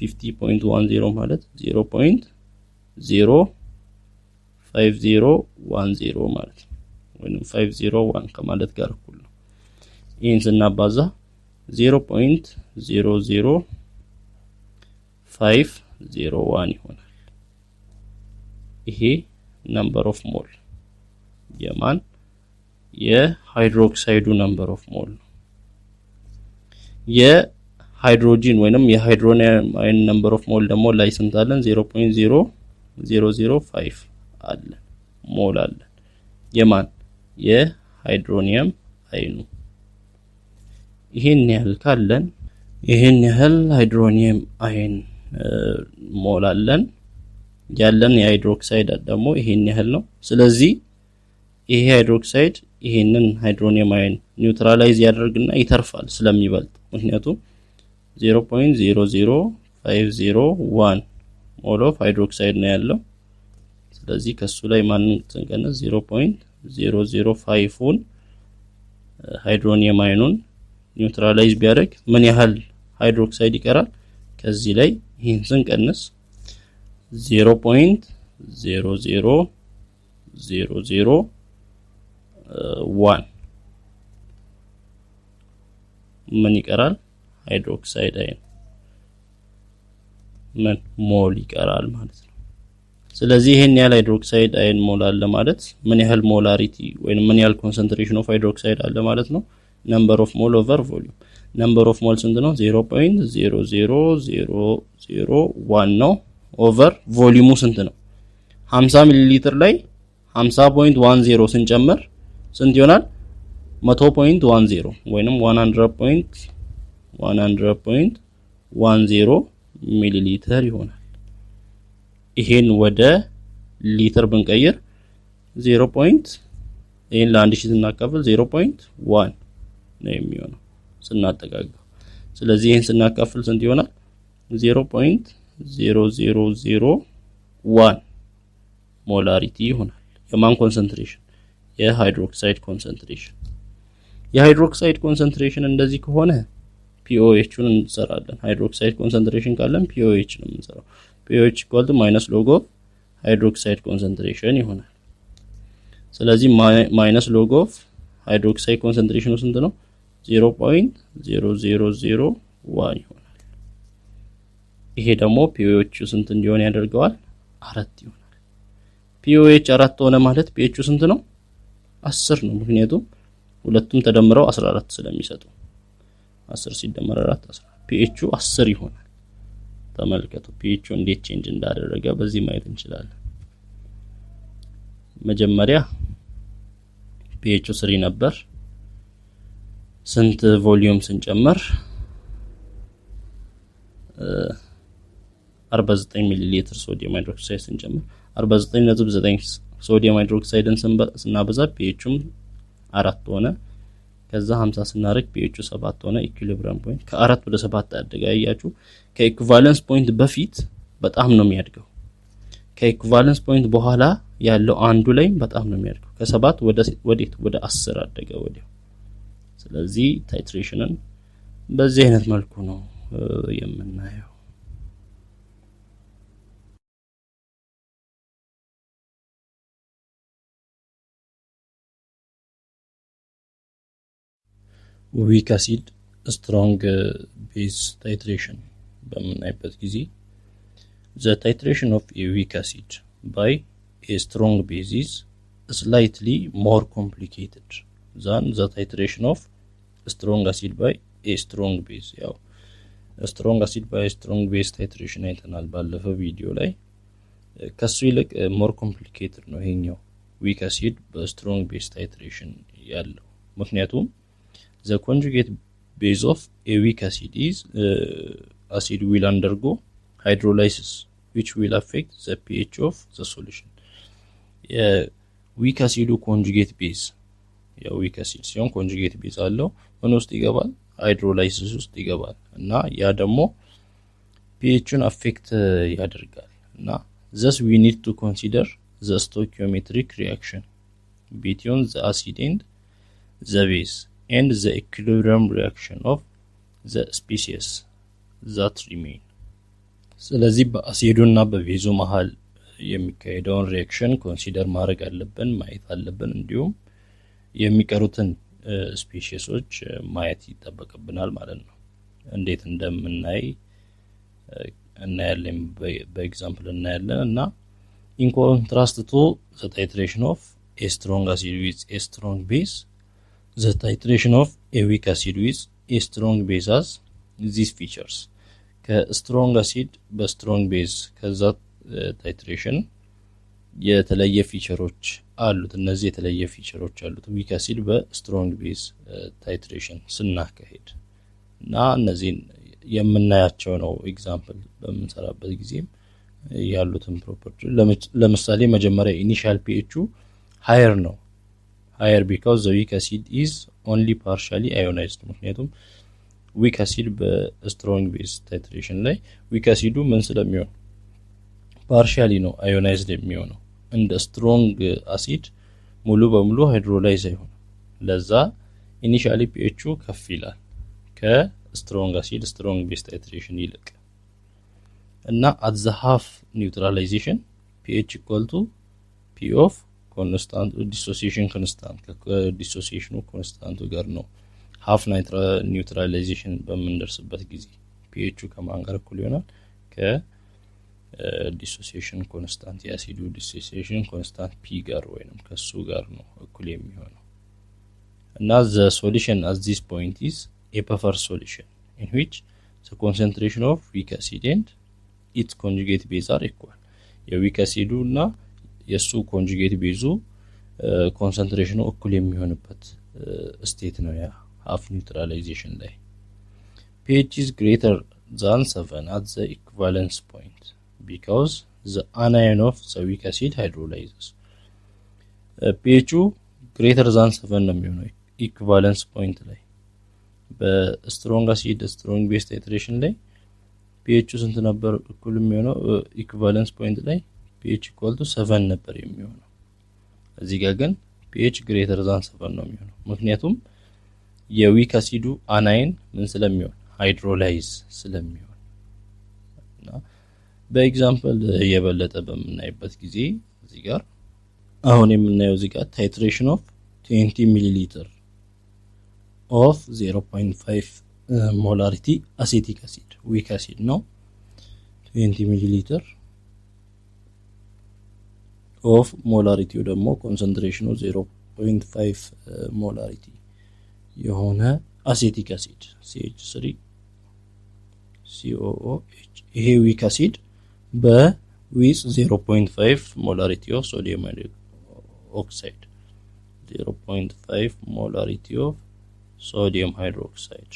50.10 ማለት 0.05010 ማለት ነው። ወይንም 501 ከማለት ጋር እኩል ነው። ይሄን ስናባዛ 0.00501 ይሆናል። ይሄ ነምበር ኦፍ ሞል የማን የሃይድሮክሳይዱ ነምበር ኦፍ ሞል ነው። የሃይድሮጂን ወይንም የሃይድሮኒየም አይን ነምበር ኦፍ ሞል ደግሞ ላይ ስንት አለን? 0.0005 አለ ሞል አለ። የማን የሃይድሮኒየም አይኑ ይሄን ያህል ካለን ይሄን ያህል ሃይድሮኒየም አይን ሞል አለን። ያለን የሃይድሮክሳይድ ደግሞ ይሄን ያህል ነው። ስለዚህ ይሄ ሃይድሮክሳይድ ይሄንን ሃይድሮኒየም አይን ኒውትራላይዝ ያደርግና ይተርፋል ስለሚበልጥ። ምክንያቱም 0.00501 ሞል ኦፍ ሃይድሮክሳይድ ነው ያለው። ስለዚህ ከሱ ላይ ማንን ስንቀንስ 0.005ን ሃይድሮኒየም አይኑን ኒውትራላይዝ ቢያደርግ ምን ያህል ሃይድሮክሳይድ ይቀራል? ከዚህ ላይ ይሄን ስንቀንስ 0.00001 ምን ይቀራል? ሃይድሮክሳይድ አይን ምን ሞል ይቀራል ማለት ነው። ስለዚህ ይሄን ያህል ሃይድሮክሳይድ አይን ሞል አለ ማለት ምን ያህል ሞላሪቲ ወይንም ምን ያህል ኮንሰንትሬሽን ኦፍ ሃይድሮክሳይድ አለ ማለት ነው? ነምበር ኦፍ ሞል ኦቨር ቮሊዩም። ነምበር ኦፍ ሞል ስንት ነው? 0.00001 ነው። ኦቨር ቮሊዩሙ ስንት ነው? 50 ሚሊ ሊትር ላይ 50.10 ስንጨምር ስንት ይሆናል? 100.10 ወይንም 100.10 ሚሊ ሊትር ይሆናል። ይሄን ወደ ሊትር ብንቀይር 0. ይሄን ለ1000 ስናካፍል 0.1 ነው የሚሆነው ስናጠጋጋው። ስለዚህ ይሄን ስናካፍል ስንት ይሆናል? 0.0001 ሞላሪቲ ይሆናል። የማን ኮንሰንትሬሽን? የሃይድሮክሳይድ ኮንሰንትሬሽን። የሃይድሮክሳይድ ኮንሰንትሬሽን እንደዚህ ከሆነ ፒኦኤችን እንሰራለን። ሃይድሮክሳይድ ኮንሰንትሬሽን ካለን ፒኦኤች ነው የምንሰራው። ፒኦኤች ኢኳል ቱ ማይነስ ሎግ ኦፍ ሃይድሮክሳይድ ኮንሰንትሬሽን ይሆናል። ስለዚህ ማይነስ ሎግ ኦፍ ሃይድሮክሳይድ ኮንሰንትሬሽኑ ስንት ነው? 0.0001 ይሆናል። ይሄ ደግሞ ፒኦኤቹ ስንት እንዲሆን ያደርገዋል? 4 ይሆናል። ፒኦኤች 4 ሆነ ማለት ፒኤቹ ስንት ነው? 10 ነው። ምክንያቱም ሁለቱም ተደምረው 14 ስለሚሰጡ 10 ሲደመር 4 14 ፒኤቹ 10 ይሆናል። ተመልከቱ ፒኤቹ እንዴት ቼንጅ እንዳደረገ በዚህ ማየት እንችላለን። መጀመሪያ ፒኤቹ 3 ነበር። ስንት ቮሊዩም ስንጨምር 49 ሚሊ ሊትር ሶዲየም ሃይድሮክሳይድ ስንጨምር 49.9 ሶዲየም ሃይድሮክሳይድን ስናበዛ ፒኤቹም 4 ሆነ። ከዛ 50 ስናረግ ፒኤቹ 7 ሆነ። ኢኩሊብሪየም ፖይንት ከ4 ወደ 7 አደገ። አያችሁ ከኢኩቫለንስ ፖይንት በፊት በጣም ነው የሚያድገው። ከኢኩቫለንስ ፖይንት በኋላ ያለው አንዱ ላይ በጣም ነው የሚያድገው። ከ7 ወዴት ወደ 10 አደገ ወዲያው። ስለዚህ ታይትሬሽንን በዚህ አይነት መልኩ ነው የምናየው። ዊክ አሲድ ስትሮንግ ቤዝ ታይትሬሽን በምናይበት ጊዜ the titration of a weak acid by a strong base is slightly more complicated than the titration of strong acid by a strong base። ያው strong acid by a strong base titration አይተናል ባለፈው ቪዲዮ ላይ። ከሱ ይልቅ more complicated ነው ይሄኛው weak acid በstrong base titration ያለው። ምክንያቱም the conjugate base of a weak acid is acid will undergo hydrolysis which will affect the pH of the solution. weak acid conjugate base weak acid ሲሆን conjugate base አለው ምን ውስጥ ይገባል hydrolysis ውስጥ ይገባል እና ያ ደግሞ pH-ን affect ያደርጋል እና thus we need to consider the stoichiometric reaction between the acid and the base and the equilibrium reaction of the species that remain. ስለዚህ በአሲዱና በቤዙ መሃል የሚካሄደውን ሪአክሽን ኮንሲደር ማድረግ አለብን ማየት አለብን እንዲሁም የሚቀሩትን ስፔሺሶች ማየት ይጠበቅብናል ማለት ነው እንዴት እንደምናይ እናያለን በኤግዛምፕል እናያለን እና in contrast to the titration of a strong acid with a strong base the titration of a weak acid with a strong base has these features ከስትሮንግ አሲድ በስትሮንግ ቤዝ ከዛ ታይትሬሽን የተለየ ፊቸሮች አሉት እነዚህ የተለየ ፊቸሮች አሉት ዊክ አሲድ በስትሮንግ ቤዝ ታይትሬሽን ስናካሄድ እና እነዚህን የምናያቸው ነው ኤግዛምፕል በመንሰራበት ጊዜ ያሉትን ፕሮፐርቲ ለምሳሌ መጀመሪያ ኢኒሺያል pH ሃየር ነው higher because the weak acid is only partially ionized ምክንያቱም weak acid በስትሮንግ ቤዝ ታይትሬሽን ላይ weak acid ምን ስለሚሆን partially ነው ionized የሚሆነው እንደ strong acid ሙሉ በሙሉ ሃይድሮላይዝ አይሆንም ለዛ ኢኒሺያሊ pH ከፍ ይላል ከስትሮንግ acid strong base titration ይልቅ እና at the half neutralization pH equal to P of constant dissociation constant ከዲሶሲዬሽኑ ኮንስታንቱ ጋር ነው half neutralization በመንደርስበት ጊዜ pH ከማን ጋር እኩል ይሆናል ከዲሶሲዬሽን ኮንስታንት የአሲዱ ዲሶሲዬሽን ኮንስታንት P ጋር ወይንም ከሱ ጋር ነው እኩል የሚሆነው እና the solution at this point is a buffer solution in which the concentration of weak acid and its conjugate base are equal የዊክ አሲዱ እና የሱ ኮንጁጌት ቤዙ ኮንሰንትሬሽኑ እኩል የሚሆንበት ስቴት ነው ያ half neutralization ላይ pH is greater than 7 at the equivalence point because the anion of the weak acid hydrolyzes pH greater than 7 ነው የሚሆነው equivalence point ላይ በስትሮንግ አሲድ ስትሮንግ ቤዝ ታይትሬሽን ላይ pH ስንት ነበር እኩል የሚሆነው equivalence point ላይ pH equal to 7 ነበር የሚሆነው እዚህ ጋር ግን pH greater than 7 ነው የሚሆነው ምክንያቱም የዊክ አሲዱ አናይን ምን ስለሚሆን ሃይድሮላይዝ ስለሚሆን እና በኤግዛምፕል የበለጠ በመናይበት ጊዜ እዚህ ጋር አሁን የምናየው እዚህ ጋር titration of 20 ml of 0.5 molarity acetic acid weak acid ነው 20 ml of molarity ደግሞ concentration of 0.5 molarity የሆነ አሴቲክ አሲድ CH3 COOH ይሄ ዊክ አሲድ በዊዝ 0.5 molarity of sodium hydroxide 0.5 molarity of sodium hydroxide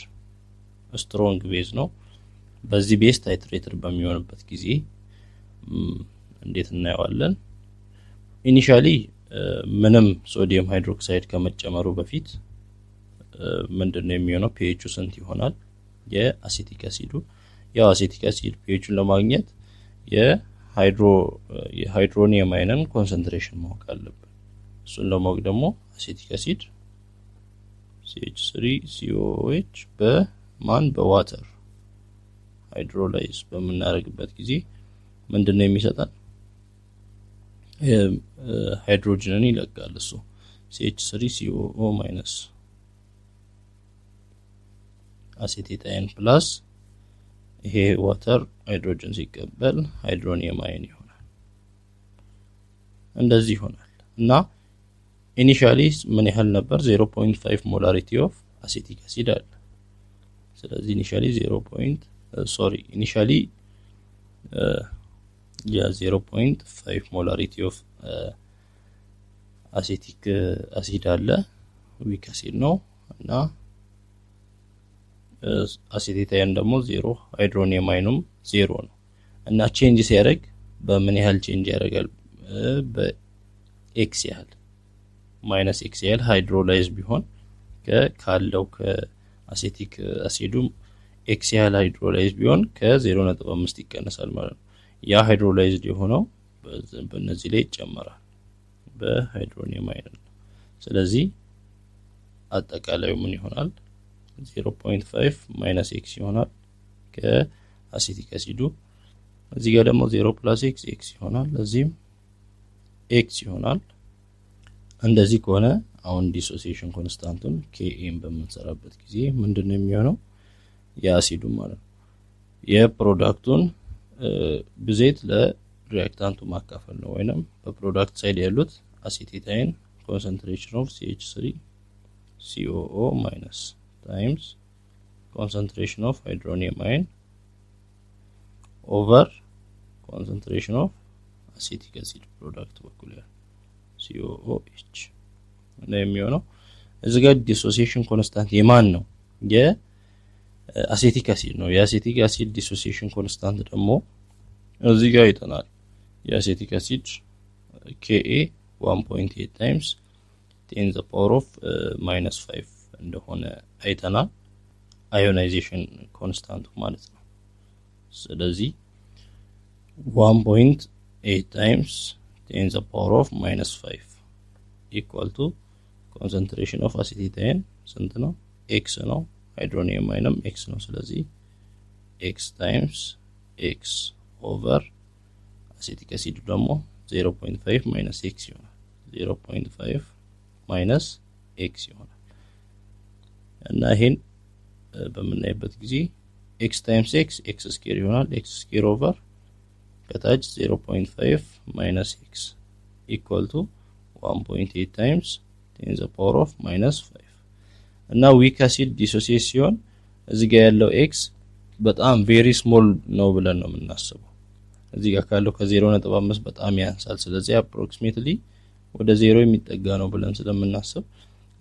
ስትሮንግ ቤዝ ነው በዚህ ቤዝ ታይትሬተር በሚሆንበት ጊዜ እንዴት እናየዋለን ኢኒሺያሊ ምንም ሶዲየም ሃይድሮክሳይድ ከመጨመሩ በፊት ምንድነው የሚሆነው pH ስንት ይሆናል የአሲቲክ አሲዱ ያው አሲቲክ አሲድ pH ለማግኘት የሃይድሮኒየም አይነን ኮንሰንትሬሽን ማወቅ አለብን እሱን ለማወቅ ደግሞ አሲቲክ አሲድ CH3COOH በማን በዋተር ሃይድሮላይዝ በመናረግበት ጊዜ ምንድነው የሚሰጣን ሃይድሮጅንን ይለቃል እሱ CH3COO- አሴቴት አይን ፕላስ ይሄ ዋተር ሃይድሮጅን ሲቀበል ሃይድሮኒየም አይን ይሆናል እንደዚህ ይሆናል እና ኢኒሺያሊ ምን ያህል ነበር 0.5 ሞላሪቲ ኦፍ አሴቲክ አሲድ አለ ስለዚህ ኢኒሺያሊ ኢኒሺያሊ 0.5 molarity of acetic acid አለ ዊክ አሲድ ነው እና አሲቴት አይን ደግሞ 0 ሃይድሮኒየም አይኑም 0 ነው እና ቼንጅ ሲያደርግ በምን ያህል ቼንጅ ያደርጋል በኤክስ ያህል ማይነስ ኤክስ ያህል ሃይድሮላይዝ ቢሆን ካለው ከአሴቲክ አሲዱ ኤክስ ያህል ሃይድሮላይዝ ቢሆን ከ0.5 ይቀነሳል ማለት ነው ያ ሃይድሮላይዝድ የሆነው በእነዚህ ላይ ይጨመራል በሃይድሮኒየም አይረን ስለዚህ አጠቃላዩ ምን ይሆናል 0.5 ማይነስ ኤክስ ይሆናል ከአሴቲክ አሲዱ እዚህ ጋር ደግሞ 0 + x x ይሆናል ለዚህም x ይሆናል እንደዚህ ከሆነ አሁን ዲሶሲዬሽን ኮንስታንቱን kn በመንሰራበት ጊዜ ምንድነው የሚሆነው የአሲዱ ማለት ነው የፕሮዳክቱን ብዜት ለሪአክታንቱ ማካፈል ነው ወይንም በፕሮዳክት ሳይድ ያሉት አሲቴታይን concentration of CH3 COO minus times concentration of hydronium ion over concentration of acetic acid product በኩል COOH ነው የሚሆነው እዚህ ጋር ዲሶሲዬሽን ኮንስታንት የማን ነው የአሴቲክ አሲድ ነው የአሴቲክ አሲድ ዲሶሲዬሽን ኮንስታንት ደግሞ እዚህ ጋር ይጠናል የአሴቲክ አሲድ Ka 1.8 times 10 the power of -5 እንደሆነ አይተናል አዮናይዜሽን ኮንስታንቱ ማለት ነው ስለዚህ 1.8 times 10 the power of -5 equal to concentration of acetate ስንት ነው x ነው hydronium ion x ነው ስለዚህ x times x over acetic acid ደግሞ 0.5 minus x ይሆናል 0.5 minus x ይሆናል እና ይሄን በመናይበት ጊዜ x times x x square ይሆናል x square over ከታች 0.5 minus x equal to 1.8 times 10 the power of -5 እና weak acid dissociate ሲሆን እዚህ ጋር ያለው x በጣም very small ነው ብለን ነው የምናስበው እዚህ ጋር ካለው ከ0.5 በጣም ያንሳል ስለዚህ approximately ወደ 0 የሚጠጋ ነው ብለን ስለምናስብ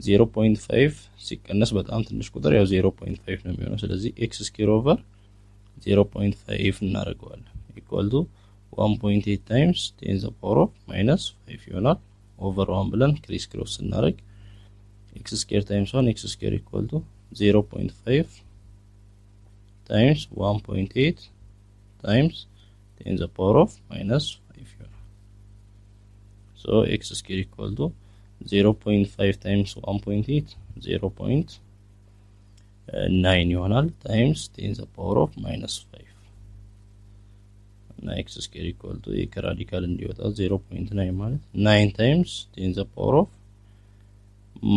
0.5 ሲቀነስ በጣም ትንሽ ቁጥር ያው 0.5 ነው የሚሆነው ስለዚህ x square over 0.5 እናደርገዋለን equal to 1.8 times 10 the power of -5 ይሆናል over 1 ብለን ክሪስ ክሮስ እናደርግ x square times 1 x square equal to 0.5 times 1.8 times 10 the power of -5 ይሆናል so x square equal to 0.5 times 1.8 0.9 ይሆናል times 10 the power of -5 እና x square equal to ከራዲካል እንዲወጣ 0.9 ማለት 9 times 10 the power of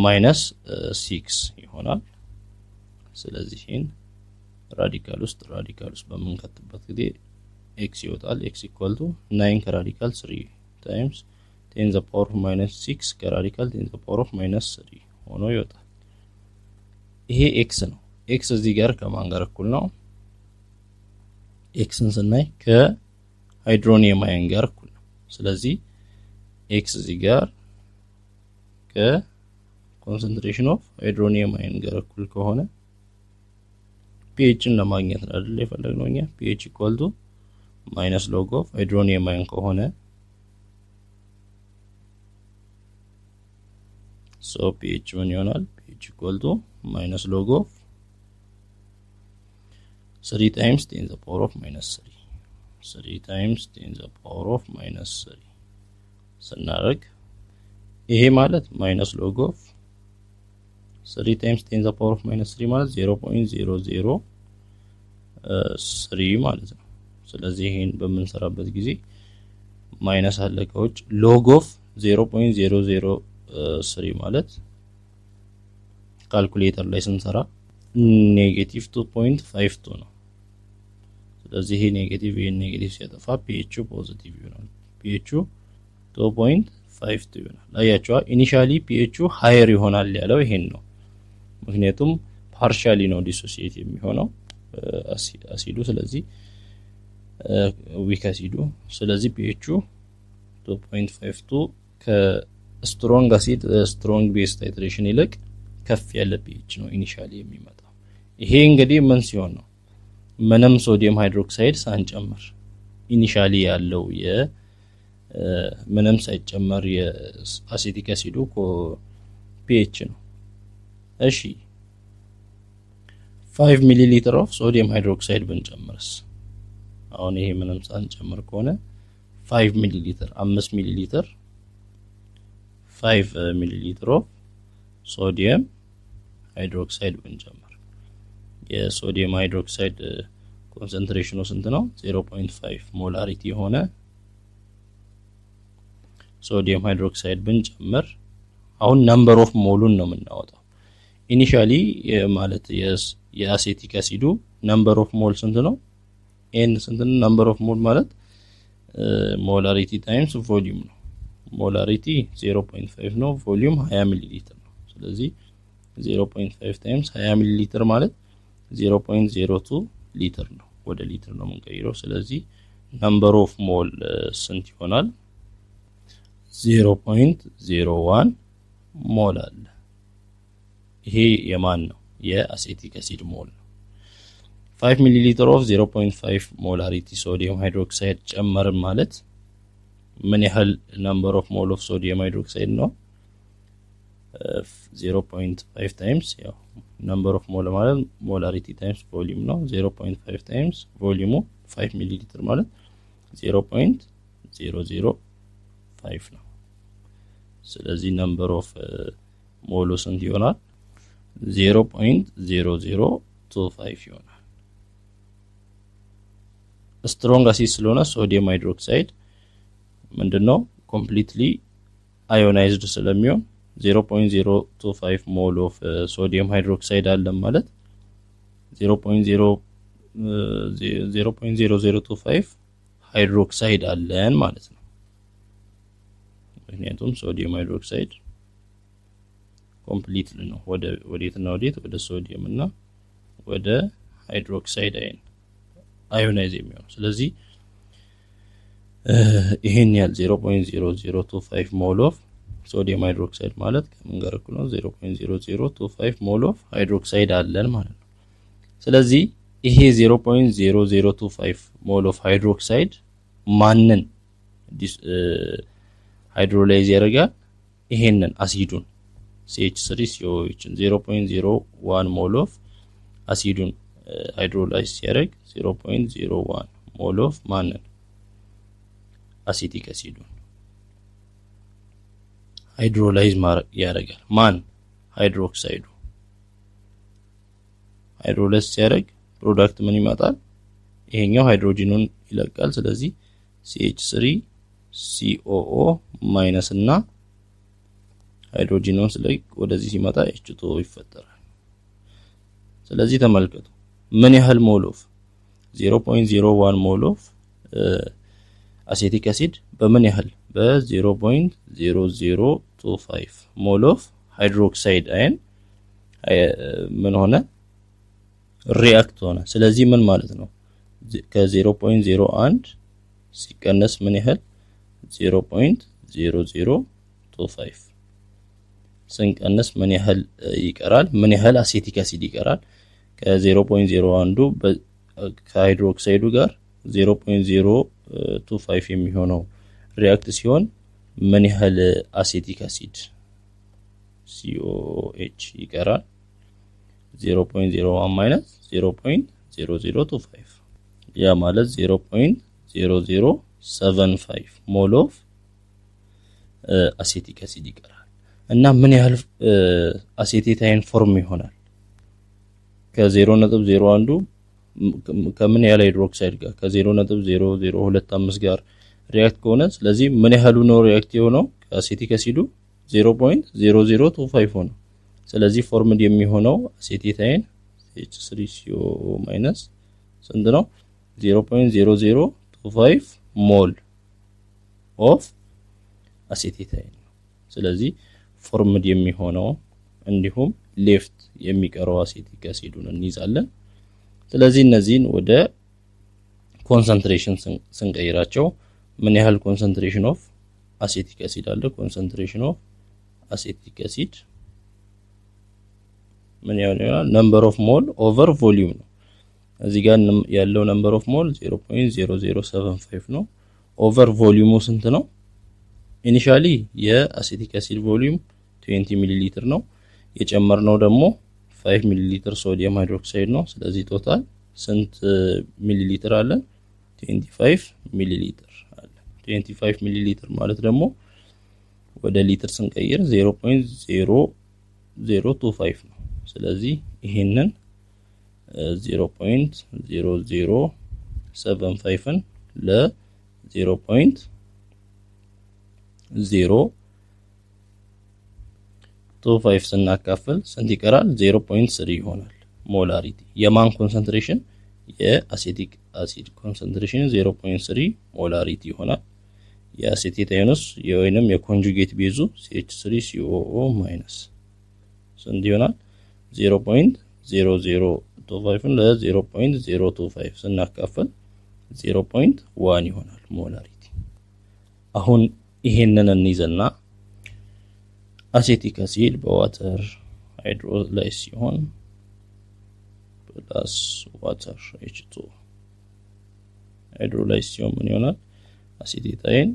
-6 ይሆናል ስለዚህ ይሄን ራዲካል ውስጥ በመንከትበት ጊዜ x ይወጣል x equal to 9 ከራዲካል 3 times 10 the power of -6 ከራዲካል 10 the power of -3 ሆኖ ይወጣል ይሄ x ነው x እዚህ ጋር ከማን ጋር እኩል ነው xን ስናይ ከሃይድሮኒየም አየን ጋር እኩል ነው ስለዚህ x እዚህ ጋር ከኮንሰንትሬሽን ኦፍ ሃይድሮኒየም አየን ጋር እኩል ከሆነ pHን ለማግኘት አይደል የፈለግነው እኛ pH equal to minus log of hydronium ion ከሆነ so pH ምን ይሆናል pH equal to minus log of 3 times 10 the power of -3 3 times 10 the power of -3 ስናደርግ ይሄ ማለት minus log of 3 times 10 the power of -3 ማለት 0.003 ማለት ነው ስለዚህ ይሄን በመንሰራበት ጊዜ ማይነስ አለ ከውጭ log of 0.003 ማለት ካልኩሌተር ላይ ስንሰራ -2.52 ነው ስለዚህ ይሄ ኔጌቲቭ ሲያጠፋ pH ፖዚቲቭ ይሆናል pH 2.52 ይሆናል አያችሁ ኢኒሺያሊ pH ሃየር ይሆናል ያለው ይሄን ነው ምክንያቱም ፓርሻሊ ነው ዲሶሲዬት የሚሆነው አሲዱ ስለዚህ ዊክ አሲዱ ስለዚህ pH 2.52 ከስትሮንግ አሲድ ስትሮንግ ቤዝ ታይትሬሽን ይልቅ ከፍ ያለ pH ነው ኢኒሺያሊ የሚመጣው ይሄ እንግዲህ ምን ሲሆን ነው ምንም ሶዲየም ሃይድሮክሳይድ ሳንጨምር ኢኒሻሊ ያለው ምንም ሳይጨመር የአሴቲክ አሲዱ pH ነው። እሺ 5 ሚሊ ሊትር ኦፍ ሶዲየም ሃይድሮክሳይድ ብንጨምርስ? አሁን ይሄ ምንም ሳንጨምር ከሆነ 5 ሚሊ ሊትር 5 ሚሊ ሊትር 5 ሚሊ ሊትር ኦፍ ሶዲየም ሃይድሮክሳይድ ብንጨምር የሶዲየም ሃይድሮክሳይድ ኮንሰንትሬሽኑ ስንት ነው? 0.5 ሞላሪቲ የሆነ ሶዲየም ሃይድሮክሳይድ ብንጨምር አሁን ነምበር ኦፍ ሞሉን ነው የምናወጣው። ኢኒሻሊ ማለት የአሴቲክ አሲዱ ነምበር ኦፍ ሞል ስንት ነው? ኤን ስንት ነው? ነምበር ኦፍ ሞል ማለት ሞላሪቲ ታይምስ ቮሊዩም ነው። ሞላሪቲ 0.5 ነው፣ ቮሊዩም 20 ሚሊ ሊትር ነው። ስለዚህ 0.5 ታይምስ 20 ሚሊ ሊትር ማለት 0.02 ሊትር ነው። ወደ ሊትር ነው የምንቀይረው። ስለዚህ ነምበር ኦፍ ሞል ስንት ይሆናል? 0.01 ሞል አለ። ይሄ የማን ነው? የአሴቲክ አሲድ ሞል ነው። 5 ሚሊ ሊትር ኦፍ 0.5 ሞላሪቲ ሶዲየም ሃይድሮክሳይድ ጨመርን ማለት ምን ያህል ነምበር ኦፍ ሞል ኦፍ ሶዲየም ሃይድሮክሳይድ ነው? 0.5 ታይምስ ያው ነምበር ኦፍ ሞል ማለት ሞላሪቲ ታይምስ ቮሊዩም ነው። 0.5 ታይምስ ቮሊዩሙ 5 ሚሊ ሊትር ማለት 0.005 ነው። ስለዚህ ነምበር ኦፍ ሞሉ ስንት ይሆናል? 0.0025 ይሆናል። ስትሮንግ አሲድ ስለሆነ ሶዲየም ሃይድሮክሳይድ ምንድነው ኮምፕሊትሊ አዮናይዝድ ስለሚሆን 0.025 ሞል ኦፍ ሶዲየም ሃይድሮክሳይድ አለ ማለት 0.0025 ሃይድሮክሳይድ አለን ማለት ነው። ምክንያቱም ሶዲየም ሃይድሮክሳይድ ኮምፕሊትሊ ነው ወዴትና ወዴት ወደ ሶዲየም እና ወደ ሃይድሮክሳይድ አዮናይዝ የሚሆነው። ስለዚህ ይሄን ያህል 0.0025 ሞል ኦፍ ሶዲየም ሃይድሮክሳይድ ማለት ከምን ጋር እኩል ነው? 0.0025 ሞል ኦፍ ሃይድሮክሳይድ አለን ማለት ነው። ስለዚህ ይሄ 0.0025 ሞል ኦፍ ሃይድሮክሳይድ ማንን ሃይድሮላይዝ ያደርጋል? ይሄንን አሲዱን CH3COOHን 0.01 ሞል ኦፍ አሲዱን ሃይድሮላይዝ ሲያደርግ 0.01 ሞል ኦፍ ማንን? አሲቲክ አሲዱን ሃይድሮላይዝ ያደርጋል። ማን? ሃይድሮክሳይዱ ሃይድሮላይዝ ሲያደርግ ፕሮዳክት ምን ይመጣል? ይሄኛው ሃይድሮጂኑን ይለቃል። ስለዚህ CH3COO ማይነስ እና ሃይድሮጂኑን ስለቅ ወደዚህ ሲመጣ H2O ይፈጠራል። ስለዚህ ተመልከቱ ምን ያህል ሞል ኦፍ 0.01 ሞል ኦፍ አሴቲክ አሲድ በምን ያህል በ0.0025 ሞል ኦፍ ሃይድሮክሳይድ አየን ምን ሆነ? ሪአክት ሆነ። ስለዚህ ምን ማለት ነው? ከ0.01 ሲቀነስ ምን ያህል? 0.0025 ስንቀነስ ምን ያህል ይቀራል? ምን ያህል አሴቲክ አሲድ ይቀራል? ከ0.01 ከሃይድሮክሳይዱ ጋር 0.025 የሚሆነው ሪአክት ሲሆን ምን ያህል አሴቲክ አሲድ COOH ይቀራል? 0.01 ማይነስ 0.0025 ያ ማለት 0.0075 ሞል ኦፍ አሴቲክ አሲድ ይቀራል። እና ምን ያህል አሴቴታይን ፎርም ይሆናል? ከ0.01 ከምን ያህል ሃይድሮክሳይድ ጋር ከ0.0025 ጋር ሪአክት ከሆነ ስለዚህ ምን ያህሉ ነው ሪአክት የሆነው? አሴቲክ አሲዱ 0.0025 ሆነ። ስለዚህ ፎርምድ የሚሆነው አሴቴታይን H3COO ማይነስ ስንት ነው? 0.0025 ሞል ኦፍ አሴቴታይን ነው። ስለዚህ ፎርምድ የሚሆነው እንዲሁም ሌፍት የሚቀረው አሴቲክ አሲዱን እንይዛለን። ስለዚህ እነዚህን ወደ ኮንሰንትሬሽን ስንቀይራቸው ምን ያህል ኮንሰንትሬሽን ኦፍ አሴቲክ አሲድ አለ? ኮንሰንትሬሽን ኦፍ አሴቲክ አሲድ ምን ያህል ይሆናል? ነምበር ኦፍ ሞል ኦቨር ቮሊዩም ነው። እዚህ ጋር ያለው ነምበር ኦፍ ሞል 0.0075 ነው። ኦቨር ቮሊዩሙ ስንት ነው? ኢኒሻሊ የአሴቲክ አሲድ ቮሊዩም 20 ሚሊ ሊትር ነው። የጨመርነው ደግሞ 5 ሚሊ ሊትር ሶዲየም ሃይድሮክሳይድ ነው። ስለዚህ ቶታል ስንት ሚሊ ሊትር አለን? 25 ሚሊ ሊትር አለ። 25 ሚሊ ሊትር ማለት ደግሞ ወደ ሊትር ስንቀይር 0.0025 ነው። ስለዚህ ይሄንን 0.0075ን ለ0.025 ስናካፍል ስንት ይቀራል? 0.3 ይሆናል። ሞላሪቲ የማን ኮንሰንትሬሽን? የአሴቲክ አሲድ ኮንሰንትሬሽን 0.3 ሞላሪቲ ይሆናል። የአሴቴታይኖስ ወይንም የኮንጁጌት ቤዙ CH3COO- ስንት ይሆናል? 0.0025ን ለ0.025 ስናካፍል 0.1 ይሆናል ሞላሪቲ። አሁን ይሄንን እንይዘና አሴቲክ አሲድ በዋተር ሃይድሮላይዝ ሲሆን ፕላስ ዋተር H2 ሃይድሮላይዝ ሲሆን ምን ይሆናል? አሴቴታይን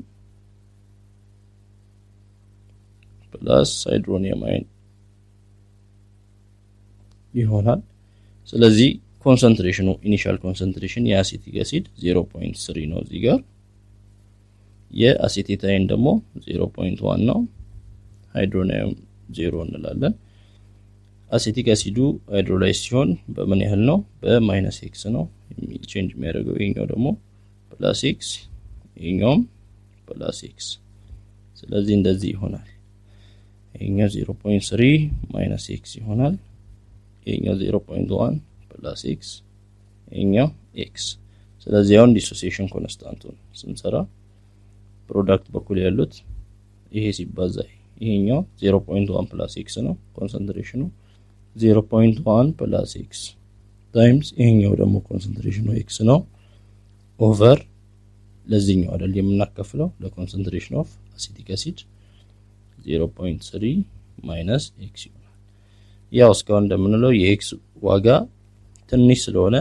ፕላስ ሃይድሮኒየም አየን ይሆናል። ስለዚህ ኮንሰንትሬሽኑ ኢኒሻል ኮንሰንትሬሽን የአሴቲክ አሲድ 0.3 ነው እዚህ ጋር። የአሴቴታይን ደግሞ 0.1 ነው። ሃይድሮኒየም 0 እንላለን። አሴቲክ አሲዱ ሃይድሮላይዝ ሲሆን በምን ያህል ነው? በ-x ነው ቼንጅ የሚያደርገው። ይሄኛው ደግሞ +x ይሄኛውም +x። ስለዚህ እንደዚህ ይሆናል። ይሄኛው 0.3 - x ይሆናል። ይሄኛው 0.1 +x ይሄኛው x። ስለዚህ አሁን ዲሶሲዬሽን ኮንስታንቱን ስንሰራ ፕሮዳክት በኩል ያሉት ይሄ ሲባዛ ይሄኛው 0.1 +x ነው ኮንሰንትሬሽኑ 0.1 +x ታይምስ ይሄኛው ደግሞ ኮንሰንትሬሽኑ x ነው ኦቨር ለዚህኛው አይደል የምናከፍለው ለኮንሰንትሬሽን ኦፍ አሲቲክ አሲድ 0.3 - x ይሆናል። ያው እስካሁን እንደምንለው የx ዋጋ ትንሽ ስለሆነ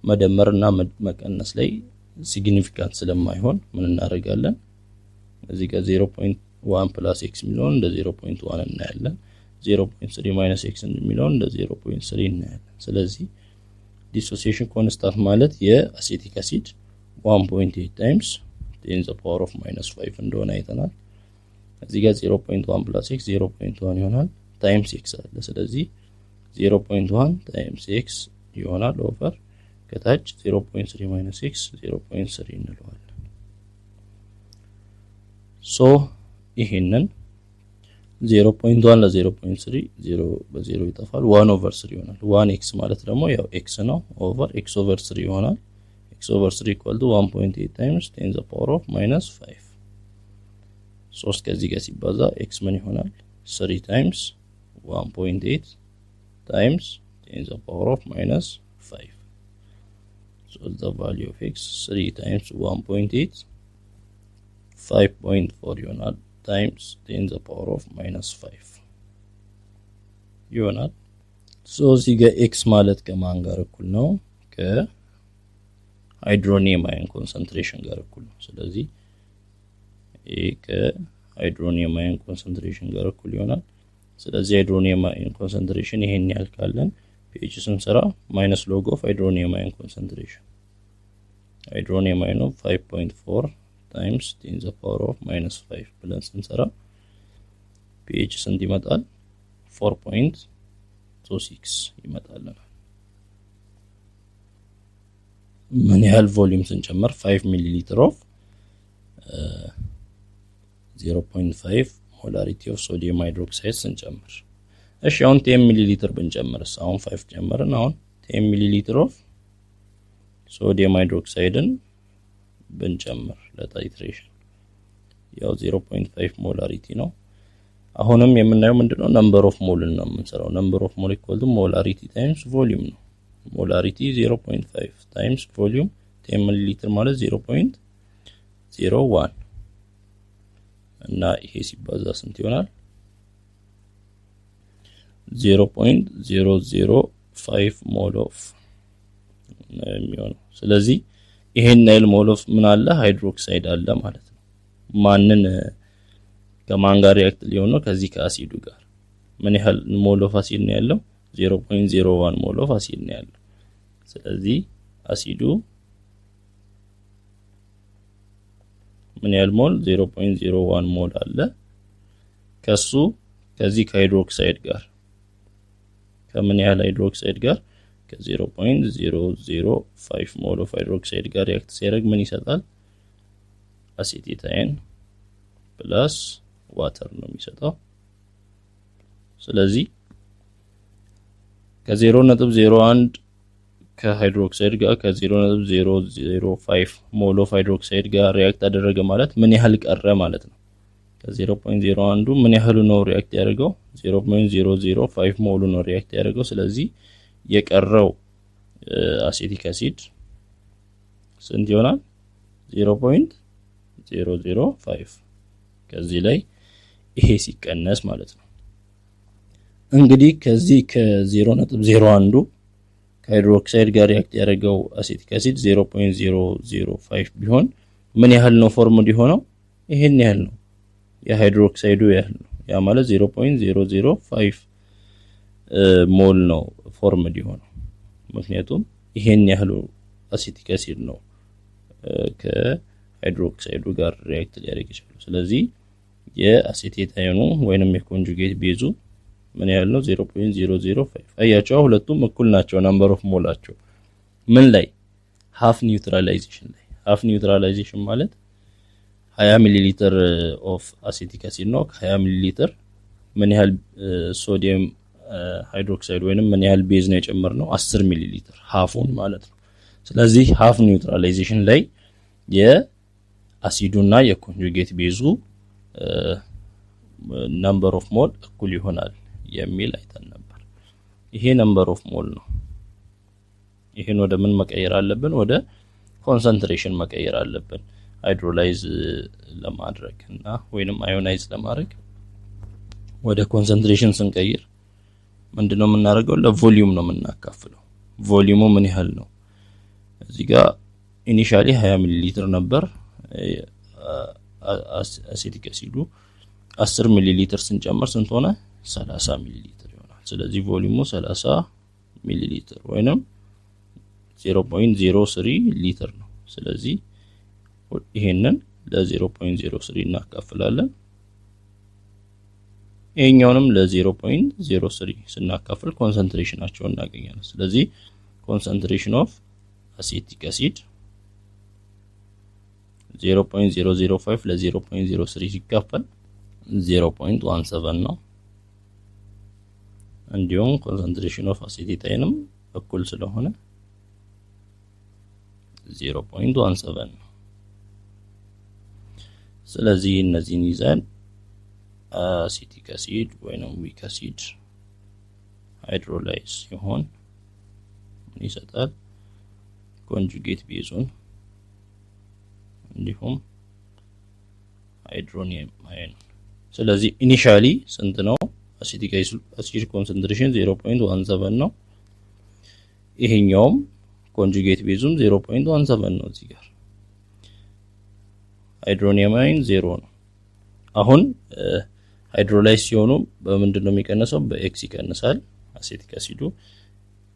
መደመርና መቀነስ ላይ ሲግኒፊካንት ስለማይሆን ምን እናደርጋለን? እዚህ ጋር 0.1 +x የሚለውን እንደ 0.1 እናያለን። 0.3 - x የሚለውን እንደ 0.3 እናያለን። ስለዚህ ዲሶሲዬሽን ኮንስታንት ማለት የአሴቲክ አሲድ 1.8 ታይምስ 10⁻⁻5 እንደሆነ አይተናል። እዚህ ጋር 0.1 +x 0.1 ይሆናል ታይምስ x አለ። ስለዚህ 0.1 ታይምስ x ይሆናል ኦቨር ከታች 0.3 - x 0.3 እንለዋለን። ሶ ይሄንን 0.1 ለ0.3 0 በ0 ይጠፋል 1/3 ይሆናል። 1x ማለት ደግሞ ያው x ነው ኦቨር x/3 ይሆናል። x/3 = 1.8 ታይምስ 10⁻⁻5 3 ከዚህ ጋር ሲባዛ x ምን ይሆናል? 3 ታይምስ 1.8 times 10⁻⁻5. So the value of x 3 times 1.8 5.4 ይሆናል times 10⁻⁻5 ይሆናል። so እዚህ ጋር x ማለት ከማን ጋር እኩል ነው? ከሃይድሮኒየም አየን ኮንሰንትሬሽን ጋር እኩል ነው። ስለዚህ ይሄ ከሃይድሮኒየም አየን ኮንሰንትሬሽን ጋር እኩል ይሆናል። ስለዚህ ሃይድሮኒየም አየን ኮንሰንትሬሽን ይሄን ያህል ካለን pH ስንሰራ ማይነስ ሎግ ኦፍ ሃይድሮኒየም አየን ኮንሰንትሬሽን ሃይድሮኒየም አየን 5.4 times 10⁻⁻5 ብለን ስንሰራ pH ስንት ይመጣል? 4.26 ይመጣልናል። ምን ያህል ቮሊዩም ስንጨምር 5 ሚሊ ሊትር ኦፍ 0.5 ሞላሪቲ ኦፍ ሶዲየም ሃይድሮክሳይድ ስንጨምር። እሺ አሁን 10 ሚሊ ሊትር ብንጨምርስ? አሁን 5 ጨመርን። አሁን 10 ሚሊ ሊትር ኦፍ ሶዲየም ሃይድሮክሳይድን ብንጨምር ለታይትሬሽን ያው 0.5 ሞላሪቲ ነው። አሁንም የምናየው ምንድነው? ነምበር ኦፍ ሞልን ነው የምንሰራው። ነምበር ኦፍ ሞል ኢኳል ቱ ሞላሪቲ ታይምስ ቮሊዩም ነው። ሞላሪቲ 0.5 ታይምስ ቮሊዩም 10 ሚሊ ሊትር ማለት 0.01 እና ይሄ ሲባዛ ስንት ይሆናል? 0.005 ሞል ኦፍ የሚሆነው ስለዚህ ይሄን ናይል ሞል ኦፍ ምን አለ ሃይድሮክሳይድ አለ ማለት ነው ማንን ከማን ጋር ሪአክት ሊሆን ነው ከዚህ ከአሲዱ ጋር ምን ያህል ሞል ኦፍ አሲድ ነው ያለው 0.01 ሞል ኦፍ አሲድ ነው ያለው ስለዚህ አሲዱ ምን ያህል ሞል 0.01 ሞል አለ ከሱ ከዚህ ከሃይድሮክሳይድ ጋር ከምን ያህል ሃይድሮክሳይድ ጋር ከ0.005 ሞል ኦፍ ሃይድሮክሳይድ ጋር ሪአክት ሲያደርግ ምን ይሰጣል አሲቴታይን ፕላስ ዋተር ነው የሚሰጠው ስለዚህ ከ0.01 ከሃይድሮክሳይድ ጋር ከ0.005 ሞል ኦፍ ሃይድሮክሳይድ ጋር ሪአክት አደረገ ማለት ምን ያህል ቀረ ማለት ነው ከ0.01 ምን ያህል ነው ሪአክት ያደርገው 0.005 ሞል ነው ሪአክት ያደርገው ስለዚህ የቀረው አሲቲክ አሲድ ስንት ይሆናል 0.005 ከዚህ ላይ ይሄ ሲቀነስ ማለት ነው እንግዲህ ከዚህ ከ0.01 ከሃይድሮክሳይድ ጋር ሪአክት ያደረገው አሲቲክ አሲድ 0.005 ቢሆን ምን ያህል ነው ፎርምድ ሆነው ይሄን ያህል ነው የሃይድሮክሳይዱ ያህል ነው ያ ማለት 0.005 ሞል ነው ፎርምድ ሆነው ምክንያቱም ይሄን ያህል አሲቲክ አሲድ ነው ከሃይድሮክሳይዱ ጋር ሪአክት ሊያደርግ ይችላል ስለዚህ የአሲቴታይኑ ወይንም የኮንጁጌት ቤዙ ምን ያህል ነው 0.005 አያቸው ሁለቱም እኩል ናቸው ነምበር ኦፍ ሞላቸው ምን ላይ ሃፍ ኒውትራላይዜሽን ላይ ሃፍ ኒውትራላይዜሽን ማለት 20 ሚሊ ሊትር ኦፍ አሲቲክ አሲድ ነው 20 ሚሊ ሊትር ምን ያህል ሶዲየም ሃይድሮክሳይድ ወይንም ምን ያህል ቤዝ ነው የጨመርነው 10 ሚሊ ሊትር ሃፉን ማለት ነው ስለዚህ ሃፍ ኒውትራላይዜሽን ላይ የአሲዱና የኮንጁጌት ቤዙ ነምበር ኦፍ ሞል እኩል ይሆናል የሚል አይተን ነበር ይሄ ነምበር ኦፍ ሞል ነው ይሄን ወደ ምን መቀየር አለብን ወደ ኮንሰንትሬሽን መቀየር አለብን ሃይድሮላይዝ ለማድረግ እና ወይንም አዮናይዝ ለማድረግ ወደ ኮንሰንትሬሽን ስንቀይር ምንድነው የምናደርገው ለቮሊዩም ነው የምናካፍለው ቮሊዩሙ ምን ያህል ነው እዚህ ጋር ኢኒሺያሊ 20 ሚሊ ሊትር ነበር አሲቲክ አሲዱ 10 ሚሊ ሊትር ስንጨምር ስንት ሆነ 30 ሚሊ ሊትር ይሆናል ስለዚህ ቮሊዩሙ 30 ሚሊ ሊትር ወይንም 0.03 ሊትር ነው ስለዚህ ይሄንን ለ0.03 እናካፍላለን ይሄኛውንም ለ0.03 ስናካፍል ኮንሰንትሬሽናቸውን እናገኛለን ስለዚህ ኮንሰንትሬሽን ኦፍ አሲቲክ አሲድ 0.005 ለ0.03 ሲካፈል 0.17 ነው እንዲሁም ኮንሰንትሬሽን ኦፍ አሲቴታይንም እኩል ስለሆነ 0.17 ነው ስለዚህ እነዚህን ይዘን አሲቲክ አሲድ ወይንም ዊክ አሲድ ሃይድሮላይዝ ሲሆን ምን ይሰጣል ኮንጁጌት ቤዙን እንዲሁም ሃይድሮኒየም አየን ስለዚህ ኢኒሺያሊ ስንት ነው አሲቲክ አሲድ ኮንሰንትሬሽን 0.17 ነው ይሄኛውም ኮንጁጌት ቤዙም 0.17 ነው እዚህ ጋር ሃይድሮኒየም አየን 0 ነው አሁን ሃይድሮላይዝ ሲሆኑ በምንድነው የሚቀነሰው በኤክስ ይቀንሳል አሲቲክ አሲዱ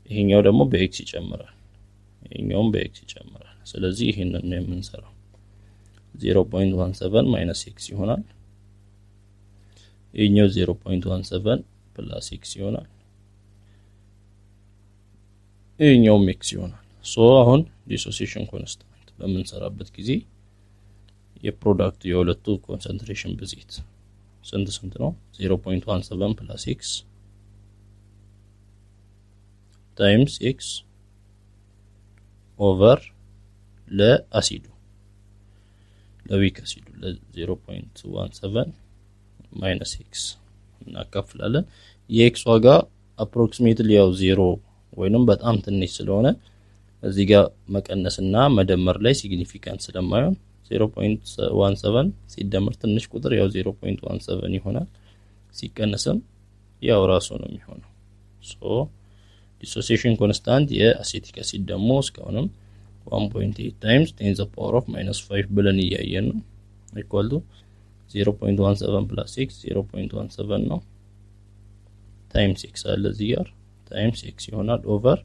ይሄኛው ደግሞ በኤክስ ይጨምራል ይሄኛውም በኤክስ ይጨምራል ስለዚህ ይሄንን ነው የምንሰራው 0.17 - x ይሆናል ይሄኛው 0.17 + x ይሆናል ይሄኛው x ይሆናል ሶ አሁን ዲሶሲዬሽን ኮንስታንት በምንሰራበት ጊዜ የፕሮዳክት የሁለቱ ኮንሰንትሬሽን ብዜት ስንት ነው 0.17 + x ታይምስ x ኦቨር ለአሲዱ ለዊክ አሲዱ ለ0.17 - x እናካፍላለን የx ዋጋ አፕሮክሲሜትሊ ያው 0 ወይንም በጣም ትንሽ ስለሆነ እዚህ ጋር መቀነስና መደመር ላይ ሲግኒፊካንት ስለማይሆን 0.17 ሲደመር ትንሽ ቁጥር ያው 0.17 ይሆናል ሲቀነስም ያው ራሱ ነው የሚሆነው ሶ ዲሶሲዬሽን ኮንስታንት የአሴቲክ አሲድ ደግሞ እስካሁንም 1.8 times 10 the power of -5 ብለን እያየን ነው equal to 0.17 plus 6 0.17 ነው times x አለ እዚህ ጋር times x ይሆናል over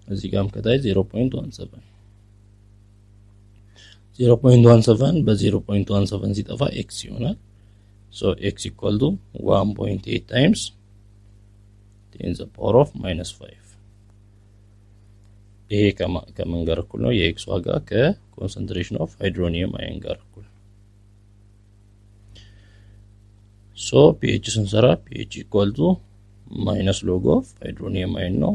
እዚህ ጋርም ከታይ 0.17 0.17 በ0.17 ሲጠፋ x ይሆናል so x equal to 1.8 times 10 the power of -5 ይሄ ከምን ጋር እኩል ነው የx ዋጋ ከኮንሰንትሬሽን ኦፍ ሃይድሮኒየም አየን ጋር እኩል so pH ስንሰራ pH equal to minus log of hydronium ion ነው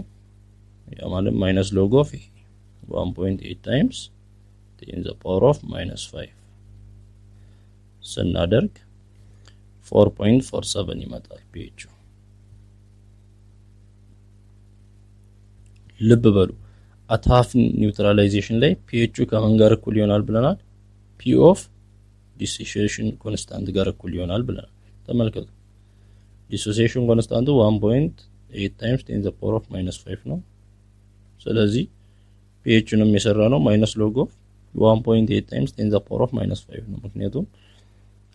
ያ ማለት minus log of 1.8 times 10 the power of -5 ስናደርግ 4.47 ይመጣል pH ልብ በሉ at half neutralization ላይ pH ከምን ጋር እኩል ይሆናል ብለናል p of dissociation constant ጋር እኩል ይሆናል ብለናል ተመልከቱ dissociation constant 1.8 times 10 the power of -5 ነው ስለዚህ pH ንም የሰራ ነው minus log of 1.8 times 10 the power of -5 ነው ምክንያቱም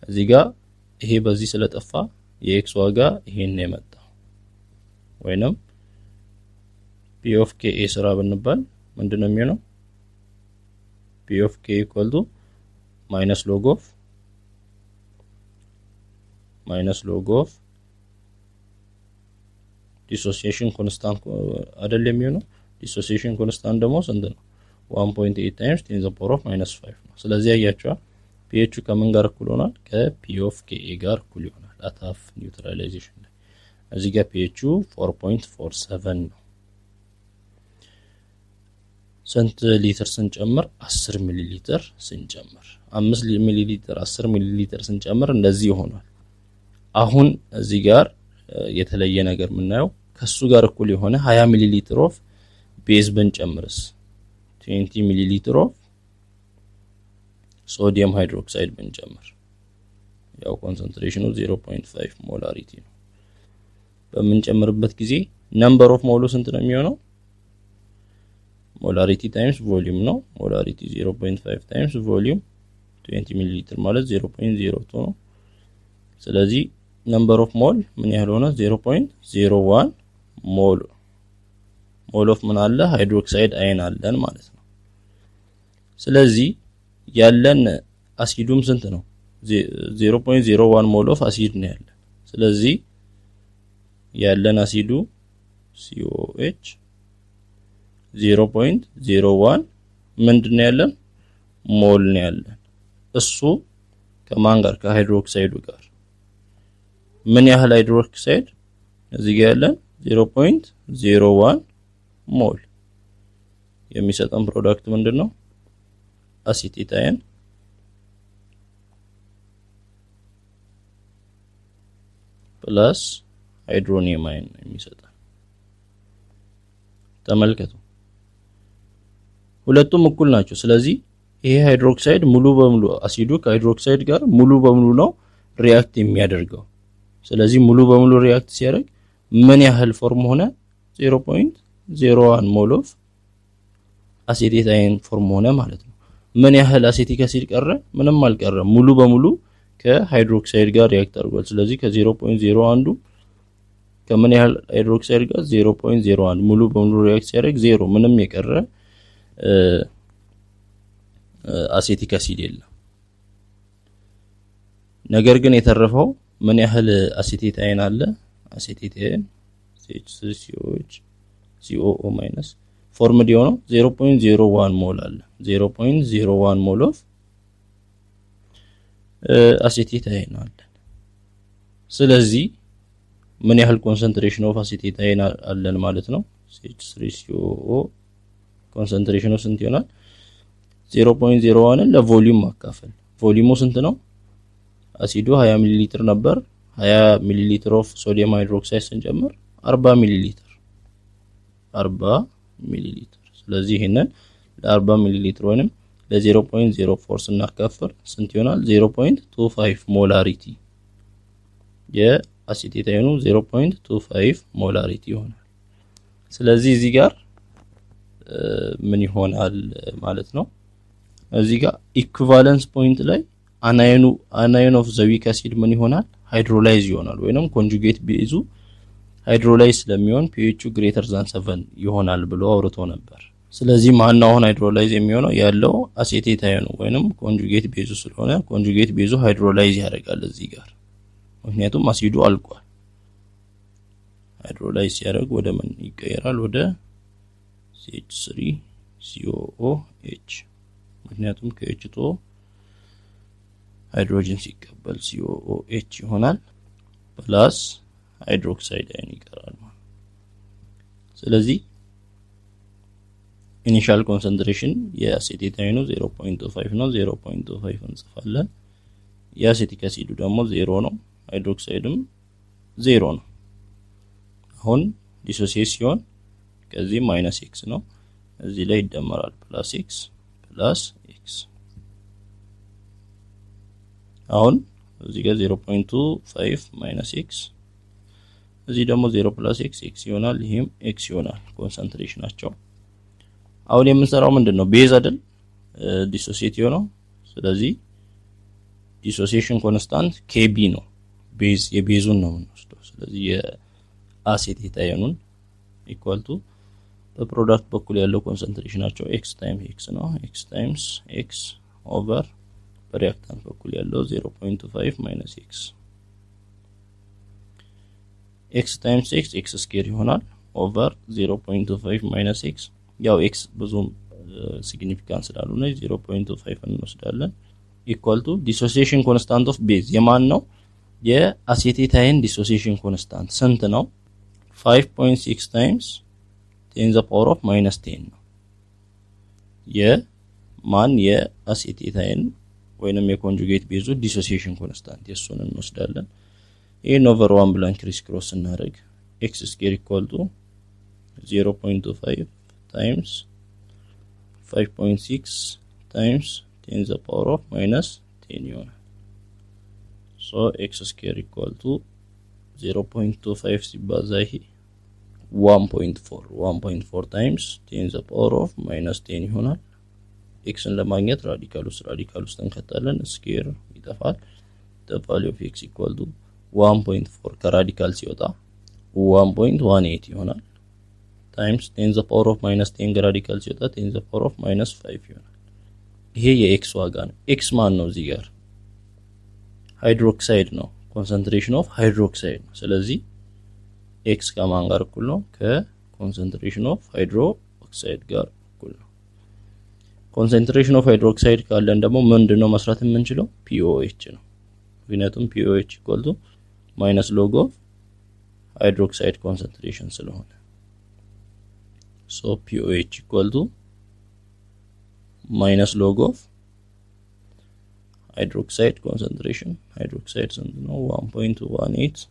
እዚህ ጋር ይሄ በዚህ ስለጠፋ የx ዋጋ ይሄን ነው የመጣው ወይንም p of k ስራ ብንባል ምንድነው የሚሆነው p of k equal to minus log of dissociation constant አይደል የሚሆነው dissociation constant ደግሞ ስንት ነው 1.8 times 10 the power of -5 ነው ስለዚህ አያችኋ pH ከምን ጋር እኩል ሆናል ከp of k ጋር እኩል ይሆናል at half neutralization ላይ እዚህ ጋር pH 4.47 ነው ስንት ሊትር ስንጨምር 10 ሚሊ ሊትር ስንጨምር 5 ሚሊ ሊትር 10 ሚሊ ሊትር ስንጨምር እንደዚህ ይሆናል አሁን እዚህ ጋር የተለየ ነገር ምናየው ከሱ ጋር እኩል የሆነ 20 ሚሊ ሊትር ኦፍ ቤዝ ብንጨምርስ 20 ሚሊ ሊትር ኦፍ ሶዲየም ሃይድሮክሳይድ ብንጨምር ያው ኮንሰንትሬሽኑ 0.5 ሞላሪቲ ነው በመንጨምርበት ጊዜ ነምበር ኦፍ ሞሉ ስንት ነው የሚሆነው molarity times volume ነው molarity 0.5 times volume 20 ሚሊ ሊትር ማለት 0.02 ነው ስለዚህ number of mole ምን ያህል ሆነ 0.01 mole of ምን አለ ሃይድሮክሳይድ አየን አለን ማለት ነው ስለዚህ ያለን አሲዱም ስንት ነው 0.01 mole of አሲድ ነው ያለን ስለዚህ ያለን አሲዱ COH 0.01 ምንድነው ያለን ሞል ነው ያለን እሱ ከማን ጋር ከሃይድሮክሳይዱ ጋር ምን ያህል ሃይድሮክሳይድ እዚህ ጋር ያለን 0.01 ሞል የሚሰጠን ፕሮዳክት ምንድነው አሲቴት አየን ፕላስ ሃይድሮኒየም አየን የሚሰጠን ተመልከቱ ሁለቱም እኩል ናቸው ስለዚህ ይሄ ሃይድሮክሳይድ ሙሉ በሙሉ አሲዱ ከሃይድሮክሳይድ ጋር ሙሉ በሙሉ ነው ሪአክት የሚያደርገው ስለዚህ ሙሉ በሙሉ ሪአክት ሲያደርግ ምን ያህል ፎርም ሆነ 0.01 ሞል ኦፍ አሲቴት አየን ፎርም ሆነ ማለት ነው ምን ያህል አሲቲክ አሲድ ቀረ ምንም አልቀረ ሙሉ በሙሉ ከሃይድሮክሳይድ ጋር ሪአክት አድርጓል ስለዚህ ከ0.01 ከምን ያህል ሃይድሮክሳይድ ጋር 0.01 ሙሉ በሙሉ ሪአክት ሲያደርግ 0 ምንም የቀረ አሲቲክ አሲድ የለም ነገር ግን የተረፈው ምን ያህል አሲቴት አየን አለ አሲቴት አየን CH3COH COO ማይነስ ፎርምድ የሆነው 0.01 ሞል አለ 0.01 ሞል ኦፍ አሲቴት አየን አለ ስለዚህ ምን ያህል ኮንሰንትሬሽን ኦፍ አሲቴት አየን አለን ማለት ነው CH3COO ኮንሰንትሬሽኑ ስንት ይሆናል 0.01 ለቮሊዩም ማካፈል ቮሊዩሙ ስንት ነው አሲዱ 20 ሚሊ ሊትር ነበር 20 ሚሊ ሊትር ኦፍ ሶዲየም ሃይድሮክሳይድ ስንጨምር 40 ሚሊ ሊትር 40 ሚሊ ሊትር ስለዚህ ይሄንን ለ40 ሚሊ ሊትር ወይንም ለ0.04 ስናካፍል ስንት ይሆናል 0.25 ሞላሪቲ የአሲቴት አየኑ 0.25 ሞላሪቲ ይሆናል ስለዚህ እዚህ ጋር ምን ይሆናል ማለት ነው እዚህ ጋር ኢኩቫለንስ ፖይንት ላይ አናዮን ኦፍ ዘ ዊክ አሲድ ምን ይሆናል ሃይድሮላይዝ ይሆናል ወይንም ኮንጁጌት ቤዙ ሃይድሮላይዝ ስለሚሆን pH greater than 7 ይሆናል ብሎ አውርቶ ነበር ስለዚህ ማን አሁን ሃይድሮላይዝ የሚሆነው ያለው አሴቴት አዮኑ ወይንም ኮንጁጌት ቤዙ ስለሆነ ኮንጁጌት ቤዙ ሃይድሮላይዝ ያደርጋል እዚህ ጋር ምክንያቱም አሲዱ አልቋል ሃይድሮላይዝ ያደርግ ወደ ምን ይቀየራል ወደ CH3COOH ምክንያቱም ከH2 ሃይድሮጅን ሲቀበል COOH ይሆናል ፕላስ ሃይድሮክሳይድ አይን ይቀራል ስለዚህ ኢኒሻል ኮንሰንትሬሽን የአሴቴት አይኑ 0.25 ነው 0.25 እንጽፋለን የአሴቲክ አሲዱ ደግሞ 0 ነው ሃይድሮክሳይድም 0 ነው አሁን ዲሶሲዬት ሲሆን ከዚህ -x ነው እዚህ ላይ ይደመራል +x +x አሁን እዚህ ጋር 0.25 -x እዚህ ደግሞ 0 + x ይሆናል ይሄም x ይሆናል ኮንሰንትሬሽናቸው አሁን የምንሰራው ምንድነው ቤዝ አይደል ዲሶሲዬት ነው ስለዚህ ዲሶሲዬሽን ኮንስታንት kb ነው ቤዝ የቤዙን ነው የምንወስደው ስለዚህ የአሴቴት አዮኑን ኢኳል ቱ በፕሮዳክት በኩል ያለው ኮንሰንትሬሽናቸው x times x ነው x times x ኦቨር በሪአክታንት በኩል ያለው 0.25 - x x times x ስኩዌር ይሆናል ኦቨር 0.25 - x ያው x ብዙም ሲግኒፊካንስ ስላልሆነ 0.25 እንወስዳለን ኢኳል ቱ ዲሶሲዬሽን ኮንስታንት ኦፍ ቤዝ የማን ነው የአሴቴት አዮን ዲሶሲዬሽን ኮንስታንት ስንት ነው 5.6 times 10 the power of -10 ነው የማን የአሴቴት አዮን ወይንም የኮንጁጌት ቤዙ ዲሶሲዬሽን ኮንስታንት የሱን እንወስዳለን ይሄን ኦቨር 1 ብለን ክሪስ ክሮስ እናደርግ x ስኩዌር ኢኳል ቱ 0.25 times 5.6 times 10 the power of -10 ይሆናል so x square equal to 0.25 ሲባዛ ይሄ 1.4 times 10 the power of -10 ይሆናል xን ለማግኘት ራዲካል ውስጥ እንከታለን ስኩዌር ይጠፋል the value of x equal to 1.4 ከራዲካል ሲወጣ 1.18 ይሆናል times 10 the power of -10 ከራዲካል ሲወጣ 10 the power of -5 ይሆናል ይሄ የx ዋጋ ነው x ማን ነው እዚህ ጋር ሃይድሮክሳይድ ነው ኮንሰንትሬሽን ኦፍ ሃይድሮክሳይድ ነው ስለዚህ x ከማን ጋር እኩል ነው ከኮንሰንትሬሽን ኦፍ ሃይድሮክሳይድ ጋር እኩል ነው ኮንሰንትሬሽን ኦፍ ሃይድሮክሳይድ ካለን ደግሞ ምንድነው መስራት የምንችለው POH ነው ምክንያቱም POH equal to minus log of hydroxide concentration ስለሆነ so POH equal to minus log of hydroxide concentration hydroxide ስንት ነው 1.18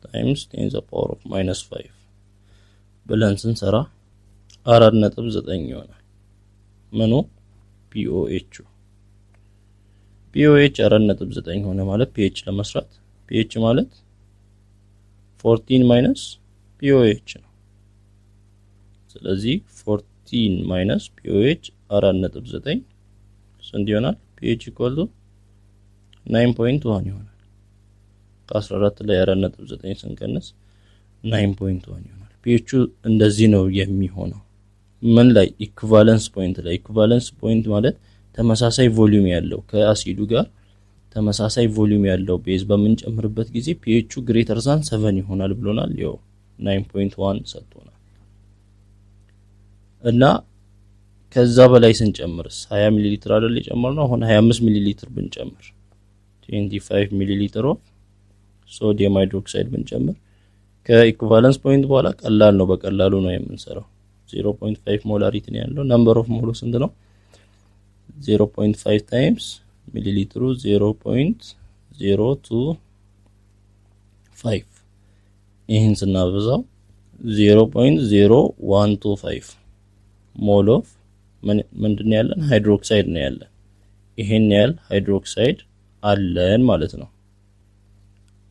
times 10 the power of -5 ብለን ስንሰራ 4.9 ይሆናል ምኑ POH 4.9 ሆነ ማለት pH ለመስራት pH ማለት 14 minus POH ነው ስለዚህ 14 minus POH 4.9 ስንት ይሆናል pH equal to 9.1 ይሆናል ከ14 ላይ 4.9 ስንቀንስ 9.1 ይሆናል pH እንደዚህ ነው የሚሆነው ምን ላይ ኢኩቫለንስ ፖይንት ማለት ተመሳሳይ ቮሊዩም ያለው ከአሲዱ ጋር ተመሳሳይ ቮሊዩም ያለው ቤዝ በመንጨምርበት ጊዜ pH greater than 7 ይሆናል ብሎናል ያው 9.1 ሰጥቶናል እና ከዛ በላይ ስንጨምርስ 20 ሚሊ ሊትር አይደል የጨመርነው አሁን 25 ሚሊ ሊትር ብንጨምር 25 ሚሊ ሊትር ኦፍ ሶዲየም ሃይድሮክሳይድ ብንጨምር ከኢኩቫለንስ ፖይንት በኋላ ቀላል ነው በቀላሉ ነው የምንሰራው 0.5 ሞላሪቲ ነው ያለው ነምበር ኦፍ ሞሉ ስንት ነው 0.5 times ሚሊሊትሩ 0.025 ይሄን ስናበዛው 0.0125 ሞል ኦፍ ምንድነው ያለን ሃይድሮክሳይድ ነው ያለን ይሄን ያህል ሃይድሮክሳይድ አለን ማለት ነው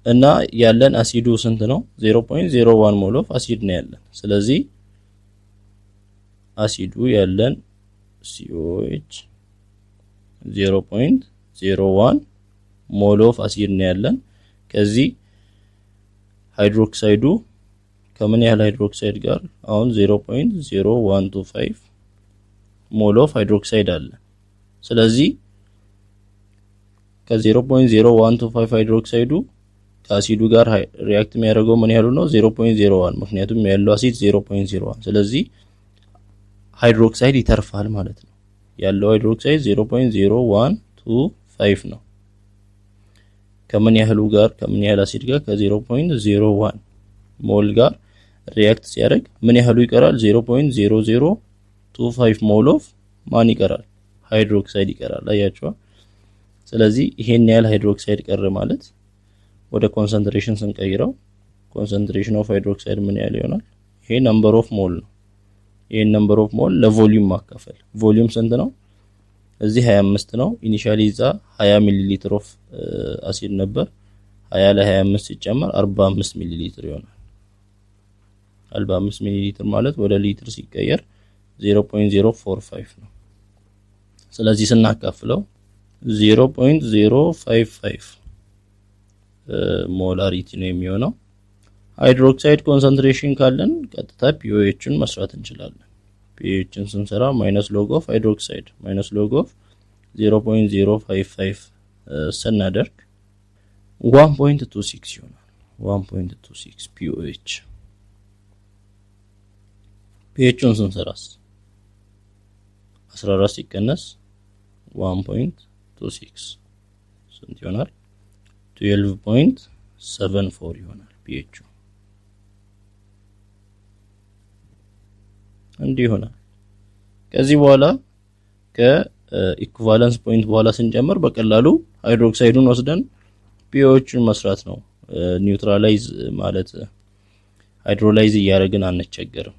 እና ያለን አሲዱ ስንት ነው 0.01 ሞል ኦፍ አሲድ ነው ያለን ስለዚህ አሲዱ ያለን COH 0.01 ሞል ኦፍ አሲድ ነው ያለን ከዚህ ሃይድሮክሳይዱ ከምን ያህል ሃይድሮክሳይድ ጋር አሁን 0.0125 ሞል ኦፍ ሃይድሮክሳይድ አለ ስለዚህ ከ0.0125 ሃይድሮክሳይዱ ከአሲዱ ጋር ሪአክት የሚያደርገው ምን ያህል ነው 0.01 ምክንያቱም ያለው አሲድ 0.01 ስለዚህ ሃይድሮክሳይድ ይተርፋል ማለት ነው ያለው ሃይድሮክሳይድ 0.0125 ነው ከምን ያህሉ ጋር ከምን ያህል አሲድ ጋር ከ0.01 ሞል ጋር ሪአክት ሲያደርግ ምን ያህሉ ይቀራል 0.0025 ሞል ኦፍ ማን ይቀራል ሃይድሮክሳይድ ይቀራል አያችሁ ስለዚህ ይሄን ያህል ሃይድሮክሳይድ ቀረ ማለት ወደ ኮንሰንትሬሽን ስንቀይረው ኮንሰንትሬሽን ኦፍ ሃይድሮክሳይድ ምን ያህል ይሆናል ይሄ ነምበር ኦፍ ሞል ነው ይሄን ነምበር ኦፍ ሞል ለቮሊዩም ማካፈል ቮሊዩም ስንት ነው እዚህ 25 ነው ኢኒሺያሊ ዛ 20 ሚሊ ሊትር ኦፍ አሲድ ነበር 20 ለ25 ሲጨመር 45 ሚሊ ሊትር ይሆናል 45 ሚሊ ሊትር ማለት ወደ ሊትር ሲቀየር 0.045 ነው ስለዚህ ስናካፍለው 0.055 ሞላሪቲ ነው የሚሆነው ሃይድሮክሳይድ ኮንሰንትሬሽን ካለን ቀጥታ pOHን መስራት እንችላለን pHን ስንሰራ ማይነስ ሎግ ኦፍ ሃይድሮክሳይድ ማይነስ ሎግ ኦፍ 0.055 ስናደርግ 1.26 ይሆናል 1.26 pOH pHን ስንሰራስ 14 ሲቀነስ 1.26 ስንት ይሆናል 12.74 ይሆናል pH እንዲህ ይሆናል ከዚህ በኋላ ከኢኩቫለንስ ፖይንት በኋላ ስንጨምር በቀላሉ ሃይድሮክሳይዱን ወስደን pOHን መስራት ነው ኒውትራላይዝ ማለት ሃይድሮላይዝ እያደረግን አንቸገርም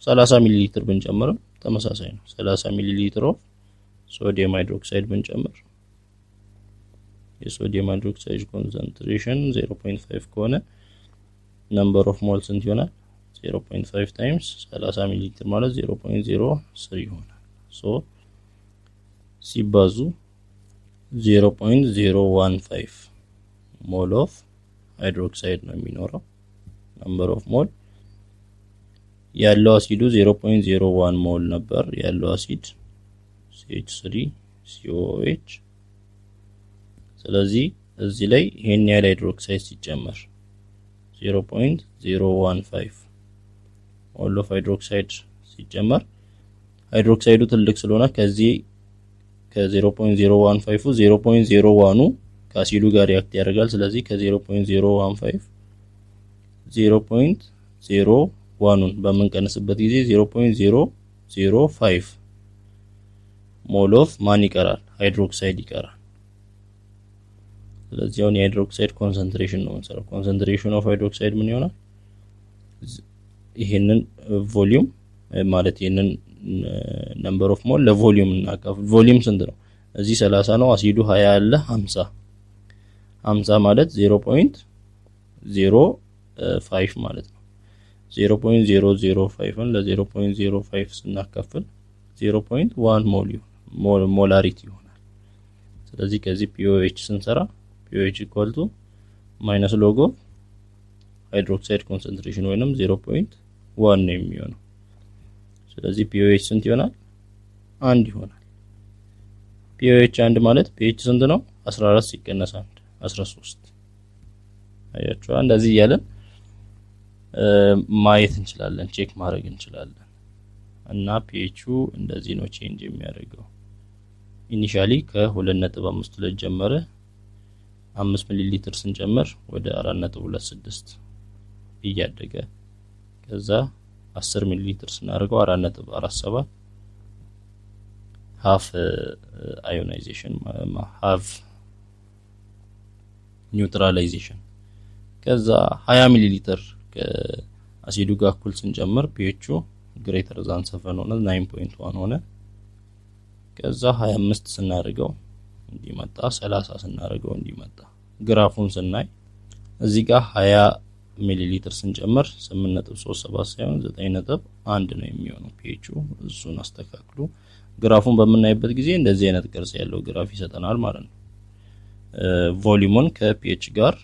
30 ሚሊ ሊትር ብንጨምር ተመሳሳይ ነው 30 ሚሊ ሊትር ኦፍ ሶዲየም ሃይድሮክሳይድ ብንጨምር የሶዲየም ሃይድሮክሳይድ ኮንሰንትሬሽን 0.5 ከሆነ ነምበር ኦፍ ሞል ስንት ይሆናል 0.5 ታይምስ 30 ሚሊ ሊትር ማለት 0.03 ይሆናል ሶ ሲባዙ 0.015 ሞል ኦፍ ሃይድሮክሳይድ ነው የሚኖረው ነምበር ኦፍ ሞል ያለው አሲዱ 0.01 ሞል ነበር ያለው አሲድ CH3COOH ስለዚህ እዚህ ላይ ይሄን ያህል ሃይድሮክሳይድ ሲጨመር 0.015 ሞል ኦፍ ሃይድሮክሳይድ ሲጨመር ሃይድሮክሳይዱ ትልቅ ስለሆነ ከዚህ ከ0.015 0.01 ከአሲዱ ጋር ሪአክት ያደርጋል ስለዚህ ከ0.015 0.01ን በመንቀነስበት ጊዜ 0.005 ሞል ኦፍ ማን ይቀራል ሃይድሮክሳይድ ይቀራል ስለዚህ አሁን የሃይድሮክሳይድ ኮንሰንትሬሽን ነው እንሰራው ኮንሰንትሬሽን ኦፍ ሃይድሮክሳይድ ምን ይሆናል ይሄንን ቮሊዩም ማለት ይሄንን ነምበር ኦፍ ሞል ለቮሊዩም እናካፍል ቮሊዩም ስንት ነው እዚህ 30 ነው አሲዱ 20 አለ 50 ማለት 0.05 ማለት ነው 0.005 ለ0.05 ስናካፍል 0.1 ሞላሪቲ ይሆናል ስለዚህ ከዚህ pOH ስንሰራ pOH equal to minus log of hydroxide concentration ወይንም 0.1 ነው የሚሆነው ስለዚህ pOH ስንት ይሆናል 1 ይሆናል pOH 1 ማለት pH ስንት ነው 14 ሲቀነስ 1 13 አያችሁ እንደዚህ ያለን ማየት እንችላለን ቼክ ማድረግ እንችላለን እና pH እንደዚህ ነው ቼንጅ የሚያደርገው ኢኒሺያሊ ከ2.52 ጀመረ 5 ሚሊ ሊትር ስንጨምር ወደ 4.26 እያደገ ከዛ 10 ሚሊ ሊትር ስናደርገው 4.47 half ionization half neutralization ከዛ 20 ሚሊ ሊትር ከአሲዱ ጋር እኩል ስንጨምር pH greater than 7 ሆነ 9.1 ሆነ ከዛ 25 ስናደርገው እንዲመጣ 30 ስናደርገው እንዲመጣ ግራፉን ስናይ እዚህ ጋር 20 ሚሊ ሊትር ስንጨምር 8.37 ሳይሆን 9.1 ነው የሚሆነው pH እሱን አስተካክሉ ግራፉን በመናይበት ጊዜ እንደዚህ አይነት ቅርጽ ያለው ግራፍ ይሰጠናል ማለት ነው ቮሊዩሙን ከpH ጋር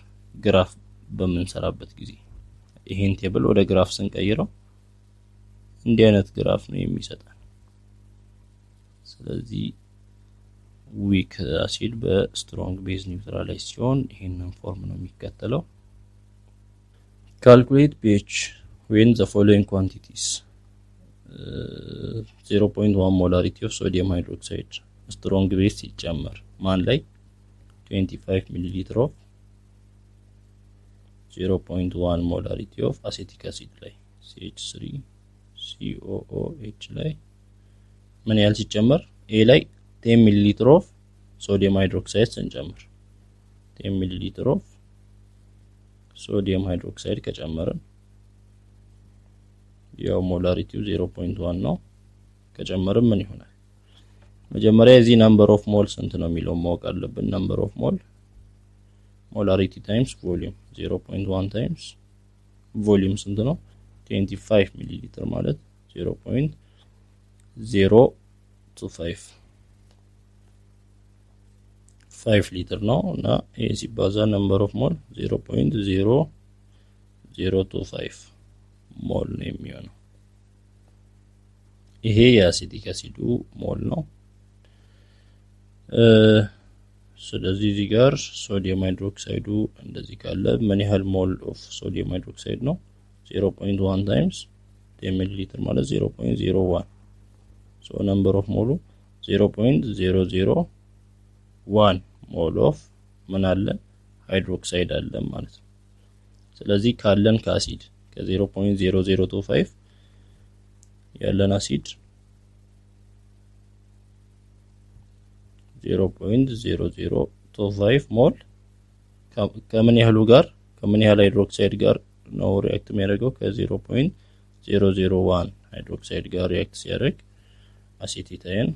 ግራፍ በመንሰራበት ጊዜ ይሄን ቴብል ወደ ግራፍ ስንቀይረው እንዲህ አይነት ግራፍ ነው የሚሰጠን ስለዚህ ዊክ አሲድ በስትሮንግ ቤዝ ኒውትራላይዝ ሲሆን ይሄንን ፎርም ነው የሚከተለው calculate pH when the following quantities 0.1 molarity of sodium hydroxide strong base ሲጨመር ማን ላይ 25 ml of 0.1 molarity of acetic acid ላይ CH3COOH ላይ ምን ያህል ሲጨመር A ላይ 10 ml of sodium hydroxide ስንጨምር 10 ml of sodium hydroxide ከጨመርን ያው ሞላሪቲው 0.1 ነው ከጨመርን ምን ይሆናል መጀመሪያ እዚህ number of mole ስንት ነው የሚለው ማወቅ አለብን number of mole molarity times volume 0.1 times volume ስንት ነው 25 ሚሊ ሊትር ማለት 0.025 5 ሊትር ነው እና ይሄ ሲባዛ number of mole 0.0025 ሞል ነው የሚሆነው ይሄ የአሲቲክ አሲዱ ሞል ነው ስለዚህ እዚህ ጋር ሶዲየም ሃይድሮክሳይዱ እንደዚህ ካለ ምን ያህል ሞል ኦፍ ሶዲየም ሃይድሮክሳይድ ነው 0.1 times 10 ml ማለት 0.01 so number of ሞሉ 0.001 ሞል ኦፍ ምን አለ ሃይድሮክሳይድ አለ ማለት ነው ስለዚህ ካለን ከአሲድ ከ0.0025 ያለን አሲድ 0.0025 ሞል ከምን ያህሉ ጋር ከምን ያህል ሃይድሮክሳይድ ጋር ነው ሪአክት የሚያደርገው ከ0.001 ሃይድሮክሳይድ ጋር ሪአክት ሲያደርግ አሴቲታይን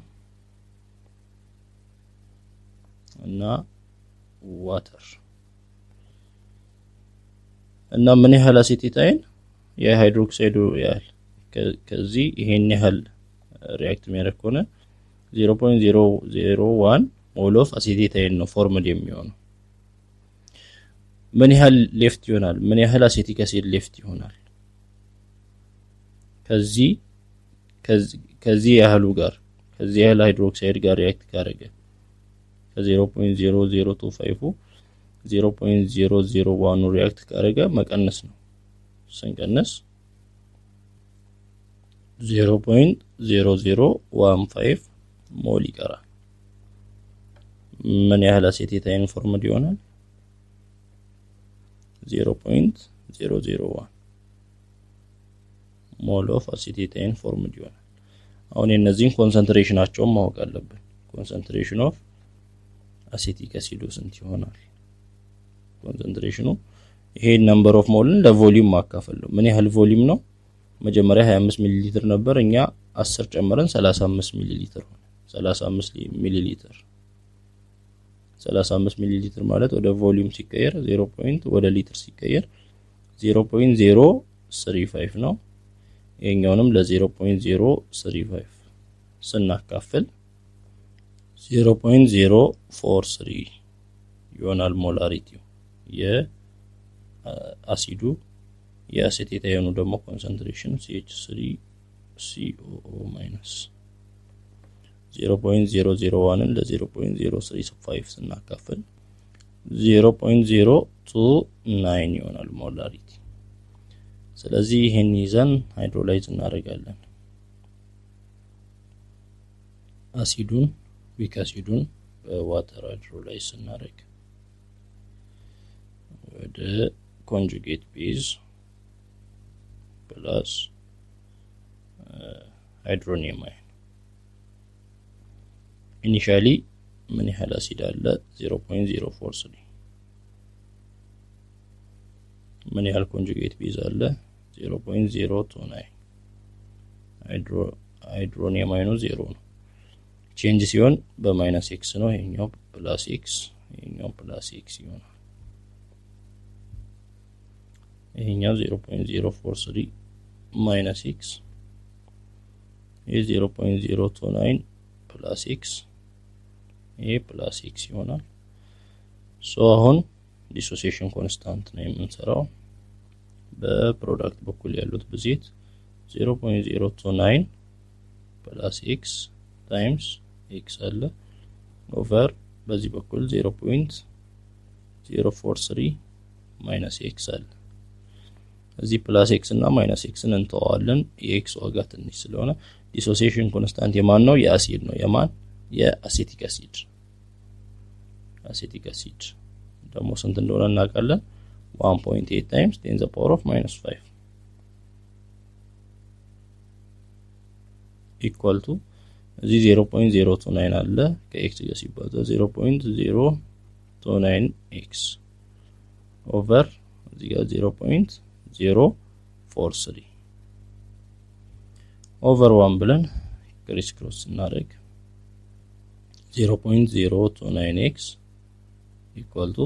እና ዋተር እና ምን ያህል አሴቲታይን የሃይድሮክሳይዱ ያህል ከዚህ ይሄን ያህል ሪአክት የሚያደርግ ከሆነ 0.001 ሞል ኦፍ አሴቲታይን ነው ፎርምድ የሚሆነው ምን ያህል ሌፍት ይሆናል ምን ያህል አሴቲክ አሲድ ሌፍት ይሆናል ከዚህ ያህሉ ጋር ከዚህ ያህል ሃይድሮክሳይድ ጋር ሪአክት ካደረገ ከ0.0025 0.001 ሪአክት ካደረገ መቀነስ ነው ስንቀነስ 0.0015 ሞል ይቀራል ምን ያህል አሴቲታይን ፎርምድ ይሆናል 0.001 ሞል ኦፍ አሴቲታይን ፎርምድ ይሆናል አሁን እነዚህን ኮንሰንትሬሽናቸውን ማወቅ አለብን ኮንሰንትሬሽን ኦፍ አሴቲክ አሲድ ስንት ይሆናል ኮንሰንትሬሽኑ ይሄ ነምበር ኦፍ ሞልን ለቮሊዩም ማካፈል ነው ምን ያህል ቮሊዩም ነው መጀመሪያ 25 ሚሊ ሊትር ነበር እኛ 10 ጨምረን 35 ሚሊ ሊትር ሆነ 35 ሚሊ ሊትር 35 ሚሊ ሊትር ማለት ወደ ቮሊዩም ሲቀየር 0. ወደ ሊትር ሲቀየር 0.035 ነው ይሄኛውንም ለ0.035 ስናካፍል 0.043 ይሆናል ሞላሪቲው የአሲዱ የአሴቴታይኑ ደግሞ ኮንሰንትሬሽን CH3COO- 0.001 ን ለ0.035 ስናካፍል 0.029 ይሆናል ሞላሪቲ ስለዚህ ይሄን ይዘን ሃይድሮላይዝ እናደርጋለን አሲዱን ዊክ አሲዱን በዋተር ሃይድሮላይዝ እናደርግ ወደ ኮንጁጌት ቤዝ ፕላስ ሃይድሮኒየም አይን ኢኒሻሊ ምን ያህል አሲድ አለ 0.043 ምን ያህል ኮንጁጌት ቤዝ አለ 0.029 ሃይድሮኒየም አይኑ 0 ነው ቼንጅ ሲሆን በማይነስ x ነው ይሄኛው ፕላስ x ይሄኛው ፕላስ x ይሆናል ይሄኛው 0.043 minus x ይሄ 0.029 plus x ይሄ plus x ይሆናል ሶ አሁን ዲሶሲዬሽን ኮንስታንት ነው የምንሰራው በፕሮዳክት በኩል ያሉት ብዜት 0.029 plus x times x አለ ኦቨር በዚህ በኩል 0.043 minus x አለ እዚህ plus x እና minus x እንተዋለን የx ዋጋ ትንሽ ስለሆነ ዲሶሲዬሽን ኮንስታንት የማን ነው የአሲድ ነው የማን የአሴቲክ አሲድ ደግሞ ስንት እንደሆነ እናውቃለን 1.8 times 10 to the power of minus 5 equal to እዚህ 0.029 አለ ከx ጋር ሲባዛ 0.029x ኦቨር እዚህ ጋር 0.043 ኦቨር 1 ብለን ክሪስ ክሮስ እናደርግ 0.029x equal to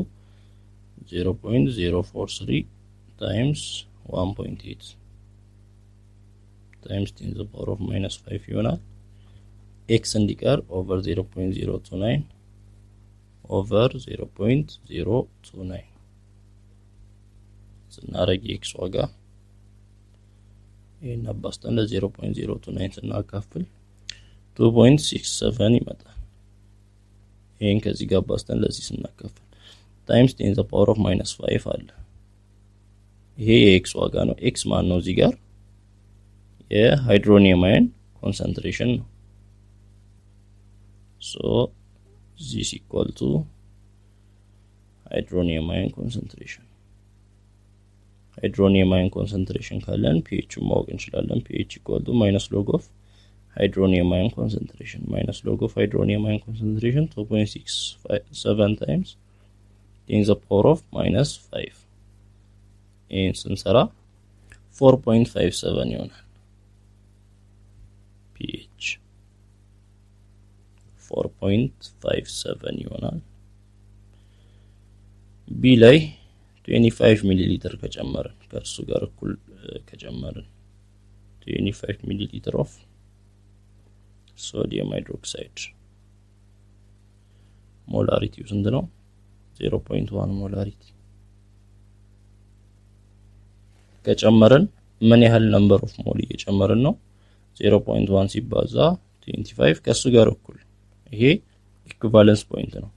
0.043 times 1.8 times 10 to the power of minus 5 ይሆናል x እንዲቀር over 0.029 over 0.029 ስናረግ x ዋጋ ይሄን አባስተን ለ0.029 ስናካፍል 2.67 ይመጣል ይሄን ከዚህ ጋር አባስተን ለዚህ ስናካፍል times 10 to the power of minus 5 አለ ይሄ የx ዋጋ ነው x ማን ነው እዚህ ጋር የሃይድሮኒየም አየን ኮንሰንትሬሽን ነው so this equal to hydronium ion concentration ካለን pH ማወቅ እንችላለን pH equal to minus log of hydronium ion concentration 2.67 times 10 to the power of minus 5 ይሄን ስንሰራ 4.57 ይሆናል pH 4.57 ይሆናል B ላይ 25 ሚሊ ሊትር ከጨመርን ከእርሱ ጋር እኩል ከጨመርን 25 ሚሊ ሊትር of sodium hydroxide ሞላሪቲ ስንት ነው 0.1 ሞላሪቲ ከጨመርን ምን ያህል ነምበር ኦፍ ሞል እየጨመርን ነው 0.1 ሲባዛ 25 ከሱ ጋር እኩል ይሄ ኢኩቫለንስ ፖይንት ነው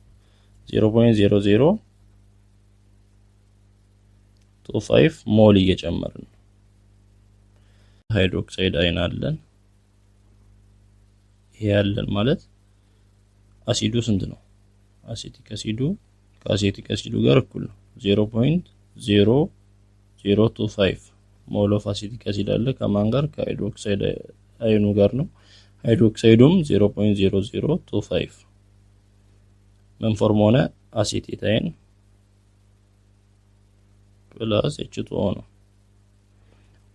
0.0025 ሞል እየጨመርን ነው ሃይድሮክሳይድ አይን አለን ይሄ ያለን ማለት አሲዱ ስንት ነው አሴቲክ አሲዱ ከአሴቲክ አሲዱ ጋር እኩል ነው 0.0025 ሞል ኦፍ አሴቲክ አሲድ አለ ከማን ጋር ከሃይድሮክሳይድ አይኑ ጋር ነው ሃይድሮክሳይዱም 0.0025 ምን ፎርም ሆነ አሴቴት አይን ፕላስ H2O ነው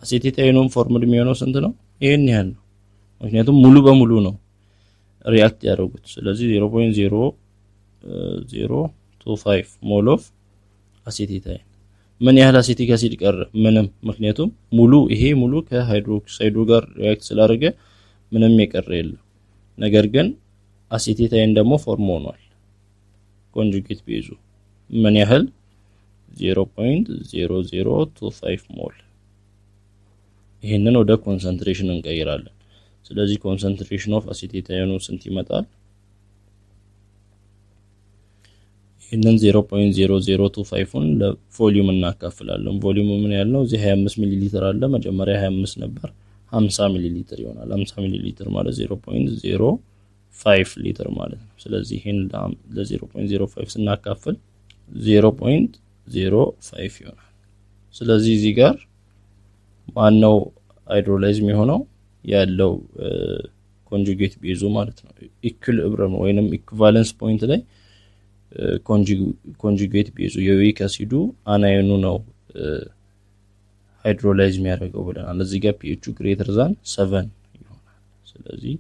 አሴቴት አይኑም ፎርምድ የሚሆነው ስንት ነው ይሄን ያህል ነው ምክንያቱም ሙሉ በሙሉ ነው ሪአክት ያደርጉት ስለዚህ 0.0025 ሞል ኦፍ አሴቴት አይን ምን ያህል አሴቲክ አሲድ ቀረ ምንም ምክንያቱም ሙሉ ይሄ ሙሉ ከሃይድሮክሳይዱ ጋር ሪአክት ስላደረገ ምንም የቀረ የለም ነገር ግን አሴቴት አይን ደግሞ ፎርም ሆኗል ኮንጁጌት ቤዙ ምን ያህል 0.0025 ሞል ይሄንን ወደ ኮንሰንትሬሽን እንቀይራለን ስለዚህ ኮንሰንትሬሽን ኦፍ አሴቴት አይኑ ስንት ይመጣል ይሄንን 0.0025ን ለቮሊዩም እናካፍላለን ቮሊዩም ምን ያህል ነው እዚህ 25 ሚሊ ሊትር አለ መጀመሪያ 25 ነበር 50 ሚሊ ሊትር ይሆናል 50 ሚሊ ሊትር ማለት 0.05 ሊትር ማለት ነው ስለዚህ ይሄን ለ0.05 ስናካፍል 0.05 ይሆናል ስለዚህ እዚህ ጋር ማነው ሃይድሮላይዝ የሚሆነው ያለው ኮንጁጌት ቤዙ ማለት ነው ኢኩሊብሪየም ወይንም ኢኩቫለንስ ፖይንት ላይ ኮንጁጌት ቤዙ የዩሪክ አሲዱ አናይኑ ነው ሃይድሮላይዝ የሚያደርገው ብለናል እዚህ ጋር pH greater than 7 ይሆናል ስለዚህ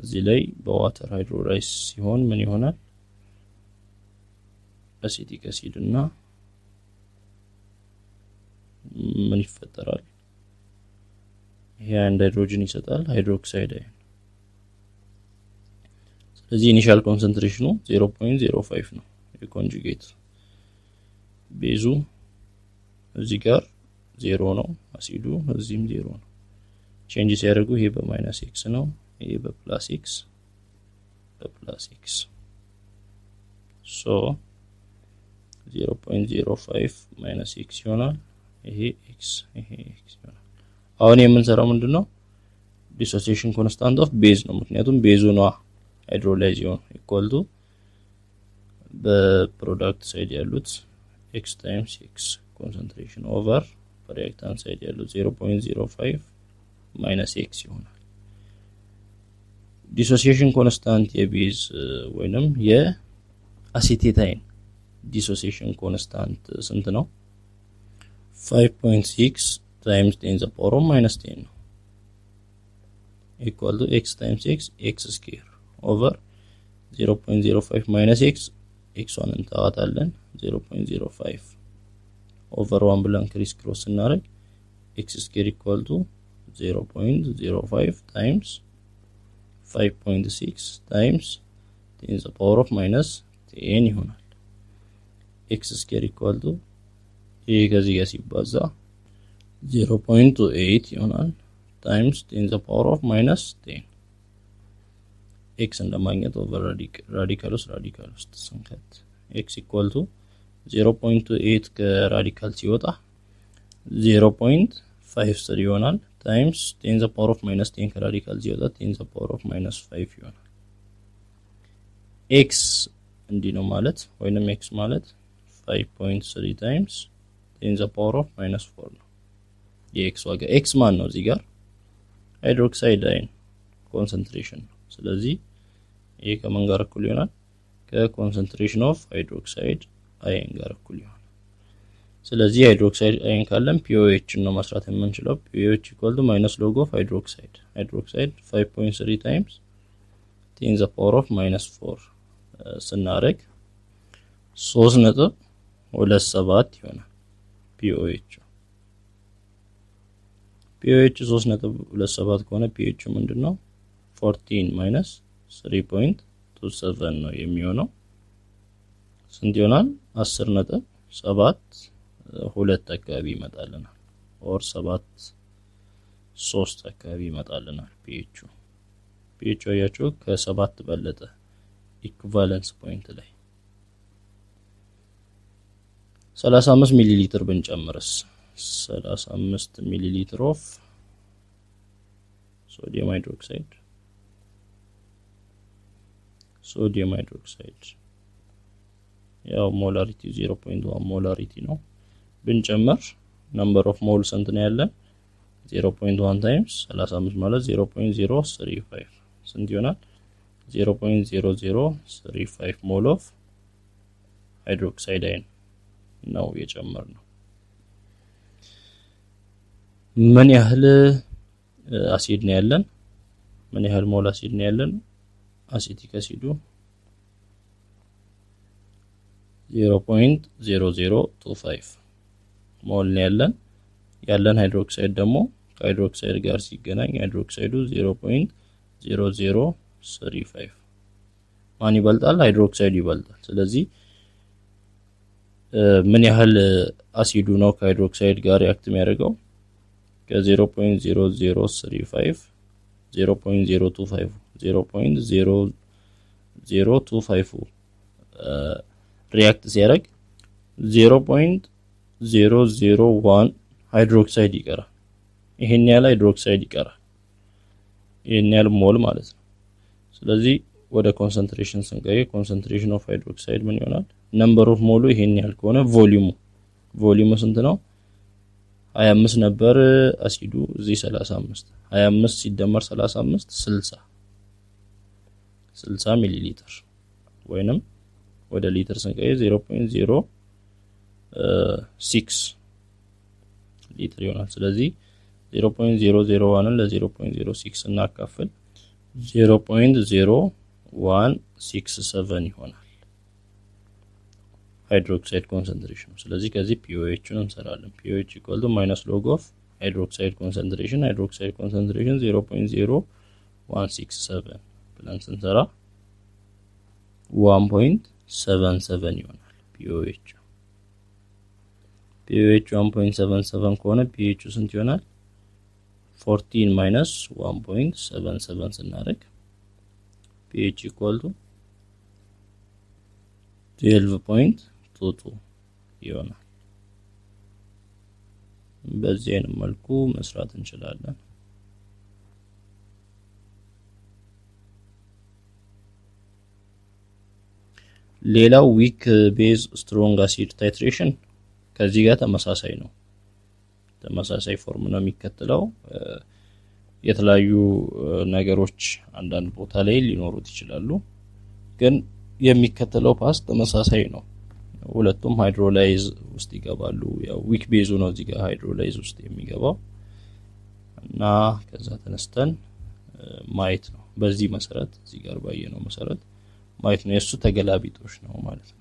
እዚህ ላይ በዋተር ሃይድሮላይዝ ሲሆን ምን ይሆናል አሴቲክ አሲድ እና ምን ይፈጠራል? ይሄ አንድ ሃይድሮጅን ይሰጣል ሃይድሮክሳይድ አይን። ስለዚህ ኢኒሻል ኮንሰንትሬሽኑ 0.05 ነው። የኮንጁጌት ቤዙ እዚህ ጋር 0 ነው፣ አሲዱ እዚህም 0 ነው። ቼንጅ ሲያደርጉ ይሄ በ-x ነው፣ ይሄ በ+x በ+x ሶ 0.05 -x ይሆናል። ይሄ x ይሆናል። አሁን የምንሰራው ምንድነው? ዲሶሲዬሽን ኮንስታንት ኦፍ ቤዝ ነው። ምክንያቱም ቤዙ ነው ሃይድሮላይዝ ይሆን ኢኳል ቱ በፕሮዳክት ሳይድ ያሉት x times x ኮንሰንትሬሽን ኦቨር በሪአክታንት ሳይድ ያሉት 0.05 -x ይሆናል። ዲሶሲዬሽን ኮንስታንት የቤዝ ወይንም የአሴቴታይን ዲሶሲዬሽን ኮንስታንት ስንት ነው? 5.6 times 10 to the power -10 ነው equal to x times x square over 0.05 -x x1 እንታዋታለን 0.05 over 1 ብለን ክሪስ ክሮስ እናደርግ x square equal to 0.05 times 5.6 times 10 to the power of -10 ይሆናል። x square equal to ይሄ ከዚህ ጋር ሲባዛ 0.28 ይሆናል times 10 to the power of -10 x እንደማግኘት ኦቨር ራዲካል ውስጥ ስንከት x equal to 0.28 ከራዲካል ሲወጣ 0.53 ይሆናል times 10 to the power of -10 ከራዲካል ሲወጣ 10 to the power of -5 ይሆናል። x እንዲህ ነው ማለት ወይንም x ማለት 5.3 times 10 to the power of -4 ነው። የx ዋጋ x ማን ነው? እዚህ ጋር ሃይድሮክሳይድ አይን ኮንሰንትሬሽን ነው። ስለዚህ ይሄ ከማን ጋር እኩል ይሆናል? ከኮንሰንትሬሽን ኦፍ ሃይድሮክሳይድ አይን ጋር እኩል ይሆናል። ስለዚህ ሃይድሮክሳይድ አይን ካለን pOH ነው መስራት የምንችለው። pOH equal to minus log of ሃይድሮክሳይድ 5.3 times 10 to the power of -4 ስናደርግ 3.27 ይሆናል pOH 3.27 ከሆነ pH ምንድነው? 14 minus 3.27 ነው የሚሆነው። ስንት ይሆናል? 10.72 አካባቢ ይመጣልናል ኦር 7.3 አካባቢ ይመጣልናል pH ያያችሁ ከ7 በለጠ ኢኩቫለንስ ፖይንት ላይ 35 ሚሊ ሊትር ብንጨምርስ 35 ሚሊ ሊትር ኦፍ ሶዲየም ሃይድሮክሳይድ ያው ሞላሪቲ 0.1 ሞላሪቲ ነው ብንጨምር ነምበር ኦፍ ሞል ስንት ነው ያለን 0.1 ታይምስ 35 ማለት 0.035 ስንት ይሆናል 0.0035 ሞል ኦፍ ሃይድሮክሳይድ አይን ነው የጨመርነው። ምን ያህል አሲድ ነው ያለን? ምን ያህል ሞል አሲድ ነው ያለን? አሲቲክ አሲዱ 0.0025 ሞል ነው ያለን ሃይድሮክሳይድ ደግሞ ከሃይድሮክሳይድ ጋር ሲገናኝ ሃይድሮክሳይዱ 0.0035 ማን ይበልጣል? ሃይድሮክሳይዱ ይበልጣል። ስለዚህ ምን ያህል አሲዱ ነው ከሃይድሮክሳይድ ጋር ሪአክት የሚያደርገው? ከ0.0035 0.025 ሪአክት ሲያደርግ 0.001 ሃይድሮክሳይድ ይቀራል። ይሄን ያህል ሃይድሮክሳይድ ይቀራል። ይሄን ያህል ሞል ማለት ነው። ስለዚህ ወደ ኮንሰንትሬሽን ስንቀይር ኮንሰንትሬሽን ኦፍ ሃይድሮክሳይድ ምን ይሆናል? ነምበር ኦፍ ሞሉ ይሄን ያህል ከሆነ ቮሊዩሙ ስንት ነው? 25 ነበር አሲዱ እዚህ 35 25 ሲደመር 35 60 ሚሊ ሊትር ወይንም ወደ ሊትር ስንቀይር 0.06 ሊትር ይሆናል። ስለዚህ 0.001 ለ0.06 እናካፍል 0.0167 ይሆናል ሃይድሮክሳይድ ኮንሰንትሬሽን ነው። ስለዚህ ከዚህ pOHን እንሰራለን። pOH - log of ሃይድሮክሳይድ ኮንሰንትሬሽን 0.0167 ብለን ስንሰራ 1.77 ይሆናል pOH 1.77 ከሆነ pH ስንት ይሆናል? 14 - 1.77 ስናደርግ pH = 12.22 ይሆናል። በዚህ አይነት መልኩ መስራት እንችላለን። ሌላው ዊክ ቤዝ ስትሮንግ አሲድ ታይትሬሽን ከዚህ ጋር ተመሳሳይ ነው። ተመሳሳይ ፎርም ነው የሚከተለው። የተለያዩ ነገሮች አንዳንድ ቦታ ላይ ሊኖሩት ይችላሉ፣ ግን የሚከተለው ፓስ ተመሳሳይ ነው። ሁለቱም ሃይድሮላይዝ ውስጥ ይገባሉ። ያው ዊክ ቤዙ ነው እዚህ ጋር ሃይድሮላይዝ ውስጥ የሚገባው እና ከዛ ተነስተን ማየት ነው። በዚህ መሰረት እዚህ ጋር ባየነው መሰረት ማየት ነው። የሱ ተገላቢጦሽ ነው ማለት ነው።